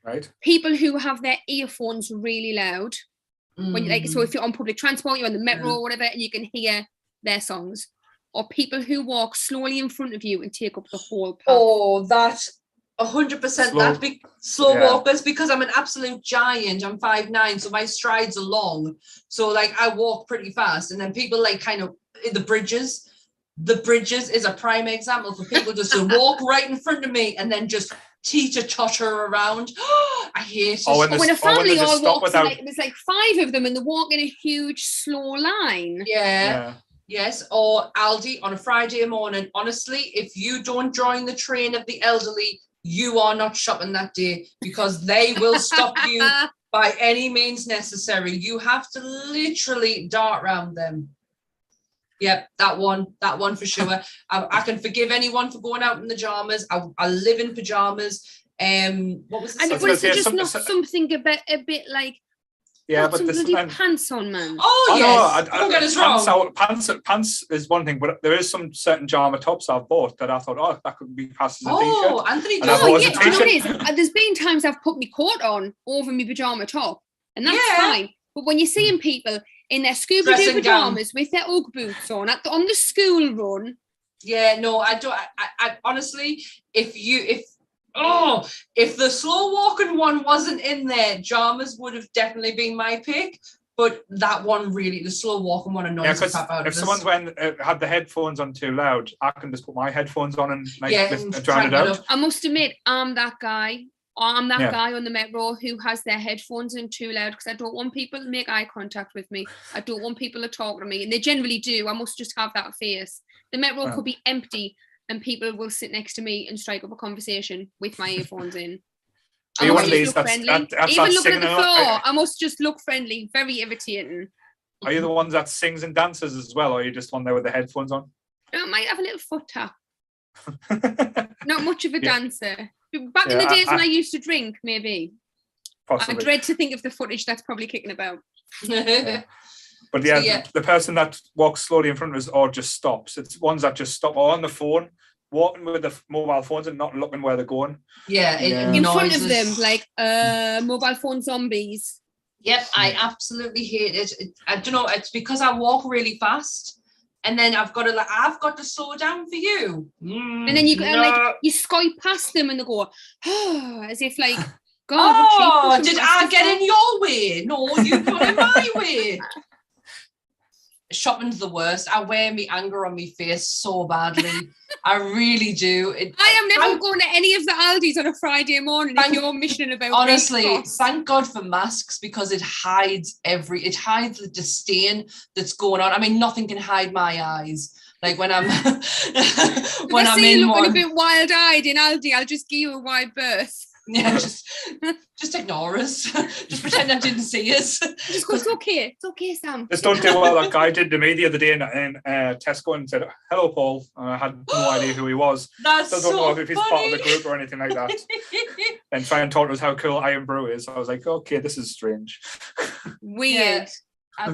Right. People who have their earphones really loud. So if you're on public transport, you're on the metro or whatever, and you can hear their songs. Or people who walk slowly in front of you and take up the whole path. Oh, that 100%. That big slow walkers, because I'm an absolute giant. I'm 5'9", so my strides are long. So like I walk pretty fast, and then people like kind of in the bridges. The bridges is a prime example for people just to walk right in front of me and then just teeter-totter around. I hate it. When a family all walks, there's like 5 of them and they walk in a huge slow line. Yeah. Yes, or Aldi on a Friday morning. Honestly, if you don't join the train of the elderly, you are not shopping that day, because they will stop you by any means necessary. You have to literally dart round them. Yep, that one for sure. I can forgive anyone for going out in pajamas. I live in pajamas. What was this? And was it just not something a bit like Yeah, Got but some this bloody pants on, man. Oh yes, don't get us wrong. Pants is one thing, but there is some certain Jama tops I've bought that I thought, oh, that could be passed as a t-shirt. Oh, Anthony, you know what it is? There's been times I've put my coat on over my pajama top, and that's fine. But when you're seeing people in their scuba-doo pajamas with their Ugg boots on on the school run. Yeah, no, I don't. I honestly, if the slow walking one wasn't in there, Jamas would have definitely been my pick. But that one really, the slow walking one annoys the crap out of us. If someone's had the headphones on too loud, I can just put my headphones on and drown it out. I must admit, I'm that guy. I'm that guy on the metro who has their headphones in too loud because I don't want people to make eye contact with me. I don't want people to talk to me, and they generally do. I must just have that face. The metro could be empty, and people will sit next to me and strike up a conversation with my earphones in. I must just look friendly. Even looking at the floor, I must just look friendly. Very irritating. Are you the ones that sings and dances as well, or are you just one there with the headphones on? I might have a little foot tap. Not much of a dancer. Back in the days when I used to drink, maybe. Possibly. I dread to think of the footage that's probably kicking about. But the person that walks slowly in front of us or just stops. It's ones that just stop or on the phone, walking with the mobile phones and not looking where they're going. Yeah, in front of them, like mobile phone zombies. Yep, I absolutely hate it. I don't know. It's because I walk really fast. And then I've got to slow down for you. And then you skype past them and they go, as if like, God, did I get in your way? No, you got in my way. Shopping's the worst. I wear my anger on my face so badly. I really do. I am never going to any of the Aldis on a Friday morning if you're mishing about. Honestly, thank God for masks because it hides the disdain that's going on. I mean, nothing can hide my eyes. Like when I'm when I'm in looking a bit wild-eyed in Aldi, I'll just give you a wide berth. Yeah, just ignore us. Just pretend I didn't see us. Just go, it's okay, Sam. Just don't do what that guy did to me the other day in Tesco and said, hello, Paul. I had no idea who he was. That's I don't know if he's part of the group or anything like that. And try and talk to us how cool Iron Brew is. I was like, okay, this is strange. Weird.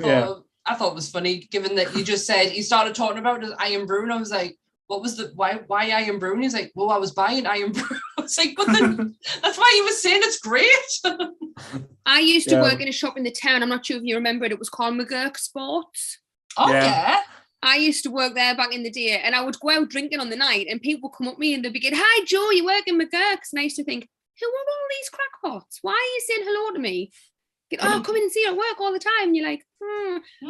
Yeah, I thought it was funny, given that you just said you started talking about Iron Brew, and I was like, what was why Iron Brew? And he's like, well, I was buying Iron Brew. I was like, but then that's why you were saying it's great. I used to work in a shop in the town. I'm not sure if you remember it. It was called McGurk Sports. Oh, yeah. I used to work there back in the day, and I would go out drinking on the night, and people would come up to me and they'd be going, hi, Joe, you work in McGurk's? And I used to think, who are all these crackpots? Why are you saying hello to me? Come in and see you at work all the time. And you're like,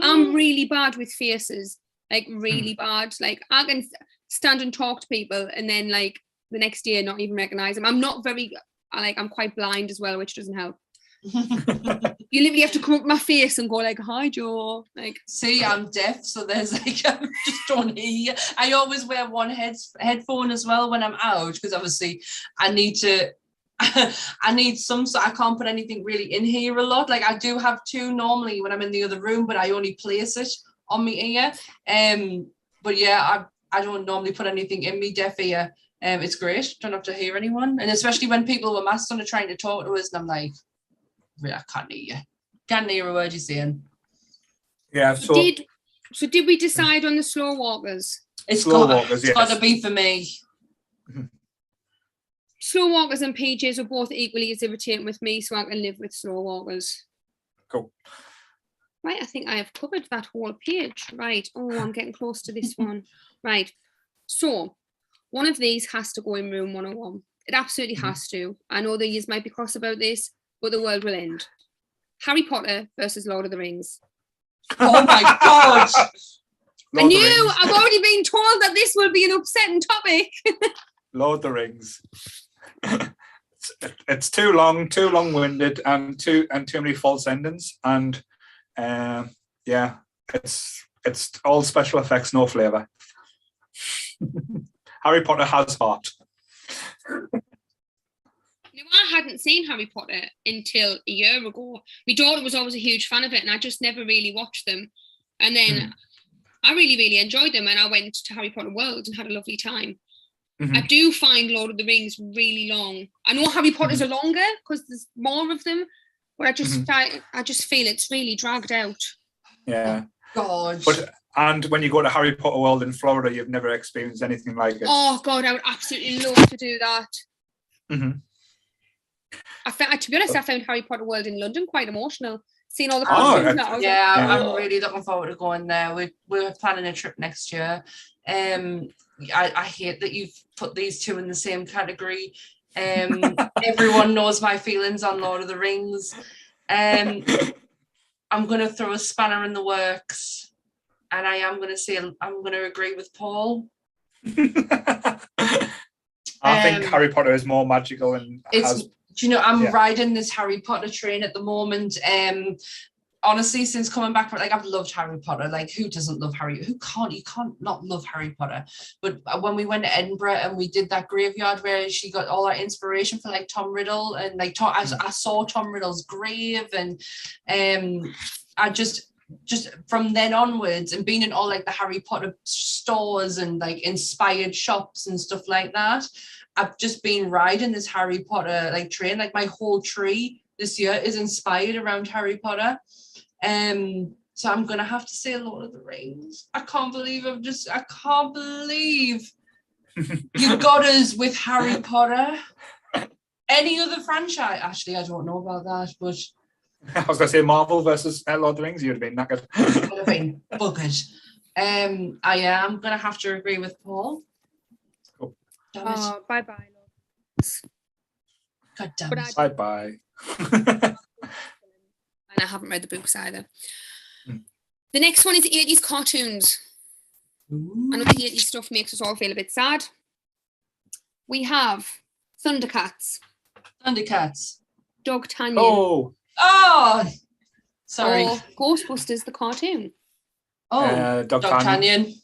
I'm really bad with faces. Like, really bad. Like, I can stand and talk to people and then like the next day not even recognize them. I'm not very I'm quite blind as well, which doesn't help. You literally have to come up with my face and go like, hi Joe. Like, see, I'm deaf, so there's like I just don't hear you. I always wear one headphone as well when I'm out because obviously I need some, so I can't put anything really in here a lot. Like I do have two normally when I'm in the other room, but I only place it on my ear. But yeah, I don't normally put anything in me deaf ear. It's great. Don't have to hear anyone. And especially when people with masks on are trying to talk to us and I'm like, I can't hear you. Can't hear a word you're saying. Yeah. So did we decide on the slow walkers? It's got to be for me. Slow walkers and PJs are both equally as irritating with me, so I can live with slow walkers. Cool. Right, I think I have covered that whole page. Right. Oh, I'm getting close to this one. Right. So one of these has to go in room 101. It absolutely has to. I know the years might be cross about this, but the world will end. Harry Potter versus Lord of the Rings. Oh my God. I've already been told that this will be an upsetting topic. Lord of the Rings. It's too long-winded and too many false endings. And it's all special effects, no flavour. Harry Potter has heart. I hadn't seen Harry Potter until a year ago. My daughter was always a huge fan of it, and I just never really watched them. And then I really, really enjoyed them, and I went to Harry Potter World and had a lovely time. I do find Lord of the Rings really long. I know Harry Potters are longer because there's more of them, But I just feel it's really dragged out. Yeah. God. And when you go to Harry Potter World in Florida, you've never experienced anything like it. Oh God, I would absolutely love to do that. Mm-hmm. To be honest, I found Harry Potter World in London quite emotional. Seeing all the I'm really looking forward to going there. We're planning a trip next year. I hate that you've put these two in the same category. Everyone knows my feelings on Lord of the Rings. I'm going to throw a spanner in the works, and I am going to say I'm going to agree with Paul. I think Harry Potter is more magical and I'm riding this Harry Potter train at the moment. Honestly, since coming back, I've loved Harry Potter. Like, who doesn't love Harry? You can't not love Harry Potter. But when we went to Edinburgh and we did that graveyard where she got all our inspiration for like Tom Riddle and like I saw Tom Riddle's grave, and I just from then onwards, and being in all like the Harry Potter stores and like inspired shops and stuff like that, I've just been riding this Harry Potter like train. Like my whole tree this year is inspired around Harry Potter. So I'm gonna have to say Lord of the Rings. I can't believe you got us with Harry Potter. Any other franchise? Actually, I don't know about that, but I was gonna say Marvel versus Lord of the Rings. You'd have been knackered. Would have been buggered. I am gonna have to agree with Paul. Cool. Damn it. Oh, bye. God damn it. Bye. And I haven't read the books either. The next one is 80s cartoons. Ooh. I know the 80s stuff makes us all feel a bit sad. We have Thundercats. Doug Tanyan. Oh! Sorry. Or Ghostbusters, the cartoon. Oh, Doug Tanyan.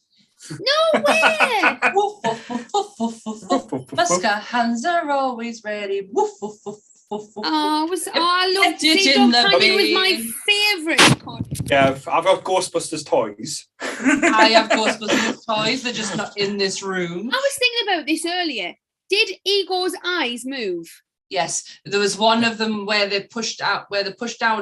No way! Muska hands are always ready. Woof, woof, woof. I love Doug Tanyan was my favourite cartoon. Yeah, I've got Ghostbusters toys. I have Ghostbusters toys. They're just not in this room. I was thinking about this earlier. Did Ego's eyes move? Yes, there was one of them where they pushed down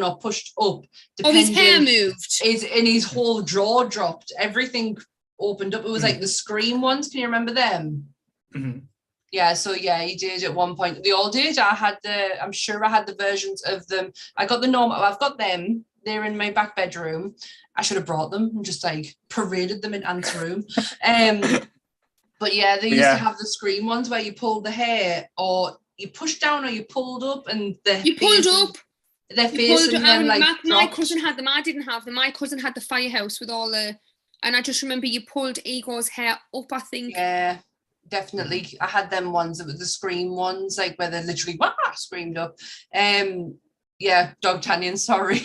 or pushed up. Oh, his hair moved. And his whole jaw dropped. Everything opened up. It was like the Scream ones. Can you remember them? Mm-hmm. Yeah, so yeah, he did at one point. They all did. I'm sure I had the versions of them. I got the normal. I've got them. They're in my back bedroom. I should have brought them and just like paraded them in Aunt's room. But yeah, they used to have the Scream ones where you pulled the hair, or you pushed down, or you pulled up, and you pulled up. Their face and then like my cousin had them. I didn't have them. My cousin had the firehouse with all the, and I just remember you pulled Ego's hair up. I think. Yeah. Definitely, I had them ones that were the Scream ones, like where they literally screamed up. Yeah, Doug Tanyan. Sorry.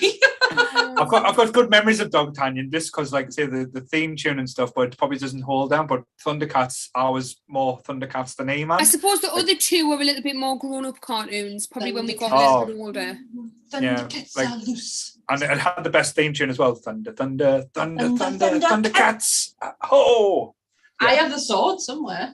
I've got good memories of Doug Tanyan, just because, like I say, the theme tune and stuff, but it probably doesn't hold down. But Thundercats, I was more Thundercats than A-Man. I suppose the other two were a little bit more grown-up cartoons, probably when we got a little bit older. Thundercats are loose. And it had the best theme tune as well. Thundercats. Oh! Yeah. I have the sword somewhere.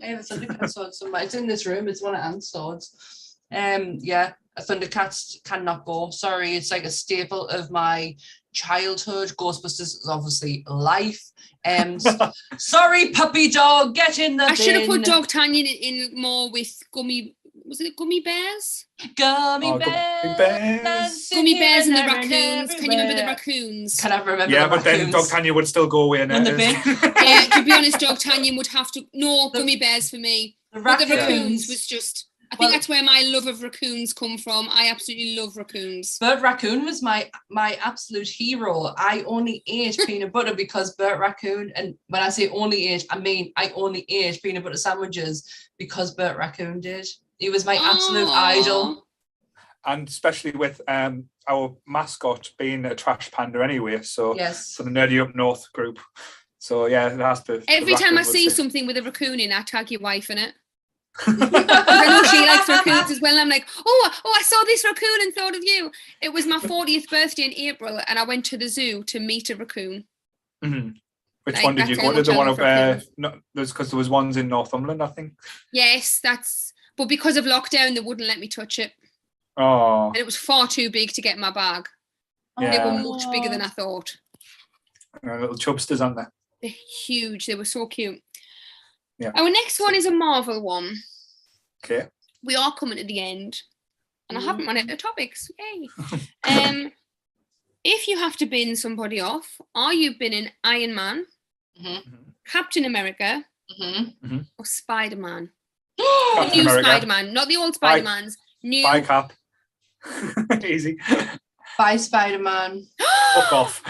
I have a Thundercat sword somewhere. It's in this room. It's one of Anne's swords. Yeah, a Thundercats cannot go. Sorry, it's like a staple of my childhood. Ghostbusters is obviously life. Sorry, puppy dog, get in the bin. I should have put Doug Tanyan in more with Gummy. Was it Gummy Bears? Gummy Bears. Gummy Bears and the raccoons. Can you remember the raccoons? Can I remember? Yeah, the but then Doug Tanyan would still go away in the bin. Yeah, to be honest, Doug Tanyan would have to. No, Gummy Bears for me. The raccoons was just. I think that's where my love of raccoons come from. I absolutely love raccoons. Bert Raccoon was my absolute hero. I only ate peanut butter because Bert Raccoon, and when I say only ate, I mean I only ate peanut butter sandwiches because Bert Raccoon did. He was my absolute idol. And especially with our mascot being a trash panda anyway, so yes. For the Nerdy Up North group. So yeah, it has to. Every time I see something with a raccoon in, I tag your wife in it. I know she likes raccoons as well. I'm like, oh, I saw this raccoon and thought of you. It was my 40th birthday in April, and I went to the zoo to meet a raccoon. Mm-hmm. Which one did you go to? The one of because there was ones in Northumberland, I think. Yes, but because of lockdown, they wouldn't let me touch it. Oh. And it was far too big to get in my bag. Yeah. They were much bigger than I thought. Little chubsters, aren't they? They're huge. They were so cute. Yeah. Our next one is a Marvel one. Okay. We are coming to the end. And I haven't run out of topics. Yay. If you have to bin somebody off, are you binning Iron Man, Captain America, or Spider-Man? The new Spider-Man, not the old Spider-Mans. New. Bye, Cap. Easy. Bye, Spider-Man. Fuck off.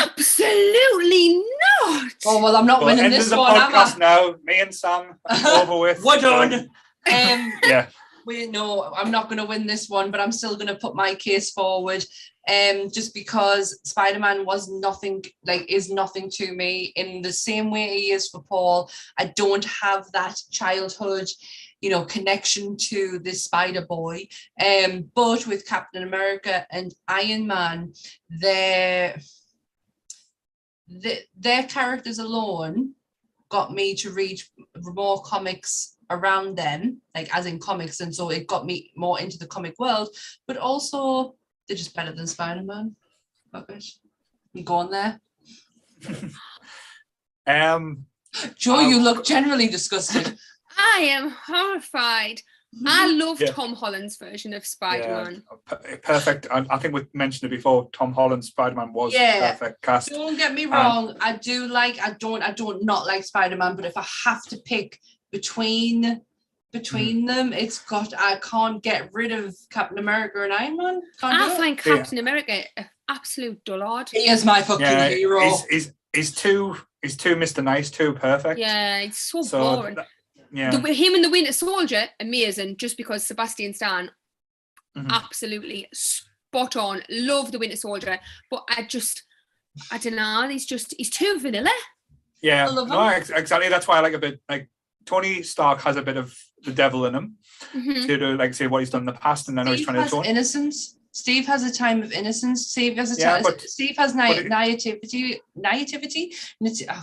Absolutely not. Oh, well, I'm not winning this one, am I? Now. Me and Sam, over with. We're done. Yeah. No, I'm not going to win this one, but I'm still going to put my case forward. Just because Spider-Man is nothing to me in the same way he is for Paul. I don't have that childhood, connection to this Spider Boy. But with Captain America and Iron Man, their characters alone got me to read more comics around them, like as in comics, and so it got me more into the comic world. But also, they're just better than Spider-Man. Fuck it. You go on there. Joe, you look generally disgusted. I am horrified. I love Tom Holland's version of Spider-Man. Yeah, perfect. I think we mentioned it before. Tom Holland's Spider-Man was perfect cast. Don't get me wrong. I don't not like Spider-Man, but if I have to pick between them, I can't get rid of Captain America and Iron Man. I find Captain America an absolute dullard. He is my fucking hero. He's too Mr. Nice, too perfect. Yeah, it's so boring. Yeah. Him and the Winter Soldier, amazing, just because Sebastian Stan, absolutely spot on. Love the Winter Soldier, but I don't know, he's too vanilla. Yeah, no, exactly. That's why I like a bit, like, Tony Stark has a bit of the devil in him to do, like, say what he's done in the past, and I know he's trying to tone. Innocence. Steve has a time of innocence. Steve has naivety. I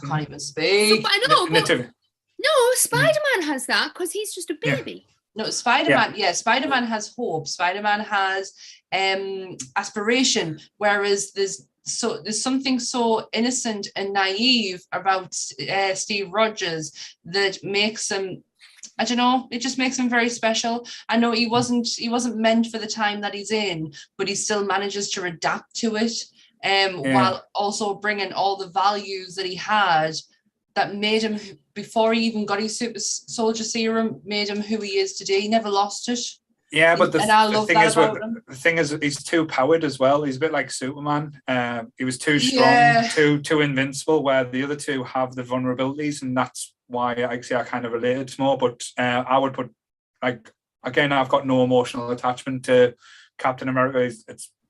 can't even speak. I know, no, Spider-Man has that because he's just a baby. No, Spider-Man, Spider-Man has hope. Spider-Man has aspiration, whereas there's something so innocent and naive about Steve Rogers that makes him, I don't know, it just makes him very special. I know he wasn't meant for the time that he's in, but he still manages to adapt to it, while also bringing all the values that he had that made him, before he even got his super soldier serum, made him who he is today. He never lost it. Yeah, but the thing is, he's too powered as well. He's a bit like Superman. He was too strong, too invincible, where the other two have the vulnerabilities, and that's why I kind of related more. But I would put, like, again, I've got no emotional attachment to Captain America.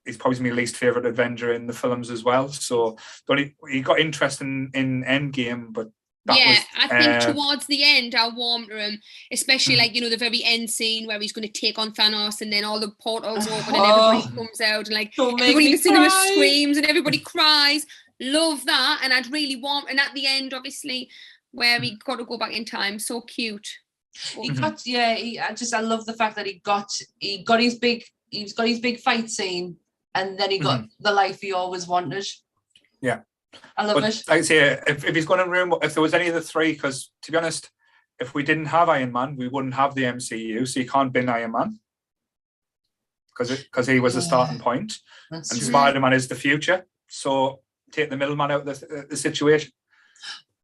He's probably my least favorite Avenger in the films as well. So, but he got interesting in Endgame, but. I think towards the end I warmed to him, especially like, the very end scene where he's going to take on Thanos and then all the portals open and everybody comes out and like everybody in the cinema screams and everybody cries. Love that. And I'd really want, and at the end obviously where he got to go back in time, so cute. I love the fact that he got his big fight scene, and then he got the life he always wanted. Yeah. I love it. I'd say if he's going to room, if there was any of the three, because to be honest, if we didn't have Iron Man, we wouldn't have the MCU, so you can't bin Iron Man because he was the starting point. That's and true. Spider-Man is the future, so take the middleman out of the situation.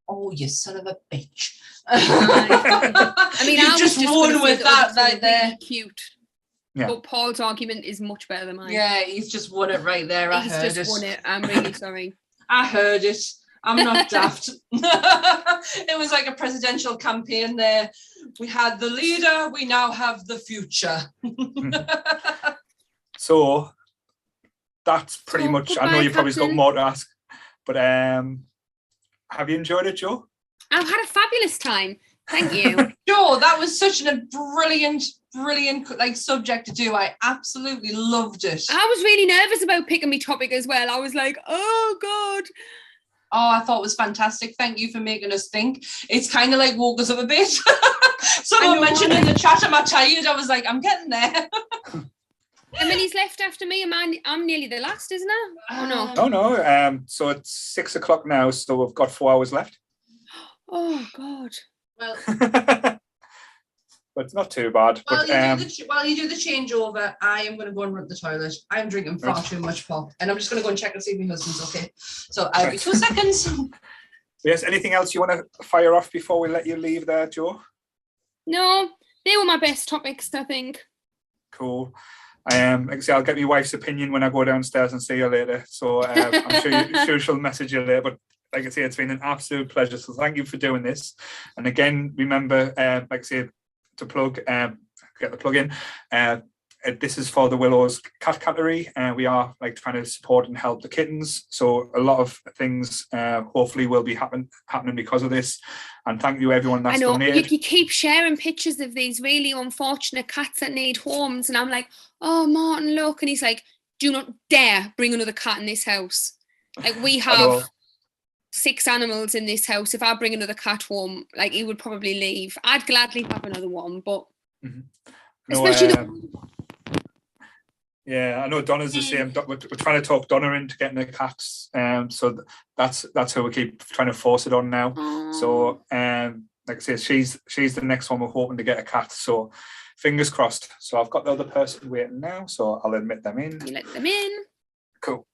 Oh, you son of a bitch. I mean, you just won with that right there. Cute. Yeah. But Paul's argument is much better than mine. Yeah, he's just won it right there. He's just won it. I'm really sorry. I heard it. I'm not daft. It was like a presidential campaign there. We had the leader, we now have the future. So that's pretty much, I know you've probably got more to ask, but have you enjoyed it, Joe? I've had a fabulous time. Thank you. Joe, that was such a brilliant like subject to do. I absolutely loved it. I was really nervous about picking my topic as well. I was like, oh God. Oh, I thought it was fantastic. Thank you for making us think. It's kind of like woke us up a bit. Someone mentioned in the chat, am I tired? I was like, I'm getting there. How many's left after me? I'm nearly the last, isn't I? Oh no. Oh no. So it's 6 o'clock now, so we've got 4 hours left. Oh God. Well, but it's not too bad. While But you do the changeover, I am going to go and run to the toilet. I'm drinking far too much pop, and I'm just going to go and check and see if my husband's okay. So I'll be 2 seconds. Yes. Anything else you want to fire off before we let you leave there, Joe? No, they were my best topics, I think. Cool. Like I say, I'll get my wife's opinion when I go downstairs and see her later. So I'm sure she'll message you later. But like I say, it's been an absolute pleasure. So thank you for doing this. And again, remember, like I say, to plug, get the plug in. This is for the Willows cat category, and we are like trying to support and help the kittens. So a lot of things hopefully will be happening because of this. And thank you everyone that's donated. You keep sharing pictures of these really unfortunate cats that need homes, and I'm like, oh Martin, look, and he's like, do not dare bring another cat in this house. Like we have 6 animals in this house. If I bring another cat home, like he would probably leave. I'd gladly have another one, but especially yeah, I know Donna's the same. We're trying to talk Donna into getting the cats. So that's who we keep trying to force it on now. So like I say, she's the next one we're hoping to get a cat. So fingers crossed. So I've got the other person waiting now. So I'll admit them in. You let them in. Cool.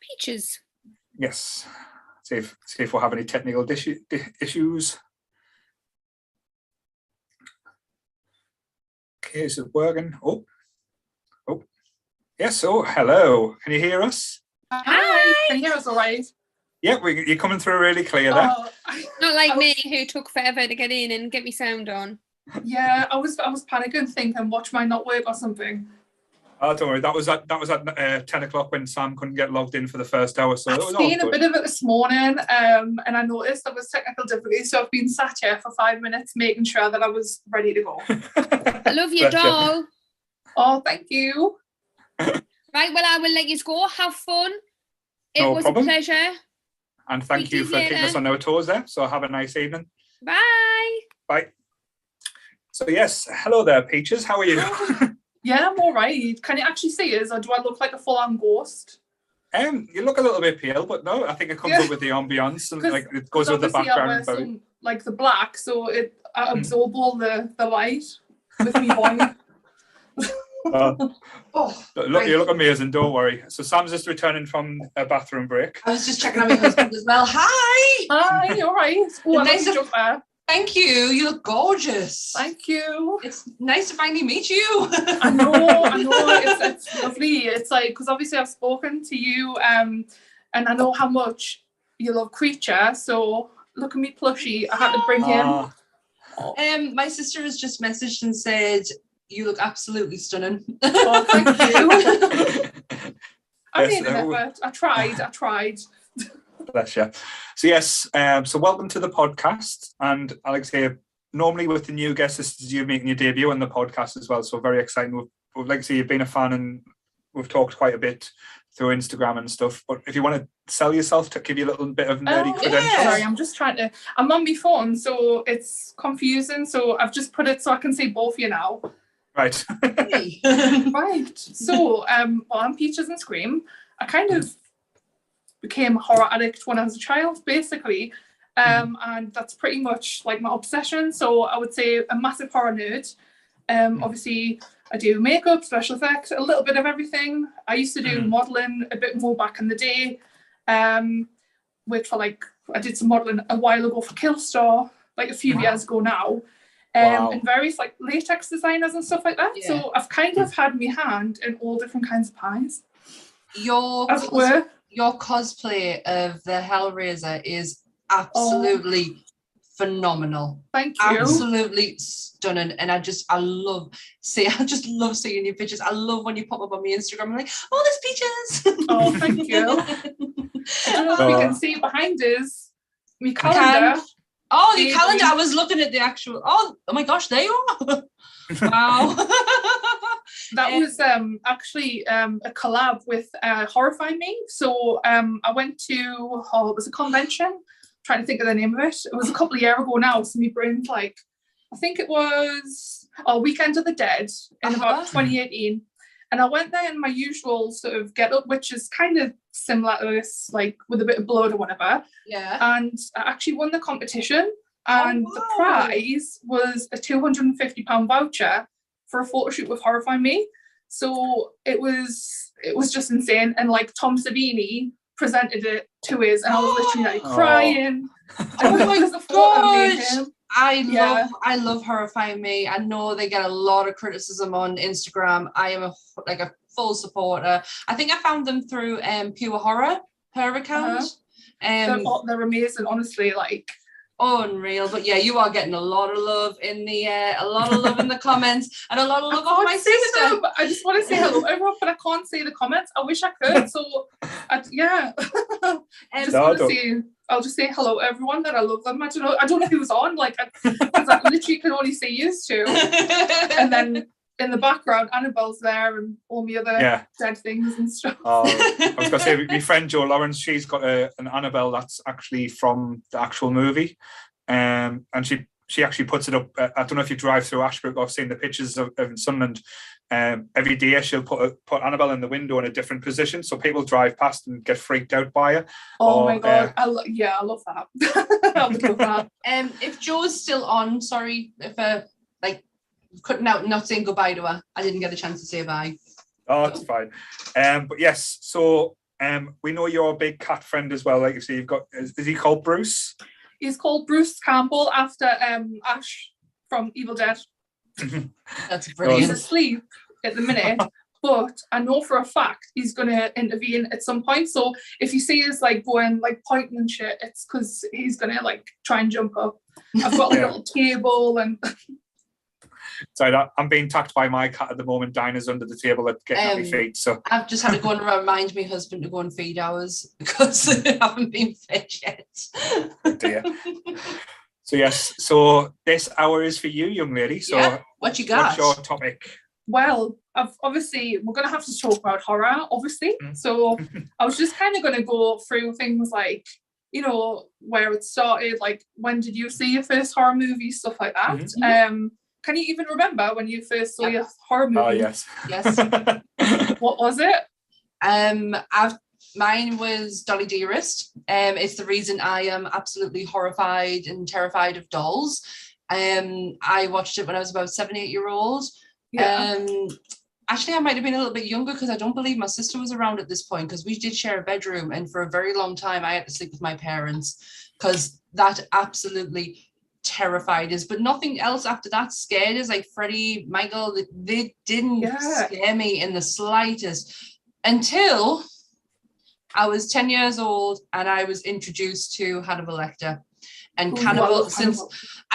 Peaches. Yes. See if we'll have any technical issues. Okay, is it working? Oh. Yes, hello. Can you hear us? Hi. Can you hear us all right? Yeah, you're coming through really clear there. Not like me, who took forever to get in and get me sound on. Yeah, I was panicking, thinking, watch mine not work or something. Oh, don't worry. That was at 10 o'clock when Sam couldn't get logged in for the first hour. So I've seen a bit of it this morning, and I noticed there was technical difficulties. So I've been sat here for 5 minutes making sure that I was ready to go. I love you, doll. Oh, thank you. Right, well, I will let you go. Have fun. It was problem. A pleasure. And thank you for keeping us on our toes there. So have a nice evening. Bye. Bye. So yes, hello there, Peaches. How are you? Yeah, I'm all right. Can you actually see us, or do I look like a full-on ghost? You look a little bit pale, but no, I think it comes up with the ambience and like it goes with the background. Like the black, so I absorb all the light with me body. You look amazing, don't worry. So Sam's just returning from a bathroom break. I was just checking on my husband as well. Hi, all right. Oh, nice thank you. You look gorgeous. Thank you. It's nice to finally meet you. I know. It's lovely. It's like, because obviously I've spoken to you, and I know how much you love Creature. So look at me plushie. I had to bring him. My sister has just messaged and said, you look absolutely stunning. Oh, thank you. I made an effort. I tried. Bless you. So yes, so welcome to the podcast. And Alexia, normally with the new guests, this is you making your debut on the podcast as well. So very exciting. We've like I say, you've been a fan and we've talked quite a bit through Instagram and stuff. But if you want to sell yourself to give you a little bit of nerdy credentials. Yeah. Sorry, I'm just trying to. I'm on my phone, so it's confusing. So I've just put it so I can see both of you now. Right. Right. So, I'm Peaches and Scream. I kind of became a horror addict when I was a child, basically. And that's pretty much like my obsession. So I would say a massive horror nerd. Obviously, I do makeup, special effects, a little bit of everything. I used to do modelling a bit more back in the day. I did some modelling a while ago for Killstar, like a few years ago now. And various like latex designers and stuff like that. Yeah. So I've kind of had my hand in all different kinds of pies. Your cosplay of the Hellraiser is absolutely phenomenal. Thank you. Absolutely stunning. And I just love seeing your pictures. I love when you pop up on my Instagram. I'm like, oh, there's Peaches. Oh, thank you. I don't know if we can see behind us my calendar. Oh, the calendar. I was looking at the actual. Oh my gosh, there you are. Wow. That was actually a collab with Horrify Me. So I went to, it was a convention. I'm trying to think of the name of it. It was a couple of years ago now. So my brain's like, I think it was Weekend of the Dead in about 2018. And I went there in my usual sort of get up, which is kind of similar to this, like with a bit of blood or whatever. Yeah. And I actually won the competition. And the prize was a £250 voucher for a photo shoot with Horrify Me. So it was just insane. And like Tom Savini presented it to us, and I was literally like crying. Oh my gosh. I love Horrify Me. I know they get a lot of criticism on Instagram. I am a full supporter. I think I found them through Pure Horror, her account. They're amazing, honestly. Like unreal. But yeah, you are getting a lot of love in the comments, and a lot of love off my sister. I just want to say hello everyone, but I can't see the comments. I wish I could. So I'll just say hello everyone, that I love them. I don't know who's on, like, because I literally can only see you two. And then in the background, Annabelle's there and all the other dead things and stuff. I was going to say, my friend Jo Lawrence, she's got an Annabelle that's actually from the actual movie. And she actually puts it up. I don't know if you drive through Ashbrook or seen the pictures of Sunderland. Every day she'll put Annabelle in the window in a different position, so people drive past and get freaked out by her. My God. I love that. I would love that. If Jo's still on, sorry if cutting out and not saying goodbye to her. I didn't get a chance to say bye. Oh, it's fine. But yes, so we know you're a big cat friend as well. Like you say, you've got, is he called Bruce? He's called Bruce Campbell after Ash from Evil Dead. That's brilliant. He's asleep at the minute, but I know for a fact he's going to intervene at some point. So if you see us like going like pointing and shit, it's because he's going to like try and jump up. I've got like a little table and... Sorry, I'm being attacked by my cat at the moment. Dinah's under the table at getting at my feet. So I've just had to go and remind my husband to go and feed ours because they haven't been fed yet. Oh dear. So yes, so this hour is for you, young lady. So what you got? What's your topic? Well, we're going to have to talk about horror, obviously. So I was just kind of going to go through things like, you know, where it started, like when did you see your first horror movie, stuff like that. Can you even remember when you first saw your horror movie? Oh, yes. Yes. What was it? Mine was Dolly Dearest. It's the reason I am absolutely horrified and terrified of dolls. I watched it when I was about 7-8 years old. Actually, I might have been a little bit younger because I don't believe my sister was around at this point, because we did share a bedroom, and for a very long time I had to sleep with my parents because that absolutely terrified us. But nothing else after that scared us. Like Freddie, Michael, they didn't scare me in the slightest until I was 10 years old and I was introduced to Hannibal Lecter. And I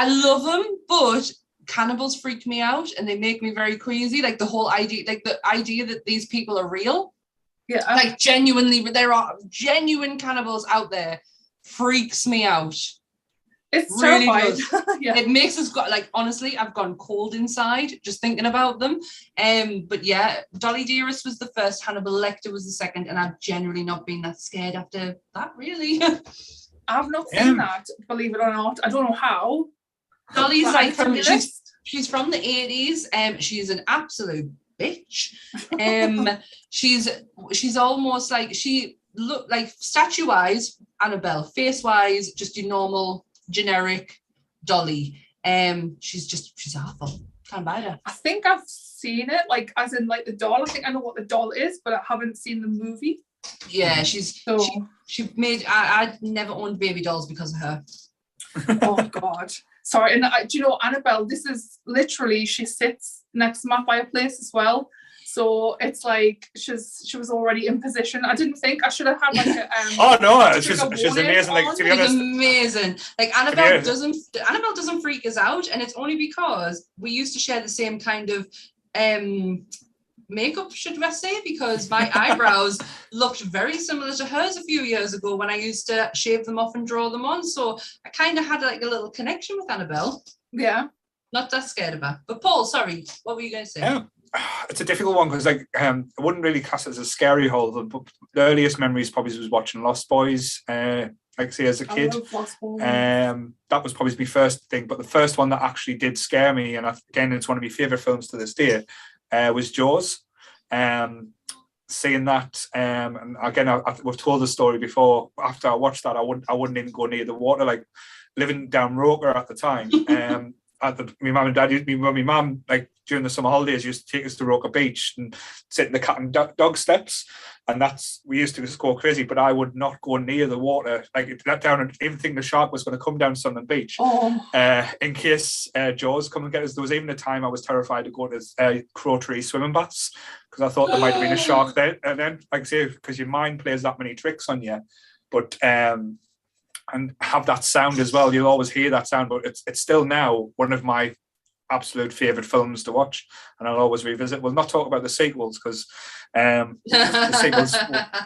love them, but cannibals freak me out and they make me very queasy. Like the whole idea, like the idea that these people are real, like genuinely, there are genuine cannibals out there, freaks me out. It's really terrifying. It makes us go, like, honestly, I've gone cold inside just thinking about them. But yeah, Dolly Dearest was the first, Hannibal Lecter was the second, and I've generally not been that scared after that, really. I've not seen that, believe it or not. I don't know how. Dolly's like she's from the 80s. She's an absolute bitch. She's almost like, she look like statue wise, Annabelle, face wise, just your normal generic Dolly. She's awful. Can't buy her. I think I've seen it, like as in like the doll. I think I know what the doll is, but I haven't seen the movie. Yeah, she made. I never owned baby dolls because of her. Oh God. Sorry, and do you know, Annabelle, this is literally, she sits next to my fireplace as well. So it's like she was already in position. I didn't think I should have had like a oh no, she's amazing. Like, to be honest, amazing. Like Annabelle doesn't freak us out, and it's only because we used to share the same kind of makeup, should I say, because my eyebrows looked very similar to hers a few years ago when I used to shave them off and draw them on. So I kind of had like a little connection with Annabelle. Yeah. Not that scared of her. But Paul, sorry, what were you going to say? Yeah. it's a difficult one because like I wouldn't really class it as a scary horror, but the earliest memories probably was watching Lost Boys. Like I say, as a kid, that was probably my first thing. But the first one that actually did scare me, and again, it's one of my favorite films to this day, was Jaws. Seeing that, and again, we've told the story before. After I watched that, I wouldn't even go near the water. Like living down Roker at the time, my mum and dad, my mum, like during the summer holidays, used to take us to Roker Beach and sit in the cat and dog steps, and we used to just go crazy. But I would not go near the water, like that down, and even think the shark was going to come down Sunland Beach, in case Jaws come and get us. There was even a time I was terrified to go to Crow Tree swimming baths because I thought there might have been a shark there. And then, like I say, because your mind plays that many tricks on you, but and have that sound as well. You'll always hear that sound, but it's still now one of my absolute favorite films to watch, and I'll always revisit. We'll not talk about the sequels because the sequels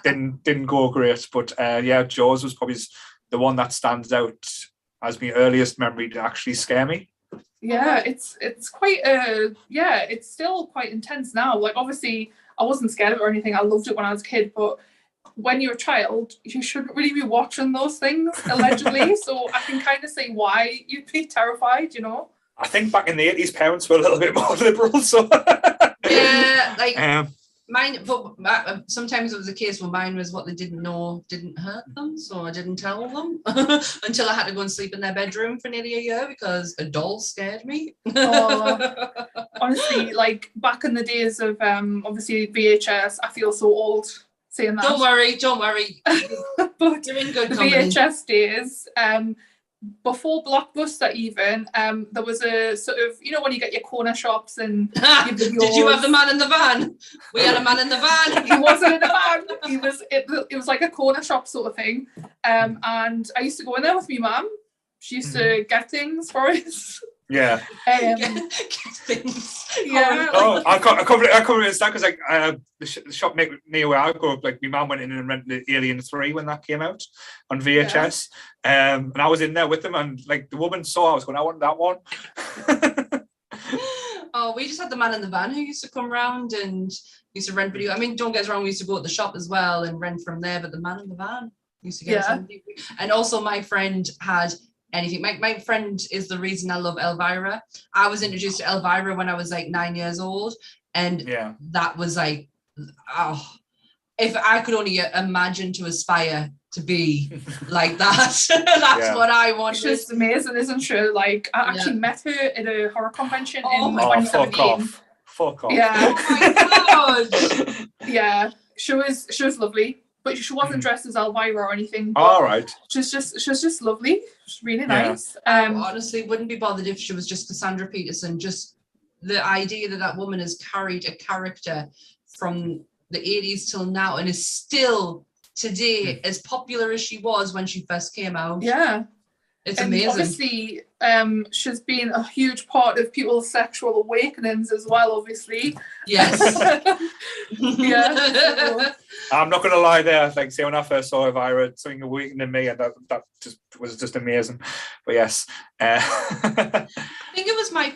didn't go great, but yeah, Jaws was probably the one that stands out as my earliest memory to actually scare me. Yeah, it's quite it's still quite intense now. Like obviously I wasn't scared of it or anything. I loved it when I was a kid, but when you're a child, you shouldn't really be watching those things, allegedly. So I can kind of see why you'd be terrified, you know? I think back in the 80s, parents were a little bit more liberal, so... Yeah, like, mine, but sometimes it was a case where mine was what they didn't know didn't hurt them, so I didn't tell them until I had to go and sleep in their bedroom for nearly a year because a doll scared me. Honestly, like, back in the days of, obviously, VHS, I feel so old saying that. Don't worry. But you're in good the company. VHS days, before Blockbuster even, there was a sort of, you know, when you get your corner shops and did you have the man in the van? We had a man in the van. He wasn't in the van. It was like a corner shop sort of thing. And I used to go in there with my mum. She used to get things for us. Yeah. Get things. Yeah. Oh, I covered understand because like the shop near where I grew up, like my mum went in and rented Alien 3 when that came out on VHS. Yeah. And I was in there with them, and like the woman saw I was going, I want that one. Oh, we just had the man in the van who used to come round and used to rent video. I mean, don't get us wrong, we used to go to the shop as well and rent from there, but the man in the van used to get something. And also my friend had anything. My friend is the reason I love Elvira. I was introduced to Elvira when I was like 9 years old, and that was like, oh, if I could only imagine to aspire to be like that, that's what I wanted. She's amazing, isn't she? Like I actually met her at a horror convention in 2017. Fuck off. Yeah. Oh my god. Yeah, she was lovely. But she wasn't dressed as Elvira or anything. All right. She's just lovely. She's really nice. Honestly, wouldn't be bothered if she was just Cassandra Peterson. Just the idea that woman has carried a character from the 80s till now and is still today as popular as she was when she first came out. Yeah. It's amazing. Obviously, she's been a huge part of people's sexual awakenings as well, obviously. Yes. Yeah. I'm not going to lie there. Like, say, when I first saw Elvira, something awakened in me, and that was just amazing. But yes. I think it was my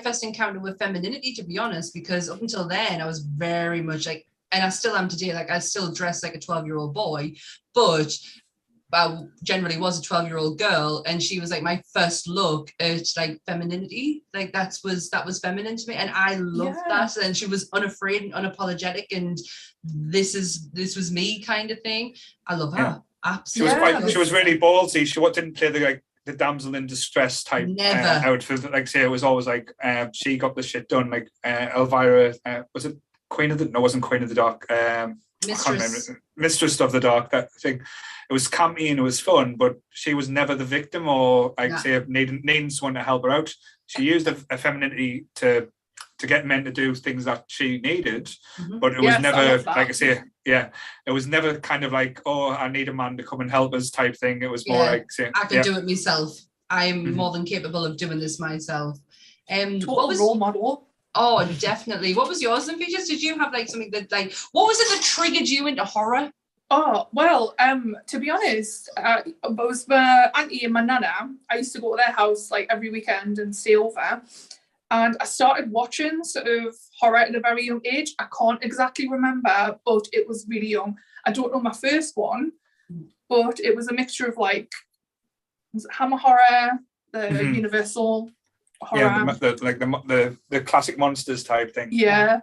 first encounter with femininity, to be honest, because up until then, I was very much like, and I still am today, like, I still dress like a 12-year-old boy, but I generally was a 12-year-old girl, and she was like my first look at like femininity. Like that was feminine to me, and I loved that. And she was unafraid and unapologetic, and this was me kind of thing. I love her. Yeah. Absolutely. She was really ballsy. She didn't play the damsel in distress type outfit. Like say, it was always like she got the shit done. Like Elvira, was it Queen of the? No, it wasn't Queen of the Dark. Mistress of the Dark. That thing. It was campy and it was fun, but she was never the victim or say needing someone to help her out. She used a femininity to get men to do things that she needed, but it was never like I say, it was never kind of like, oh, I need a man to come and help us type thing. It was more like say, I could do it myself. I'm more than capable of doing this myself. What was role model? Oh, definitely. What was yours then, Peaches? Did you have like something that like what was it that triggered you into horror? Oh, well, to be honest, it was my auntie and my nana. I used to go to their house like every weekend and stay over. And I started watching sort of horror at a very young age. I can't exactly remember, but it was really young. I don't know my first one, but it was a mixture of like, was it Hammer horror, the Universal horror? Yeah, the classic monsters type thing. Yeah.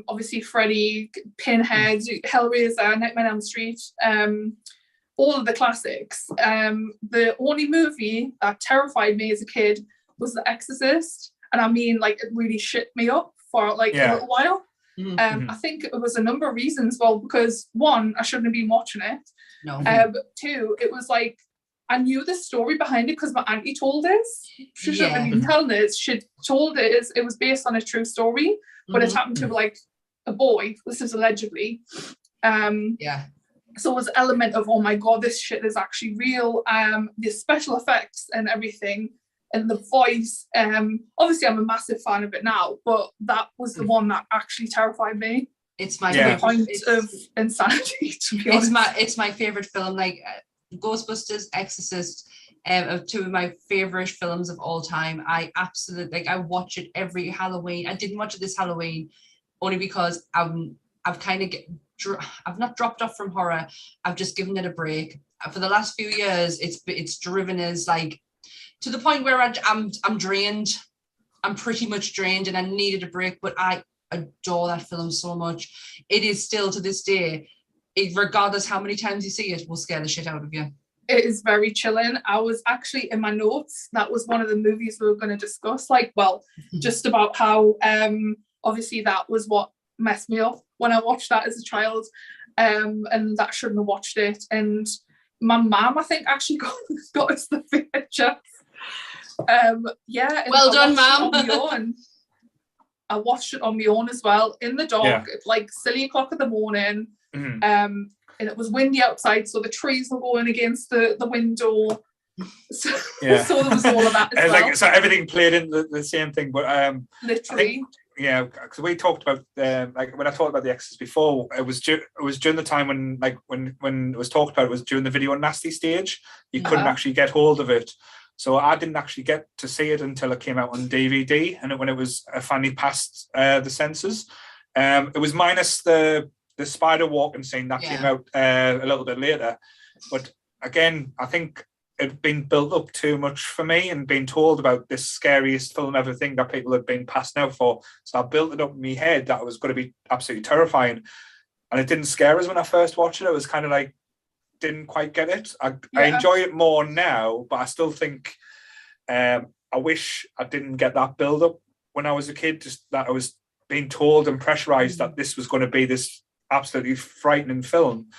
Obviously Freddy, Pinhead, Hellraiser, Nightmare on Elm Street, all of the classics. The only movie that terrified me as a kid was The Exorcist, and I mean, like, it really shit me up for like a little while. I think it was a number of reasons. Well, because one, I shouldn't have been watching it. No. Two, it was like, I knew the story behind it because my auntie told us. She shouldn't have been telling us. She told us it was based on a true story, but it happened to like a boy. This is allegedly. So it was an element of, oh my god, this shit is actually real. The special effects and everything, and the voice. Obviously, I'm a massive fan of it now, but that was the one that actually terrified me. It's my point of insanity. To be honest, it's my favorite film. Like Ghostbusters, Exorcist, are two of my favorite films of all time. I absolutely I watch it every Halloween. I didn't watch it this Halloween only because I've not dropped off from horror. I've just given it a break. For the last few years, it's driven us like to the point where I'm drained. I'm pretty much drained, and I needed a break. But I adore that film so much. It is still to this day, regardless how many times you see it, will scare the shit out of you. It is very chilling. I was actually in my notes. That was one of the movies we were going to discuss. Just about how obviously that was what messed me up when I watched that as a child, and that I shouldn't have watched it. And my mum, I think, actually got us the picture. Well done, Mum. I watched it on my own as well, in the dark, at like silly o'clock in the morning. And it was windy outside, so the trees were going against the window. So there was all of that as well. So everything played in the same thing, but literally. Because we talked about when I talked about The Exorcist before, it was during the time when it was talked about, it was during the video nasty stage. You couldn't actually get hold of it, so I didn't actually get to see it until it came out on DVD, and when it was finally passed the censors. It was minus the spider walking scene that came out a little bit later, but again, I think it'd been built up too much for me and been told about this scariest film ever thing that people had been passing out for. So I built it up in my head that it was going to be absolutely terrifying. And it didn't scare us when I first watched it. It was kind of like, didn't quite get it. I enjoy it more now, but I still think I wish I didn't get that build up when I was a kid, just that I was being told and pressurized that this was going to be this absolutely frightening film.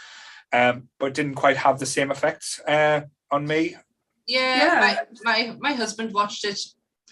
But it didn't quite have the same effects on me. My husband watched it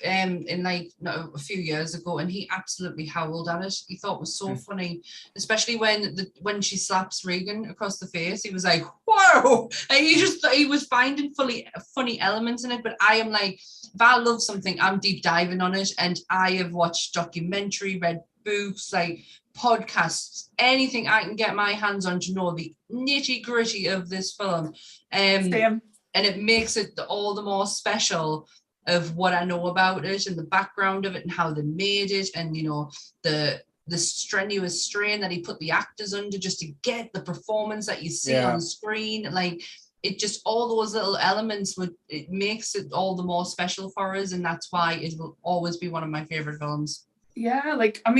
a few years ago, and he absolutely howled at it. He thought it was so funny, especially when she slaps Regan across the face. He was like, whoa, and he was finding funny elements in it. But I am like, if I love something, I'm deep diving on it, and I have watched documentary, read books, like podcasts, anything I can get my hands on to know the nitty gritty of this film. And it makes it all the more special of what I know about it and the background of it and how they made it, and the strenuous strain that he put the actors under just to get the performance that you see on screen. Like, it just, all those little elements it makes it all the more special for us, and that's why it will always be one of my favorite films. Like I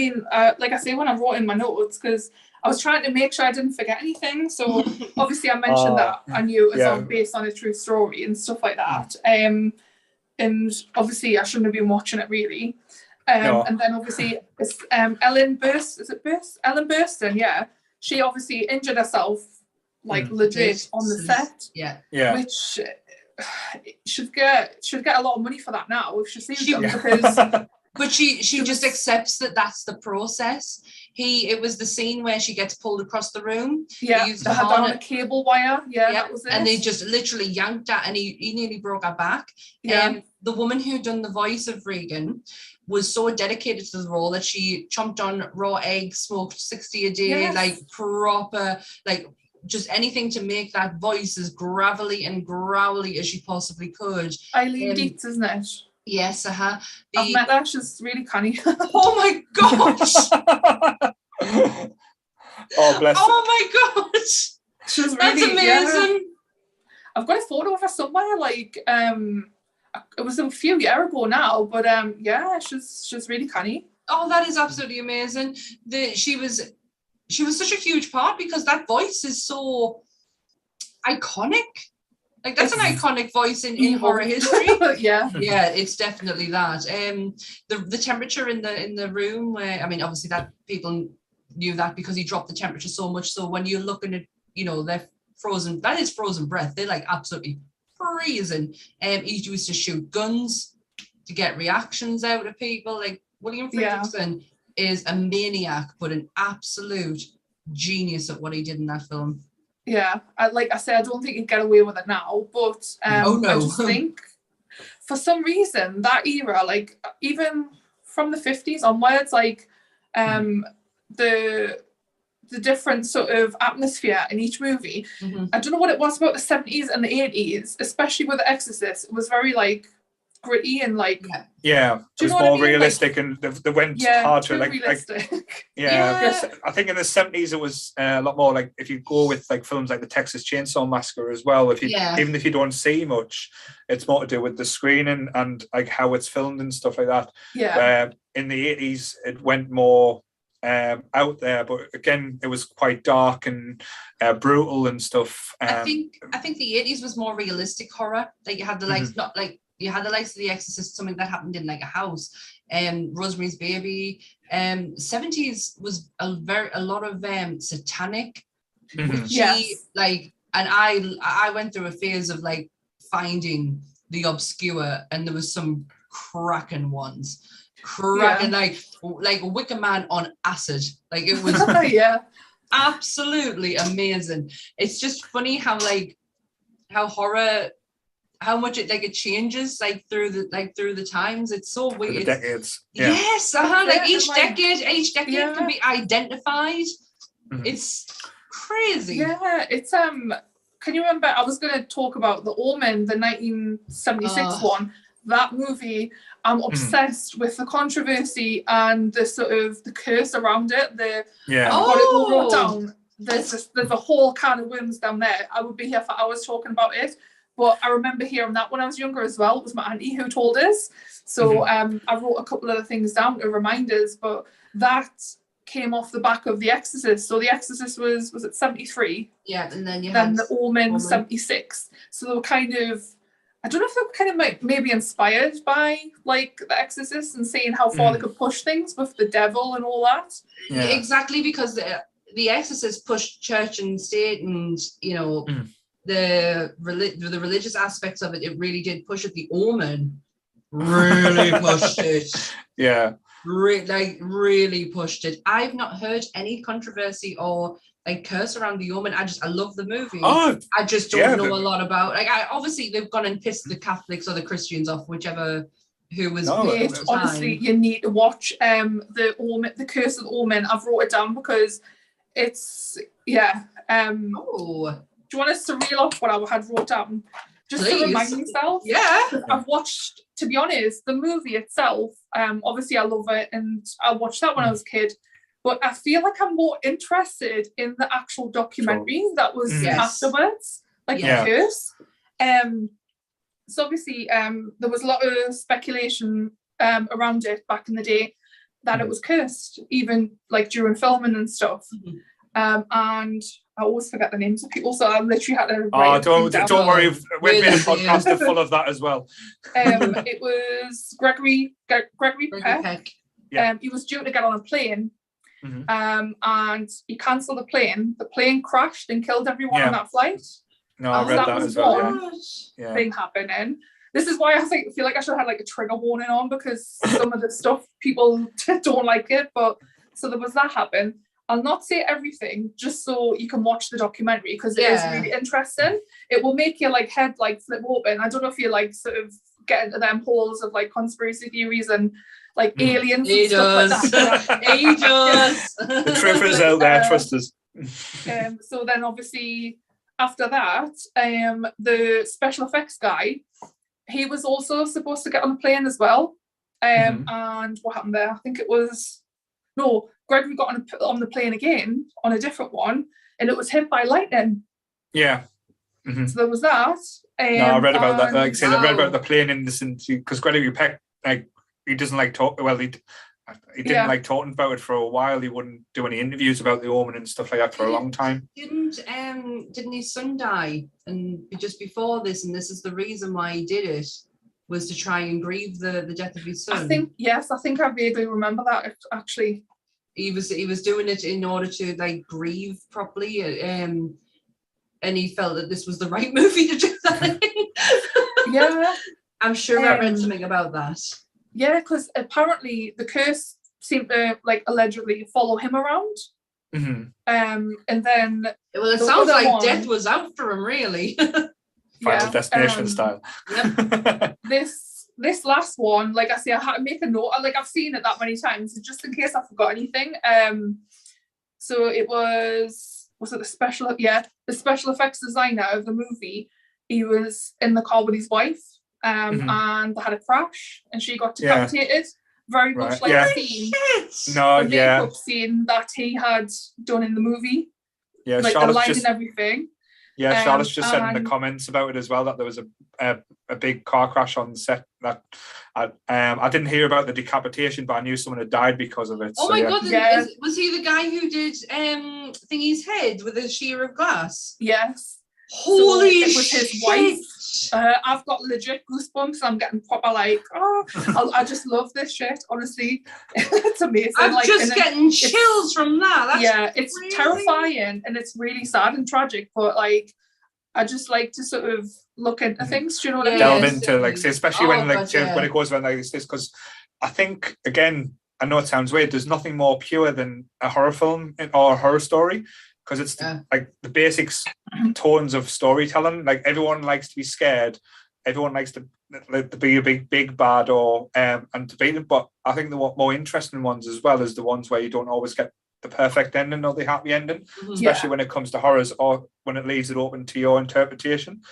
say, when I wrote in my notes, because I was trying to make sure I didn't forget anything. So obviously I mentioned that I knew it was based on a true story and stuff like that. And obviously I shouldn't have been watching it really. And then obviously it's Ellen Burstyn, she obviously injured herself legit on the set. Which should get a lot of money for that now if she sees them, because but she just accepts that that's the process. It was the scene where she gets pulled across the room. They had that on a cable wire. That was it. And they just literally yanked that, and he nearly broke her back. The woman who done the voice of Regan was so dedicated to the role that she chomped on raw eggs, smoked 60 a day, like proper, like just anything to make that voice as gravelly and growly as she possibly could. Eileen Dietz, isn't it? Yes, I've met her. She's really canny. Oh my gosh. Oh, bless her. Oh my gosh. She's really, that's amazing. Yeah. I've got a photo of her somewhere, like it was a few years ago now, but yeah, she's really canny. Oh, that is absolutely amazing. She was such a huge part because that voice is so iconic. Like that's an iconic voice in horror history. Yeah, it's definitely that. The temperature in the room, where I mean, obviously that people knew that because he dropped the temperature so much. So when you're looking at, they're frozen. That is frozen breath. They're like absolutely freezing. He used to shoot guns to get reactions out of people. Like William Friedrichsen is a maniac, but an absolute genius at what he did in that film. Yeah, like I said, I don't think he'd get away with it now, but I just think for some reason that era, like even from the 50s onwards, like the different sort of atmosphere in each movie. I don't know what it was about the 70s and the 80s, especially with The Exorcist. It was very like gritty and like it was more realistic, and they went harder. Like realistic. I think in the 70s it was a lot more like, if you go with like films like the Texas Chainsaw Massacre as well, even if you don't see much, it's more to do with the screening and like how it's filmed and stuff like that. In the 80s it went more out there, but again it was quite dark and brutal and stuff. I think the 80s was more realistic horror. Like you had the likes, not like you had the likes of The Exorcist, something that happened in like a house, Rosemary's Baby. 70s was a lot of satanic, witchy, like, and I went through a phase of like finding the obscure, and there was some cracking ones. Like Wicker Man on acid. Like it was absolutely amazing. It's just funny how horror, how much it changes like through the times. It's so weird. The decades. Yes, like each decade can be identified. It's crazy. Yeah, it's can you remember, I was going to talk about The Omen, the 1976 one. That movie, I'm obsessed with the controversy and the sort of the curse around it. I've got it all wrote down. There's a whole can of worms down there. I would be here for hours talking about it. But I remember hearing that when I was younger as well. It was my auntie who told us. So I wrote a couple of the things down to remind us. But that came off the back of The Exorcist. So The Exorcist was it 73? Yeah, and then The Omen 76. So they were kind of, I don't know if they were kind of like maybe inspired by like The Exorcist and seeing how far they could push things with the devil and all that. Yeah. Exactly, because the Exorcist pushed church and state and the religious aspects of it. It really did push it. The Omen really pushed it. Yeah. Really pushed it. I've not heard any controversy or like curse around The Omen. I love the movie. I just don't know a lot about. Like, obviously they've gone and pissed the Catholics or the Christians off, whichever who was. Honestly, you need to watch the Omen, the Curse of the Omen. I've wrote it down because it's do you want us to reel off what I had wrote down? Just to remind myself. Yeah. I've watched, to be honest, the movie itself. Obviously, I love it, and I watched that when I was a kid. But I feel like I'm more interested in the actual documentary that was afterwards, like The Curse. So obviously, there was a lot of speculation around it back in the day that it was cursed, even like during filming and stuff. And I always forget the names of people, so I literally had to. Don't worry, we've been a podcast full of that as well. It was Gregory Peck. He was due to get on a plane, and he cancelled the plane. The plane crashed and killed everyone on that flight. No, I read that as well. Thing happening. This is why I feel like I should have had like a trigger warning on, because some of the stuff people don't like it. But so there was that happen. I'll not say everything, just so you can watch the documentary, because it is really interesting. It will make your like head like flip open. I don't know if you like sort of get into them holes of like conspiracy theories and like aliens and stuff like that. He does. The truth is out there, trust us. So then obviously after that, the special effects guy he was also supposed to get on a plane as well. And what happened there? I think it was Gregory got on the plane again on a different one, and it was hit by lightning. Yeah. So there was that. No, I read about that. Like I said, I read about the plane incident because Gregory Peck, like, he doesn't like talk. Well, he didn't like talking about it for a while. He wouldn't do any interviews about the Omen and stuff like that for a long time. Didn't his son die? And just before this, and this is the reason why he did it, was to try and grieve the death of his son. I think I vaguely remember that actually. He was doing it in order to like grieve properly, and he felt that this was the right movie to do that. Yeah, I'm sure I read something about that. Yeah, because apparently the curse seemed to like allegedly follow him around. And then it sounds like death was out for him, really. Final Destination style. Yep. This last one, like I say, I had to make a note. Like I've seen it that many times, just in case I forgot anything. So it was it the special? Yeah, the special effects designer of the movie. He was in the car with his wife, and they had a crash, and she got decapitated. Very much like the scene, the makeup scene that he had done in the movie. Yeah, like Charlotte's the light and everything. Yeah, Charlotte's just said in the comments about it as well that there was a big car crash on set. That I didn't hear about the decapitation, but I knew someone had died because of it. Oh my god! Was he the guy who did Thingy's head with a shear of glass? Yes. Holy shit! It was his wife. I've got legit goosebumps. I'm getting proper like, I just love this shit. Honestly, it's amazing. I'm just getting chills from that. That's it's terrifying and it's really sad and tragic. But like, I just like to sort of look into things. Do you know what I mean? Delve into like, say, especially when when it goes around like this, because I think again, I know it sounds weird. There's nothing more pure than a horror film or a horror story. Because it's like the basics tones of storytelling. Like everyone likes to be scared, everyone likes to be a big bad or and to beat them. But I think the more interesting ones as well is the ones where you don't always get the perfect ending or the happy ending, especially when it comes to horrors or when it leaves it open to your interpretation.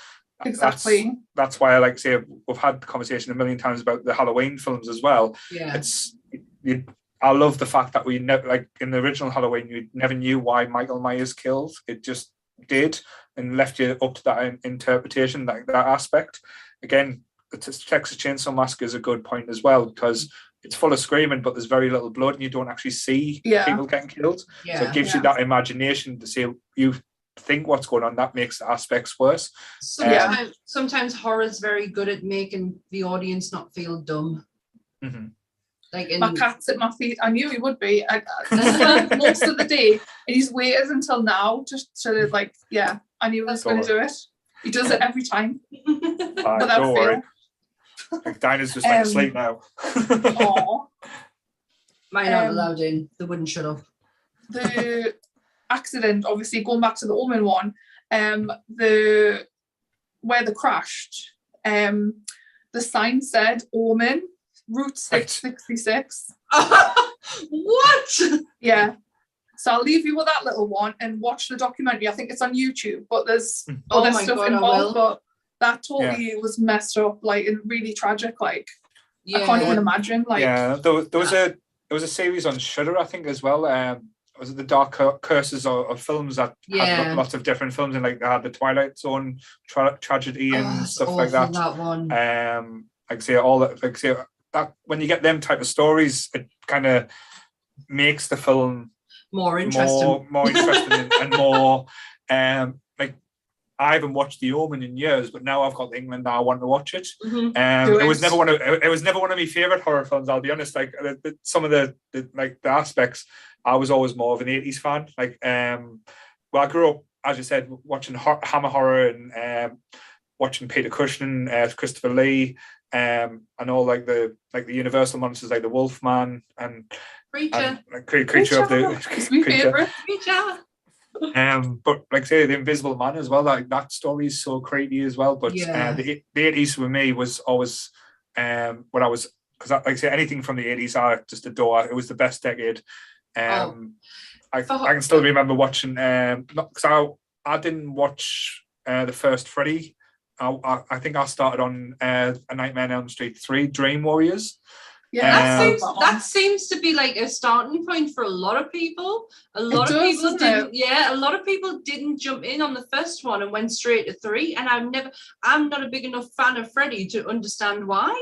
Exactly. That's why I like to say we've had the conversation a million times about the Halloween films as well. Yeah, I love the fact that we never, like in the original Halloween, you never knew why Michael Myers killed. It just did and left you up to that interpretation, that aspect. Again, the Texas Chainsaw Massacre is a good point as well because it's full of screaming, but there's very little blood and you don't actually see people getting killed. So it gives you that imagination to see you think what's going on. That makes the aspects worse. Sometimes horror is very good at making the audience not feel dumb. Like my cat's at my feet. I knew he would be. I most of the day, and he's waited until now just to like. Yeah, I knew he was going to do it. He does it every time. Don't worry. Like Dinah's just like asleep now. Mine aren't allowed in. They wouldn't shut up. The accident, obviously, going back to the Omen one, where they crashed, the sign said Omen. Route 666. What? Yeah. So I'll leave you with that little one and watch the documentary. I think it's on YouTube, but there's other stuff involved. But that totally was messed up, like, and really tragic. Like, I can't even imagine. Like, there was a series on Shudder, I think, as well. Was it the Dark Curses of films that had lots of different films, and like they had the Twilight Zone tragedy and stuff like that. That one. Like say all that. Like say. That when you get them type of stories, it kind of makes the film more interesting, more interesting, and more like I haven't watched The Omen in years, but now I've got England. I want to watch it. It was never one of my favorite horror films. I'll be honest. Like some of the aspects, I was always more of an 80s fan. Like I grew up, as you said, watching Hammer horror and watching Peter Cushing, Christopher Lee. And all like the Universal monsters like the Wolfman and Creature of the Creature. But like say the Invisible Man as well. Like that story is so creepy as well. But the 80s for me was always what I was, because like I say anything from the 80s I just adore. It was the best decade. I can still remember watching because I didn't watch the first Freddy I think I started on A Nightmare on Elm Street 3, Dream Warriors. Yeah, that seems to be like a starting point for a lot of people. A lot of people didn't jump in on the first one and went straight to 3. And I'm not a big enough fan of Freddy to understand why.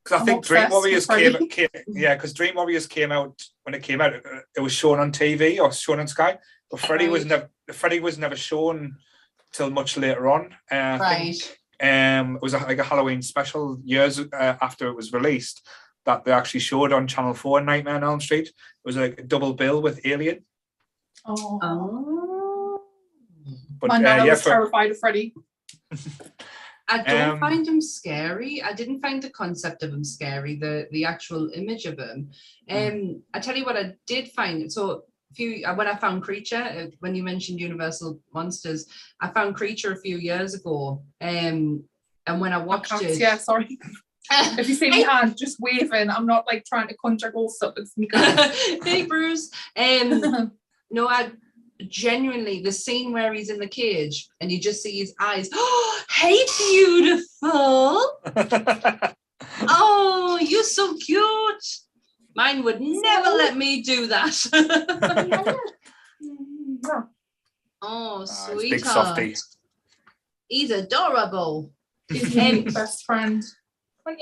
Because I think Dream Warriors because Dream Warriors came out when it came out. It was shown on TV or shown on Sky, but Freddy was never shown till much later on. I think, it was like a Halloween special years after it was released that they actually showed on Channel 4 in Nightmare on Elm Street. It was like a double bill with Alien. Oh. But my Nana was terrified of Freddy. I don't find him scary. I didn't find the concept of him scary, the actual image of him. I tell you what I did find. So when I found Creature, when you mentioned Universal Monsters, I found Creature a few years ago. And when I watched it... Yeah, sorry. If you see me hand just waving, I'm not like trying to conjure ghosts up. It's me. Hey, Bruce. No, I genuinely, the scene where he's in the cage and you just see his eyes. Oh, hey, beautiful. Oh, you're so cute. Mine would never let me do that. Oh, sweetheart. Big softie. He's adorable. He's my best friend. Want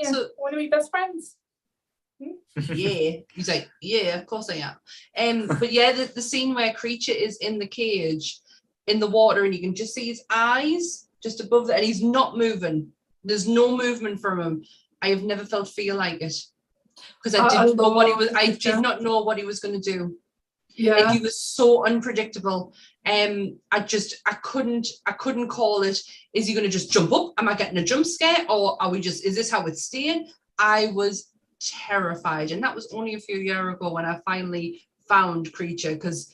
to be best friends? Yeah, he's like, yeah, of course I am. But yeah, the scene where Creature is in the cage, in the water, and you can just see his eyes just above that, and he's not moving. There's no movement from him. I have never felt fear like it because I didn't know what he was. I did not know what he was going to do. Yeah, like, he was so unpredictable. I couldn't call it. Is he going to just jump up? Am I getting a jump scare, or is this how it's staying? I was terrified, and that was only a few years ago when I finally found Creature, because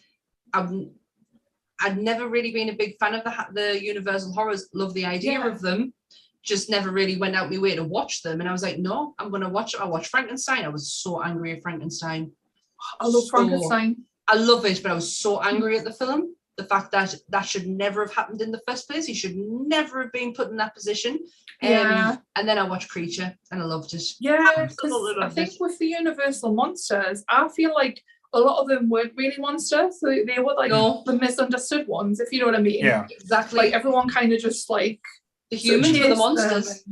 I'd never really been a big fan of the Universal horrors. Love the idea of them, just never really went out my way to watch them. And I was like, no, I'm going to watch it. I watched Frankenstein. I was so angry at Frankenstein. I love Frankenstein. I love it, but I was so angry at the film. The fact that should never have happened in the first place. He should never have been put in that position. And then I watched Creature and I loved it. Yeah, because I think with the Universal monsters, I feel like a lot of them weren't really monsters. So they were like the misunderstood ones, if you know what I mean. Yeah, exactly. Like everyone kind of just like the humans were the monsters.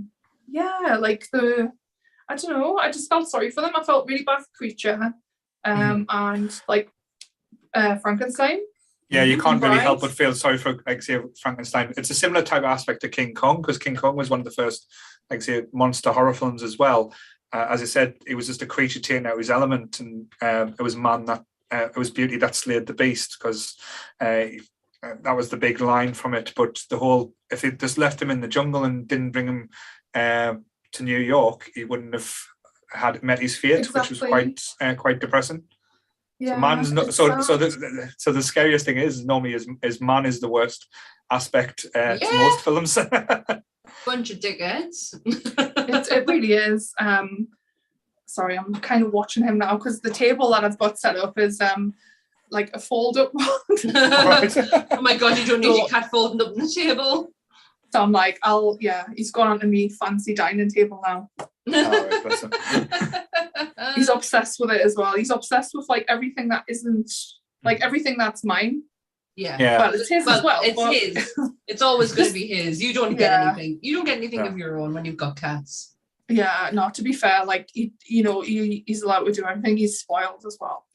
Like I don't know. I just felt sorry for them. I felt really bad for Creature, and like Frankenstein. Yeah, you can't really help but feel sorry for, like, say, Frankenstein. It's a similar type of aspect to King Kong, because King Kong was one of the first, like, say, monster horror films as well. As I said, it was just a creature taking out his element, and it was it was beauty that slayed the beast, because that was the big line from it. But if it just left him in the jungle and didn't bring him to New York, he wouldn't have met his fate, which was quite depressing. Yeah, so man's not so the scariest thing is normally is man is the worst aspect to most films. Bunch of dickheads. It really is. Sorry, I'm kind of watching him now because the table that I've got set up is like a fold-up one. Oh my god, you don't need your cat folding up on the table. So I'm like, he's gone onto me fancy dining table now. He's obsessed with it as well. He's obsessed with like everything that isn't like everything that's mine. Yeah. Well, it's his as well. It's his. It's always going to be his. You don't get anything. You don't get anything of your own when you've got cats. Yeah, no, to be fair, like he's allowed to do everything. He's spoiled as well.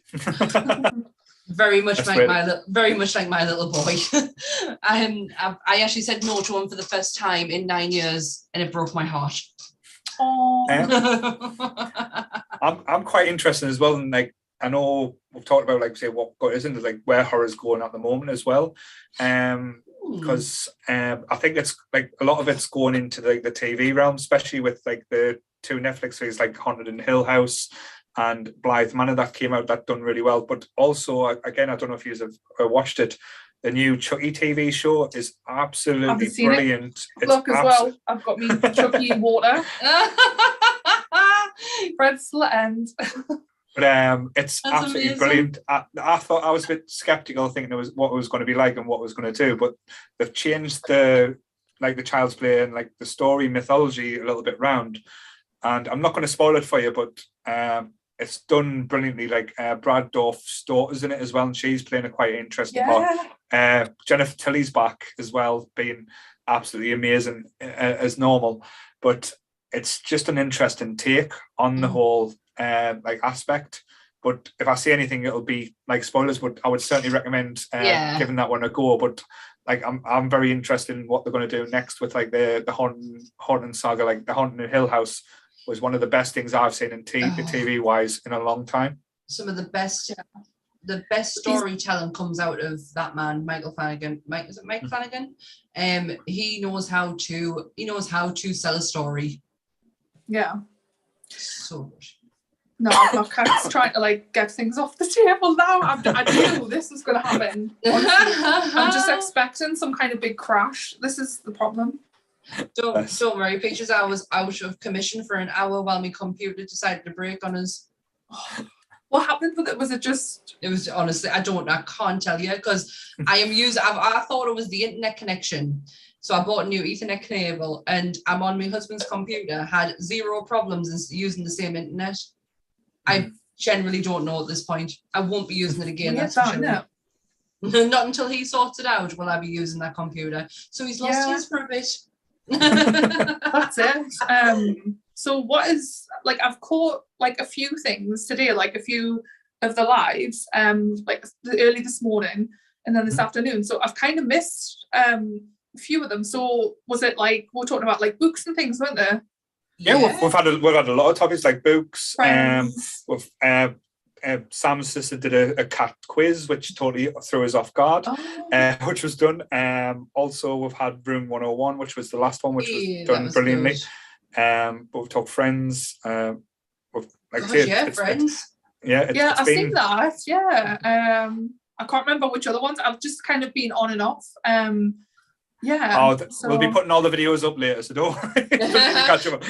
Very much like my little boy. I actually said no to him for the first time in 9 years, and it broke my heart. I'm quite interested as well, and like I know we've talked about like say what isn't like where horror's going at the moment as well, because I think it's like a lot of it's going into like the TV realm, especially with like the two Netflix series like Haunted in Hill House and Blythe Manor that came out that done really well. But also again, I don't know if you have watched it. The new Chucky TV show is absolutely brilliant. Look as well. I've got me Chucky water. Red slit end. But it's absolutely brilliant. I thought I was a bit skeptical, thinking what it was going to be like and what it was going to do. But they've changed the like the Child's Play and like the story mythology a little bit round. And I'm not going to spoil it for you, but it's done brilliantly. Like Brad Dourif's daughter's in it as well, and she's playing a quite interesting part. Jennifer Tilly's back as well, being absolutely amazing as normal. But it's just an interesting take on the whole like aspect. But if I say anything, it'll be like spoilers. But I would certainly recommend giving that one a go. But like I'm very interested in what they're going to do next with like the Haunting Saga. Like the Haunting of Hill House was one of the best things I've seen in TV wise in a long time. Some of the best storytelling comes out of that man, Michael Flanagan. Mike Flanagan? He knows how to sell a story. Yeah. So good. No, my cat's trying to like get things off the table now. I knew this was going to happen. Honestly, I'm just expecting some kind of big crash. This is the problem. Don't worry, Peaches. I was out of commission for an hour while my computer decided to break on us. What happened with it? Was it just? It was honestly, I can't tell you because I thought it was the internet connection. So I bought a new Ethernet cable and I'm on my husband's computer, had zero problems using the same internet. I generally don't know at this point. I won't be using it again. That's for sure. Not until he sorts it out will I be using that computer. So he's lost his for a bit. That's it. So what is like I've caught like a few things today, like a few of the lives, like early this morning and then this afternoon. So I've kind of missed a few of them. So was it like we're talking about like books and things, weren't there? Yeah, we've had a lot of topics like books. Sam's sister did a cat quiz, which totally threw us off guard, which was done. Also, we've had Room 101, which was the last one, which was done brilliantly. But we've talked Friends. Friends. I've seen that. Yeah. I can't remember which other ones. I've just kind of been on and off. We'll be putting all the videos up later, so don't worry. Catch up.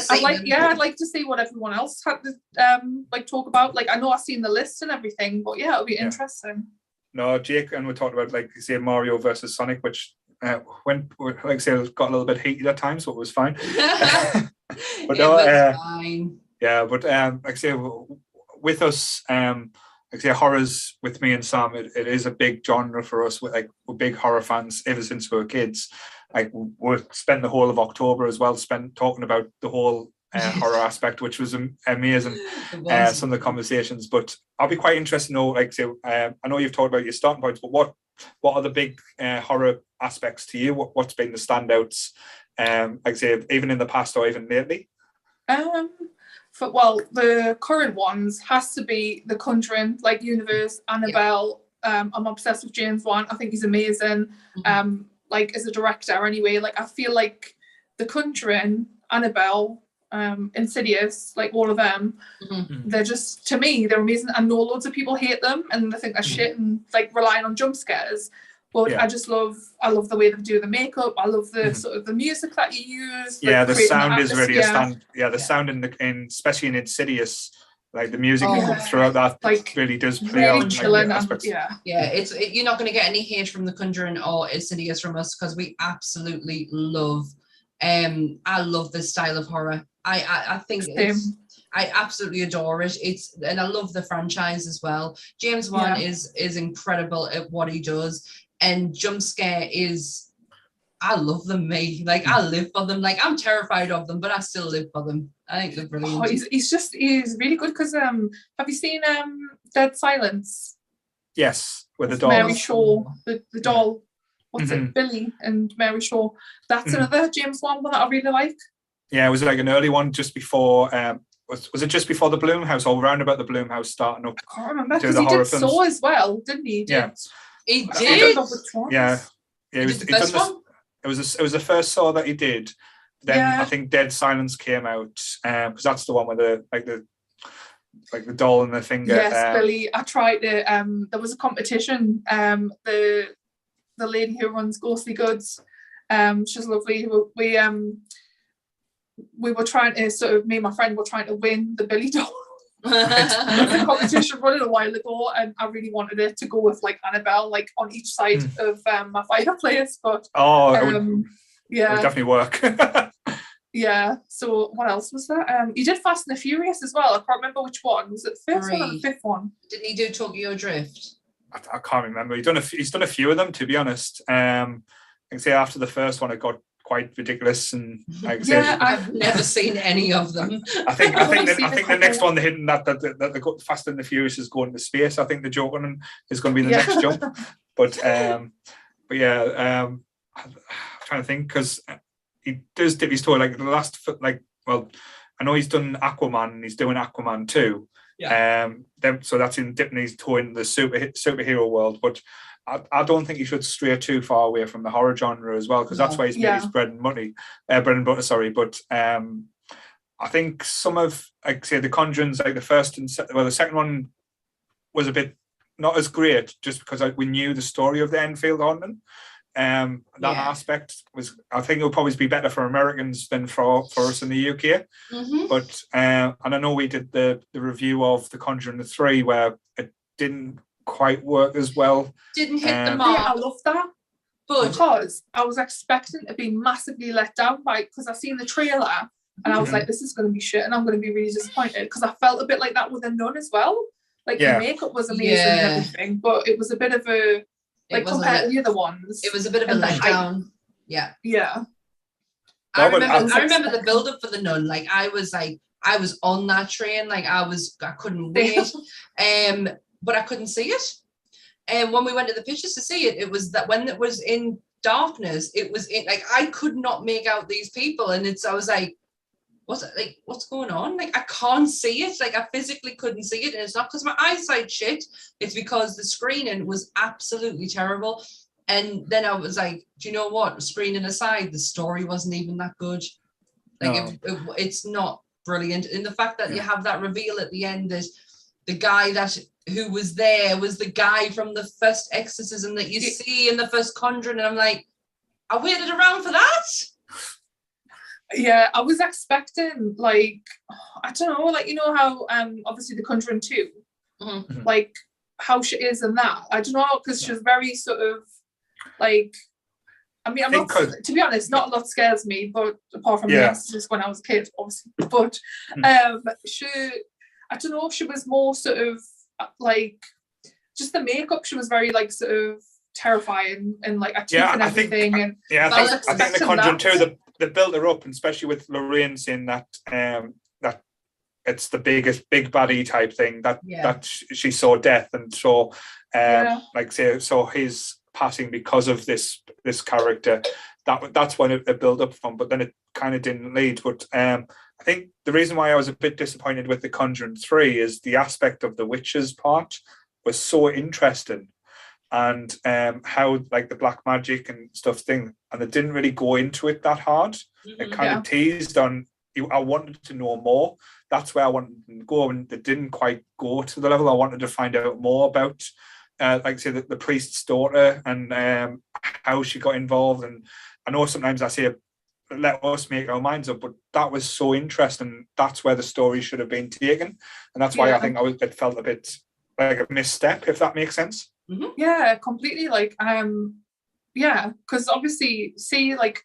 I'd like to see what everyone else had to like talk about. Like I know I've seen the list and everything, but it'll be interesting. No, Jake and we talked about like you say Mario versus Sonic, which went like I say it got a little bit heated at times, so it was fine. But no, it was fine. Yeah, but like I say with us, like I say, horrors with me and Sam, it is a big genre for us. We're big horror fans ever since we were kids. Like we spent the whole of October as well talking about the whole horror aspect, which was amazing. Some of the conversations, but I'll be quite interested to know. Like say, I know you've talked about your starting points, but what are the big horror aspects to you? What's been the standouts? Like say, even in the past or even lately. The current ones has to be The Conjuring, like Universe, Annabelle. I'm obsessed with James Wan. I think he's amazing. Like as a director anyway, like I feel like The Conjuring, Annabelle, Insidious, like all of them, they're just, to me, they're amazing. I know loads of people hate them and they think they're shit and like relying on jump scares. But I love the way they do the makeup. I love the sort of the music that you use. Yeah, the sound is really a stand. Yeah, the sound in especially in Insidious, like the music throughout that like, really does play on like, aspects. You're not going to get any hate from The Conjuring or Insidious from us because we absolutely love. I love this style of horror. I think I absolutely adore it. And I love the franchise as well. James Wan is incredible at what he does. And jump scare is, I love them, mate. Like I live for them. Like I'm terrified of them, but I still live for them. I think they're brilliant. He's really good because have you seen Dead Silence? Yes, with the doll. Mary Shaw, the doll. What's it? Billy and Mary Shaw. That's another James Wan one that I really like. Yeah, it was like an early one just before. Was it just before the Bloomhouse or round about the Bloomhouse starting up? I can't remember because he did Saw as well, didn't he? He did. Yeah. It was the first Saw that he did. Then I think Dead Silence came out because that's the one with the doll and the finger. Yes, Billy. I tried to. There was a competition. The lady who runs Ghostly Goods, she's lovely. We were trying to me and my friend were trying to win the Billy doll. There was a competition running a while ago, and I really wanted it to go with like Annabelle, like on each side of my fireplace. But Yeah. It would definitely work. Yeah. So what else was that? He did Fast and the Furious as well. I can't remember which one. Was it the first one or the fifth one? Didn't he do Tokyo Drift? I can't remember. He's done a few of them, to be honest. I can say after the first one, it got quite ridiculous, and I've never seen any of them. I think the next one they're hitting that the Fast and the Furious is going to space. I think the joke one is going to be the next jump. But yeah, I'm trying to think, because he does dip his toe like the last I know he's done Aquaman and he's doing Aquaman 2. Yeah. So that's in dipping his toe in the superhero world, but I don't think he should stray too far away from the horror genre as well, because that's why he's made his bread and butter. Sorry, but I think some of, like, say, the Conjurings, like the first and the second one was a bit not as great, just because we knew the story of the Enfield haunting. That aspect was, I think, it would probably be better for Americans than for us in the UK. But and I know we did the review of The Conjuring 3 where it didn't quite work as well. Didn't hit the mark. I love that. But because I was expecting to be massively let down by, because I seen the trailer and I was like, this is going to be shit and I'm going to be really disappointed, because I felt a bit like that with The Nun as well. Like the makeup was amazing and everything, but it was a bit of a, like, compared to the other ones, it was a bit of a letdown. Yeah. I remember the build up for The Nun. Like I was on that train. Like I couldn't wait. But I couldn't see it. And when we went to the pictures to see it, it was that when it was in darkness, it was in, like, I could not make out these people, and I was like, what's going on? Like, I can't see it. Like, I physically couldn't see it. And it's not because my eyesight's shit. It's because the screening was absolutely terrible. And then I was like, do you know what? Screening aside, the story wasn't even that good. Like, it's not brilliant. And the fact that you have that reveal at the end is the guy who was there was the guy from the first exorcism that you see in the first Conjuring. And I'm like, I waited around for that. Yeah, I was expecting, like, I don't know, like, you know how obviously The Conjuring 2, like how she is in that. I don't know, because she's very sort of like, I mean, I'm not, to be honest, not a lot scares me, but apart from The Exorcist when I was a kid, obviously. But she, I don't know if she was more sort of like, just the makeup, she was very like sort of terrifying and like a tooth and everything. I think The Conjuring 2, they built her up, and especially with Lorraine saying that that it's the big baddie type thing, that she saw death and saw like say saw his passing because of this character. That's when it built up from, but then it kind of didn't lead. But I think the reason why I was a bit disappointed with The Conjuring 3 is the aspect of the witches part was so interesting, and how like the black magic and stuff thing, and they didn't really go into it that hard. It kind of teased on I wanted to know more. That's where I wanted to go, and they didn't quite go to the level I wanted to find out more about, like say the priest's daughter and how she got involved. And I know sometimes I say let us make our minds up, but that was so interesting. That's where the story should have been taken, and that's why I think it felt a bit like a misstep, if that makes sense. Yeah, completely. Like, because obviously, see, like,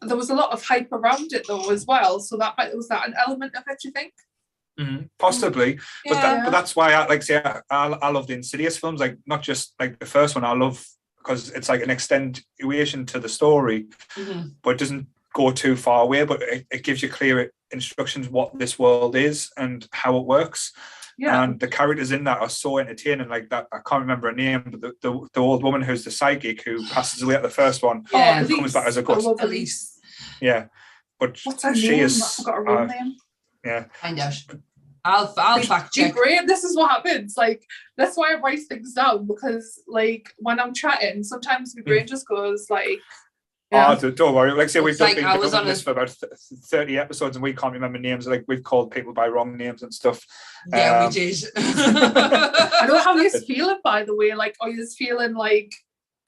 there was a lot of hype around it though as well. So was that an element of it, you think? Possibly, but that's why I love the Insidious films. Like, not just like the first one. I love because it's like an extenuation to the story, but it doesn't go too far away. But it gives you clear instructions what this world is and how it works. Yeah. And the characters in that are so entertaining. Like that, I can't remember her name, but the old woman who's the psychic who passes away at the first one and comes back as a ghost. Elise. Yeah, but what's her name? I forgot her real name. Yeah, find out. I'll fact check. Great. This is what happens. Like, that's why I write things down, because like when I'm chatting, sometimes my brain just goes like. Yeah. Oh, don't worry. Like I say, we've been doing this for about 30 episodes, and we can't remember names. Like, we've called people by wrong names and stuff. Yeah, we did. I don't know how you're feeling, by the way. Like, are you feeling like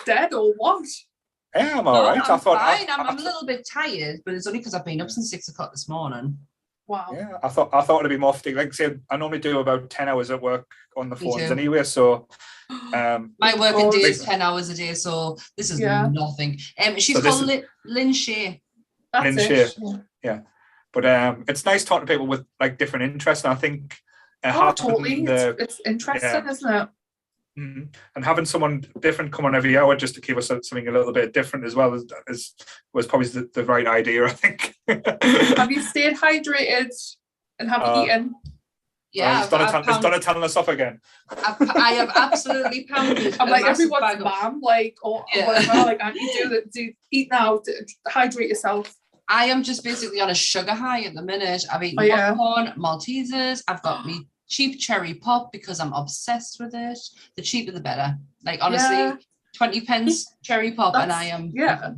dead or what? Yeah, I'm all right. I'm fine. I'm a little bit tired, but it's only because I've been up since 6 o'clock this morning. Wow. Yeah, I thought it'd be more fatigue. Like I say, I normally do about 10 hours at work on the phones anyway, so My working day is 10 hours a day, so this is nothing. She's called Lynn Shea. Lynn Shea. Yeah. But it's nice talking to people with like different interests, and I think totally. It's interesting, isn't it? Mm-hmm. And having someone different come on every hour just to give us something a little bit different as well was probably the right idea, I think. Have you stayed hydrated and have you eaten? Yeah, is Donna telling us off again? I have absolutely pounded. I'm like, everyone's mom, like, or whatever, like, and you do eat now, hydrate yourself. I am just basically on a sugar high at the minute. I've eaten popcorn, Maltesers. I've got me cheap cherry pop because I'm obsessed with it. The cheaper the better. Like, honestly, 20 pence cherry pop, and I am. Yeah.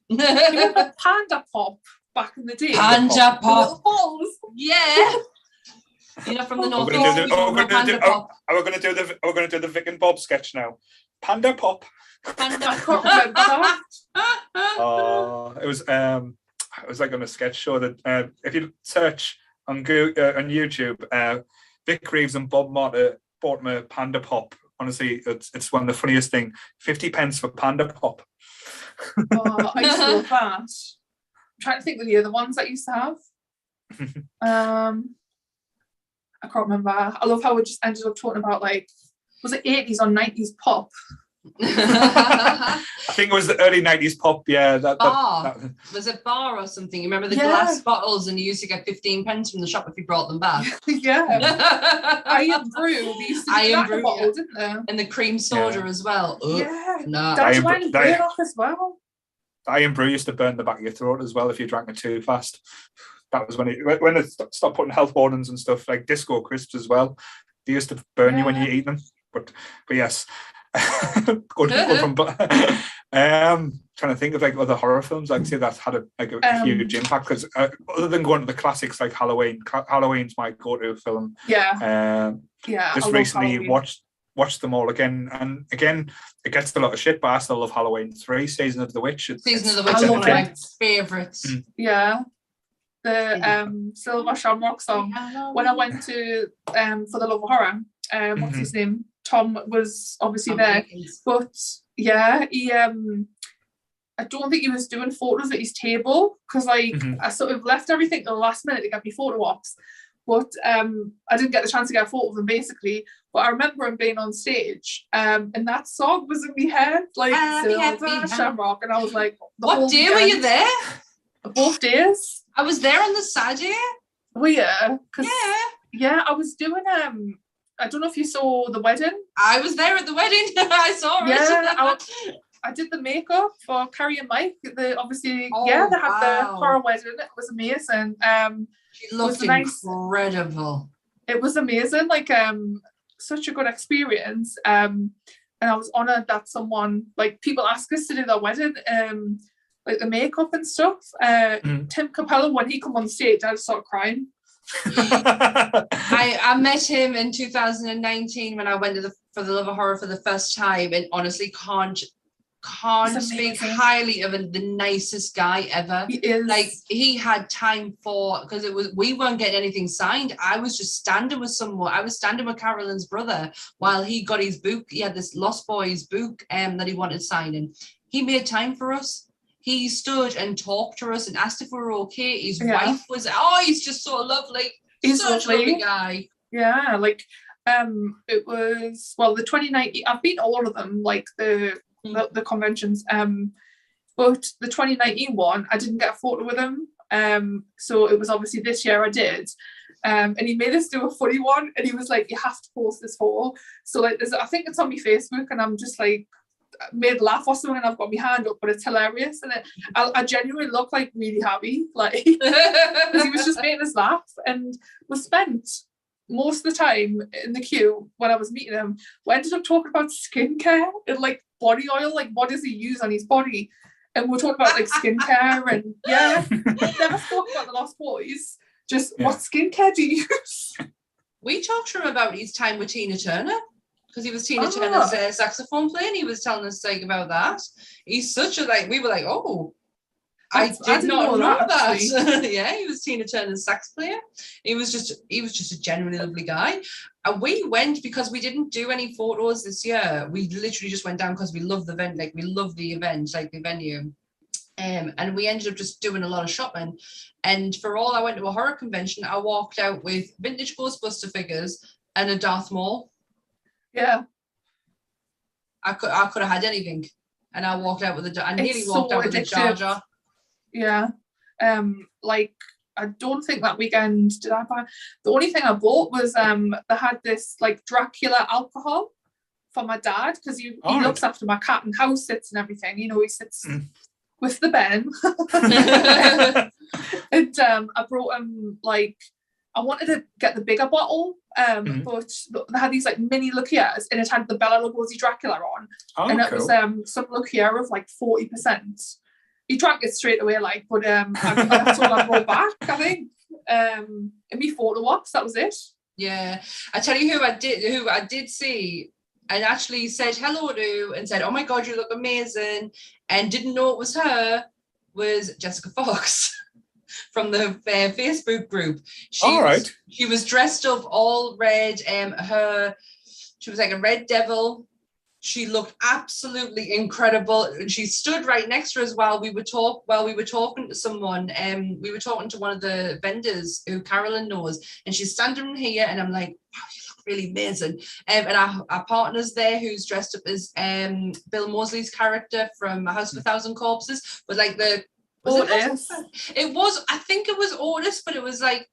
You remember Panda Pop back in the day? Panda Pop. Little balls. Yeah. You know, from the north. We're going to do the Vic and Bob sketch now. Panda Pop. Panda I can't remember that. It was like on a sketch show that if you search on YouTube, Vic Reeves and Bob Martyr bought me Panda Pop. Honestly, it's one of the funniest thing. 50 pence for Panda Pop. I used to love that. I'm trying to think of the other ones that I used to have. I can't remember. I love how we just ended up talking about, like, was it 80s or 90s pop? I think it was the early 90s pop, yeah. Was it bar or something? You remember the glass bottles, and you used to get 15 pence from the shop if you brought them back? Yeah. Iron Brew. They used to do that bottle, didn't they? And the cream soda as well. Yeah. No. That's off as well. Iron Brew used to burn the back of your throat as well if you drank it too fast. That was when it stopped putting health warnings and stuff, like Disco Crisps as well. They used to burn you when you eat them. But yes. Good from trying to think of like other horror films I'd say that's had a huge impact, because other than going to the classics like Halloween's my go-to film. Just recently watched them all again, and again it gets a lot of shit, but I still love Halloween 3, Season of the Witch. Season of the Witch is one of my favourites. The Silver Shamrock song. When I went to For the Love of Horror, what's his name? Tom was obviously there, but he I don't think he was doing photos at his table, because I sort of left everything to the last minute to get me photo ops, but I didn't get the chance to get a photo of him basically. But I remember him being on stage, and that song was in my head, like Silver Shamrock, and I was like, what day were you there? Both days. I was there on the Saturday. Were you? Yeah, I was doing I don't know if you saw the wedding. I was there at the wedding. I saw it. Yeah, I did the makeup for Carrie and Mike. They had the horror wedding. It was amazing. She looked incredible. It was amazing. Like such a good experience. And I was honoured that someone, like, people ask us to do their wedding, like the makeup and stuff. Tim Capello, when he come on stage, I just started crying. I met him in 2019 when I went to For the Love of Horror for the first time, and honestly can't speak highly of the nicest guy ever. He is. Like, he had time because we weren't getting anything signed. I was just standing with someone. I was standing with Carolyn's brother while he got his book. He had this Lost Boys book that he wanted signing. He made time for us. He stood and talked to us and asked if we were okay. His wife was, he's just so lovely. He's such a lovely guy. Yeah, like it was, well, the 2019, I've been to all of them, like the conventions, but the 2019 one, I didn't get a photo with him. So it was obviously this year I did. And he made us do a funny one, and he was like, you have to post this photo. So like, I think it's on my Facebook, and I'm just like, made laugh or something, and I've got my hand up, but it's hilarious, and I genuinely look like really happy, like, because he was just making us laugh. And we spent most of the time in the queue when I was meeting him. We ended up talking about skincare and like body oil, like what does he use on his body, and we're talking about like skincare, and never spoke about the Lost Boys, just what skincare do you use. We talked to him about his time with Tina Turner, because he was Tina Turner's saxophone player, and he was telling us like about that. He's such a we were like, I did not know that. Yeah, he was Tina Turner's sax player. He was just a genuinely lovely guy. And we went because we didn't do any photos this year. We literally just went down because we love the event, like we love the event, like the venue. And we ended up just doing a lot of shopping. And for all I went to a horror convention, I walked out with vintage Ghostbuster figures and a Darth Maul. Yeah. I could have had anything. And I walked out with I nearly walked out with a Jar Jar. Yeah. Like, I don't think that weekend did I buy. The only thing I bought was they had this like Dracula alcohol for my dad, because he looks after my cat and house sits and everything. You know, he sits with the Ben. And I brought him, like, I wanted to get the bigger bottle, but they had these like mini liqueurs and it had the Bela Lugosi Dracula on. And it was some liqueur of like 40%. He drank it straight away, like, but that's all I brought back, I think. And me photo ops, that was it. Yeah. I tell you who I did see and actually said hello to and said, oh my God, you look amazing, and didn't know it was her, was Jessica Fox from the Facebook group. She was dressed up all red. She was like a red devil. She looked absolutely incredible, and she stood right next to us while we were talking to someone. We were talking to one of the vendors who Carolyn knows, and she's standing here, and I'm like, wow, you look really amazing. And our partner's there, who's dressed up as Bill Moseley's character from A House of a Thousand Corpses, but like I think it was Otis, but it was like,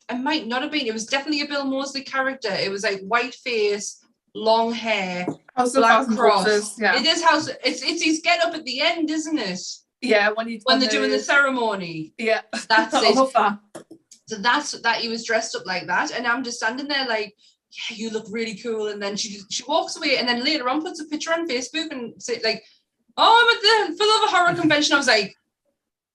it might not have been. It was definitely a Bill Moseley character. It was like white face, long hair, black cross. Yeah. It is House. It's his get up at the end, isn't it? Yeah, when they're doing the ceremony. Yeah, that's I love that. So that's that. He was dressed up like that, and I'm just standing there like, yeah, you look really cool. And then she walks away, and then later on puts a picture on Facebook and say like, oh, I'm at the Philadelphia Horror Convention. I was like,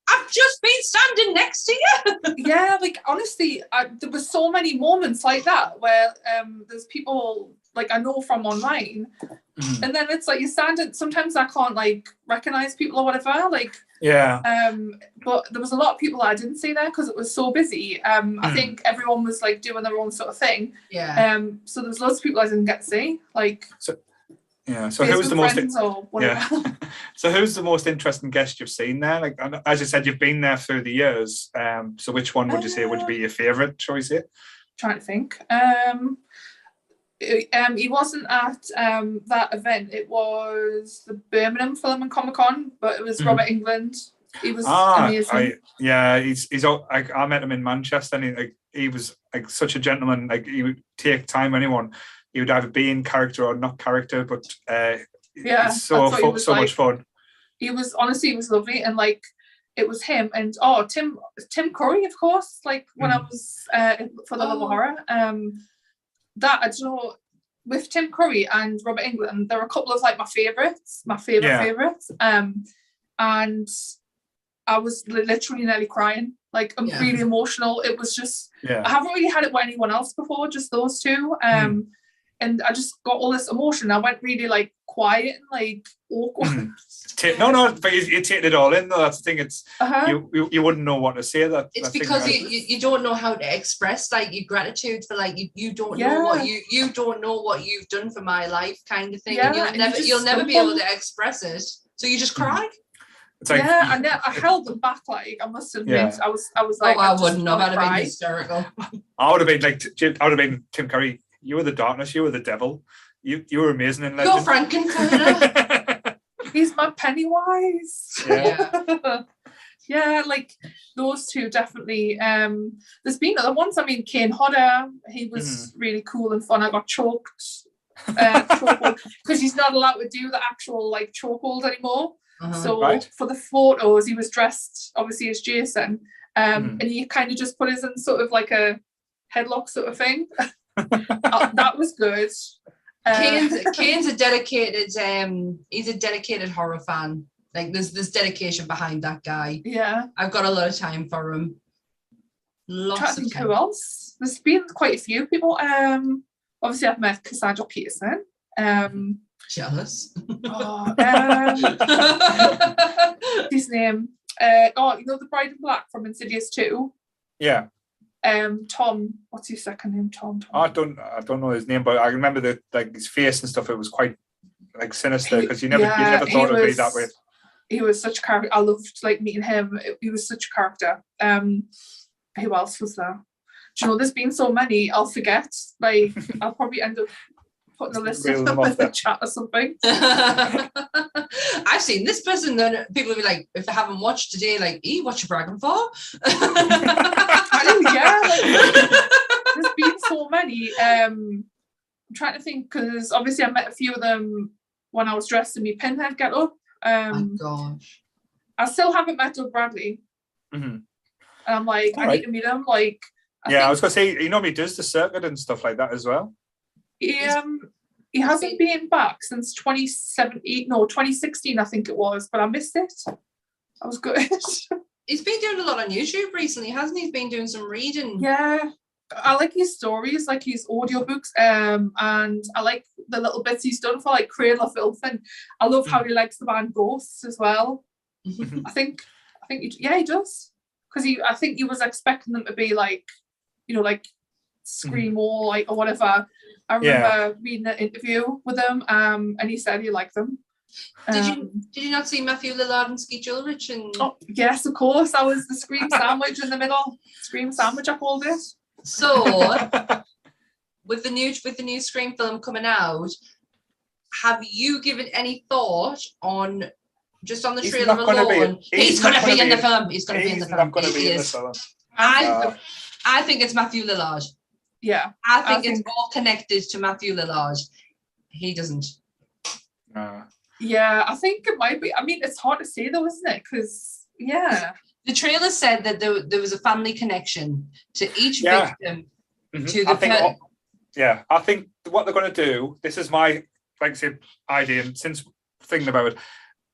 I've just been standing next to you. Yeah, like honestly, there were so many moments like that where there's people like I know from online, and then it's like you stand and sometimes I can't like recognize people or whatever. Like but there was a lot of people that I didn't see there because it was so busy. I think everyone was like doing their own sort of thing. Yeah. So there's loads of people I didn't get to see. Like so who was the most So who's the most interesting guest you've seen there? Like, as you said, you've been there through the years. So which one would you say would be your favorite, shall we say? Trying to think. He wasn't at that event. It was the Birmingham Film and Comic Con, but it was Robert England. He was amazing. I met him in Manchester, and he was like such a gentleman. Like, he would take time anyone. He would either be in character or not character, but it's so much fun. He was lovely, and like it was him and Tim Curry, of course. Like when I was for the Love of Horror, that I don't know, with Tim Curry and Robert England, there were a couple of like my favorites, and I was literally nearly crying. Like I'm really emotional. It was just I haven't really had it with anyone else before, just those two. And I just got all this emotion. I went really like quiet and like awkward. But you take it all in though. That's the thing. It's you wouldn't know what to say. It's because you don't know how to express like your gratitude for like you don't know what you don't know what you've done for my life kind of thing. Yeah, and you'll never be able to express it. So you just cry. It's like, and I held them back. Like I must admit, I was like, I wouldn't have. I'd have been hysterical. I would have been Tim Curry. You were the darkness. You were the devil. You were amazing in Legend. You're Frankenfurter. He's my Pennywise. Yeah, like those two definitely. There's been other ones. I mean, Kane Hodder. He was really cool and fun. I got choked because he's not allowed to do the actual like chokehold anymore. So for the photos, he was dressed obviously as Jason, and he kind of just put his in sort of like a headlock sort of thing. That was good. Kane's a dedicated he's a dedicated horror fan. Like there's dedication behind that guy. Yeah, I've got a lot of time for him. Lots of time. Who else? There's been quite a few people. Obviously I've met Cassandra Peterson. Jealous. His name. You know the Bride in Black from Insidious 2? Yeah. Tom, what's his second name? Tom. I don't know his name, but I remember his face and stuff. It was quite like sinister because you never thought it would be that way. He was such a character. I loved like meeting him. He was such a character. Who else was there? Do you know, there's been so many, I'll forget. Like, I'll probably end up putting a list of them in the chat or something. I've seen this person, then people will be like, if they haven't watched today, like, what you bragging for? There's been so many. I'm trying to think, because obviously I met a few of them when I was dressed in my pinhead get up. Oh gosh. I still haven't met Doug Bradley. And I'm like, I need to meet him. Like, I was gonna say, he normally does the circuit and stuff like that as well. He hasn't been back since 2016, I think it was, but I missed it. That was good. He's been doing a lot on YouTube recently, hasn't he? He's been doing some reading. Yeah, I like his stories, like his audiobooks, and I like the little bits he's done for like Cradle of Filth, and I love how he likes the band Ghosts as well. I think he does, because I think he was expecting them to be like, you know, like Scream or like or whatever. I remember reading an interview with him, and he said he liked them. Did you not see Matthew Lillard and Skeet Ulrich? Oh yes, of course. I was the Scream sandwich in the middle. Scream sandwich, I called it. So, with the new Scream film coming out, have you given any thought on just on the trailer alone? He's going to be in the film. He's going to be in the film. He's not going to be in the film. I think it's Matthew Lillard. Yeah. I think it's all connected to Matthew Lillard. He doesn't. Yeah, I think it might be. I mean, it's hard to say though, isn't it? Because, the trailer said that there was a family connection to each victim. To the I think what they're going to do, this is my, like I said, idea, and since thinking about it,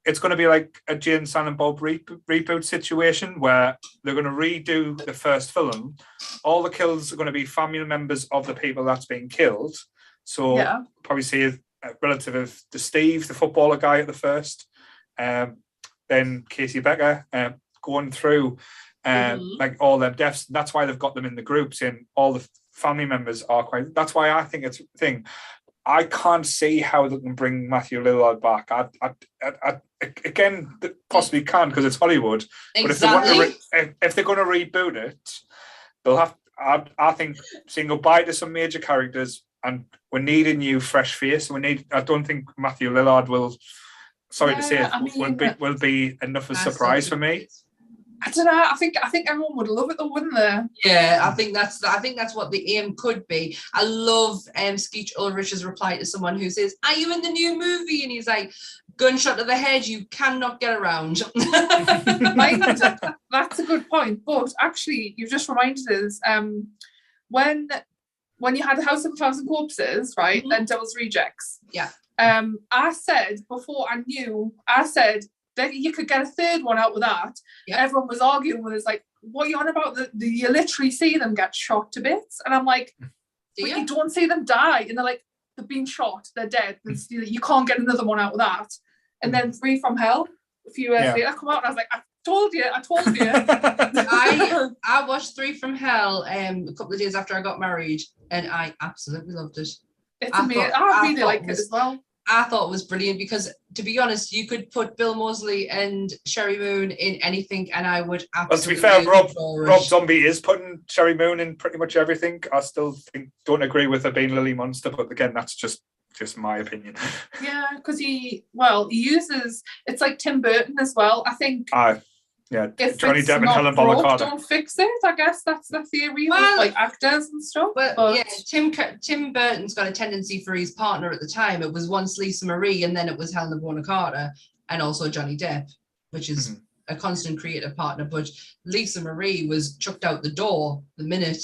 it's going to be like a Jane, Silent Bob reboot situation where they're going to redo the first film. All the kills are going to be family members of the people that's being killed. So probably see a relative of Steve, the footballer guy at the first, then Casey Becker, going through like all their deaths. That's why they've got them in the groups, and all the family members are quite. That's why I think it's a thing. I can't see how they can bring Matthew Lillard back. Again, they possibly can because it's Hollywood. Exactly. But if they're going to reboot it, they'll have. I think saying goodbye to some major characters, and we need a new fresh face. I don't think Matthew Lillard will. Sorry to say, will be enough of a surprise for me. I don't know. I think everyone would love it though, wouldn't they? Yeah, I think that's what the aim could be. I love Skeet Ulrich's reply to someone who says, "Are you in the new movie?" And he's like, "Gunshot to the head, you cannot get around." That's a good point. But actually, you've just reminded us, when you had the House of 1,000 Corpses, right, and Devil's Rejects. Yeah. I said before I said that you could get a third one out with that. Yeah. Everyone was arguing with us, like, what are you on about? You literally see them get shot to bits. And I'm like, but you don't see them die. And they're like, they've been shot, they're dead. You can't get another one out with that. And then Free From Hell, a few years later, come out, and I was like, I told you. I watched Three From Hell a couple of days after I got married, and I absolutely loved it. It's amazing. I really like it as well. I thought it was brilliant because, to be honest, you could put Bill Moseley and Sherry Moon in anything, and I would absolutely. Well, to be fair, Rob Zombie is putting Sherry Moon in pretty much everything. I still don't agree with her being Lily Munster, but again, that's just my opinion. Yeah, because he uses, it's like Tim Burton as well. I think. If Johnny Depp and Helen Bonham Carter. Don't fix it. I guess that's the theory with like actors and stuff. But yeah, Tim Burton's got a tendency for his partner at the time. It was once Lisa Marie, and then it was Helena Bonham Carter, and also Johnny Depp, which is a constant creative partner. But Lisa Marie was chucked out the door the minute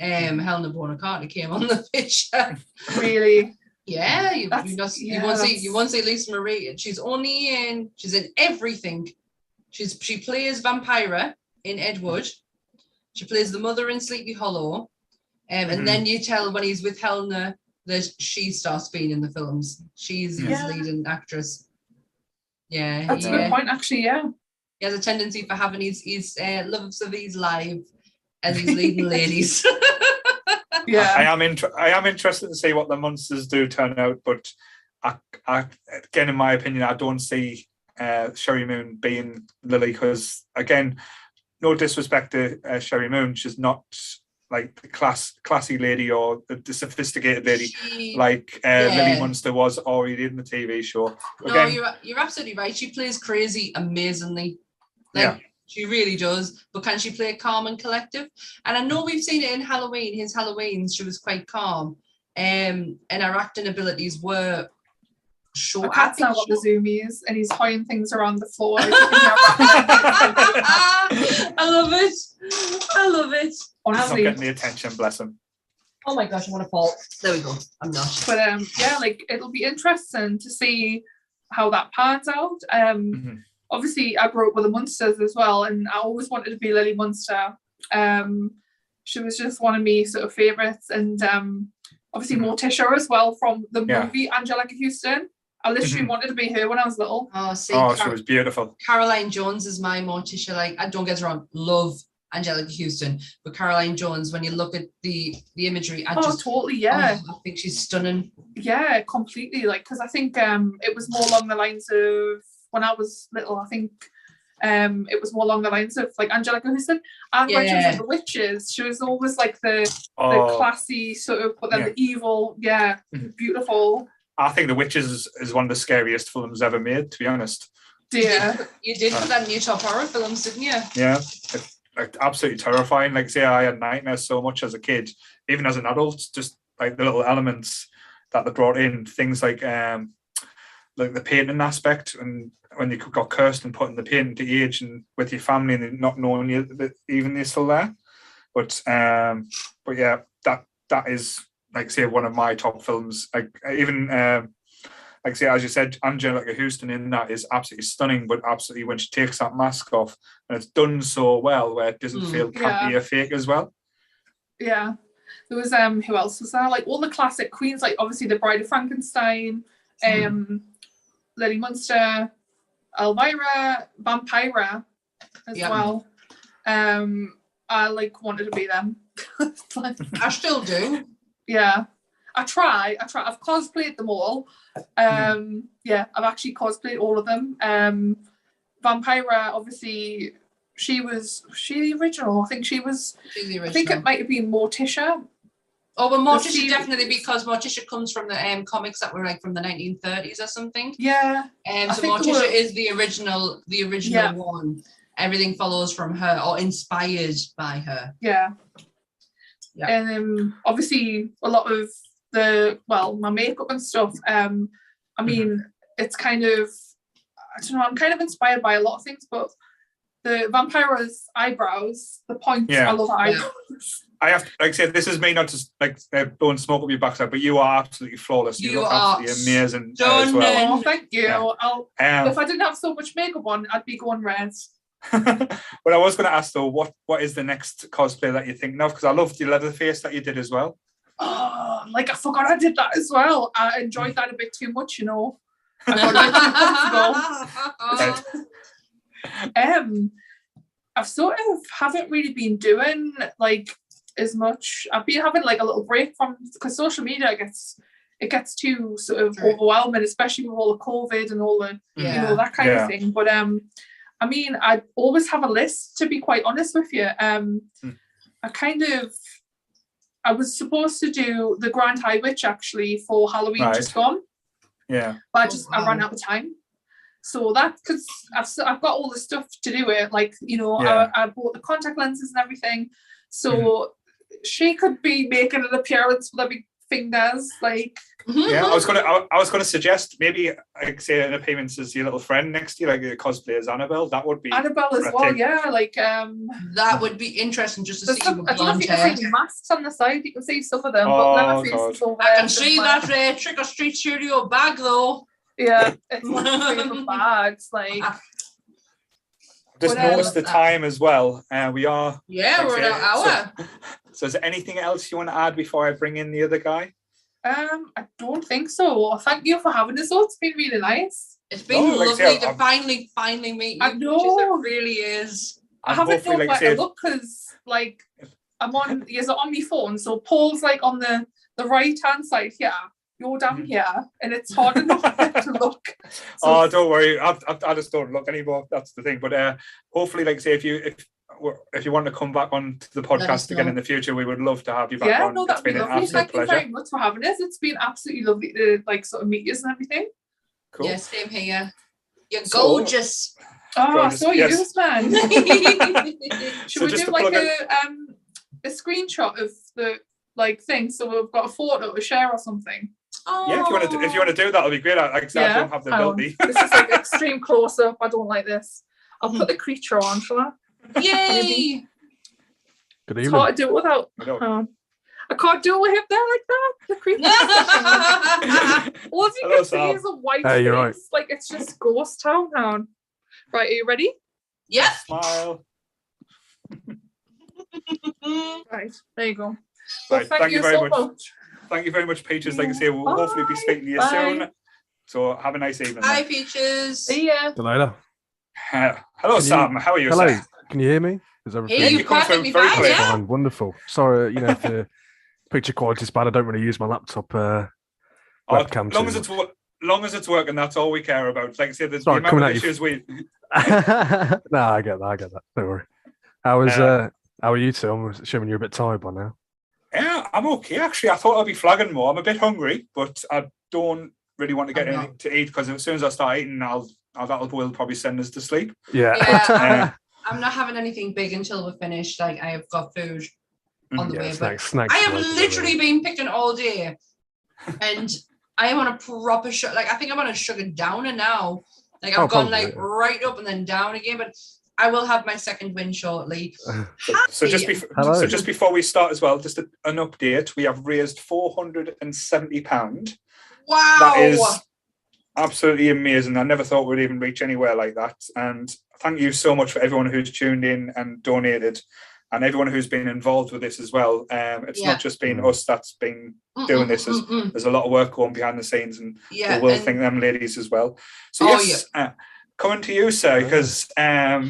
Helena Bonham Carter came on the picture. Really? Yeah, you won't see Lisa Marie. She's in everything. She plays Vampira in Ed Wood. She plays the mother in Sleepy Hollow. And then you tell when he's with Helena that she starts being in the films. She's his leading actress. Yeah. That's a good point, actually, yeah. He has a tendency for having his loves of his life and these leading ladies. Yeah, I am interested to see what the monsters do turn out, but I again, in my opinion, I don't see Sherry Moon being Lily, because again, no disrespect to Sherry Moon, she's not like the classy lady or the sophisticated lady like Lily Munster was already in the TV show. No, you're absolutely right. She plays crazy amazingly. She really does. But can she play calm and collective? And I know we've seen it in Halloween. His Halloweens, she was quite calm. And her acting abilities were I can't tell what the zoomies, and he's hoying things around the floor. I love it. I love it. Honestly, he's not getting the attention, bless him. Oh my gosh, I want to fall. There we go. I'm not. But yeah, like it'll be interesting to see how that pans out. Obviously, I grew up with the Munsters as well, and I always wanted to be Lily Munster. She was just one of my sort of favourites, and obviously Morticia as well from the movie Angelica Houston. I literally wanted to be her when I was little. Oh, see, she was beautiful. Caroline Jones is my Morticia. Like, I don't get it wrong, love Angelica Houston, but Caroline Jones, when you look at the imagery, I think she's stunning. Yeah, completely. Like, because I think it was more along the lines of when I was little. I think it was more along the lines of like Angelica Houston, and when she was in The Witches, she was always like the classy sort of, but then the evil. Yeah, beautiful. I think The Witches is one of the scariest films ever made, to be honest. Yeah. You did put that in your top horror films, didn't you? Yeah. Like, absolutely terrifying. Like, say, I had nightmares so much as a kid, even as an adult, just like the little elements that they brought in, things like the painting aspect, and when you got cursed and put in the painting to age and with your family and not knowing you that even they're still there. But yeah, that is, like, say, one of my top films. Like, even like, say, as you said, Angelica Houston in that is absolutely stunning, but absolutely when she takes that mask off, and it's done so well where it doesn't feel campy or fake as well. Yeah. There was who else was there? Like all the classic queens, like obviously the Bride of Frankenstein, Lily Munster, Elvira, Vampira as well. I like wanted to be them. I still do. Yeah, I try. I've cosplayed them all. Yeah, I've actually cosplayed all of them. Vampira, obviously, she the original. I think she was. She's the original. I think it might have been Morticia. Oh, well, Morticia definitely, because Morticia comes from the comics that were like from the 1930s or something. Yeah. So Morticia is the original one. Everything follows from her or inspired by her. Yeah. Yeah. And obviously a lot of my makeup and stuff. I mean, it's kind of, I don't know, I'm kind of inspired by a lot of things, but the Vampira's eyebrows, the points, I love eyebrows. I have to, like I said, this is me not just like blowing smoke up your backside, but you are absolutely flawless. You look absolutely amazing as well. Oh, thank you. Yeah. If I didn't have so much makeup on, I'd be going red. But I was going to ask though, what is the next cosplay that you're thinking of? Because I loved the Leatherface that you did as well. Oh, like I forgot I did that as well. I enjoyed that a bit too much, you know. I got a bit too comfortable. I've sort of haven't really been doing like as much. I've been having like a little break from, because social media gets too sort of overwhelming, especially with all the COVID and all the you know, that kind of thing. But I mean, I always have a list, to be quite honest with you. I was supposed to do the Grand High Witch actually for Halloween just gone. Yeah. But I ran out of time. So that, because I've got all the stuff to do it, like, you know, I bought the contact lenses and everything. So she could be making an appearance with everything does, like. Yeah, I was gonna suggest maybe, like, say, an appearance as your little friend next to you, like a cosplay as Annabelle. That would be Annabelle as well. Yeah, like that would be interesting just to see. I don't know if you can see masks on the side. You can see some of them, but Leatherface is over. I can see that Trick or Treat Studio bag though. Yeah, it's one of my favorite bags. Like, just notice the time as well. We are. Yeah, we're at an hour. So is there anything else you want to add before I bring in the other guy? I don't think so. Well, thank you for having us. It's been really nice. It's been lovely to finally meet you. I know. It really is. I haven't known where to look because like I'm on my phone, so Paul's like on the right hand side here. You're down here, and it's hard enough to look. So, don't worry, I just don't look anymore. That's the thing. But hopefully, like say, if you want to come back on to the podcast again in the future, we would love to have you back on. No, that'd be lovely. Thank you very much for having us. It's been absolutely lovely to like sort of meet you and everything. Cool. Yeah, same here. You're gorgeous. So you do, man. Should we do like a screenshot of the like thing so we've got a photo to share or something? Yeah, if you want to do that, that'll be great. I don't have the ability. This is like extreme close up. I don't like this. I'll put the creature on, shall I? Yay! Good evening. It's hard to do it without. I can't do it with him there like that. The creature. All you can see is a white face. You're right. Like it's just ghost town now. Right, are you ready? Yeah. Smile. Right, there you go. Well, right, thank you very much. Thank you very much, Peaches. Like I say, we'll hopefully be speaking to you soon. So have a nice evening. Bye, Peaches. See ya. See you later. Hello, Sam. How are you? Hello. Sir? Can you hear me? Is everything? Hey, you perfectly fine. Yeah. Fine. Wonderful. Sorry, if the picture quality is bad, I don't really use my laptop webcam. Long as it's working, that's all we care about. Like I said, there's the amount of issues we. No, I get that. Don't worry. How are you two? I'm assuming you're a bit tired by now. Yeah, I'm okay actually. I thought I'd be flagging more. I'm a bit hungry, but I don't really want to get anything to eat because as soon as I start eating, that will probably send us to sleep. Yeah. I'm not having anything big until we're finished. Like I have got food on the way. Snacks I have literally been picking all day, and I am on a proper sugar. Like I think I'm on a sugar downer now. Like I've gone like right up and then down again, but I will have my second win shortly. So just before we start as well, just an update. We have raised £470. Wow, that is absolutely amazing. I never thought we'd even reach anywhere like that. And thank you so much for everyone who's tuned in and donated, and everyone who's been involved with this as well. It's not just been us that's been doing this. There's a lot of work going behind the scenes, and we will thank them ladies as well. So coming to you, sir, because I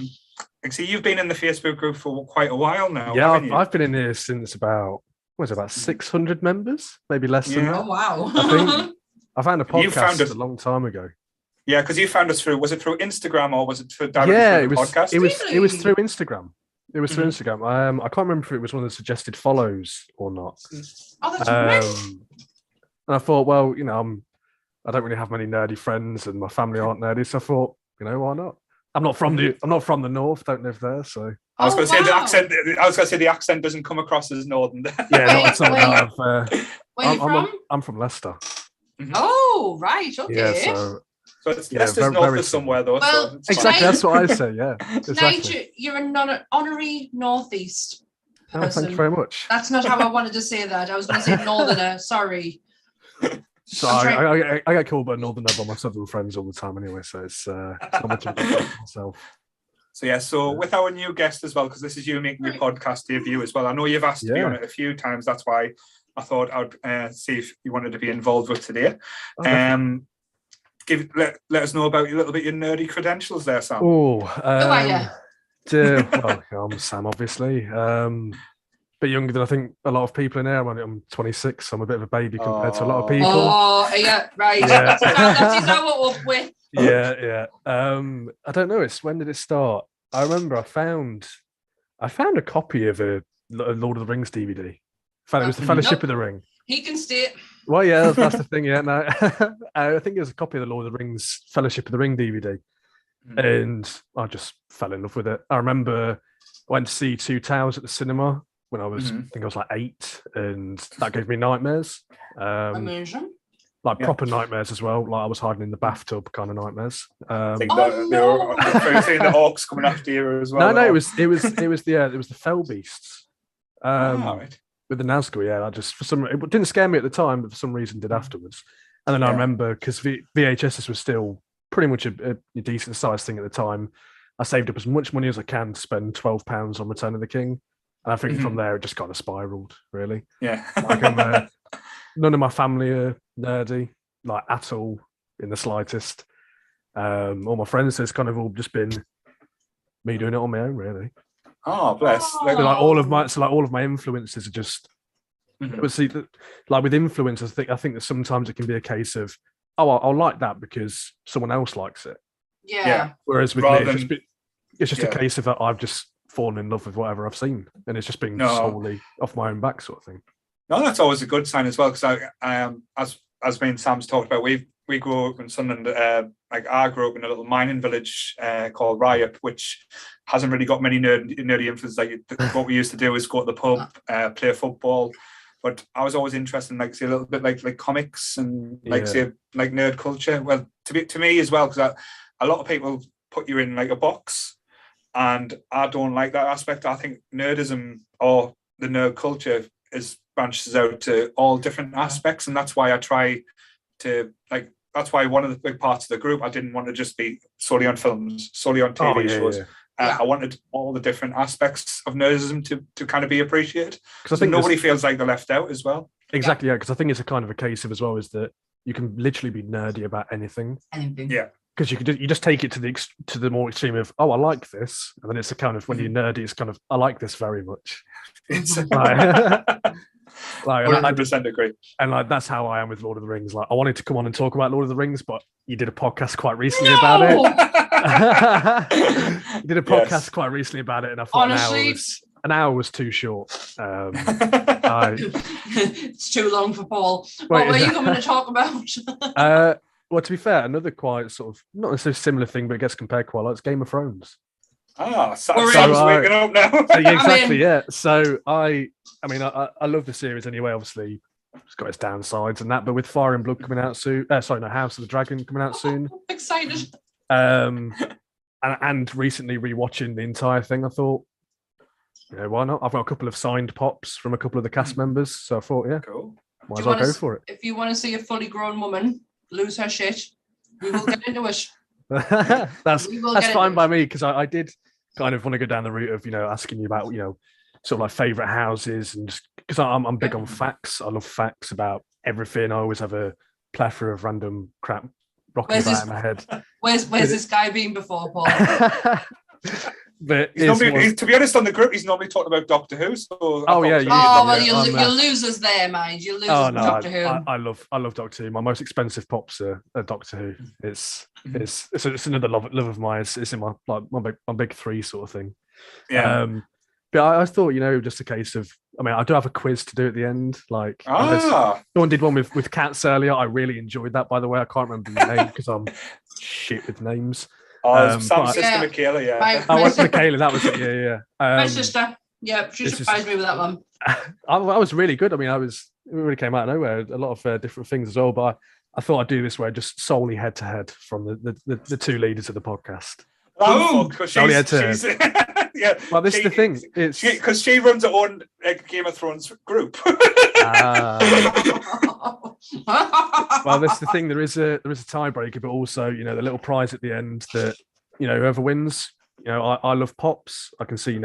see you've been in the Facebook group for quite a while now. Yeah, I've been in here since about 600 members, maybe less than that. Oh wow! I think I found a podcast a long time ago. Yeah, because you found us was it through Instagram or was it through directly through the podcast? It was through Instagram. It was through Instagram. I can't remember if it was one of the suggested follows or not. Oh, that's nice. And I thought, well, I don't really have many nerdy friends, and my family aren't nerdy, so I thought, why not? I'm not from the north, don't live there, so. I was going to say the accent. I was going to say the accent doesn't come across as northern. Yeah, not where are you from? I'm from Leicester. Oh, right, okay. Yeah, so it's Leicester's north of somewhere, though. Well, so exactly, that's what I say. Yeah, exactly. You're an honorary northeast person. Oh, thank you very much. That's not how I wanted to say that. I was going to say northerner. Sorry. So I get called by northerner by my southern friends all the time anyway, so it's not much of myself. So with our new guest as well, because this is you making your podcast debut as well. I know you've asked to be on it a few times. That's why I thought I'd see if you wanted to be involved with today. Okay. Let us know about a little bit your nerdy credentials there, Sam. Who are you? Well, I'm Sam, obviously. Bit younger than I think a lot of people in there. I'm 26, so I'm a bit of a baby compared to a lot of people. Oh, yeah, right. Yeah. That's how we're up with. Yeah. I don't know. When did it start? I remember I found a copy of a Lord of the Rings DVD. It was the Fellowship of the Ring. He can stay. Well, yeah, that's the thing. Yeah, no, I think it was a copy of the Lord of the Rings Fellowship of the Ring DVD, and I just fell in love with it. I remember I went to see Two Towers at the cinema when I was, I think I was like 8, and that gave me nightmares. Amazing. Like proper nightmares as well. Like I was hiding in the bathtub kind of nightmares. I think they were seeing the orcs coming after you as well. No, it was the Fell Beasts. Right. With the Nazgul, yeah, it didn't scare me at the time, but for some reason did afterwards. And then I remember because VHSs was still pretty much a decent sized thing at the time. I saved up as much money as I can to spend £12 on Return of the King, and I think from there it just kind of spiraled. Really, like none of my family are nerdy, like at all in the slightest. All my friends, it's kind of all just been me doing it on my own, really. Oh, bless. Like all of my influences are just. But see, like with influence, I think that sometimes it can be a case of, oh, I'll like that because someone else likes it. Yeah. Whereas with me, it's just a case of that I've just fallen in love with whatever I've seen, and it's just been solely off my own back, sort of thing. No, that's always a good sign as well, because as me and Sam's talked about, we grew up in Sunderland. Like I grew up in a little mining village called Ryup, which hasn't really got many nerdy influences. Like what we used to do is go to the pub, play football. But I was always interested in, like, say, a little bit like comics and say like nerd culture. Well, to me as well, because a lot of people put you in like a box, and I don't like that aspect. I think nerdism or the nerd culture branches out to all different aspects, and that's why I try to like. That's why one of the big parts of the group, I didn't want to just be solely on films, solely on TV shows. Yeah. I wanted all the different aspects of nerdism to kind of be appreciated, because I think nobody feels like they're left out as well. Exactly, yeah. Because I think it's a kind of a case of as well is that you can literally be nerdy about anything. Yeah. Because you just take it to the more extreme of, oh, I like this, and then it's a kind of, when you're nerdy, it's kind of, I like this very much. It's like 100% agree. And like that's how I am with Lord of the Rings. Like I wanted to come on and talk about Lord of the Rings, but you did a podcast quite recently about it. You did a podcast quite recently about it, and I thought an hour was too short. It's too long for Paul. What were you coming to talk about? Well, to be fair, another quite sort of not necessarily similar thing, but it gets compared quite a lot. It's Game of Thrones. Sam's waking up now. Exactly, yeah. So I love the series anyway. Obviously, it's got its downsides and that, but with Fire and Blood coming out soon, House of the Dragon coming out soon. Excited. And recently rewatching the entire thing, I thought, why not? I've got a couple of signed pops from a couple of the cast members, so I thought, cool. Might as well go for it. If you want to see a fully grown woman lose her shit, we will get into it. That's fine by me, because I did kind of want to go down the route of asking you about sort of like favorite houses, and just because I'm big on facts. I love facts about everything. I always have a plethora of random crap rocking about in my head. Where's this guy been before, Paul? But to be honest, on the group, he's normally talking about Doctor Who. So you'll lose us there, mind. You'll lose us Doctor Who. I love Doctor Who. My most expensive pops are Doctor Who. It's another love of mine. It's in my big three sort of thing. Yeah. But I thought, just a case of, I do have a quiz to do at the end. Like, someone did one with cats earlier. I really enjoyed that, by the way. I can't remember the name because I'm shit with names. Sam's sister Michaela, Michaela, that was it. Yeah. My sister. Yeah, she surprised me with that one. I was really good. It really came out of nowhere. A lot of different things as well. But I thought I'd do this way, just solely head to head from the two leaders of the podcast. Solely head to head. Yeah, well, this is the thing. It's because she runs her own Game of Thrones group. Well, this is the thing. There is a tiebreaker, but also the little prize at the end that whoever wins. I love pops. I can see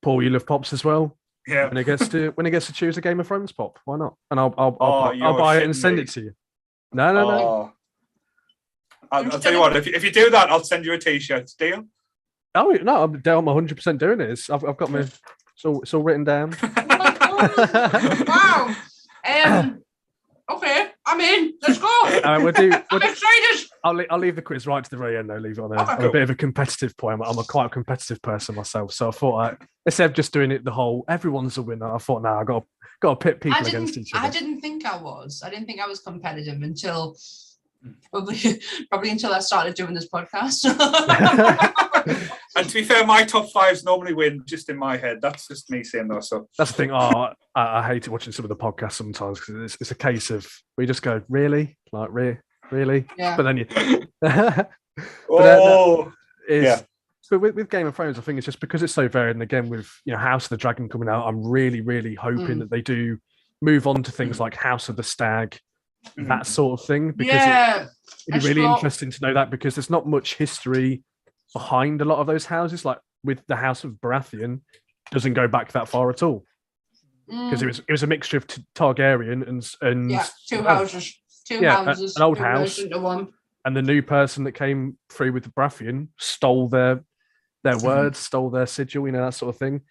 Paul, you love pops as well. Yeah. When he gets to choose a Game of Thrones pop, why not? And I'll buy it and send it to you. No. I'll tell you what. If you do that, I'll send you a T-shirt. Deal? Oh no, I'm 100% doing it. I've got my it's all written down. Wow. Okay, I'm in. Let's go. I'm excited. I'll leave the quiz right to the very end. I'll leave it on a bit of a competitive point. I'm a quite competitive person myself, so I thought instead of just doing it the whole everyone's a winner, I thought I got to pit people against each other. I didn't think I was. I didn't think I was competitive until probably until I started doing this podcast. And to be fair, my top fives normally win just in my head. That's just me saying that. So that's the thing. I hate it watching some of the podcasts sometimes because it's a case of we just go really, like really, yeah. But then you. But with Game of Thrones, I think it's just because it's so varied, and again with House of the Dragon coming out, I'm really, really hoping that they do move on to things like House of the Stag, that sort of thing, because it'd be really interesting to know that, because there's not much history behind a lot of those houses. Like with the House of Baratheon, doesn't go back that far at all, because it was a mixture of Targaryen and two houses, an old house, and the new person that came through with the Baratheon stole their their words, stole their sigil, that sort of thing.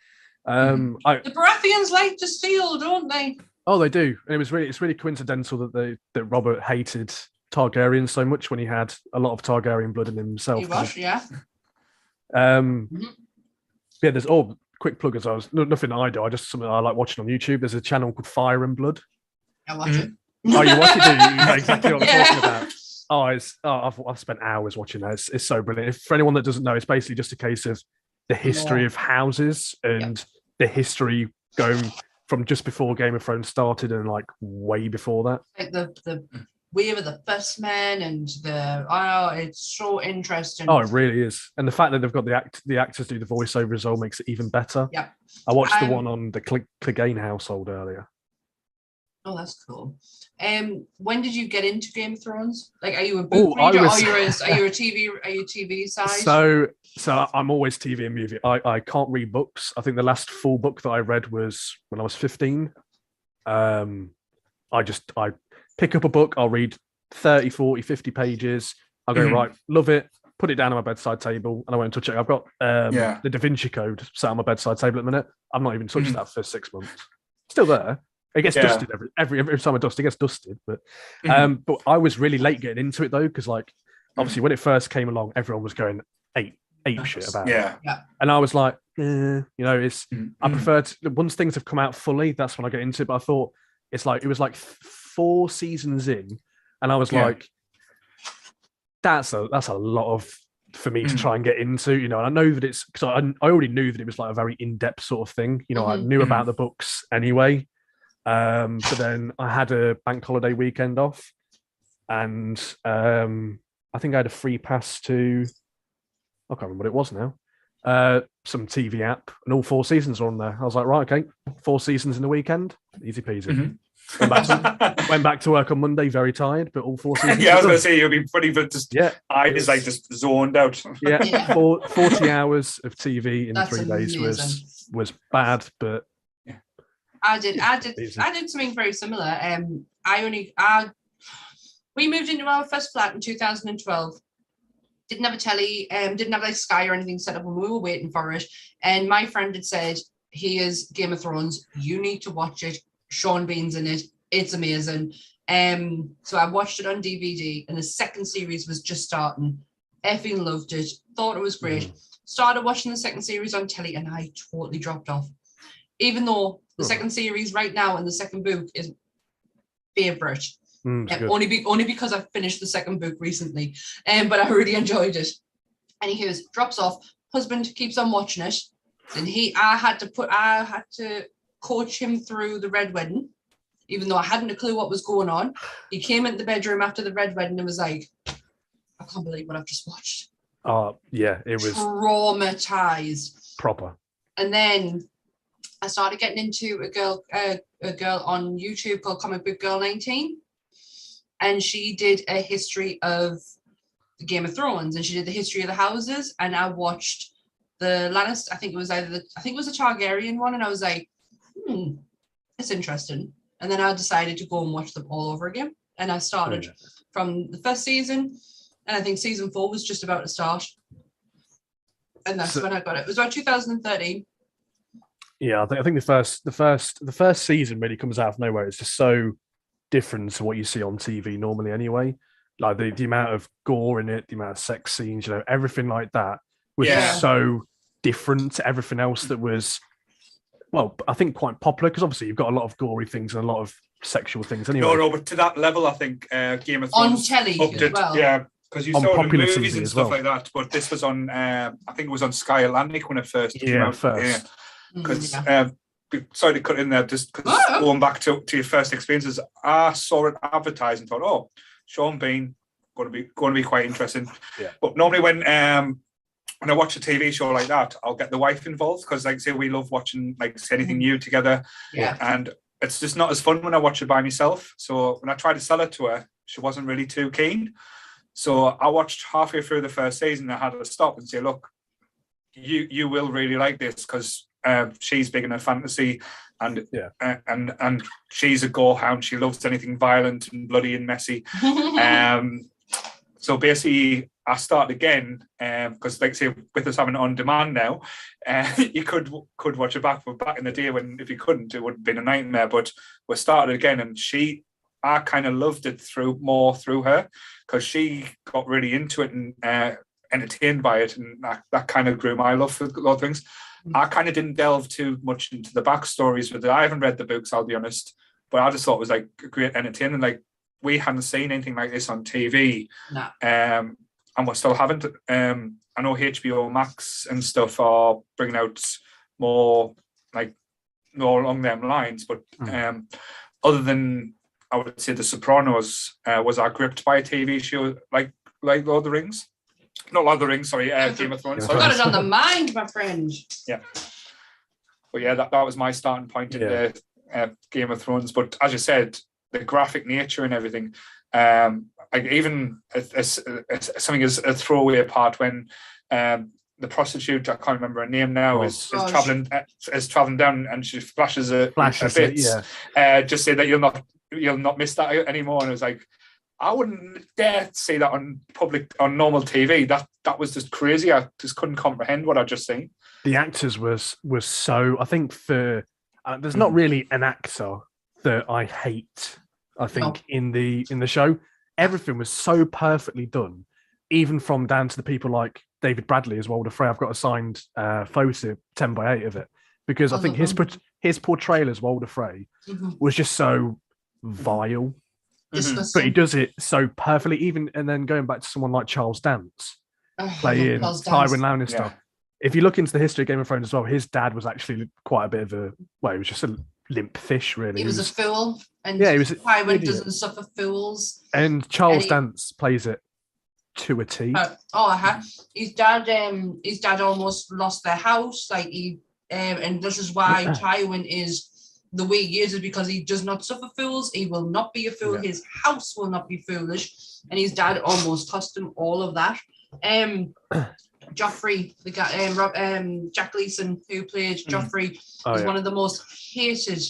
The Baratheons like to steal, don't they? Oh, they do, and it's really coincidental that Robert hated Targaryen so much when he had a lot of Targaryen blood in himself. He was, yeah. Yeah, there's quick plug as well. Nothing I do. Something I like watching on YouTube. There's a channel called Fire and Blood. I watch it. Oh, you watch it? Do you know exactly what I'm talking about? I've spent hours watching that. It's so brilliant. For anyone that doesn't know, it's basically just a case of the history of houses and the history going from just before Game of Thrones started and like way before that. Like the way of the first men and it's so interesting. Oh, it really is. And the fact that they've got the actors do the voiceover as well makes it even better. Yeah. I watched the one on the Clegane household earlier. Oh, that's cool. When did you get into Game of Thrones? Like, are you a book reader? Are you a TV side? So I'm always TV and movie. I can't read books. I think the last full book that I read was when I was 15. I pick up a book, I'll read 30, 40, 50 pages. I'll go, right, love it, put it down on my bedside table, and I won't touch it. I've got the Da Vinci Code sat on my bedside table at the minute. I've not even touched that for 6 months. Still there. It gets dusted every time I dust. It gets dusted, but I was really late getting into it though, because like obviously when it first came along, everyone was going ape shit about it. And I was like, it's I prefer to, once things have come out fully, that's when I get into it. But I thought it was like 4 seasons in, and I was like, that's a lot of for me to try and get into, and I know that it's because I already knew that it was like a very in-depth sort of thing. I knew about the books anyway. But then I had a bank holiday weekend off, and I think I had a free pass to, I can't remember what it was now, some TV app, and all 4 seasons are on there. I was like, right, okay, 4 seasons in a weekend, easy peasy. Went back to work on Monday, very tired, but all 4 seasons. I was going to say you'll be pretty, but eyes like just zoned out. 40 hours of TV in That's 3 days amazing. was bad, but. I did something very similar. We moved into our first flat in 2012. Didn't have a telly, didn't have like Sky or anything set up when we were waiting for it. And my friend had said, "Here's Game of Thrones. You need to watch it. Sean Bean's in it. It's amazing." So I watched it on DVD, and the second series was just starting. Effing loved it. Thought it was great. Started watching the second series on telly, and I totally dropped off. Even though the second series right now and the second book is favourite. Only because I finished the second book recently. But I really enjoyed it. And he drops off. Husband keeps on watching it. And I had to coach him through the Red Wedding, even though I hadn't a clue what was going on. He came into the bedroom after the Red Wedding and was like, I can't believe what I've just watched. It was traumatized. Proper. And then I started getting into a girl on YouTube called Comic Book Girl 19, and she did a history of the Game of Thrones, and she did the history of the houses. And I watched the Lannister. I think it was a Targaryen one, and I was like, it's interesting. And then I decided to go and watch them all over again. And I started from the first season, and I think season 4 was just about to start, and that's when I got it. It was about 2013. Yeah, I think the first season really comes out of nowhere. It's just so different to what you see on TV normally anyway. Like the amount of gore in it, the amount of sex scenes, everything like that was just so different to everything else that was, well, I think quite popular, because obviously you've got a lot of gory things and a lot of sexual things anyway. No, but to that level, I think Game of Thrones on telly as well. Yeah, because you saw it in movies TV and stuff like that. But this was on, I think it was on Sky Atlantic when it first came out. Because sorry to cut in there, just because going back to your first experiences, I saw it advertised and thought, oh, Sean Bean going to be quite interesting. But normally when I watch a TV show like that, I'll get the wife involved, because like say we love watching anything new together, and it's just not as fun when I watch it by myself. So when I tried to sell it to her, she wasn't really too keen. So I watched halfway through the first season. I had to stop and say, look, you will really like this, because she's big in her fantasy, and she's a gore hound. She loves anything violent and bloody and messy. So basically, I started again because, like, say, with us having it on demand now, you could watch it back. But back in the day, when if you couldn't, it would have been a nightmare. But we started again, and I kind of loved it through her because she got really into it and entertained by it, and that kind of grew my love for a lot of things. I kind of didn't delve too much into the backstories with it. I haven't read the books, I'll be honest, but I just thought it was like great entertaining. Like, we hadn't seen anything like this on TV, and we still haven't. I know HBO Max and stuff are bringing out more along them lines, but other than, I would say, The Sopranos, was I gripped by a TV show like Lord of the Rings? Not Lord of the Rings, sorry, Game of Thrones. You've got it on the mind, my friend. Yeah. But yeah, that was my starting point in the Game of Thrones. But as you said, the graphic nature and everything, like even something as a throwaway part when the prostitute, I can't remember her name now, is traveling down and she flashes a bit. Just say that you'll not miss that anymore. And it was like, I wouldn't dare say that on normal TV. That was just crazy. I just couldn't comprehend what I just seen. The actors was so. I think there's not really an actor that I hate. I think in the show, everything was so perfectly done, even from down to the people like David Bradley as Walder Frey. I've got a signed photo 10x8 of it because I think his portrayal as Walder Frey was just so vile. But he does it so perfectly. Even and then going back to someone like Charles Dance playing Tywin Lannister. Yeah. If you look into the history of Game of Thrones as well, his dad was actually quite a bit of he was just a limp fish, really. He was a fool, and Tywin doesn't suffer fools. And Charles Dance plays it to a T. His dad almost lost their house, and this is why Tywin is the way he is because he does not suffer fools. He will not be a fool. Yeah. His house will not be foolish. And his dad almost cost him all of that. Joffrey, the guy, Jack Leeson, who played Joffrey, was one of the most hated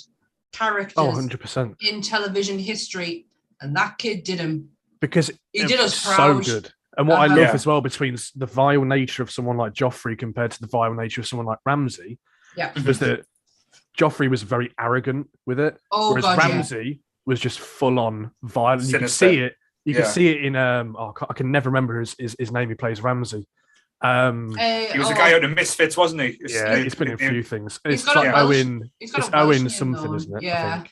characters 100%. in television history. And that kid did him. Because he did us proud. So good. And what I love as well between the vile nature of someone like Joffrey compared to the vile nature of someone like Ramsay was that Joffrey was very arrogant with it, whereas Ramsay was just full on violent. You can see it. You can see it in I can never remember his name. He plays Ramsay. He was a guy out of Misfits, wasn't he? He's been in a few things. It's like Owen. It's Owen something, isn't it? Yeah.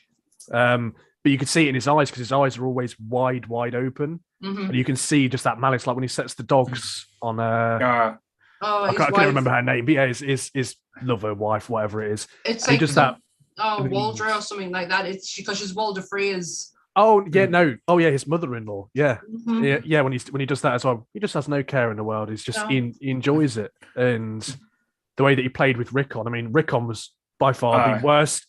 I think. But you can see it in his eyes because his eyes are always wide open, and you can see just that malice, like when he sets the dogs on. I can't remember her name, but his lover, wife, whatever it is. It's like just that. Waldra or something like that. It's because she's Walder Frey is. His mother-in-law. Yeah, yeah. When he does that as well, he just has no care in the world. He's just he enjoys it, and the way that he played with Rickon. I mean, Rickon was by far the worst.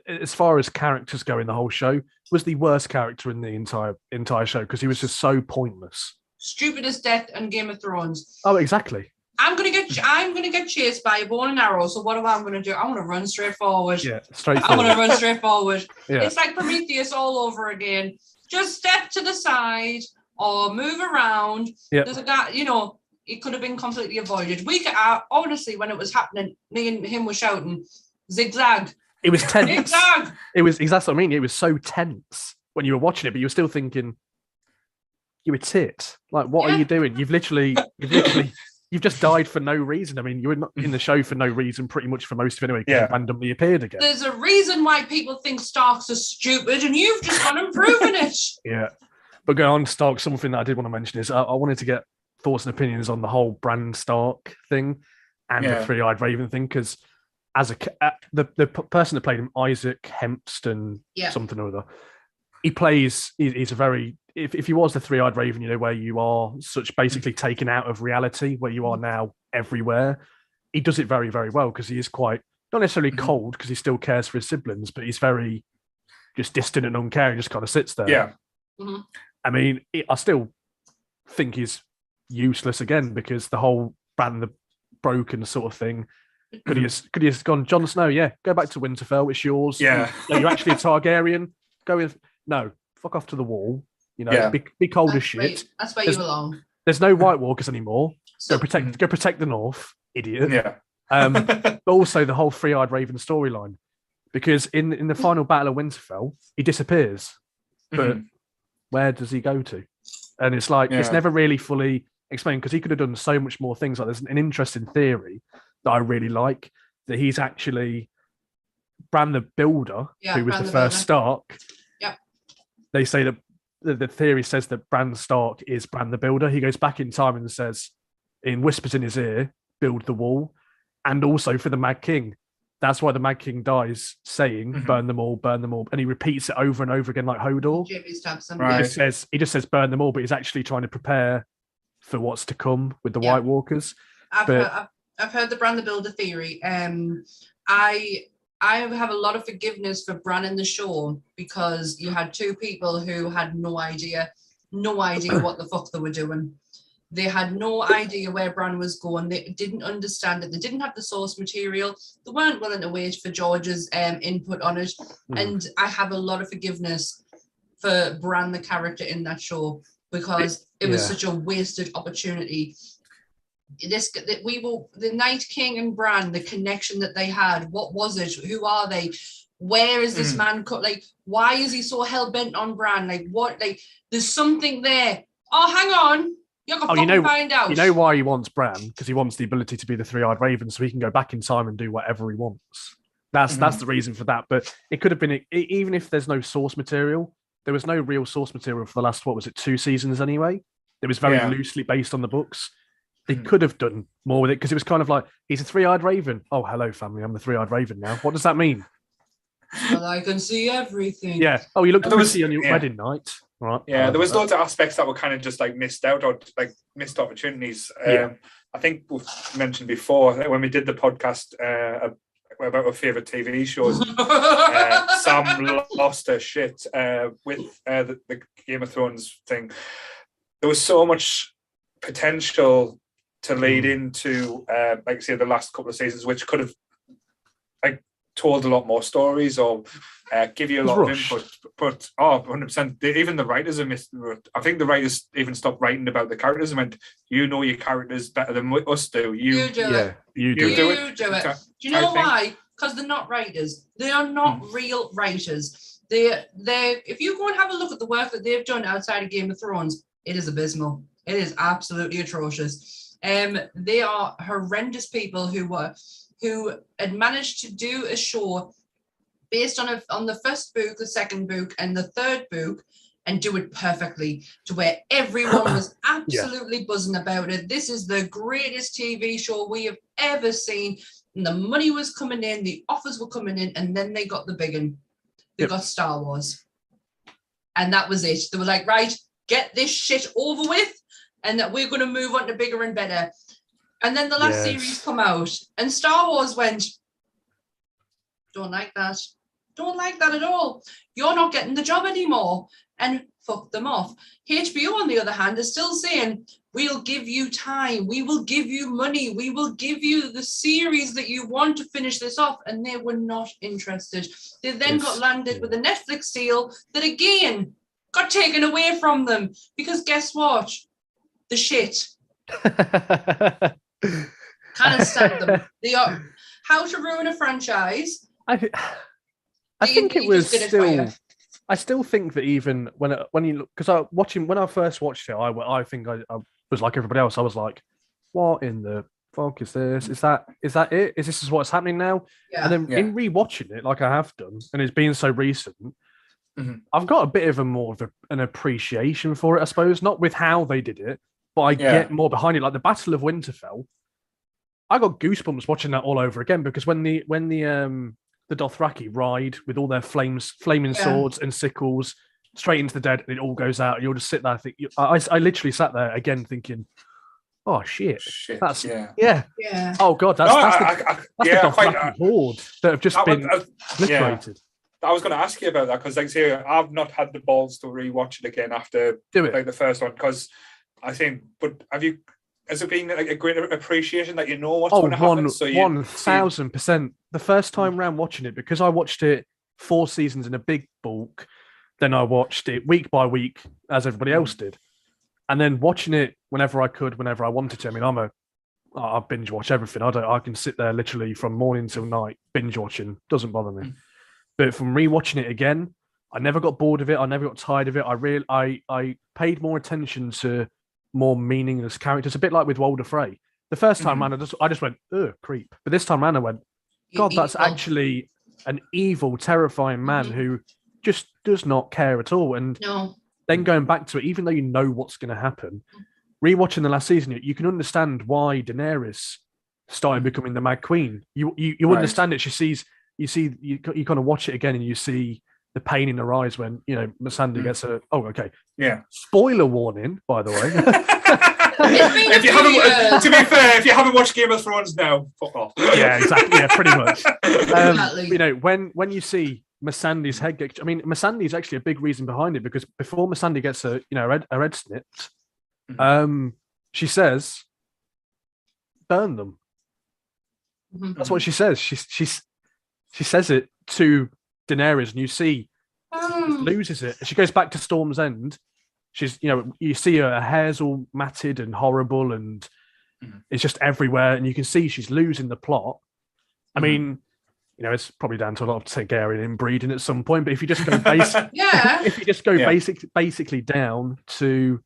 As far as characters go in the whole show, was the worst character in the entire show because he was just so pointless. Stupid as death and Game of Thrones. Oh, exactly. I'm gonna get chased by a bow and arrow. So what am I gonna do? I want to run straight forward. Yeah, straight forward. I want to run straight forward. Yeah. It's like Prometheus all over again. Just step to the side or move around. Yep. There's a guy, it could have been completely avoided. Honestly, when it was happening, me and him were shouting, zigzag. It was tense. Zigzag. It was exactly what I mean. It was so tense when you were watching it, but you were still thinking, "You a tit? Like, what are you doing? You've just died for no reason. I mean, you were not in the show for no reason, pretty much for most of it anyway, because you randomly appeared again. There's a reason why people think Starks are stupid, and you've just gone and proven it. Yeah. But going on Stark, something that I did want to mention is I wanted to get thoughts and opinions on the whole Bran Stark thing and the Three-Eyed Raven thing, because as the person that played him, Isaac Hempston, something or other, he's a very... If he was the Three-Eyed Raven, where you are such basically taken out of reality, where you are now everywhere, he does it very, very well because he is quite, not necessarily cold because he still cares for his siblings, but he's very just distant and uncaring, just kind of sits there. Yeah. Mm-hmm. I mean, I still think he's useless again because the whole Bran the Broken sort of thing. Could he have gone, Jon Snow, go back to Winterfell, it's yours. Yeah. You're actually a Targaryen. Go with, no, fuck off to the wall. Be cold as shit. That's where you belong. there's no White Walkers anymore. Go protect the North, idiot. Yeah. But also the whole Three-Eyed Raven storyline, because in the final battle of Winterfell, he disappears, but where does he go to? And it's like it's never really fully explained, because he could have done so much more things. Like there's an interesting theory that I really like, that he's actually Bran the Builder, who was the first Stark. Yeah. They say that the theory says that Bran Stark is Bran the Builder. He goes back in time and says, in whispers in his ear, build the wall. And also for the Mad King. That's why the Mad King dies saying, burn them all, burn them all. And he repeats it over and over again like Hodor. Jimmy stabs them. Right. He just says burn them all, but he's actually trying to prepare for what's to come with the White Walkers. I've heard the Bran the Builder theory. I have a lot of forgiveness for Bran in the show, because you had two people who had no idea what the fuck they were doing. They had no idea where Bran was going. They didn't understand it. They didn't have the source material. They weren't willing to wait for George's input on it. And I have a lot of forgiveness for Bran, the character in that show, because it was such a wasted opportunity. The Night King and Bran, the connection that they had, what was it? Who are they? Where is this man cut? Like, why is he so hell-bent on Bran? Like, what? Like, there's something there. Oh, hang on. Find out. You know why he wants Bran? Because he wants the ability to be the Three-Eyed Raven, so he can go back in time and do whatever he wants. That's the reason for that. But it could have been, even if there's no source material, there was no real source material for the last, 2 seasons anyway. It was very loosely based on the books. They could have done more with it, because it was kind of like, he's a Three-Eyed Raven. Oh, hello, family. I'm the Three-Eyed Raven now. What does that mean? Well, I can see everything. Yeah. Oh, you looked pretty on your wedding night. Right. Yeah, there was loads of aspects that were kind of just like missed out, or like missed opportunities. I think we've mentioned before when we did the podcast about our favourite TV shows, Sam lost her shit with the Game of Thrones thing. There was so much potential to lead into, like I say, the last couple of seasons, which could have like told a lot more stories, or give you a lot of input, but 100%. Even the writers are missed. I think the writers even stopped writing about the characters and went, "You know your characters better than us do. You do it. You do it. Do you know why? Because they're not writers. They are not real writers. They if you go and have a look at the work that they've done outside of Game of Thrones, it is abysmal. It is absolutely atrocious. They are horrendous people who had managed to do a show based on the first book, the second book, and the third book, and do it perfectly, to where everyone was absolutely buzzing about it. This is the greatest TV show we have ever seen. And the money was coming in, the offers were coming in, and then they got the big one. They got Star Wars. And that was it. They were like, right, get this shit over with, and that we're going to move on to bigger and better. And then the last series come out, and Star Wars went, don't like that. Don't like that at all. You're not getting the job anymore, and fuck them off. HBO, on the other hand, is still saying, we'll give you time. We will give you money. We will give you the series that you want to finish this off. And they were not interested. They then got landed with a Netflix deal that, again, got taken away from them. Because guess what? The shit. Can't stand them. They are how to ruin a franchise. I think it was still. I still think that even when you look, because when I first watched it, I think I was like everybody else. I was like, "What in the fuck is this? Is that it? Is this what's happening now?" Yeah. And then in rewatching it, like I have done, and it's been so recent, I've got a bit of an appreciation for it. I suppose not with how they did it, but I get more behind it. Like the Battle of Winterfell, I got goosebumps watching that all over again, because when the Dothraki ride with all their flaming swords and sickles straight into the dead, and it all goes out, and you'll just sit there. I literally sat there again thinking, "Oh shit, that's yeah. Oh god, that's the Dothraki horde that have just been obliterated." I was going to ask you about that, because, like I say, I've not had the balls to rewatch it again after like the first one, because I think. But has it been like a great appreciation that you know what's going to happen? So 1000%. The first time round watching it, because I watched it 4 seasons in a big bulk, then I watched it week by week as everybody else did. And then watching it whenever I could, whenever I wanted to. I mean, I binge watch everything. I can sit there literally from morning till night binge watching. Doesn't bother me. But from rewatching it again, I never got bored of it. I never got tired of it. I paid more attention to more meaningless characters. A bit like with Walder Frey. The first time around, I just went, ugh, creep. But this time around, I went, God, that's actually an evil, terrifying man who just does not care at all. And then going back to it, even though you know what's going to happen, rewatching the last season, you can understand why Daenerys started becoming the Mad Queen. You understand it. You kind of watch it again, and you see the pain in her eyes when Missandei gets a. Oh, okay. Yeah. Spoiler warning, by the way. If you haven't, to be fair, if you haven't watched Game of Thrones now, fuck off. Yeah, exactly. Yeah, pretty much. When you see Missandei's head get, I mean, Missandei is actually a big reason behind it, because before Missandei gets her head snipped, she says, "Burn them." That's what she says. She says it to Daenerys, and you see she loses it. She goes back to Storm's End. She's, you see her hair's all matted and horrible, and it's just everywhere, and you can see she's losing the plot. I mean, it's probably down to a lot of Targaryen inbreeding at some point, but if you just go basically down to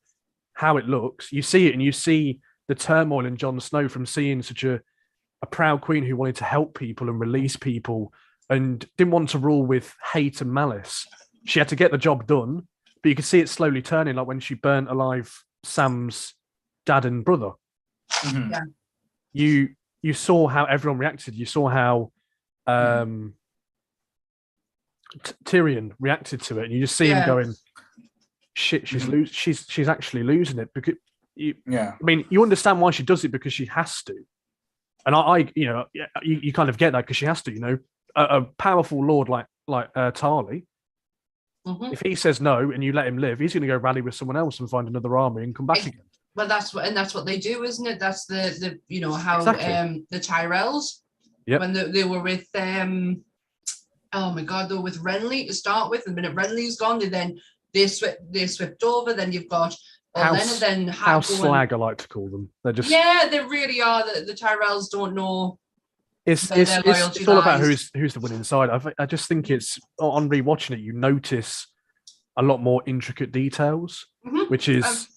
how it looks, you see it, and you see the turmoil in Jon Snow from seeing such a proud queen who wanted to help people and release people and didn't want to rule with hate and malice. She had to get the job done, but you could see it slowly turning, like when she burnt alive Sam's dad and brother. You saw how everyone reacted. You saw how Tyrion reacted to it, and you just see him going, "Shit, she's actually losing it." Because I mean, you understand why she does it, because she has to. And you kind of get that, because she has to. A powerful lord like Tarly, if he says no and you let him live, he's going to go rally with someone else and find another army and come back again. Well, that's what they do, isn't it? That's the how exactly. The Tyrells, when they were with oh my God, they were with Renly to start with. And the minute Renly's gone, they swept over. Then you've got House Slag, I like to call them. They're just they really are. The Tyrells don't know. It's all about who's the winning side. I just think it's on rewatching it, you notice a lot more intricate details, which is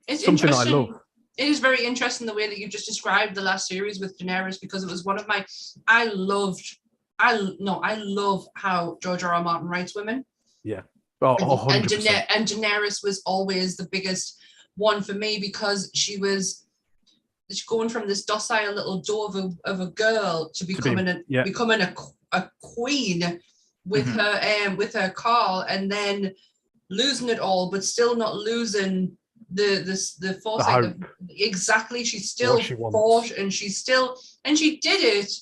it's something that I love. It is very interesting the way that you just described the last series with Daenerys, because it was one of my. I love how George R. R. Martin writes women. Yeah. And Daenerys was always the biggest one for me, because she's going from this docile little doe of a girl to becoming a queen with her Carl, and then losing it all, but still not losing the foresight. Exactly, she still fought, and she did it.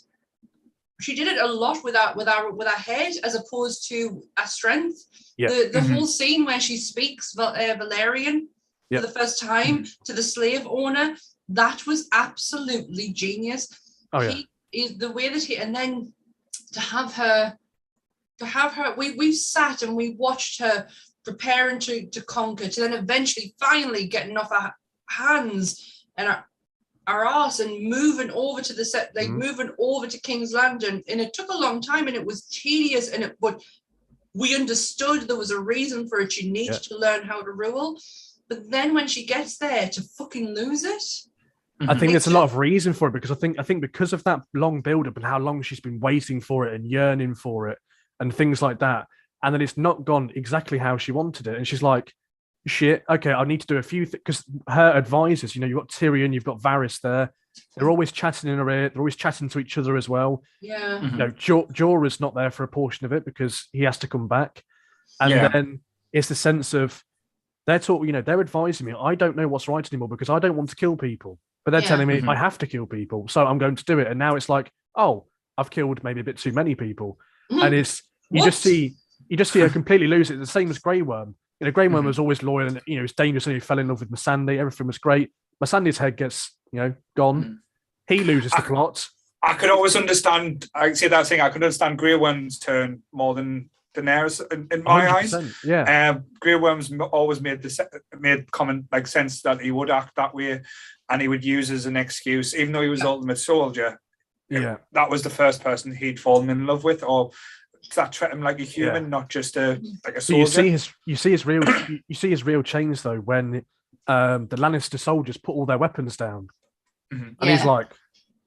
She did it a lot with her head as opposed to a strength. Yeah. The whole scene where she speaks Valerian for the first time to the slave owner, that was absolutely genius. The way that and then to have her, we sat and we watched her preparing to conquer, to then eventually finally getting off her hands and our arse and moving over to the set, moving over to King's Landing, and it took a long time, and it was tedious, but we understood there was a reason for it. She needed to learn how to rule, but then when she gets there to fucking lose it, I think there's a lot of reason for it, because I think because of that long build up and how long she's been waiting for it and yearning for it and things like that, and then it's not gone exactly how she wanted it, and she's like, shit, okay, I need to do a few things, because her advisors, you've got Tyrion, you've got Varys there, they're always chatting in her ear, they're always chatting to each other as well. Jorah's not there for a portion of it because he has to come back, and then it's the sense of they're talking, they're advising me, I don't know what's right anymore because I don't want to kill people, but they're telling me I have to kill people, so I'm going to do it, and now it's like, oh, I've killed maybe a bit too many people, and it's you just see her completely lose it. The same as Grey Worm. Grey Worm was always loyal, and it was dangerous, and he fell in love with Missandei. Everything was great. Missandei's head gets gone. He loses the plot. I could always understand. I see that thing. I could understand Grey Worm's turn more than Daenerys in my eyes. 100%, yeah. Grey Worm's always made common like sense that he would act that way, and he would use as an excuse, even though he was Ultimate Soldier. Yeah, that was the first person he'd fallen in love with, or that treat him like a human, not just a soldier. You see his real change though when the Lannister soldiers put all their weapons down, and he's like,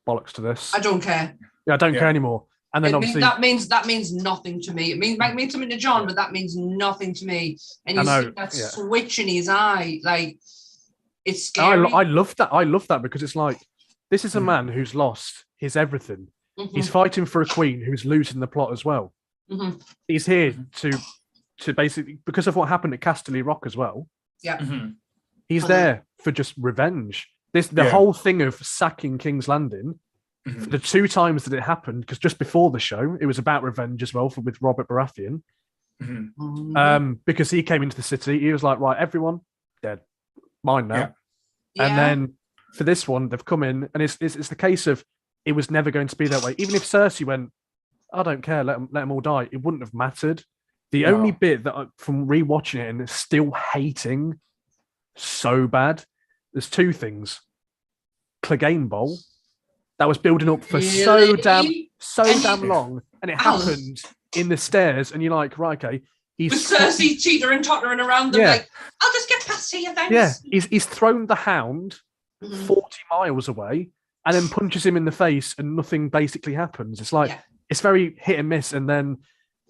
bollocks to this. I don't care. Yeah, I don't care anymore. And then obviously that means nothing to me. It might mean something to John, but that means nothing to me. And you see that switch in his eye, like it's scary. I love that. I love that because it's like this is a man who's lost his everything. He's fighting for a queen who's losing the plot as well. He's here to basically because of what happened at Casterly Rock as well. Yeah, he's there for just revenge. The whole thing of sacking King's Landing. The 2 times that it happened, because just before the show, it was about revenge as well with Robert Baratheon. Because he came into the city, he was like, right, everyone dead, mine now. And then for this one, they've come in, and it's the case of it was never going to be that way. Even if Cersei went, I don't care, let them all die, it wouldn't have mattered. The only bit that from rewatching it and still hating so bad, there's 2 things. Clegane Bowl. That was building up for so damn long, and it happened in the stairs, and you're like, right, okay. With Cersei teetering, tottering around them, like, I'll just get past here, thanks. Yeah, he's thrown the Hound 40 miles away, and then punches him in the face, and nothing basically happens. It's like it's very hit and miss, and then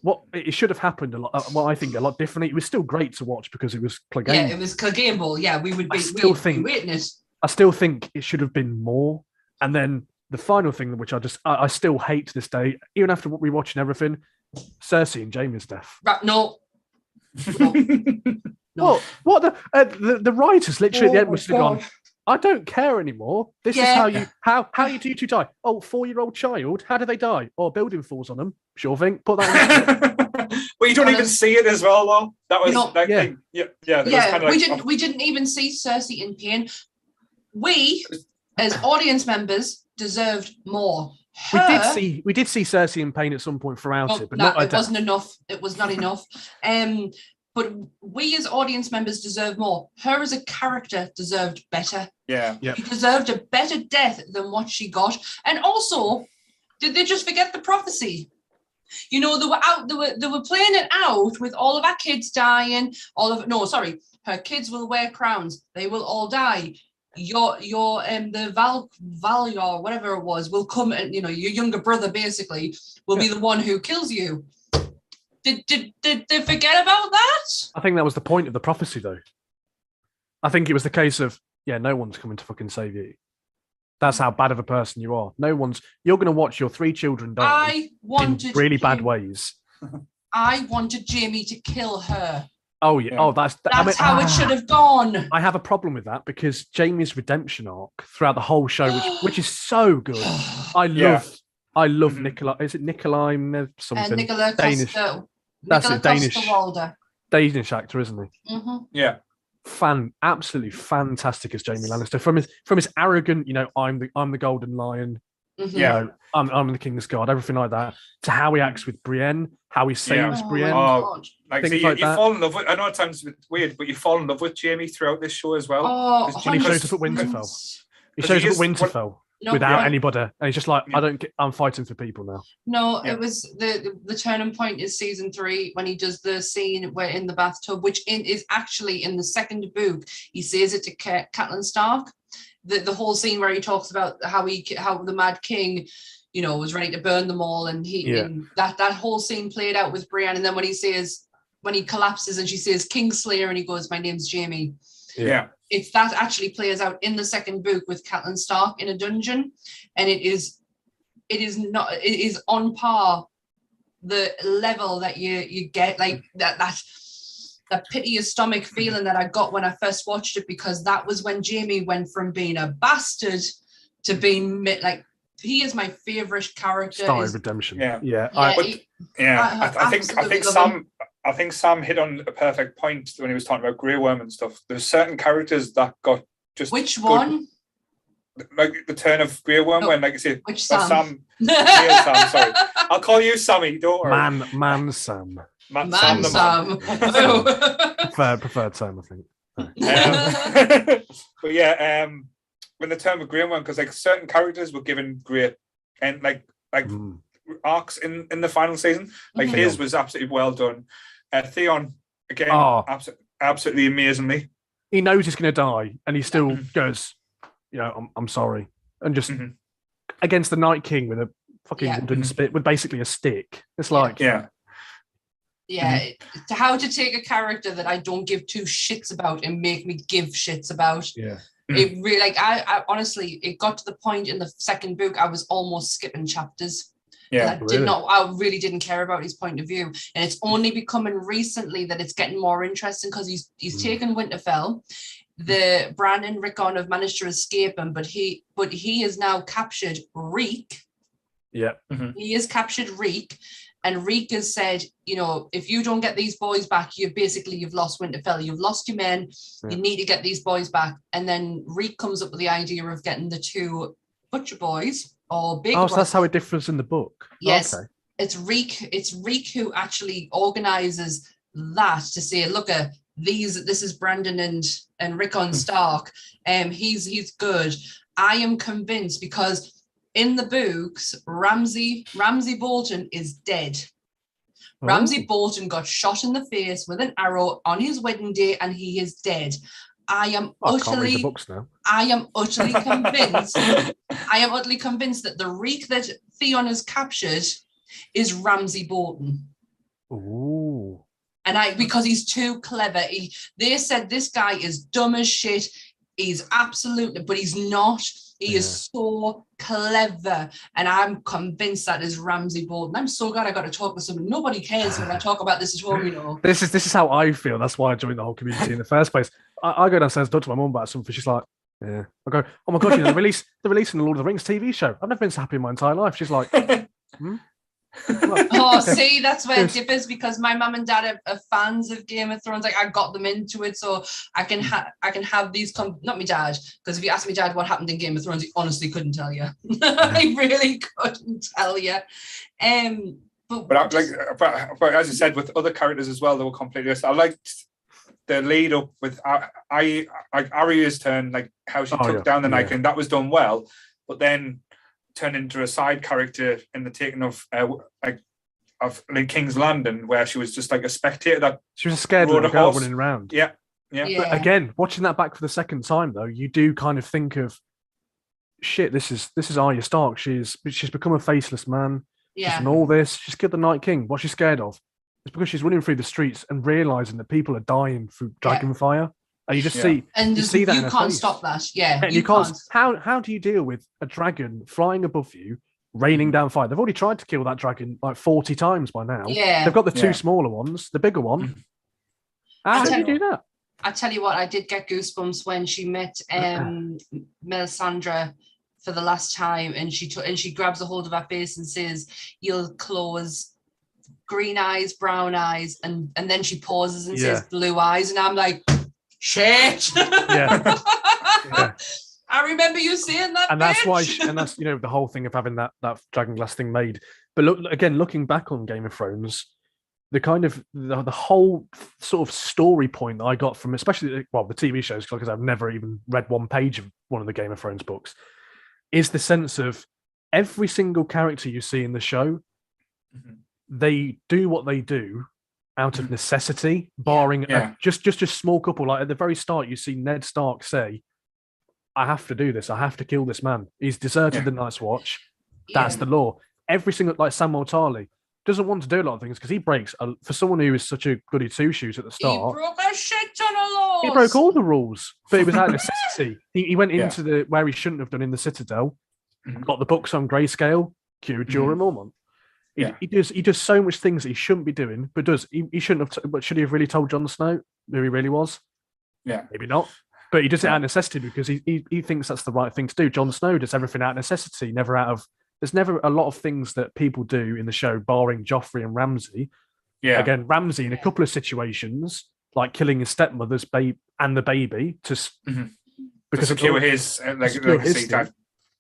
what it should have happened a lot. Well, I think a lot differently. It was still great to watch because it was Clegane. Yeah, it was Clegane Bowl. Yeah, we would be waiting it. I still think it should have been more, and then. The final thing, which I still hate to this day, even after what we watch and everything, Cersei and Jaime's death. No. What the writers literally at the end must have gone, I don't care anymore. This is how you do to die. Oh, 4-year-old child, how do they die? Oh, a building falls on them. Sure thing. Put that in. Well, you don't even see it as well, though. That was we didn't even see Cersei in pain. We, as audience members, deserved more. We did see Cersei in pain at some point throughout it, but it wasn't enough. It was not enough. But we as audience members deserve more. Her as a character deserved better. Yeah. She deserved a better death than what she got. And also, did they just forget the prophecy? You know, they were playing it out with all of our kids dying. Her kids will wear crowns. They will all die. The Valyar, whatever it was, will come and your younger brother basically will be the one who kills you. Did they forget about that? I think that was the point of the prophecy, though. I think it was the case of no one's coming to fucking save you. That's how bad of a person you are. You're going to watch your 3 children die in really bad ways. I wanted Jaime to kill her. Oh yeah. Oh, that's how it should have gone. I have a problem with that because Jaime's redemption arc throughout the whole show, which is so good. I love Nikolai. Is it Nikolai something? Nikolai Danish. That's it. Danish actor, isn't he? Yeah. Absolutely fantastic as Jaime Lannister. From his arrogant, I'm the Golden Lion. I'm the King's Guard, everything like that. To how he acts with Brienne, how he saves Brienne. You fall in love with. I know at times it's weird, but you fall in love with Jaime throughout this show as well. When he shows up at Winterfell. He shows up at Winterfell without anybody, and he's just like, I'm fighting for people now. No, it was the turning point is season 3 when he does the scene where in the bathtub, which is actually in the second book. He says it to Catelyn Stark. The whole scene where he talks about how the Mad King, was ready to burn them all, and that whole scene played out with Brienne, and then when he collapses and she says Kingslayer, and he goes, my name's Jaime. Yeah. It's that actually plays out in the second book with Catelyn Stark in a dungeon, and it is on par the level that you get, like that pit of your stomach feeling that I got when I first watched it, because that was when Jaime went from being a bastard to being he is my favorite character. Star of redemption. I think Sam hit on a perfect point when he was talking about Grey Worm and stuff. There's certain characters that got just which one? Like the turn of Grey Worm when, like I say, which Sam? Sam sorry. I'll call you Sammy, don't worry. Man Sam. Sam. Preferred Sam, I think. But yeah, when the term of Graham one, because like certain characters were given great and like arcs in the final season. Like his was absolutely well done. Theon again, absolutely amazingly. He knows he's going to die, and he still goes, I'm sorry, and just against the Night King with a fucking wooden spit with basically a stick. It's like how to take a character that I don't give two shits about and make me give shits about. It really, like, I honestly, it got to the point in the second book I was almost skipping chapters. I really didn't care about his point of view, and it's only becoming recently that it's getting more interesting because he's taken Winterfell. The Bran and Rickon have managed to escape him, but he has now captured Reek. He has captured Reek, and Reek has said, if you don't get these boys back, you've lost Winterfell. You've lost your men. You need to get these boys back. And then Reek comes up with the idea of getting the two butcher boys. So that's how it differs in the book. Yes, okay. It's Reek who actually organizes that to say, look, this is Brandon and Rickon Stark. He's good. I am convinced because in the books, Ramsay Bolton is dead. Ramsay Bolton got shot in the face with an arrow on his wedding day, and he is dead. I am utterly convinced. I am utterly convinced that the Reek that Theon has captured is Ramsay Bolton. Ooh. And because he's too clever. They said this guy is dumb as shit. He's absolutely, but he's not. He is so clever, and I'm convinced that is Ramsay Bolton. I'm so glad I got to talk to someone. Nobody cares when I talk about this at home, This is how I feel. That's why I joined the whole community in the first place. I go downstairs, talk to my mum about something. She's like, I go, oh my god, they're releasing the Lord of the Rings TV show. I've never been so happy in my entire life. She's like, See, that's where it differs, because my mum and dad are fans of Game of Thrones. Like, I got them into it, so I can have these not my dad, because if you ask me dad what happened in Game of Thrones, he honestly couldn't tell you. He really couldn't tell you. But as I said, with other characters as well, they were completely. I liked the lead up with Arya's turn, like how she took down the Night King. That was done well, but then turned into a side character in the taking of King's Landing, where she was just like a spectator. That she was a scared little girl running around. Yeah. But again, watching that back for the second time, though, you do kind of think of, shit, this is Arya Stark. She's become a faceless man. She's done all this. She's killed the Night King. What's she scared of? It's because she's running through the streets and realizing that people are dying through dragon fire. And you just see, and you see that you can't stop that. Yeah, and you can't. How do you deal with a dragon flying above you, raining down fire? They've already tried to kill that dragon like 40 times by now. Yeah, they've got the two smaller ones, the bigger one. How do you do that? I tell you what, I did get goosebumps when she met Melisandre for the last time, and she grabs a hold of her face and says, "You'll close green eyes, brown eyes," and then she pauses and says blue eyes, and I'm like, shit. I remember you saying that, and that's why, and that's the whole thing of having that dragon glass thing made. But looking back on Game of Thrones, the kind of the whole sort of story point that I got from, especially the TV shows, because I've never even read one page of one of the Game of Thrones books, is the sense of every single character you see in the show, they do what they do out of necessity, barring just a small couple. Like at the very start, you see Ned Stark say, "I have to do this. I have to kill this man. He's deserted the Night's Watch. That's the law." Every single, like Samwell Tarly, doesn't want to do a lot of things because he breaks. For someone who is such a goody two shoes at the start, he broke a shit ton of laws. He broke all the rules, but it was out of necessity. He went into where he shouldn't have done in the Citadel, got the books on grayscale, cured Jorah Mormont. He does so much things that he shouldn't be doing, but he shouldn't have. But should he have really told Jon Snow who he really was? Yeah, maybe not. But he does it out of necessity because he thinks that's the right thing to do. Jon Snow does everything out of necessity, never out of. There's never a lot of things that people do in the show, barring Joffrey and Ramsay. Yeah. Again, Ramsay in a couple of situations, like killing his stepmother's baby and the baby, because to secure his legacy.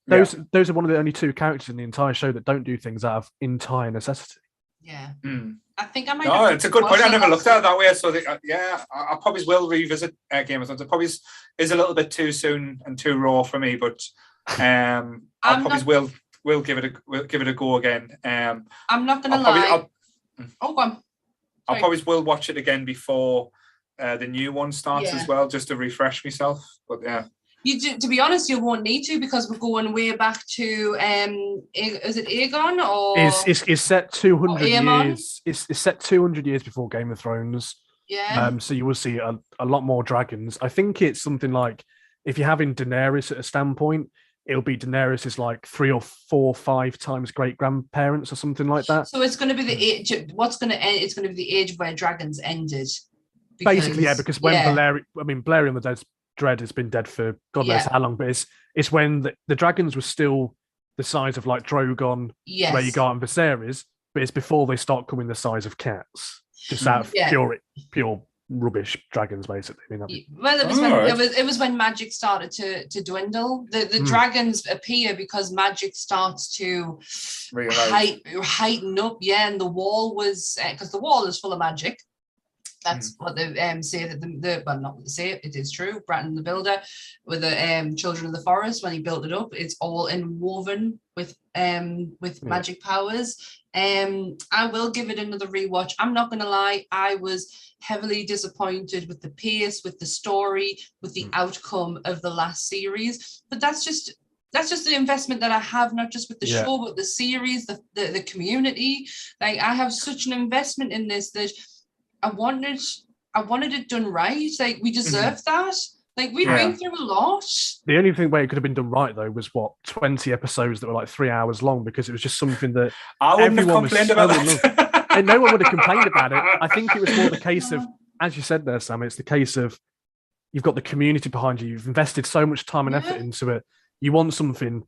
Those are one of the only two characters in the entire show that don't do things out of entire necessity. Yeah. Mm. I think I might. No, it's a good point. I never looked at it that way. So I probably will revisit Game of Thrones. It probably is a little bit too soon and too raw for me, but I probably will give it a go again. I'm not gonna lie. Go on. I probably will watch it again before the new one starts as well, just to refresh myself. But yeah. To be honest, you won't need to, because we're going way back to is it Aegon or it's set 200 years. It's set 200 years before Game of Thrones. Yeah. So you will see a lot more dragons. I think it's something like, if you're having Daenerys at a standpoint, it'll be Daenerys is like 3 or 4 or 5 times great grandparents or something like that. So it's going to be the age. What's going to end? It's going to be the age where dragons ended. Basically, yeah, because when Balerion the Dread has been dead for God knows how long, but it's when the dragons were still the size of like Drogon, Rhaegar, and Viserys, but it's before they start coming the size of cats, just out of pure rubbish dragons, basically. I mean, it was when magic started to dwindle. The dragons appear because magic starts to heighten up. Yeah, and the wall was because the wall is full of magic. That's what they say that well, not what they say, it is true. Bratton the Builder with the Children of the Forest, when he built it up, it's all inwoven with magic powers. I will give it another rewatch. I'm not gonna lie, I was heavily disappointed with the pace, with the story, with the outcome of the last series. But that's just the investment that I have, not just with the show, but the series, the community. Like, I have such an investment in this that I wanted it done right. Like, we deserve that. Like, we've been through a lot. The only thing where it could have been done right, though, was 20 episodes that were like 3 hours long, because it was just something that I wouldn't have complained about that. And no one would have complained about it. I think it was more the case of, as you said there, Sam, it's the case of you've got the community behind you. You've invested so much time and effort into it. You want something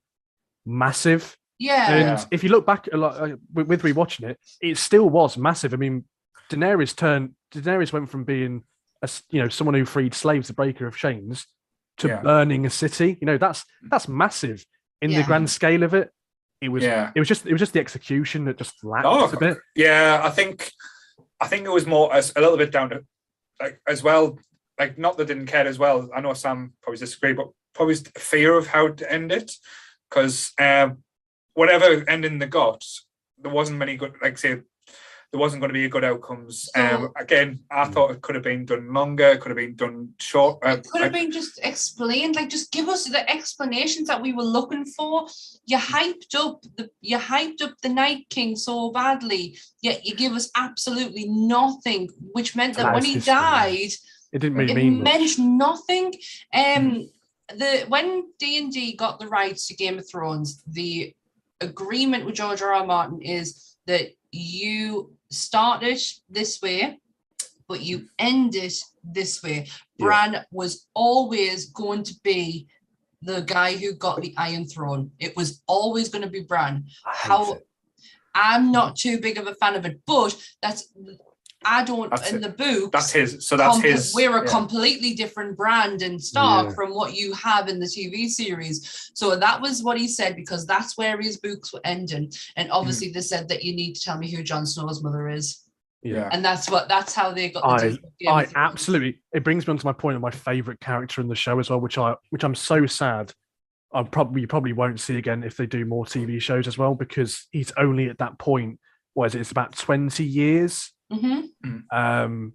massive. Yeah. And if you look back a lot with rewatching it, it still was massive. I mean, Daenerys went from being someone who freed slaves, the breaker of chains, to burning a city. That's massive in the grand scale of it. It was just the execution that just lacked a bit. Yeah, I think it was more a little bit down to, like, as well, like, not that I didn't care as well. I know Sam probably disagree, but probably fear of how to end it, because whatever ending they got, there wasn't many good, like, say, there wasn't going to be a good outcomes. Again, I thought it could have been done longer. It could have been done short. It could have been just explained. Like, just give us the explanations that we were looking for. You hyped up the Night King so badly, yet you give us absolutely nothing, which meant that when he died, it didn't really mean meant nothing. When D&D got the rights to Game of Thrones, the agreement with George R.R. Martin is that you start it this way, but you end it this way. Bran was always going to be the guy who got the Iron Throne. It was always going to be Bran. I'm not too big of a fan of it, but in the book. That's his. So that's his. We're a completely different brand in Stark from what you have in the TV series. So that was what he said, because that's where his books were ending. And obviously they said that you need to tell me who Jon Snow's mother is. Yeah. And that's how they got the I absolutely, it brings me on to my point of my favorite character in the show as well, which I'm so sad you probably won't see again if they do more TV shows as well, because he's only at that point, it's about 20 years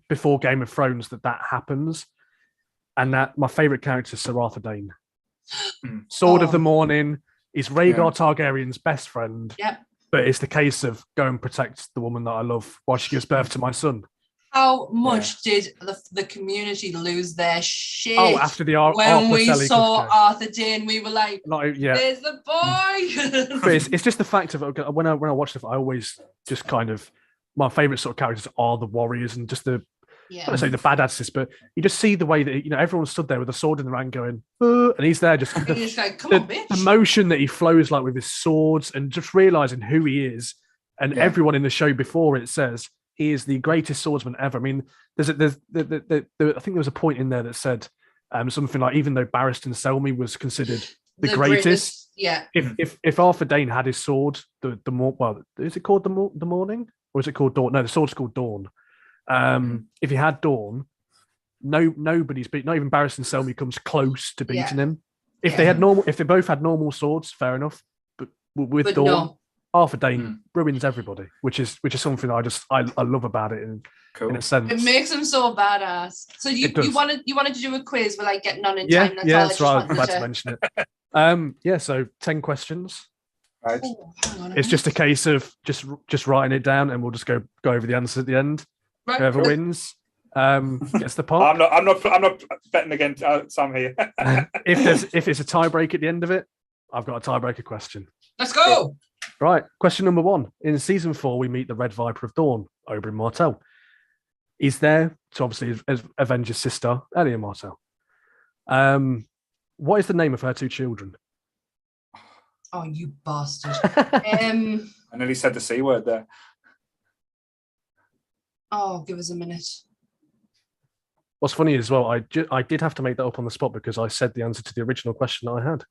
before Game of Thrones that happens. And that my favorite character is Sir Arthur Dayne. Sword of the Morning. He's Rhaegar Targaryen's best friend. Yep. But it's the case of go and protect the woman that I love while she gives birth to my son. How much did the community lose their shit? After the when we saw Arthur Dayne, we were like, "There's the boy." But it's just the fact of when I watch stuff, I always just kind of, my favorite sort of characters are the warriors and just the I say the badasses, but you just see the way that everyone stood there with a sword in their hand going, and he's there just he's like, come on, bitch. The motion that he flows like with his swords and just realizing who he is, and everyone in the show before it says he is the greatest swordsman ever. I mean, I think there was a point in there that said something like, even though Barristan Selmy was considered the greatest, if Arthur Dayne had his sword, is it called the Morning? or is it called Dawn? No, the sword's called Dawn. If he had Dawn, nobody's beat. Not even Barristan Selmy comes close to beating him. If they both had normal swords, fair enough. But with Dawn, no. Arthur Dane ruins everybody, which is something I love about it in a sense. It makes him so badass. So you wanted to do a quiz with like getting on in time. That's right. I'm glad to mention it. So 10 questions. Right. Oh, hang on, it's just a case of just writing it down, and we'll just go over the answers at the end. Right. Whoever wins gets the pot. I'm not betting against Sam here. if it's a tiebreak at the end of it, I've got a tiebreaker question. Let's go. Right. Question number 1. In season 4, we meet the Red Viper of Dawn, Oberyn Martell. He's there to obviously avenge his sister, Elia Martell. What is the name of her 2 children? Oh, you bastard. I nearly said the C word there. Oh, give us a minute. What's funny as well, I did have to make that up on the spot because I said the answer to the original question that I had.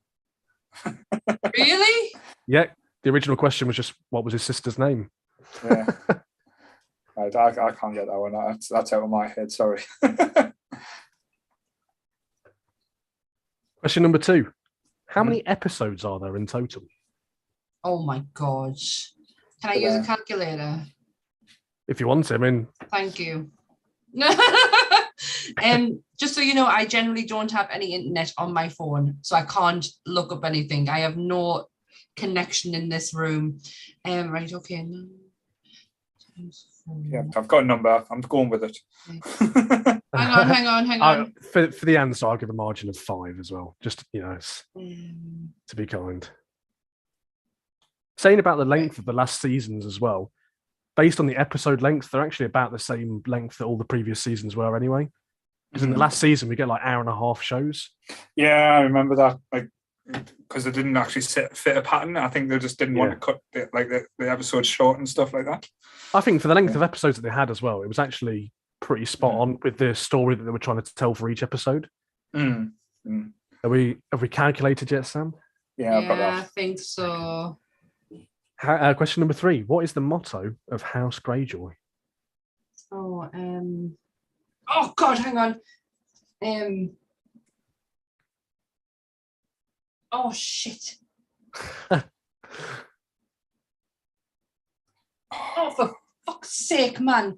Really? Yeah, the original question was just, what was his sister's name? Yeah. Right, I can't get that one. That's out of my head, sorry. Question number 2. How many episodes are there in total? Oh my gosh. Can I use a calculator? If you want to, I mean. Thank you. Just so you know, I generally don't have any internet on my phone, so I can't look up anything. I have no connection in this room. Right, okay. Yeah, I've got a number. I'm going with it. Hang on. For the answer, I'll give a margin of 5 as well. Just, to be kind. Saying about the length of the last seasons as well, based on the episode length, they're actually about the same length that all the previous seasons were anyway. Because in the last season, we get like 1.5 hour shows. Yeah, I remember that. Like, because they didn't actually fit a pattern. I think they just didn't want to cut the episodes short and stuff like that. I think for the length of episodes that they had as well, it was actually pretty spot on with the story that they were trying to tell for each episode. Have we calculated yet, Sam? Yeah, I've got that. I think so. Question number 3. What is the motto of House Greyjoy? Oh, God, hang on. Oh, shit. Oh, for fuck's sake, man.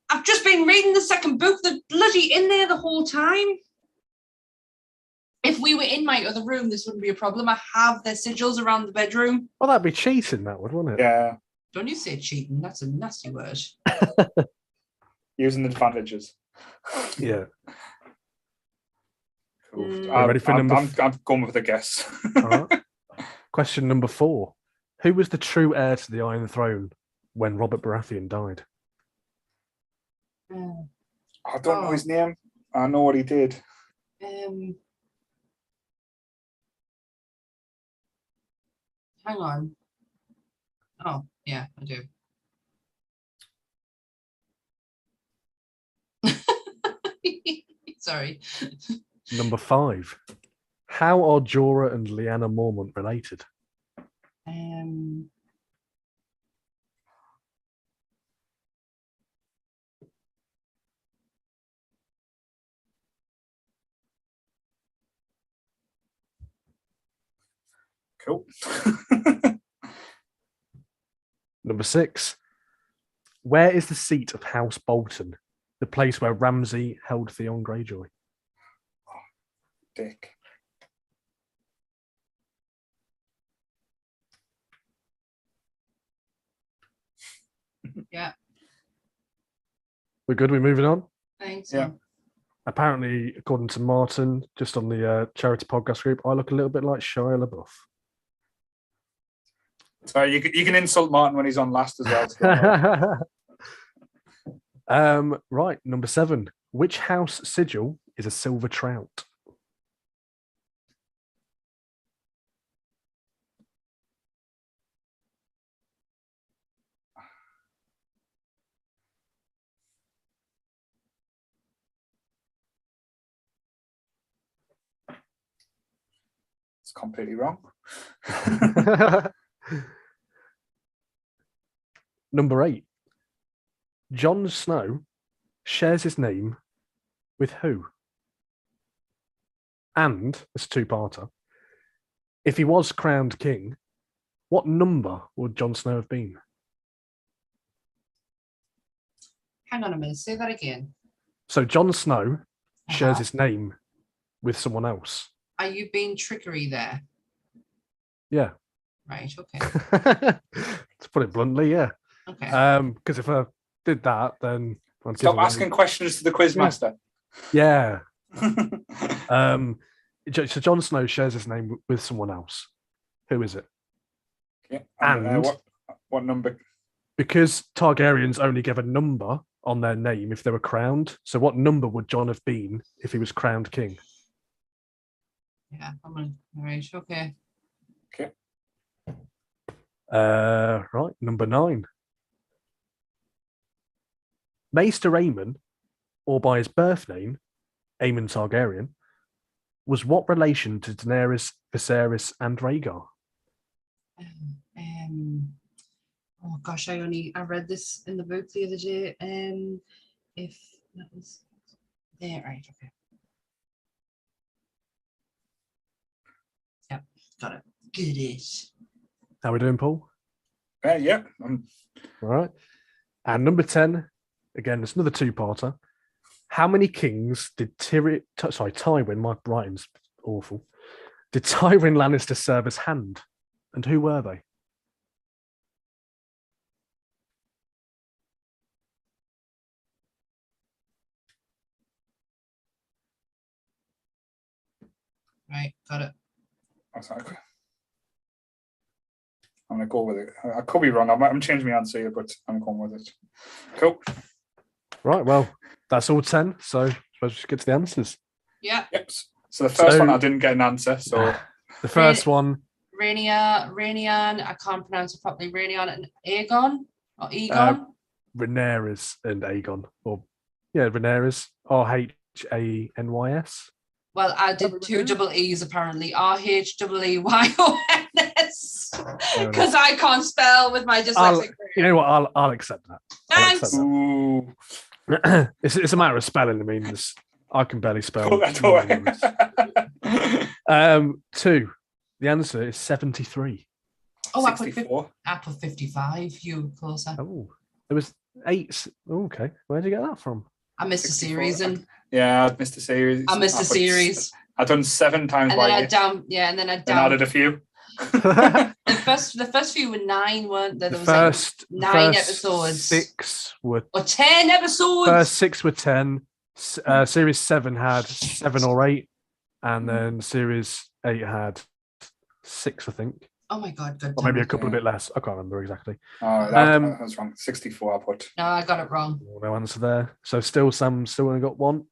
I've just been reading the second book. They're bloody in there the whole time. If we were in my other room, this wouldn't be a problem. I have their sigils around the bedroom. Well, that'd be cheating, that would, wouldn't it? Yeah. Don't you say cheating. That's a nasty word. Using advantages. Yeah. Cool. Ready for I'm going with a guess. All right. Question number 4. Who was the true heir to the Iron Throne when Robert Baratheon died? I don't know his name. I know what he did. Hang on. Oh, yeah, I do. Sorry. Number 5. How are Jorah and Lyanna Mormont related? Cool. Number 6. Where is the seat of House Bolton? The place where Ramsay held Theon Greyjoy. Dick. Yeah. We're good. We're moving on. Thanks. Yeah. Apparently, according to Martin, just on the charity podcast group, I look a little bit like Shia LaBeouf. Sorry, you can insult Martin when he's on last as well. Right, number 7. Which house sigil is a silver trout? It's completely wrong. Number 8. Jon Snow shares his name with who? And it's a two-parter. If he was crowned king, what number would Jon Snow have been? Hang on a minute. Say that again. So Jon Snow shares his name with someone else. Are you being trickery there? Yeah. Right. Okay. To put it bluntly, yeah. Okay. Because if I did that, then I'd Stop asking questions to the quiz master. Yeah. So Jon Snow shares his name with someone else. Who is it? Yeah. And what number? Because Targaryens only give a number on their name if they were crowned. So what number would Jon have been if he was crowned king? Yeah. All right. Okay. Okay. Right. Number 9. Maester Aemon, or by his birth name, Aemon Targaryen, was what relation to Daenerys, Viserys, and Rhaegar? Oh gosh, I read this in the book the other day. If that was there, right? Okay. Yep, got it. Good it. How are we doing, Paul? Yeah. All right. And number 10, again, it's another two-parter. How many kings did Tywin, my writing's awful, did Tywin Lannister serve as hand? And who were they? Right, got it. That's okay. I'm going to go with it. I could be wrong. I'm changing my answer here, but I'm going with it. Cool. Right, well, that's all 10. So I suppose we should get to the answers. Yeah. Yep. So the first one, I didn't get an answer. So the first one. Rhaenys, I can't pronounce it properly. Rhaenys and Aegon? Or Aegon? Rhaenyra and Aegon. Or, yeah, Rhaenyra. Rhanys. Well, I did 2 double E's apparently. RHEEYONS. Because I can't spell with my dyslexic. You know what? I'll accept that. Thanks. Ooh. It's a matter of spelling. I mean, I can barely spell. 2. The answer is 73. Oh, I put 55. You were closer. Oh, there was 8. Oh, okay. Where did you get that from? I missed a series. Yeah, I missed a series. I've done 7 times. And then I added a few. The first few were 9, weren't there? There was 9 episodes. 6 were 10 episodes. First 6 were 10. Series 7 had 7 or 8, and then series 8 had 6, I think. Oh my god, good. Or maybe a couple a bit less. I can't remember exactly. Oh, that was wrong. 64 I put. No, I got it wrong. No answer there. So Sam still only got 1.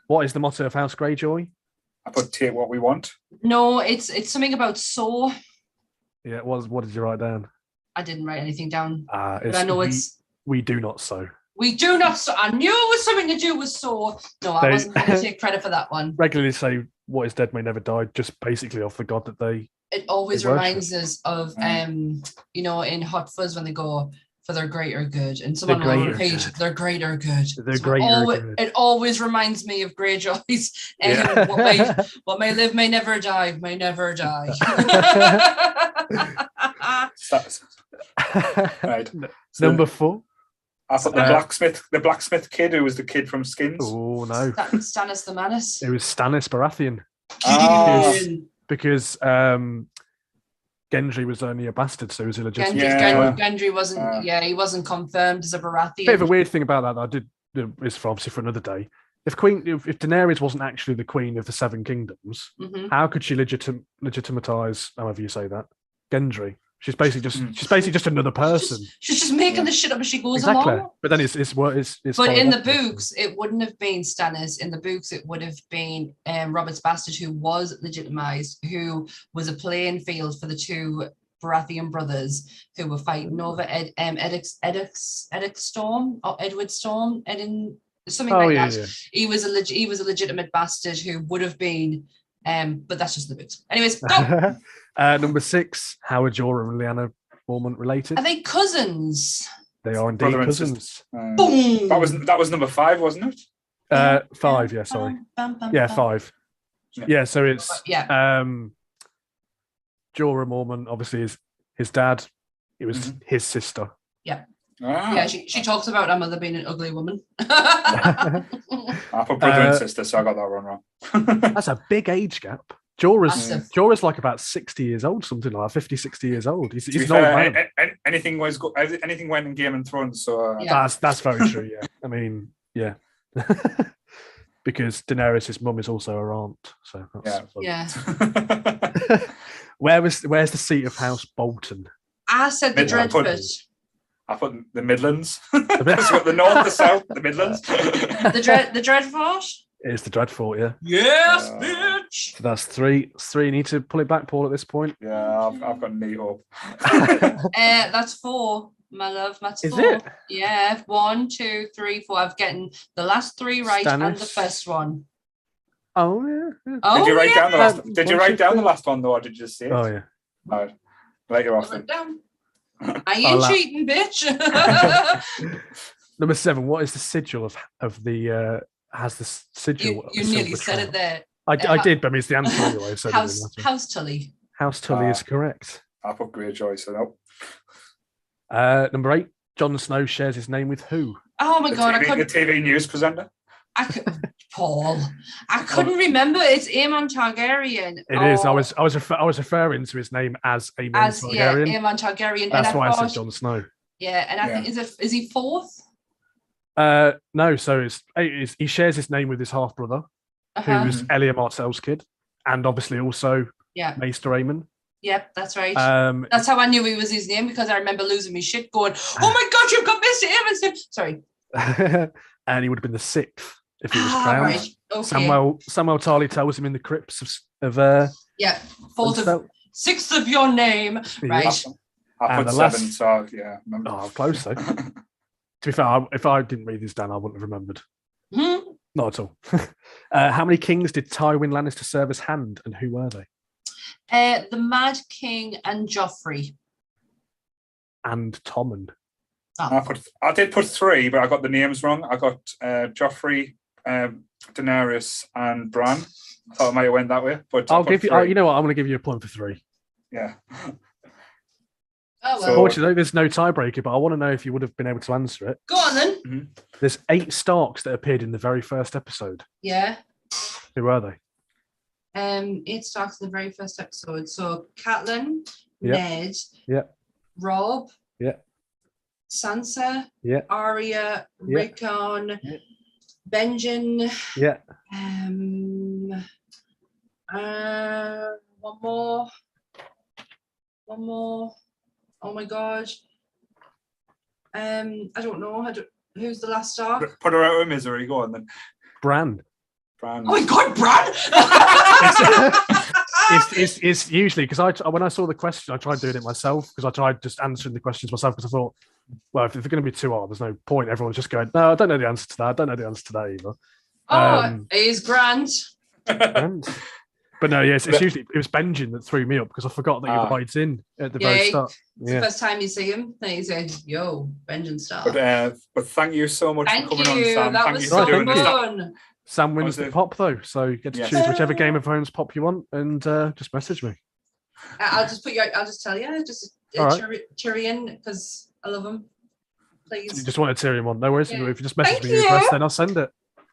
What is the motto of House Greyjoy? I put take what we want. No, it's something about sow. Yeah, it was. What did you write down? I didn't write anything down. But I know we do not sow. We do not sow. I knew it was something to do with sow. No, I wasn't going to take credit for that one. Regularly say what is dead may never die, just basically off the god that they. It always reminds us of in Hot Fuzz when they go for their greater good, and someone will repeat their greater good. Their greater good. It always reminds me of Greyjoys. What may live may never die, may never die. Right. So, number 4. I thought the blacksmith kid who was the kid from Skins. Oh no, Stannis the Manus. It was Stannis Baratheon. Because Gendry was only a bastard, so he was illegitimate. Gendry wasn't. He wasn't confirmed as a Baratheon. Bit of a weird thing about that I did is obviously for another day. If Daenerys wasn't actually the queen of the 7 kingdoms, how could she legitimatize, however you say that, Gendry? She's basically just another person. She's just making the shit up as she goes along. But then it's But in the books, it wouldn't have been Stannis. In the books, it would have been Robert's bastard, who was legitimized, who was a playing field for the 2 Baratheon brothers who were fighting over Edric Storm or Edward Storm, something like that. Yeah. He was a legitimate bastard who would have been. But that's just the books. Anyways, go. Number 6, how are Jorah and Lyanna Mormont related? Are they cousins? They are indeed Brother and cousins. Boom! That was number 5, wasn't it? 5, yeah, sorry. Yeah, 5. Yeah, so it's Jorah Mormont, obviously, is his dad. It was his sister. Yeah. Yeah, she talks about her mother being an ugly woman. I put brother and sister, so I got that one wrong. That's a big age gap. Jorah's like about 60 years old, something like that, 50, 60 years old. He's an old man. Anything went in Game of Thrones, so... That's very true, yeah. I mean, yeah. Because Daenerys' mum is also her aunt, so that's fun. Where's the seat of House Bolton? I said the Dreadfort. I put the Midlands. The North, the South, the Midlands. the Dreadfort? It is the Dreadfort, yeah. Yes, bitch! So that's 3. 3. You need to pull it back, Paul, at this point. Yeah, I've got knee hope. That's 4, my love. That's 4. Is it? Yeah, 1, 2, 3, 4. I've gotten the last 3 right and the first one. Oh, yeah. Oh, did you write down the last? Did you write down the last one though, or did you just say it? Oh, yeah. All right. Later off then. I ain't cheating, bitch. Number 7. What is the sigil of the? Has the sigil? You nearly said it there. I did, but I mean, it's the answer anyway. So House Tully. House Tully is correct. I put Greyjoy, so no. Number 8. Jon Snow shares his name with who? Oh my god! The TV news presenter. Paul, I couldn't remember. It's Aemon Targaryen. It is. I was referring to his name as Aemon Targaryen. Yeah, Aemon Targaryen. That's why I said Jon Snow. Yeah, and I think is he 4th? No. So he shares his name with his half brother, who's Elia Martell's kid, and obviously also Maester Aemon. Yep, that's right. That's how I knew he was his name, because I remember losing my shit, going, "Oh my god, you've got Maester Aemon's name!" Sorry. And he would have been the 6th. If he was crowned. Right. Okay. Samuel Tarly tells him in the crypts of 6th of your name. Right. I put 7, so yeah. Oh, close though. To be fair, if I didn't read this down, I wouldn't have remembered. Not at all. How many kings did Tywin Lannister serve as hand, and who were they? The Mad King and Joffrey. And Tommen. I did put 3, but I got the names wrong. I got Joffrey, Daenerys, and Bran. I thought I might have went that way, but I'll give you. You know what? I'm going to give you a point for 3. Yeah. Oh well. Unfortunately, there's no tiebreaker, but I want to know if you would have been able to answer it. Go on then. There's 8 Starks that appeared in the very first episode. Yeah. Who are they? 8 Starks in the very first episode. So Catelyn, Ned, Robb, Sansa, Arya, Rickon, Benjen. One more. Oh my god. I don't know. Who's the last Stark? Put her out of misery. Go on then. Bran. Oh my god, Bran! It's usually because when I saw the question, I tried doing it myself, because I tried just answering the questions myself, because I thought, well, if they're going to be too hard, there's no point. Everyone's just going, no, I don't know the answer to that. I don't know the answer to that either. It is Grant. But no, yes, it was Benjen that threw me up, because I forgot that you were right in at the very start. It's the first time you see him, then he says, "Yo, Benjen Stark." But thank you so much for coming on, Sam. That was so fun. Sam wins the pop though, so you get to choose whichever Game of Thrones pop you want, and just message me. I'll just tell you, just Tyrion, because I love him. Please. You just want a Tyrion one? No worries. If you just message me your address, then I'll send it.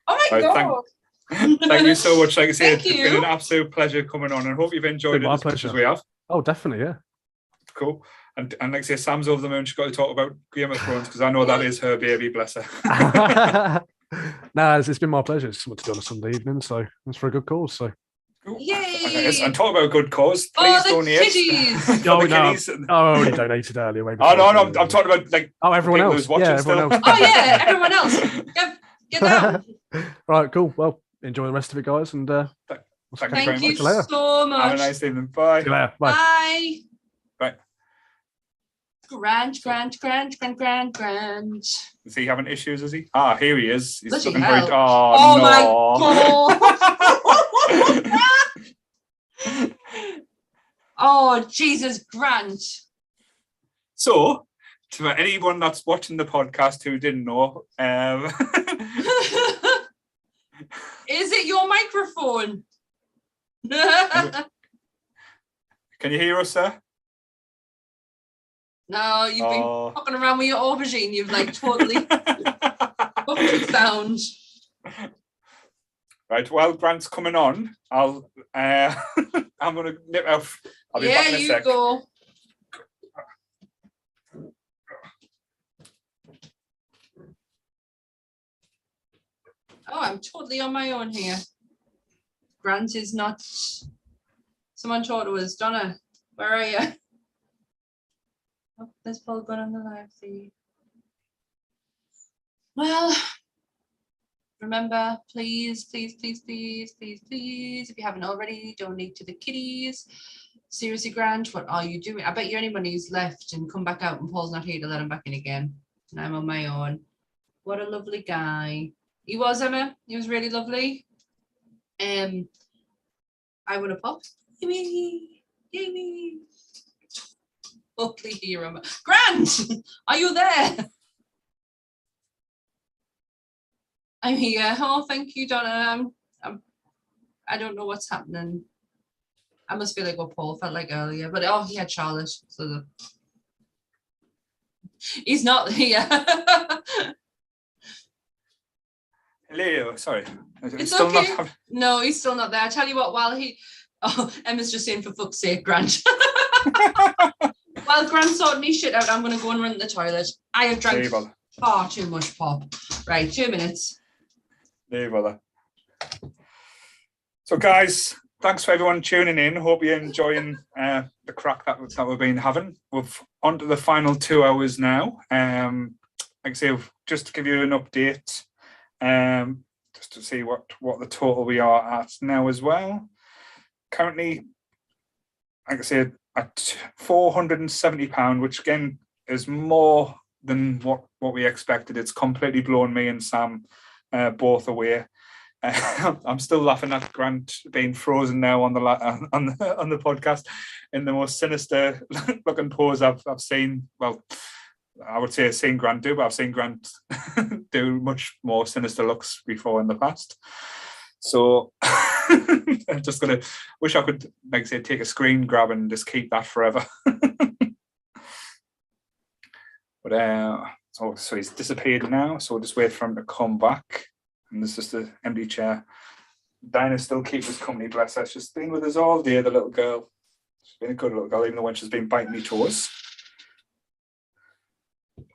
Oh my god. Thank you so much. Like I said, it's been an absolute pleasure coming on, and hope you've enjoyed it as much as we have. Oh, definitely, yeah. Cool. And like I say, Sam's over the moon. She's got to talk about Game of Thrones, because I know that is her baby, bless her. It's been my pleasure. It's something to do on a Sunday evening, so it's for a good cause. So. Yay! And talk about a good cause. Please donate. I already donated earlier. No, I'm talking about like. Oh, everyone else. Everyone else. Get down. Right, cool. Well, enjoy the rest of it, guys, and thank you so much. Have a nice evening. Bye. See you later. Bye. Bye. Grand. Is he having issues, is he? Here he is. He's looking great. Oh my god. Oh, Jesus, Grant. So, to anyone that's watching the podcast who didn't know, is it your microphone? Can you hear us, sir? No, you've been fucking around with your aubergine. You've like totally fucked the sound. Right, while Grant's coming on, I'm gonna nip off. I'll be back in a sec. Go. Oh, I'm totally on my own here. Grant is not. Someone thought it was Donna. Where are you? Oh, there's Paul going on the live feed. Well, remember, please, if you haven't already, donate to the kiddies. Seriously, Grant, what are you doing? I bet you any money's left and come back out and Paul's not here to let him back in again. And I'm on my own. What a lovely guy. He was, Emma. He was really lovely. I want to pop. Yay. Lovely hero. Grant, are you there? I'm here. Oh, thank you, Donna. I don't know what's happening. I must feel like what Paul felt like earlier, but he had Charlotte, so he's not here. Hello, sorry. It's still okay. No, he's still not there. I tell you what, Emma's just saying for fuck's sake, Grant. While Grant's sorting his shit out, I'm going to go and run to the toilet. I have drank far too much pop. Right, 2 minutes. No bother. So, guys, thanks for everyone tuning in. Hope you're enjoying the crack that we've been having. We're on to the final 2 hours now. Like I say, just to give you an update, just to see what the total we are at now as well. Currently, like I said, at £470, which again is more than what we expected. It's completely blown me and Sam both away. I'm still laughing at Grant being frozen now on the podcast in the most sinister looking pose I've seen. Well, I would say I've seen Grant do, but I've seen Grant do much more sinister looks before in the past. So I'm just gonna wish I could, like I say, take a screen grab and just keep that forever. But so he's disappeared now, so we'll just wait for him to come back. And there's just an empty chair. Dinah still keeps us company, bless her. She's been with us all day, the little girl. She's been a good little girl, even though when she's been biting me toes.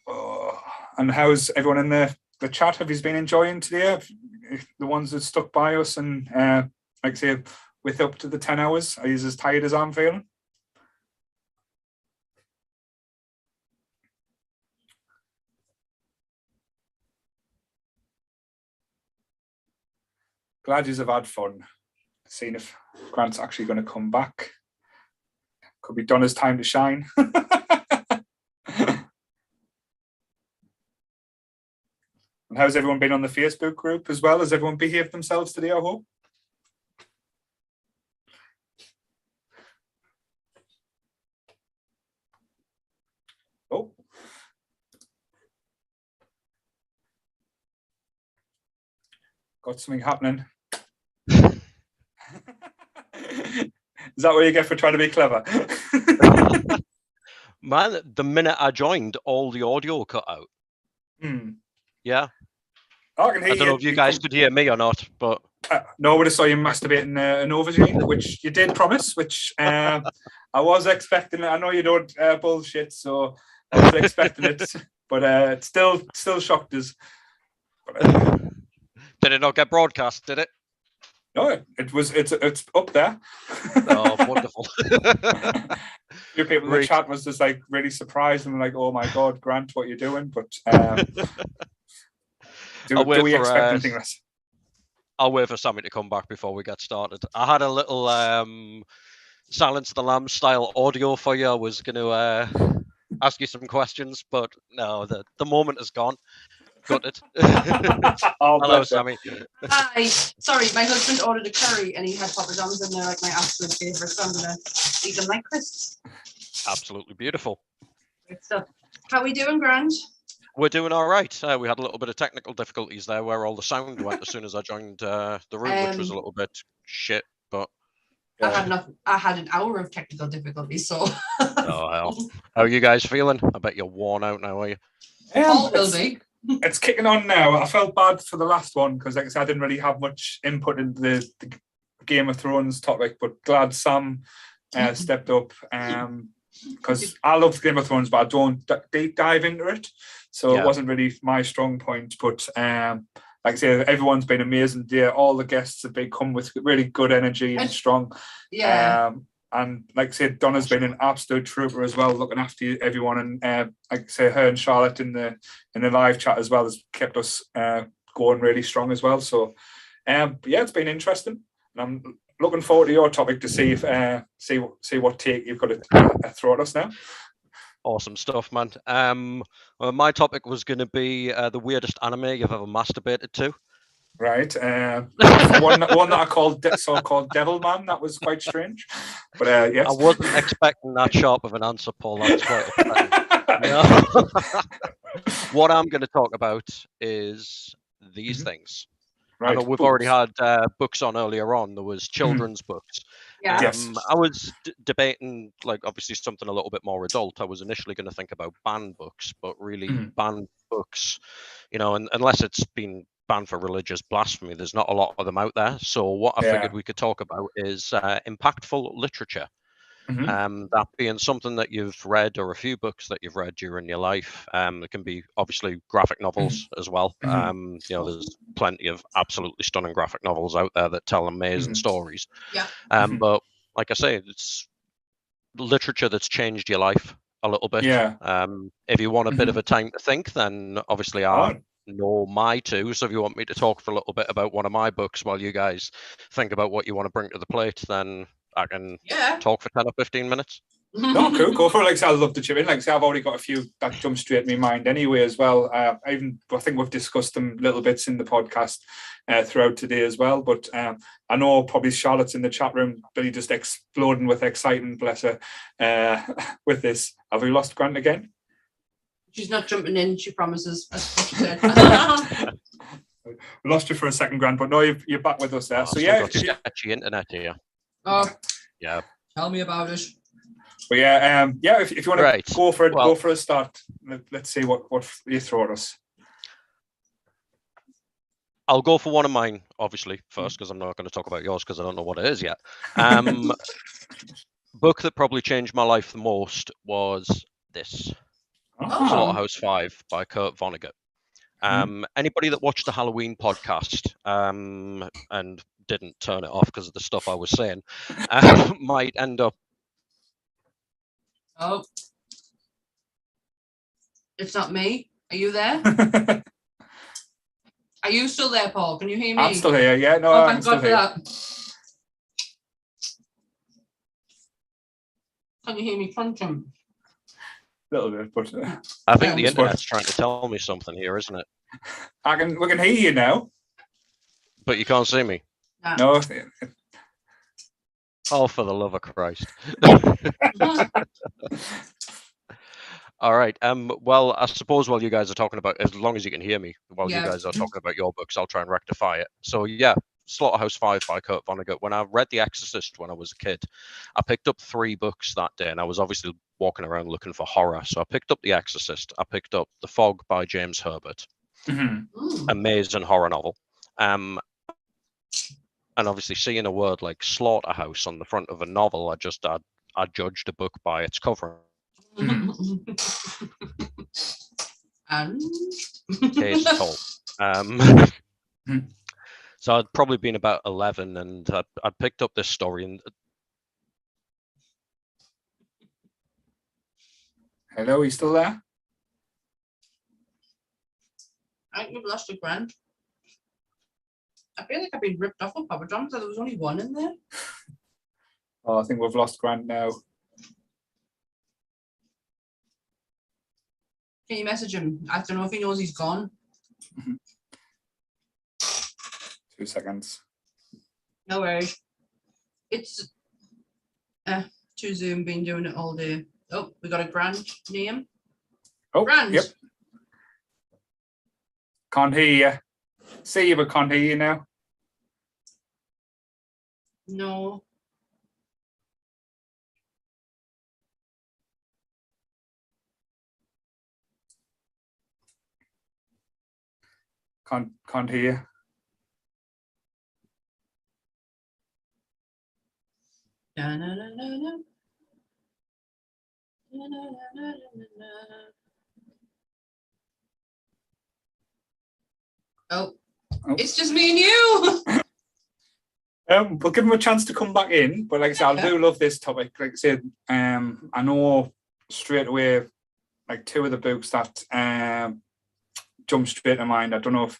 Oh, and how's everyone in the chat? Have you been enjoying today? The ones that stuck by us and, like I say, with up to the 10 hours, are you as tired as I'm feeling? Glad you've had fun. Seeing if Grant's actually going to come back. Could be Donna's time to shine. And how's everyone been on the Facebook group as well? Has everyone behaved themselves today, I hope? Oh. Got something happening. Is that what you get for trying to be clever? Man, the minute I joined, all the audio cut out. Yeah. I can hear I don't know if you guys could hear me or not, but no, but I saw you masturbating an aubergine, which you did promise, which I was expecting. I know you don't bullshit, so I was expecting it, but it still shocked us. But, did it not get broadcast? Did it? No, it's up there. Oh, wonderful. A few people in the chat was just like really surprised and like, oh my God, Grant, what are you doing? But do we expect anything less? I'll wait for Sammy to come back before we get started. I had a little Silence of the Lambs style audio for you. I was going to ask you some questions, but no, the moment is gone. Got it. Hello, Sammy. Hi. Sorry, my husband ordered a curry and he had poppadoms and they're like my absolute favourite, so I'm going to eat them like crisps. Absolutely beautiful. Great stuff. How are we doing, Grant? We're doing all right. We had a little bit of technical difficulties there where all the sound went as soon as I joined the room, which was a little bit shit, but... I had an hour of technical difficulties, so... Oh, hell. How are you guys feeling? I bet you're worn out now, are you? Paul will be. It's kicking on now. I felt bad for the last one because, like I said, I didn't really have much input into the Game of Thrones topic, but glad Sam stepped up because I love Game of Thrones, but I don't deep dive into it, so it wasn't really my strong point. But like I say, everyone's been amazing there. All the guests have come with really good energy and strong. Yeah. And like I said, Donna's been an absolute trooper as well, looking after everyone. And like I say, her and Charlotte in the live chat as well has kept us going really strong as well. So it's been interesting. And I'm looking forward to your topic to see if see what take you've got to throw at us now. Awesome stuff, man. Well, my topic was going to be the weirdest anime you've ever masturbated to. Right. One that I called so-called Devilman. That was quite strange. But yes. I wasn't expecting that sharp of an answer, Paul. That's quite upsetting. What I'm going to talk about is these things. Right. I know we've already had books on earlier on. There was children's books. Yeah. Yes. I was debating, like, obviously something a little bit more adult. I was initially going to think about banned books, but really banned books, unless it's been banned for religious blasphemy, there's not a lot of them out there. So what I figured we could talk about is impactful literature. That being something that you've read or a few books that you've read during your life. It can be obviously graphic novels as well. There's plenty of absolutely stunning graphic novels out there that tell amazing stories. Yeah. But like I say, it's literature that's changed your life a little bit. Yeah. If you want a bit of a time to think, then obviously I know my two. So if you want me to talk for a little bit about one of my books while you guys think about what you want to bring to the plate, then I can talk for 10 or 15 minutes. No, cool, go for it. Like I say, I love to chip in. Like I say, I've already got a few that jump straight in my mind anyway as well. I think we've discussed them little bits in the podcast throughout today as well. But I know probably Charlotte's in the chat room, Billy just exploding with excitement, bless her, with this. Have we lost Grant again? She's not jumping in, she promises. That's what she said. We lost you for a second, Grant, but no, you're back with us there. Oh, so yeah, sketchy internet here. Oh, yeah. Tell me about it. But if you want to go for it, go for a start. Let's see what you throw at us. I'll go for one of mine, obviously, first, because I'm not going to talk about yours because I don't know what it is yet. Book that probably changed my life the most was this. Slaughterhouse-5 by Kurt Vonnegut. Anybody that watched the Halloween podcast and didn't turn it off because of the stuff I was saying might end up. Oh, it's not me. Are you there? Are you still there, Paul? Can you hear me? I'm still here. Yeah, no, oh, I'm still here. That. Can you hear me crunching? A little bit, but I think the internet's trying to tell me something here, isn't it? We can hear you now, but you can't see me. No. Oh, for the love of Christ! All right. Well, I suppose while you guys are talking about, as long as you can hear me, while you guys are talking about your books, I'll try and rectify it. So yeah, Slaughterhouse-5 by Kurt Vonnegut. When I read The Exorcist when I was a kid, I picked up 3 books that day, and I was obviously walking around looking for horror. So I picked up The Exorcist. I picked up The Fog by James Herbert. Amazing horror novel. And obviously seeing a word like slaughterhouse on the front of a novel, I judged a book by its cover. And Case told. So I'd probably been about 11, and I'd picked up this story. And hello, are you still there? I think we've lost a Grant. I feel like I've been ripped off of Papa John because there was only one in there. Oh, I think we've lost Grant now. Can you message him? I don't know if he knows he's gone. 2 seconds. No worries. It's to Zoom been doing it all day. Oh, we got a Grant name. Oh, Grant. yep. Can't hear you. See you, but can't hear you now. No. Can't hear you. Na, na, na, na, na. Na, na, na, na, na, na. Oh, it's just me and you. We'll give him a chance to come back in, but like I said, I do love this topic. Like I said, I know straight away, like two of the books that jump straight to mind. I don't know if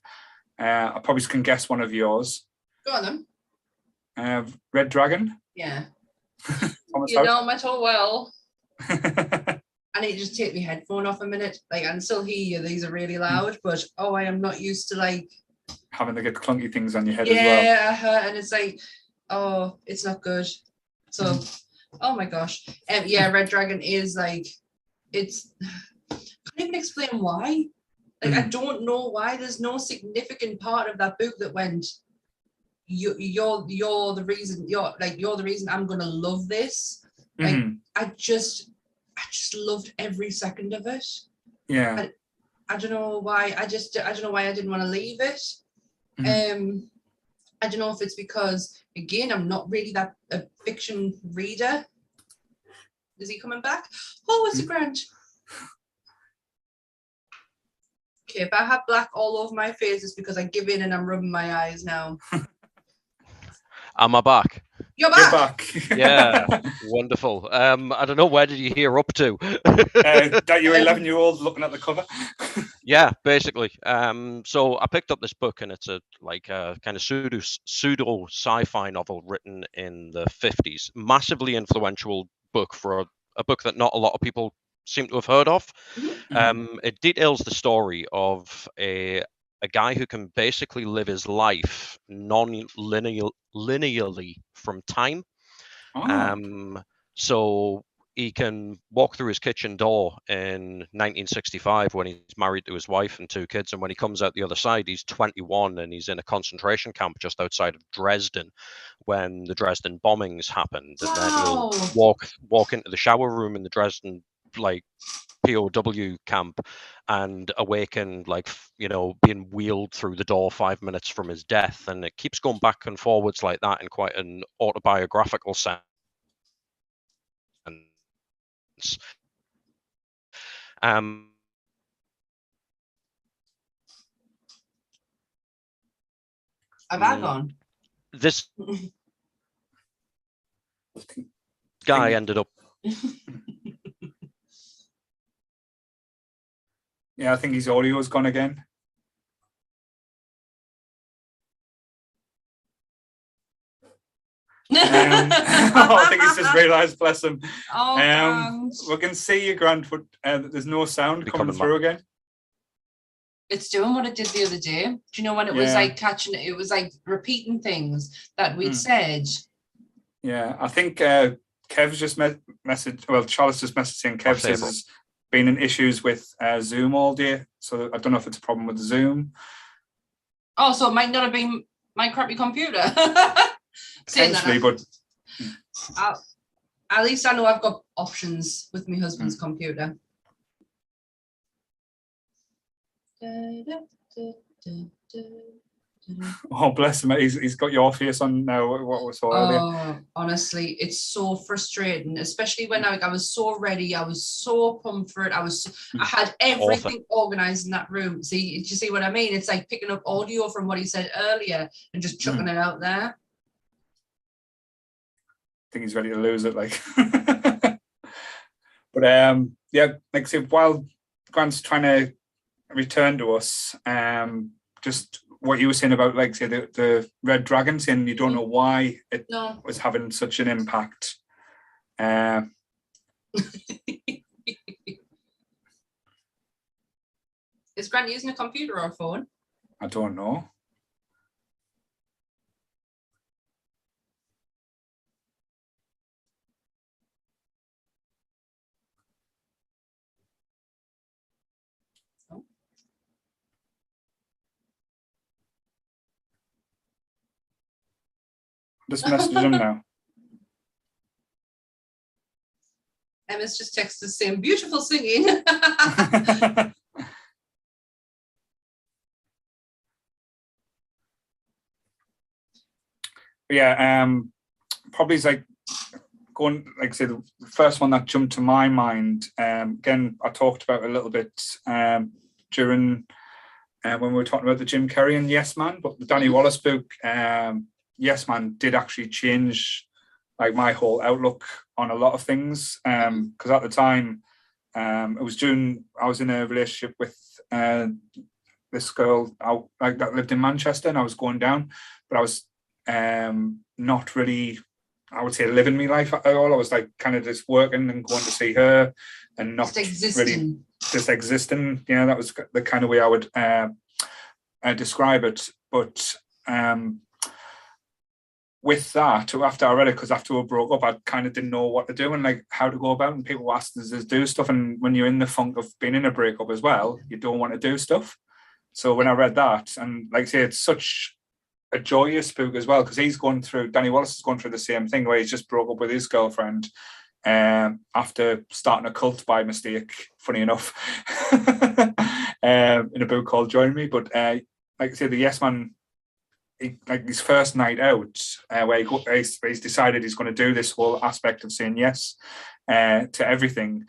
I probably can guess one of yours. Go on then. Red Dragon. Yeah. Thomas You House. know me so well. I need to just take my headphone off a minute. Like, I can still hear you. These are really loud, but oh, I am not used to like having to get clunky things on your head as well. Yeah, and it's like, oh, it's not good. So, oh my gosh. Yeah, Red Dragon is like, it's, I can't even explain why. Like, I don't know why. There's no significant part of that book that went, you're the reason, you're the reason I'm gonna love this. Like, I just loved every second of it. Yeah. I don't know why. I don't know why I didn't want to leave it. I don't know if it's because, again, I'm not really that a fiction reader. Is he coming back? Oh, it's a Grant. Okay, if I have black all over my face, it's because I give in and I'm rubbing my eyes now. Am I back? You're back. Yeah, wonderful. I don't know, where did you hear up to? That your 11-year-old looking at the cover. Yeah, basically. So I picked up this book, and it's a kind of pseudo sci-fi novel written in the 50s. Massively influential book for a book that not a lot of people seem to have heard of. It details the story of a guy who can basically live his life linearly from time. So he can walk through his kitchen door in 1965 when he's married to his wife and 2 kids, and when he comes out the other side, he's 21 and he's in a concentration camp just outside of Dresden when the Dresden bombings happened. And then he'll walk into the shower room in the Dresden POW camp and awaken, being wheeled through the door 5 minutes from his death. And it keeps going back and forwards like that in quite an autobiographical sense. Have I gone? This guy ended up. Yeah, I think his audio's gone again. I think he's just realised, bless him. We can see you, Grant, but there's no sound coming through again. It's doing what it did the other day. Do you know when it was like catching it? It was like repeating things that we'd said. Yeah, I think Kev's just messaged. Well, Charlotte's just messaging. Kev says there's been in issues with Zoom all day, so I don't know if it's a problem with Zoom. Oh, so it might not have been my crappy computer. Potentially, but at least I know I've got options with my husband's computer. Oh, bless him. He's got your face on now. What we saw earlier. Honestly, it's so frustrating, especially when I was so ready. I was so pumped for it. I had everything organized in that room. See, do you see what I mean? It's like picking up audio from what he said earlier and just chucking it out there. I think he's ready to lose it, like. But yeah, like I said, while Grant's trying to return to us, just what you were saying about, like, say, the Red Dragon, saying you don't know why it was having such an impact. Is Grant using a computer or a phone? I don't know. Just messaged him now. Emma's just texted saying beautiful singing. Yeah, probably is like going, like I said, the first one that jumped to my mind. Again, I talked about a little bit during when we were talking about the Jim Carrey and Yes Man, but the Danny Wallace book, Yes Man, did actually change like my whole outlook on a lot of things. Because at the time, it was during I was in a relationship with this girl that lived in Manchester, and I was going down, but I was not really, I would say, living my life at all. I was like kind of just working and going to see her and not really just existing. You know, that was the kind of way I would describe it. But with that, after I read it, because after we broke up, I kind of didn't know what to do and like how to go about, and people were asking us to do stuff, and when you're in the funk of being in a breakup as well, you don't want to do stuff. So when I read that, and like I say, it's such a joyous book as well, because Danny Wallace is going through the same thing, where he's just broke up with his girlfriend after starting a cult by mistake, funny enough, in a book called Join Me. But like I say, the Yes Man, like his first night out, where he's decided he's going to do this whole aspect of saying yes to everything.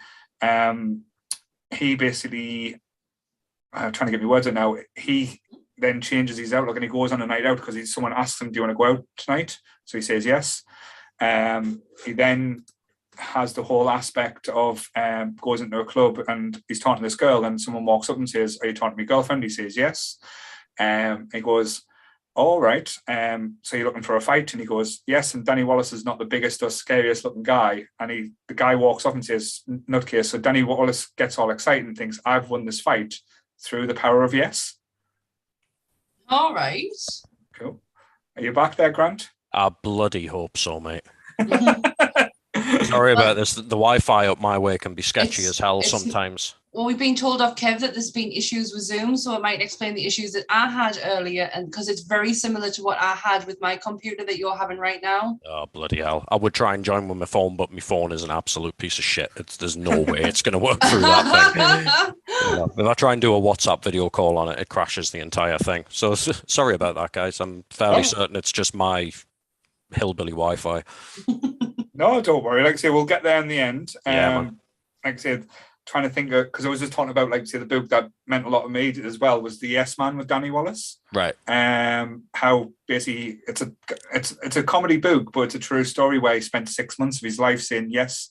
He basically, I'm trying to get my words out now, he then changes his outlook and he goes on a night out because someone asks him, do you want to go out tonight? So he says yes. He then has the whole aspect of goes into a club and he's talking to this girl, and someone walks up and says, are you talking to my girlfriend? He says yes. He goes, all right, so you're looking for a fight? And he goes, yes. And Danny Wallace is not the biggest or scariest looking guy, and the guy walks up and says, nutcase. So Danny Wallace gets all excited and thinks, I've won this fight through the power of yes. All right. Cool. Are you back there, Grant? I bloody hope so, mate. Sorry about this. The Wi-Fi up my way can be sketchy as hell sometimes. Well, we've been told off, Kev, that there's been issues with Zoom, so it might explain the issues that I had earlier, and because it's very similar to what I had with my computer that you're having right now. Oh, bloody hell. I would try and join with my phone, but my phone is an absolute piece of shit. There's no way it's going to work through that thing. If I try and do a WhatsApp video call on it, it crashes the entire thing. So sorry about that, guys. I'm fairly certain it's just my hillbilly Wi-Fi. No, don't worry. Like I say, we'll get there in the end. Yeah, man. Like I said, trying to think of, because I was just talking about, like I say, the book that meant a lot to me as well was The Yes Man with Danny Wallace. Right. How basically it's a comedy book, but it's a true story where he spent 6 months of his life saying yes,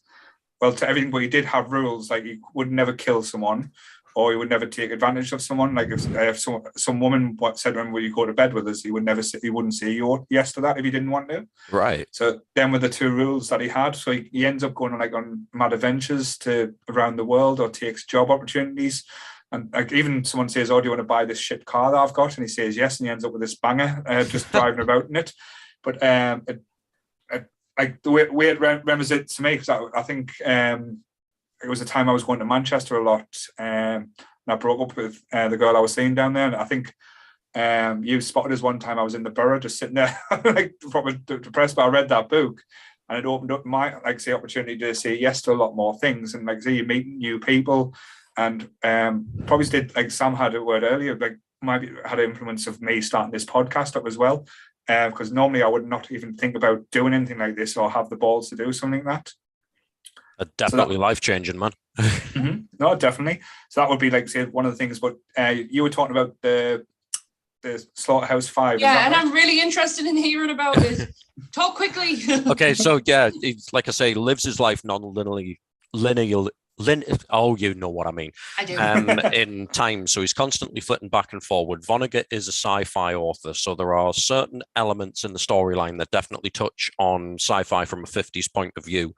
well, to everything, but he did have rules, like he would never kill someone, or he would never take advantage of someone. Like if some woman said to him, will you go to bed with us? He wouldn't say yes to that if he didn't want to. Right. So then with the two rules that he had, so he ends up going on mad adventures around the world, or takes job opportunities. And like even someone says, oh, do you want to buy this shit car that I've got? And he says yes, and he ends up with this banger, just driving about in it. But like the way it remembers it to me, because I think it was a time I was going to Manchester a lot, and I broke up with the girl I was seeing down there. And I think you spotted us one time. I was in the borough, just sitting there, like probably depressed. But I read that book, and it opened up my opportunity to say yes to a lot more things. And you meet new people, and probably did, like Sam had a word earlier, like maybe had an influence of me starting this podcast up as well. Because normally I would not even think about doing anything like this or have the balls to do something like that. Definitely life-changing, man. Mm-hmm. No, definitely. So that would be like, say, one of the things. But you were talking about the Slaughterhouse 5. Yeah, and right? I'm really interested in hearing about it. Talk quickly. Okay, so yeah, it's, like I say, lives his life non-linearly. Oh, you know what I mean. I do. In time, so he's constantly flitting back and forward. Vonnegut is a sci-fi author, so there are certain elements in the storyline that definitely touch on sci-fi from a 50s point of view.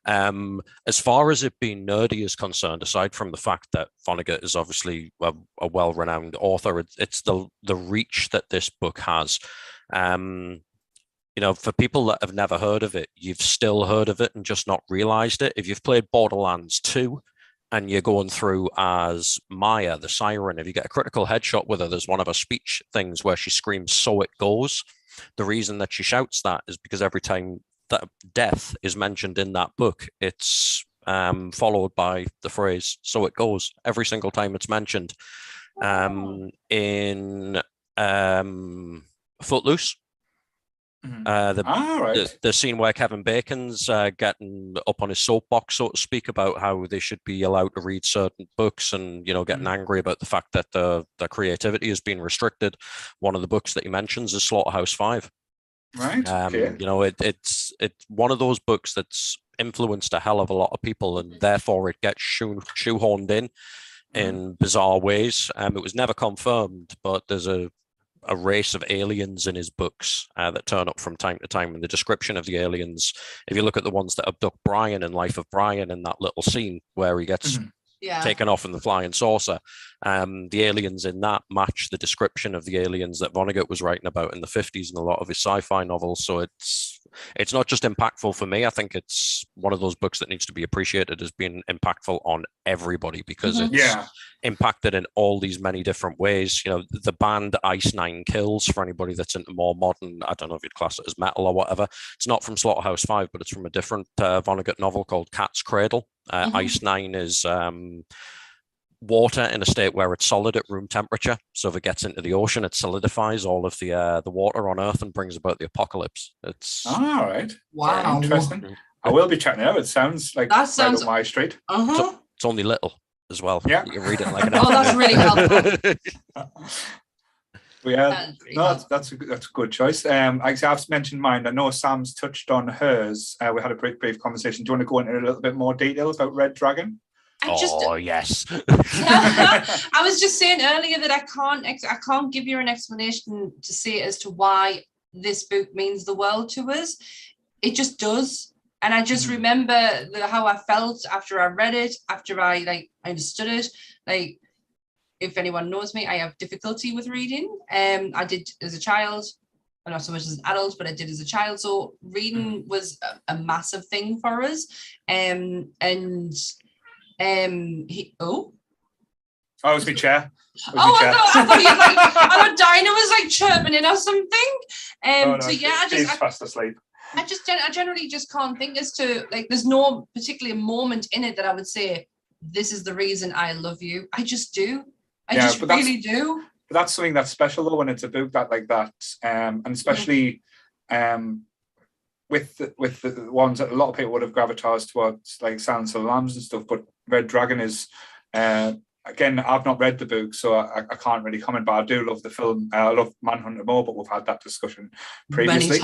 As far as it being nerdy is concerned, aside from the fact that Vonnegut is obviously a well-renowned author, it's the reach that this book has. You know, for people that have never heard of it, you've still heard of it and just not realized it. If you've played Borderlands 2, and you're going through as Maya, the siren. If you get a critical headshot with her, there's one of her speech things where she screams, "So it goes." The reason that she shouts that is because every time that death is mentioned in that book, it's followed by the phrase "so it goes" every single time it's mentioned. In Footloose, the scene where Kevin Bacon's getting up on his soapbox, so to speak, about how they should be allowed to read certain books, and getting angry about the fact that their creativity has been restricted. One of the books that he mentions is Slaughterhouse-5. Right. It's one of those books that's influenced a hell of a lot of people, and therefore it gets shoehorned in bizarre ways. It was never confirmed, but there's a race of aliens in his books that turn up from time to time. And the description of the aliens, if you look at the ones that abduct Brian in Life of Brian, in that little scene where he gets taken off in the flying saucer, the aliens in that match the description of the aliens that Vonnegut was writing about in the 50s in a lot of his sci-fi novels. So it's not just impactful for me. I think it's one of those books that needs to be appreciated as being impactful on everybody, because it's impacted in all these many different ways. The band Ice Nine Kills, for anybody that's into more modern, I don't know if you'd class it as metal or whatever, it's not from Slaughterhouse-5, but it's from a different Vonnegut novel called Cat's Cradle. Ice Nine is water in a state where it's solid at room temperature. So if it gets into the ocean, it solidifies all of the water on Earth and brings about the apocalypse. It's all right. Wow, interesting. I will be checking it out. It sounds like right up my street. It's only little as well. Yeah, you can read it like an. Oh, that's really helpful. That's a good choice. I've mentioned mine. I know Sam's touched on hers. We had a brief conversation. Do you want to go into a little bit more detail about Red Dragon? Yes. I was just saying earlier that I can't give you an explanation to say as to why this book means the world to us. It just does. And I just remember how I felt after I read it, after I understood it. Like, if anyone knows me, I have difficulty with reading. I did as a child, well, not so much as an adult, but I did as a child. So reading was a massive thing for us. It was my chair. I thought Dinah was chirping in or something. She's fast asleep. I generally just can't think as to there's no particular moment in it that I would say this is the reason I love you. I just do. I just really do. But that's something that's special though when it's a book like that, and especially with the ones that a lot of people would have gravitated towards, like Silence of the Lambs and stuff. But Red Dragon is again, I've not read the book, so I can't really comment. But I do love the film. I love Manhunter more, but we've had that discussion previously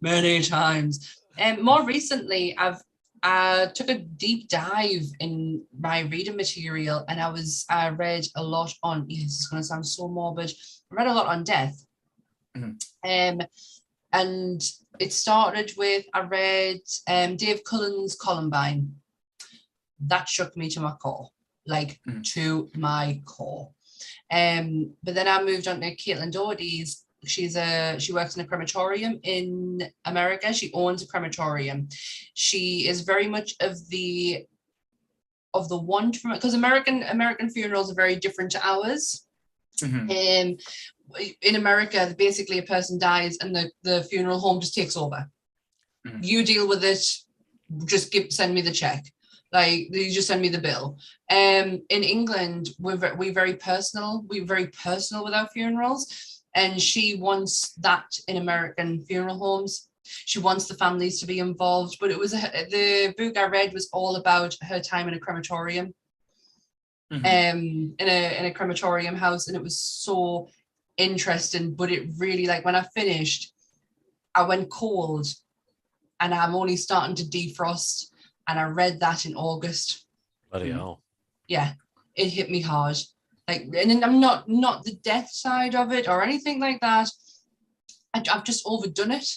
many times. More recently, I took a deep dive in my reading material, and I read a lot on. This is going to sound so morbid. I read a lot on death, and it started with I read Dave Cullen's Columbine. That shook me to my core, to my core. But then I moved on to Caitlin Doherty's. She works in a crematorium in America. She owns a crematorium. She is very much of the one, because American funerals are very different to ours. In America, basically a person dies and the funeral home just takes over. You deal with it. Just send me the check. You just send me the bill. In England, we're very personal. We're very personal with our funerals. And she wants that in American funeral homes. She wants the families to be involved. But the book I read was all about her time in a crematorium, in a crematorium house, and it was so interesting. But it really, when I finished, I went cold, and I'm only starting to defrost. And I read that in August. Bloody hell. Yeah, it hit me hard. And I'm not the death side of it or anything like that. I've just overdone it.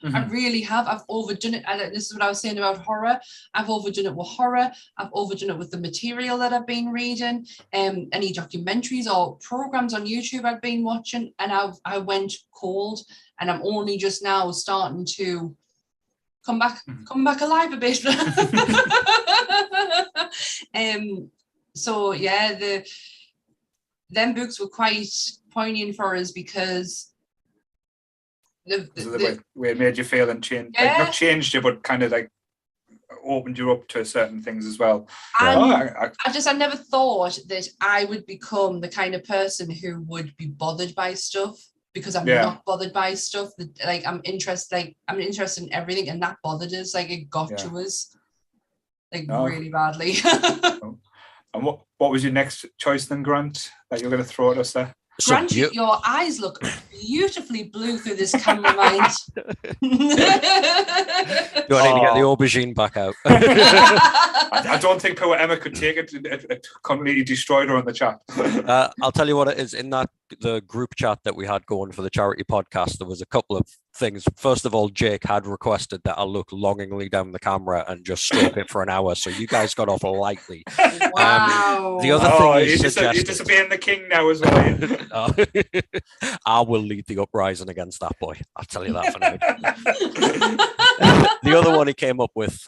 I really have. I've overdone it. And this is what I was saying about horror. I've overdone it with horror. I've overdone it with the material that I've been reading, any documentaries or programs on YouTube I've been watching, and I went cold. And I'm only just now starting to come back alive a bit. So yeah, them books were quite poignant for us because the way it made you feel and changed, like not changed you, but kind of like opened you up to certain things as well. I never thought that I would become the kind of person who would be bothered by stuff, because I'm not bothered by stuff. Like I'm interested in everything, and that bothered us. Like it got to us, like really badly. And what was your next choice then, Grant, that you're going to throw at us there? Grant, your eyes look beautifully blue through this camera, mind. Do I need to get the aubergine back out? I don't think poor Emma could take it. It completely destroyed her on the chat. I'll tell you what it is. In the group chat that we had going for the charity podcast, there was a couple of things. First of all, Jake had requested that I look longingly down the camera and just stroke it for an hour, so you guys got off lightly. Wow. The other thing you're disobeying the king now as well. I will lead the uprising against that boy. I'll tell you that for now. The other one he came up with,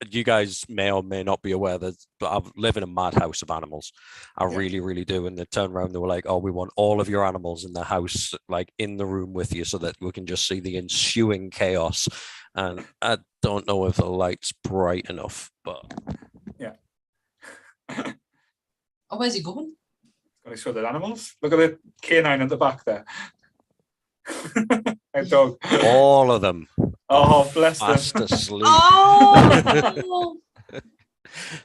you guys may or may not be aware that, but I live in a madhouse of animals. I really, really do. And they turned around, they were like, "Oh, we want all of your animals in the house, like in the room with you, so that we can just see the ensuing chaos." And I don't know if the light's bright enough, but oh, where's he going? Got to show the animals. Look at the canine at the back there. A dog. All of them. Oh, bless them. Fast asleep. Oh!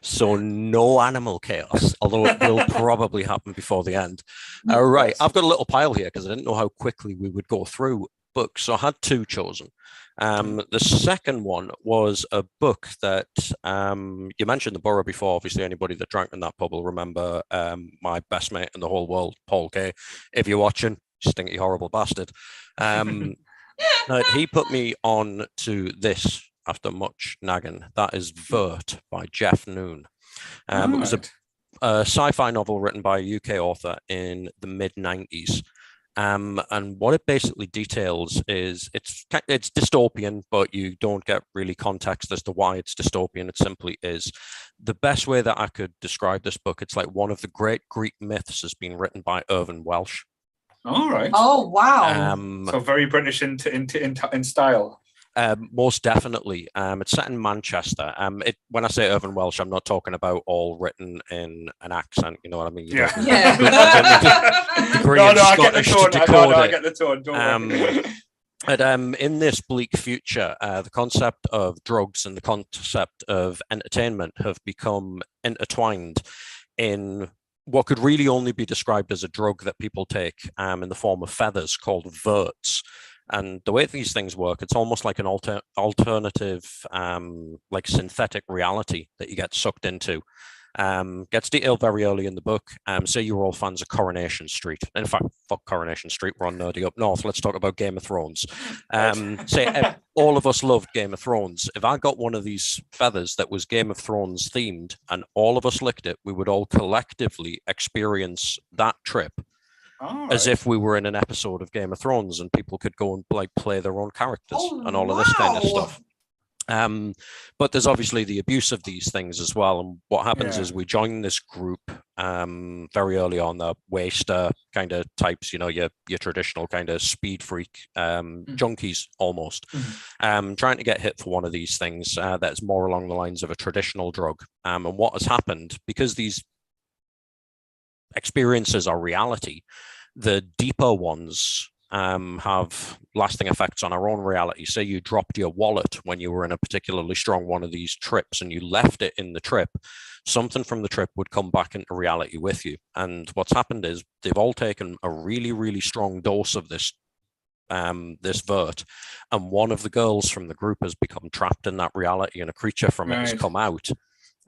So no animal chaos, although it will probably happen before the end. All right, I've got a little pile here because I didn't know how quickly we would go through books, so I had two chosen. The second one was a book that you mentioned the borough before. Obviously, anybody that drank in that pub will remember my best mate in the whole world, Paul Kay. If you're watching, stinky, horrible bastard. He put me on to this after much nagging. That is Vert by Jeff Noon. It was a sci-fi novel written by a UK author in the mid-90s. And what it basically details is it's dystopian, but you don't get really context as to why it's dystopian. It simply is. The best way that I could describe this book, it's like one of the great Greek myths has been written by Irvine Welsh. All right. Oh, wow. So very British in style. Most definitely. It's set in Manchester. When I say Irvine Welsh, I'm not talking about all written in an accent. You know what I mean? Yeah. I get the tone. I get the tone. Don't worry. In this bleak future, the concept of drugs and the concept of entertainment have become intertwined in what could really only be described as a drug that people take in the form of feathers called verts. And the way these things work, it's almost like an alternative, like synthetic reality that you get sucked into. Gets detailed very early in the book. Say you're all fans of Coronation Street. In fact, fuck Coronation Street, we're on Nerdy Up North. Let's talk about Game of Thrones. Say all of us loved Game of Thrones. If I got one of these feathers that was Game of Thrones themed and all of us licked it, we would all collectively experience that trip. As if we were in an episode of Game of Thrones, and people could go and like play their own characters and all of this kind of stuff. But there's obviously the abuse of these things as well. And what happens is we join this group very early on, the waster kind of types, you know, your traditional kind of speed freak junkies almost, trying to get hit for one of these things that's more along the lines of a traditional drug. And what has happened, because these experiences are reality, the deeper ones have lasting effects on our own reality. Say you dropped your wallet when you were in a particularly strong one of these trips and you left it in the trip, something from the trip would come back into reality with you. And what's happened is they've all taken a really, really strong dose of this vert, and one of the girls from the group has become trapped in that reality and a creature from it has come out.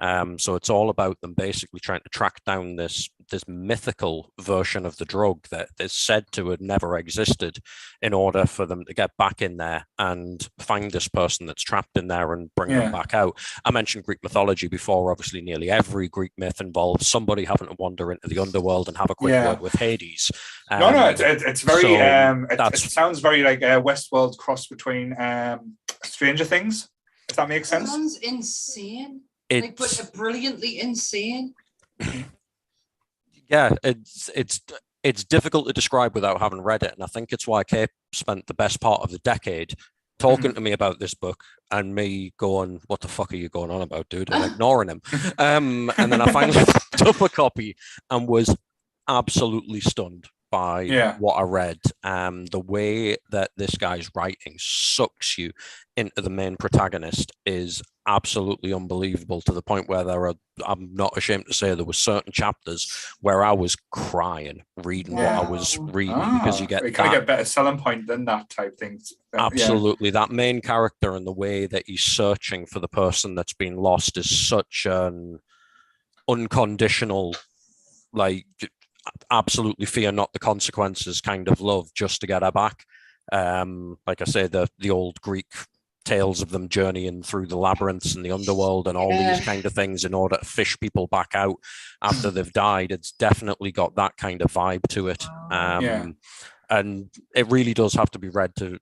So it's all about them basically trying to track down this mythical version of the drug that is said to have never existed, in order for them to get back in there and find this person that's trapped in there and bring them back out. I mentioned Greek mythology before. Obviously, nearly every Greek myth involves somebody having to wander into the underworld and have a quick word with Hades. It's very. It sounds very like a Westworld cross between Stranger Things, if that makes sense. Sounds insane. Like, but brilliantly insane. Yeah, it's difficult to describe without having read it, and I think it's why Kate spent the best part of the decade talking to me about this book, and me going, "What the fuck are you going on about, dude?" and ignoring him. And then I finally picked up a copy and was absolutely stunned by what I read. The way that this guy's writing sucks you into the main protagonist is absolutely unbelievable, to the point where I'm not ashamed to say, there were certain chapters where I was crying reading what I was reading, because you get a better selling point than that type thing. Absolutely. That main character and the way that he's searching for the person that's been lost is such an unconditional, like, absolutely fear not the consequences kind of love just to get her back. Like I say, the old Greek tales of them journeying through the labyrinths and the underworld and all these kind of things in order to fish people back out after they've died. It's definitely got that kind of vibe to it. And it really does have to be read to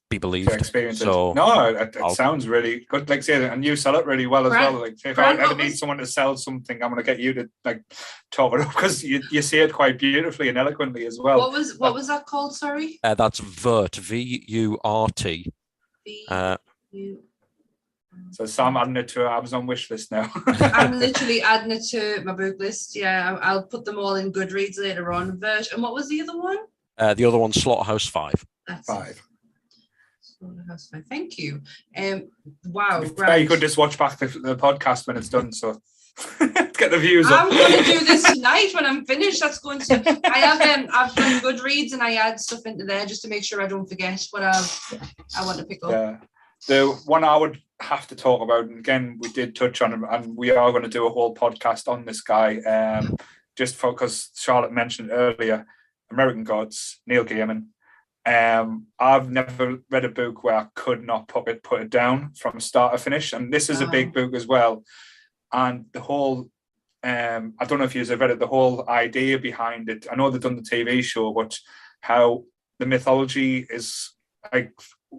be believed. So it sounds really good. Like say, and you sell it really well as well. Like if I ever need someone to sell something, I'm going to get you to like talk it up, because you say it quite beautifully and eloquently as well. What was that called? Sorry. That's Vurt, VURT. So Sam adding it to our Amazon wish list now. I'm literally adding it to my book list. Yeah, I'll put them all in Goodreads later on. Vurt. And what was the other one? The other one's Slaughterhouse 5. That's 5. Slaughterhouse 5. Thank you. Wow. You could just watch back the podcast when it's done. So get the views up. I'm going to do this tonight when I'm finished. That's going to. I've done Goodreads and I add stuff into there just to make sure I don't forget what I want to pick up. Yeah. The one I would have to talk about, and again, we did touch on him, and we are going to do a whole podcast on this guy, just because Charlotte mentioned earlier, American Gods, Neil Gaiman. I've never read a book where I could not put it down from start to finish, and this is a big book as well. And the whole, I don't know if you've read it, the whole idea behind it. I know they've done the TV show, but how the mythology is like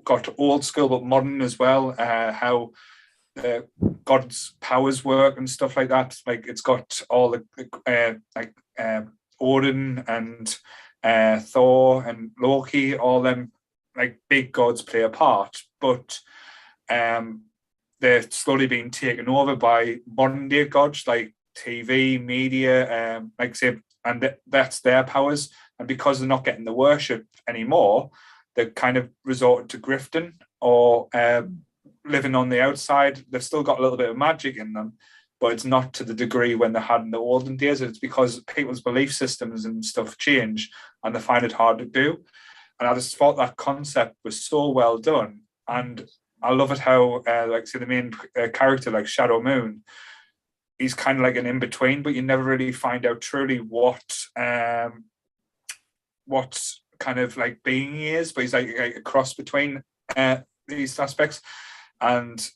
got old school but modern as well. How God's powers work and stuff like that. Like it's got all the Odin and Thor and Loki, all them like big gods play a part, but they're slowly being taken over by modern day gods like TV, media, like say, and that's their powers. And because they're not getting the worship anymore, they're kind of resorted to grifting or living on the outside. They've still got a little bit of magic in them, but it's not to the degree when they had in the olden days. It's because people's belief systems and stuff change and they find it hard to do. And I just thought that concept was so well done. And I love it how, like, say, the main character, like Shadow Moon, he's kind of like an in-between, but you never really find out truly what kind of like being he is, but he's like a cross between these aspects. And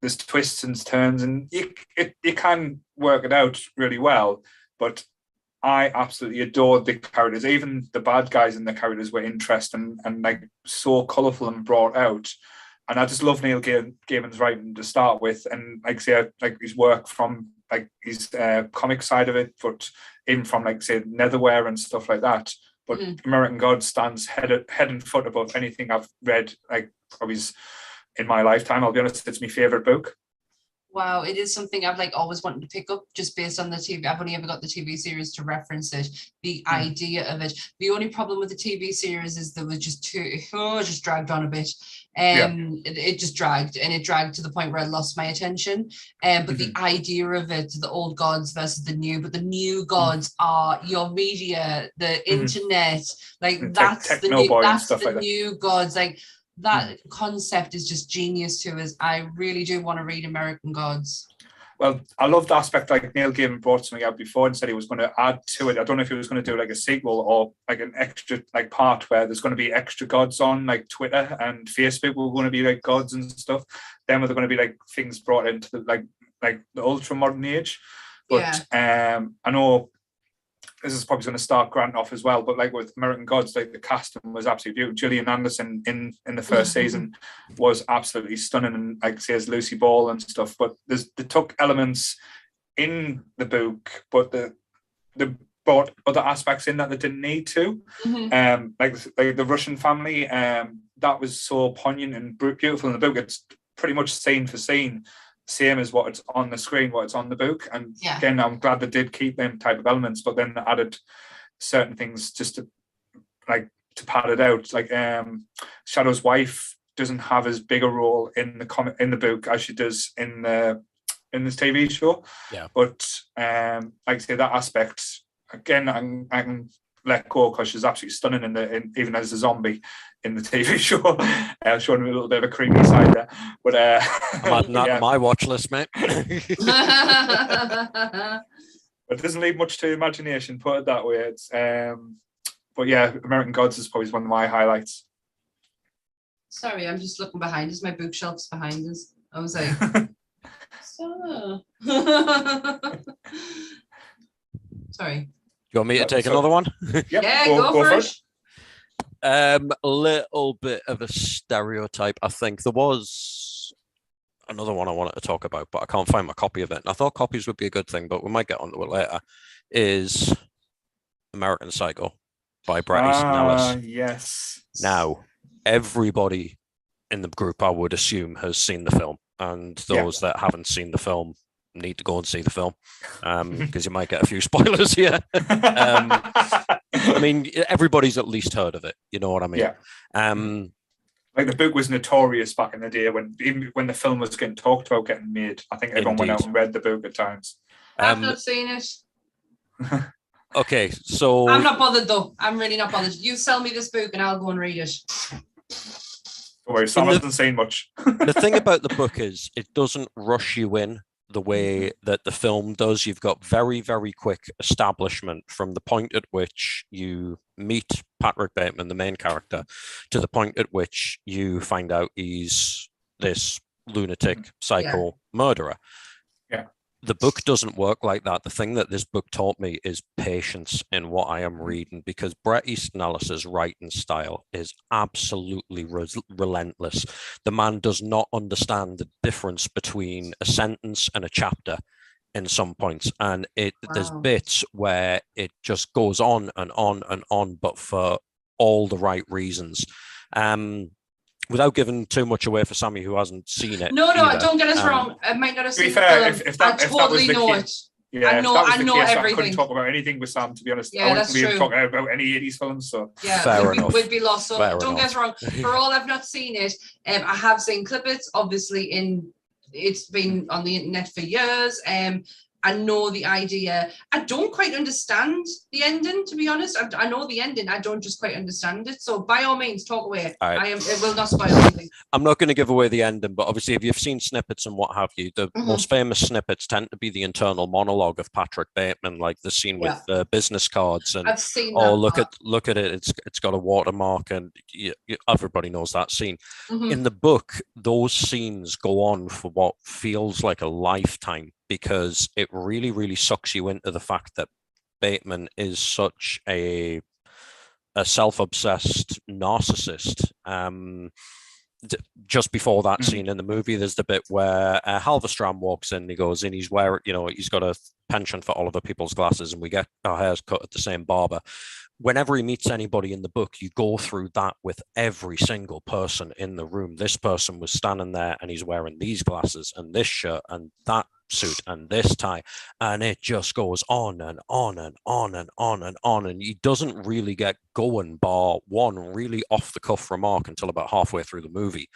there's twists and turns, and you can work it out really well. But I absolutely adored the characters. Even the bad guys in the characters were interesting and like so colourful and brought out. And I just love Neil Gaiman's writing to start with, and like say like his work from like his comic side of it, but even from like say Netherware and stuff like that. But American Gods stands head and foot above anything I've read like probably in my lifetime. I'll be honest, it's my favourite book. Wow, it is something I've like always wanted to pick up just based on the TV. I've only ever got the TV series to reference it. The idea of it. The only problem with the TV series is there was just just dragged on a bit. It just dragged, and it dragged to the point where I lost my attention. But the idea of it, the old gods versus the new, but the new gods are your media, the internet, like that's the new gods, like. That concept is just genius to us. I really do want to read American Gods. Well, I love the aspect like Neil Gaiman brought something out before and said he was going to add to it. I don't know if he was going to do like a sequel or like an extra like part where there's going to be extra gods on like Twitter and Facebook were going to be like gods and stuff. Then they're going to be like things brought into the like the ultra modern age. But I know this is probably going to start Grant off as well, but like with American Gods, like the casting was absolutely beautiful. Gillian Anderson in the first season was absolutely stunning, and like say as Lucy Ball and stuff. But they took elements in the book, but they brought other aspects in that they didn't need to. Like the Russian family, that was so poignant and beautiful in the book. It's pretty much scene for scene, same as what it's on the screen, what it's on the book. And again, I'm glad they did keep them type of elements, but then added certain things just to pad it out. Like Shadow's wife doesn't have as big a role in the book as she does in this TV show. But like I say, that aspect again, I can let go because she's absolutely stunning even as a zombie in the TV show. Showing me a little bit of a creepy side there. But I'm adding that to my watch list, mate. But it doesn't leave much to imagination, put it that way. It's but yeah, American Gods is probably one of my highlights. Sorry, I'm just looking behind us. My bookshelf's behind us. I was like, sorry. You want me to take another one? Yeah, go for it. A little bit of a stereotype. I think there was another one I wanted to talk about, but I can't find my copy of it. And I thought copies would be a good thing, but we might get onto it later. Is American Psycho by Bret Easton Ellis. Yes. Now, everybody in the group, I would assume, has seen the film, and those that haven't seen the film need to go and see the film, because you might get a few spoilers here. I mean, everybody's at least heard of it. You know what I mean? Yeah. Like the book was notorious back in the day when the film was getting talked about getting made. I think everyone went out and read the book at times. I've not seen it. Okay, so I'm not bothered though. I'm really not bothered. You sell me this book and I'll go and read it. Don't worry, Sam hasn't seen much. The thing about the book is it doesn't rush you in the way that the film does. You've got very, very quick establishment from the point at which you meet Patrick Bateman, the main character, to the point at which you find out he's this lunatic, psycho murderer. Yeah. The book doesn't work like that. The thing that this book taught me is patience in what I am reading, because Bret Easton Ellis's writing style is absolutely relentless. The man does not understand the difference between a sentence and a chapter in some points. And there's bits where it just goes on and on and on, but for all the right reasons. Without giving too much away for Sammy who hasn't seen it. No, don't get us wrong. I might not have seen it. I totally know it. Yeah, I know everything. I couldn't talk about anything with Sam, to be honest. Yeah, I that's wouldn't true. be talking about any 80s films. So yeah, we'd be lost. So don't get us wrong. For all I've not seen it, I have seen clippets. Obviously, it's been on the internet for years. I know the idea. I don't quite understand the ending, to be honest. I know the ending. I don't just quite understand it. So by all means, talk away. Right. It will not spoil anything. I'm not going to give away the ending, but obviously if you've seen snippets and what have you, the most famous snippets tend to be the internal monologue of Patrick Bateman, like the scene with the business cards. And I've seen that. look at it. It's got a watermark, and everybody knows that scene. In the book, those scenes go on for what feels like a lifetime, because it really, really sucks you into the fact that Bateman is such a self-obsessed narcissist. Just before that scene in the movie, there's the bit where Halverstrand walks in. He goes in. He's wearing, he's got a penchant for Oliver People's glasses, and we get our hairs cut at the same barber. Whenever he meets anybody in the book, you go through that with every single person in the room. This person was standing there, and he's wearing these glasses and this shirt and that suit and this tie, and it just goes on and on and on and on and on, and he doesn't really get going bar one really off the cuff remark until about halfway through the movie,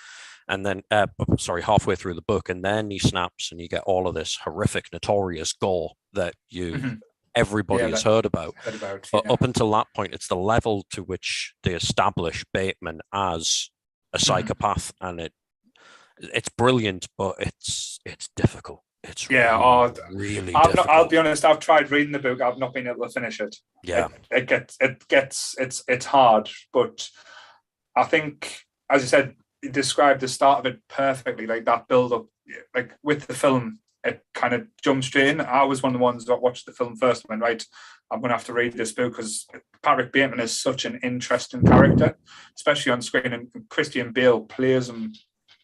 and then halfway through the book, and then he snaps, and you get all of this horrific, notorious gore that everybody has heard about. But up until that point, it's the level to which they establish Bateman as a psychopath, and it's brilliant, but it's difficult. It's really difficult. I'll be honest. I've tried reading the book. I've not been able to finish it. Yeah, it's hard. But I think, as you said, you described the start of it perfectly. Like that build up, like with the film, it kind of jumped straight in. I was one of the ones that watched the film first and went, right, I'm going to have to read this book, because Patrick Bateman is such an interesting character, especially on screen, and Christian Bale plays him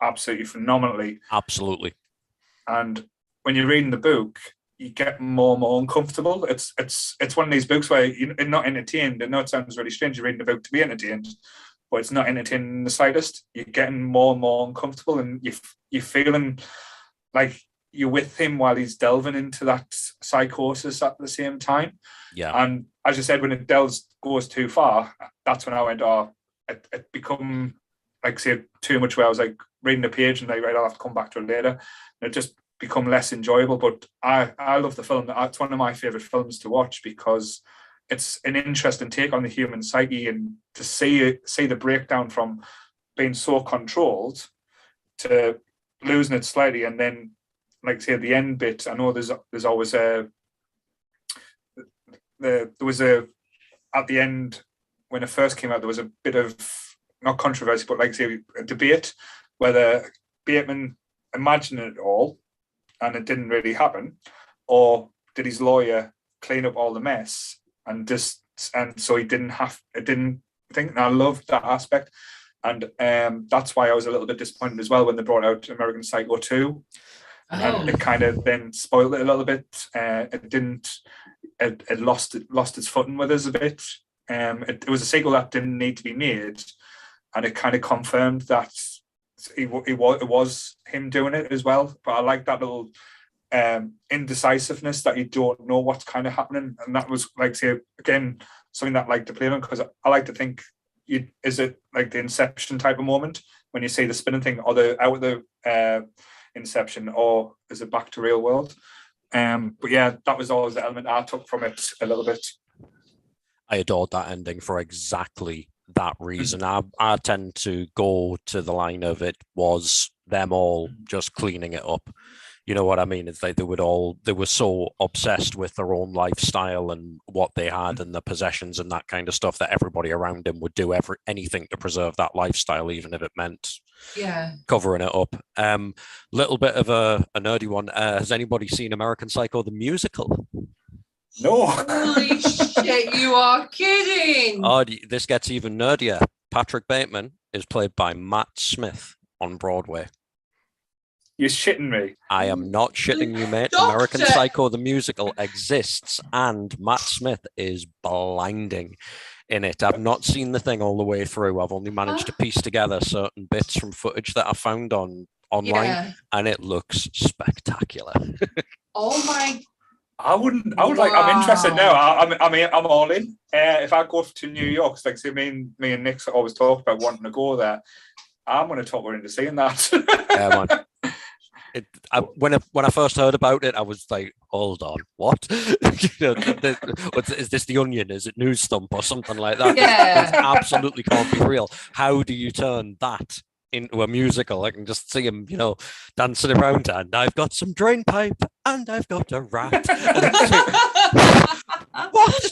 absolutely phenomenally. Absolutely. And when you're reading the book, you get more and more uncomfortable. It's one of these books where you're not entertained. I know it sounds really strange, you're reading the book to be entertained, but it's not entertaining in the slightest. You're getting more and more uncomfortable, and you're feeling like you're with him while he's delving into that psychosis at the same time. Yeah. And as you said, when it goes too far, that's when I went, it become, like, say, too much, where I was like reading the page and like, right, I'll have to come back to it later. And it just become less enjoyable. But I love the film. It's one of my favorite films to watch, because it's an interesting take on the human psyche, and to see the breakdown from being so controlled to losing it slightly, and then, like, say, the end bit. I know there's always at the end, when it first came out, there was a bit of, not controversy, but, like, say, a debate whether Bateman imagined it all and it didn't really happen, or did his lawyer clean up all the mess and so it didn't think. And I loved that aspect, and that's why I was a little bit disappointed as well when they brought out American Psycho 2. And it kind of then spoiled it a little bit. It lost its footing with us a bit. It was a sequel that didn't need to be made, and it kind of confirmed that it was him doing it as well. But I like that little indecisiveness, that you don't know what's kind of happening, and that was, like, say, again, something that I like to play on, because I like to think, is it like the Inception type of moment when you see the spinning thing, or the out of the Inception, or is it back to real world? But yeah, that was always the element I took from it a little bit. I adored that ending for exactly that reason. I tend to go to the line of it was them all just cleaning it up. You know what I mean? It's like they were so obsessed with their own lifestyle and what they had and the possessions and that kind of stuff, that everybody around him would do anything to preserve that lifestyle, even if it meant covering it up. Little bit of a nerdy one. Has anybody seen American Psycho the musical? No. Holy shit, you are kidding. Oh, this gets even nerdier. Patrick Bateman is played by Matt Smith on Broadway. You're shitting me. I am not shitting you, mate. Doctor. American Psycho the musical exists, and Matt Smith is blinding in it. I've not seen the thing all the way through. I've only managed to piece together certain bits from footage that I found online, and it looks spectacular. Oh my! I would like. I'm interested now. I'm all in. If I go to New York, like, say, me and Nick always talk about wanting to go there. I'm going to talk her into seeing that. Yeah, man. When I first heard about it, I was like, "Hold on, what? Is this The Onion? Is it News Stump or something like that? Yeah. This absolutely can't be real. How do you turn that into a musical? I can just see him, dancing around, and I've got some drain pipe, and I've got a rat." What?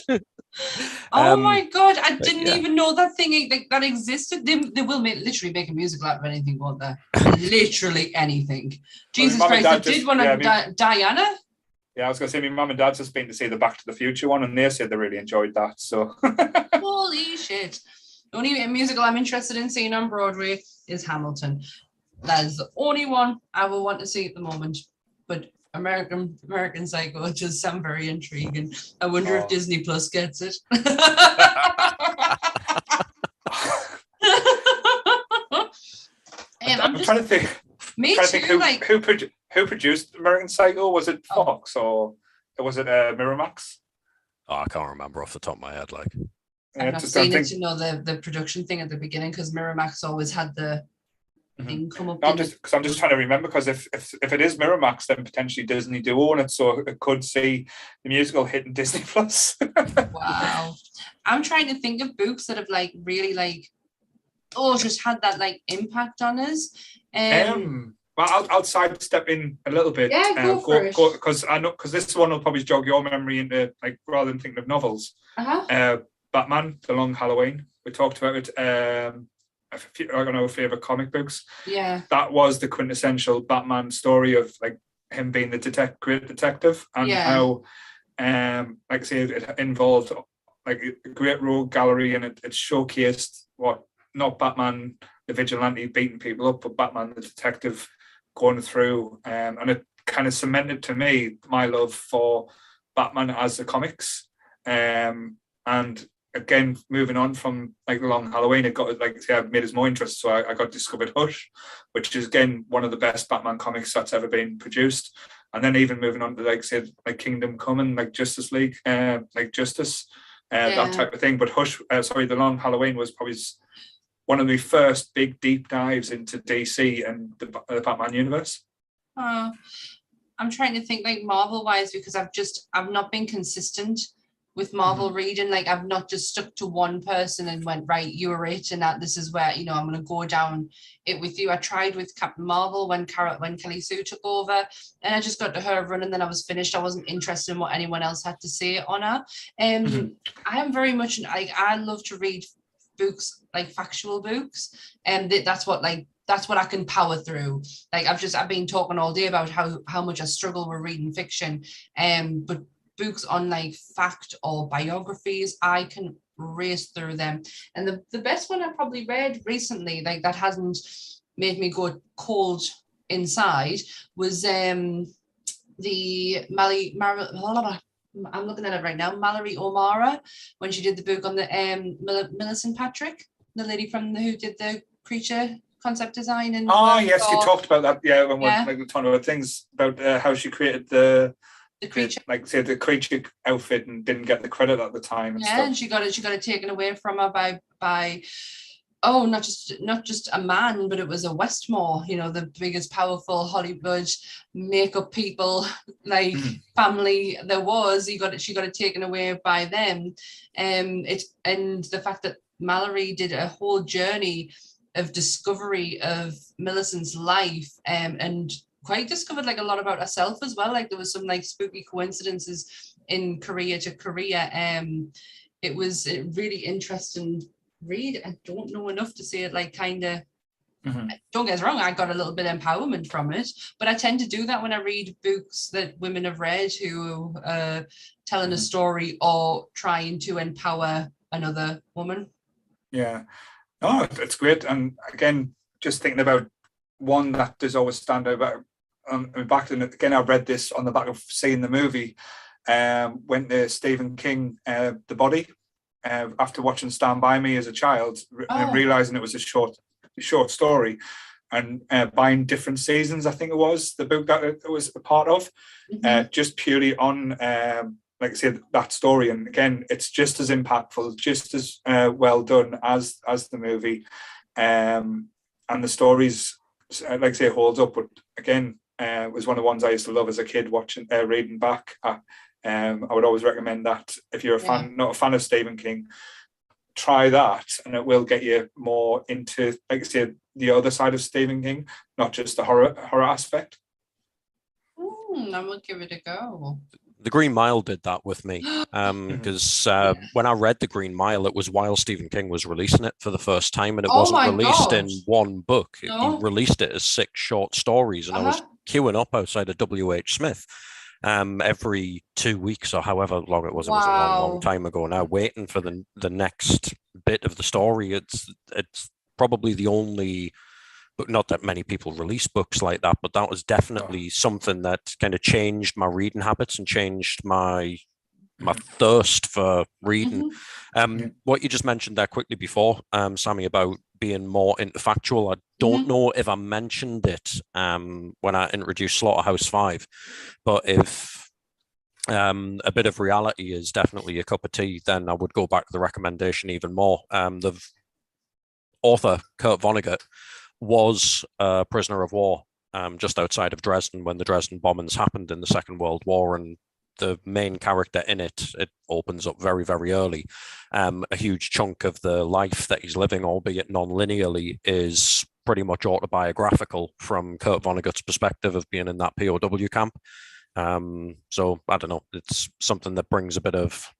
Oh my god! I didn't even know that thing that existed. They will literally make a musical out of anything, won't they? Literally anything. Jesus Christ! I did one of Diana. Yeah, I was going to say, my mum and dad just been to see the Back to the Future one, and they said they really enjoyed that. So. Holy shit! The only musical I'm interested in seeing on Broadway is Hamilton. That is the only one I will want to see at the moment. But American Psycho just sound very intriguing. I wonder if Disney Plus gets it. I'm trying to think. Me too. Who produced American Psycho? Was it Fox or was it Miramax? Oh, I can't remember off the top of my head. I've not seen it to know the production thing at the beginning, because Miramax always had the thing come up. I'm just trying to remember, because if it is Miramax, then potentially Disney do own it, so it could see the musical hitting Disney Plus. Wow. I'm trying to think of books that have really just had that impact on us. Well, I'll sidestep in a little bit. Yeah, go for it. Because I know, because this one will probably jog your memory into, rather than thinking of novels. Batman: The Long Halloween. We talked about it. I don't know, favorite comic books. Yeah. That was the quintessential Batman story of him being the great detective, and how, like I say, it involved like a great rogue gallery, and it showcased what, not Batman the vigilante beating people up, but Batman the detective going through, and it kind of cemented to me my love for Batman as the comics, and again, moving on from like the Long Halloween, it got, like I say, made us more interested. So I got discovered Hush, which is again one of the best Batman comics that's ever been produced. And then even moving on to, like say, like Kingdom Come and like Justice League, like Justice, that type of thing. But Hush, the Long Halloween was probably one of the first big deep dives into DC and the Batman universe. I'm trying to think like Marvel wise, because I've not been consistent with Marvel reading. Like I've not just stuck to one person and went, right, you're it, and that this is where, you know, I'm going to go down it with you. I tried with Captain Marvel when Kelly Sue took over, and I just got to her run and then I was finished. I wasn't interested in what anyone else had to say on her. I am very much like, I love to read books, like factual books, and that's what I can power through. Like I've been talking all day about how much I struggle with reading fiction, but books on like fact or biographies, I can race through them. And the best one I probably read recently, like that hasn't made me go cold inside, was the I'm looking at it right now, Mallory O'Mara, when she did the book on the Millicent Patrick, the lady from who did the creature concept design. And yes, you talked about that. Yeah, when we're talking about things about how she created the creature, like say the creature outfit, and didn't get the credit at the time. And she got it taken away from her by not just a man, but it was a Westmore, you know, the biggest powerful Hollywood makeup people, like family there was. She got it taken away by them. And the fact that Mallory did a whole journey of discovery of Millicent's life, and quite discovered like a lot about herself as well. Like there was some like spooky coincidences in Korea to Korea. It was a really interesting read. I don't know enough to say it like kind of, don't get us wrong, I got a little bit of empowerment from it, but I tend to do that when I read books that women have read who are telling a story or trying to empower another woman. Yeah. Oh, it's great. And again, just thinking about one that does always stand out about, back then, again, I read this on the back of seeing the movie, went to Stephen King, The Body, after watching Stand By Me as a child, and realising it was a short story, and buying different seasons, I think it was, the book that it was a part of, just purely on, like I said, that story. And again, it's just as impactful, just as well done as the movie, and the stories, like I say, holds up. But again, it was one of the ones I used to love as a kid, watching, reading back. I would always recommend that if you're not a fan of Stephen King, try that, and it will get you more into, like I say, the other side of Stephen King, not just the horror aspect. I'm gonna give it a go. The Green Mile did that with me, because when I read The Green Mile, it was while Stephen King was releasing it for the first time, and it wasn't released in one book. He released it as 6 short stories, and I was queuing up outside of W.H. Smith every 2 weeks or however long it was. It was a long time ago now, waiting for the next bit of the story. It's probably the only, but not that many people release books like that, but that was definitely something that kind of changed my reading habits and changed my thirst for reading. What you just mentioned there quickly before, Sammy, about being more into factual, I don't know if I mentioned it when I introduced Slaughterhouse-5, but if a bit of reality is definitely a cup of tea, then I would go back to the recommendation even more. The author, Kurt Vonnegut, was a prisoner of war just outside of Dresden when the Dresden bombings happened in the Second World War, and the main character in it opens up very, very early. A huge chunk of the life that he's living, albeit non-linearly, is pretty much autobiographical from Kurt Vonnegut's perspective of being in that POW camp. So I don't know, it's something that brings a bit of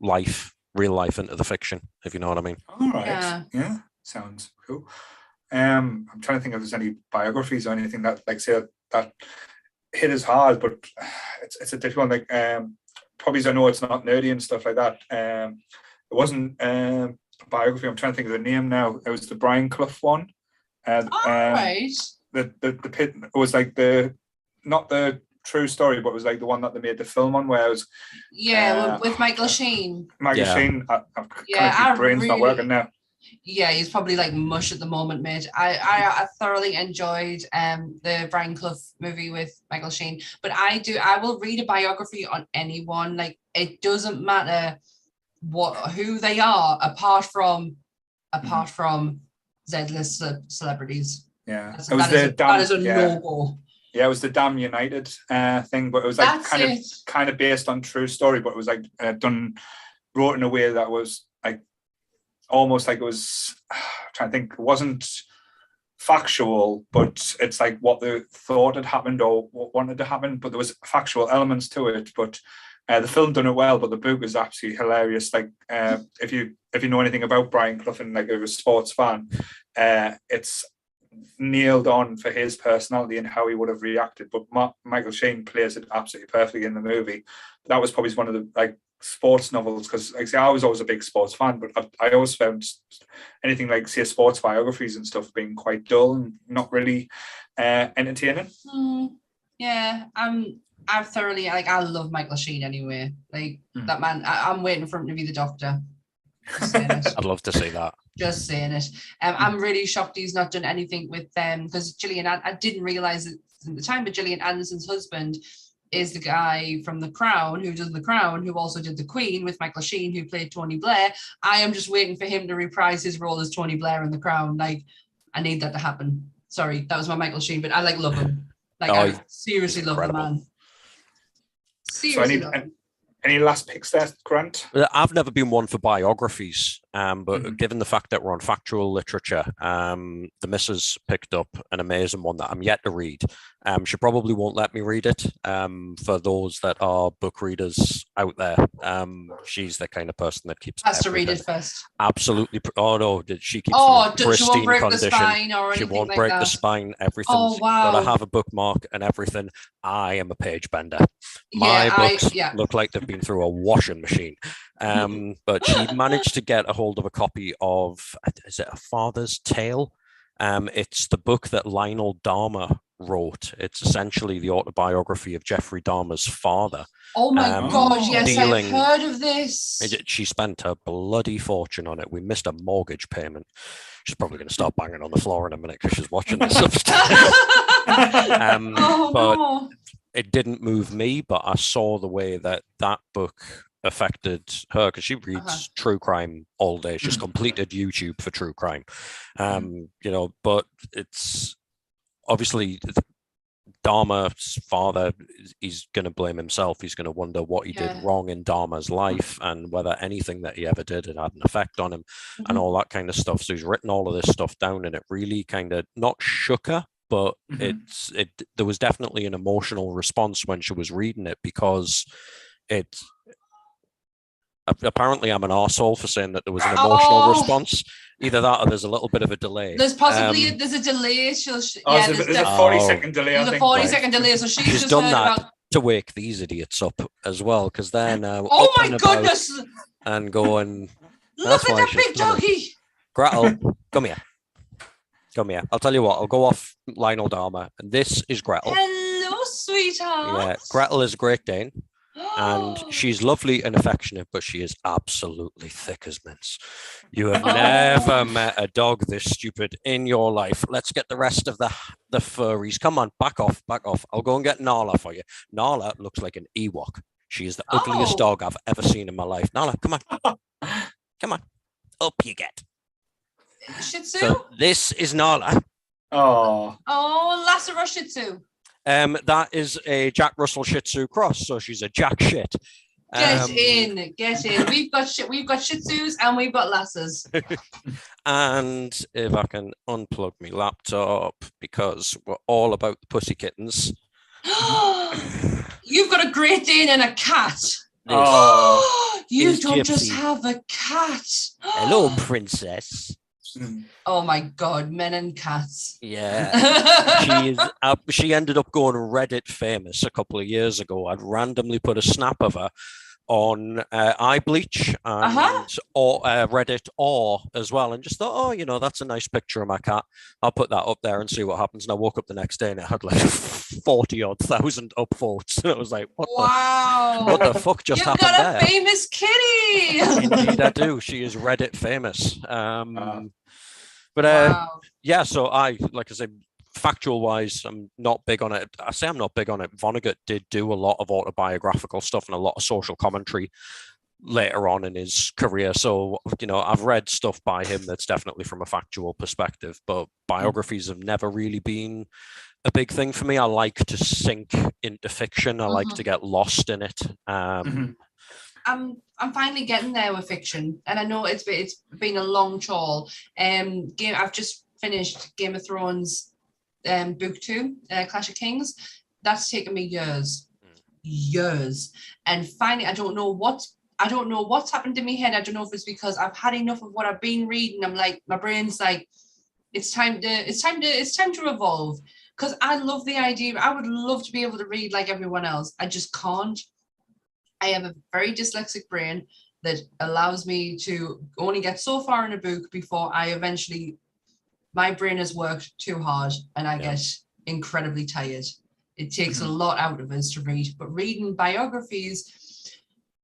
real life into the fiction, if you know what I mean. All right. Yeah, sounds cool. I'm trying to think if there's any biographies or anything that, like, say, that hit as hard, but it's a different one. Like probably I know it's not nerdy and stuff like that. It wasn't a biography. I'm trying to think of the name now. It was the Brian Clough one. Right. The pit was like not the true story, but it was like the one that they made the film on, where it was with Michael Sheen. Sheen. Our brain's not working now. Yeah, he's probably like mush at the moment, mate. I thoroughly enjoyed the Brian Clough movie with Michael Sheen, but I will read a biography on anyone. Like, it doesn't matter who they are, apart from Z-list celebrities. Yeah, that is a no-go. Yeah, it was the Damn United thing, but it was like kind of based on true story, but it was like wrote in a way that was like almost like it was, I'm trying to think, it wasn't factual, but it's like what they thought had happened or what wanted to happen, but there was factual elements to it. But the film done it well, but the book is absolutely hilarious. Like if you know anything about Brian Clough and like a sports fan, it's nailed on for his personality and how he would have reacted. But Michael Sheen plays it absolutely perfectly in the movie. That was probably one of the like sports novels, because like, I was always a big sports fan, but I always found anything like, say, sports biographies and stuff being quite dull and not really entertaining. Yeah, I thoroughly like. I love Michael Sheen anyway. Like that man. I'm waiting for him to be the Doctor. I'd love to see that. Just saying it. I'm really shocked he's not done anything with them, because Gillian, I didn't realize it at the time, but Gillian Anderson's husband is the guy from The Crown, who does The Crown, who also did The Queen with Michael Sheen, who played Tony Blair. I am just waiting for him to reprise his role as Tony Blair in The Crown. Like, I need that to happen. Sorry, that was my Michael Sheen, but I like love him. Like, I seriously love the man. Seriously love him. Any last picks there, Grant? I've never been one for biographies, but given the fact that we're on factual literature, the missus picked up an amazing one that I'm yet to read. She probably won't let me read it. For those that are book readers out there, she's the kind of person that keeps has to read it first. Absolutely. Oh no, she keeps it in pristine she won't break condition. The spine or she anything won't like break that. The spine. Everything's wow. got to have a bookmark and everything. I am a page bender. My books look like they've been through a washing machine. But she managed to get a hold of a copy of, is it A Father's Tale? It's the book that Lionel Dahmer wrote. It's essentially the autobiography of Jeffrey Dahmer's father. Oh my God, yes, I've heard of this. She spent a bloody fortune on it. We missed a mortgage payment. She's probably going to start banging on the floor in a minute because she's watching this upstairs. But it didn't move me, but I saw the way that book affected her, because she reads true crime all day. She's completed YouTube for true crime. But it's obviously Dahmer's father, he's going to blame himself. He's going to wonder what he did wrong in Dahmer's life and whether anything that he ever did had an effect on him and all that kind of stuff. So he's written all of this stuff down, and it really kind of not shook her, but there was definitely an emotional response when she was reading it, because apparently I'm an arsehole for saying that there was an emotional response. Either that or there's a little bit of a delay. There's possibly there's a delay. There's a 40-second delay. There's a 40-second delay. So she's just done that about to wake these idiots up as well, because they're now oh my goodness, and going. Look at that big doggy. Gretel, come here. I'll tell you what. I'll go off Lionel Dahmer. This is Gretel. Hello, sweetheart. Yeah, Gretel is a Great Dane. And she's lovely and affectionate, but she is absolutely thick as mince. You have never met a dog this stupid in your life. Let's get the rest of the furries. Come on, back off. I'll go and get Nala for you. Nala looks like an Ewok. She is the ugliest dog I've ever seen in my life. Nala, come on. Up you get. Shih Tzu? So this is Nala. Oh, Lassera Shih Tzu. That is a Jack Russell Shih Tzu cross, so she's a Jack shit. Get in. We've got Shih Tzus and we've got Lassers. And if I can unplug my laptop, because we're all about the pussy kittens. You've got a Great Dane and a cat. You don't just have a cat. Hello, princess. Oh my God, men and cats. Yeah. She ended up going Reddit famous a couple of years ago. I'd randomly put a snap of her on iBleach and or Reddit or as well, and just thought, oh, you know, that's a nice picture of my cat. I'll put that up there and see what happens. And I woke up the next day and it had like 40,000 upvotes. And I was like, what the fuck just happened there? You've got a famous kitty. Indeed, I do. She is Reddit famous. Yeah, so like I said, factual wise, I'm not big on it. I say I'm not big on it. Vonnegut did do a lot of autobiographical stuff and a lot of social commentary later on in his career. So, you know, I've read stuff by him that's definitely from a factual perspective, but biographies have never really been a big thing for me. I like to sink into fiction. I like to get lost in it. I'm finally getting there with fiction, and I know it's been a long trawl. I've just finished Game of Thrones, book 2, Clash of Kings. That's taken me years, and finally, I don't know what's happened in my head. I don't know if it's because I've had enough of what I've been reading. I'm like, my brain's like, it's time to evolve. Because I love the idea. I would love to be able to read like everyone else. I just can't. I have a very dyslexic brain that allows me to only get so far in a book before my brain has worked too hard and I get incredibly tired. It takes a lot out of us to read, but reading biographies,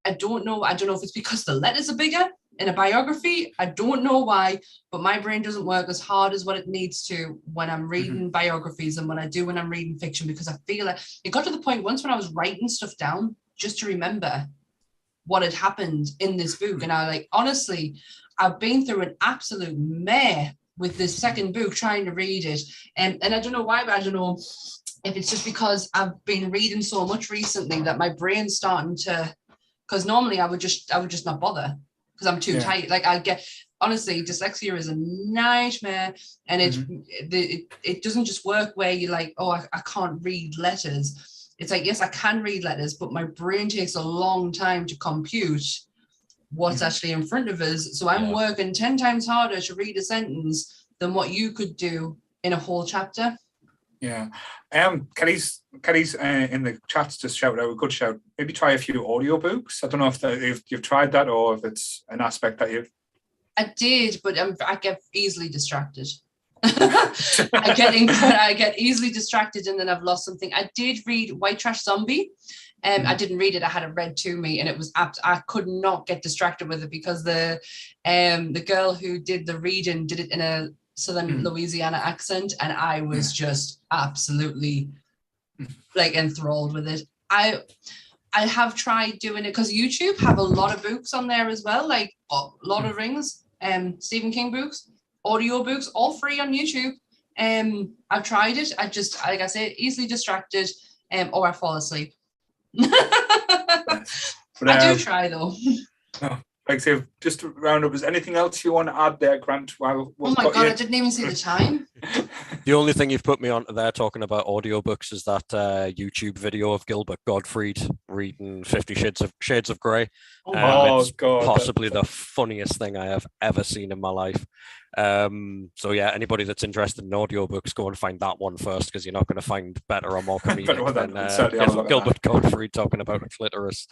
I don't know if it's because the letters are bigger in a biography. I don't know why, but my brain doesn't work as hard as what it needs to when I'm reading biographies and when I'm reading fiction, because I feel like it got to the point once when I was writing stuff down just to remember what had happened in this book. And honestly, I've been through an absolute mare with this second book trying to read it. And I don't know why, but I don't know if it's just because I've been reading so much recently that my brain's starting to, because normally I would just not bother because I'm too tight. Honestly, dyslexia is a nightmare, and it doesn't just work where you're like, oh, I can't read letters. It's like, yes, I can read letters, but my brain takes a long time to compute what's actually in front of us. So I'm working 10 times harder to read a sentence than what you could do in a whole chapter. Yeah. Kelly's in the chats just shouted out a good shout. Maybe try a few audiobooks. I don't know if you've tried that or if it's an aspect that you've. I did, but I get easily distracted. I get easily distracted and then I've lost something. I did read White Trash Zombie. I didn't read it. I had it read to me, and it was apt. I could not get distracted with it because the girl who did the reading did it in a Southern Louisiana accent, and I was just absolutely enthralled with it. I have tried doing it because YouTube have a lot of books on there as well, like Lord of the Rings, Stephen King books, audio books, all free on YouTube. I've tried it. I just, like I say, easily distracted, or I fall asleep. But, I do try though. Like I say, just to round up, is anything else you want to add there, Grant? Oh my God, I didn't even see the time. The only thing you've put me onto there talking about audiobooks is that YouTube video of Gilbert Gottfried reading 50 Shades of Grey. It's God, possibly the funniest thing I have ever seen in my life. So yeah, anybody that's interested in audiobooks, go and find that one first, because you're not going to find better or more comedic than Gilbert Gottfried talking about a clitoris.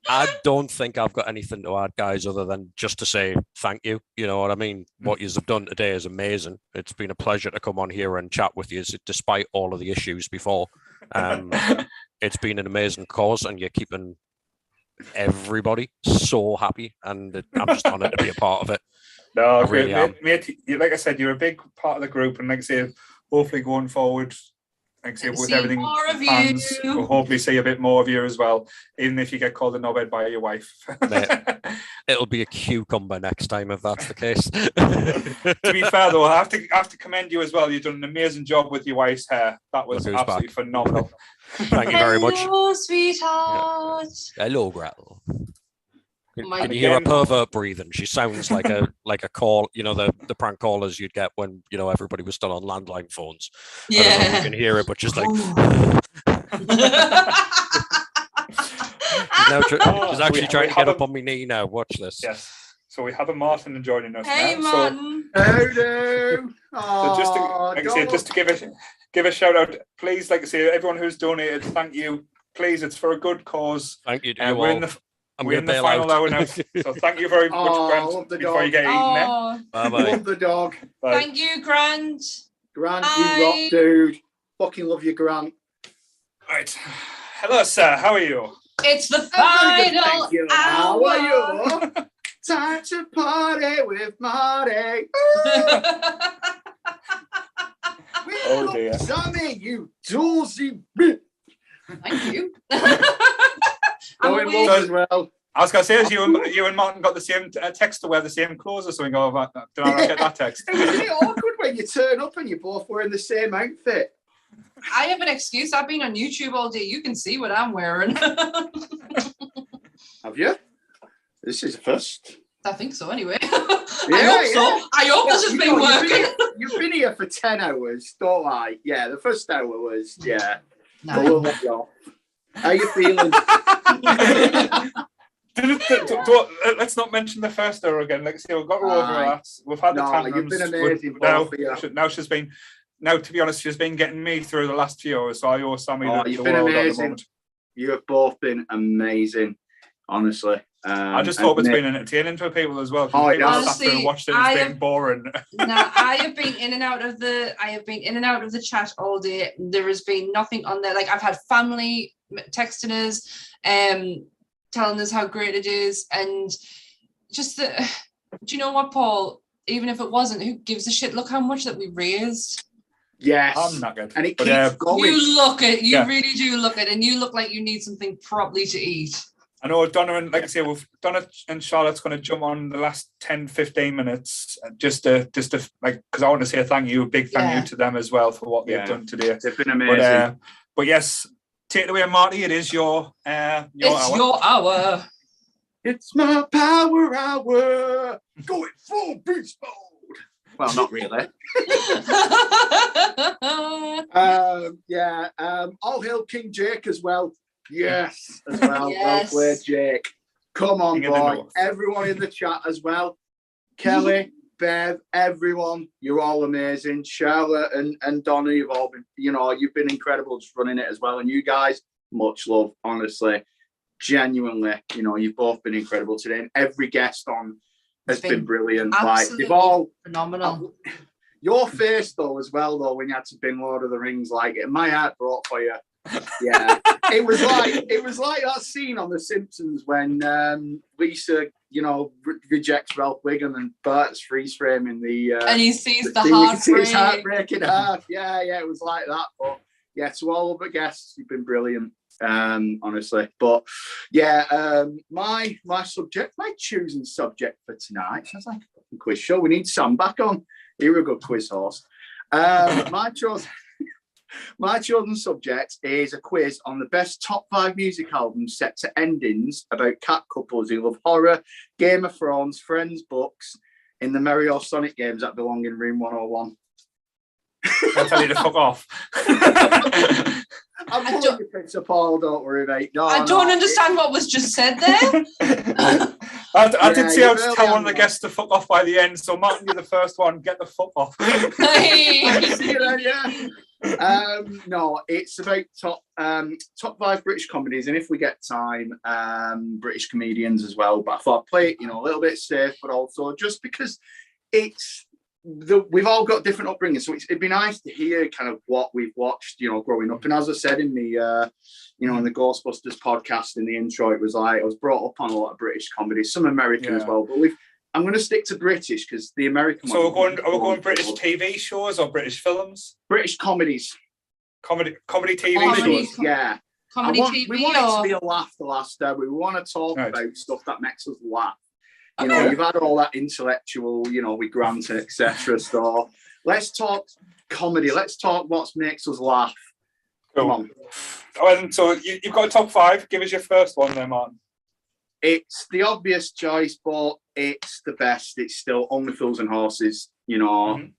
I don't think I've got anything to add, guys, other than just to say thank you. You know what I mean? What you have done today is amazing. It's been a pleasure to come on here and chat with you, despite all of the issues before. It's been an amazing cause, and you're keeping everybody so happy, and I'm just honored to be a part of it. No, really mate, like I said, you're a big part of the group, and like I say, hopefully going forward, like I say, with everything, fans will hopefully see a bit more of you as well, even if you get called a knobhead by your wife. Mate, it'll be a cucumber next time if that's the case. To be fair though, I have to commend you as well. You've done an amazing job with your wife's hair. That was absolutely phenomenal. Thank you very much. Hello, sweetheart. Hello, Gretel. Can you hear a pervert breathing? She sounds like a call, you know, the prank callers you'd get when, you know, everybody was still on landline phones. Yeah. I don't know if you can hear it, but just like she's actually trying to get up on my knee now. Watch this. Yes. So we have a Martin joining us Hey, now. Martin. Hello. So just to, like I say, just to give a shout out, please, like I say, everyone who's donated, thank you. Please, it's for a good cause. Thank you. We're in the final hour now, so thank you very much, Grant. Before you get eaten, Bye bye. Love the dog. Bye. Thank you, Grant. Grant, Bye. you rock, dude. Fucking love you, Grant. Right. Hello, sir. How are you? It's the I'm very good, final thank you. hour. How are you? Time to party with Marty. Oh dear. Sammy, you doozy bitch. Thank you. Going love as well. I was going to say, as you and Martin got the same text to wear the same clothes or something. Oh, did I not get that text? Isn't it awkward when you turn up and you're both wearing the same outfit? I have an excuse. I've been on YouTube all day. You can see what I'm wearing. Have you? This is a first. I think so, anyway. Yeah, I hope this has been working. You've been here for 10 hours, don't lie. Yeah, the first hour was, yeah. No. How you feeling? Let's not mention the first hour again. Like I say, we've got over that. We've had the tantrums. You've been amazing. Now, to be honest, she's been getting me through the last few hours, so I owe Sammy you've been amazing. You have both been amazing, honestly. I just hope it's been entertaining for people as well. Oh, people sat through and watched it, it's been boring. Now, I have been in and out of the chat all day. There has been nothing on there. Like, I've had family texting us, telling us how great it is, and just do you know what, Paul? Even if it wasn't, who gives a shit? Look how much that we raised. Yes, I'm not good. And it keeps going. You really do look it, and you look like you need something properly to eat. I know Donna and, like I say, Donna and Charlotte's going to jump on the last 10-15 minutes just to like, because I want to say a big thank you to them as well for what they've done today. They've been amazing. But yes, take it away, Marty. It is your hour. Your hour. It's my power hour. Going full beast mode. Well, not really. All hail King Jake as well. Yes, as well. Yes. Well played, Jake. Come on, boy. Everyone in the chat as well. Kelly, Bev, everyone, you're all amazing. Charlotte and Donna, you've all been, you've been incredible just running it as well. And you guys, much love, honestly. Genuinely, you've both been incredible today. And every guest on has been brilliant. Like, they've all phenomenal. Your face though, as well, though, when you had to bin Lord of the Rings, like, my heart broke for you. Yeah, it was like that scene on The Simpsons when Lisa, rejects Ralph Wiggum and Bert's freeze framing and he sees the heartbreak in half. Yeah, it was like that. But yeah, to all of the guests, you've been brilliant, honestly. But yeah, my choosing subject for tonight sounds like a fucking quiz show. We need Sam back on. You're a good quiz host. My chosen subject is a quiz on the best top 5 music albums set to endings about cat couples who love horror, Game of Thrones, Friends books, in the Mario Sonic games that belong in Room 101. I'll tell you to fuck off. I'm pulling your picture, Paul, don't worry, mate. I don't understand what was just said there. I did see how to tell one of the guests to fuck off by the end, so Martin, you're the first one. Get the fuck off. No, it's about top 5 British comedies, and if we get time, British comedians as well. But I thought I'd play it, a little bit safe, but also just because we've all got different upbringings, so it'd be nice to hear kind of what we've watched, growing up. And as I said in the, in the Ghostbusters podcast in the intro, it was like I was brought up on a lot of British comedies, some American as well. But I'm going to stick to British because the American. So are we going British TV shows or British films? British comedies. Comedy TV shows. Yeah. Comedy TV. We want it to be a laugh the last hour. We want to talk about stuff that makes us laugh. You've had all that intellectual, with Grant, etc. So let's talk comedy. Let's talk what makes us laugh. Come on. Well, so you've got a top 5. Give us your first one there, Martin. It's the obvious choice, but it's the best. It's still Only Fools and Horses. Even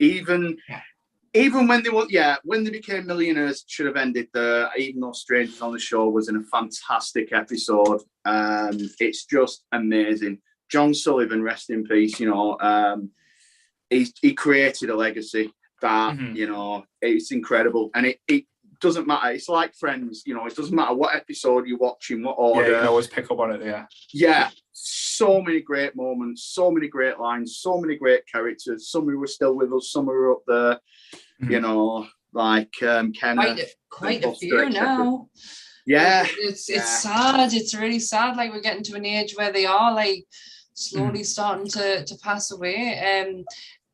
when they became millionaires, it should have ended there. Even though Strangers on the Shore was in a fantastic episode, it's just amazing. John Sullivan, rest in peace, you know, he created a legacy that, you know, it's incredible. And it doesn't matter. It's like Friends, you know, it doesn't matter what episode you're watching, what order. Yeah, you can always pick up on it, yeah. Yeah, so many great moments, so many great lines, so many great characters. Some who were still with us, some who were up there, you know, like Kenneth. Quite a few now. Yeah. It's sad. It's really sad. Like we're getting to an age where they are like slowly starting to pass away.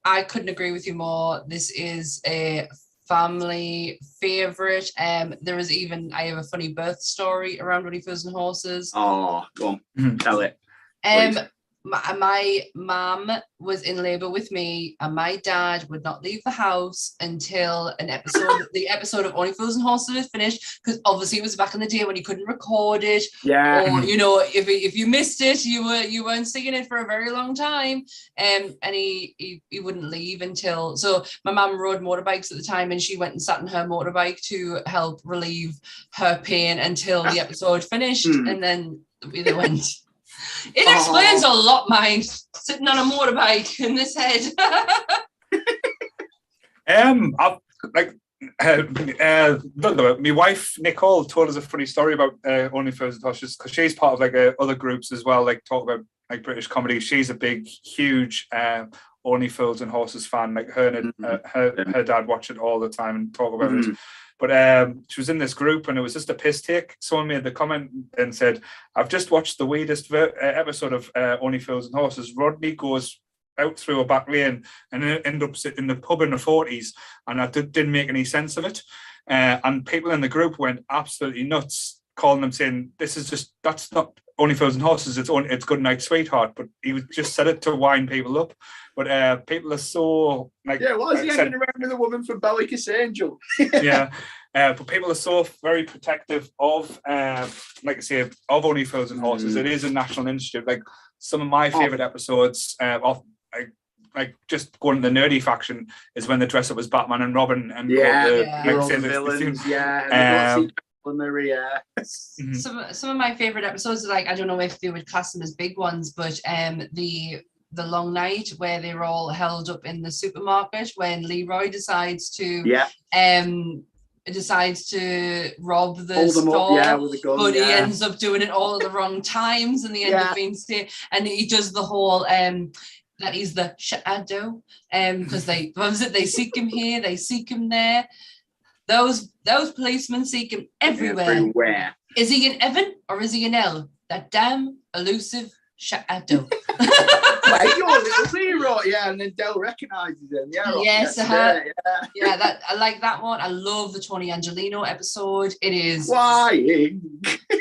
I couldn't agree with you more. This is a family favorite. There is even, I have a funny birth story around Runny Furs and Horses. Oh, go on, tell it. My mum was in labour with me, and my dad would not leave the house until the episode of Only Fools and Horses was finished, because obviously it was back in the day when you couldn't record it. Yeah. Or, you know, if you missed it, you weren't seeing it for a very long time. And he wouldn't leave until, so my mum rode motorbikes at the time, and she went and sat in her motorbike to help relieve her pain until the episode finished, and then they went. It explains a lot, mine, sitting on a motorbike in this head. My wife Nicole told us a funny story about Only Furs and Horses, because she's part of like other groups as well, like talk about like British comedy. She's a big, huge Only Furs and Horses fan. Like her and her dad watch it all the time and talk about it. But she was in this group, and it was just a piss take. Someone made the comment and said, "I've just watched the weirdest episode of Only Fools and Horses. Rodney goes out through a back lane and end up sitting in the pub in the 40s, and I didn't make any sense of it." And people in the group went absolutely nuts, calling them, saying, that's not Only Fools and Horses, it's Good Night Sweetheart. But he just said it to wind people up. But people are so like, yeah, why is he hanging around with a woman from Bellicus Angel? Yeah, but people are so very protective of, like I say, of Only Fools and Horses. It is a national initiative. Like some of my favorite episodes of like just going to the nerdy faction is when they dress up as Batman and Robin and villains. Some of my favorite episodes are like, I don't know if they would class them as big ones, but the long night where they're all held up in the supermarket when Leroy decides to rob the store, with a gun, but he ends up doing it all at the wrong times, and the end up being and he does the whole that he's the shadow, because they seek him here, they seek him there. Those policemen seek him everywhere. Is he in heaven or is he in hell? That damn elusive shadow. Like your little Leroy, and then Del recognises him. Yes, I like that one. I love the Tony Angelino episode. It is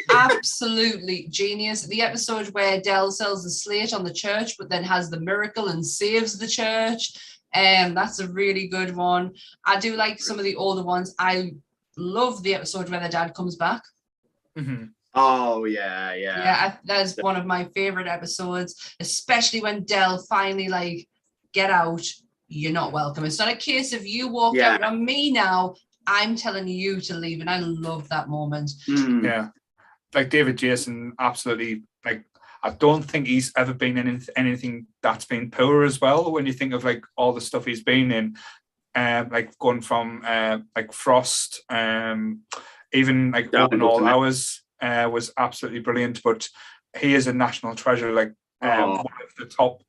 absolutely genius. The episode where Del sells the slate on the church, but then has the miracle and saves the church. That's a really good one. I do like some of the older ones. I love the episode where the dad comes back. Oh yeah. That's one of my favorite episodes, especially when Del finally like, get out, you're not welcome. It's not a case of you walk out on me now, I'm telling you to leave. And I love that moment. Yeah, like David Jason, absolutely. Like I don't think he's ever been in anything that's been poor as well, when you think of like all the stuff he's been in, like going from like Frost, even like Open All Hours was absolutely brilliant. But he is a national treasure, like one of the top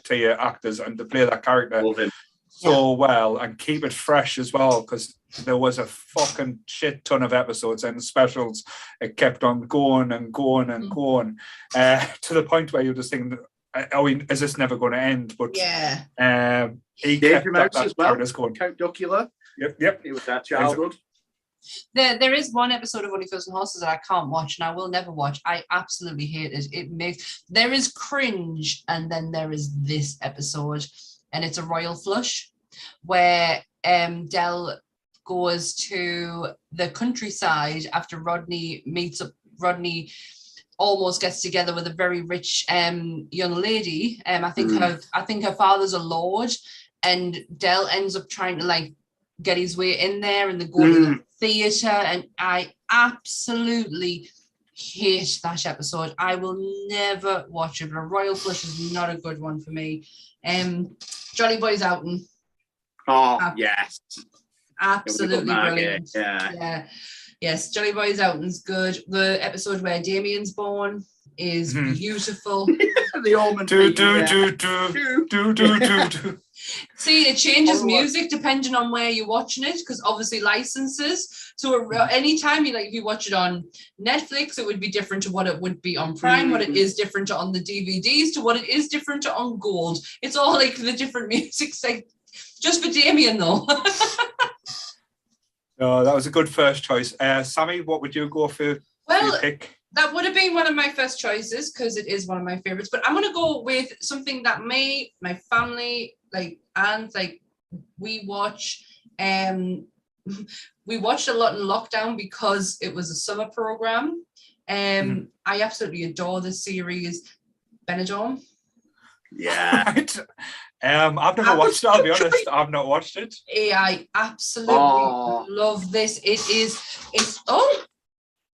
tier actors, and to play that character so well and keep it fresh as well, because there was a fucking shit ton of episodes and specials. It kept on going and going and going, to the point where you're just thinking, is this never going to end? But he kept that characters going. Count Duckula. Yep. It was that childhood. There is one episode of Only Fools and Horses that I can't watch, and I will never watch. I absolutely hate it. There is cringe, and then there is this episode, and it's a royal flush, where Del goes to the countryside after Rodney almost gets together with a very rich young lady. I think her father's a lord, and Del ends up trying to like get his way in there, and they go to the theatre, and I absolutely hate that episode. I will never watch it, but a royal flush is not a good one for me. Jolly Boy's outing. Oh, yes. Absolutely brilliant. Yeah. Yes, Jolly Boy's outing's good. The episode where Damien's born is beautiful. The almond. See, it changes music depending on where you're watching it, because obviously licenses. So anytime if you watch it on Netflix, it would be different to what it would be on Prime, what it is different to on the DVDs, to what it is different to on Gold. It's all like the different music's like just for Damien though. Oh, that was a good first choice. Sammy, what would you go for your pick? That would have been one of my first choices because it is one of my favorites. But I'm going to go with something that my family, we watch. We watched a lot in lockdown because it was a summer program. I absolutely adore this series, Benidorm. Yeah. I've never watched it, I'll be honest. I've not watched it. I absolutely love this.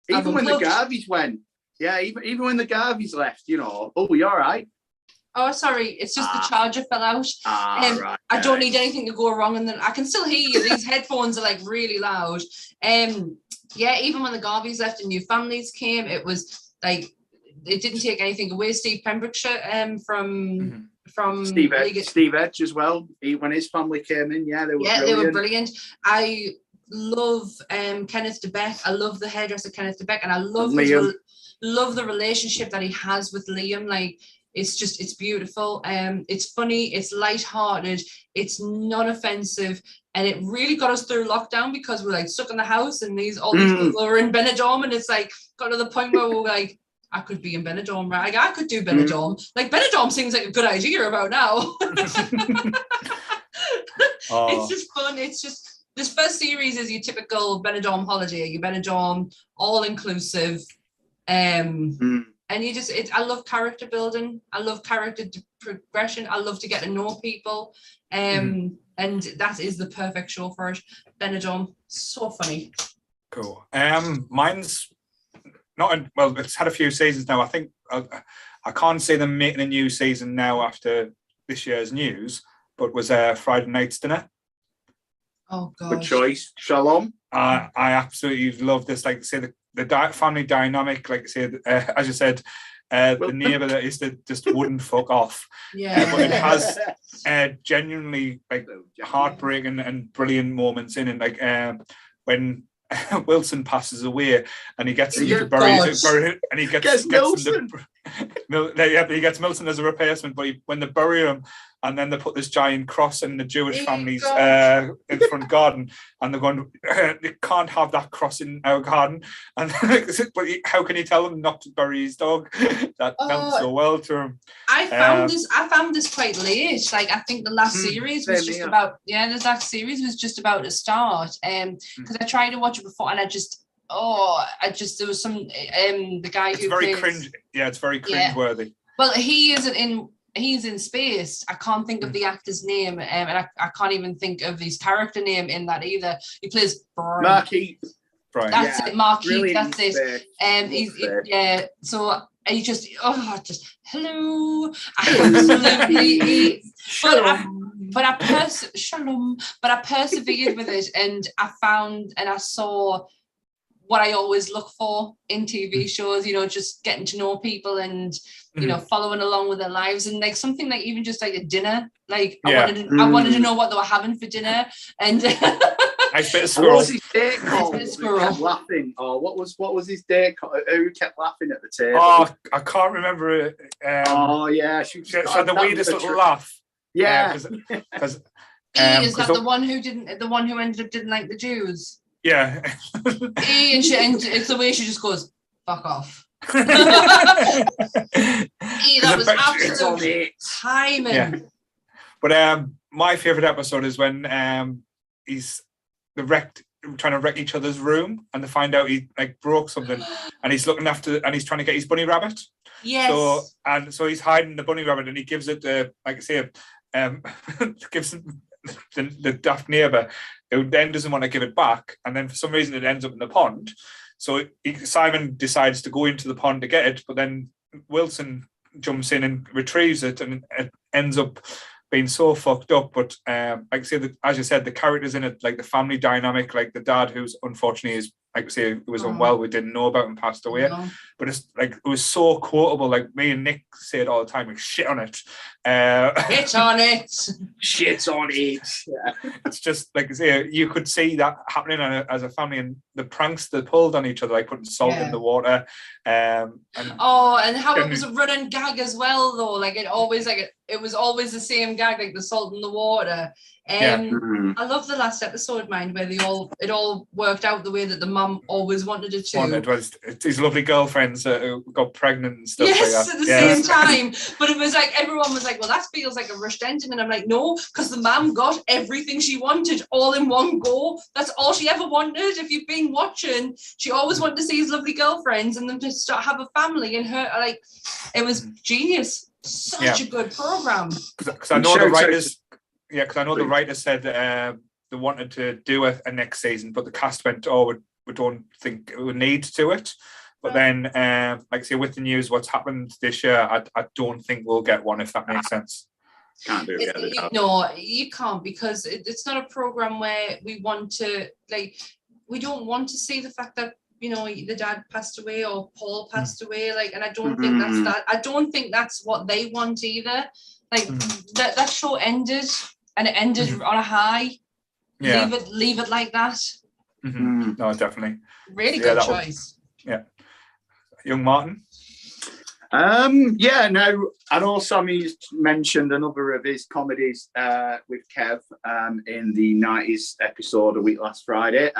Even when the Garveys went. Yeah, even when the Garveys left, you're all right. Oh, sorry, it's just the charger fell out. Right. I don't need anything to go wrong, and then I can still hear you. These headphones are really loud. Even when the Garveys left and new families came, it was it didn't take anything away. Steve Pembrokeshire from Steve Edge as well. When his family came in, they were brilliant. I love Kenneth DeBeck. I love the hairdresser Kenneth DeBeck, and I love the relationship that he has with Liam. It's beautiful. It's funny. It's lighthearted. It's non-offensive, and it really got us through lockdown because we're stuck in the house, and all these people are in Benidorm, and it's got to the point where we're I could be in Benidorm, right? I could do Benidorm. Benidorm seems like a good idea about now. It's just fun. It's just, this first series is your typical Benidorm holiday, your Benidorm all-inclusive. And I love character building. I love character progression. I love to get to know people. And that is the perfect show for it. Benidorm, so funny. Cool. Mine's it's had a few seasons now. I think I can't see them making a new season now after this year's news, but was Friday Night's Dinner. Oh God. Good choice. Shalom. I absolutely love this. The family dynamic, as you said, the neighbour that is just wouldn't fuck off. Yeah. But it has genuinely heartbreaking and brilliant moments in it. When Wilson passes away and he gets him to bury and he gets Milson. He gets Milson as a replacement, but when they bury him and then they put this giant cross in the Jewish family's in front garden, and they're going, they can't have that cross in our garden. And but how can you tell him not to bury his dog? That meant so well to him. I found this quite late. I think the last series was just about the last series was just about to start. Because I tried to watch it before, and there was some the guy who very cringe. Yeah, it's very cringe-worthy. Well, he's in Space. I can't think of the actor's name, and I can't even think of his character name in that either. He plays Marquis. That's it, Marquis. That's it. So he just hello. Absolutely. But I persevered with it, and I saw what I always look for in TV shows, just getting to know people and, following along with their lives, and something even just a dinner. I wanted to know what they were having for dinner, and nice bit of squirrel. What was his date called? Kept laughing. Oh, what was his date called? Who kept laughing at the table? Oh, I can't remember it. She had the weirdest little laugh. Yeah, because is that the one who ended up didn't like the Jews? Yeah. And it's the way she just goes, fuck off. That was absolute timing. Yeah. But my favourite episode is when trying to wreck each other's room, and they find out he broke something, and he's looking after, and he's trying to get his bunny rabbit. Yes. So he's hiding the bunny rabbit, and he gives it gives the daft neighbour, who then doesn't want to give it back, and then for some reason it ends up in the pond. So Simon decides to go into the pond to get it, but then Wilson jumps in and retrieves it, and it ends up being so fucked up. But like I say, as you said, the characters in it, like the family dynamic, like the dad, who's unfortunately is, like I say, was unwell, we didn't know about and passed away. But it's like, it was so quotable. Like me and Nick say it all the time, like shit on it. Shit on it. Shit on it. Yeah. It's just like I say, you could see that happening as a family, and the pranks they pulled on each other, like putting salt in the water. And how it was a running gag as well, though. Like it was always the same gag, like the salt in the water. I love the last episode, mind, where it all worked out the way that the mum always wanted it to. It was his lovely girlfriends who got pregnant and stuff. Yes, like that. At the same time. But it was like everyone was like, well, that feels like a rushed ending. And I'm like, no, because the mum got everything she wanted all in one go. That's all she ever wanted. If you've been watching, she always wanted to see his lovely girlfriends and them to start have a family. And her, like, it was genius. Such a good program. Because I know the writers. Yeah, because I know the writers said they wanted to do a next season, but the cast went, we don't think we need to do it. But then, like I say, with the news, what's happened this year, I don't think we'll get one, if that makes sense. Can't do it. No, you can't, because it's not a program where we want to, like, we don't want to see the fact that, you know, the dad passed away or Paul passed away, like, and I don't think that's that. I don't think that's what they want either. Like that show ended, and it ended on a high. Yeah. Leave it like that. No, definitely. Really good choice. Young Martin. Now I know Sammy's mentioned another of his comedies with Kev in the 90s episode a week last Friday.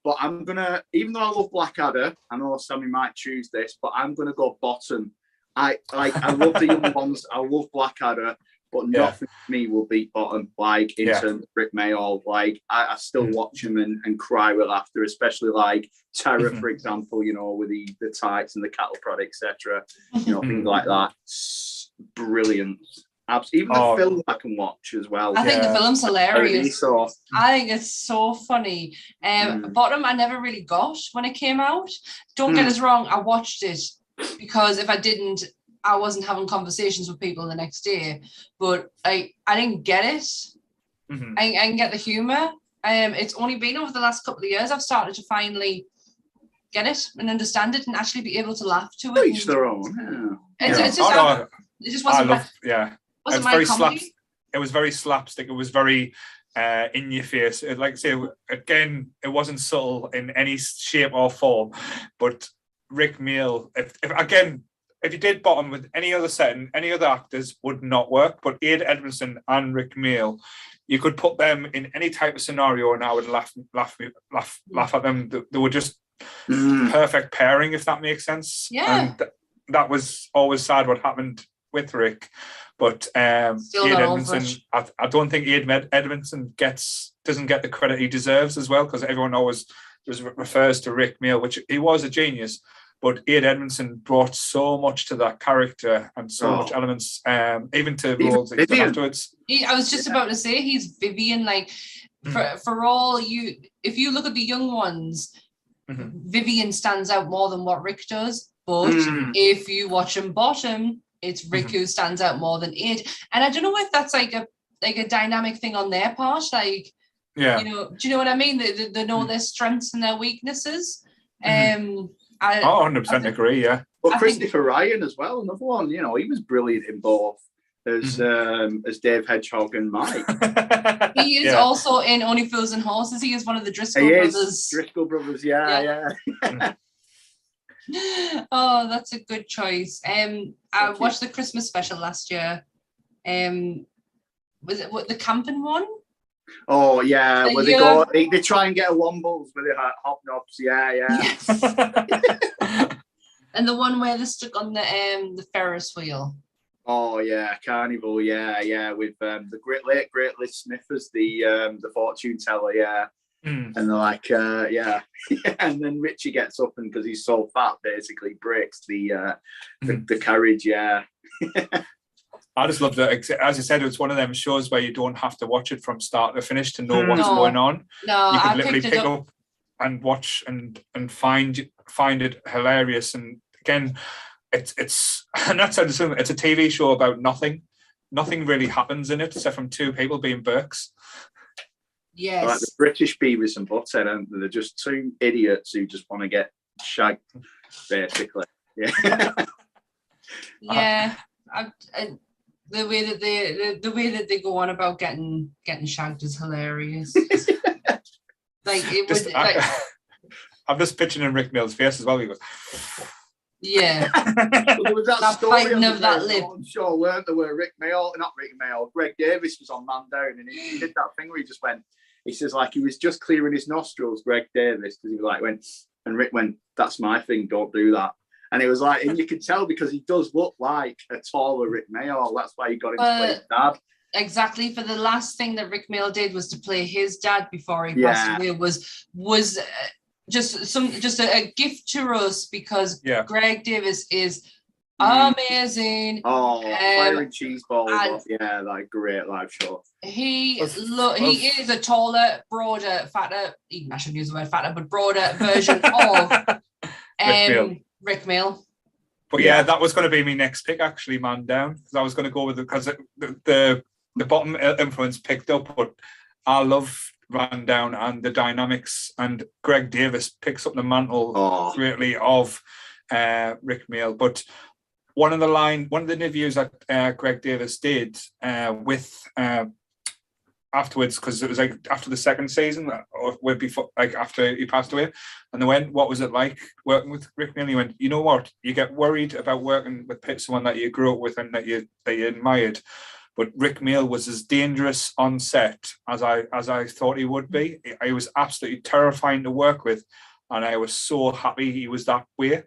But I'm gonna, even though I love Blackadder, I know Sammy might choose this, but I'm gonna go bottom. I love the young ones. I love Blackadder, but nothing for me will beat bottom. Like in terms of Rick Mayall, like I still watch him and cry with laughter, especially like Terror, for example. You know, with the tights and the cattle prod, etc. You know, things like that. Brilliant. Even the film I can watch as well. I think the film's hilarious. I think it's so funny. Bottom I never really got when it came out. Don't get us wrong, I watched it because if I didn't, I wasn't having conversations with people the next day. But I didn't get it. I didn't get the humour. It's only been over the last couple of years I've started to finally get it and understand it and actually be able to laugh to it. Each their own. It just wasn't. It was very slapstick. It was very in your face. Like I say, again, it wasn't subtle in any shape or form. But Rick Mayall, if you did bottom with any other setting, any other actors would not work. But Ade Edmondson and Rick Mayall, you could put them in any type of scenario, and I would laugh at them. They were just perfect pairing, if that makes sense. Yeah, and that was always sad what happened with Rick. But Ade Edmondson, I don't think Ade Edmondson doesn't get the credit he deserves as well, because everyone always just refers to Rick Mayall, which he was a genius. But Ade Edmondson brought so much to that character and so much elements, even to roles that he did afterwards. I was just about to say he's Vivian. Like for all you, if you look at the young ones, Vivian stands out more than what Rick does. But if you watch him bottom, it's Rick who stands out more than Ade. And I don't know if that's like a dynamic thing on their part. Like, you know, do you know what I mean? They know their strengths and their weeknesses. I 100% agree. Yeah. Well, Christopher Ryan as well, another one. You know, he was brilliant in both as Dave Hedgehog and Mike. He is also in Only Fools and Horses. He is one of the Driscoll brothers. Driscoll brothers, yeah. Oh, that's a good choice. I watched the Christmas special last year. Was it the camping one? Oh yeah, where they try and get a Wombles with their hobnobs. Yeah. And the one where they're stuck on the Ferris wheel. Oh yeah, Carnival. Yeah, with the Great Liz Smith as the fortune teller. Yeah. And they're like, and then Richie gets up and because he's so fat, basically breaks the carriage. Yeah. I just love that. As I said, it's one of them shows where you don't have to watch it from start to finish to know what's going on. No, you can I literally picked it up. and watch and find it hilarious. And again, it's and that's it's a TV show about nothing. Nothing really happens in it except from two people being Burkes. Yes. Like the British Beavis and Butthead, aren't they? They're just two idiots who just want to get shagged, basically. Yeah. Yeah. The way that they go on about getting shagged is hilarious. Like it was like I'm just picturing Rick Mills' face as well. He goes, yeah. Well, there was that story on of that lip. Show, weren't there, where Greg Davis was on Man Down, and he did that thing where he just went. He says like he was just clearing his nostrils, Greg Davis, because he was like went, and Rick went, "That's my thing, don't do that." And it was like, and you could tell because he does look like a taller Rick Mayall. That's why he got him to play his dad. Exactly. For the last thing that Rick Mayall did was to play his dad before he passed away. Was just a gift to us because Greg Davis is amazing. Oh, Fire and Cheese Balls. Like great live show. He is a taller, broader, fatter, even I shouldn't use the word fatter, but broader version of Rick Mayall. But yeah, that was going to be my next pick actually, Man Down, because I was going to go with it because the bottom influence picked up, but I love Man Down and the dynamics, and Greg Davis picks up the mantle greatly of Rick Mayall. But one of the interviews that Greg Davis did with afterwards, because it was like after the second season or before, like after he passed away, and they went, "What was it like working with Rick Mayall?" He went, "You know what? You get worried about working with someone that you grew up with and that you admired, but Rick Mayall was as dangerous on set as I thought he would be. He was absolutely terrifying to work with, and I was so happy he was that way,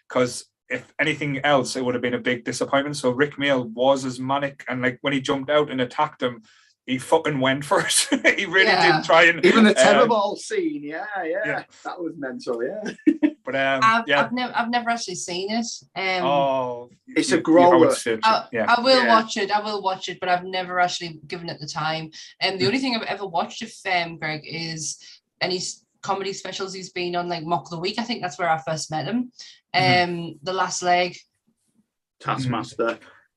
because if anything else, it would have been a big disappointment." So Rick Mayall was as manic, and like when he jumped out and attacked him, he fucking went for it. He really did try, and even the tetherball scene, that was mental, But I've never actually seen it. It's a grower. I will watch it. I will watch it, but I've never actually given it the time. And the only thing I've ever watched of Greg is any comedy specials he's been on, like Mock the Week. I think that's where I first met him. The Last Leg.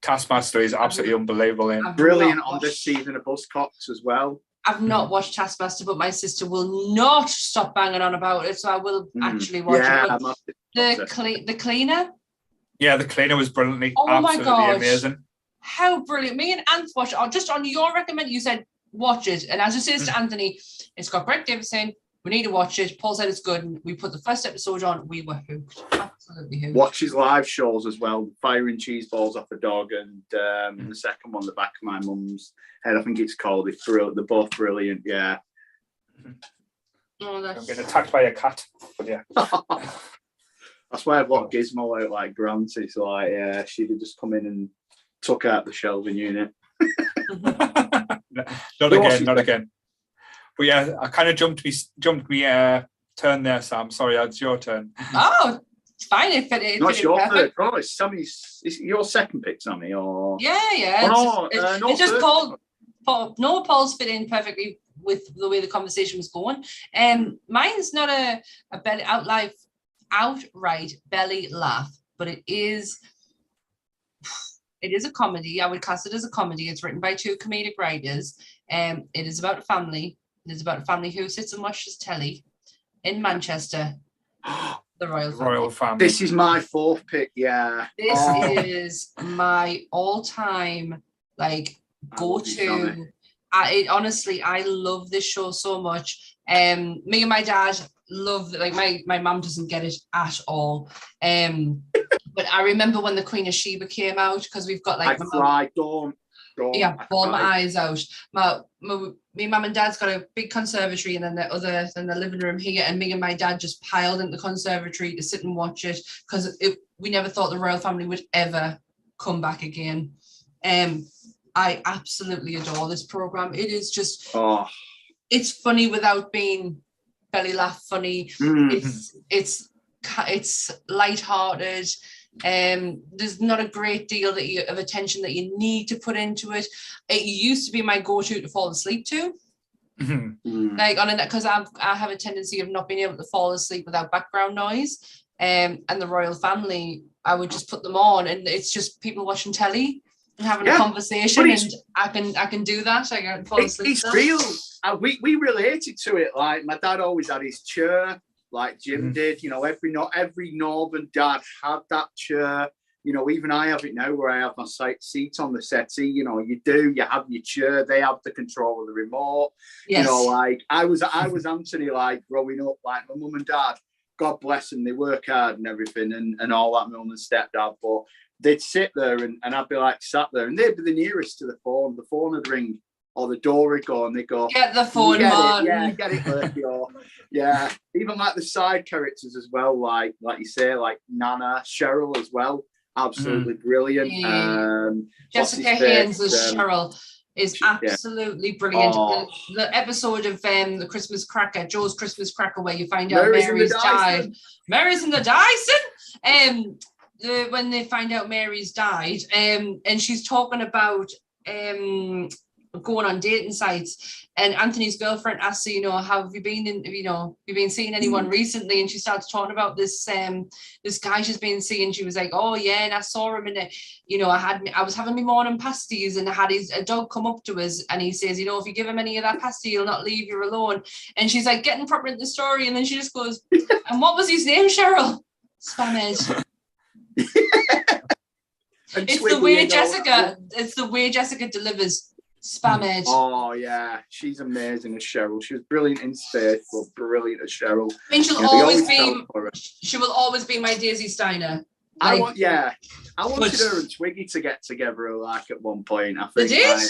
Taskmaster is absolutely unbelievable. Brilliant on this season of Buzzcocks as well. I've not watched Taskmaster, but my sister will not stop banging on about it, so I will actually watch it. The Cleaner? Yeah, The Cleaner was brilliantly, absolutely amazing. How brilliant. Me and Ant watched it. Just on your recommend, you said watch it. And as I said to Anthony, it's got Greg Davis in. We need to watch it. Paul said it's good. And we put the first episode on. We were hooked. Absolutely hooked. Watch his live shows as well. Firing cheese balls off a dog, and the second one, the back of my mum's head, I think it's called. They're both brilliant. Yeah. I'm getting attacked by a cat. But yeah. That's why I've got Gizmo out like Granty. So like, she'd have just come in and took out the shelving unit. Not again. But yeah, I kind of jumped me turn there, Sam. Sorry, it's your turn. Oh, it's fine. It's your third. Oh, it's Sammy's. Is it your second pick, Sammy? Or it's just Paul's fit in perfectly with the way the conversation was going. Mine's not a outright belly laugh, but it is a comedy. I would class it as a comedy. It's written by two comedic writers. It is about a family. It is about a family who sits and watches telly in Manchester. The Royal Family. This is my fourth pick. Yeah. This is my all-time go-to. Honestly, I love this show so much. Me and my dad love it. My mum doesn't get it at all. But I remember when the Queen of Sheba came out, because we've got bawled my eyes out. Me mum and dad's got a big conservatory, and then the living room here, and me and my dad just piled into the conservatory to sit and watch it, because we never thought the royal family would ever come back again. I absolutely adore this program. It is just it's funny without being belly laugh funny. It's lighthearted. There's not a great deal of attention that you need to put into it. It used to be my go-to to fall asleep to. Like because I have a tendency of not being able to fall asleep without background noise. And the royal family, I would just put them on, and it's just people watching telly and having a conversation, and I can do that. I can fall asleep. It's real. We related to it. Like my dad always had his chair, like Jim did. You know, every northern dad had that chair. You know, even I have it now where I have my seat on the settee. You know, you have your chair. They have the control of the remote. Yes. You know, like I was Anthony, like growing up, like my mum and dad, God bless them, they work hard and everything and all that, my mum and stepdad, but they'd sit there and I'd be like sat there and they'd be the nearest to the phone would ring or the door would go and they'd go, get the phone, man. Get it, Murphy, or even like the side characters as well, like you say, like Nana, Cheryl as well, absolutely brilliant. Jessica Haynes as Cheryl is absolutely brilliant. The episode of the Christmas Cracker, Joe's Christmas Cracker, where you find out Mary's died. Mary's in the Dyson. When they find out Mary's died, and she's talking about going on dating sites, and Anthony's girlfriend asks her, you know, have you been seeing anyone recently? And she starts talking about this this guy she's been seeing. She was like, oh yeah, and I saw him, and you know, I was having my morning pasties, and I had a dog come up to us, and he says, you know, if you give him any of that pasty, he'll not leave you alone. And she's like getting proper into the story, and then she just goes, and what was his name, Cheryl? Spamed. It's the way Jessica delivers. Spamed. Oh yeah, she's amazing as Cheryl. She was brilliant in Space, but brilliant as Cheryl. I mean, she will always be my Daisy Steiner. I wanted her and Twiggy to get together like at one point. I think. They did?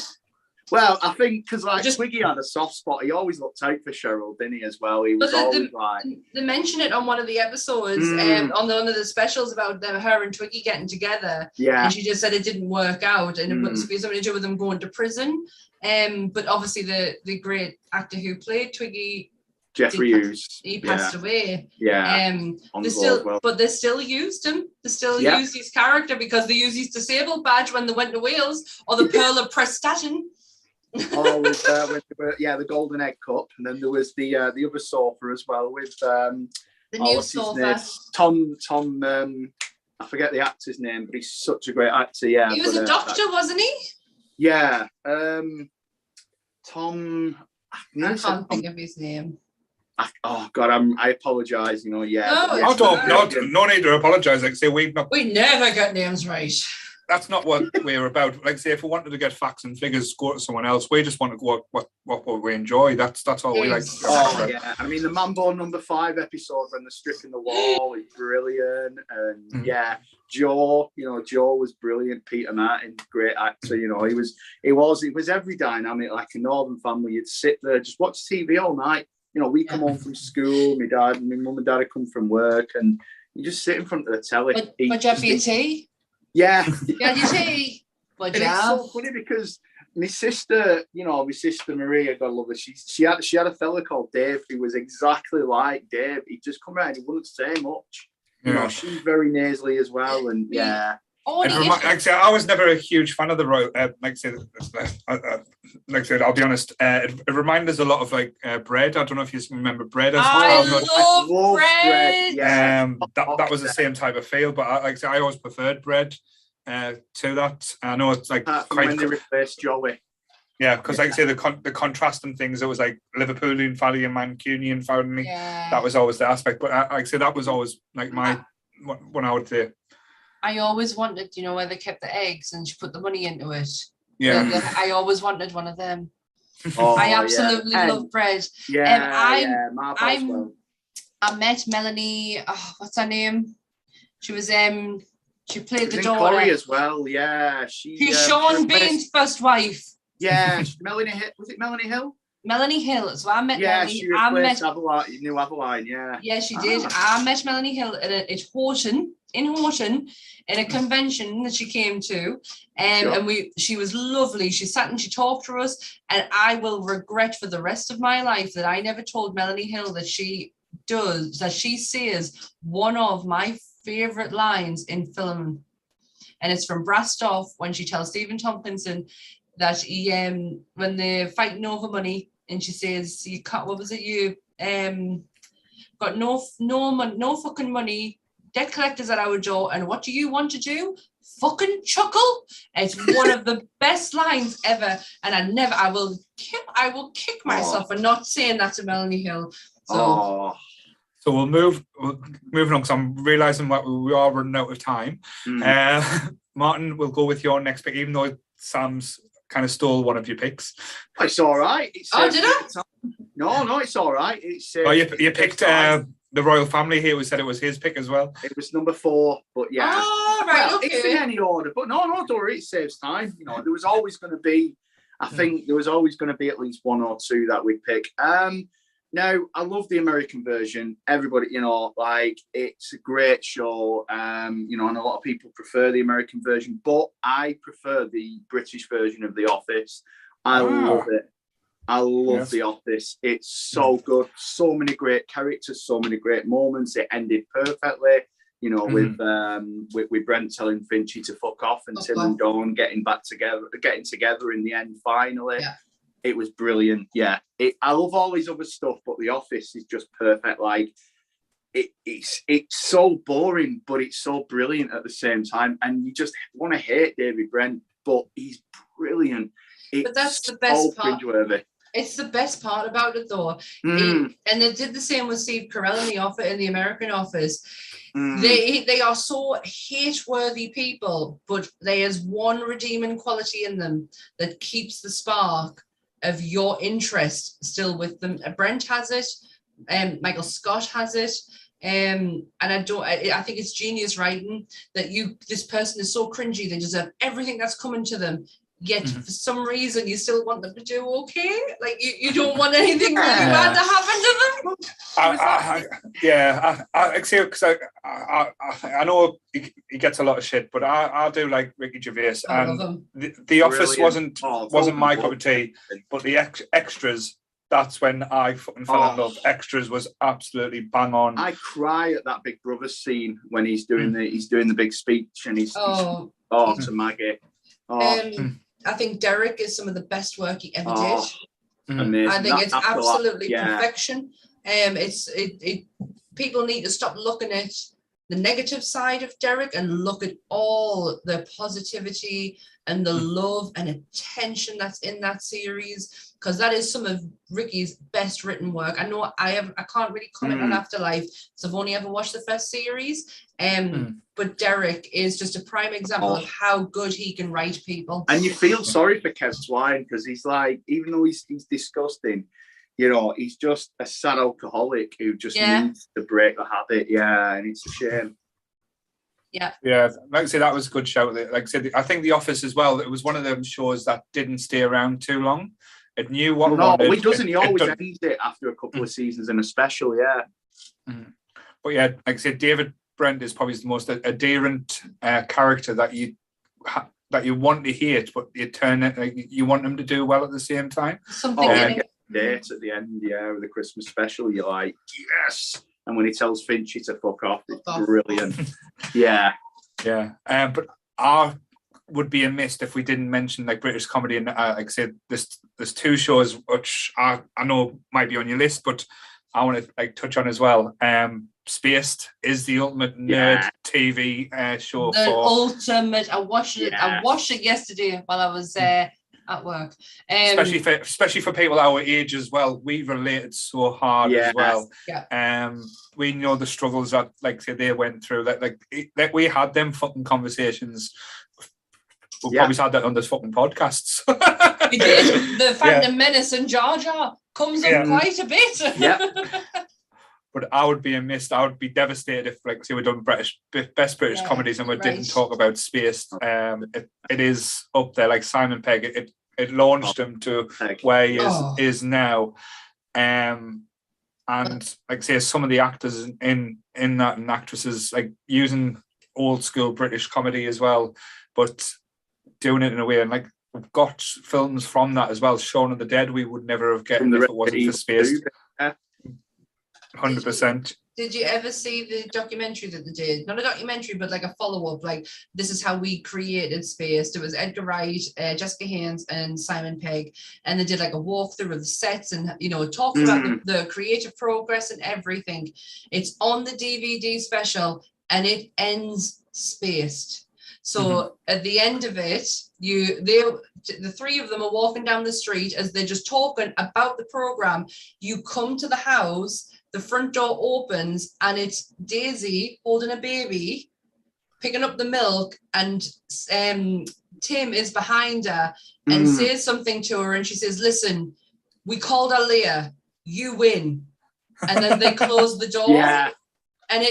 Well, I think because like Twiggy had a soft spot. He always looked out for Cheryl, didn't he? As well, he was always like. They mentioned it on one of the episodes, on one of the specials about her and Twiggy getting together. Yeah, and she just said it didn't work out, and it must be something to do with them going to prison. But obviously, the great actor who played Twiggy, Jeffrey Hughes, he passed away. Yeah, they still used him. They still used his character because they used his disabled badge when they went to Wales, or the Pearl of Prestatyn. The Golden Egg Cup, and then there was the other sofa as well with the new sofa. Tom. I forget the actor's name, but he's such a great actor. Yeah, he was a doctor, wasn't he? Yeah, Tom. I can't think of his name. I apologise. You know, no need to apologise. Like say we never get names right. That's not what we're about. Like say, if we wanted to get facts and figures, go to someone else. We just want to go what we enjoy. That's all we like. Oh yeah, I mean the Mambo #5 episode when they're stripping the wall is brilliant, and Joe. You know, Joe was brilliant. Peter Martin, great actor. You know, it was every dynamic like a Northern family. You'd sit there, just watch TV all night. You know, we come home from school. My mum and dad would come from work, and you just sit in front of the telly. Would you have your tea? Yeah. Yeah, you see. And it's so funny because my sister Maria, God love her, she had a fella called Dave who was exactly like Dave. He'd just come around, he wouldn't say much. You know, she's very nasally as well, and like I said, I was never a huge fan of the royal. Like I said, I'll be honest. It reminded us a lot of like bread. I don't know if you remember bread. I love bread. Yeah. That was the same type of feel, but like I said, I always preferred bread to that. I know it's like quite when they replaced Jolly. Yeah, because like I say, the contrasting things. It was like Liverpoolian family and Mancunian family. Yeah. That was always the aspect. But like I say, that was always like my when I would say. I always wanted, you know, where they kept the eggs and she put the money into it. Yeah. I always wanted one of them. I absolutely love bread. Yeah. I met Melanie. Oh, what's her name? She was she played the daughter. Corrie as well. Yeah. She's Sean Bean's first wife. Yeah. Melanie Hill. Was it Melanie Hill? Melanie Hill. So I met Melanie. She replaced New Aveline. Yeah. Yeah, she did. I met Melanie Hill at Horton. In Horton, in a convention that she came to, and she was lovely. She sat and she talked to us, and I will regret for the rest of my life that I never told Melanie Hill that she says one of my favorite lines in film, and it's from Brastoff when she tells Stephen Tompkinson that he when they're fighting over money and she says, "You can't. What was it? You got no fucking money. Debt collectors at our door, and what do you want to do? Fucking chuckle." It's one of the best lines ever, and I will kick myself for not saying that to Melanie Hill. So. So we'll move on because I'm realising that we are running out of time. Martin, we'll go with your next pick, even though Sam's kind of stole one of your picks. It's all right. Did I? No, it's all right. It's. You picked the royal family here. We said it was his pick as well. It was number 4, but yeah. Oh, right, well, okay. It's in any order, but no, don't worry. It saves time. You know, there was always going to be. I think there was always going to be at least 1 or 2 that we'd pick. No, I love the American version. Everybody, you know, like it's a great show. You know, and a lot of people prefer the American version, but I prefer the British version of The Office. I love it. I love The Office. It's so good. So many great characters, so many great moments. It ended perfectly, you know, with Brent telling Finchy to fuck off and Tim and Dawn getting together in the end finally. Yeah. It was brilliant. Yeah. I love all these other stuff, but The Office is just perfect. Like it's so boring, but it's so brilliant at the same time. And you just want to hate David Brent, but he's brilliant. But that's the best part. Cringeworthy. It's the best part about it, though. And they did the same with Steve Carell in the American Office. They are so hate-worthy people, but there's one redeeming quality in them that keeps the spark of your interest still with them. Brent has it, Michael Scott has it, and I think it's genius writing that this person is so cringy, they deserve everything that's coming to them, yet for some reason you still want them to do okay. Like you don't want anything really bad to happen to them. I see, because I know he gets a lot of shit, but I do like Ricky Gervais, and the Office wasn't my cup of tea, but the extras. That's when I fucking fell in love. Extras was absolutely bang on. I cry at that Big Brother scene when he's doing the big speech and he's to Maggie. I think Derek is some of the best work he ever did. Amazing. I think it's absolutely perfection. People need to stop looking at the negative side of Derek and look at all the positivity and the love and attention that's in that series, because that is some of Ricky's best written work. I know I can't really comment on Afterlife, so I've only ever watched the first series. But Derek is just a prime example of how good he can write people. And you feel sorry for Kev Swine, because he's like, even though he's disgusting, you know, he's just a sad alcoholic who just needs to break the habit. Yeah, and it's a shame. Yeah. Like I say, that was a good show. Like I said, I think The Office as well, it was one of them shows that didn't stay around too long. It knew what it wanted. No, he doesn't. He always ends it after a couple of seasons in a special, But yeah, like I said, David Brent is probably the most adherent character that you want to hate, but you want him to do well at the same time. Date at the end, with the Christmas special, you're like, yes. And when he tells Finchy to fuck off, it's brilliant. But I would be amiss if we didn't mention like British comedy. And like I said, there's 2 shows which I know might be on your list, but I want to like touch on as well. Spaced is the ultimate nerd TV show. Ultimate. I watched it. I watched it yesterday while I was at work. Especially for people our age as well. We related so hard as well. We know the struggles that like say they went through. That we had them fucking conversations. We probably had that on this fucking podcasts. We did. The Phantom Menace and Jar Jar comes up quite a bit. But I would be amiss. I would be devastated if, like, say, we've done best British comedies and we didn't talk about Spaced. It is up there, like Simon Pegg. It launched him to where he is now. And like say, some of the actors in that and actresses like using old school British comedy as well, but doing it in a way, and like we've got films from that as well. Shaun of the Dead we would never have gotten if it wasn't for Spaced. 100%. Did you ever see the documentary that they did? Not a documentary, but like a follow-up, like this is how we created Spaced. It was Edgar Wright, Jessica Haynes and Simon Pegg, and they did like a walkthrough of the sets and, you know, talked about the creative progress and everything. It's on the DVD special and it ends spaced. So at the end of it, the three of them are walking down the street as they're just talking about the program. You come to the house, the front door opens and it's Daisy holding a baby, picking up the milk, and Tim is behind her and says something to her, and she says, listen, we called her Leah, you win. And then they close the door. Yeah. And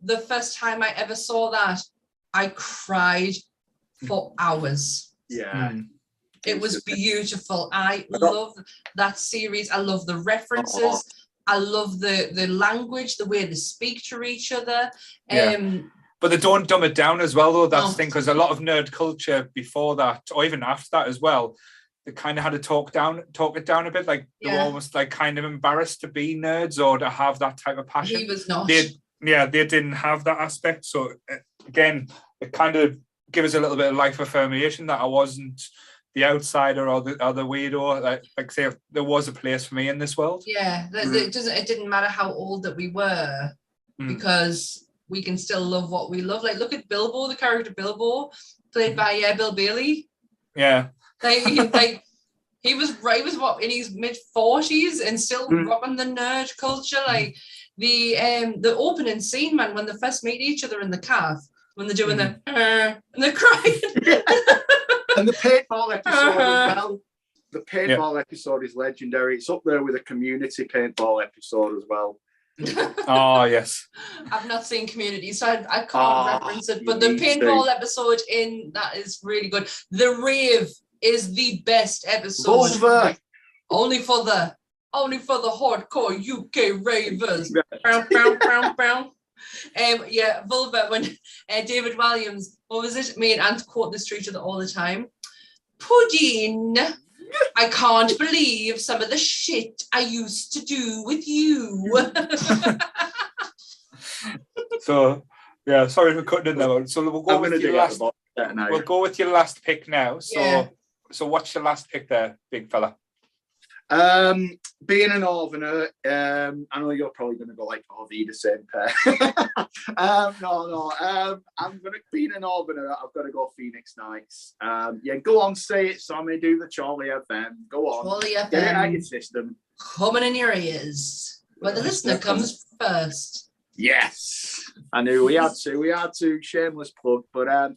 the first time I ever saw that, I cried for hours. Yeah. It was beautiful. I love that series. I love the references. I love the language, the way they speak to each other. But they don't dumb it down as well, though. That's the thing, because a lot of nerd culture before that, or even after that as well, they kind of had to talk it down a bit. Like they were almost like kind of embarrassed to be nerds or to have that type of passion. He was not. They didn't have that aspect. So again, it kind of gives us a little bit of life affirmation that I wasn't the outsider or the weirdo. Like say, there was a place for me in this world. Yeah, it didn't matter how old that we were, because we can still love what we love. Like, look at Bilbo, the character Bilbo, played by Bill Bailey. Yeah. He was what, in his mid-40s and still rocking the nerd culture. Like the opening scene, man, when they first meet each other in the car, when they're doing and they're crying. And the paintball episode as well. The paintball episode is legendary. It's up there with a Community paintball episode as well. Oh, yes. I've not seen Community, so I can't reference it. But the paintball episode in that is really good. The rave is the best episode. Vulva. Only for the hardcore UK ravers. Vulva, when David Williams, what was it? Me and Ant quote this to each other all the time. Pudding. I can't believe some of the shit I used to do with you. So, yeah, sorry for cutting in there. So we'll go with your last. We'll go with your last pick now. So, so what's your last pick there, big fella? Being a Northerner, I know you're probably going to go like, oh, the same pair. I'm going to be a Northerner. I've got to go Phoenix Nights. Go on, say it, Sammy. Do the Charlie FM. Go on. Charlie FM. Get it out your system. Coming in your ears. Where the listener comes first. Yes, I knew we had to. Shameless plug, but I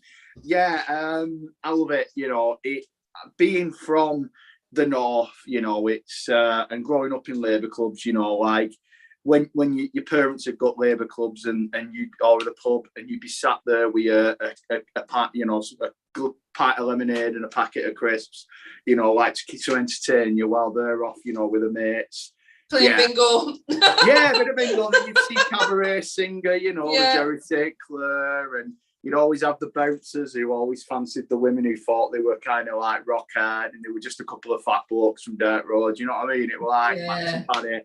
love it. You know, it being from the north, you know, it's and growing up in labour clubs, you know, like when your parents had got labour clubs and you go to the pub and you'd be sat there with a pat, you know, a good pint of lemonade and a packet of crisps, you know, like to entertain you while they're off, you know, with the mates. Playing bingo. Yeah, a bit of bingo. Then you'd see Cabaret Singer, you know, the Jerry Tickler, and you'd always have the bouncers who always fancied the women who thought they were kind of like rock hard and they were just a couple of fat blokes from dirt roads. You know what I mean? It was like Max and Paddy.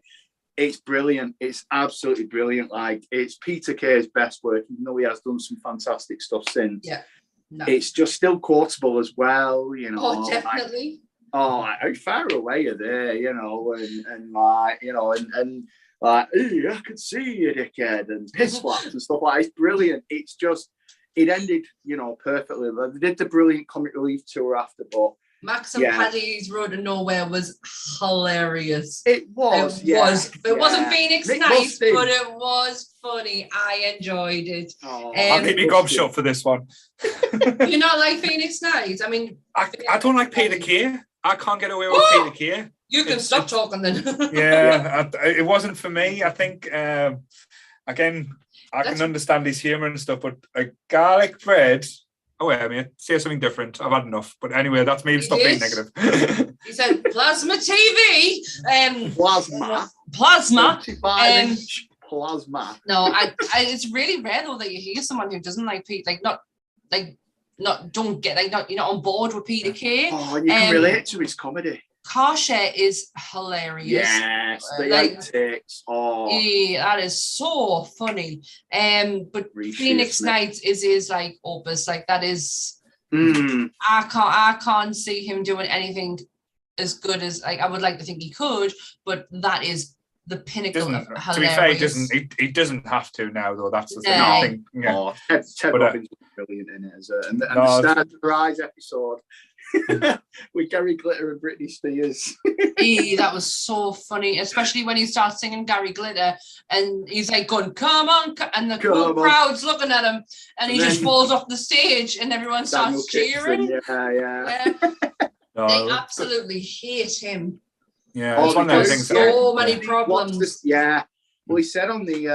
It's brilliant. It's absolutely brilliant. Like, it's Peter Kay's best work, even though he has done some fantastic stuff since. Yeah. No. It's just still quotable as well, you know. Oh, definitely. Like, how far away are they, you know, and like, you know, and like, hey, I could see you, dickhead, and piss slaps and stuff like that. It's brilliant. It's just, it ended, you know, perfectly. They did the brilliant comic relief tour after, but Max and Paddy's Road to Nowhere was hilarious. It was. It wasn't Phoenix Nights, but it was funny. I enjoyed it. I'll keep your gob shut for this one. You not like Phoenix Nights? I mean, I don't like Peter Kay. I can't get away with Peter Kay. You can stop talking then. It wasn't for me. I think again, I can understand his humour and stuff, but a garlic bread. Oh, wait, I mean, say something different. I've had enough. But anyway, that's me. Stop being negative. He said plasma TV. Plasma. Plasma. 25-inch plasma. No, it's really rare though that you hear someone who doesn't like Pete, you're not on board with Peter Kay. Oh, and you can relate to his comedy. car share is hilarious. Yes, the outtakes. Oh, yeah, that is so funny. But Phoenix Nights is his like opus. Like that is. I can't see him doing anything as good as like I would like to think he could, but that is the pinnacle of hilarious. To be fair, he doesn't have to now though. That's the thing. I think. Yeah. Oh, Ted Robbins was brilliant in it and the Stars of Rise episode with Gary Glitter and Britney Spears. That was so funny, especially when he starts singing Gary Glitter and he's like going, "Come on," and the whole crowd's looking at him, and he just falls off the stage, and everyone starts cheering. Yeah. They absolutely hate him. Yeah, it's one of those things. So many problems. Well, he said on the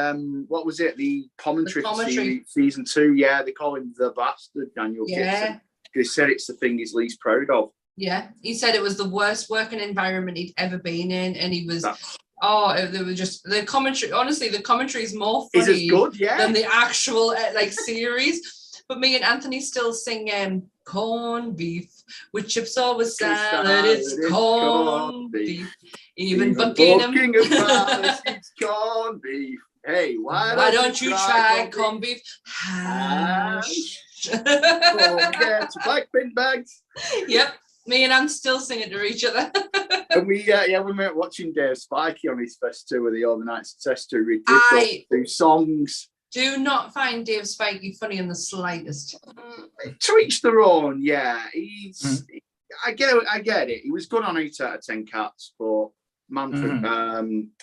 what was it? The commentary. Season 2. Yeah, they call him the bastard, Daniel Gibson. He said it's the thing he's least proud of. Yeah, he said it was the worst working environment he'd ever been in, and he was. They were just the commentary. Honestly, the commentary is more funny than the actual like series. But me and Anthony still sing corned beef with chips or with salad. It's corned beef. Even Buckingham Palace eats corned beef. Hey, why don't you try corned beef hash? Get black bin bags. Yep, me and Anne still sing it to each other. And we were watching Dave Spikey on his first tour with the Overnight Success Tour. We did 2 songs. Do not find Dave Spikey funny in the slightest. To each their own, yeah. I get it. He was good on 8 out of 10 Cats, but Manfred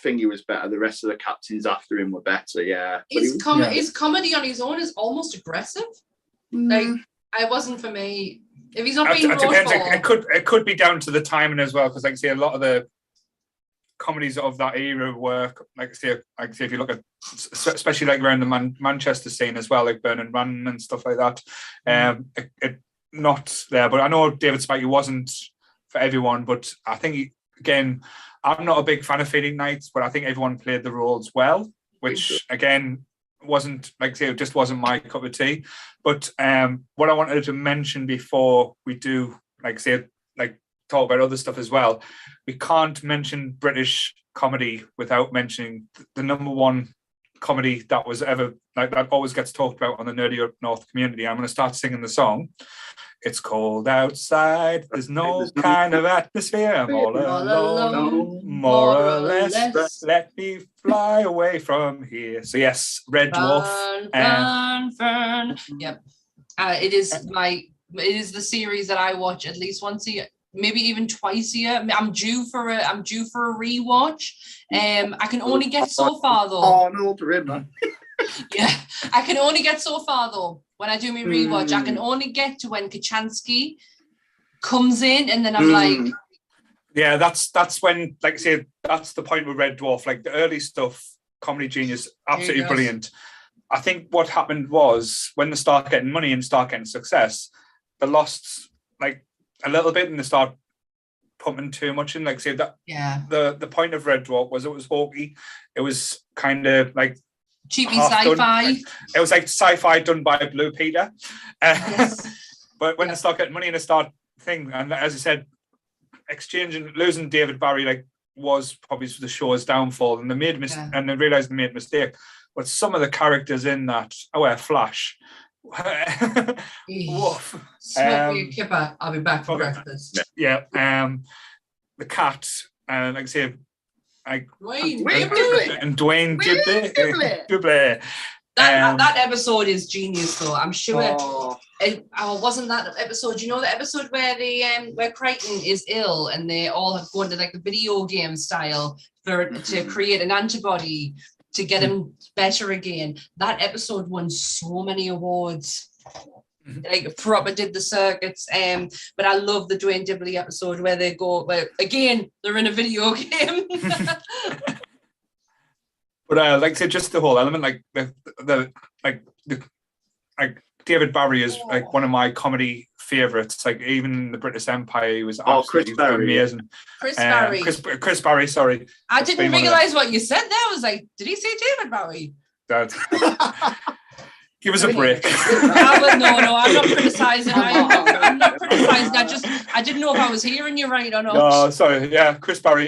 Thingy was better. The rest of the captains after him were better, yeah. His comedy on his own is almost aggressive. Like, it wasn't for me. If he's not being it could be down to the timing as well, because like I say, a lot of the comedies of that era were like I say if you look at especially like around the Manchester scene as well, like Burn and Run and stuff like that. It not there, but I know David Spikey wasn't for everyone, but I think again, I'm not a big fan of Feeding Nights, but I think everyone played the roles well, which again wasn't like I say, it just wasn't my cup of tea. But what I wanted to mention before we do like say like talk about other stuff as well, we can't mention British comedy without mentioning the number one comedy that was ever like that always gets talked about on the Nerdy Up North community. I'm going to start singing the song. It's cold outside, there's no kind of atmosphere, I'm all alone, more or less, let me fly away from here. So yes, Red Dwarf. Yep. It is the series that I watch at least once a year, maybe even twice a year. I'm due for a rewatch. I can only get so far though. Oh no, River. Yeah, I can only get so far though. When I do my rewatch, I can only get to when Kachansky comes in, and then I'm like, yeah, that's when, like I say, that's the point with Red Dwarf. Like the early stuff, Comedy Genius, absolutely brilliant. I think what happened was when they start getting money and start getting success, they lost like a little bit, and they start pumping too much in. Like say that, the point of Red Dwarf was it was hokey. It was kind of like cheapy sci-fi. It was like sci-fi done by Blue Peter. But when they start getting money and they start thing, and as I said, losing David Barry like was probably the show's downfall, and they made and they realized they made a mistake. But some of the characters in that, Flash. Woof. Smoke me a kipper, I'll be back for breakfast. Yeah. The cat, like I say, Dwayne Dibley. That episode is genius though. I'm sure it wasn't that episode. You know the episode where where Crichton is ill and they all have gone to like the video game style to create an antibody to get him better again. That episode won so many awards. Like proper did the circuits. But I love the Dwayne Dibley episode where they go again, they're in a video game. But like I said, just the whole element, like David Barry is like one of my comedy favorites. Like even the British Empire, he was absolutely amazing. Chris Barry. Chris Barry, sorry. I didn't realize what you said there. I was like, did he say David Barry? Give us a break. No, I'm not criticizing. I'm not criticizing. I didn't know if I was hearing you right or not. No, sorry. Yeah, Chris Barry.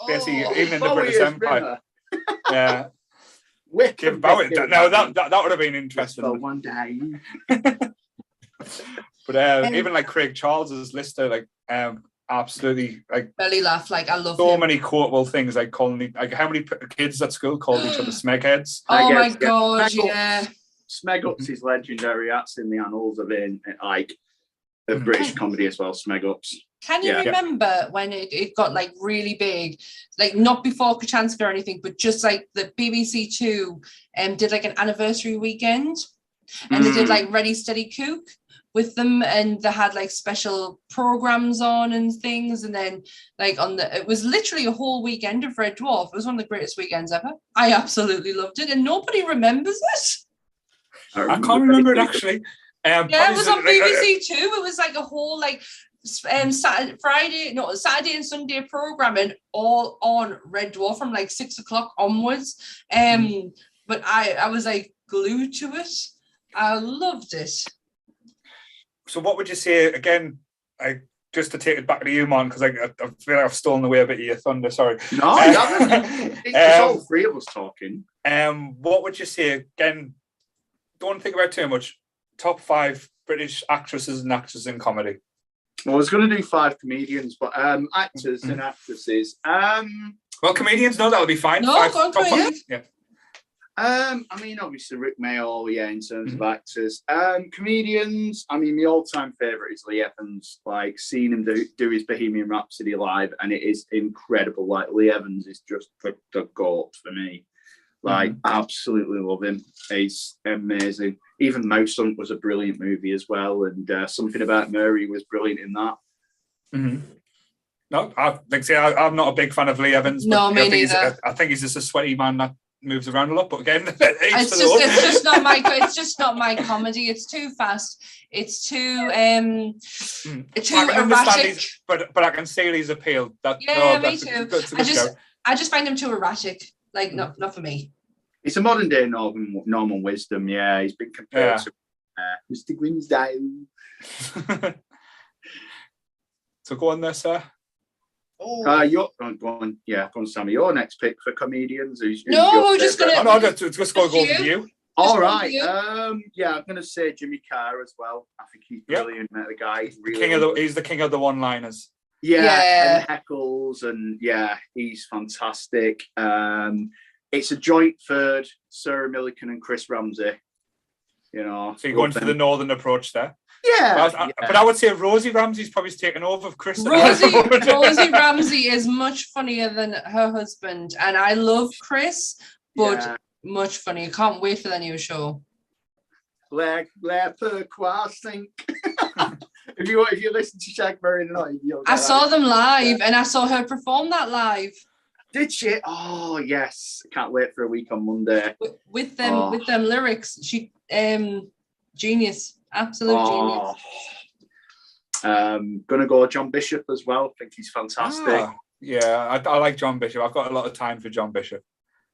Basically, even in the British Empire. Yeah. Give Bowie. No, that would have been interesting. One day. But even like Craig Charles's Lister, like absolutely like belly laugh. Like I love so him. many quotable things, like calling like how many kids at school called each other smegheads. Oh my god, yeah. Smegups is legendary. That's in the annals of of British comedy as well. Smegups. Can you remember when it got like really big, like not before Kachanska or anything, but just like the BBC Two did like an anniversary weekend, and they did like Ready Steady Cook with them, and they had like special programs on and things, and then like it was literally a whole weekend of Red Dwarf. It was one of the greatest weekends ever. I absolutely loved it, and nobody rememers it. I can't remember it actually. Yeah, it was on BBC Two. It was like a whole like Saturday and Sunday programming all on Red Dwarf from like 6 o'clock onwards. But I was like glued to it. I loved it. So what would you say again? Just to take it back to you, man, because I feel like I've stolen away a bit of your thunder. Sorry. No, you haven't. It's all three of us talking. What would you say again? Don't think about too much. Top 5 British actresses and actors in comedy. Well, I was going to do 5 comedians, but actors and actresses. Well, comedians, no, that'll be fine. No, 5 go on, comedians. Yeah. I mean, obviously Rick Mayall, in terms of actors. Comedians, I mean, my all-time favourite is Lee Evans. Like, seeing him do his Bohemian Rhapsody live, and it is incredible. Like, Lee Evans is just the goat for me. Like, absolutely love him. He's amazing. Even Mouse Hunt was a brilliant movie as well, and Something About Mary was brilliant in that. No, I'm not a big fan of Lee Evans. No, me neither. I think he's just a sweaty man that moves around a lot. But again, it's just not my. It's just not my comedy. It's too fast. It's too erratic. But I can see his appeal. Me too. I just find him too erratic. Like not for me. It's a modern day Norman Wisdom. Yeah, he's been compared to Mr. Grimsdale. So go on there, sir. Go on, Sammy. Your next pick for comedians. We're just gonna. No, just go with you. All right. I'm gonna say Jimmy Carr as well. I think he's brilliant. The guy, he's the king of the one-liners. Yeah, and heckles, and he's fantastic. It's a joint third, Sarah Millican and Chris Ramsey. So you're going for the northern approach there. Yeah, but I would say Rosie Ramsey's probably taken over of Chris. Rosie Ramsey is much funnier than her husband, and I love Chris, but much funnier. Can't wait for the new show. Like per crossing. If you listen to Shaq Berry tonight, I saw them live, and I saw her perform that live. Did she? Oh yes! I can't wait for a week on Monday. With them lyrics, she genius, absolute genius. Gonna go John Bishop as well. I think he's fantastic. I like John Bishop. I've got a lot of time for John Bishop.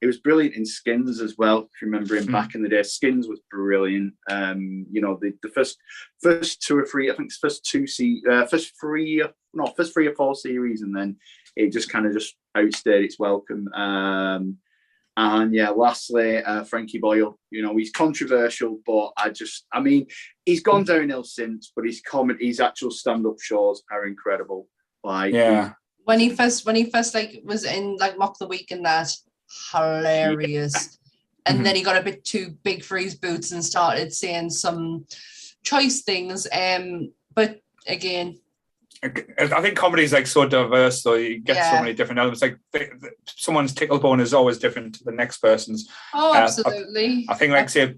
He was brilliant in Skins as well. If you remember him back in the day, Skins was brilliant. The first 2 or 3, I think first 3 or 4 series, and then it just kind of just outstayed its welcome. Lastly, Frankie Boyle. He's controversial, but he's gone downhill since. But his actual stand-up shows are incredible. When he first was in like Mock the Week and that. Hilarious. And then he got a bit too big for his boots and started saying some choice things. But again, I think comedy is like so diverse, though. You get so many different elements. Like someone's tickle bone is always different to the next person's. Oh, absolutely. I think, like, say,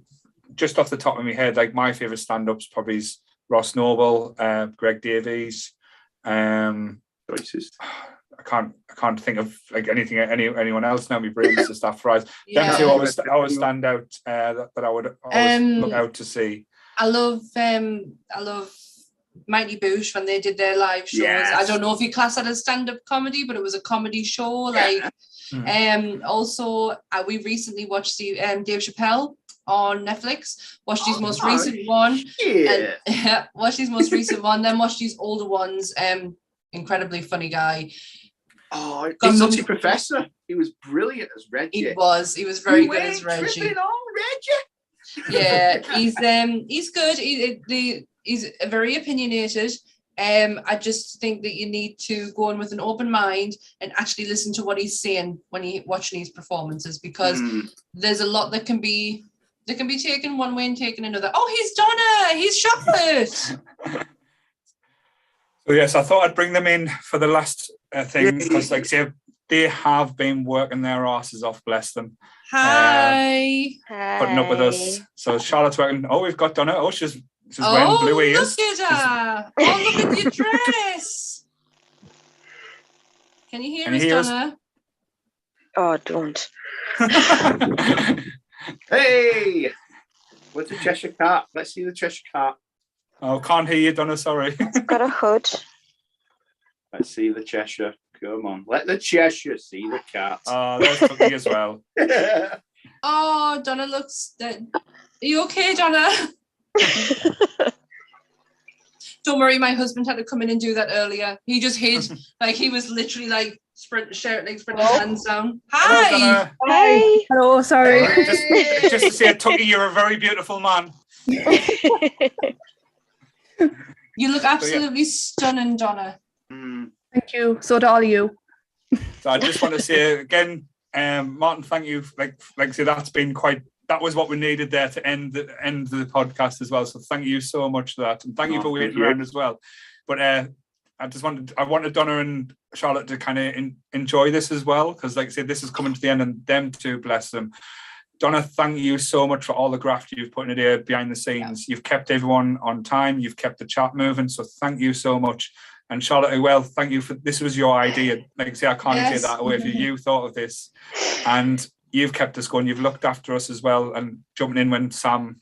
just off the top of my head, like my favorite stand-ups probably is Ross Noble, Greg Davies. Choices. I can't think of like anyone else now. My brain's just that fried. Them two always stand out that I would always look out to see. I love Mighty Boosh when they did their live shows. Yes. I don't know if you class that as stand-up comedy, but it was a comedy show. Also, we recently watched Dave Chappelle on Netflix. Watched his most recent one. And, watched his most recent one, then watched his older ones. Incredibly funny guy. Oh, he's Nutty Professor. He was brilliant as Reggie. He was very good as Reggie. Tripping on Reggie. Yeah, he's good. He's very opinionated. I just think that you need to go in with an open mind and actually listen to what he's saying when you're watching his performances, because there's a lot that can be taken one way and taken another. Oh, he's Donna. He's chocolate. So yes, I thought I'd bring them in for the last thing, because like I say, they have been working their asses off, bless them. Hi. Putting up with us. So Charlotte's working. Oh, we've got Donna. Oh, she's wearing blue ears. Look at her. Oh, look at your dress. Can you hear us, Donna? Oh, don't. Hey, what's the Cheshire Cat? Let's see the Cheshire Cat. Oh, can't hear you, Donna, sorry. It's got a hood. Let's see the Cheshire. Come on, let the Cheshire see the cat. Oh, there's Cookie as well. Oh, Donna looks dead. Are you okay, Donna? Don't worry, my husband had to come in and do that earlier. He just hid, like he was literally like sprinting his hands down. Hi. Hello, Hi. Hello, sorry. Just to say, Tuggy, you're a very beautiful man. You look absolutely stunning, Donna. Thank you. So do all of you. So I just want to say again, Martin, thank you. Like I say, that was what we needed there to end the podcast as well. So thank you so much for that, and thank you for waiting around as well. But I wanted Donna and Charlotte to kind of enjoy this as well, because like I said, this is coming to the end, and them too, bless them. Donna, thank you so much for all the graft you've put in here behind the scenes. You've kept everyone on time. You've kept the chat moving. So thank you so much. And Charlotte, well, thank you for this. Was your idea. Like I say, I can't take that away from you. You thought of this, and you've kept us going. You've looked after us as well, and jumping in when Sam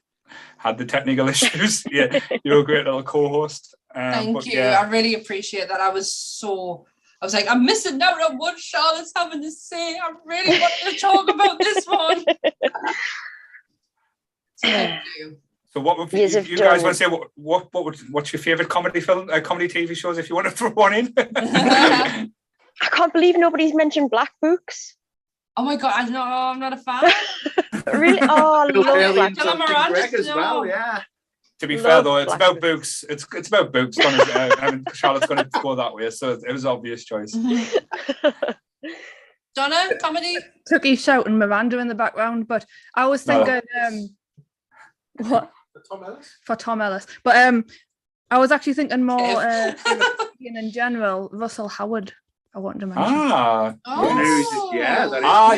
had the technical issues. Yeah, you're a great little co-host. Thank you. I really appreciate that. I was like, I'm missing out on what Charlotte's having to say. I really wanted to talk about this one. So thank you. So what would you guys want to say? What's your favourite comedy TV shows, if you want to throw one in? I can't believe nobody's mentioned Black Books. Oh my God, I'm not a fan. Really? Oh, I love Black Books. As well, yeah. To be fair though, it's about books. It's about books. Charlotte's going to go that way, so it was an obvious choice. Donna, comedy? Tookie shouting Miranda in the background, but I was thinking, what? For Tom Ellis. But I was actually thinking more in general, Russell Howard. I wanted to mention.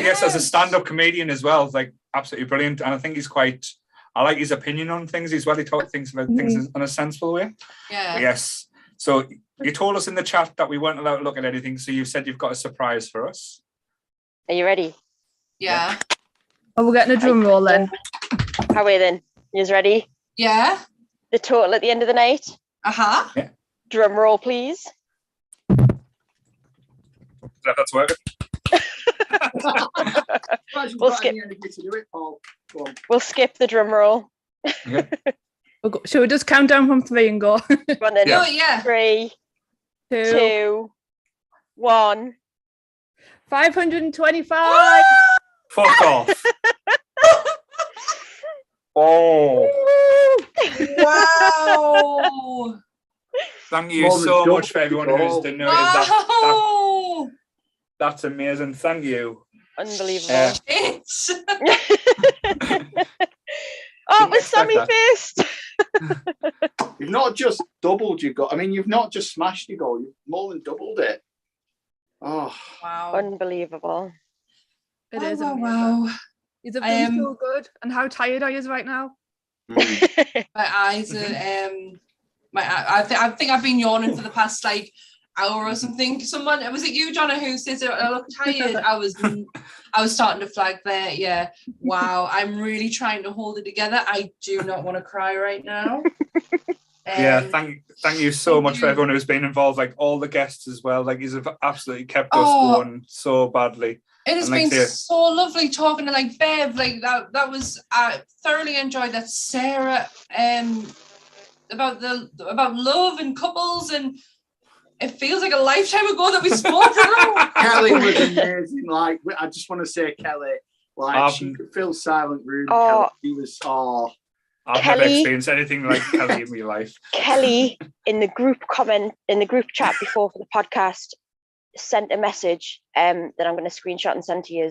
Yes, as a stand-up comedian as well, like absolutely brilliant. And I think I like his opinion on things as well. He talks about things in a sensible way. Yeah. But yes. So you told us in the chat that we weren't allowed to look at anything. So you said you've got a surprise for us. Are you ready? Yeah. Oh, we're getting a drum roll then. How are we then? You ready? Yeah. The total at the end of the night? Uh-huh. Yeah. Drum roll, please. That's working. We'll skip the drum roll. Okay. Shall we just count down from 3 and go? Go on then. Yeah. 3, 2, 1. 525. Fuck off. Oh. Wow. Thank you so much for everyone who's donated that. That's amazing. Thank you. Unbelievable. Oh, it was Sammy Fist. You've not just doubled your goal. I mean, you've not just smashed your goal. You've more than doubled it. Oh, wow. Unbelievable. It is. Wow. Is it feeling so good? And how tired are you right now? My eyes are I think I've been yawning for the past like hour or something. Was it you, Donna, who says I look tired? I was starting to flag there. Yeah. Wow. I'm really trying to hold it together. I do not want to cry right now. Yeah, thank you so much for everyone who's been involved, like all the guests as well. Like, you've absolutely kept us going so badly. It has been so lovely talking to like Bev, like that was I thoroughly enjoyed that. Sarah, about love and couples, and it feels like a lifetime ago that we spoke. Kelly was amazing. Like, I just want to say, Kelly, like she could fill silent room. Kelly, she was I've never experienced anything like Kelly in my life. Kelly in the group chat before for the podcast sent a message that I'm going to screenshot and send to you.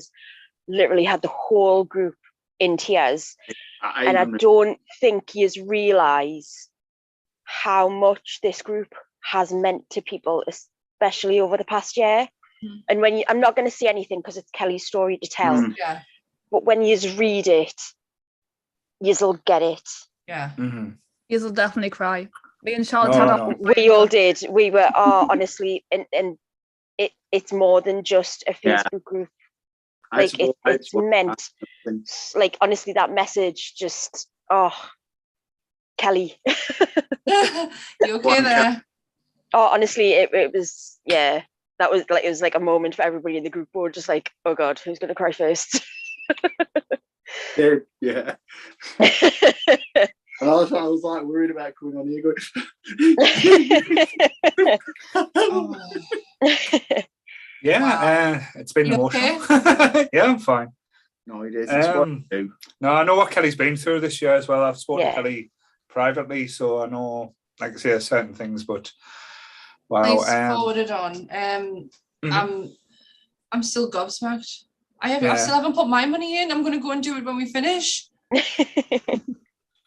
Literally had the whole group in tears, and I don't think you realise how much this group has meant to people, especially over the past year. And when I'm not going to say anything because it's Kelly's story to tell, but when you read it, you'll get it. You'll definitely cry. Me and Charlotte we all did. We were honestly, and it's more than just a Facebook group. Like it's meant, like honestly, that message just Kelly. You okay there? Oh, honestly, it was that was like, it was like a moment for everybody in the group. We were just like, oh God, who's gonna cry first? Yeah. And I was like worried about coming on here going. It's been emotional. Okay? Yeah, I'm fine. No, it is. It's what you do. No, I know what Kelly's been through this year as well. I've spoken to Kelly privately, so I know, like I say, certain things. But wow, forward it on. I'm still gobsmacked. I still haven't put my money in. I'm going to go and do it when we finish.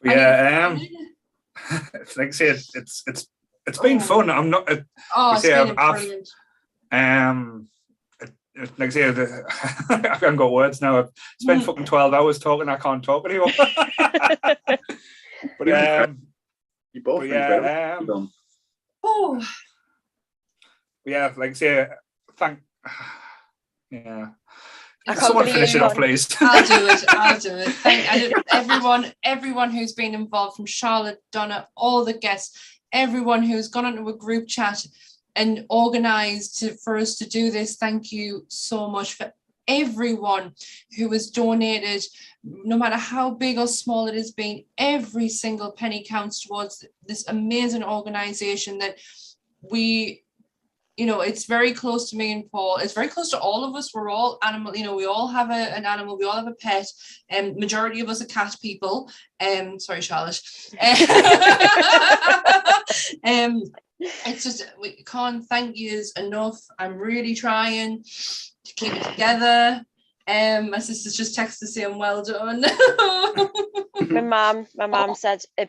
Like I say, it's been fun. I'm not. It's been brilliant. Like I say, I haven't got words now. I've spent fucking 12 hours talking. I can't talk anymore. But you both. Like I say, someone finish it off, please. I'll do it. Thank everyone who's been involved, from Charlotte, Donna, all the guests, everyone who's gone into a group chat and organised for us to do this. Thank you so much for everyone who has donated, no matter how big or small it has been. Every single penny counts towards this amazing organisation that we, it's very close to me and Paul. It's very close to all of us. We're all animal, we all have an animal. We all have a pet. And majority of us are cat people. Sorry, Charlotte. It's just, we can't thank you enough. I'm really trying to keep it together. My sister's just texted to say I'm well done. My mum said a